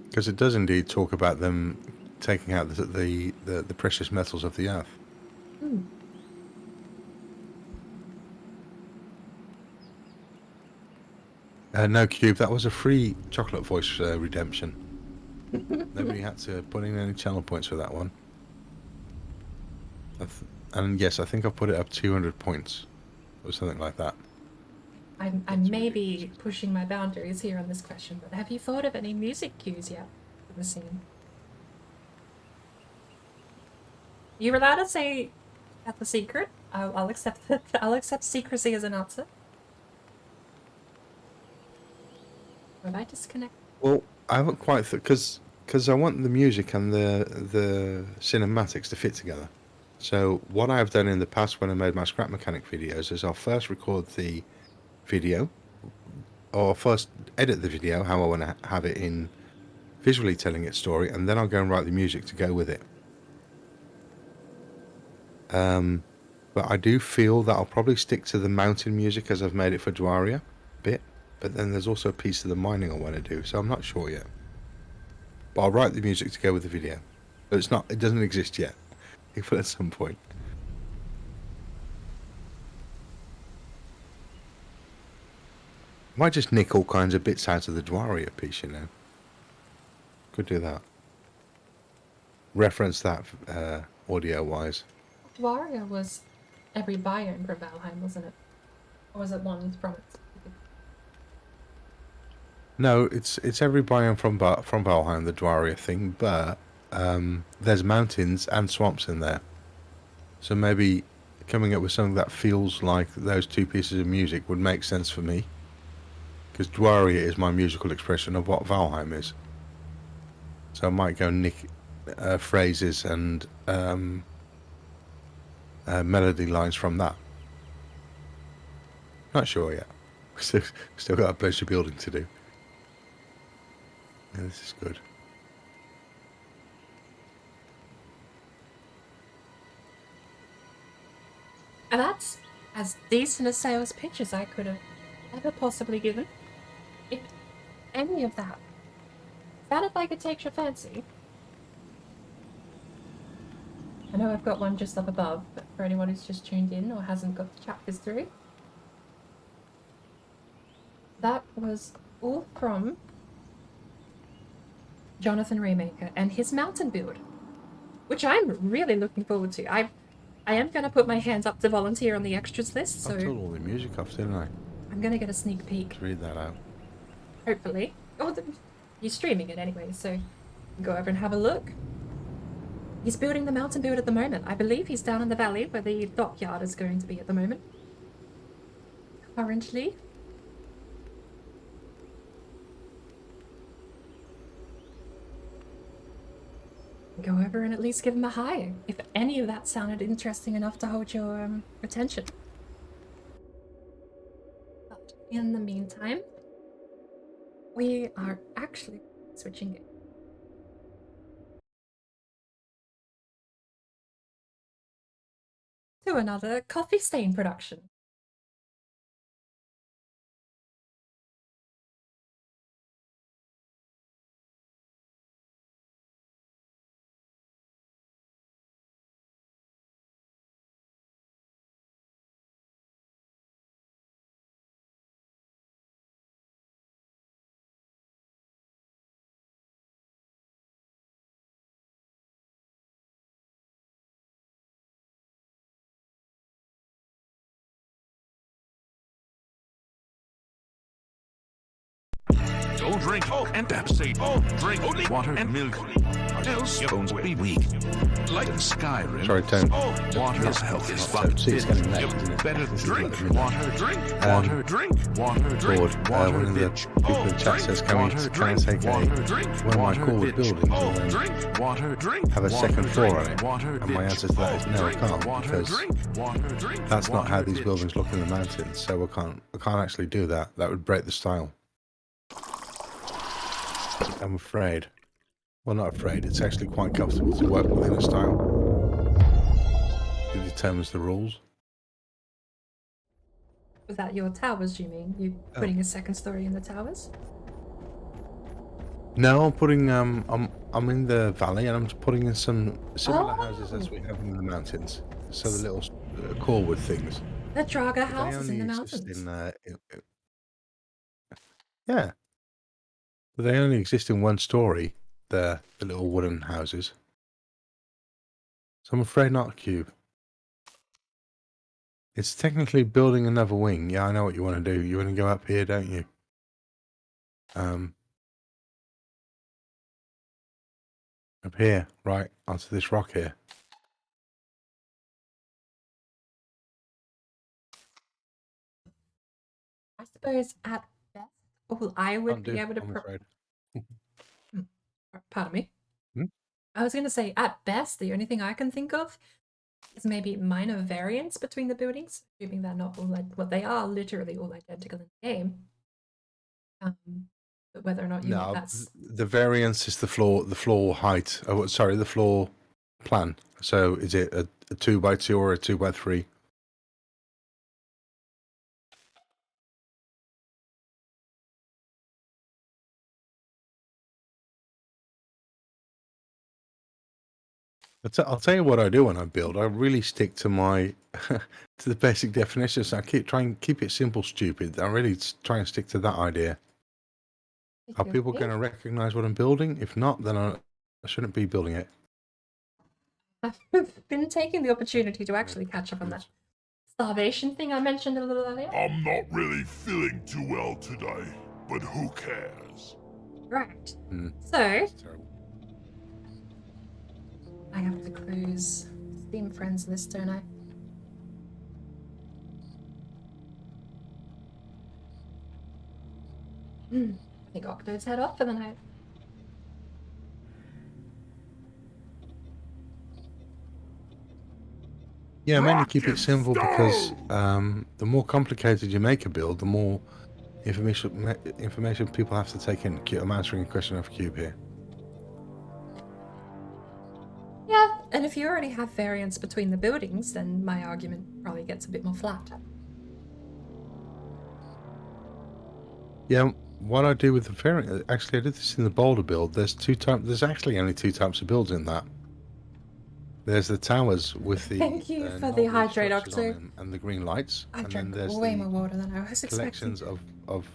Because it does indeed talk about them taking out the precious metals of the earth. Hmm. No, Cube, that was a free chocolate voice redemption. Nobody had to put in any channel points for that one. And yes, I think I put it up 200 points or something like that. I'm maybe pushing my boundaries here on this question, but have you thought of any music cues yet for the scene? You're allowed to say that's a secret. I'll accept that. I'll accept secrecy as an answer. Have I disconnected? Well, I haven't quite because I want the music and the cinematics to fit together. So what I've done in the past when I made my scrap mechanic videos is I'll first record the video, or first edit the video how I want to have it in visually telling its story, and then I'll go and write the music to go with it. But I do feel that I'll probably stick to the mountain music as I've made it for Dwaria a bit, but then there's also a piece of the mining I want to do, so I'm not sure yet. But I'll write the music to go with the video. But it doesn't exist yet. It will at some point. I might just nick all kinds of bits out of the Dwaria piece, you know. Could do that. Reference that audio-wise. Dwaria was every biome from Valheim, wasn't it? Or was it one from it? No, it's every biome from Valheim, the Dwaria thing, but there's mountains and swamps in there. So maybe coming up with something that feels like those two pieces of music would make sense for me. Because Dwaria is my musical expression of what Valheim is. So I might go nick phrases and melody lines from that. Not sure yet. Still got a bunch of building to do. Yeah, this is good. And that's as decent a sales pitch as I could have ever possibly given. If any of that sounded like it takes your fancy. I know I've got one just up above, but for anyone who's just tuned in or hasn't got the chapters through, that was all from JohnathanRaymaker and his mountain build, which I'm really looking forward to. I am going to put my hands up to volunteer on the extras list, so I turned all the music off, didn't I? I'm going to get a sneak peek. Let's read that out. Hopefully. Oh, you're streaming it anyway, so go over and have a look. He's building the mountain build at the moment. I believe he's down in the valley where the dockyard is going to be at the moment. Currently. Go over and at least give him a hi, if any of that sounded interesting enough to hold your attention. But in the meantime, we are actually switching it to another coffee stain production. Oh, drink, oh, and say, oh, drink only water and milk. Else your bones will be weak. Like in Skyrim. Sorry, Tone. Oh, water's health is fun. See, it's getting late, You isn't it? better This is drink like midnight. water, drink water, drink water, drink Board. water, One of the bitch. people in the chat says, can I take one of my core buildings and then have a second floor on it? And my answer to that is no, I can't, because that's not how these buildings look in the mountains, so I can't actually do that. That would break the style. I'm afraid. Well, not afraid. It's actually quite comfortable to work within a style. It determines the rules. Was that your towers, you mean? You putting a second story in the towers? No, I'm putting I'm in the valley and I'm just putting in some similar houses as we have in the mountains. So the little corewood things. The Draga They houses in the only exist mountains. yeah, but they only exist in one story. The little wooden houses. So I'm afraid not, Cube. It's technically building another wing. Yeah, I know what you want to do. You want to go up here, don't you? Up here, right, onto this rock here. I suppose at best, I would be able to. I'm afraid. Pardon me. Hmm? I was going to say, at best, the only thing I can think of is maybe minor variants between the buildings, assuming they're not all well, they are literally all identical in the game. But whether or not you think that's the variance is the floor height. Oh, sorry, the floor plan. So is it a 2x2 or a 2x3? I'll tell you what I do when I build. I really stick to my to the basic definitions. I keep it simple, stupid. I really try and stick to that idea. Are people going to recognize what I'm building? If not, then I shouldn't be building it. I've been taking the opportunity to actually catch up on that starvation thing I mentioned a little earlier. I'm not really feeling too well today, but who cares? Right. So I have to close Steam Friends list, don't I? I think Octo's head off for the night. Yeah, mainly keep it simple because the more complicated you make a build, the more information people have to take in. I'm answering a question of Cube here. Yeah, and if you already have variance between the buildings, then my argument probably gets a bit more flat. Yeah, what I do with the variant, actually I did this in the boulder build. There's actually only two types of builds in that. There's the towers with the Thank you for the hydrate, Octo. And the green lights. I and drank then there's way the more water than I was expecting. collections of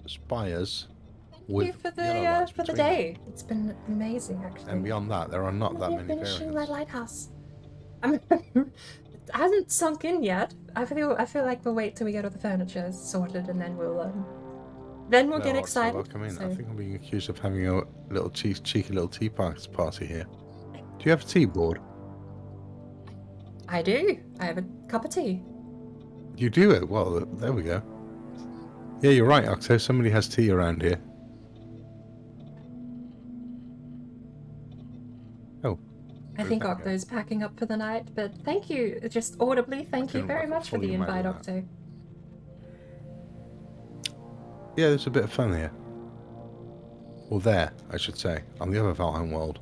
spires Thank you for the day. It's been amazing, actually. And beyond that, there are not that many finishing variants. my lighthouse. It hasn't sunk in yet. I feel like we'll wait till we get all the furniture sorted, and then we'll get excited. Welcome in. I think I'm being accused of having a little cheeky little tea party here. Do you have a tea board? I do. I have a cup of tea. You do it? Well, there we go. Yeah, you're right, Octo. Somebody has tea around here. Oh. I think Octo's packing up for the night, but thank you, just audibly, thank you very much for the invite, Octo. Yeah, there's a bit of fun here. Well, there, I should say, on the other Valheim world.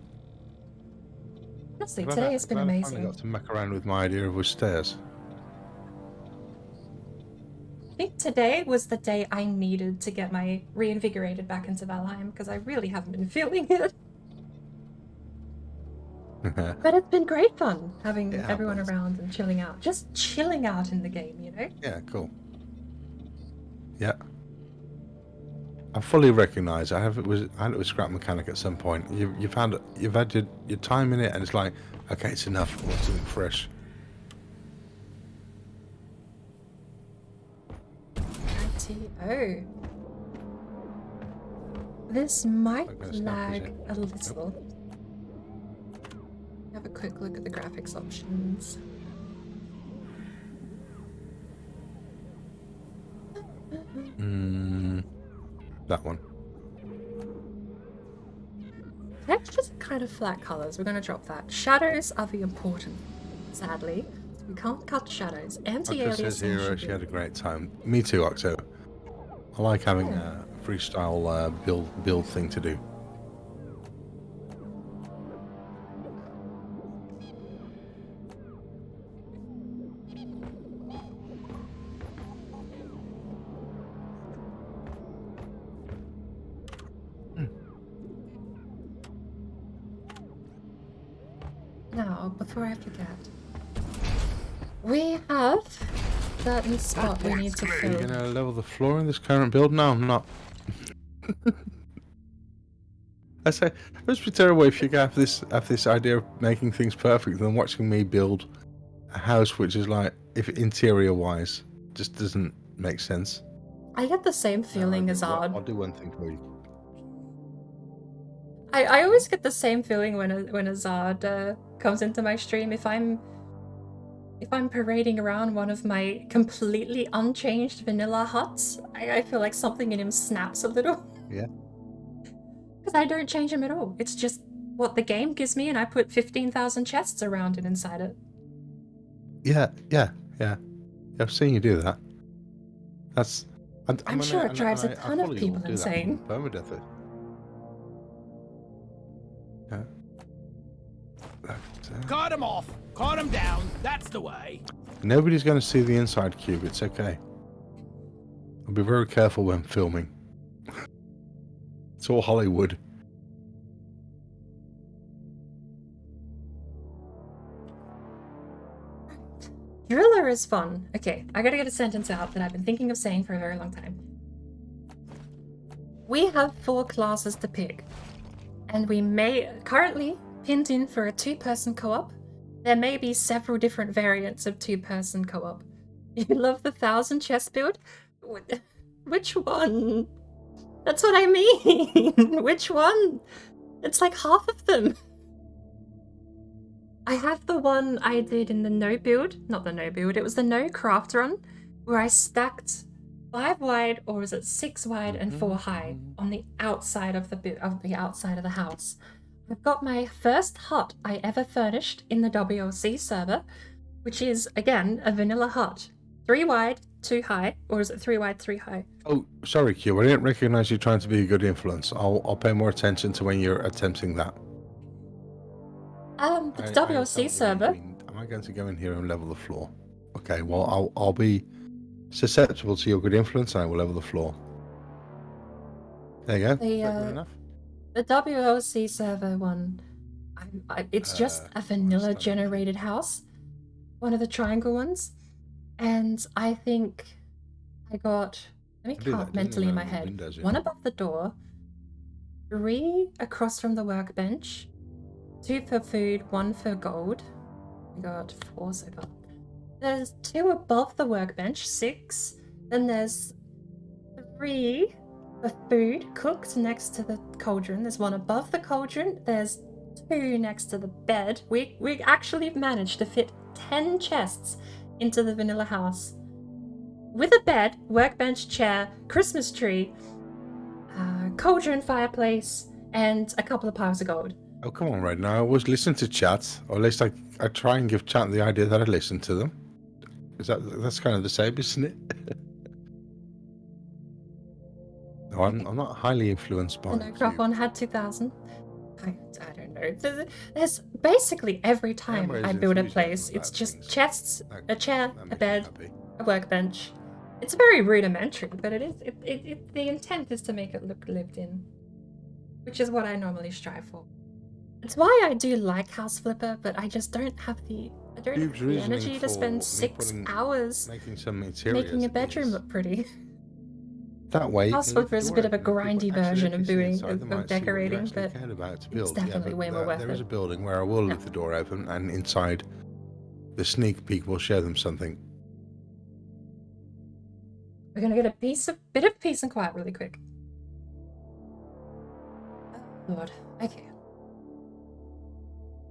Honestly, today has been amazing. I finally got to muck around with my idea of stairs. I think today was the day I needed to get my reinvigorated back into Valheim, because I really haven't been feeling it. But it's been great fun having everyone around and chilling out. Just chilling out in the game, you know? Yeah, cool. Yeah. I fully recognise I had it with Scrap Mechanic at some point. You've had your time in it, and it's like, okay, it's enough. I want something fresh. ITO. This might Not gonna snap, is lag it? a little. Have a quick look at the graphics options. That one. Textures are kind of flat colors. We're going to drop that. Shadows are the important, sadly. We can't cut shadows. Octo says Anti-aliasing here should she be... had a great time. Me too, Octo. I like having a freestyle build thing to do. Now, before I forget, we have a certain spot we need to Are you fill. gonna level the floor in this current build? No, I'm not. I say, it must be terrible if you have this idea of making things perfect, then watching me build a house which is like, if interior wise, just doesn't make sense. I get the same feeling as Odd. I'll do one thing for you. I always get the same feeling when Azad comes into my stream. If I'm parading around one of my completely unchanged vanilla huts, I feel like something in him snaps a little. Yeah. Because I don't change him at all. It's just what the game gives me, and I put 15,000 chests around it inside it. Yeah. I've seen you do that. That's. I'm sure it drives a ton of people insane. Permadeath. Yeah. Cut him off. Cut him down. That's the way. Nobody's going to see the inside cube. It's okay. I'll be very careful when filming. It's all Hollywood. Driller is fun. Okay, I gotta get a sentence out that I've been thinking of saying for a very long time. We have 4 classes to pick, and we may currently pinned in for a 2-person co-op. There may be several different variants of 2-person co-op. You love the 1,000 chest build? Which one? That's what I mean. Which one? It's like half of them. I have the one I did in the no build, not the no build, it was the no craft run, where I stacked 5 wide, or is it 6 wide and 4 high on the outside of the outside of the house. I've got my first hut I ever furnished in the WLC server, which is again a vanilla hut, 3 wide, 2 high, or is it 3 wide, 3 high? Oh, sorry, Q. I didn't recognize you trying to be a good influence. I'll pay more attention to when you're attempting that. The WLC server. Am I going to go in here and level the floor? Okay, well, I'll be susceptible to your good influence and I will level the floor. There you go. Is that good enough? The WLC server one, it's just a vanilla generated house. One of the triangle ones. And I think I got, let me count mentally in my head. 1 above the door, 3 across from the workbench, 2 for food, 1 for gold. We got 4 so far. There's 2 above the workbench, 6. Then there's 3 for food cooked next to the cauldron. There's 1 above the cauldron. There's 2 next to the bed. We actually managed to fit 10 chests into the vanilla house. With a bed, workbench, chair, Christmas tree, cauldron, fireplace, and a couple of piles of gold. Oh, come on, right now. I always listen to chat, or at least I try and give chat the idea that I listen to them. That's kind of the same, isn't it? No, I'm not highly influenced by. The crop one had 2,000. I don't know. There's basically every time I build a place, it's just chests, a chair, a bed, a workbench. It's very rudimentary, but it is. The intent is to make it look lived in, which is what I normally strive for. It's why I do like House Flipper, but I just don't have the energy to spend 6 hours making a bedroom look pretty. That way, House Flipper is a bit of a grindy version of decorating, but it's definitely way more worth it. There is a building where I will leave the door open, and inside the sneak peek will show them something. We're gonna get a bit of peace and quiet really quick. Lord. Okay.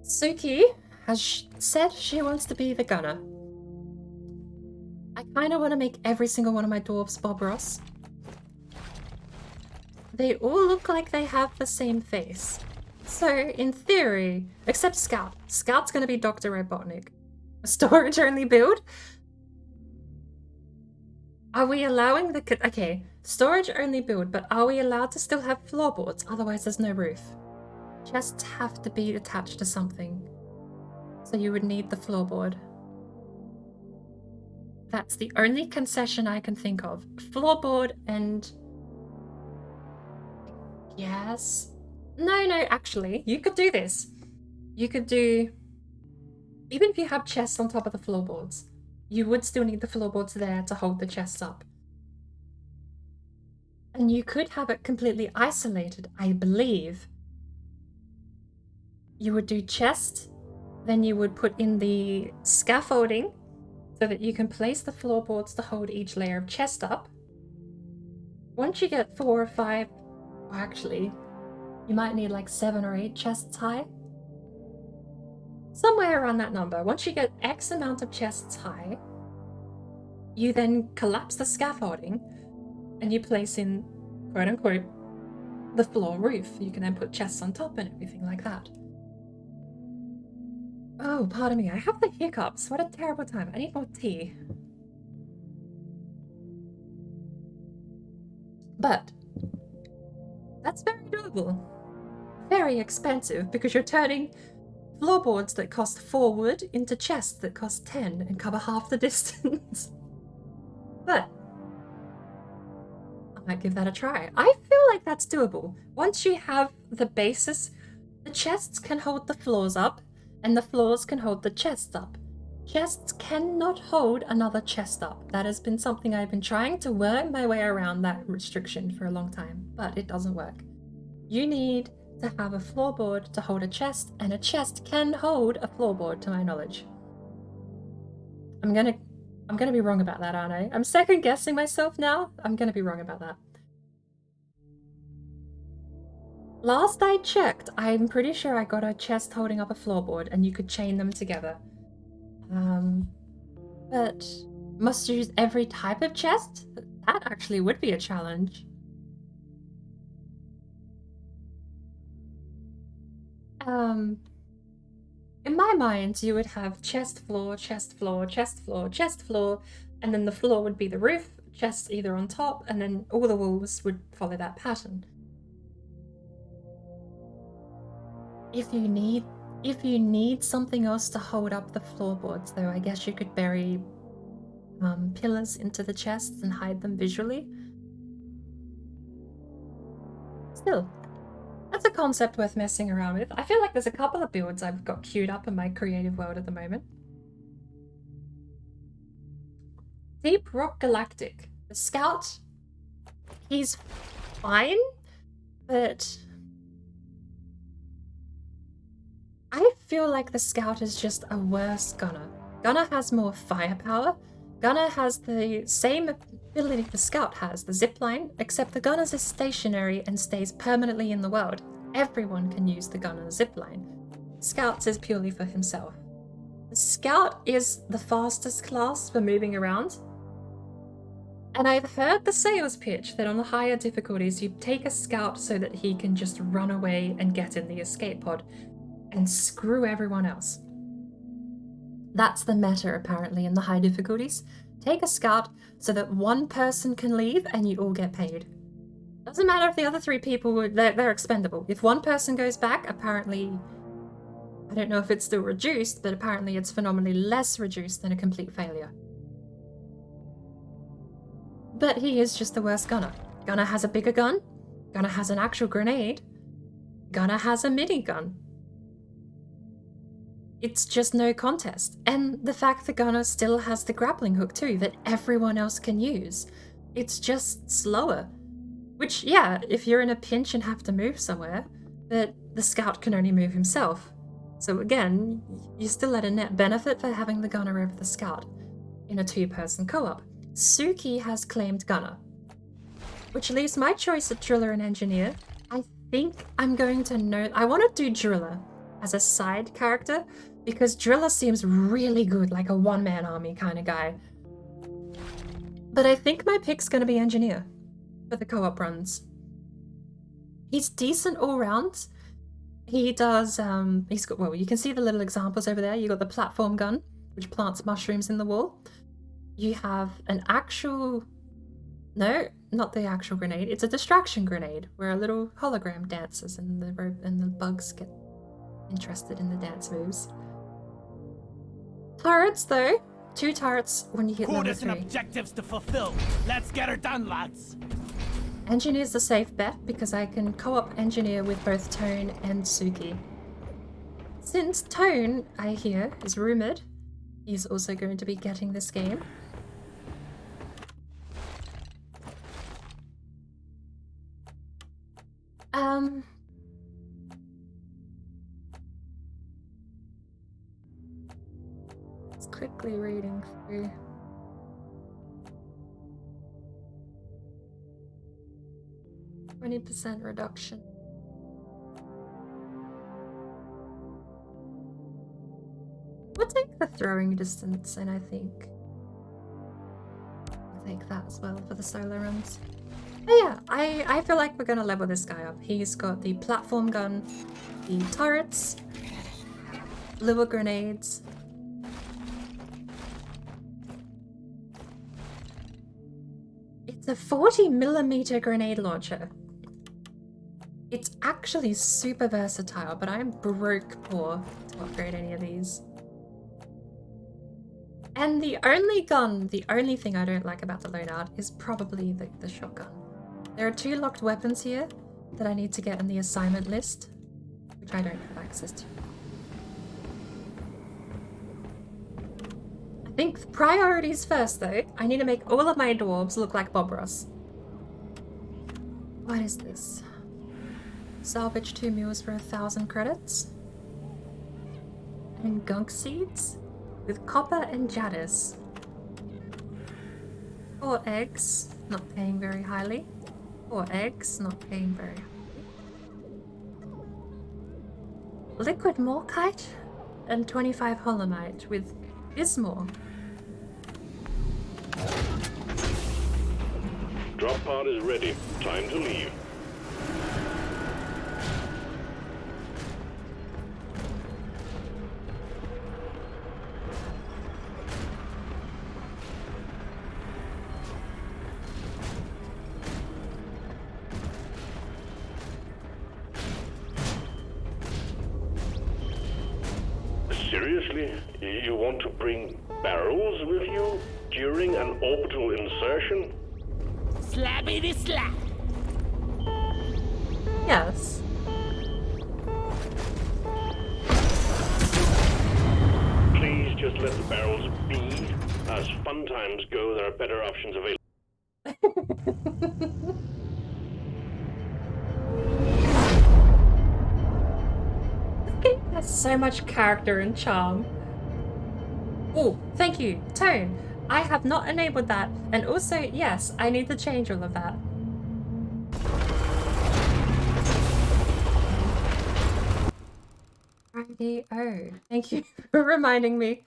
Suki has said she wants to be the gunner. I kind of want to make every single one of my dwarves Bob Ross. They all look like they have the same face. So, in theory, except Scout. Scout's going to be Dr. Robotnik. A storage-only build? Are we allowing the... Okay, storage-only build, but are we allowed to still have floorboards? Otherwise, there's no roof. Chests have to be attached to something. So you would need the floorboard. That's the only concession I can think of. Floorboard and... Yes. No, actually, you could do this. You could do... Even if you have chests on top of the floorboards, you would still need the floorboards there to hold the chests up. And you could have it completely isolated, I believe. You would do chest, then you would put in the scaffolding so that you can place the floorboards to hold each layer of chest up. Once you get 4 or 5, or actually, you might need like 7 or 8 chests high. Somewhere around that number. Once you get X amount of chests high, you then collapse the scaffolding and you place in, quote unquote, the floor roof. You can then put chests on top and everything like that. Oh, pardon me, I have the hiccups. What a terrible time. I need more tea. But that's very doable. Very expensive because you're turning floorboards that cost 4 wood into chests that cost 10 and cover half the distance. But I might give that a try. I feel like that's doable. Once you have the basis, the chests can hold the floors up and the floors can hold the chests up. Chests cannot hold another chest up. That has been something I've been trying to work my way around that restriction for a long time, but it doesn't work. You need to have a floorboard to hold a chest, and a chest can hold a floorboard, to my knowledge. I'm gonna be wrong about that, aren't I? I'm second guessing myself now. I'm gonna be wrong about that. Last I checked, I'm pretty sure I got a chest holding up a floorboard, and you could chain them together. But must use every type of chest? That actually would be a challenge. In my mind, you would have chest floor, chest floor, chest floor, chest floor, and then the floor would be the roof, chests either on top, and then all the walls would follow that pattern. If you need something else to hold up the floorboards, though, I guess you could bury pillars into the chests and hide them visually. Still, that's a concept worth messing around with. I feel like there's a couple of builds I've got queued up in my creative world at the moment. Deep Rock Galactic. The Scout, he's fine, but I feel like the Scout is just a worse Gunner. Gunner has more firepower. Gunner has the same ability the Scout has, the zipline, except the Gunner's is stationary and stays permanently in the world. Everyone can use the Gunner's zipline. Scout's is purely for himself. The Scout is the fastest class for moving around. And I've heard the sales pitch that on the higher difficulties you take a Scout so that he can just run away and get in the escape pod and screw everyone else. That's the meta apparently in the high difficulties. Take a Scout so that one person can leave and you all get paid. Doesn't matter if the other 3 people they're expendable. If one person goes back, apparently, I don't know if it's still reduced, but apparently it's phenomenally less reduced than a complete failure. But he is just the worst Gunner. Gunner has a bigger gun. Gunner has an actual grenade. Gunner has a minigun. It's just no contest. And the fact the Gunner still has the grappling hook too, that everyone else can use. It's just slower. Which, yeah, if you're in a pinch and have to move somewhere, but the Scout can only move himself. So again, you're still at a net benefit for having the Gunner over the Scout in a 2-person co-op. Suki has claimed Gunner, which leaves my choice of Driller and Engineer. I think I'm going to know... I want to do Driller as a side character because Driller seems really good, like a one-man army kind of guy. But I think my pick's going to be Engineer for the co-op runs. He's decent all round. He does, he's got, well, you can see the little examples over there. You got the platform gun, which plants mushrooms in the wall. You have an actual, no, not the actual grenade. It's a distraction grenade where a little hologram dances and the bugs get interested in the dance moves. Turrets though, 2 turrets when you hit level 3. And objectives to fulfill. Let's get her done, lads. Engineer's the safe bet because I can co-op Engineer with both Tone and Suki. Since Tone, I hear, is rumoured, he's also going to be getting this game. Just quickly reading through. %20 reduction. We'll take the throwing distance, and I think we'll take that as well for the solo runs. But yeah, I feel like we're gonna level this guy up. He's got the platform gun, the turrets, little grenades. It's a 40mm grenade launcher. It's actually super versatile, but I'm broke poor to upgrade any of these. And the only thing I don't like about the loadout is probably the shotgun. There are 2 locked weapons here that I need to get in the assignment list, which I don't have access to. I think priorities first though. I need to make all of my dwarves look like Bob Ross. What is this? Salvage 2 mules for 1,000 credits. And gunk seeds with copper and jadis. 4 eggs, not paying very highly. 4 eggs, not paying very highly. Liquid morkite and 25 holomite with bismore. Drop pod is ready. Time to leave. Seriously? You want to bring barrels with you during an orbital insertion? Slappity slap! Yes. Please just let the barrels be. As fun times go, there are better options available. It has so much character and charm. Oh, thank you, Tone. I have not enabled that, and also, yes, I need to change all of that. Righty-o. Thank you for reminding me.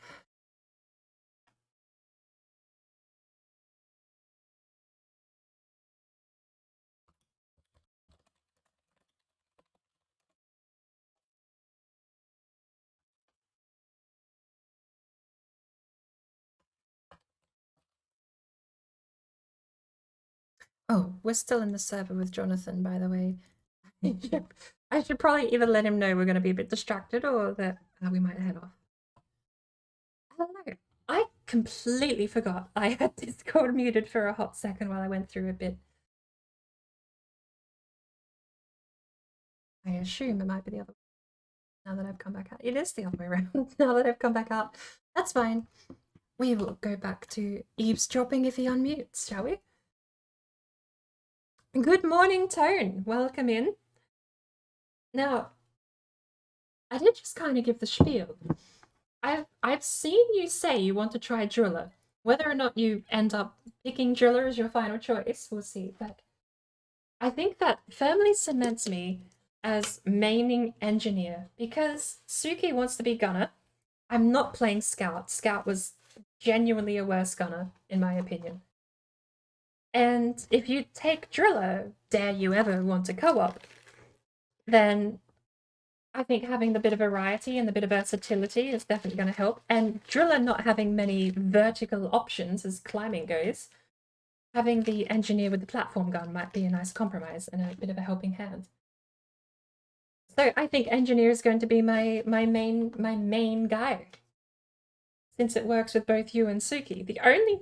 Oh, we're still in the server with Jonathan, by the way. I should probably either let him know we're going to be a bit distracted or that we might head off. I don't know. I completely forgot I had Discord muted for a hot second while I went through a bit. I assume it might be the other way now that I've come back out. It is the other way around now that I've come back out. That's fine. We will go back to eavesdropping if he unmutes, shall we? Good morning, Tone. Welcome in. Now, I did just kind of give the spiel. I've seen you say you want to try Driller. Whether or not you end up picking Driller as your final choice, we'll see. But I think that firmly cements me as maining engineer because Suki wants to be gunner. I'm not playing scout. Scout was genuinely a worse gunner, in my opinion. And if you take driller, dare you ever want to co-op, then I think having the bit of variety and the bit of versatility is definitely going to help. And driller not having many vertical options as climbing goes, having the engineer with the platform gun might be a nice compromise and a bit of a helping hand. So I think engineer is going to be my main guy, since it works with both you and Suki. The only,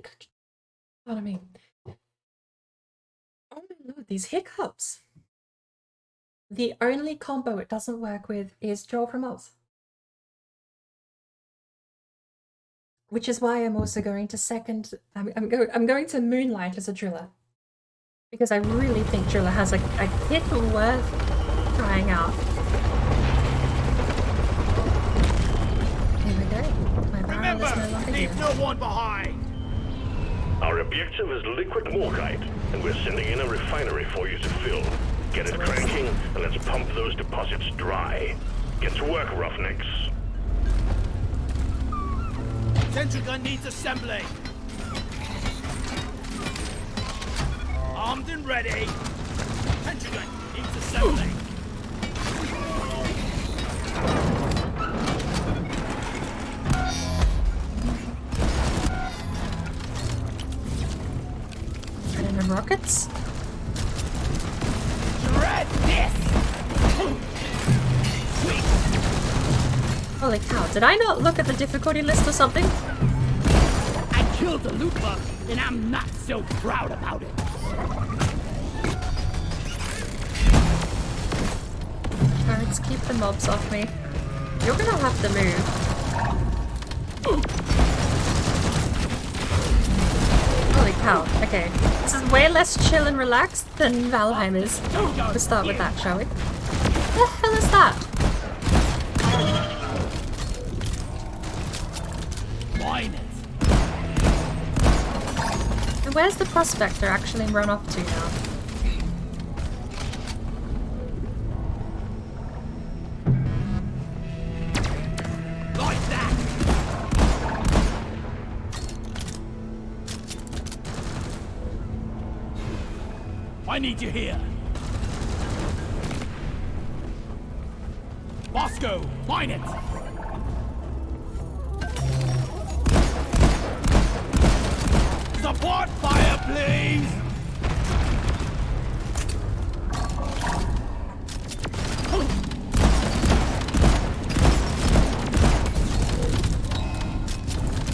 what I mean, oh my lord, these hiccups. The only combo it doesn't work with is Joel from Oz. Which is why I'm also going to second, I'm going to Moonlight as a driller. Because I really think driller has a kit worth trying out. Here we go. My barrel is no longer leave here. no one behind. Our objective is liquid morkite, and we're sending in a refinery for you to fill. Get it cranking, and let's pump those deposits dry. Get to work, roughnecks. Sentry gun needs assembling. Armed and ready. Sentry gun needs assembling. Put in the rockets. Dread this! Holy cow, did I not look at the difficulty list or something? I killed the loot bug, and I'm not so proud about it. Turrets, keep the mobs off me. You're gonna have to move. Holy cow, okay. This is way less chill and relaxed than Valheim is. We'll start with that, shall we? What the hell is that? Mine it. And where's the prospector actually run off to now? Like that. I need you here. Bosco, mine it. Support fire, please!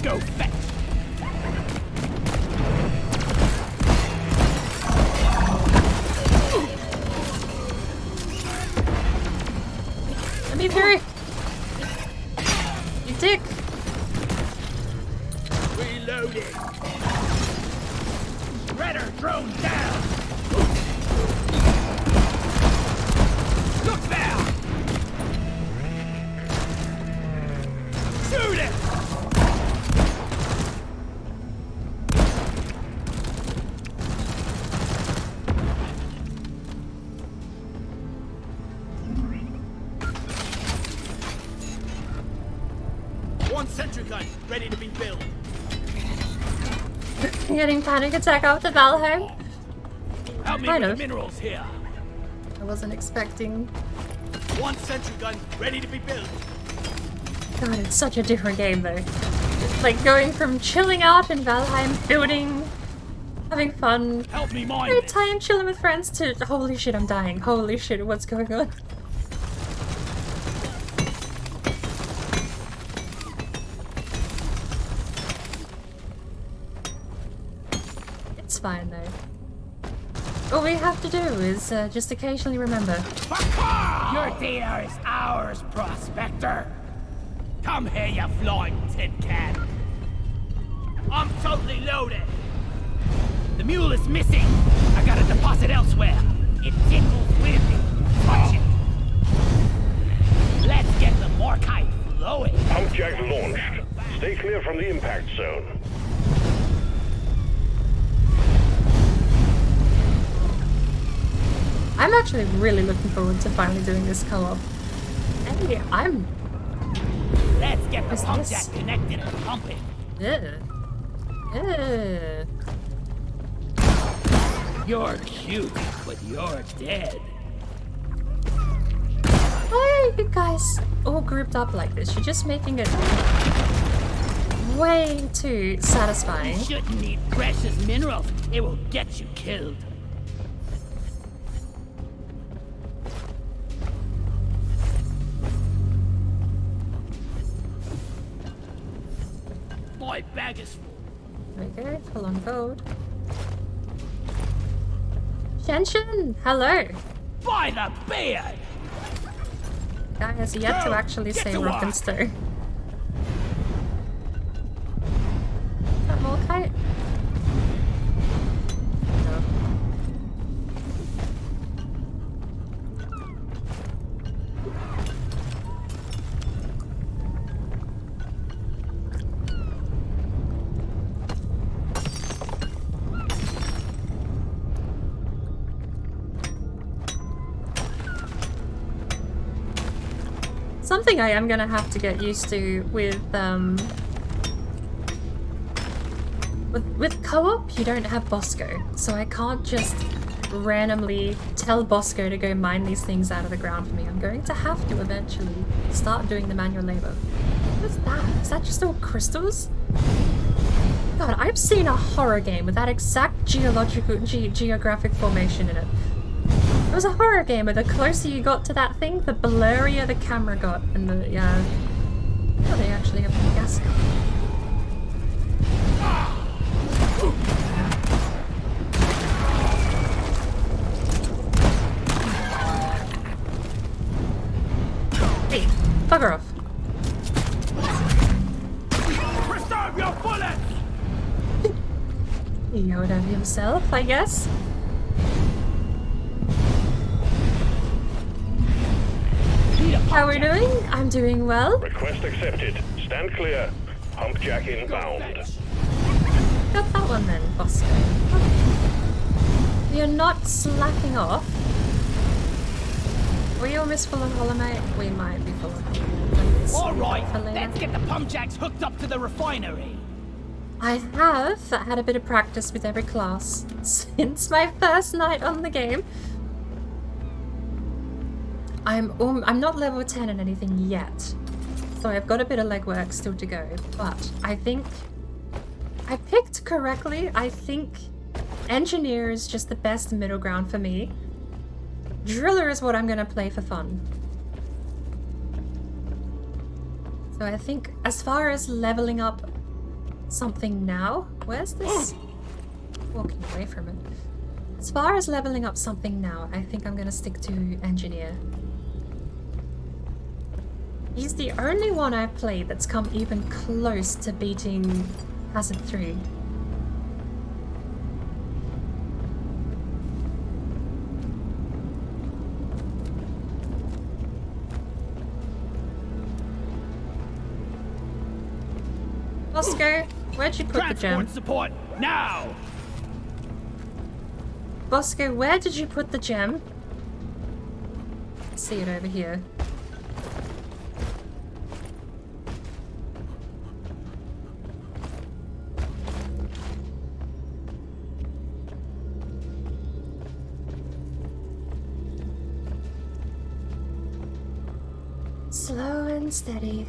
Go fetch! Let me through! You dick! Reloading! Redder drone down! Look there! Shoot it! One sentry gun ready to be built. Getting panic attack after Valheim? Help me Kind with of. the minerals here. I wasn't expecting. One sentry gun ready to be built. God, it's such a different game though. Like going from chilling out in Valheim, building, having fun, Help me mine great this. time chilling with friends to holy shit, I'm dying. Holy shit, what's going on? It's fine though. All we have to do is just occasionally remember. Your data is ours, Prospector. Come here, you flying tin can. I'm totally loaded. The mule is missing. I got a deposit elsewhere. It tickles with me. Touch it. Let's get the morkite flowing. Pump jack launched. Stay clear from the impact zone. I'm actually really looking forward to finally doing this co-op. Hey, Let's get the What's pump this? jack connected and pumping. You're cute, but you're dead. Why are you guys all grouped up like this? You're just making it way too satisfying. You shouldn't need precious minerals. It will get you killed. My bag is full. Okay, full on gold. Shenshin, hello. By the beard! Guy has yet to Go, actually get say to rock and work. stone. Is that Morkite? No. Something I am gonna have to get used to with co-op, you don't have Bosco, so I can't just randomly tell Bosco to go mine these things out of the ground for me. I'm going to have to eventually start doing the manual labor. What's that? Is that just all crystals? God, I've seen a horror game with that exact geographic formation in it. It was a horror game where the closer you got to that thing, the blurrier the camera got, and the, yeah. Oh, they actually have a gas gun. Hey, bugger off. Preserve your bullets! Yoda himself, I guess. How are we doing? I'm doing well. Request accepted. Stand clear. Pump jack inbound. Got that one then, Bosco. You're not slacking off. We almost full on Holomate? We might be full on Holomate. Alright, let's get the pump jacks hooked up to the refinery. I have had a bit of practice with every class since my first night on the game. I'm not level 10 in anything yet, so I've got a bit of legwork still to go, but I think I picked correctly. I think engineer is just the best middle ground for me. Driller is what I'm gonna play for fun. So I think as far as leveling up something now, where's this? Walking away from it. As far as leveling up something now, I think I'm gonna stick to engineer. He's the only one I've played that's come even close to beating Hazard 3. Bosco, where'd you put the gem? Transport support now! Bosco, where did you put the gem? See it over here. Slow and steady.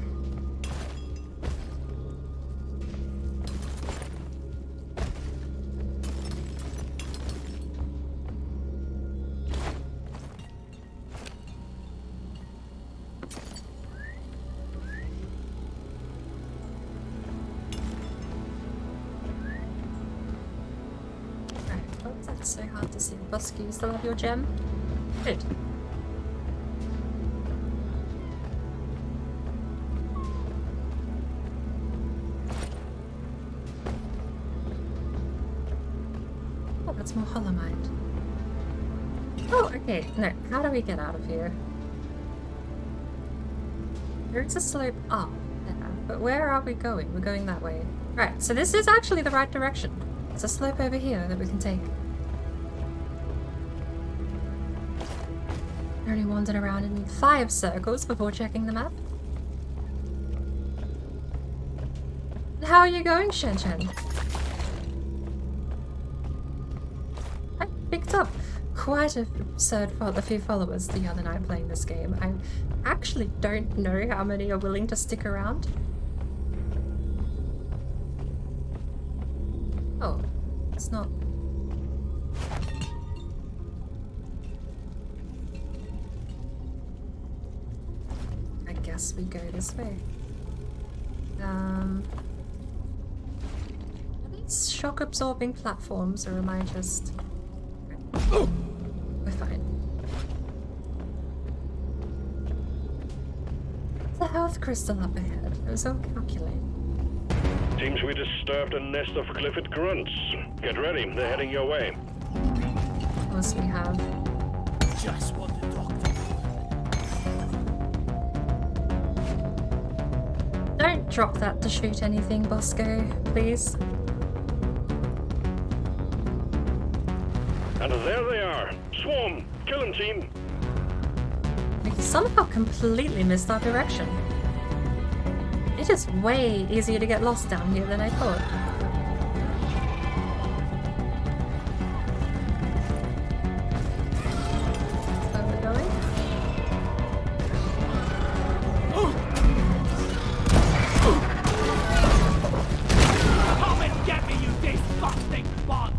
That's so hard to see. Bosco, you still have your gem? Good. Oh, that's more Holomite. Oh, okay. No, how do we get out of here? There is a slope up there, but where are we going? We're going that way. Right, so this is actually the right direction. There's a slope over here that we can take. I only wandered around in 5 circles before checking the map. How are you going, Shen Shen? I picked up quite a few followers the other night playing this game. I actually don't know how many are willing to stick around. Oh, it's not. I guess we go this way. Are these shock absorbing platforms, or am I just... We're fine. The health crystal up ahead. It was all calculated. Seems we disturbed a nest of Clifford grunts. Get ready, they're heading your way. Of course we have. Just what the doctor. Don't drop that to shoot anything, Bosco, please. And there they are. Swarm! Kill 'em, team! We somehow completely missed our direction. It is way easier to get lost down here than I thought. Where we're going? Come and get me, you disgusting bug!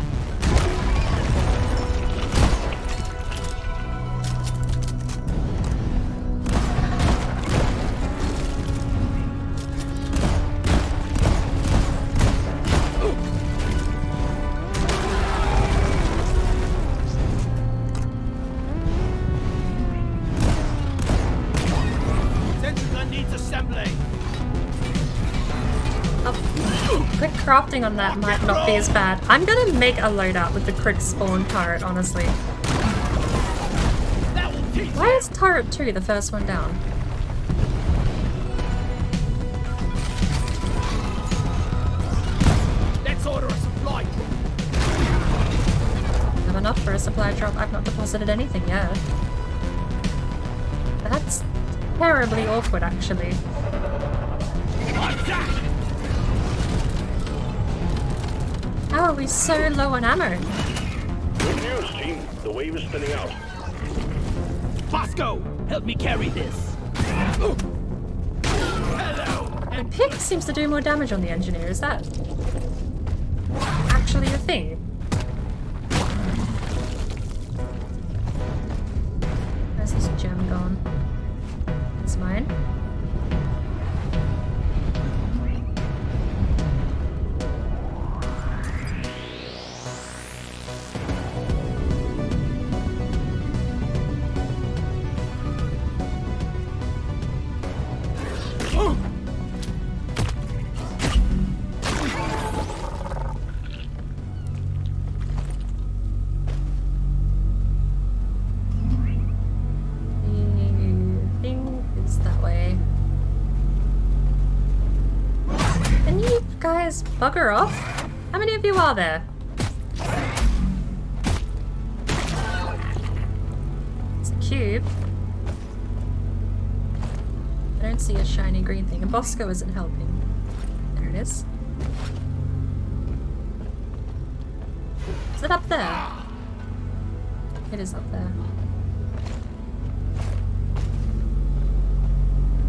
Quick crafting on that might not be as bad. I'm gonna make a loadout with the quick spawn turret, honestly. Why is turret 2 the first one down? Let's order a supply drop. Have enough for a supply drop. I've not deposited anything yet. That's terribly awkward, actually. How are we so low on ammo? Good news, team. The wave is thinning out. Bosco, help me carry this. Hello. The pick seems to do more damage on the engineer. Is that actually a thing? Where's this gem gone? It's mine. Bugger off. How many of you are there? It's a cube. I don't see a shiny green thing, and Bosco isn't helping. There it is. Is it up there? It is up there.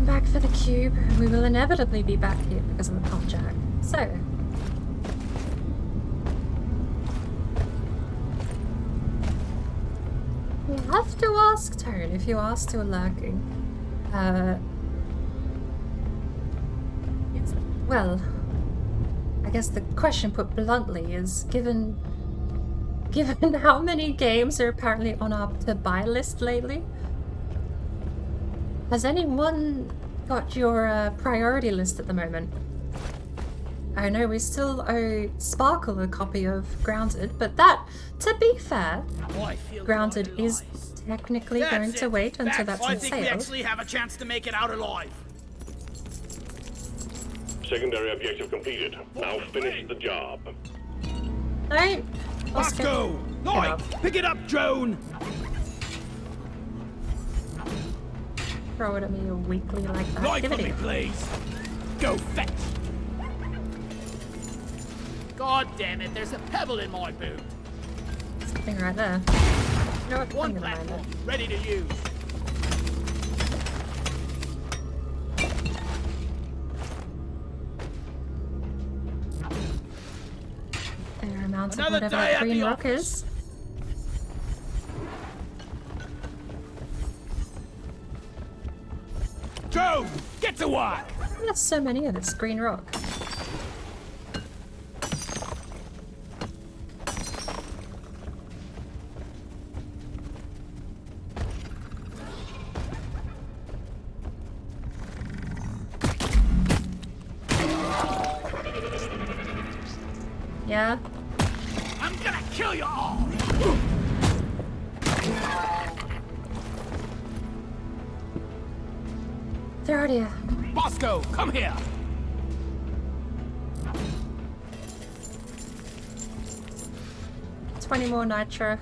Back for the cube. We will inevitably be back here because of the pump jack. So, we have to ask Tone if you are still lurking. Well, I guess the question put bluntly is, given how many games are apparently on our to-buy list lately, has anyone got your priority list at the moment? I know we still owe Sparkle a copy of Grounded, but that, to be fair, Grounded is technically going to wait until that's on I think we sale. actually have a chance to make it out alive. Secondary objective completed. Now finish the job. Alright. Let's go! Night! Pick it up, drone! throw it at me weakly like that. Right Give for it me, here. please. Go fetch. God damn it! There's a pebble in my boot. Something right there. You know what? One I'm gonna mind platform, it. ready to use. Fair amount of Another whatever day that at green the rock office. is. Joe, get to work. There's so many of this green rock. Yeah? I'm gonna kill you all. They're out here. Bosco, come here. $20 more nitro.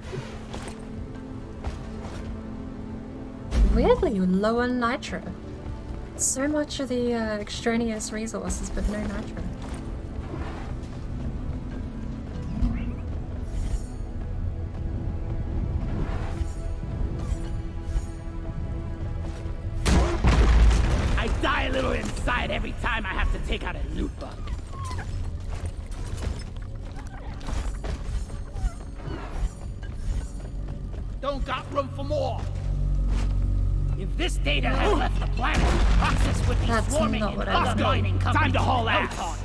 Weirdly low on nitro. So much of the extraneous resources, but no nitro. I die a little inside every time I have to take out a loot bug. Don't got room for more. If this data had left the planet, Roxas would be That's swarming not and what I other meant. mining companies. Time to haul ass.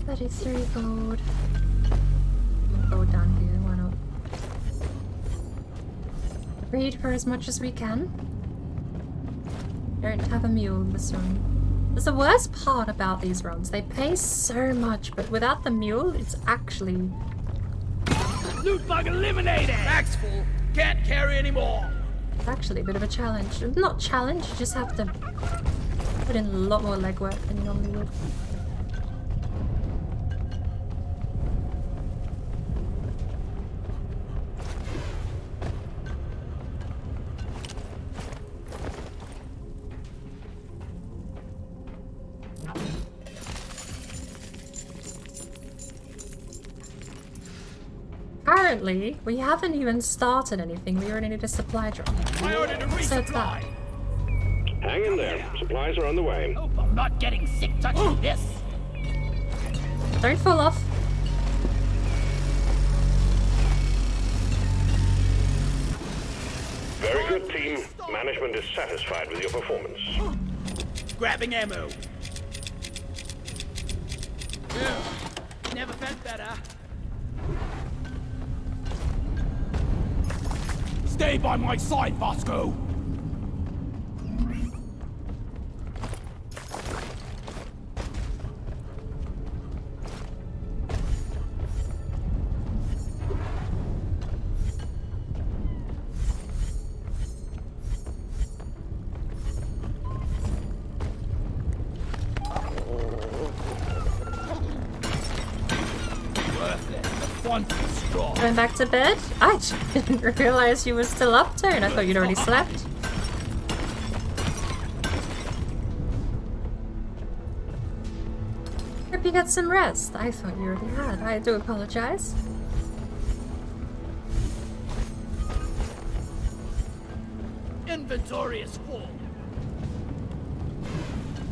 33 gold. We'll go down here, why not? Read for as much as we can. Don't have a mule this run. That's the worst part about these runs. They pay so much, but without the mule, it's actually... Loot bug eliminated! Max full. Can't carry anymore. It's actually a bit of a challenge. Not challenge, you just have to put in a lot more legwork than you normally would. Apparently, we haven't even started anything. We already need a supply drop. I ordered a So it's that. resupply. Hang in there. Supplies are on the way. Hope I'm not getting sick touching this. Don't fall off. Very good, team. Management is satisfied with your performance. Grabbing ammo. Yeah. Never felt better. Stay by my side, Bosco. Going back to bed? I didn't realize you were still up, Tone. I thought you'd already slept. Hope you got some rest. I thought you already had. I do apologize. Inventory is full.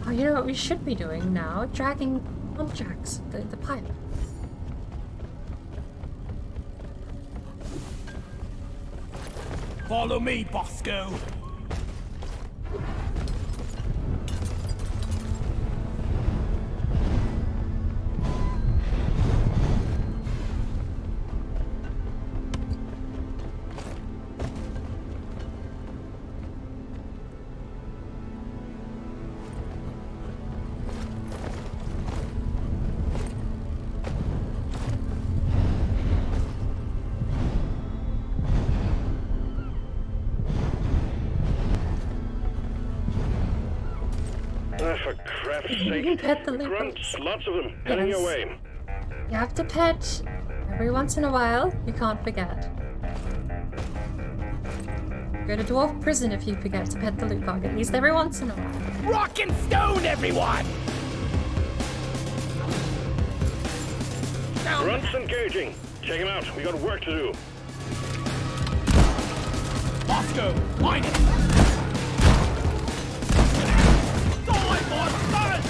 Oh, you know what we should be doing now? Dragging pump jacks, the pipe. Follow me, Bosco. For crap's sake. Pet the Grunts, lots of them. Heading your way. You have to pet Every once in a while, you can't forget. Go to dwarf prison if you forget to pet the loot bug, at least every once in a while. Rock and stone, everyone! Grunts engaging. Check him out. We got work to do. Moscow, mine it! Die, monster!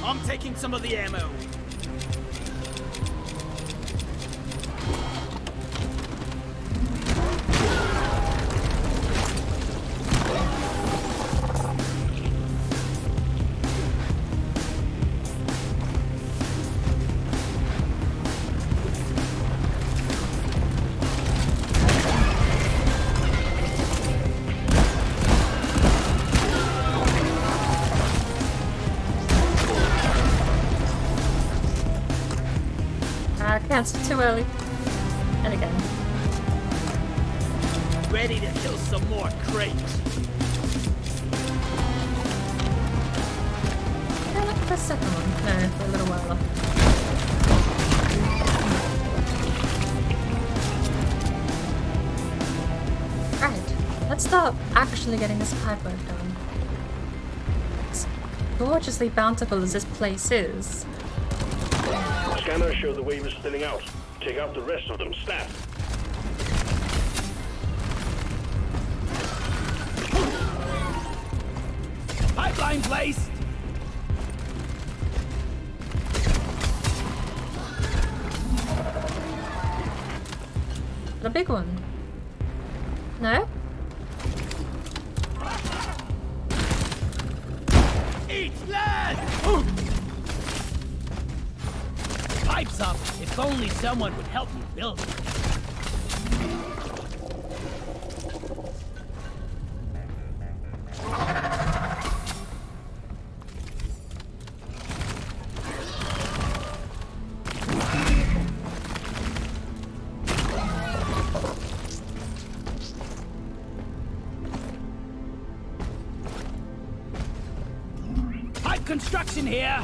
I'm taking some of the ammo. Cancelled too early. And again. Ready to kill some more crates. Did I look for a second one? No, for a little while. Right, let's start actually getting this pipe work done. As gorgeously bountiful as this place is. Scanners show the wave is thinning out. Take out the rest of them, snap. Pipeline placed! The big one. No? Eat land! Pipes up! If only someone would help me build it. Pipe construction here!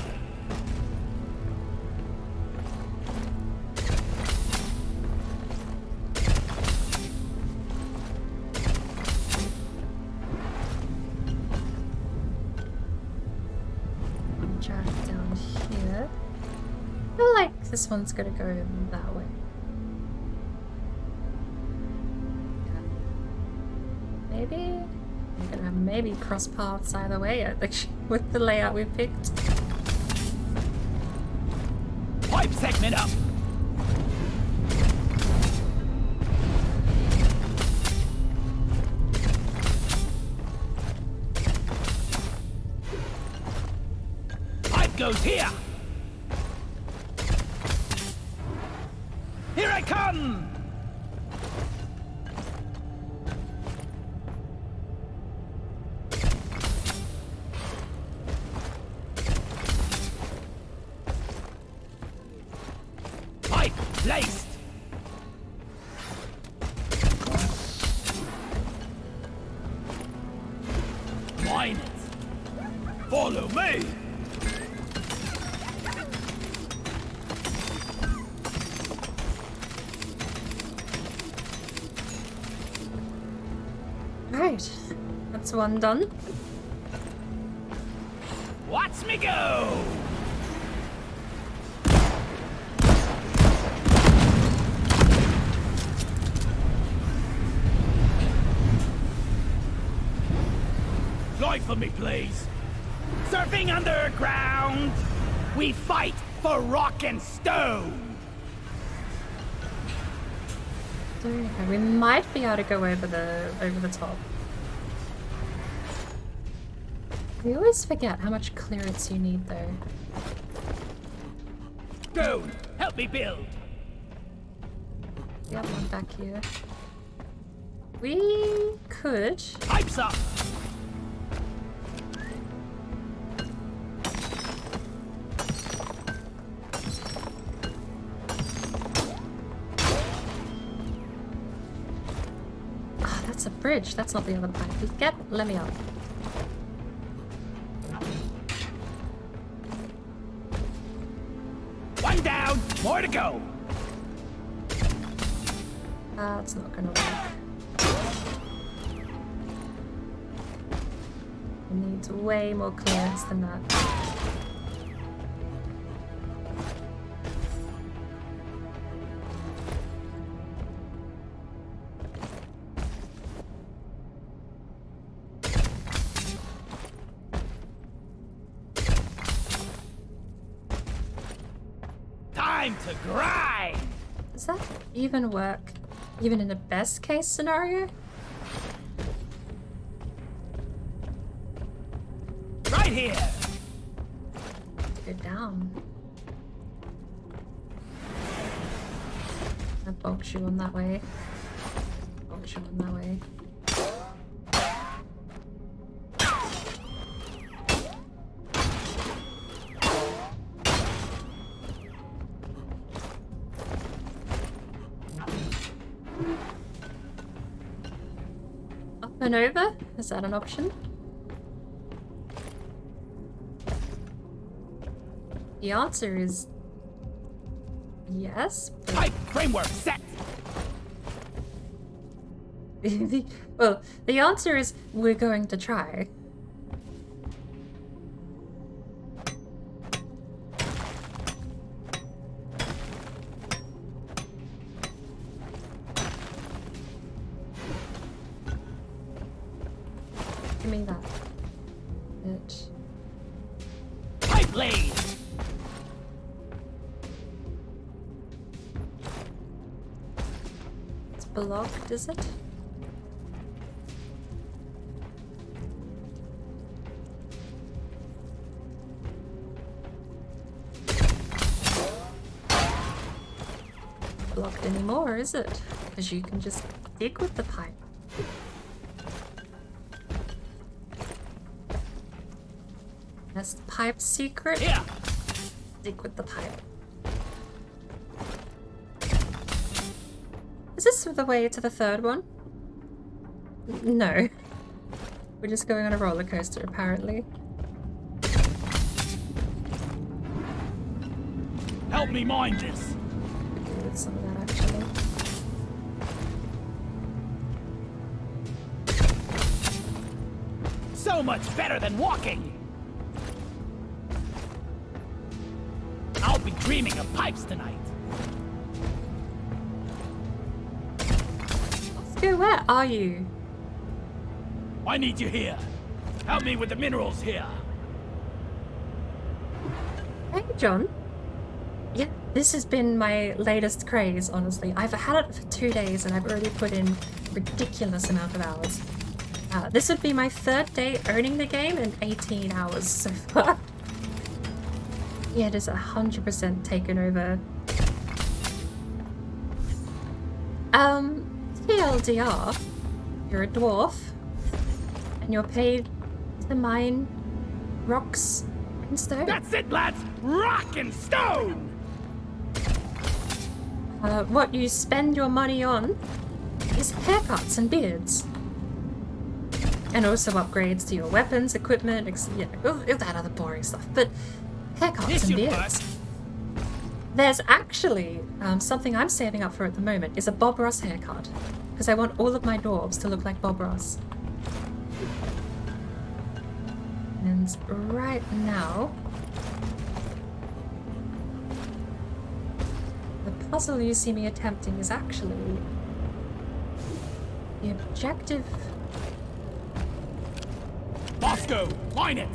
This one's gonna go that way. Maybe? I'm gonna maybe cross paths either way with the layout we picked. Pipe segment up! Pipe goes here! Here I come! Pipe placed! Mine it! Follow me! Right, that's one done. Watch me go! Glide for me, please. Surfing underground, we fight for rock and stone. We might be able to go over the top. We always forget how much clearance you need though. Stone, help me build. We have one back here. We could. Pipes up. That's a bridge. That's not the other pipe. Let me up. One down, more to go. That's not gonna work. It needs way more clearance than that. Time to grind! Does that even work? Even in the best case scenario? Right here! Go down. I box you on that way. Box you on that way. Up and over? Is that an option? The answer is yes. Pipe framework set. Well, the answer is we're going to try. Give me that. Bitch. Pipe laid. It's blocked, is it? Blocked anymore, is it? Because you can just dig with the pipe. That's the pipe secret. Yeah. Dig with the pipe. Is this the way to the third one? No. We're just going on a roller coaster, apparently. Help me mind this. Do with some of that, actually. So much better than walking. I'll be dreaming of pipes tonight. Oscar, where are you? I need you here. Help me with the minerals here. Hey, John. Yeah, this has been my latest craze, honestly. I've had it for 2 days and I've already put in ridiculous amount of hours. This would be my 3rd day owning the game and 18 hours so far. Yeah, it is 100% taken over. TLDR, you're a dwarf, and you're paid to mine rocks and stone. That's it, lads! Rock and stone! What you spend your money on is haircuts and beards. And also upgrades to your weapons, equipment, that other boring stuff. But haircuts and beards. There's actually something I'm saving up for at the moment is a Bob Ross haircut. Because I want all of my dwarves to look like Bob Ross. And right now, the puzzle you see me attempting is actually the objective. Bosco, line it!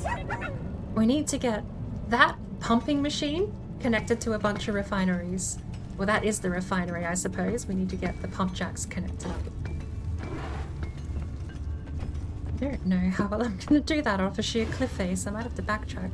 We need to get that pumping machine connected to a bunch of refineries. Well, that is the refinery, I suppose. We need to get the pump jacks connected up. I don't know how well I'm going to do that off a sheer cliff face. I might have to backtrack.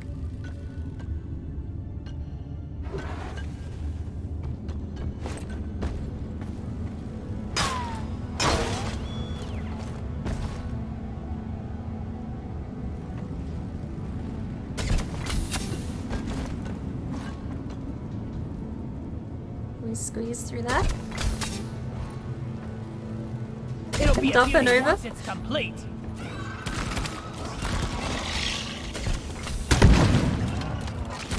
It'll be jumped up and over. It's complete.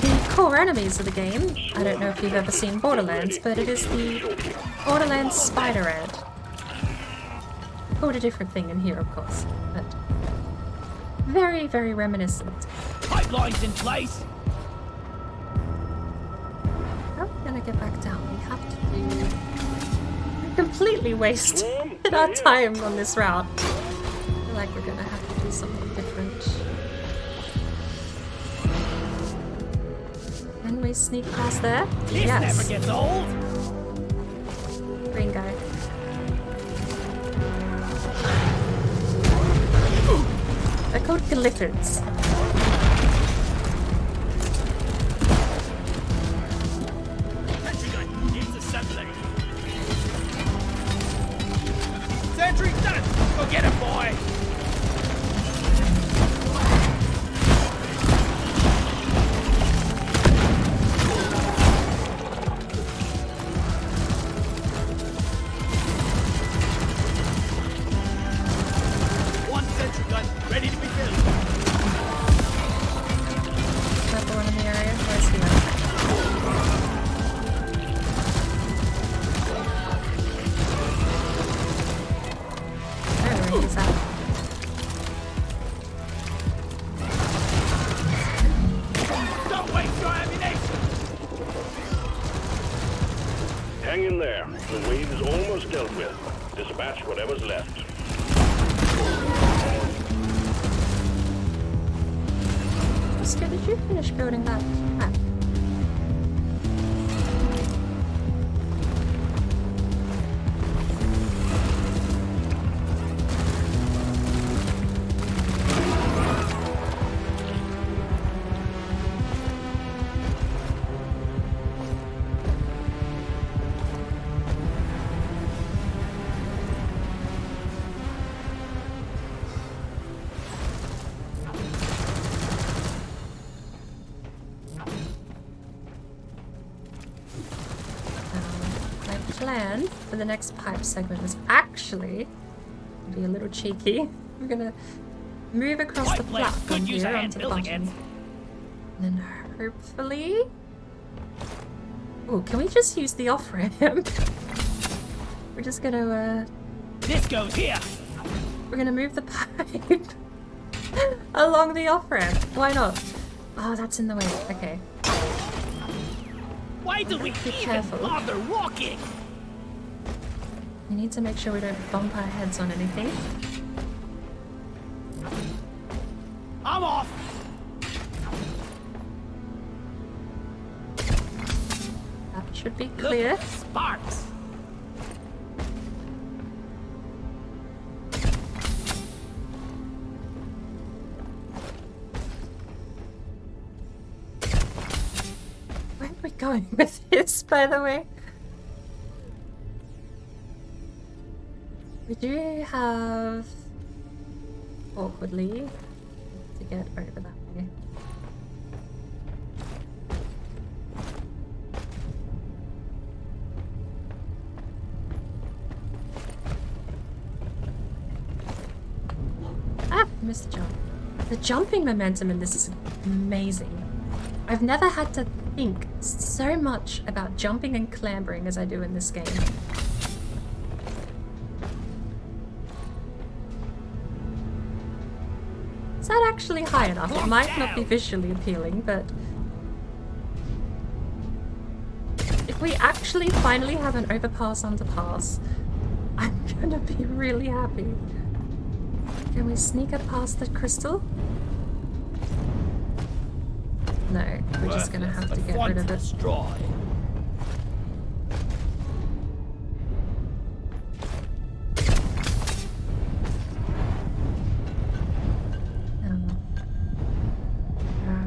The core enemies of the game, I don't know if you've ever seen Borderlands, but it is the Borderlands spider ant. Called a different thing in here, of course, but very, very reminiscent. Pipelines in place. How are we gonna get back down? We have to do... We completely wasted our time on this route. I feel like we're gonna have to do something different. Can we sneak past there? This Yes. never gets old. Green guy. They're called glyphids. Sentry gun needs assembling. Sentry done. Go get him, boy. One sentry gun ready to be filled. Another one in the area. Where's he at? There he's at. Don't waste your ammunition. Hang in there. The wave is almost dealt with. Dispatch whatever's left. Oscar, did you finish building that map? My plan for the next pipe segment is actually to be a little cheeky. We're gonna move across the Pipe plant platform could use a here hand onto the building bottom. it. And then hopefully... Oh, can we just use the off-ramp? We're just gonna, This goes here. we're gonna move the pipe along the off-ramp. Why not? Oh, that's in the way. Okay. Why do we Be even careful. bother walking? We need to make sure we don't bump our heads on anything. I'm off. That should be Look clear. at the sparks. Where are we going with this, by the way? We do have awkwardly to get over that way. Ah, missed the jump. The jumping momentum in this is amazing. I've never had to think so much about jumping and clambering as I do in this game. Is that actually high enough? It might not be visually appealing, but if we actually finally have an overpass underpass, I'm gonna be really happy. Can we sneak it past the crystal? No, we're just gonna have to get rid of it. Destroy.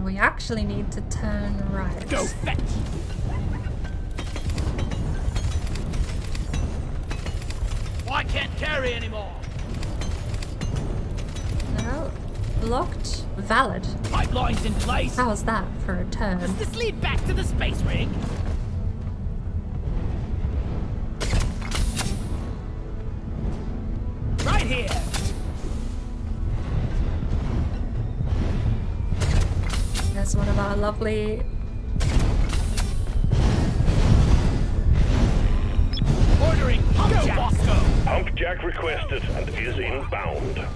We actually need to turn right. Go fetch. I can't carry anymore. No. Locked. Valid. Pipelines in place. How's that for a turn? Does this lead back to the space rig? Right lovely. Ordering Pump Jack. Bosco. Pump Jack requested and is inbound.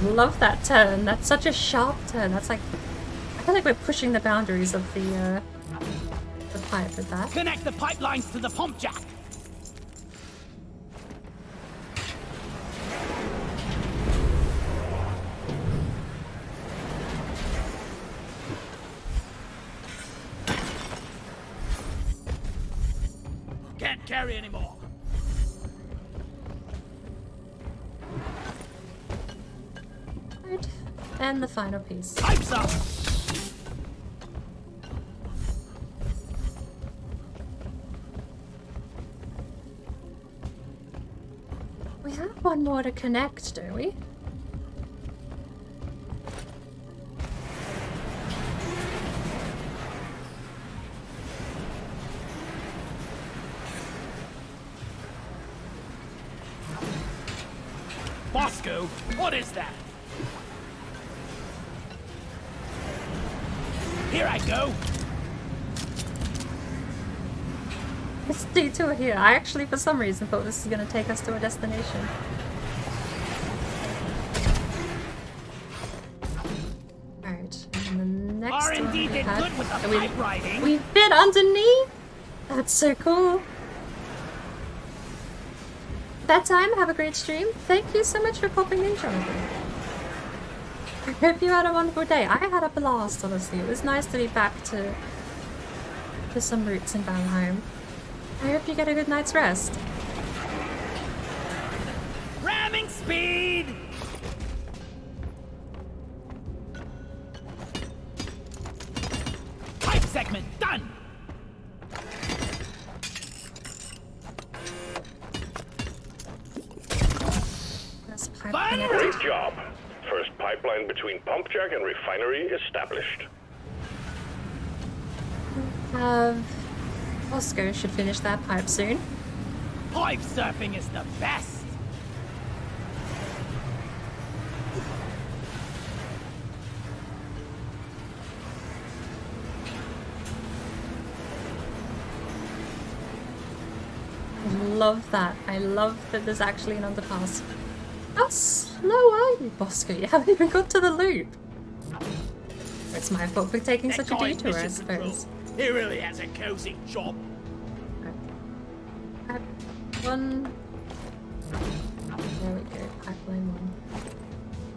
Love that turn. That's such a sharp turn. That's like, I feel like we're pushing the boundaries of the pipe with that. Connect the pipelines to the Pump Jack. Can't carry anymore. Right. And the final piece. Pipes up. We have one more to connect, don't we? Bosco, what is that? Here I go. Let's detour here. I actually, for some reason, thought this was going to take us to a destination. Alright, and the next one R&D we did had... good with the we, pipe riding. we fit underneath! That's so cool. That time, have a great stream. Thank you so much for popping in, Jonathan. I hope you had a wonderful day. I had a blast, honestly. It was nice to be back to some roots in Valheim. I hope you get a good night's rest. Ramming speed! Pipe segment done! Great job. First pipeline between Pump Jack and refinery established. Oscar should finish that pipe soon. Pipe surfing is the best! I love that. I love that there's actually an underpass. How slow are you, Bosco? You haven't even got to the loop. It's my fault for taking such a detour, I suppose. He really has a cozy job. One. There we go. Pipeline one.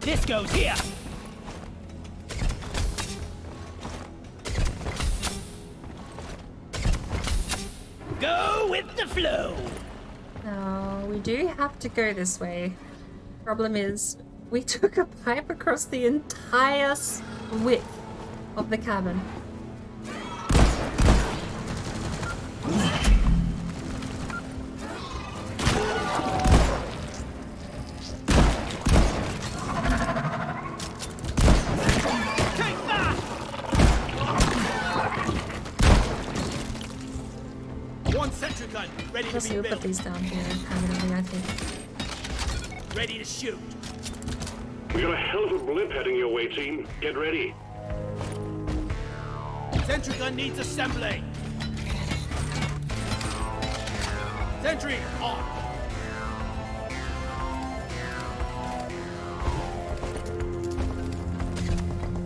This goes here. Go with the flow. Now, we do have to go this way. Problem is, we took a pipe across the entire width of the cabin. One sentry gun ready to We'll put these down here permanently, I think. Ready to shoot. We got a hell of a blimp heading your way, team. Get ready. Sentry gun needs assembly. Sentry on.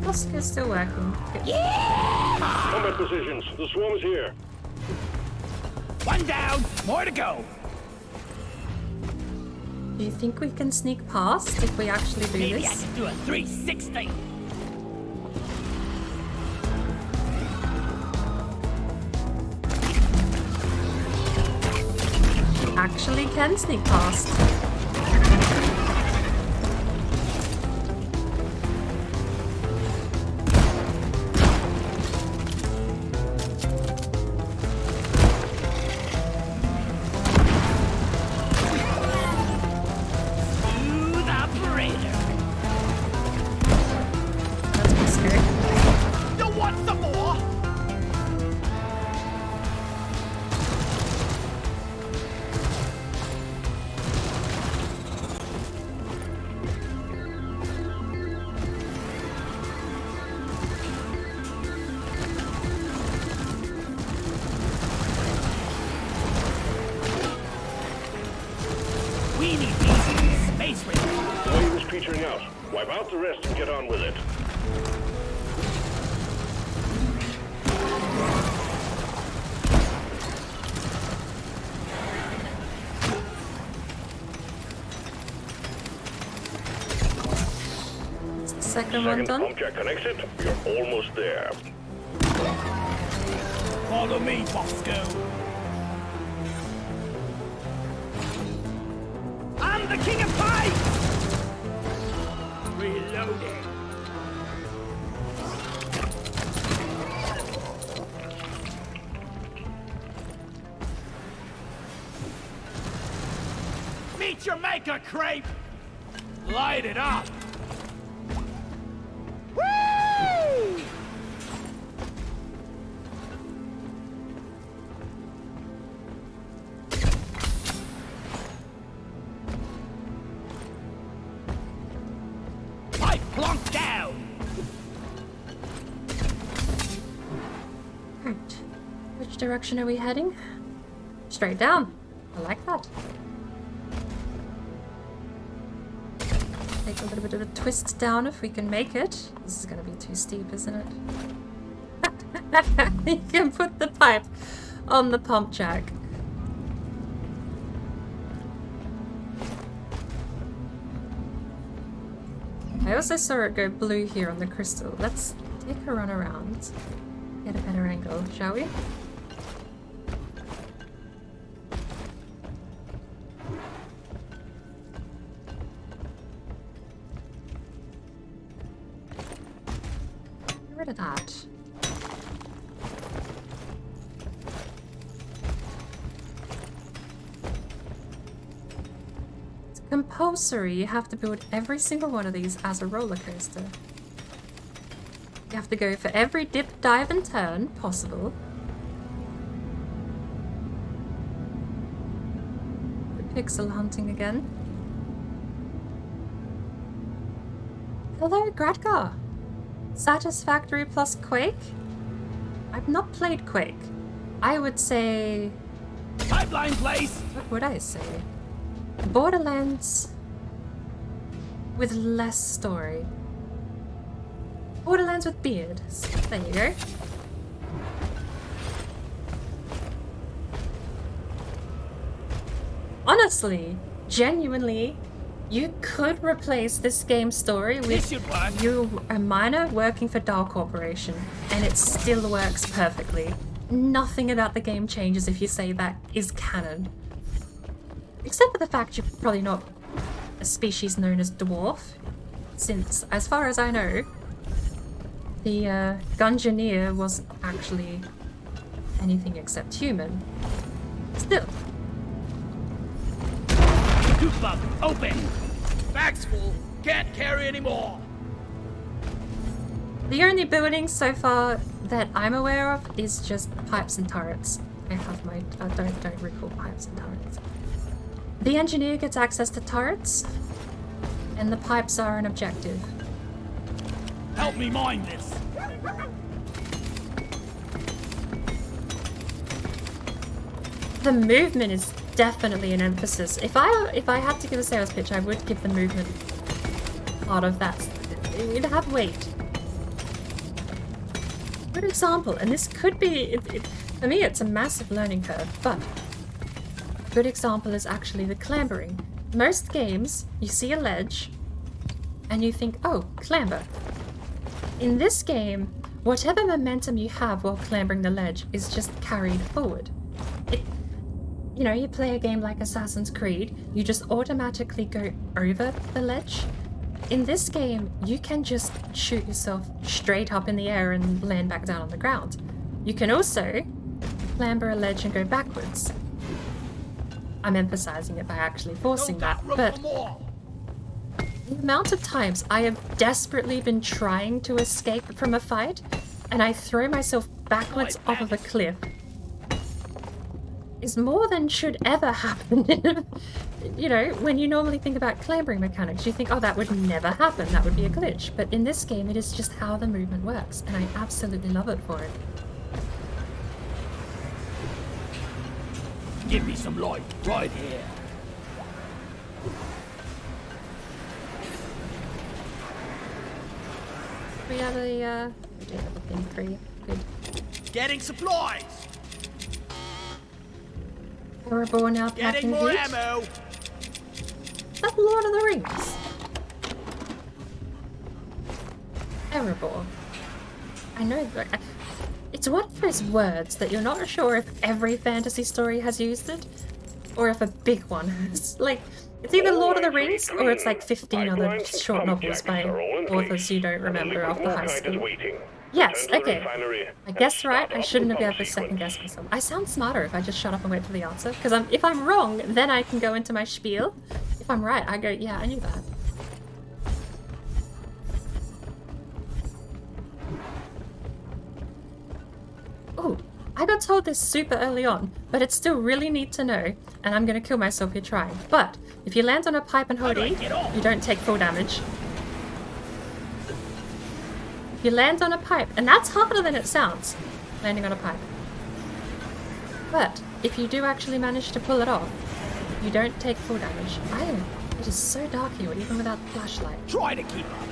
Oscar's still working. Good. Yeah! Combat positions. The swarm's here. One down. More to go. Do you think we can sneak past if we actually do Maybe this? I can do a 360. Actually can sneak past. Smooth operator. That's pretty scary. You want some more? petering out. Wipe out the rest and get on with it. Second one done. Pump jack connected. You're almost there. Follow me, Bosco. I'm the king of pipes! Reloading. Meet your maker, creep! Light it up! Woo! Pipe plunk down! Right. Which direction are we heading? Straight down. I like that. Take a little bit of a twist down if we can make it. This is going to be too steep, isn't it? You can put the pipe on the pump jack. I also saw it go blue here on the crystal. Let's take a run around. Get a better angle, shall we? Get rid of that. It's compulsory. You have to build every single one of these as a roller coaster. You have to go for every dip, dive, and turn possible. The pixel hunting again. Hello, Gradgar. Satisfactory plus Quake? I've not played Quake. I would say... Pipeline place! What would I say? Borderlands with less story. Borderlands with beards. There you go. Honestly, genuinely, you could replace this game's story with you a miner working for Dahl Corporation, and it still works perfectly. Nothing about the game changes if you say that is canon. Except for the fact you're probably not a species known as dwarf, since, as far as I know, the Gungeoneer wasn't actually anything except human. Still. Tooth bug, open! Bag's full, can't carry anymore! The only building so far that I'm aware of is just pipes and turrets. I have my... don't recall pipes and turrets. The engineer gets access to turrets, and the pipes are an objective. Help me mine this! The movement is definitely an emphasis. If I had to give a sales pitch, I would give the movement part of that. It'd have weight. Good example, and this could be... for me, it's a massive learning curve, but a good example is actually the clambering. Most games, you see a ledge, and you think, oh, clamber. In this game, whatever momentum you have while clambering the ledge is just carried forward. You know, you play a game like Assassin's Creed, you just automatically go over the ledge. In this game, you can just shoot yourself straight up in the air and land back down on the ground. You can also clamber a ledge and go backwards. I'm emphasizing it by actually forcing that, but the amount of times I have desperately been trying to escape from a fight, and I throw myself backwards off of a cliff, is more than should ever happen. You know, when you normally think about clambering mechanics, you think, oh, that would never happen, that would be a glitch. But in this game, it is just how the movement works, and I absolutely love it for it. Give me some light, right here. We have a, we do have a thing free. Good. Getting supplies. Erebor now Getting packing more heat. ammo. Is that Lord of the Rings? Erebor. I know that. It's one of those words that you're not sure if every fantasy story has used it, or if a big one has. Like, it's either Lord of the Rings, or it's like 15 other short novels by authors you don't remember after high school. Yes, okay. I guessed right. I shouldn't have ever second guessed myself. I sound smarter if I just shut up and wait for the answer. Because if I'm wrong, then I can go into my spiel. If I'm right, I go, yeah, I knew that. Oh, I got told this super early on, but it's still really neat to know, and I'm gonna kill myself here trying. But if you land on a pipe and hold E, you don't take full damage. You land on a pipe, and that's harder than it sounds, landing on a pipe. But if you do actually manage to pull it off, you don't take full damage. It is so dark here, even without the flashlight. Try to keep up.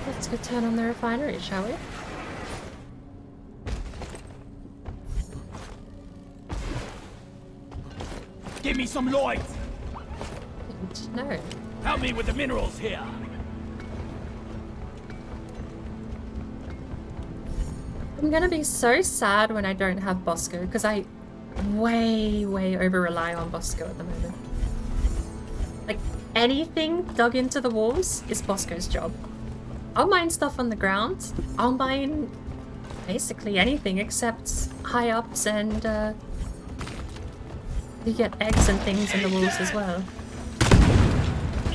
Let's go turn on the refinery, shall we? Give me some light. No. Help me with the minerals here. I'm gonna be so sad when I don't have Bosco, because I way over rely on Bosco at the moment. Like, anything dug into the walls is Bosco's job. I'll mine stuff on the ground. I'll mine basically anything except high ups and you get eggs and things in the walls as well.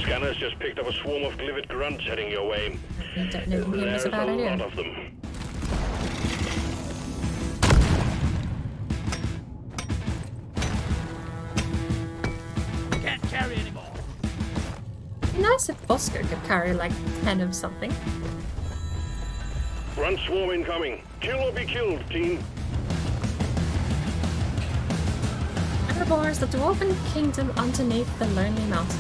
Scanners just picked up a swarm of livid grunts heading your way. I don't know if it was a bad idea. Lot of them. Can't carry anymore. It'd be nice if Bosco could carry like 10 of something. Grunt swarm incoming. Kill or be killed, team. Erebor is the dwarven kingdom underneath the lonely mountain.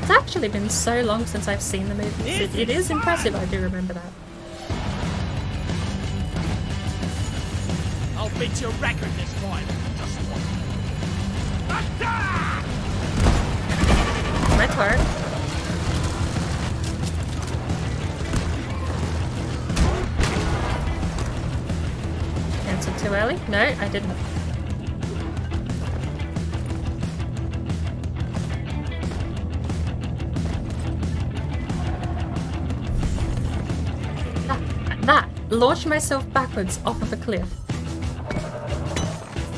It's actually been so long since I've seen the movies. It is impressive, I do remember that. I'll beat your record this time. Just one. Attack! My turret. Answered too early? No, I didn't. That launched myself backwards off of a cliff.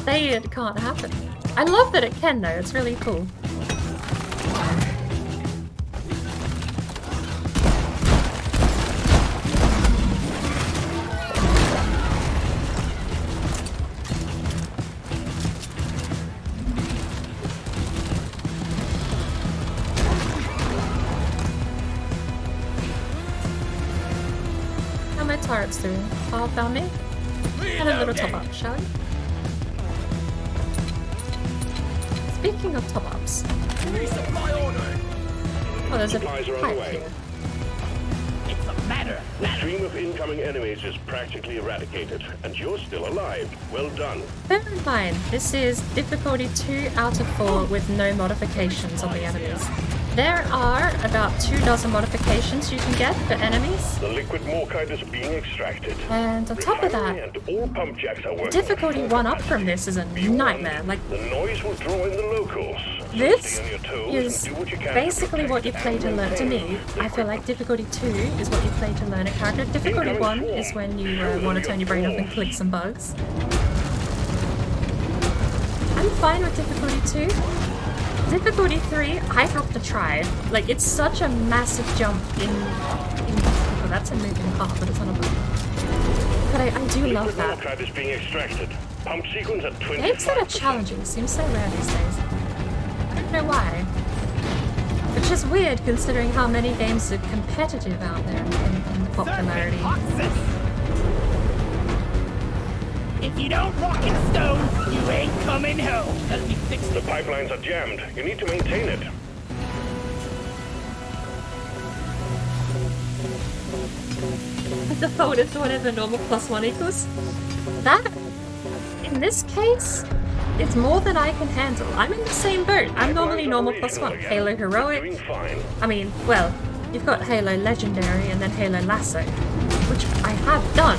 Say it can't happen. I love that it can though, it's really cool. How my turrets doing? Oh, found me? Have a little top up, shall we? Speaking of top ups. Oh, there's a pipe here. It's a matter. The stream of incoming enemies is practically eradicated, and you're still alive. Well done. Bear in mind, this is difficulty 2 out of 4 with no modifications on the enemies. There are about 24 modifications you can get for enemies. The liquid morkite is being extracted. And on top of that, And all pump jacks are working. difficulty 1 up from this is a nightmare. Like, The noise will draw in the locals. So this stay on your toes is and do what you can to basically what you protect play to and learn. To me, maintain. I feel like difficulty 2 is what you play to learn a character. Difficulty 1 is when you want to turn your brain off and click some bugs. I'm fine with difficulty 2. Difficulty 3, I have to try. Like, it's such a massive jump in oh, that's a moving part, but it's on a button. But I do love that. Liquid morkite is being extracted. Pump sequence at 25%. Games that are challenging seem so rare these days. I don't know why. But is weird considering how many games are competitive out there in popularity. If you don't rock and stone, you ain't coming home. Let me fix The pipelines are jammed. You need to maintain it. Default is whatever normal +1 equals. That, in this case, it's more than I can handle. I'm in the same boat. I'm normally normal +1. Halo Heroic. I mean, well, you've got Halo Legendary and then Halo Lasso, which I have done.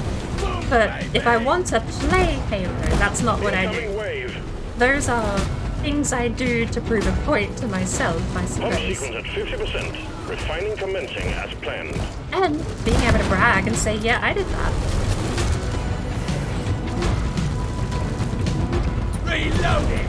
But if I want to play Halo, that's not what I do. Those are things I do to prove a point to myself, I suppose. Sequence at 50%. Refining commencing as planned. And being able to brag and say, yeah, I did that. Reloading.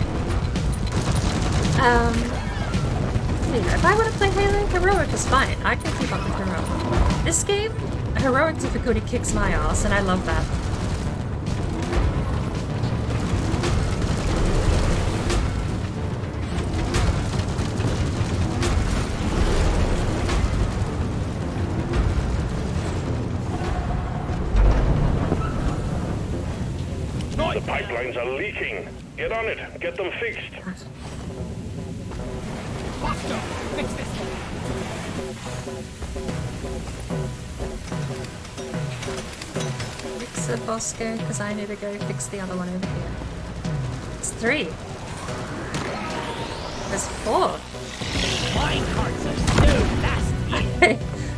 If I want to play Halo, Heroic is fine. I can keep up with Heroic. This game, Heroic difficulty kicks my ass, and I love that. The pipelines are leaking. Get on it. Get them fixed. Bosco, fix this. Fix the Bosco, because I need to go fix the other one over here. It's 3. There's 4.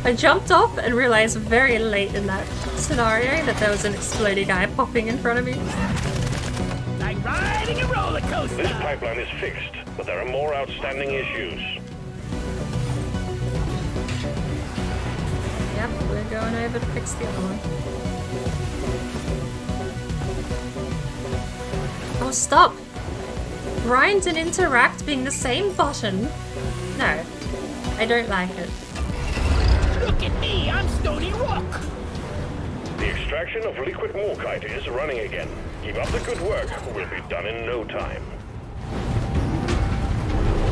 I jumped off and realized very late in that scenario that there was an exploding guy popping in front of me. Like riding a roller coaster. This pipeline is fixed, but there are more outstanding issues. Yep, we're going over to fix the other one. Oh, stop! Grind and interact being the same button? No, I don't like it. Look at me, I'm Stony Rock. The extraction of liquid morkite is running again. Keep up the good work. We'll be done in no time.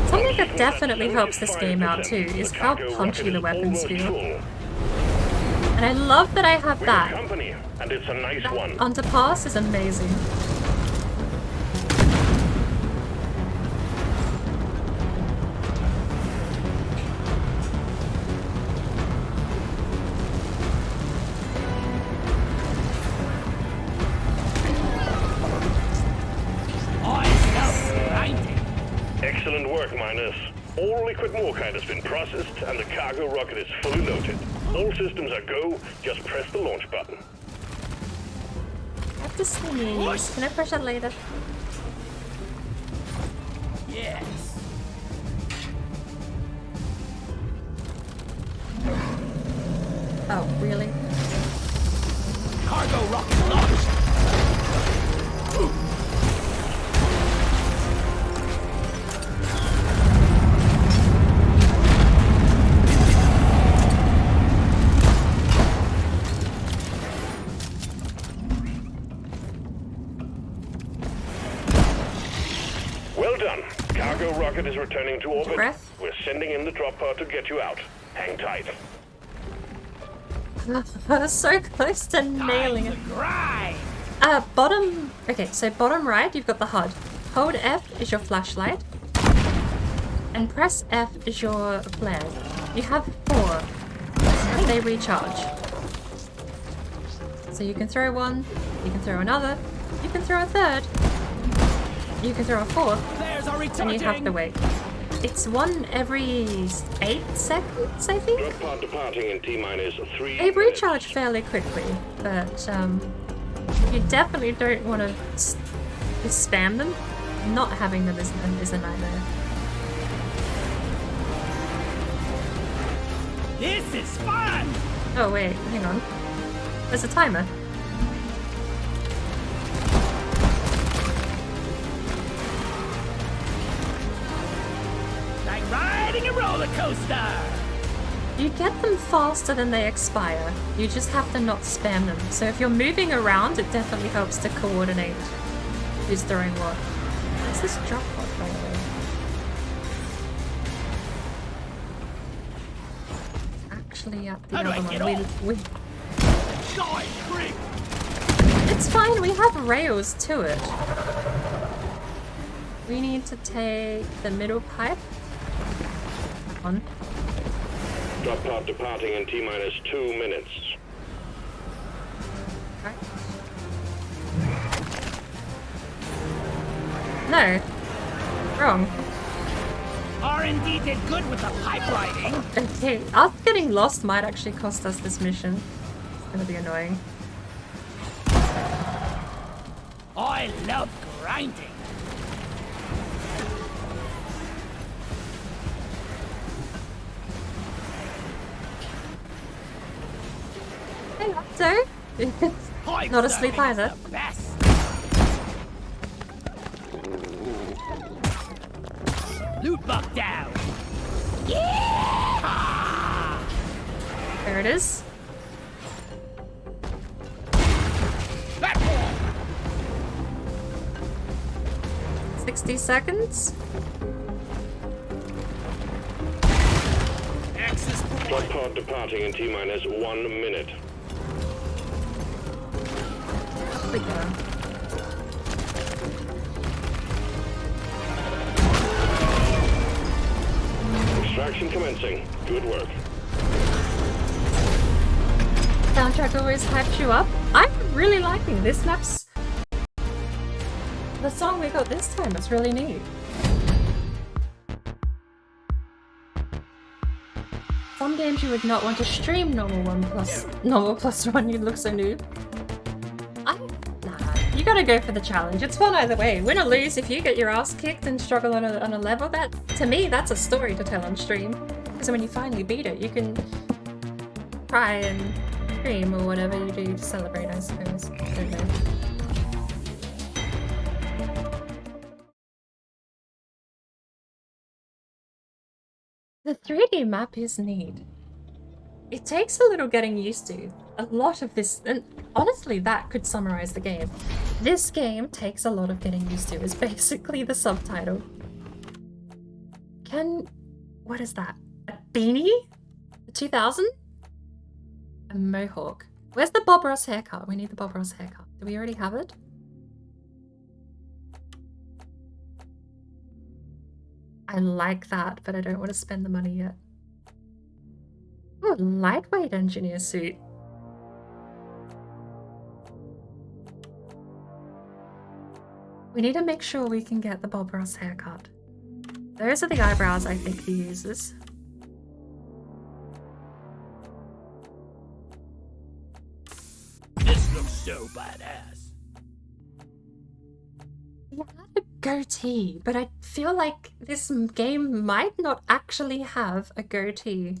Something that definitely helps this game out too is how punchy the weapons feel. And I love that I have that. And it's a nice one. Underpass is amazing. Excellent work, miners. All liquid morkite has been processed and the cargo rocket is fully loaded. All systems are go, just press the launch button. I have to sneeze. Can I push it later? Yes. Oh, really? Cargo rocket launched. Well done. Cargo rocket is returning to orbit. Breath? We're sending in the drop pod to get you out. Hang tight. I was so close to nailing it. Bottom... Okay, so bottom right, you've got the HUD. Hold F is your flashlight. And press F is your flare. You have 4. And they recharge. So you can throw one, you can throw another, you can throw a third, you can throw a fourth, and you have to wait. It's one every 8 seconds, I think? Drop pod departing in T-minus 3 They recharge fairly quickly, but you definitely don't want to spam them. Not having them is a nightmare. This is fun! Oh wait, hang on. There's a timer. Like riding a roller coaster! You get them faster than they expire. You just have to not spam them. So if you're moving around, it definitely helps to coordinate who's throwing what. What's this drop pod, by the way? actually at the How do I other get one. off? We Die, prick! It's fine, we have rails to it. We need to take the middle pipe. That one. Drop pod departing in T-minus 2 minutes. Right. No. Wrong. R&D did good with the pipe writing. Okay, us getting lost might actually cost us this mission. It's gonna be annoying. I love grinding. Hey, Octo! Not asleep either. The best. Loot bug down. Yeah! There it is. That wall. 60 seconds. Access Drop pod departing in T-minus 1 minute. We go. Extraction commencing. Good work. Soundtrack always hypes you up. I'm really liking this map's. The song we got this time is really neat. Some games you would not want to stream normal plus one, you'd look so noob. Nah, you gotta go for the challenge. It's fun either way. Win or lose, if you get your ass kicked and struggle on a level, that, to me, that's a story to tell on stream. Because when you finally beat it, you can cry and scream or whatever you do to celebrate, I suppose. I don't know. The 3D map is neat. It takes a little getting used to. A lot of this, and honestly that could summarize the game. This game takes a lot of getting used to, is basically the subtitle. What is that? A beanie? A 2000? A mohawk. Where's the Bob Ross haircut? We need the Bob Ross haircut. Do we already have it? I like that, but I don't want to spend the money yet. Oh, lightweight engineer suit. We need to make sure we can get the Bob Ross haircut. Those are the eyebrows I think he uses. This looks so badass. He had a goatee, but I feel like this game might not actually have a goatee.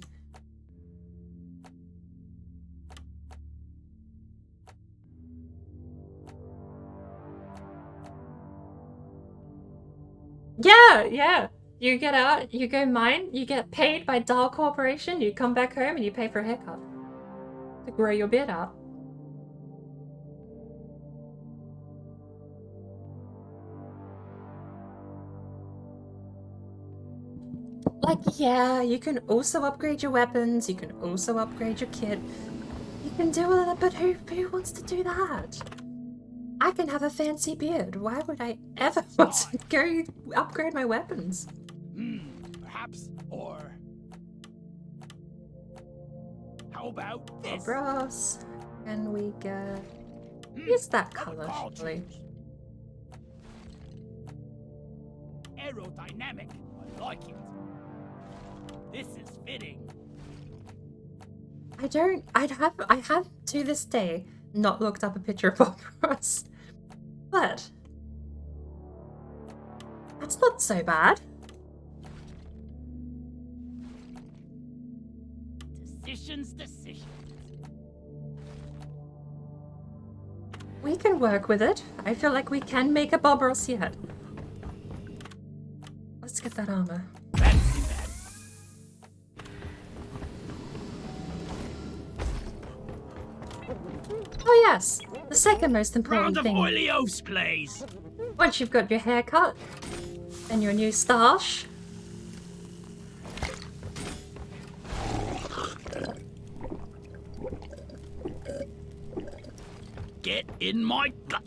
Yeah. You get out, you go mine, you get paid by Dahl Corporation, you come back home and you pay for a haircut. To grow your beard out. Like, yeah, you can also upgrade your weapons, you can also upgrade your kit. You can do all of that, but who wants to do that? I can have a fancy beard. Why would I ever want to go upgrade my weapons? Perhaps, or... How about this? Bob Ross. Can we get... Use that color, surely. Aerodynamic. I like it. This is fitting. I have to this day not looked up a picture of Bob Ross. But that's not so bad. Decisions. We can work with it. I feel like we can make a Bob Ross yet. Let's get that armor. Fancy that. Oh yes, the second most important Round of thing. oily oafs, please. Once you've got your haircut and your new stash, get in my gut.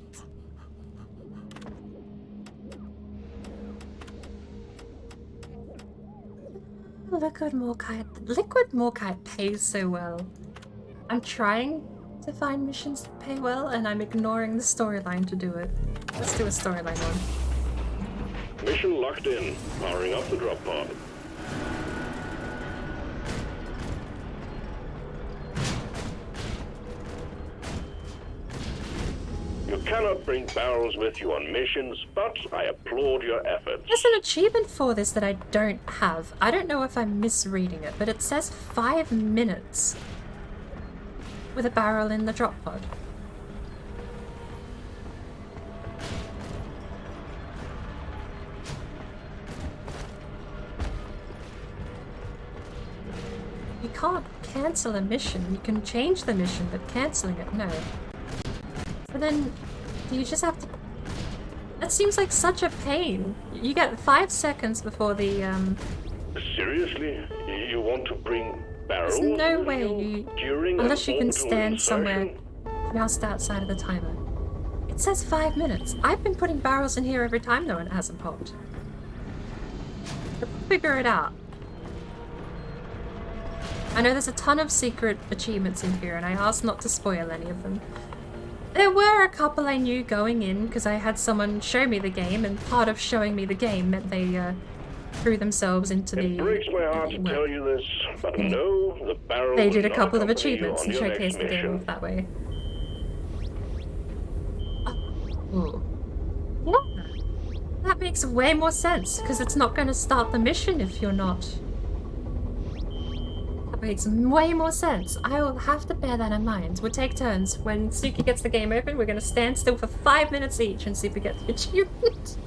Liquid Morkite pays so well. I'm trying to find missions that pay well, and I'm ignoring the storyline to do it. Let's do a storyline one. Mission locked in. Powering up the drop pod. You cannot bring barrels with you on missions, but I applaud your efforts. There's an achievement for this that I don't have. I don't know if I'm misreading it, but it says 5 minutes with a barrel in the drop pod. You can't cancel a mission. You can change the mission, but cancelling it, no. So then, do you just have to... That seems like such a pain. You get 5 seconds before the, Seriously? You want to bring barrels? There's no way you... during Unless you can stand insertion? somewhere just outside of the timer. It says 5 minutes. I've been putting barrels in here every time though and it hasn't popped. We'll figure it out. I know there's a ton of secret achievements in here and I asked not to spoil any of them. There were a couple I knew going in because I had someone show me the game, and part of showing me the game meant they threw themselves into the... It breaks my heart to tell you this, but no, the barrel They will did a not couple of accompany you achievements on and your showcased next the game mission. off that way. Ooh. Yeah. That makes way more sense because it's not going to start the mission if you're not... That makes way more sense. I will have to bear that in mind. We'll take turns. When Suki gets the game open, we're going to stand still for 5 minutes each and see if we get the achievement.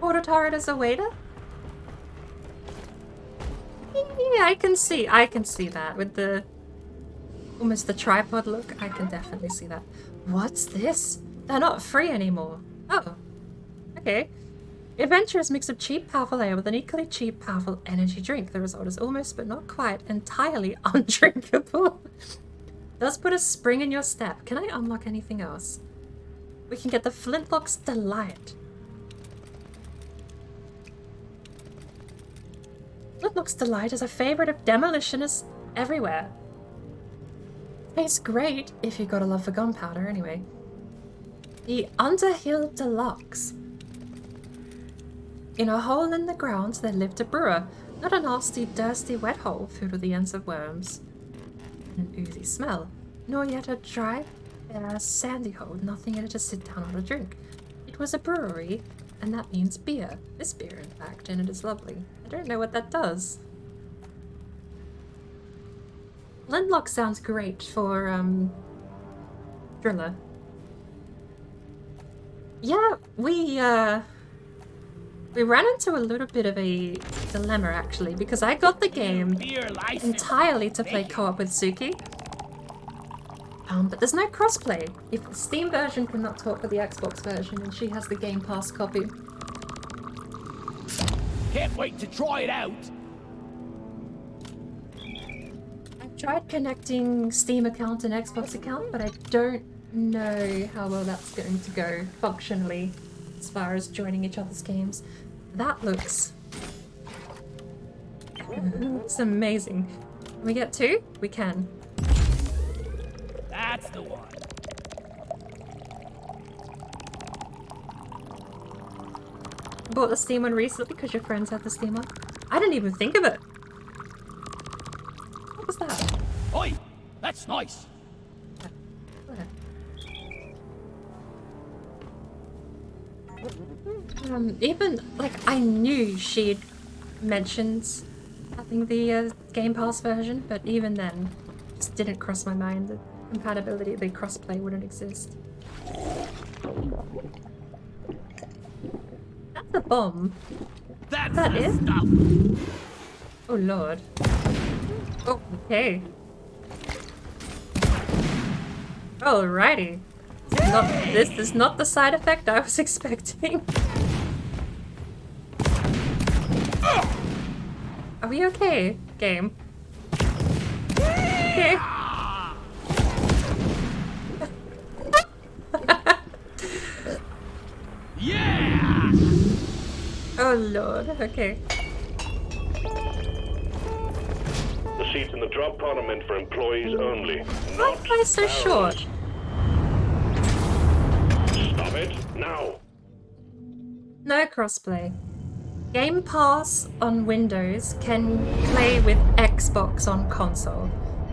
Auto turret as a waiter? Yeah, I can see that with the almost the tripod look. I can definitely see that. What's this? They're not free anymore. Oh, okay. Adventurous mix of cheap, powerful ale with an equally cheap, powerful energy drink. The result is almost, but not quite, entirely undrinkable. Does put a spring in your step. Can I unlock anything else? We can get the Flintlock's Delight. Flintlock's Delight is a favorite of demolitionists everywhere. Tastes great if you've got a love for gunpowder, anyway. The Underhill Deluxe. In a hole in the ground there lived a brewer, not a nasty, thirsty, wet hole filled with the ends of worms. An oozy smell, nor yet a dry, bare, sandy hole, nothing in it to sit down on a drink. It was a brewery, and that means beer. This beer, in fact, and it is lovely. I don't know what that does. Flintlock sounds great for, Driller. Yeah, we ran into a little bit of a dilemma, actually, because I got the game entirely to play co-op with Suki. But there's no crossplay. If the Steam version cannot talk with the Xbox version, and she has the Game Pass copy. Can't wait to try it out. I've tried connecting Steam account and Xbox account, but I don't know how well that's going to go functionally as far as joining each other's games. That looks... it's amazing. Can we get 2? We can. That's the one. Bought the Steam one recently because your friends had the Steam one. I didn't even think of it. What was that? Oi, that's nice. Even, like, I knew she'd mentioned having the Game Pass version, but even then, it just didn't cross my mind that compatibility, the crossplay wouldn't exist. That's a bomb. That's that the it? stuff. Oh lord. Oh, okay. Alrighty. This is not the side effect I was expecting. Are we okay, game? Okay. Yeah! Oh lord, okay. The seats in the drop pod are meant for employees only. Why am I so short? Stop it, now! No crossplay. Game Pass on Windows can play with Xbox on console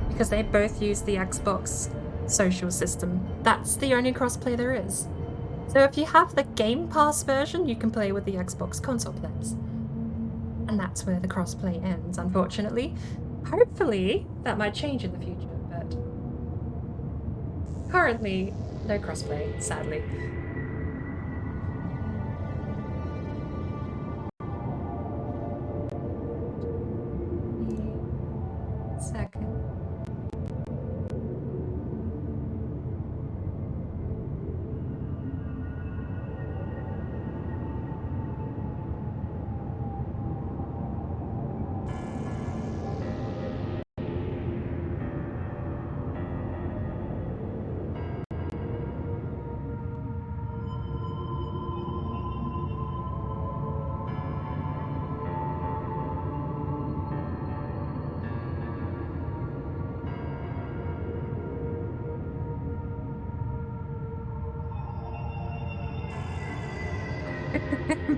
because they both use the Xbox social system. That's the only crossplay there is. So if you have the Game Pass version, you can play with the Xbox console players. And that's where the crossplay ends, unfortunately. Hopefully, that might change in the future, but currently, no crossplay, sadly. Second.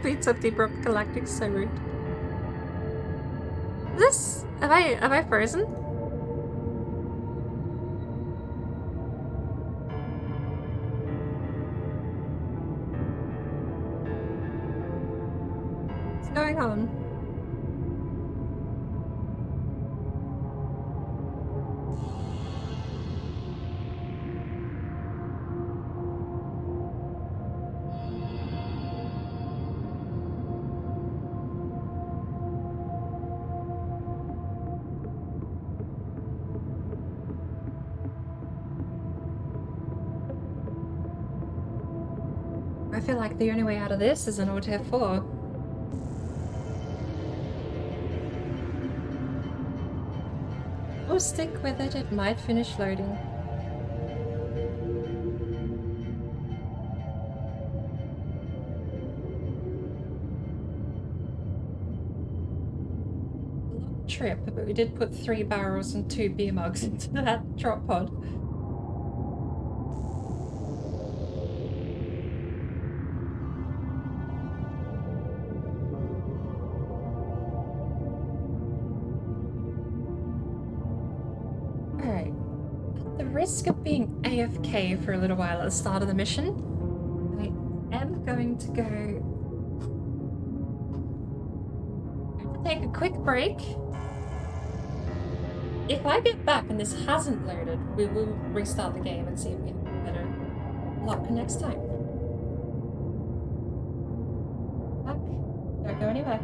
Beats up Deep Rock Galactic, so rude. This have I frozen? What's going on? I feel like the only way out of this is an Alt F4. Oh, stick with it, it might finish loading. Long trip, but we did put 3 barrels and 2 beer mugs into that drop pod. Risk of being AFK for a little while at the start of the mission, I am going to go take a quick break. If I get back and this hasn't loaded, we will restart the game and see if we have better luck next time. Don't go anywhere.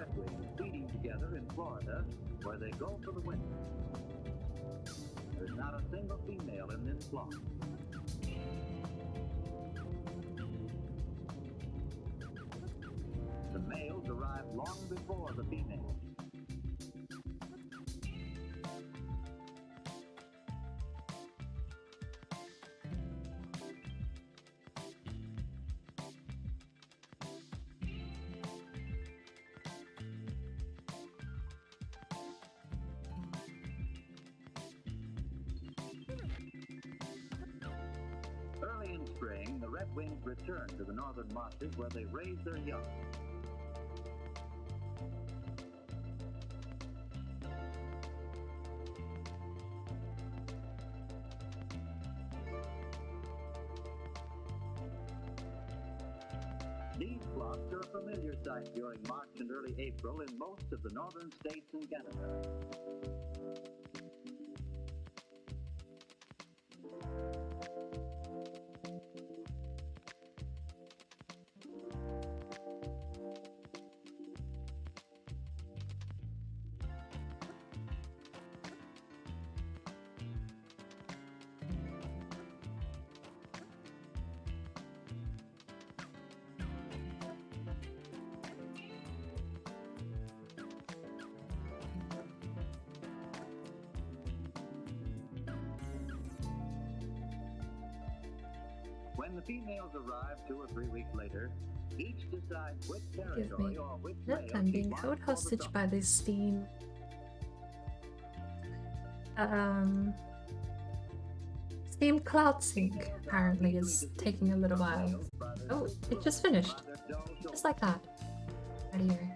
redwings feeding together in Florida, where they go for the winter. There's not a single female in this flock. The males arrive long before the females. Early in spring, the redwings return to the northern marshes where they raise their young. These flocks are a familiar sight during March and early April in most of the northern states and Canada. When the females arrive 2 or 3 weeks later, each decides which territory or which male Look, I'm being held hostage by this Steam. Steam Cloud Sync apparently is taking a little while. Oh, it just finished. Just like that. Radio.